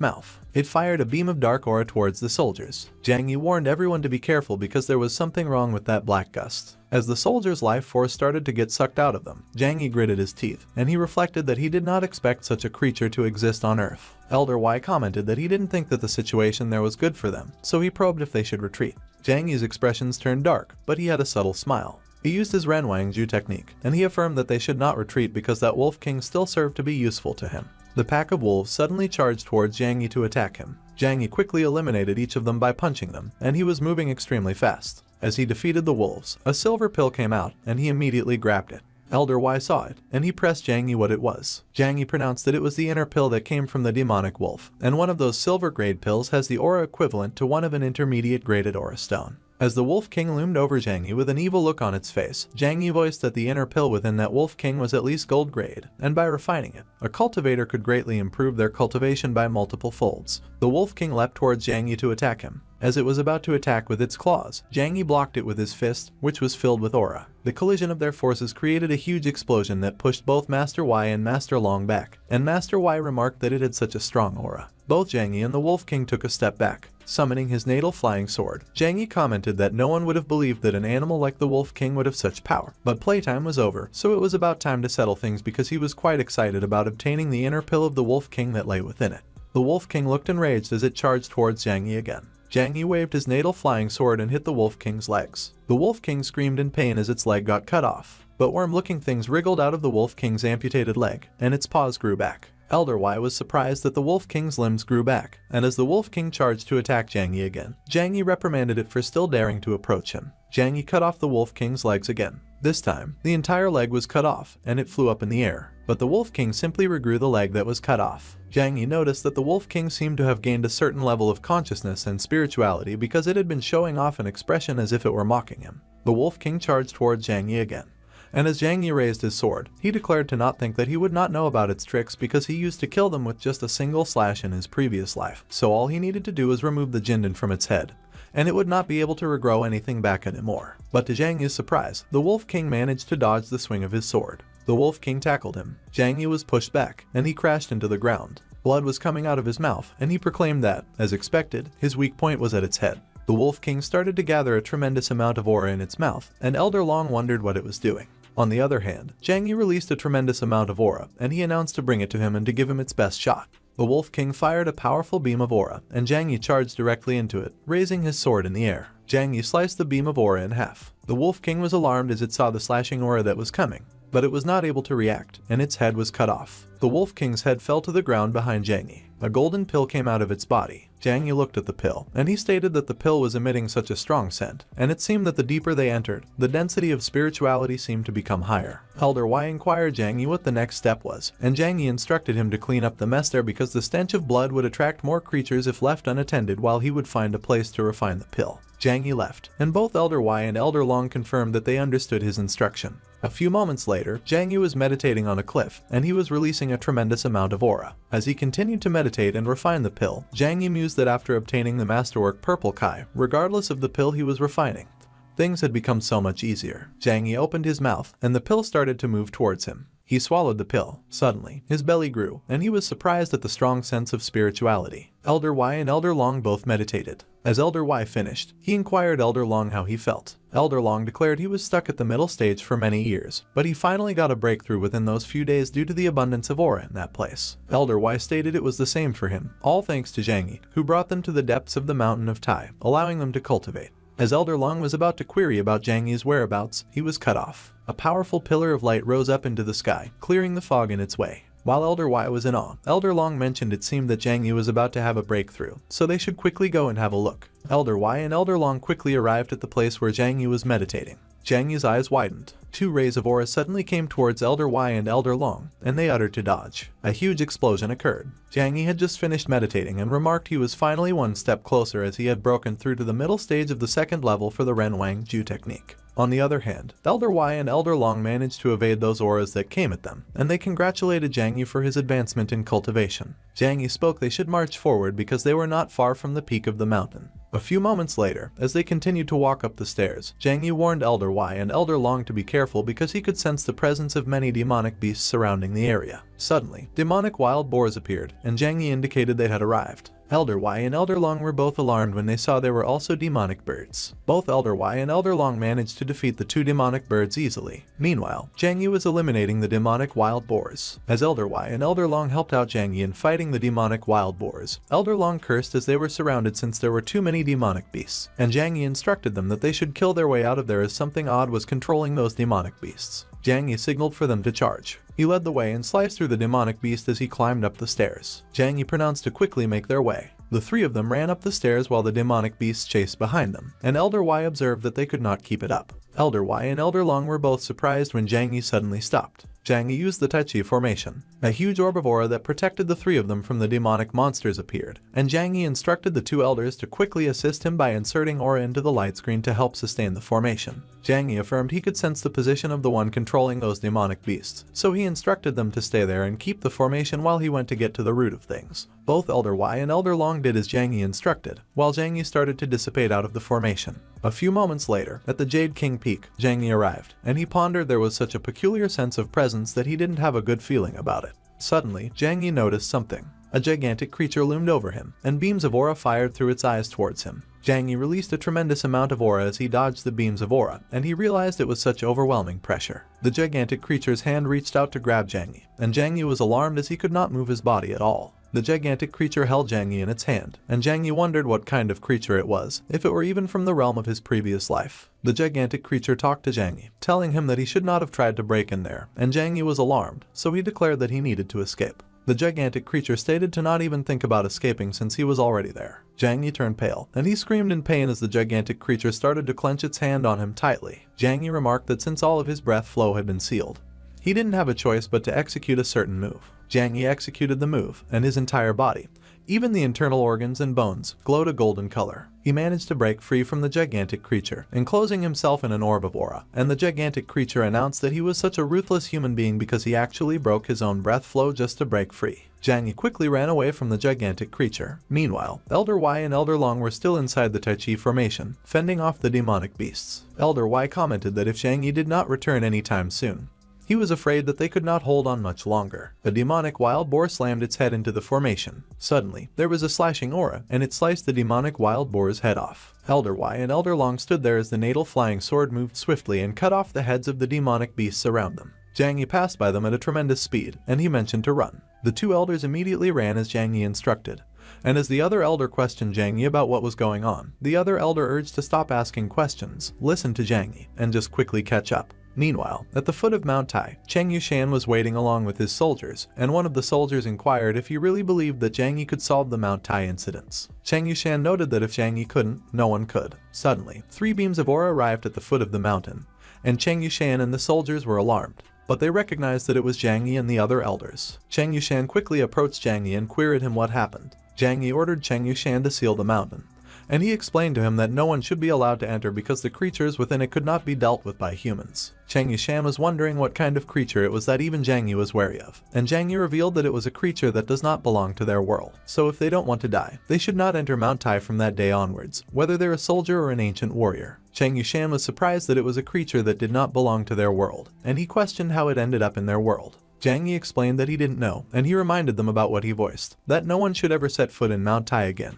mouth. It fired a beam of dark aura towards the soldiers. Zhang Yi warned everyone to be careful because there was something wrong with that black gust. As the soldiers' life force started to get sucked out of them, Zhang Yi gritted his teeth, and he reflected that he did not expect such a creature to exist on Earth. Elder Wai commented that he didn't think that the situation there was good for them, so he probed if they should retreat. Zhang Yi's expressions turned dark, but he had a subtle smile. He used his Renwangju technique, and he affirmed that they should not retreat because that Wolf King still served to be useful to him. The pack of wolves suddenly charged towards Zhang Yi to attack him. Zhang Yi quickly eliminated each of them by punching them, and he was moving extremely fast. As he defeated the wolves, a silver pill came out, and he immediately grabbed it. Elder Wai saw it, and he pressed Zhang Yi what it was. Zhang Yi pronounced that it was the inner pill that came from the demonic wolf, and one of those silver grade pills has the aura equivalent to one of an intermediate graded aura stone. As the Wolf King loomed over Zhang Yi with an evil look on its face, Zhang Yi voiced that the inner pill within that Wolf King was at least gold grade, and by refining it, a cultivator could greatly improve their cultivation by multiple folds. The Wolf King leapt towards Zhang Yi to attack him. As it was about to attack with its claws, Zhang Yi blocked it with his fist, which was filled with aura. The collision of their forces created a huge explosion that pushed both Master Wai and Master Long back, and Master Wai remarked that it had such a strong aura. Both Zhang Yi and the Wolf King took a step back. Summoning his natal flying sword, Zhang Yi commented that no one would have believed that an animal like the Wolf King would have such power. But playtime was over, so it was about time to settle things because he was quite excited about obtaining the inner pill of the Wolf King that lay within it. The Wolf King looked enraged as it charged towards Zhang Yi again. Zhang Yi waved his natal flying sword and hit the Wolf King's legs. The Wolf King screamed in pain as its leg got cut off, but worm-looking things wriggled out of the Wolf King's amputated leg, and its paws grew back. Elder Wai was surprised that the Wolf King's limbs grew back, and as the Wolf King charged to attack Zhang Yi again, Zhang Yi reprimanded it for still daring to approach him. Zhang Yi cut off the Wolf King's legs again. This time, the entire leg was cut off, and it flew up in the air, but the Wolf King simply regrew the leg that was cut off. Zhang Yi noticed that the Wolf King seemed to have gained a certain level of consciousness and spirituality because it had been showing off an expression as if it were mocking him. The Wolf King charged towards Zhang Yi again, and as Zhang Yi raised his sword, he declared to not think that he would not know about its tricks because he used to kill them with just a single slash in his previous life, so all he needed to do was remove the Jinden from its head, and it would not be able to regrow anything back anymore. But to Zhang Yi's surprise, the Wolf King managed to dodge the swing of his sword. The Wolf King tackled him. Zhang Yi was pushed back, and he crashed into the ground. Blood was coming out of his mouth, and he proclaimed that, as expected, his weak point was at its head. The Wolf King started to gather a tremendous amount of aura in its mouth, and Elder Long wondered what it was doing. On the other hand, Zhang Yi released a tremendous amount of aura, and he announced to bring it to him and to give him its best shot. The Wolf King fired a powerful beam of aura, and Zhang Yi charged directly into it, raising his sword in the air. Zhang Yi sliced the beam of aura in half. The Wolf King was alarmed as it saw the slashing aura that was coming, but it was not able to react, and its head was cut off. The Wolf King's head fell to the ground behind Zhang Yi. A golden pill came out of its body. Zhang Yi looked at the pill, and he stated that the pill was emitting such a strong scent, and it seemed that the deeper they entered, the density of spirituality seemed to become higher. Elder Y inquired Zhang Yi what the next step was, and Zhang Yi instructed him to clean up the mess there because the stench of blood would attract more creatures if left unattended, while he would find a place to refine the pill. Zhang Yi left, and both Elder Y and Elder Long confirmed that they understood his instruction. A few moments later, Zhang Yi was meditating on a cliff, and he was releasing a tremendous amount of aura. As he continued to meditate and refine the pill, Zhang Yi mused that after obtaining the masterwork Purple Kai, regardless of the pill he was refining, things had become so much easier. Zhang Yi opened his mouth, and the pill started to move towards him. He swallowed the pill. Suddenly, his belly grew, and he was surprised at the strong sense of spirituality. Elder Y and Elder Long both meditated. As Elder Y finished, he inquired Elder Long how he felt. Elder Long declared he was stuck at the middle stage for many years, but he finally got a breakthrough within those few days due to the abundance of aura in that place. Elder Y stated it was the same for him, all thanks to Zhang Yi, who brought them to the depths of the mountain of Tai, allowing them to cultivate. As Elder Long was about to query about Zhang Yi's whereabouts, he was cut off. A powerful pillar of light rose up into the sky, clearing the fog in its way. While Elder Y was in awe, Elder Long mentioned it seemed that Zhang Yi was about to have a breakthrough, so they should quickly go and have a look. Elder Y and Elder Long quickly arrived at the place where Zhang Yi was meditating. Zhang Yi's eyes widened. Two rays of aura suddenly came towards Elder Y and Elder Long, and they uttered to dodge. A huge explosion occurred. Zhang Yi had just finished meditating and remarked he was finally one step closer as he had broken through to the middle stage of the second level for the Ren Wang Ju technique. On the other hand, Elder Y and Elder Long managed to evade those auras that came at them, and they congratulated Zhang Yi for his advancement in cultivation. Zhang Yi spoke they should march forward because they were not far from the peak of the mountain. A few moments later, as they continued to walk up the stairs, Zhang Yi warned Elder Y and Elder Long to be careful because he could sense the presence of many demonic beasts surrounding the area. Suddenly, demonic wild boars appeared, and Zhang Yi indicated they had arrived. Elder Y and Elder Long were both alarmed when they saw there were also demonic birds. Both Elder Y and Elder Long managed to defeat the two demonic birds easily. Meanwhile, Zhang Yi was eliminating the demonic wild boars. As Elder Y and Elder Long helped out Zhang Yi in fighting the demonic wild boars, Elder Long cursed as they were surrounded since there were too many demonic beasts, and Zhang Yi instructed them that they should kill their way out of there as something odd was controlling those demonic beasts. Zhang Yi signaled for them to charge. He led the way and sliced through the demonic beast as he climbed up the stairs. Zhang Yi pronounced to quickly make their way. The three of them ran up the stairs while the demonic beasts chased behind them, and Elder Y observed that they could not keep it up. Elder Y and Elder Long were both surprised when Zhang Yi suddenly stopped. Zhang Yi used the Tai Chi formation. A huge orb of aura that protected the three of them from the demonic monsters appeared, and Zhang Yi instructed the two elders to quickly assist him by inserting aura into the light screen to help sustain the formation. Zhang Yi affirmed he could sense the position of the one controlling those demonic beasts, so he instructed them to stay there and keep the formation while he went to get to the root of things. Both Elder Y and Elder Long did as Zhang Yi instructed, while Zhang Yi started to dissipate out of the formation. A few moments later, at the Jade King Peak, Zhang Yi arrived, and he pondered there was such a peculiar sense of presence that he didn't have a good feeling about it. Suddenly, Zhang Yi noticed something. A gigantic creature loomed over him, and beams of aura fired through its eyes towards him. Zhang Yi released a tremendous amount of aura as he dodged the beams of aura, and he realized it was such overwhelming pressure. The gigantic creature's hand reached out to grab Zhang Yi, and Zhang Yi was alarmed as he could not move his body at all. The gigantic creature held Zhang Yi in its hand, and Zhang Yi wondered what kind of creature it was, if it were even from the realm of his previous life. The gigantic creature talked to Zhang Yi, telling him that he should not have tried to break in there, and Zhang Yi was alarmed, so he declared that he needed to escape. The gigantic creature stated to not even think about escaping since he was already there. Zhang Yi turned pale, and he screamed in pain as the gigantic creature started to clench its hand on him tightly. Zhang Yi remarked that since all of his breath flow had been sealed, he didn't have a choice but to execute a certain move. Zhang Yi executed the move, and his entire body, even the internal organs and bones, glowed a golden color. He managed to break free from the gigantic creature, enclosing himself in an orb of aura, and the gigantic creature announced that he was such a ruthless human being because he actually broke his own breath flow just to break free. Zhang Yi quickly ran away from the gigantic creature. Meanwhile, Elder Y and Elder Long were still inside the Tai Chi formation, fending off the demonic beasts. Elder Y commented that if Zhang Yi did not return anytime soon, he He was afraid that they could not hold on much longer. The demonic wild boar slammed its head into the formation. Suddenly, there was a slashing aura, and it sliced the demonic wild boar's head off. Elder Y and Elder Long stood there as the natal flying sword moved swiftly and cut off the heads of the demonic beasts around them. Jang Yi passed by them at a tremendous speed, and he mentioned to run. The two elders immediately ran as Jang Yi instructed. And as the other elder questioned Jang Yi about what was going on, the other elder urged to stop asking questions, listen to Jang Yi, and just quickly catch up. Meanwhile, at the foot of Mount Tai, Cheng Yushan was waiting along with his soldiers, and one of the soldiers inquired if he really believed that Jang Yi could solve the Mount Tai incidents. Cheng Yushan noted that if Jang Yi couldn't, no one could. Suddenly, 3 beams of aura arrived at the foot of the mountain, and Cheng Yushan and the soldiers were alarmed. But they recognized that it was Jang Yi and the other elders. Cheng Yushan quickly approached Jang Yi and queried him what happened. Jang Yi ordered Cheng Yushan to seal the mountain, and he explained to him that no one should be allowed to enter because the creatures within it could not be dealt with by humans. Cheng Yushan was wondering what kind of creature it was that even Jang Yi was wary of, and Jang Yi revealed that it was a creature that does not belong to their world. So if they don't want to die, they should not enter Mount Tai from that day onwards, whether they're a soldier or an ancient warrior. Cheng Yushan was surprised that it was a creature that did not belong to their world, and he questioned how it ended up in their world. Jang Yi explained that he didn't know, and he reminded them about what he voiced, that no one should ever set foot in Mount Tai again.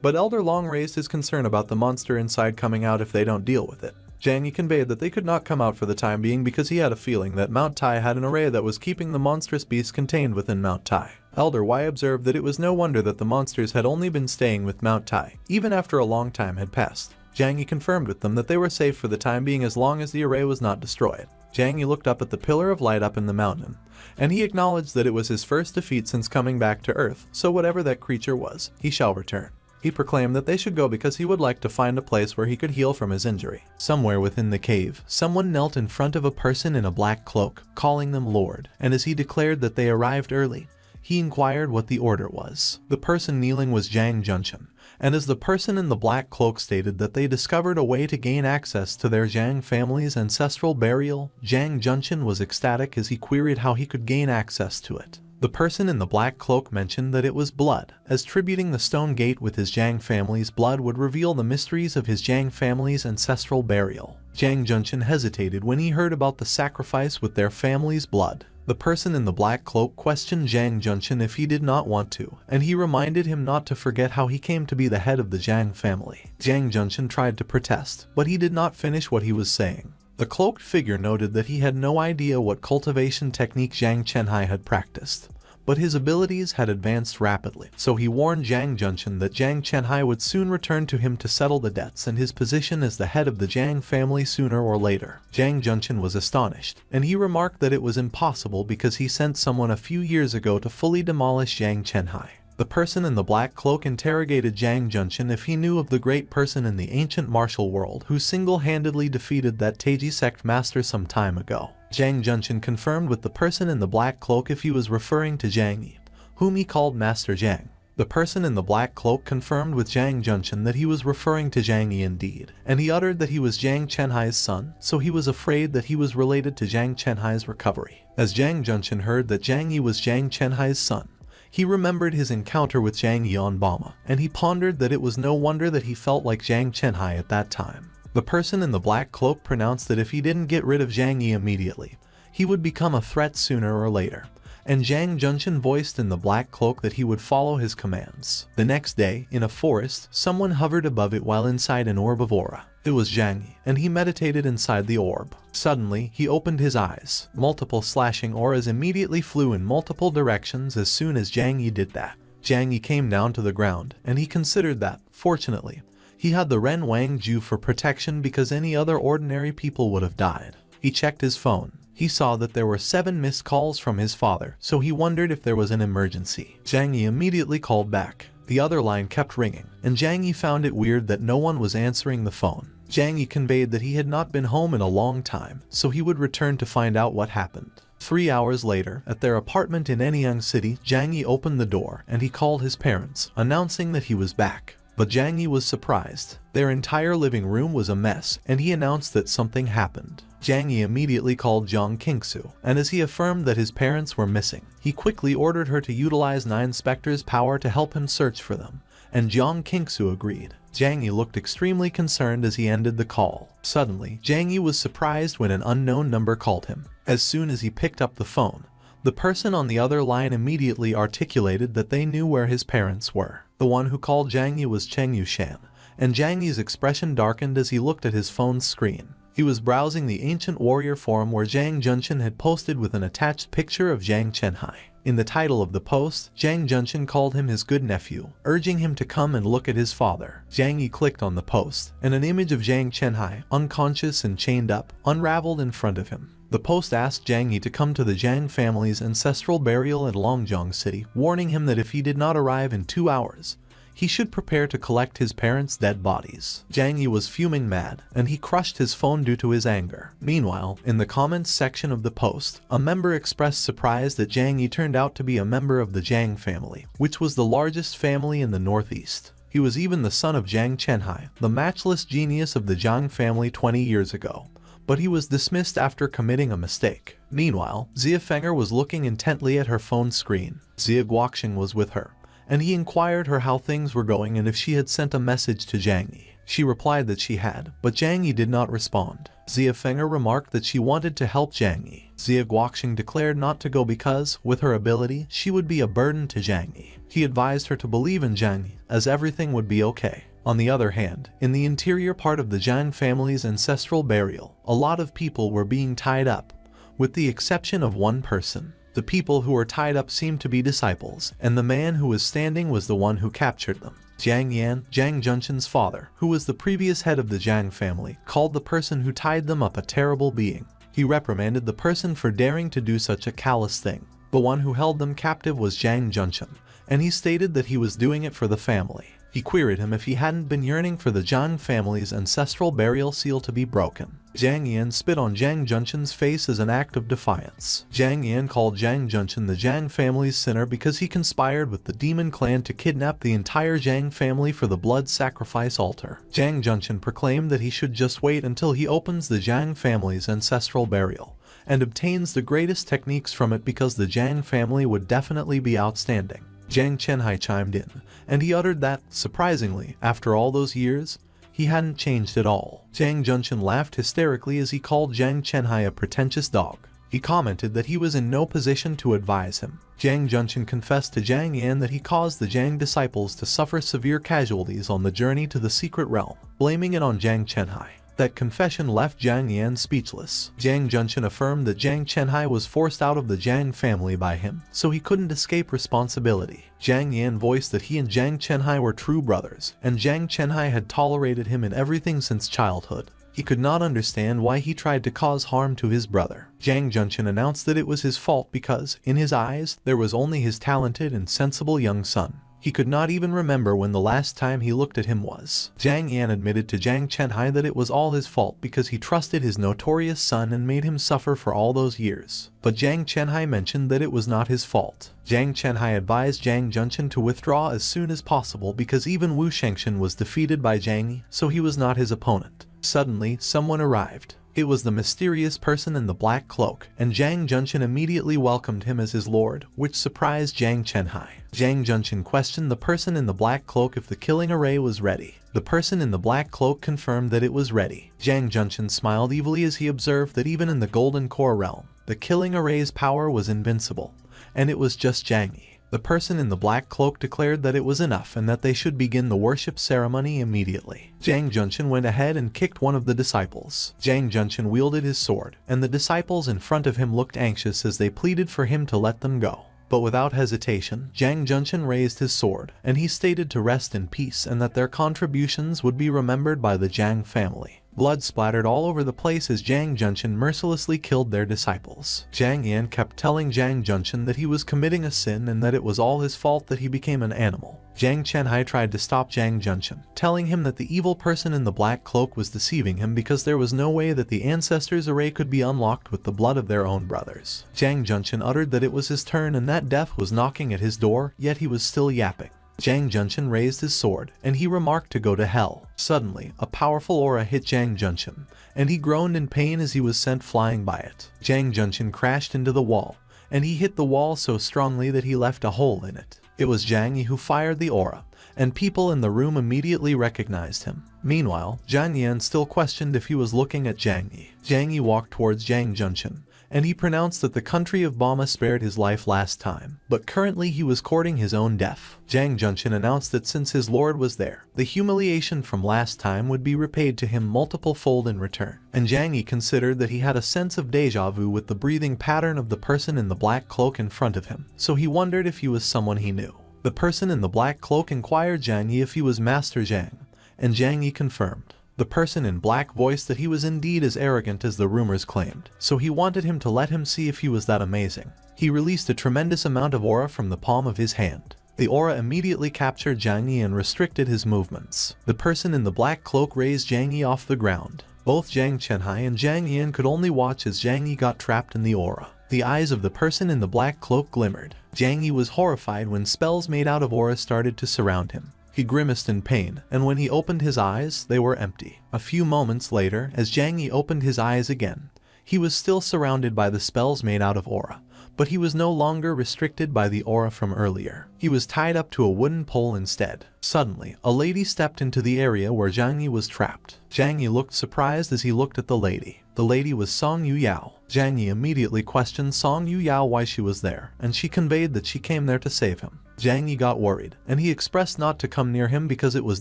But Elder Long raised his concern about the monster inside coming out if they don't deal with it. Jang Yi conveyed that they could not come out for the time being because he had a feeling that Mount Tai had an array that was keeping the monstrous beast contained within Mount Tai. Elder Y observed that it was no wonder that the monsters had only been staying with Mount Tai, even after a long time had passed. Jang Yi confirmed with them that they were safe for the time being as long as the array was not destroyed. Jang Yi looked up at the pillar of light up in the mountain, and he acknowledged that it was his first defeat since coming back to Earth, so whatever that creature was, he shall return. He proclaimed that they should go because he would like to find a place where he could heal from his injury. Somewhere within the cave, someone knelt in front of a person in a black cloak, calling them Lord, and as he declared that they arrived early, he inquired what the order was. The person kneeling was Jang Junshin, and as the person in the black cloak stated that they discovered a way to gain access to their Jang family's ancestral burial, Jang Junshin was ecstatic as he queried how he could gain access to it. The person in the black cloak mentioned that it was blood, as tributing the stone gate with his Jang family's blood would reveal the mysteries of his Jang family's ancestral burial. Jang Junshin hesitated when he heard about the sacrifice with their family's blood. The person in the black cloak questioned Jang Junshin if he did not want to, and he reminded him not to forget how he came to be the head of the Jang family. Jang Junshin tried to protest, but he did not finish what he was saying. The cloaked figure noted that he had no idea what cultivation technique Zhang Chenhai had practiced, but his abilities had advanced rapidly, so he warned Jang Junshin that Zhang Chenhai would soon return to him to settle the debts and his position as the head of the Jang family sooner or later. Jang Junshin was astonished, and he remarked that it was impossible because he sent someone a few years ago to fully demolish Zhang Chenhai. The person in the black cloak interrogated Jang Junshin if he knew of the great person in the ancient martial world who single-handedly defeated that Taiji sect master some time ago. Jang Junshin confirmed with the person in the black cloak if he was referring to Jang Yi, whom he called Master Jang. The person in the black cloak confirmed with Jang Junshin that he was referring to Jang Yi indeed, and he uttered that he was Jang Chenhai's son, so he was afraid that he was related to Jang Chenhai's recovery. As Jang Junshin heard that Jang Yi was Jang Chenhai's son, he remembered his encounter with Jang Yi on Bama, and he pondered that it was no wonder that he felt like Jang Chenhai at that time. The person in the black cloak pronounced that if he didn't get rid of Jang Yi immediately, he would become a threat sooner or later, and Jang Junshin voiced in the black cloak that he would follow his commands. The next day, in a forest, someone hovered above it while inside an orb of aura. It was Jang Yi, and he meditated inside the orb. Suddenly, he opened his eyes. Multiple slashing auras immediately flew in multiple directions as soon as Jang Yi did that. Jang Yi came down to the ground, and he considered that, fortunately, he had the Ren Wang Ju for protection because any other ordinary people would have died. He checked his phone. He saw that there were 7 missed calls from his father, so he wondered if there was an emergency. Jang Yi immediately called back. The other line kept ringing, and Jang Yi found it weird that no one was answering the phone. Jang Yi conveyed that he had not been home in a long time, so he would return to find out what happened. 3 hours later, at their apartment in Anyang City, Jang Yi opened the door and he called his parents, announcing that he was back. But Jang Yi was surprised. Their entire living room was a mess, and he announced that something happened. Jang Yi immediately called Jiang Qingsu, and as he affirmed that his parents were missing, he quickly ordered her to utilize 9 Spectre's power to help him search for them, and Jiang Qingsu agreed. Jiang Yi looked extremely concerned as he ended the call. Suddenly, Jiang Yi was surprised when an unknown number called him. As soon as he picked up the phone, the person on the other line immediately articulated that they knew where his parents were. The one who called Jiang Yi was Cheng Yushan, and Jiang Yi's expression darkened as he looked at his phone's screen. He was browsing the ancient warrior forum where Zhang Junshin had posted with an attached picture of Zhang Chenhai. In the title of the post, Zhang Junshin called him his good nephew, urging him to come and look at his father. Jiang Yi clicked on the post, and an image of Zhang Chenhai, unconscious and chained up, unraveled in front of him. The post asked Jiang Yi to come to the Zhang family's ancestral burial at Longjiang City, warning him that if he did not arrive in 2 hours, he should prepare to collect his parents' dead bodies. Jiang Yi was fuming mad, and he crushed his phone due to his anger. Meanwhile, in the comments section of the post, a member expressed surprise that Jiang Yi turned out to be a member of the Zhang family, which was the largest family in the northeast. He was even the son of Zhang Chenhai, the matchless genius of the Zhang family 20 years ago. But he was dismissed after committing a mistake. Meanwhile, Xia Fenger was looking intently at her phone screen. Xia Guoqing was with her, and he inquired her how things were going and if she had sent a message to Jiang Yi. She replied that she had, but Jiang Yi did not respond. Xia Fenger remarked that she wanted to help Jiang Yi. Xia Guoqing declared not to go because, with her ability, she would be a burden to Jiang Yi. He advised her to believe in Jiang Yi, as everything would be okay. On the other hand, in the interior part of the Zhang family's ancestral burial, a lot of people were being tied up, with the exception of one person. The people who were tied up seemed to be disciples, and the man who was standing was the one who captured them. Jiang Yan, Zhang Junshin's father, who was the previous head of the Zhang family, called the person who tied them up a terrible being. He reprimanded the person for daring to do such a callous thing. The one who held them captive was Zhang Junshin, and he stated that he was doing it for the family. He queried him if he hadn't been yearning for the Zhang family's ancestral burial seal to be broken. Jiang Yan spit on Zhang Junshin's face as an act of defiance. Jiang Yan called Zhang Junshin the Zhang family's sinner because he conspired with the demon clan to kidnap the entire Zhang family for the blood sacrifice altar. Zhang Junshin proclaimed that he should just wait until he opens the Zhang family's ancestral burial and obtains the greatest techniques from it because the Zhang family would definitely be outstanding. Zhang Chenhai chimed in, and he uttered that, surprisingly, after all those years, he hadn't changed at all. Zhang Junshin laughed hysterically as he called Zhang Chenhai a pretentious dog. He commented that he was in no position to advise him. Zhang Junshin confessed to Jiang Yan that he caused the Zhang disciples to suffer severe casualties on the journey to the secret realm, blaming it on Zhang Chenhai. That confession left Jiang Yan speechless. Zhang Junshin affirmed that Zhang Chenhai was forced out of the Zhang family by him, so he couldn't escape responsibility. Jiang Yan voiced that he and Zhang Chenhai were true brothers, and Zhang Chenhai had tolerated him in everything since childhood. He could not understand why he tried to cause harm to his brother. Zhang Junshin announced that it was his fault because, in his eyes, there was only his talented and sensible young son. He could not even remember when the last time he looked at him was. Jiang Yan admitted to Zhang Chenhai that it was all his fault because he trusted his notorious son and made him suffer for all those years. But Zhang Chenhai mentioned that it was not his fault. Zhang Chenhai advised Zhang Junshin to withdraw as soon as possible because even Wu Shengshan was defeated by Jiang Yi, so he was not his opponent. Suddenly, someone arrived. It was the mysterious person in the black cloak, and Zhang Junshin immediately welcomed him as his lord, which surprised Zhang Chenhai. Zhang Junshin questioned the person in the black cloak if the killing array was ready. The person in the black cloak confirmed that it was ready. Zhang Junshin smiled evilly as he observed that even in the Golden Core realm, the killing array's power was invincible, and it was just Jiang Yi. The person in the black cloak declared that it was enough and that they should begin the worship ceremony immediately. Zhang Junshin went ahead and kicked one of the disciples. Zhang Junshin wielded his sword, and the disciples in front of him looked anxious as they pleaded for him to let them go. But without hesitation, Zhang Junshin raised his sword, and he stated to rest in peace and that their contributions would be remembered by the Zhang family. Blood splattered all over the place as Zhang Junshin mercilessly killed their disciples. Jiang Yan kept telling Zhang Junshin that he was committing a sin and that it was all his fault that he became an animal. Zhang Chenhai tried to stop Zhang Junshin, telling him that the evil person in the black cloak was deceiving him because there was no way that the ancestors' array could be unlocked with the blood of their own brothers. Zhang Junshin uttered that it was his turn and that death was knocking at his door, yet he was still yapping. Zhang Junshin raised his sword, and he remarked to go to hell. Suddenly, a powerful aura hit Zhang Junshin, and he groaned in pain as he was sent flying by it. Zhang Junshin crashed into the wall, and he hit the wall so strongly that he left a hole in it. It was Jiang Yi who fired the aura, and people in the room immediately recognized him. Meanwhile, Jiang Yan still questioned if he was looking at Jiang Yi. Jiang Yi walked towards Jiang Junchen, and he pronounced that the country of Bama spared his life last time, but currently he was courting his own death. Jiang Junchen announced that since his lord was there, the humiliation from last time would be repaid to him multiple-fold in return. And Jiang Yi considered that he had a sense of deja vu with the breathing pattern of the person in the black cloak in front of him, so he wondered if he was someone he knew. The person in the black cloak inquired Jiang Yi if he was Master Jiang, and Jiang Yi confirmed. The person in black voiced that he was indeed as arrogant as the rumors claimed, so he wanted him to let him see if he was that amazing. He released a tremendous amount of aura from the palm of his hand. The aura immediately captured Jiang Yi and restricted his movements. The person in the black cloak raised Jiang Yi off the ground. Both Jiang Chenhai and Jiang Yan could only watch as Jiang Yi got trapped in the aura. The eyes of the person in the black cloak glimmered. Jiang Yi was horrified when spells made out of aura started to surround him. He grimaced in pain, and when he opened his eyes, they were empty. A few moments later, as Jiang Yi opened his eyes again, he was still surrounded by the spells made out of aura, but he was no longer restricted by the aura from earlier. He was tied up to a wooden pole instead. Suddenly, a lady stepped into the area where Jiang Yi was trapped. Jiang Yi looked surprised as he looked at the lady. The lady was Song Yu Yao. Jiang Yi immediately questioned Song Yu Yao why she was there, and she conveyed that she came there to save him. Jiang Yi got worried, and he expressed not to come near him because it was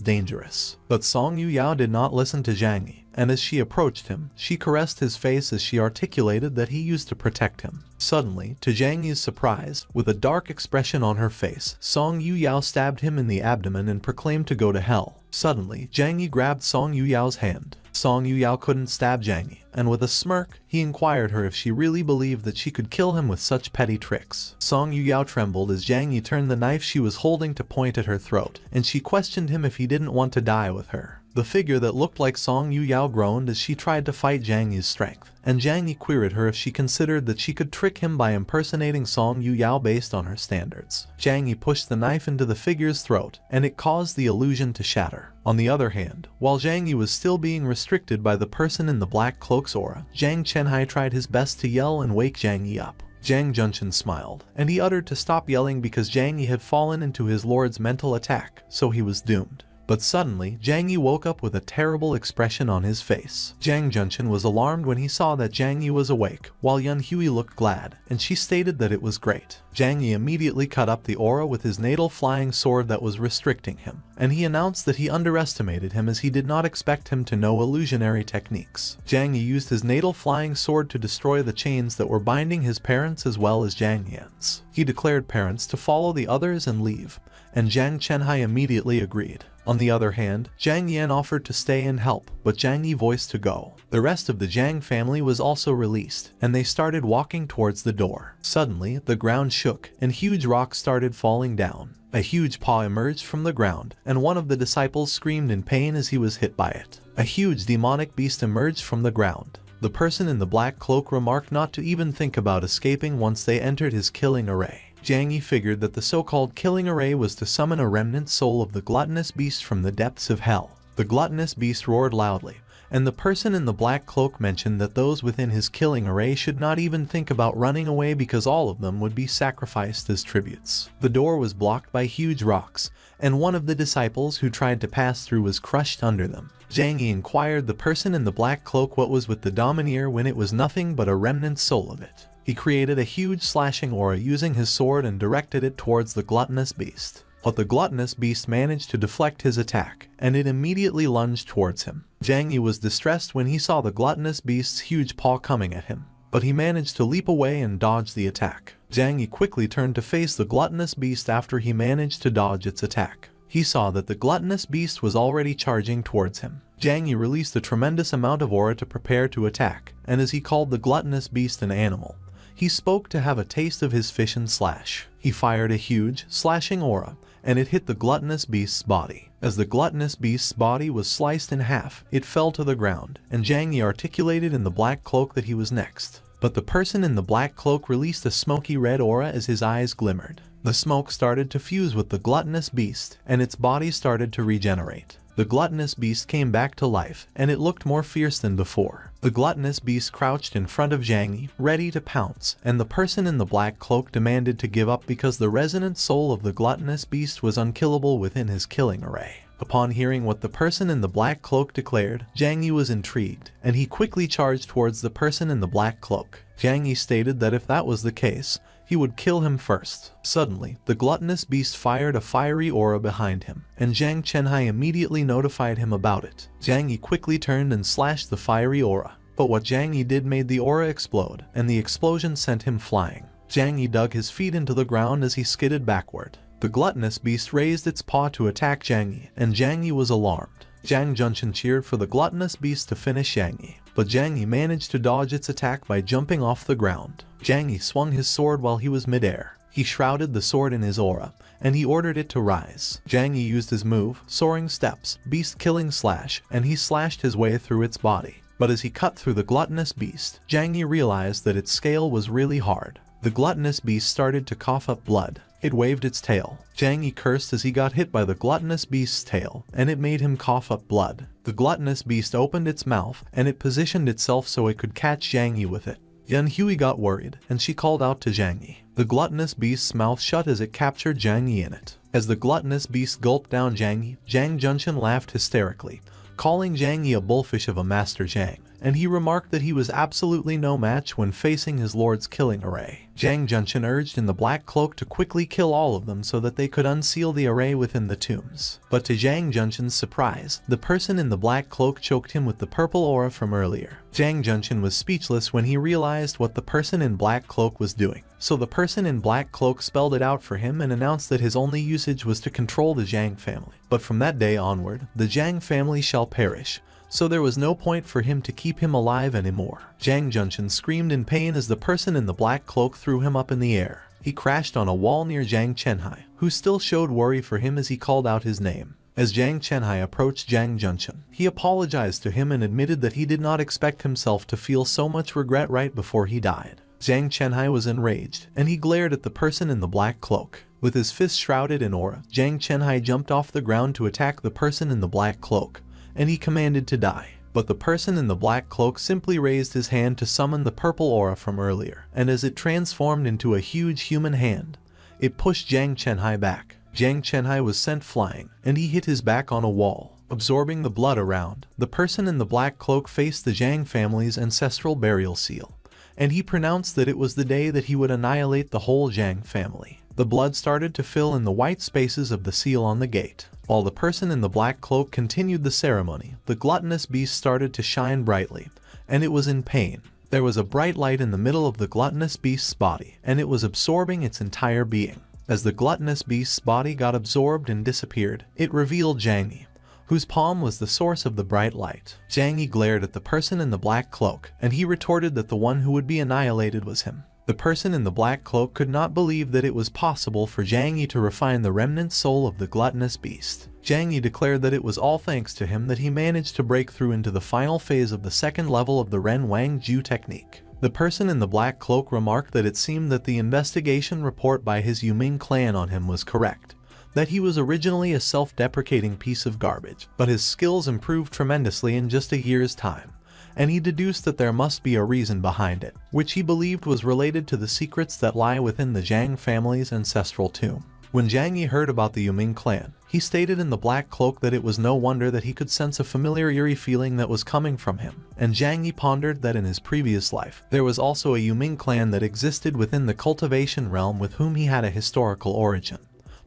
dangerous. But Song Yu Yao did not listen to Jiang Yi, and as she approached him, she caressed his face as she articulated that he used to protect him. Suddenly, to Jiang Yi's surprise, with a dark expression on her face, Song Yu Yao stabbed him in the abdomen and proclaimed to go to hell. Suddenly, Jiang Yi grabbed Song Yu Yao's hand. Song Yu Yao couldn't stab Jiang Yi, and with a smirk, he inquired her if she really believed that she could kill him with such petty tricks. Song Yu Yao trembled as Jiang Yi turned the knife she was holding to point at her throat, and she questioned him if he didn't want to die with her. The figure that looked like Song Yu Yao groaned as she tried to fight Jiang Yi's strength, and Jiang Yi queried her if she considered that she could trick him by impersonating Song Yu Yao based on her standards. Jiang Yi pushed the knife into the figure's throat, and it caused the illusion to shatter. On the other hand, while Jiang Yi was still being restricted by the person in the black cloak's aura, Jiang Chenhai tried his best to yell and wake Jiang Yi up. Jiang Junchen smiled, and he uttered to stop yelling because Jiang Yi had fallen into his lord's mental attack, so he was doomed. But suddenly, Jiang Yi woke up with a terrible expression on his face. Jiang Junchen was alarmed when he saw that Jiang Yi was awake, while Yun Hui looked glad, and she stated that it was great. Jiang Yi immediately cut up the aura with his natal flying sword that was restricting him, and he announced that he underestimated him as he did not expect him to know illusionary techniques. Jiang Yi used his natal flying sword to destroy the chains that were binding his parents as well as Jiang Yan's. He declared parents to follow the others and leave, and Jiang Chenhai immediately agreed. On the other hand, Jiang Yan offered to stay and help, but Jiang Yi voiced to go. The rest of the Jiang family was also released, and they started walking towards the door. Suddenly, the ground shook, and huge rocks started falling down. A huge paw emerged from the ground, and one of the disciples screamed in pain as he was hit by it. A huge demonic beast emerged from the ground. The person in the black cloak remarked not to even think about escaping once they entered his killing array. Jiang Yi figured that the so-called killing array was to summon a remnant soul of the gluttonous beast from the depths of hell. The gluttonous beast roared loudly, and the person in the black cloak mentioned that those within his killing array should not even think about running away because all of them would be sacrificed as tributes. The door was blocked by huge rocks, and one of the disciples who tried to pass through was crushed under them. Jiang Yi inquired the person in the black cloak what was with the Domineer when it was nothing but a remnant soul of it. He created a huge slashing aura using his sword and directed it towards the gluttonous beast. But the gluttonous beast managed to deflect his attack, and it immediately lunged towards him. Jiang Yi was distressed when he saw the gluttonous beast's huge paw coming at him, but he managed to leap away and dodge the attack. Jiang Yi quickly turned to face the gluttonous beast after he managed to dodge its attack. He saw that the gluttonous beast was already charging towards him. Jiang Yi released a tremendous amount of aura to prepare to attack, and as he called the gluttonous beast an animal, he spoke to have a taste of his fish and slash. He fired a huge, slashing aura, and it hit the gluttonous beast's body. As the gluttonous beast's body was sliced in half, it fell to the ground, and Jiang Yi articulated in the black cloak that he was next. But the person in the black cloak released a smoky red aura as his eyes glimmered. The smoke started to fuse with the gluttonous beast, and its body started to regenerate. The gluttonous beast came back to life, and it looked more fierce than before. The gluttonous beast crouched in front of Zhang Yi, ready to pounce, and the person in the black cloak demanded to give up because the resonant soul of the gluttonous beast was unkillable within his killing array. Upon hearing what the person in the black cloak declared, Zhang Yi was intrigued, and he quickly charged towards the person in the black cloak. Zhang Yi stated that if that was the case, he would kill him first. Suddenly, the gluttonous beast fired a fiery aura behind him, and Zhang Chenhai immediately notified him about it. Zhang Yi quickly turned and slashed the fiery aura, but what Zhang Yi did made the aura explode, and the explosion sent him flying. Zhang Yi dug his feet into the ground as he skidded backward. The gluttonous beast raised its paw to attack Zhang Yi, and Zhang Yi was alarmed. Zhang Junchen cheered for the gluttonous beast to finish Zhang Yi, but Zhang Yi managed to dodge its attack by jumping off the ground. Zhang Yi swung his sword while he was midair. He shrouded the sword in his aura, and he ordered it to rise. Zhang Yi used his move, Soaring Steps, Beast-Killing Slash, and he slashed his way through its body. But as he cut through the gluttonous beast, Zhang Yi realized that its scale was really hard. The gluttonous beast started to cough up blood. It waved its tail. Zhang Yi cursed as he got hit by the gluttonous beast's tail, and it made him cough up blood. The gluttonous beast opened its mouth, and it positioned itself so it could catch Zhang Yi with it. Yan Hui got worried, and she called out to Zhang Yi. The gluttonous beast's mouth shut as it captured Zhang Yi in it. As the gluttonous beast gulped down Zhang Yi, Zhang Junchen laughed hysterically, calling Zhang Yi a bullfish of a Master Zhang, and he remarked that he was absolutely no match when facing his lord's killing array. Zhang Junchen urged in the black cloak to quickly kill all of them so that they could unseal the array within the tombs. But to Zhang Junchen's surprise, the person in the black cloak choked him with the purple aura from earlier. Zhang Junchen was speechless when he realized what the person in black cloak was doing. So the person in black cloak spelled it out for him and announced that his only usage was to control the Zhang family. But from that day onward, the Zhang family shall perish. So there was no point for him to keep him alive anymore. Zhang Junchen screamed in pain as the person in the black cloak threw him up in the air. He crashed on a wall near Zhang Chenhai, who still showed worry for him as he called out his name. As Zhang Chenhai approached Zhang Junchen, he apologized to him and admitted that he did not expect himself to feel so much regret right before he died. Zhang Chenhai was enraged, and he glared at the person in the black cloak. With his fist shrouded in aura, Zhang Chenhai jumped off the ground to attack the person in the black cloak, and he commanded to die. But the person in the black cloak simply raised his hand to summon the purple aura from earlier, and as it transformed into a huge human hand, it pushed Zhang Chenhai back. Zhang Chenhai was sent flying, and he hit his back on a wall, absorbing the blood around. The person in the black cloak faced the Zhang family's ancestral burial seal, and he pronounced that it was the day that he would annihilate the whole Zhang family. The blood started to fill in the white spaces of the seal on the gate. While the person in the black cloak continued the ceremony, the gluttonous beast started to shine brightly, and it was in pain. There was a bright light in the middle of the gluttonous beast's body, and it was absorbing its entire being. As the gluttonous beast's body got absorbed and disappeared, it revealed Zhang Yi, whose palm was the source of the bright light. Zhang Yi glared at the person in the black cloak, and he retorted that the one who would be annihilated was him. The person in the black cloak could not believe that it was possible for Zhang Yi to refine the remnant soul of the gluttonous beast. Zhang Yi declared that it was all thanks to him that he managed to break through into the final phase of the second level of the Ren Wang Ju technique. The person in the black cloak remarked that it seemed that the investigation report by his Yuming clan on him was correct, that he was originally a self-deprecating piece of garbage, but his skills improved tremendously in just a year's time, and he deduced that there must be a reason behind it, which he believed was related to the secrets that lie within the Zhang family's ancestral tomb. When Zhang Yi heard about the Yuming clan, he stated in the black cloak that it was no wonder that he could sense a familiar eerie feeling that was coming from him, and Zhang Yi pondered that in his previous life, there was also a Yuming clan that existed within the cultivation realm with whom he had a historical origin,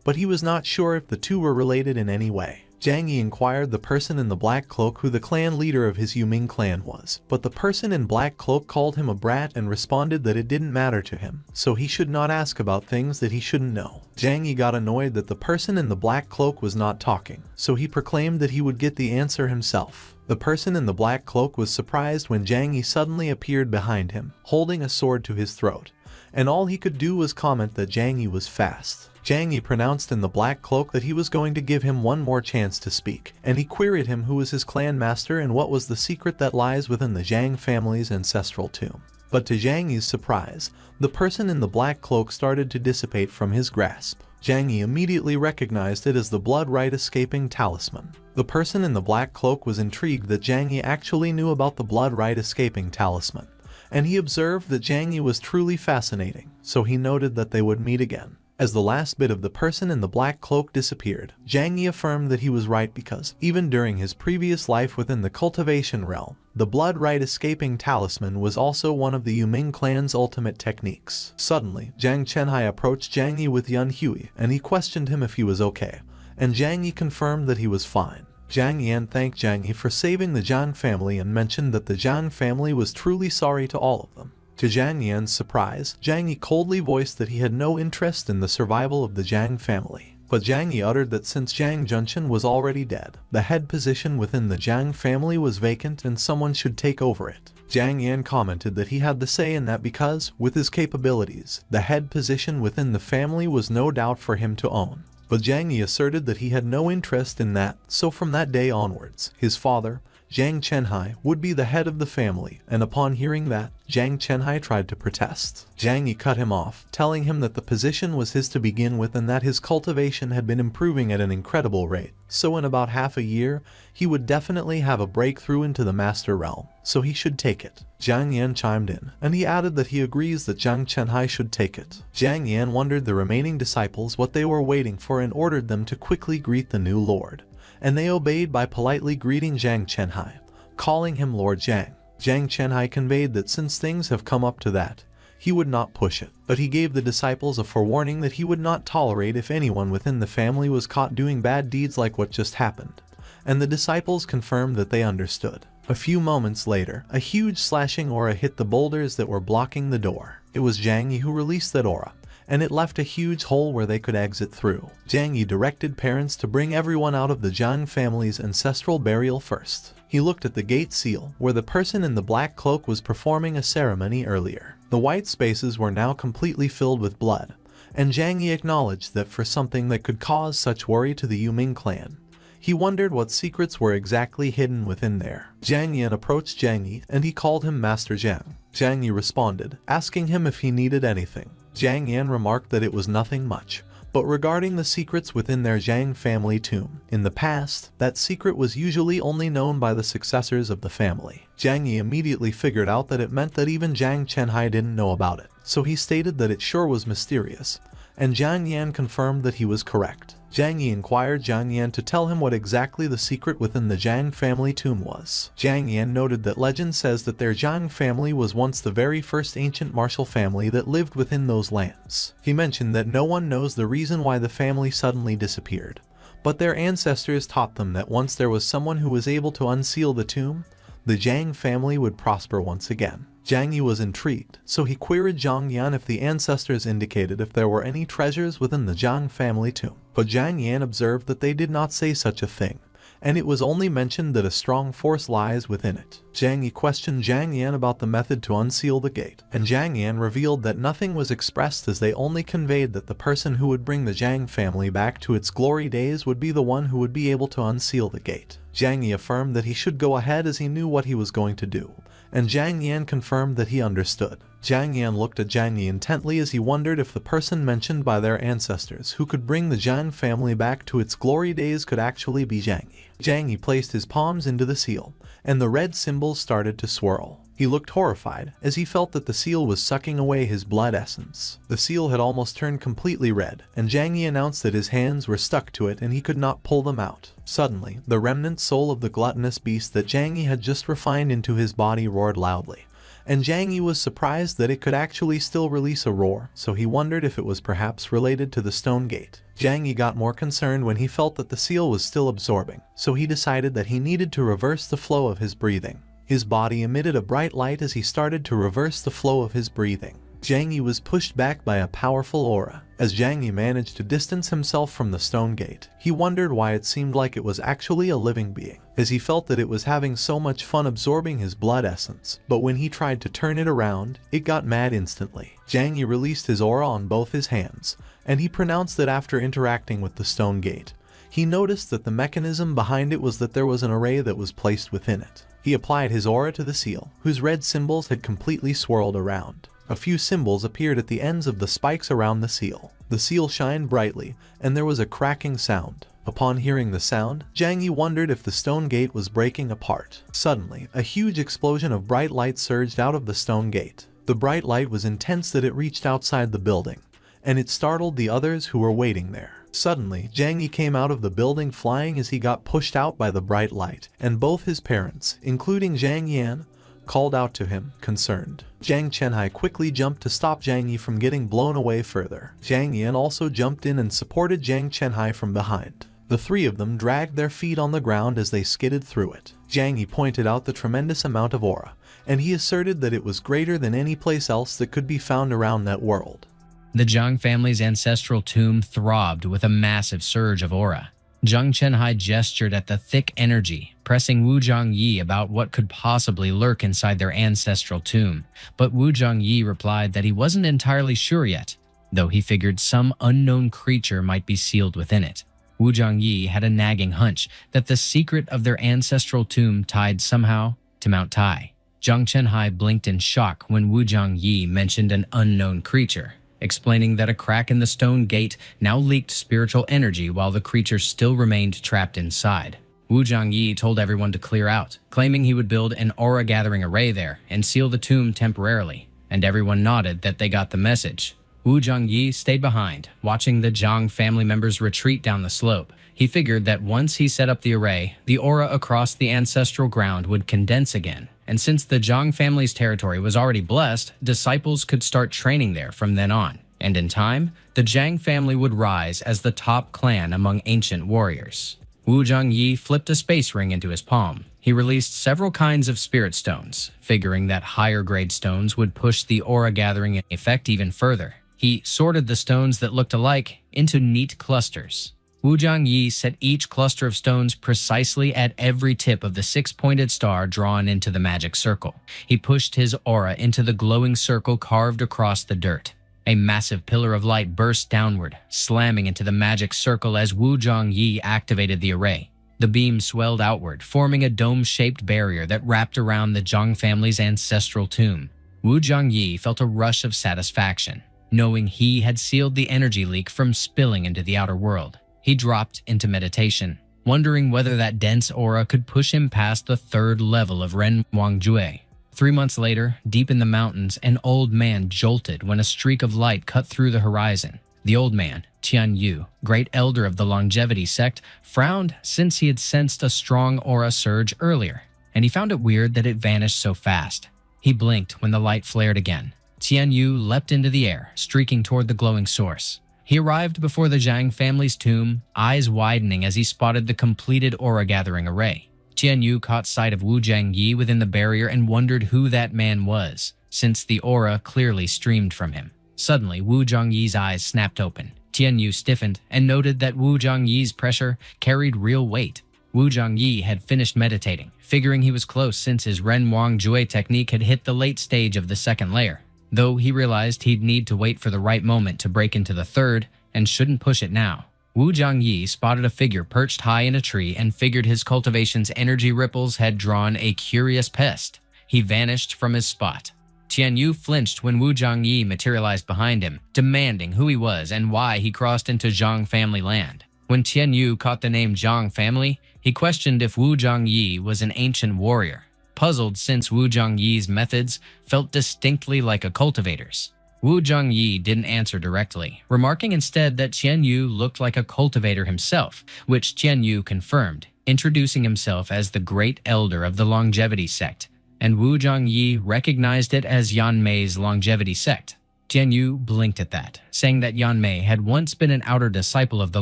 but he was not sure if the two were related in any way. Zhang Yi inquired the person in the black cloak who the clan leader of his Yuming clan was, but the person in black cloak called him a brat and responded that it didn't matter to him, so he should not ask about things that he shouldn't know. Zhang Yi got annoyed that the person in the black cloak was not talking, so he proclaimed that he would get the answer himself. The person in the black cloak was surprised when Zhang Yi suddenly appeared behind him, holding a sword to his throat, and all he could do was comment that Zhang Yi was fast. Zhang Yi pronounced in the black cloak that he was going to give him one more chance to speak, and he queried him who was his clan master and what was the secret that lies within the Zhang family's ancestral tomb. But to Zhang Yi's surprise, the person in the black cloak started to dissipate from his grasp. Zhang Yi immediately recognized it as the blood right escaping talisman. The person in the black cloak was intrigued that Zhang Yi actually knew about the blood right escaping talisman, and he observed that Zhang Yi was truly fascinating, so he noted that they would meet again. As the last bit of the person in the black cloak disappeared, Zhang Yi affirmed that he was right because, even during his previous life within the cultivation realm, the blood right escaping talisman was also one of the Yuming clan's ultimate techniques. Suddenly, Zhang Chenhai approached Zhang Yi with Yun Hui, and he questioned him if he was okay, and Zhang Yi confirmed that he was fine. Zhang Yan thanked Zhang Yi for saving the Zhang family and mentioned that the Zhang family was truly sorry to all of them. To Zhang Yan's surprise, Zhang Yi coldly voiced that he had no interest in the survival of the Zhang family. But Zhang Yi uttered that since Zhang Junchen was already dead, the head position within the Zhang family was vacant and someone should take over it. Zhang Yan commented that he had the say in that because, with his capabilities, the head position within the family was no doubt for him to own. But Zhang Yi asserted that he had no interest in that, so from that day onwards, his father, Zhang Chenhai, would be the head of the family, and upon hearing that, Zhang Chenhai tried to protest. Zhang Yi cut him off, telling him that the position was his to begin with and that his cultivation had been improving at an incredible rate, so in about half a year, he would definitely have a breakthrough into the master realm, so he should take it. Zhang Yan chimed in, and he added that he agrees that Zhang Chenhai should take it. Zhang Yan wondered the remaining disciples what they were waiting for and ordered them to quickly greet the new lord, and they obeyed by politely greeting Zhang Chenhai, calling him Lord Zhang. Zhang Chenhai conveyed that since things have come up to that, he would not push it, but he gave the disciples a forewarning that he would not tolerate if anyone within the family was caught doing bad deeds like what just happened, and the disciples confirmed that they understood. A few moments later, a huge slashing aura hit the boulders that were blocking the door. It was Zhang Yi who released that aura, and it left a huge hole where they could exit through. Zhang Yi directed parents to bring everyone out of the Zhang family's ancestral burial first. He looked at the gate seal, where the person in the black cloak was performing a ceremony earlier. The white spaces were now completely filled with blood, and Zhang Yi acknowledged that for something that could cause such worry to the Yuming clan, he wondered what secrets were exactly hidden within there. Zhang Yan approached Zhang Yi, and he called him Master Zhang. Zhang Yi responded, asking him if he needed anything. Zhang Yan remarked that it was nothing much, but regarding the secrets within their Zhang family tomb, in the past, that secret was usually only known by the successors of the family. Zhang Yi immediately figured out that it meant that even Zhang Chenhai didn't know about it, so he stated that it sure was mysterious, and Zhang Yan confirmed that he was correct. Zhang Yi inquired Zhang Yan to tell him what exactly the secret within the Zhang family tomb was. Zhang Yan noted that legend says that their Zhang family was once the very first ancient martial family that lived within those lands. He mentioned that no one knows the reason why the family suddenly disappeared, but their ancestors taught them that once there was someone who was able to unseal the tomb, the Zhang family would prosper once again. Zhang Yi was intrigued, so he queried Zhang Yan if the ancestors indicated if there were any treasures within the Zhang family tomb. But Zhang Yan observed that they did not say such a thing, and it was only mentioned that a strong force lies within it. Zhang Yi questioned Zhang Yan about the method to unseal the gate, and Zhang Yan revealed that nothing was expressed as they only conveyed that the person who would bring the Zhang family back to its glory days would be the one who would be able to unseal the gate. Zhang Yi affirmed that he should go ahead as he knew what he was going to do, and Zhang Yan confirmed that he understood. Zhang Yan looked at Zhang Yi intently as he wondered if the person mentioned by their ancestors who could bring the Zhang family back to its glory days could actually be Zhang Yi. Zhang Yi placed his palms into the seal, and the red symbols started to swirl. He looked horrified as he felt that the seal was sucking away his blood essence. The seal had almost turned completely red, and Zhang Yi announced that his hands were stuck to it and he could not pull them out. Suddenly, the remnant soul of the gluttonous beast that Zhang Yi had just refined into his body roared loudly, and Zhang Yi was surprised that it could actually still release a roar, so he wondered if it was perhaps related to the stone gate. Zhang Yi got more concerned when he felt that the seal was still absorbing, so he decided that he needed to reverse the flow of his breathing. His body emitted a bright light as he started to reverse the flow of his breathing. Zhang Yi was pushed back by a powerful aura. As Zhang Yi managed to distance himself from the stone gate, he wondered why it seemed like it was actually a living being, as he felt that it was having so much fun absorbing his blood essence, but when he tried to turn it around, it got mad instantly. Zhang Yi released his aura on both his hands, and he pronounced that after interacting with the stone gate, he noticed that the mechanism behind it was that there was an array that was placed within it. He applied his aura to the seal, whose red symbols had completely swirled around. A few symbols appeared at the ends of the spikes around the seal. The seal shined brightly, and there was a cracking sound. Upon hearing the sound, Zhang Yi wondered if the stone gate was breaking apart. Suddenly, a huge explosion of bright light surged out of the stone gate. The bright light was intense that it reached outside the building, and it startled the others who were waiting there. Suddenly, Zhang Yi came out of the building flying as he got pushed out by the bright light, and both his parents, including Zhang Yan, called out to him, concerned. Zhang Chenhai quickly jumped to stop Zhang Yi from getting blown away further. Zhang Yan also jumped in and supported Zhang Chenhai from behind. The three of them dragged their feet on the ground as they skidded through it. Zhang Yi pointed out the tremendous amount of aura, and he asserted that it was greater than any place else that could be found around that world. The Zhang family's ancestral tomb throbbed with a massive surge of aura. Zhang Chenhai gestured at the thick energy, pressing Wu Zhangyi about what could possibly lurk inside their ancestral tomb, but Wu Zhangyi replied that he wasn't entirely sure yet, though he figured some unknown creature might be sealed within it. Wu Zhangyi had a nagging hunch that the secret of their ancestral tomb tied somehow to Mount Tai. Zhang Chenhai blinked in shock when Wu Zhangyi mentioned an unknown creature, explaining that a crack in the stone gate now leaked spiritual energy while the creature still remained trapped inside. Wu Zhangyi told everyone to clear out, claiming he would build an aura-gathering array there and seal the tomb temporarily, and everyone nodded that they got the message. Wu Zhangyi stayed behind, watching the Zhang family members retreat down the slope. He figured that once he set up the array, the aura across the ancestral ground would condense again, and since the Zhang family's territory was already blessed, disciples could start training there from then on. And in time, the Zhang family would rise as the top clan among ancient warriors. Wu Zhangyi flipped a space ring into his palm. He released several kinds of spirit stones, figuring that higher-grade stones would push the aura-gathering effect even further. He sorted the stones that looked alike into neat clusters. Wu Zhangyi set each cluster of stones precisely at every tip of the six-pointed star drawn into the magic circle. He pushed his aura into the glowing circle carved across the dirt. A massive pillar of light burst downward, slamming into the magic circle as Wu Zhangyi activated the array. The beam swelled outward, forming a dome-shaped barrier that wrapped around the Zhang family's ancestral tomb. Wu Zhangyi felt a rush of satisfaction, knowing he had sealed the energy leak from spilling into the outer world. He dropped into meditation, wondering whether that dense aura could push him past the third level of Ren Wangjue. 3 months later, deep in the mountains, an old man jolted when a streak of light cut through the horizon. The old man, Tian Yu, great elder of the longevity sect, frowned since he had sensed a strong aura surge earlier, and he found it weird that it vanished so fast. He blinked when the light flared again. Tian Yu leapt into the air, streaking toward the glowing source. He arrived before the Zhang family's tomb, eyes widening as he spotted the completed aura-gathering array. Tian Yu caught sight of Wu Zhangyi within the barrier and wondered who that man was, since the aura clearly streamed from him. Suddenly, Wu Zhangyi's eyes snapped open. Tian Yu stiffened and noted that Wu Zhangyi's pressure carried real weight. Wu Zhangyi had finished meditating, figuring he was close since his Ren Wangjue technique had hit the late stage of the second layer. Though he realized he'd need to wait for the right moment to break into the third, and shouldn't push it now. Wu Zhangyi spotted a figure perched high in a tree and figured his cultivation's energy ripples had drawn a curious pest. He vanished from his spot. Tian Yu flinched when Wu Zhangyi materialized behind him, demanding who he was and why he crossed into Zhang family land. When Tian Yu caught the name Zhang family, he questioned if Wu Zhangyi was an ancient warrior, puzzled since Wu Zhangyi's methods felt distinctly like a cultivator's. Wu Zhangyi didn't answer directly, remarking instead that Tian Yu looked like a cultivator himself, which Tian Yu confirmed, introducing himself as the great elder of the longevity sect, and Wu Zhangyi recognized it as Yan Mei's longevity sect. Tian Yu blinked at that, saying that Yan Mei had once been an outer disciple of the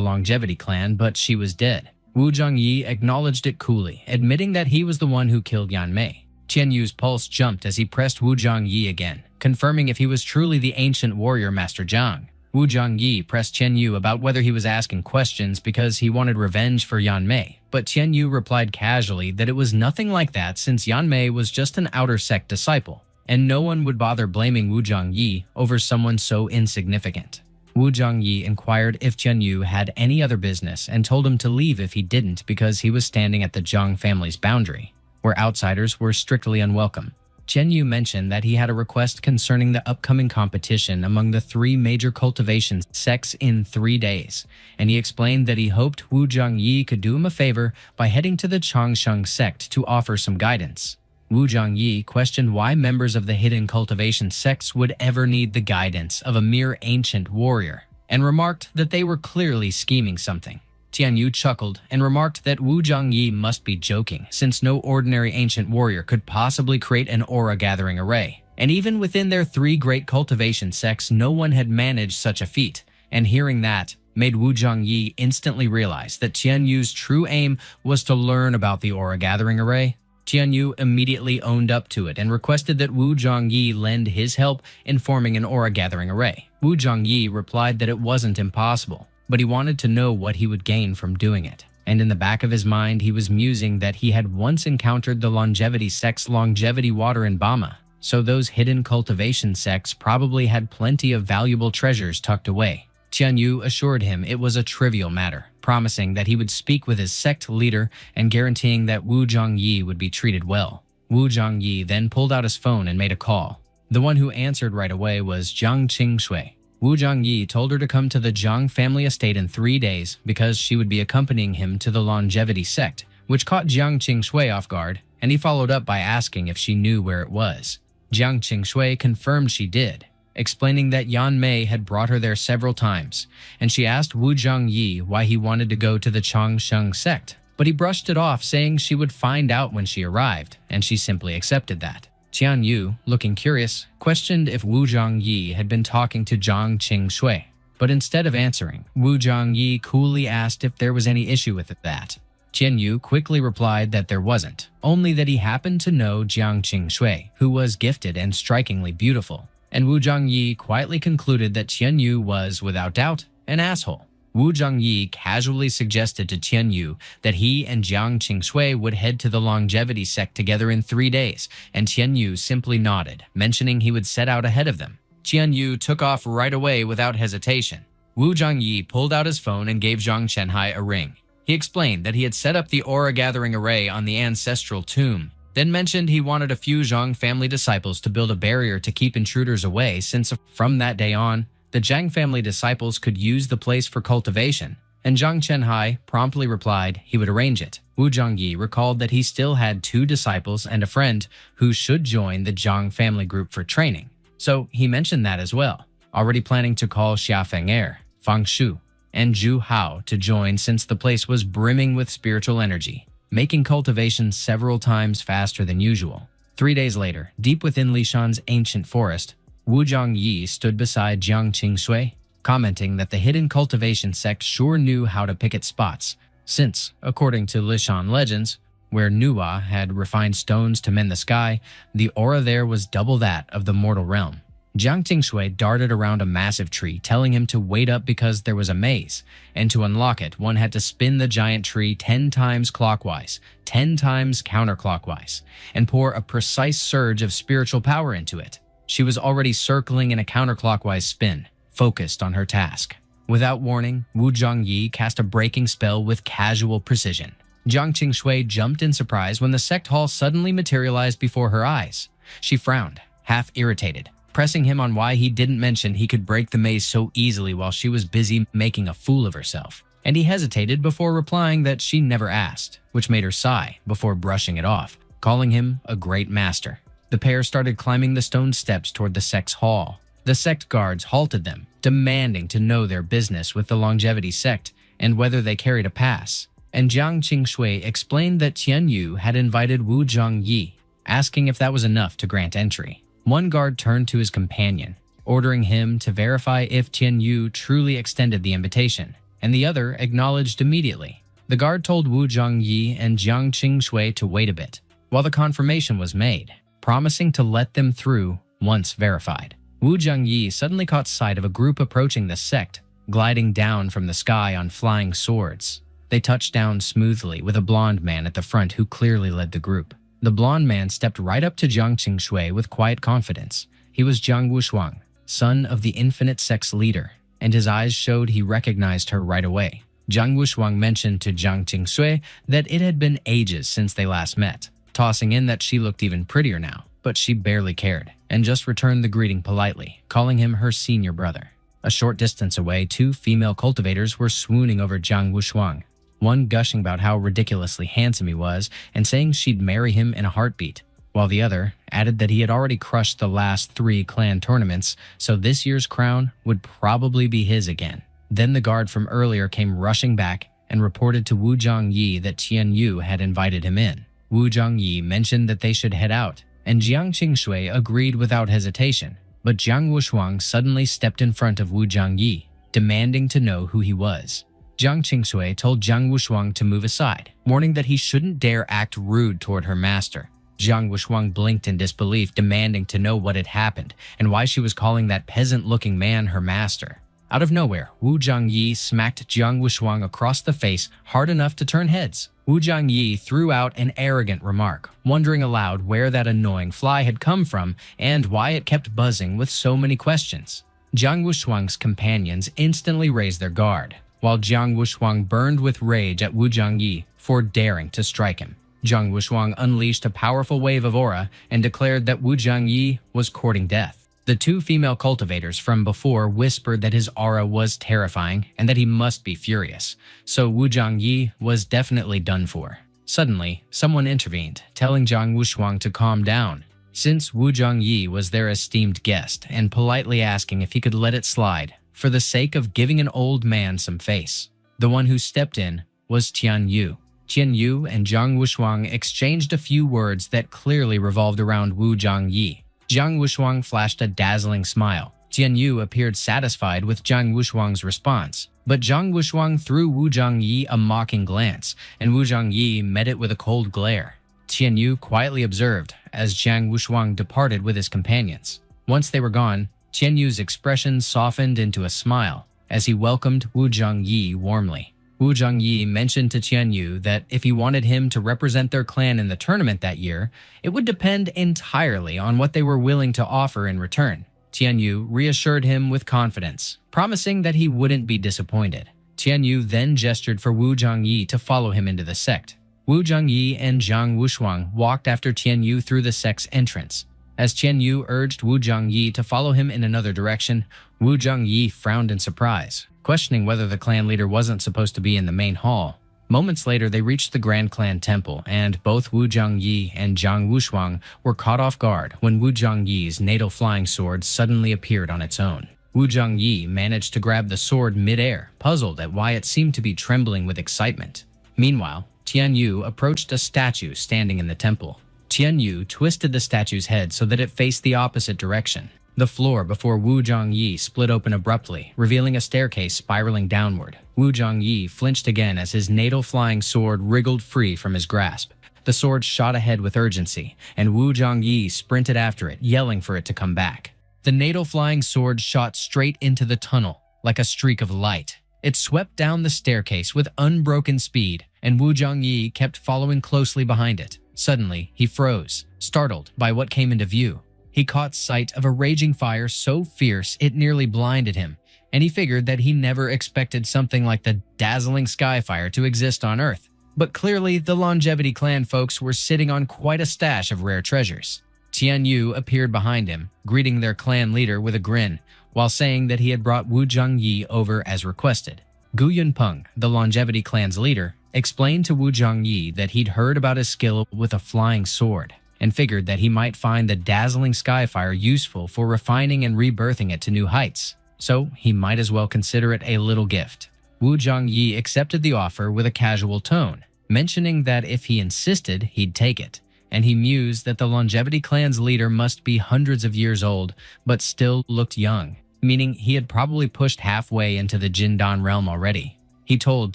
longevity clan, but she was dead. Wu Zhangyi acknowledged it coolly, admitting that he was the one who killed Yan Mei. Tian Yu's pulse jumped as he pressed Wu Zhangyi again, confirming if he was truly the ancient warrior Master Zhang. Wu Zhangyi pressed Tian Yu about whether he was asking questions because he wanted revenge for Yan Mei, but Tian Yu replied casually that it was nothing like that since Yan Mei was just an outer sect disciple, and no one would bother blaming Wu Zhangyi over someone so insignificant. Wu Zhangyi inquired if Tian Yu had any other business and told him to leave if he didn't because he was standing at the Zhang family's boundary, where outsiders were strictly unwelcome. Chen Yu mentioned that he had a request concerning the upcoming competition among the 3 major cultivation sects in 3 days, and he explained that he hoped Wu Zhongyi could do him a favor by heading to the Changsheng sect to offer some guidance. Wu Zhongyi questioned why members of the hidden cultivation sects would ever need the guidance of a mere ancient warrior, and remarked that they were clearly scheming something. Tian Yu chuckled and remarked that Wu Zhongyi must be joking, since no ordinary ancient warrior could possibly create an aura-gathering array. And even within their 3 great cultivation sects, no one had managed such a feat. And hearing that made Wu Zhongyi instantly realize that Tian Yu's true aim was to learn about the aura-gathering array. Tian Yu immediately owned up to it and requested that Wu Zhongyi lend his help in forming an aura-gathering array. Wu Zhongyi replied that it wasn't impossible, but he wanted to know what he would gain from doing it. And in the back of his mind, he was musing that he had once encountered the longevity sect's longevity water in Bama, so those hidden cultivation sects probably had plenty of valuable treasures tucked away. Tian Yu assured him it was a trivial matter, promising that he would speak with his sect leader and guaranteeing that Wu Zhongyi would be treated well. Wu Zhongyi then pulled out his phone and made a call. The one who answered right away was Jiang Qingshui. Wu Zhongyi told her to come to the Jiang family estate in 3 days because she would be accompanying him to the longevity sect, which caught Jiang Qingshui off guard, and he followed up by asking if she knew where it was. Jiang Qingshui confirmed she did, explaining that Yan Mei had brought her there several times, and she asked Wu Zhongyi why he wanted to go to the Changsheng sect, but he brushed it off, saying she would find out when she arrived, and she simply accepted that. Tian Yu, looking curious, questioned if Wu Zhongyi had been talking to Jiang Qingshui, but instead of answering, Wu Zhongyi coolly asked if there was any issue with that. Tian Yu quickly replied that there wasn't, only that he happened to know Jiang Qingshui, who was gifted and strikingly beautiful, and Wu Zhongyi quietly concluded that Tian Yu was, without doubt, an asshole. Wu Zhongyi casually suggested to Tian Yu that he and Jiang Qingshui would head to the longevity sect together in 3 days, and Tian Yu simply nodded, mentioning he would set out ahead of them. Tian Yu took off right away without hesitation. Wu Zhongyi pulled out his phone and gave Zhang Chenhai a ring. He explained that he had set up the aura-gathering array on the ancestral tomb, then mentioned he wanted a few Zhang family disciples to build a barrier to keep intruders away, since from that day on, the Zhang family disciples could use the place for cultivation, and Zhang Chenhai promptly replied he would arrange it. Wu Zhongyi recalled that he still had 2 disciples and a friend who should join the Zhang family group for training, so he mentioned that as well, already planning to call Xia Feng'er, Fang Shu, and Zhu Hao to join since the place was brimming with spiritual energy, making cultivation several times faster than usual. 3 days later, deep within Lishan's ancient forest, Wu Zhongyi stood beside Jiang Qingshui, commenting that the hidden cultivation sect sure knew how to pick its spots, since, according to Lishan legends, where Nuwa had refined stones to mend the sky, the aura there was double that of the mortal realm. Jiang Qingshui darted around a massive tree, telling him to wait up because there was a maze, and to unlock it, one had to spin the giant tree 10 times clockwise, 10 times counterclockwise, and pour a precise surge of spiritual power into it. She was already circling in a counterclockwise spin, focused on her task. Without warning, Wu Zhongyi cast a breaking spell with casual precision. Jiang Qingshui jumped in surprise when the sect hall suddenly materialized before her eyes. She frowned, half irritated, pressing him on why he didn't mention he could break the maze so easily while she was busy making a fool of herself. And he hesitated before replying that she never asked, which made her sigh before brushing it off, calling him a great master. The pair started climbing the stone steps toward the sect's hall. The sect guards halted them, demanding to know their business with the longevity sect and whether they carried a pass. And Jiang Qingshui explained that Tian Yu had invited Wu Zhongyi, asking if that was enough to grant entry. One guard turned to his companion, ordering him to verify if Tian Yu truly extended the invitation, and the other acknowledged immediately. The guard told Wu Zhongyi and Jiang Qingshui to wait a bit, while the confirmation was made, promising to let them through once verified. Wu Zhongyi suddenly caught sight of a group approaching the sect, gliding down from the sky on flying swords. They touched down smoothly with a blonde man at the front who clearly led the group. The blonde man stepped right up to Jiang Qingshui with quiet confidence. He was Jiang Wushuang, son of the Infinite Sect's leader, and his eyes showed he recognized her right away. Jiang Wushuang mentioned to Jiang Qingshui that it had been ages since they last met, tossing in that she looked even prettier now. But but she barely cared, and just returned the greeting politely, calling him her senior brother. A short distance away, two female cultivators were swooning over Jiang Wushuang, one gushing about how ridiculously handsome he was and saying she'd marry him in a heartbeat, while the other added that he had already crushed the last 3 clan tournaments, so this year's crown would probably be his again. Then the guard from earlier came rushing back and reported to Wu Zhangyi that Tian Yu had invited him in. Wu Zhangyi mentioned that they should head out, and Jiang Qingshui agreed without hesitation. But Jiang Wushuang suddenly stepped in front of Wu Zhangyi, demanding to know who he was. Jiang Qingshui told Jiang Wushuang to move aside, warning that he shouldn't dare act rude toward her master. Jiang Wushuang blinked in disbelief, demanding to know what had happened and why she was calling that peasant-looking man her master. Out of nowhere, Wu Zhangyi smacked Jiang Wushuang across the face hard enough to turn heads. Wu Zhangyi threw out an arrogant remark, wondering aloud where that annoying fly had come from and why it kept buzzing with so many questions. Jiang Wushuang's companions instantly raised their guard, while Jiang Wushuang burned with rage at Wu Zhangyi for daring to strike him. Jiang Wushuang unleashed a powerful wave of aura and declared that Wu Zhangyi was courting death. The two female cultivators from before whispered that his aura was terrifying and that he must be furious, so Wu Zhangyi was definitely done for. Suddenly, someone intervened, telling Jiang Wushuang to calm down, since Wu Zhangyi was their esteemed guest, and politely asking if he could let it slide, for the sake of giving an old man some face. The one who stepped in was Tian Yu. Tian Yu and Jiang Wushuang exchanged a few words that clearly revolved around Wu Zhangyi. Jiang Wushuang flashed a dazzling smile. Tian Yu appeared satisfied with Jiang Wushuang's response, but Jiang Wushuang threw Wu Zhangyi a mocking glance, and Wu Zhangyi met it with a cold glare. Tian Yu quietly observed as Jiang Wushuang departed with his companions. Once they were gone, Tian Yu's expression softened into a smile as he welcomed Wu Zhangyi warmly. Wu Zhangyi mentioned to Tian Yu that if he wanted him to represent their clan in the tournament that year, it would depend entirely on what they were willing to offer in return. Tian Yu reassured him with confidence, promising that he wouldn't be disappointed. Tian Yu then gestured for Wu Zhangyi to follow him into the sect. Wu Zhangyi and Jiang Wushuang walked after Tian Yu through the sect's entrance. As Tian Yu urged Wu Zhangyi to follow him in another direction, Wu Zhangyi frowned in surprise, questioning whether the clan leader wasn't supposed to be in the main hall. Moments later, they reached the Grand Clan Temple, and both Wu Zhangyi and Jiang Wushuang were caught off guard when Wu Zhangyi's natal flying sword suddenly appeared on its own. Wu Zhangyi managed to grab the sword mid-air, puzzled at why it seemed to be trembling with excitement. Meanwhile, Tian Yu approached a statue standing in the temple. Tian Yu twisted the statue's head so that it faced the opposite direction. The floor before Wu Zhangyi split open abruptly, revealing a staircase spiraling downward. Wu Zhangyi flinched again as his natal flying sword wriggled free from his grasp. The sword shot ahead with urgency, and Wu Zhangyi sprinted after it, yelling for it to come back. The natal flying sword shot straight into the tunnel, like a streak of light. It swept down the staircase with unbroken speed, and Wu Zhangyi kept following closely behind it. Suddenly, he froze, startled by what came into view. He caught sight of a raging fire so fierce it nearly blinded him, and he figured that he never expected something like the dazzling skyfire to exist on Earth. But clearly, the Longevity Clan folks were sitting on quite a stash of rare treasures. Tian Yu appeared behind him, greeting their clan leader with a grin, while saying that he had brought Wu Zhangyi over as requested. Gu Yunpeng, the Longevity Clan's leader, explained to Wu Zhangyi that he'd heard about his skill with a flying sword, and figured that he might find the dazzling skyfire useful for refining and rebirthing it to new heights, so he might as well consider it a little gift. Wu Zhangyi accepted the offer with a casual tone, mentioning that if he insisted, he'd take it, and he mused that the Longevity Clan's leader must be hundreds of years old, but still looked young, meaning he had probably pushed halfway into the Jindan realm already. He told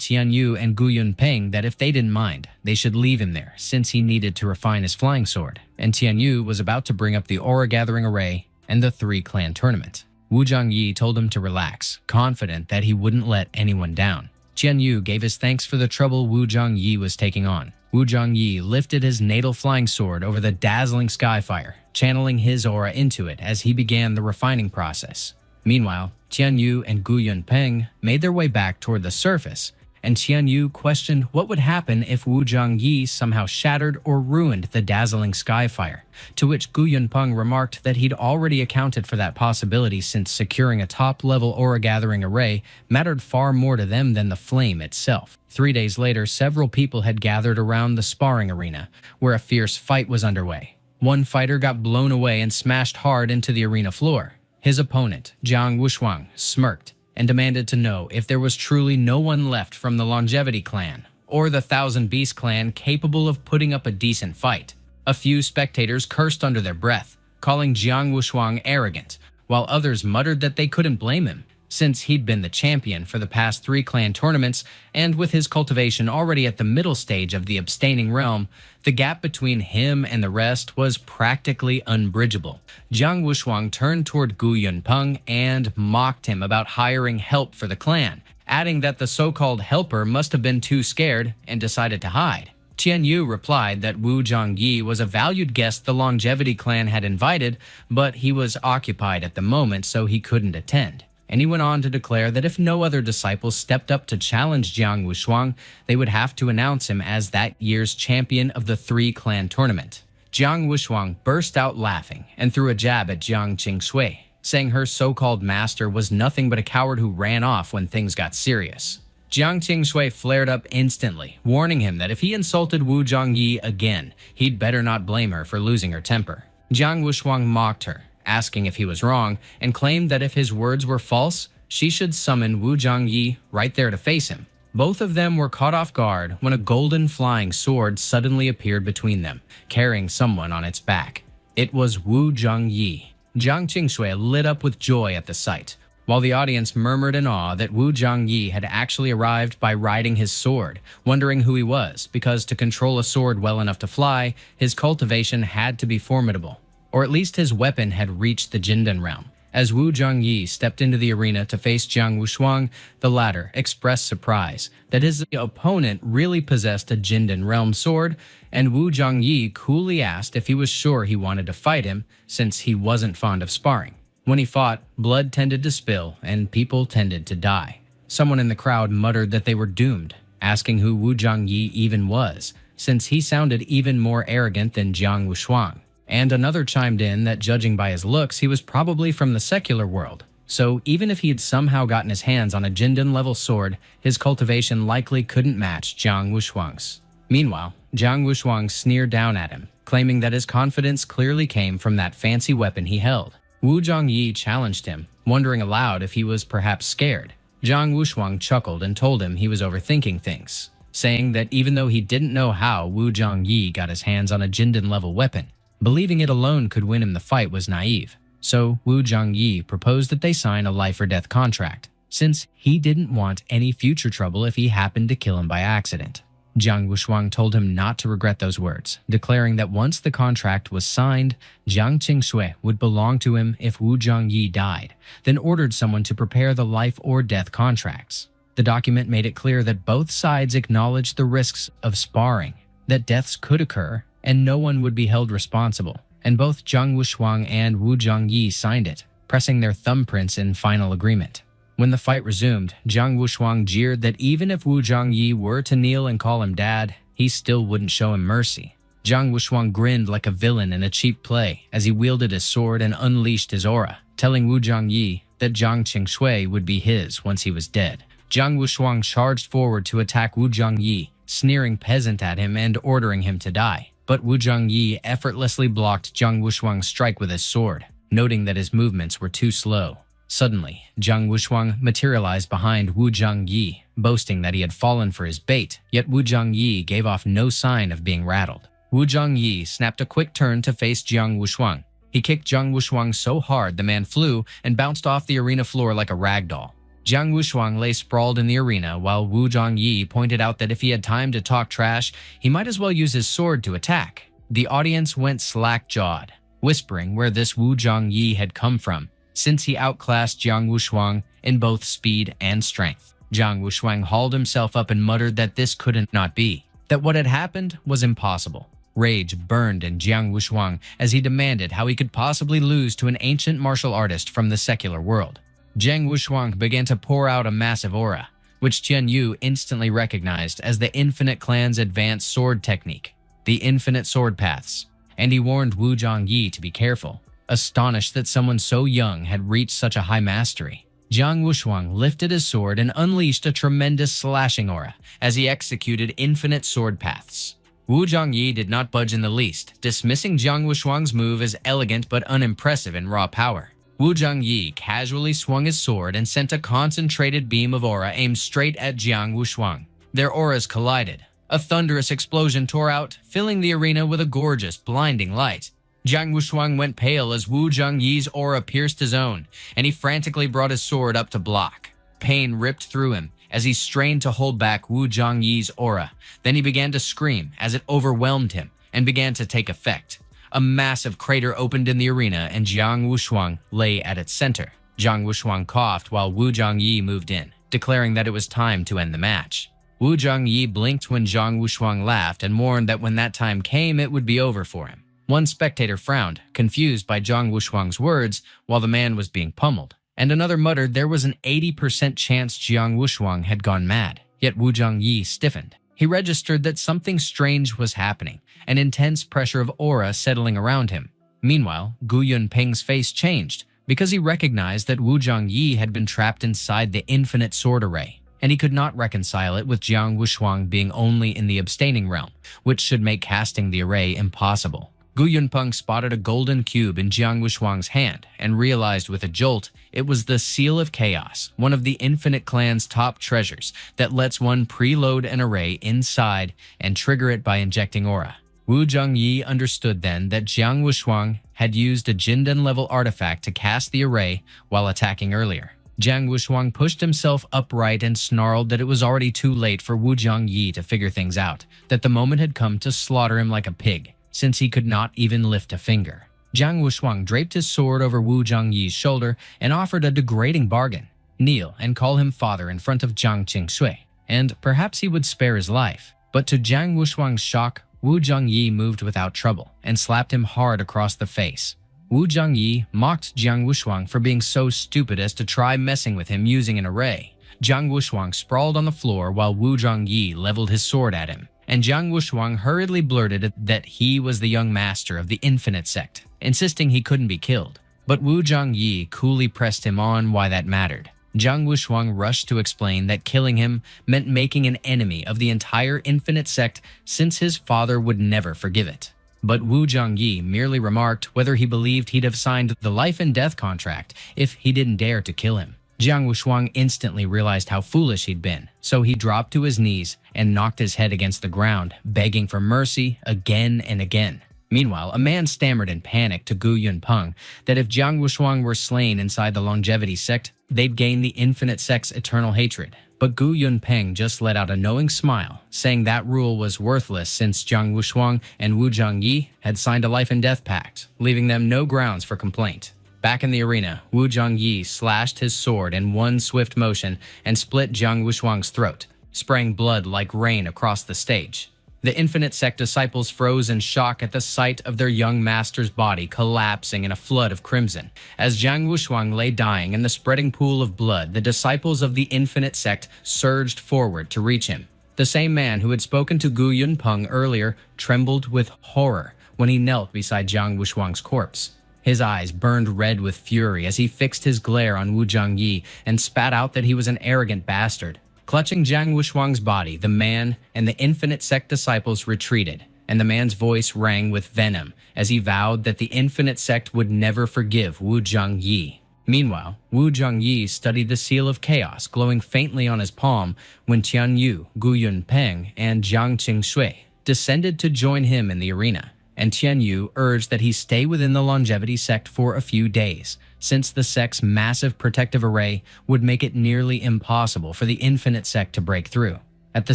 Tian Yu and Gu Yunpeng that if they didn't mind, they should leave him there since he needed to refine his flying sword, and Tian Yu was about to bring up the Aura Gathering Array and the 3-clan tournament. Wu Zhangyi told him to relax, confident that he wouldn't let anyone down. Tian Yu gave his thanks for the trouble Wu Zhangyi was taking on. Wu Zhangyi lifted his natal flying sword over the dazzling skyfire, channeling his aura into it as he began the refining process. Meanwhile, Tian Yu and Gu Yunpeng made their way back toward the surface and Qian Yu questioned what would happen if Wu Zhongyi somehow shattered or ruined the dazzling skyfire, to which Gu Yunpeng remarked that he'd already accounted for that possibility since securing a top-level aura-gathering array mattered far more to them than the flame itself. 3 days later, several people had gathered around the sparring arena, where a fierce fight was underway. One fighter got blown away and smashed hard into the arena floor. His opponent, Jiang Wushuang, smirked and demanded to know if there was truly no one left from the Longevity clan, or the Thousand Beast clan capable of putting up a decent fight. A few spectators cursed under their breath, calling Jiang Wushuang arrogant, while others muttered that they couldn't blame him, since he'd been the champion for the past 3 clan tournaments, and with his cultivation already at the middle stage of the abstaining realm, the gap between him and the rest was practically unbridgeable. Jiang Wushuang turned toward Gu Yunpeng and mocked him about hiring help for the clan, adding that the so-called helper must have been too scared and decided to hide. Qian Yu replied that Wu Zhongyi was a valued guest the Longevity clan had invited, but he was occupied at the moment so he couldn't attend. And he went on to declare that if no other disciples stepped up to challenge Jiang Wushuang, they would have to announce him as that year's champion of the 3-clan tournament. Jiang Wushuang burst out laughing and threw a jab at Jiang Qingshui, saying her so-called master was nothing but a coward who ran off when things got serious. Jiang Qingshui flared up instantly, warning him that if he insulted Wu Zhongyi again, he'd better not blame her for losing her temper. Jiang Wushuang mocked her, asking if he was wrong, and claimed that if his words were false, she should summon Wu Zhongyi right there to face him. Both of them were caught off guard when a golden flying sword suddenly appeared between them, carrying someone on its back. It was Wu Zhongyi. Jiang Qingshui lit up with joy at the sight, while the audience murmured in awe that Wu Zhongyi had actually arrived by riding his sword, wondering who he was, because to control a sword well enough to fly, his cultivation had to be formidable. Or at least his weapon had reached the Jindan realm. As Wu Zhongyi stepped into the arena to face Jiang Wushuang, the latter expressed surprise that his opponent really possessed a Jindan realm sword, and Wu Zhongyi coolly asked if he was sure he wanted to fight him, since he wasn't fond of sparring. When he fought, blood tended to spill and people tended to die. Someone in the crowd muttered that they were doomed, asking who Wu Zhongyi even was, since he sounded even more arrogant than Jiang Wushuang. And another chimed in that judging by his looks, he was probably from the secular world. So even if he had somehow gotten his hands on a Jindan-level sword, his cultivation likely couldn't match Jiang Wushuang's. Meanwhile, Jiang Wushuang sneered down at him, claiming that his confidence clearly came from that fancy weapon he held. Wu Zhongyi challenged him, wondering aloud if he was perhaps scared. Jiang Wushuang chuckled and told him he was overthinking things, saying that even though he didn't know how Wu Zhongyi got his hands on a Jindan-level weapon, believing it alone could win him the fight was naive. So Wu Zhongyi proposed that they sign a life-or-death contract, since he didn't want any future trouble if he happened to kill him by accident. Jiang Wushuang told him not to regret those words, declaring that once the contract was signed, Jiang Qingshui would belong to him if Wu Zhongyi died, then ordered someone to prepare the life-or-death contracts. The document made it clear that both sides acknowledged the risks of sparring, that deaths could occur, and no one would be held responsible, and both Jiang Wushuang and Wu Zhongyi signed it, pressing their thumbprints in final agreement. When the fight resumed, Jiang Wushuang jeered that even if Wu Zhongyi were to kneel and call him dad, he still wouldn't show him mercy. Jiang Wushuang grinned like a villain in a cheap play as he wielded his sword and unleashed his aura, telling Wu Zhongyi that Jiang Qingshui would be his once he was dead. Jiang Wushuang charged forward to attack Wu Zhongyi, sneering peasant at him and ordering him to die. But Wu Zhongyi effortlessly blocked Jiang Wushuang's strike with his sword, noting that his movements were too slow. Suddenly, Jiang Wushuang materialized behind Wu Zhongyi, boasting that he had fallen for his bait, yet Wu Zhongyi gave off no sign of being rattled. Wu Zhongyi snapped a quick turn to face Jiang Wushuang. He kicked Jiang Wushuang so hard the man flew and bounced off the arena floor like a rag doll. Jiang Wushuang lay sprawled in the arena while Wu Zhongyi pointed out that if he had time to talk trash, he might as well use his sword to attack. The audience went slack-jawed, whispering where this Wu Zhongyi had come from, since he outclassed Jiang Wushuang in both speed and strength. Jiang Wushuang hauled himself up and muttered that this couldn't not be, that what had happened was impossible. Rage burned in Jiang Wushuang as he demanded how he could possibly lose to an ancient martial artist from the secular world. Jiang Wushuang began to pour out a massive aura, which Tian Yu instantly recognized as the Infinite Clan's advanced sword technique, the Infinite Sword Paths, and he warned Wu Zhongyi to be careful, astonished that someone so young had reached such a high mastery. Jiang Wushuang lifted his sword and unleashed a tremendous slashing aura as he executed Infinite Sword Paths. Wu Zhongyi did not budge in the least, dismissing Jiang Wushuang's move as elegant but unimpressive in raw power. Wu Zhongyi casually swung his sword and sent a concentrated beam of aura aimed straight at Jiang Wushuang. Their auras collided. A thunderous explosion tore out, filling the arena with a gorgeous, blinding light. Jiang Wushuang went pale as Wu Zhongyi's aura pierced his own, and he frantically brought his sword up to block. Pain ripped through him as he strained to hold back Wu Zhongyi's aura. Then he began to scream as it overwhelmed him and began to take effect. A massive crater opened in the arena and Jiang Wushuang lay at its center. Jiang Wushuang coughed while Wu Zhongyi moved in, declaring that it was time to end the match. Wu Zhongyi blinked when Jiang Wushuang laughed and warned that when that time came, it would be over for him. One spectator frowned, confused by Jiang Wushuang's words, while the man was being pummeled, and another muttered there was an 80% chance Jiang Wushuang had gone mad. Yet Wu Zhongyi stiffened. He registered that something strange was happening, an intense pressure of aura settling around him. Meanwhile, Gu Yunpeng's face changed, because he recognized that Wu Zhongyi had been trapped inside the Infinite Sword Array, and he could not reconcile it with Jiang Wushuang being only in the abstaining realm, which should make casting the array impossible. Gu Yunpeng spotted a golden cube in Jiang Wushuang's hand and realized with a jolt it was the Seal of Chaos, one of the Infinite Clan's top treasures that lets one preload an array inside and trigger it by injecting aura. Wu Zhongyi understood then that Jiang Wushuang had used a Jindan-level artifact to cast the array while attacking earlier. Jiang Wushuang pushed himself upright and snarled that it was already too late for Wu Zhongyi to figure things out, that the moment had come to slaughter him like a pig, since he could not even lift a finger. Jiang Wushuang draped his sword over Wu Zhongyi's shoulder and offered a degrading bargain. Kneel and call him father in front of Jiang Qingshui, and perhaps he would spare his life. But to Jiang Wushuang's shock, Wu Zhongyi moved without trouble and slapped him hard across the face. Wu Zhongyi mocked Jiang Wushuang for being so stupid as to try messing with him using an array. Jiang Wushuang sprawled on the floor while Wu Zhongyi leveled his sword at him, and Jiang Wushuang hurriedly blurted that he was the young master of the Infinite Sect, insisting he couldn't be killed. But Wu Zhongyi coolly pressed him on why that mattered. Jiang Wushuang rushed to explain that killing him meant making an enemy of the entire Infinite Sect, since his father would never forgive it. But Wu Zhongyi merely remarked whether he believed he'd have signed the life and death contract if he didn't dare to kill him. Jiang Wushuang instantly realized how foolish he'd been, so he dropped to his knees and knocked his head against the ground, begging for mercy again and again. Meanwhile, a man stammered in panic to Gu Yunpeng that if Jiang Wushuang were slain inside the Longevity Sect, they'd gain the Infinite Sect's eternal hatred. But Gu Yunpeng just let out a knowing smile, saying that rule was worthless since Jiang Wushuang and Wu Zhongyi had signed a life and death pact, leaving them no grounds for complaint. Back in the arena, Wu Zhongyi slashed his sword in one swift motion and split Jiang Wushuang's throat, spraying blood like rain across the stage. The Infinite Sect disciples froze in shock at the sight of their young master's body collapsing in a flood of crimson. As Jiang Wushuang lay dying in the spreading pool of blood, the disciples of the Infinite Sect surged forward to reach him. The same man who had spoken to Gu Yunpeng earlier trembled with horror when he knelt beside Jiang Wushuang's corpse. His eyes burned red with fury as he fixed his glare on Wu Zhongyi and spat out that he was an arrogant bastard. Clutching Jiang Wushuang's body, the man and the Infinite Sect disciples retreated, and the man's voice rang with venom as he vowed that the Infinite Sect would never forgive Wu Zhongyi. Meanwhile, Wu Zhongyi studied the Seal of Chaos glowing faintly on his palm when Tian Yu, Gu Yunpeng, and Jiang Qingshui descended to join him in the arena, and Tian Yu urged that he stay within the Longevity Sect for a few days, since the sect's massive protective array would make it nearly impossible for the Infinite Sect to break through. At the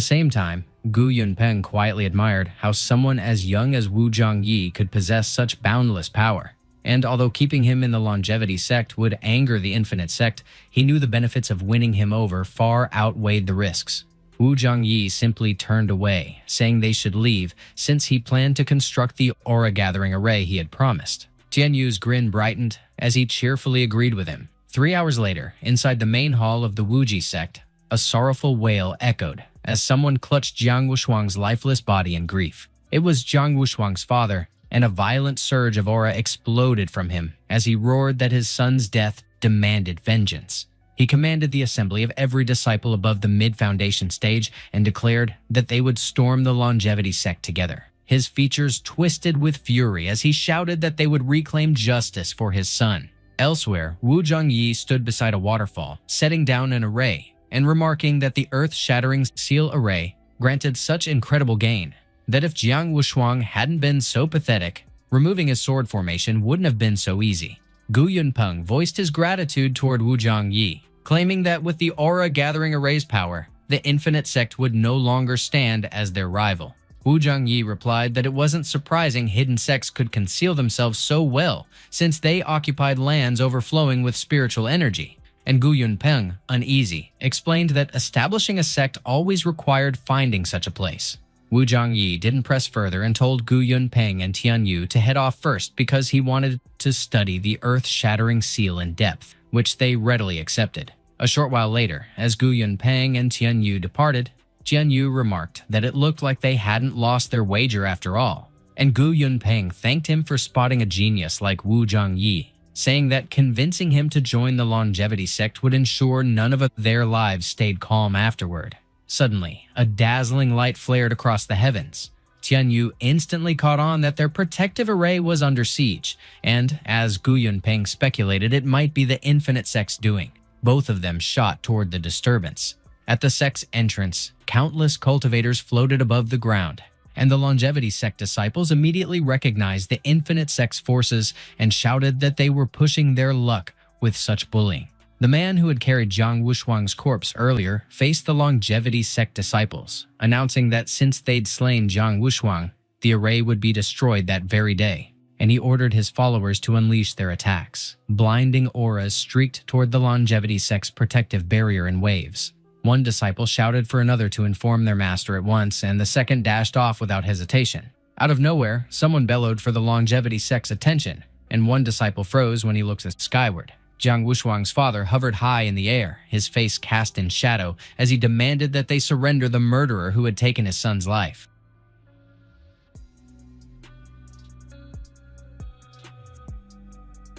same time, Gu Yunpeng quietly admired how someone as young as Wu Zhongyi could possess such boundless power. And although keeping him in the Longevity Sect would anger the Infinite Sect, he knew the benefits of winning him over far outweighed the risks. Wu Zhongyi simply turned away, saying they should leave since he planned to construct the aura-gathering array he had promised. Tian Yu's grin brightened as he cheerfully agreed with him. 3 hours later, inside the main hall of the Wuji sect, A sorrowful wail echoed as someone clutched Jiang Wushuang's lifeless body in grief. It was Jiang Wushuang's father, and a violent surge of aura exploded from him as he roared that his son's death demanded vengeance. He commanded the assembly of every disciple above the mid-foundation stage and declared that they would storm the longevity sect together. His features twisted with fury as he shouted that they would reclaim justice for his son. Elsewhere, Wu Zhongyi stood beside a waterfall, setting down an array and remarking that the earth-shattering seal array granted such incredible gain that if Jiang Wushuang hadn't been so pathetic, removing his sword formation wouldn't have been so easy. Gu Yunpeng voiced his gratitude toward Wu Zhongyi, claiming that with the aura-gathering array's power, the Infinite Sect would no longer stand as their rival. Wu Zhongyi replied that it wasn't surprising hidden sects could conceal themselves so well, since they occupied lands overflowing with spiritual energy. And Gu Yunpeng, uneasy, explained that establishing a sect always required finding such a place. Wu Zhongyi didn't press further and told Gu Yunpeng and Tian Yu to head off first because he wanted to study the earth-shattering seal in depth, which they readily accepted. A short while later, as Gu Yunpeng and Tian Yu departed, Tian Yu remarked that it looked like they hadn't lost their wager after all, and Gu Yunpeng thanked him for spotting a genius like Wu Zhongyi, saying that convincing him to join the longevity sect would ensure none of their lives stayed calm afterward. Suddenly, a dazzling light flared across the heavens. Tian Yu instantly caught on that their protective array was under siege, and, as Gu Yunpeng speculated, it might be the Infinite Sect's doing. Both of them shot toward the disturbance. At the sect's entrance, countless cultivators floated above the ground, and the longevity sect disciples immediately recognized the Infinite Sect's forces and shouted that they were pushing their luck with such bullying. The man who had carried Jiang Wushuang's corpse earlier faced the longevity sect disciples, announcing that since they'd slain Jiang Wushuang, the array would be destroyed that very day, and he ordered his followers to unleash their attacks. Blinding auras streaked toward the longevity sect's protective barrier in waves. One disciple shouted for another to inform their master at once, and the second dashed off without hesitation. Out of nowhere, someone bellowed for the longevity sect's attention, and one disciple froze when he looked skyward. Jiang Wushuang's father hovered high in the air, his face cast in shadow, as he demanded that they surrender the murderer who had taken his son's life.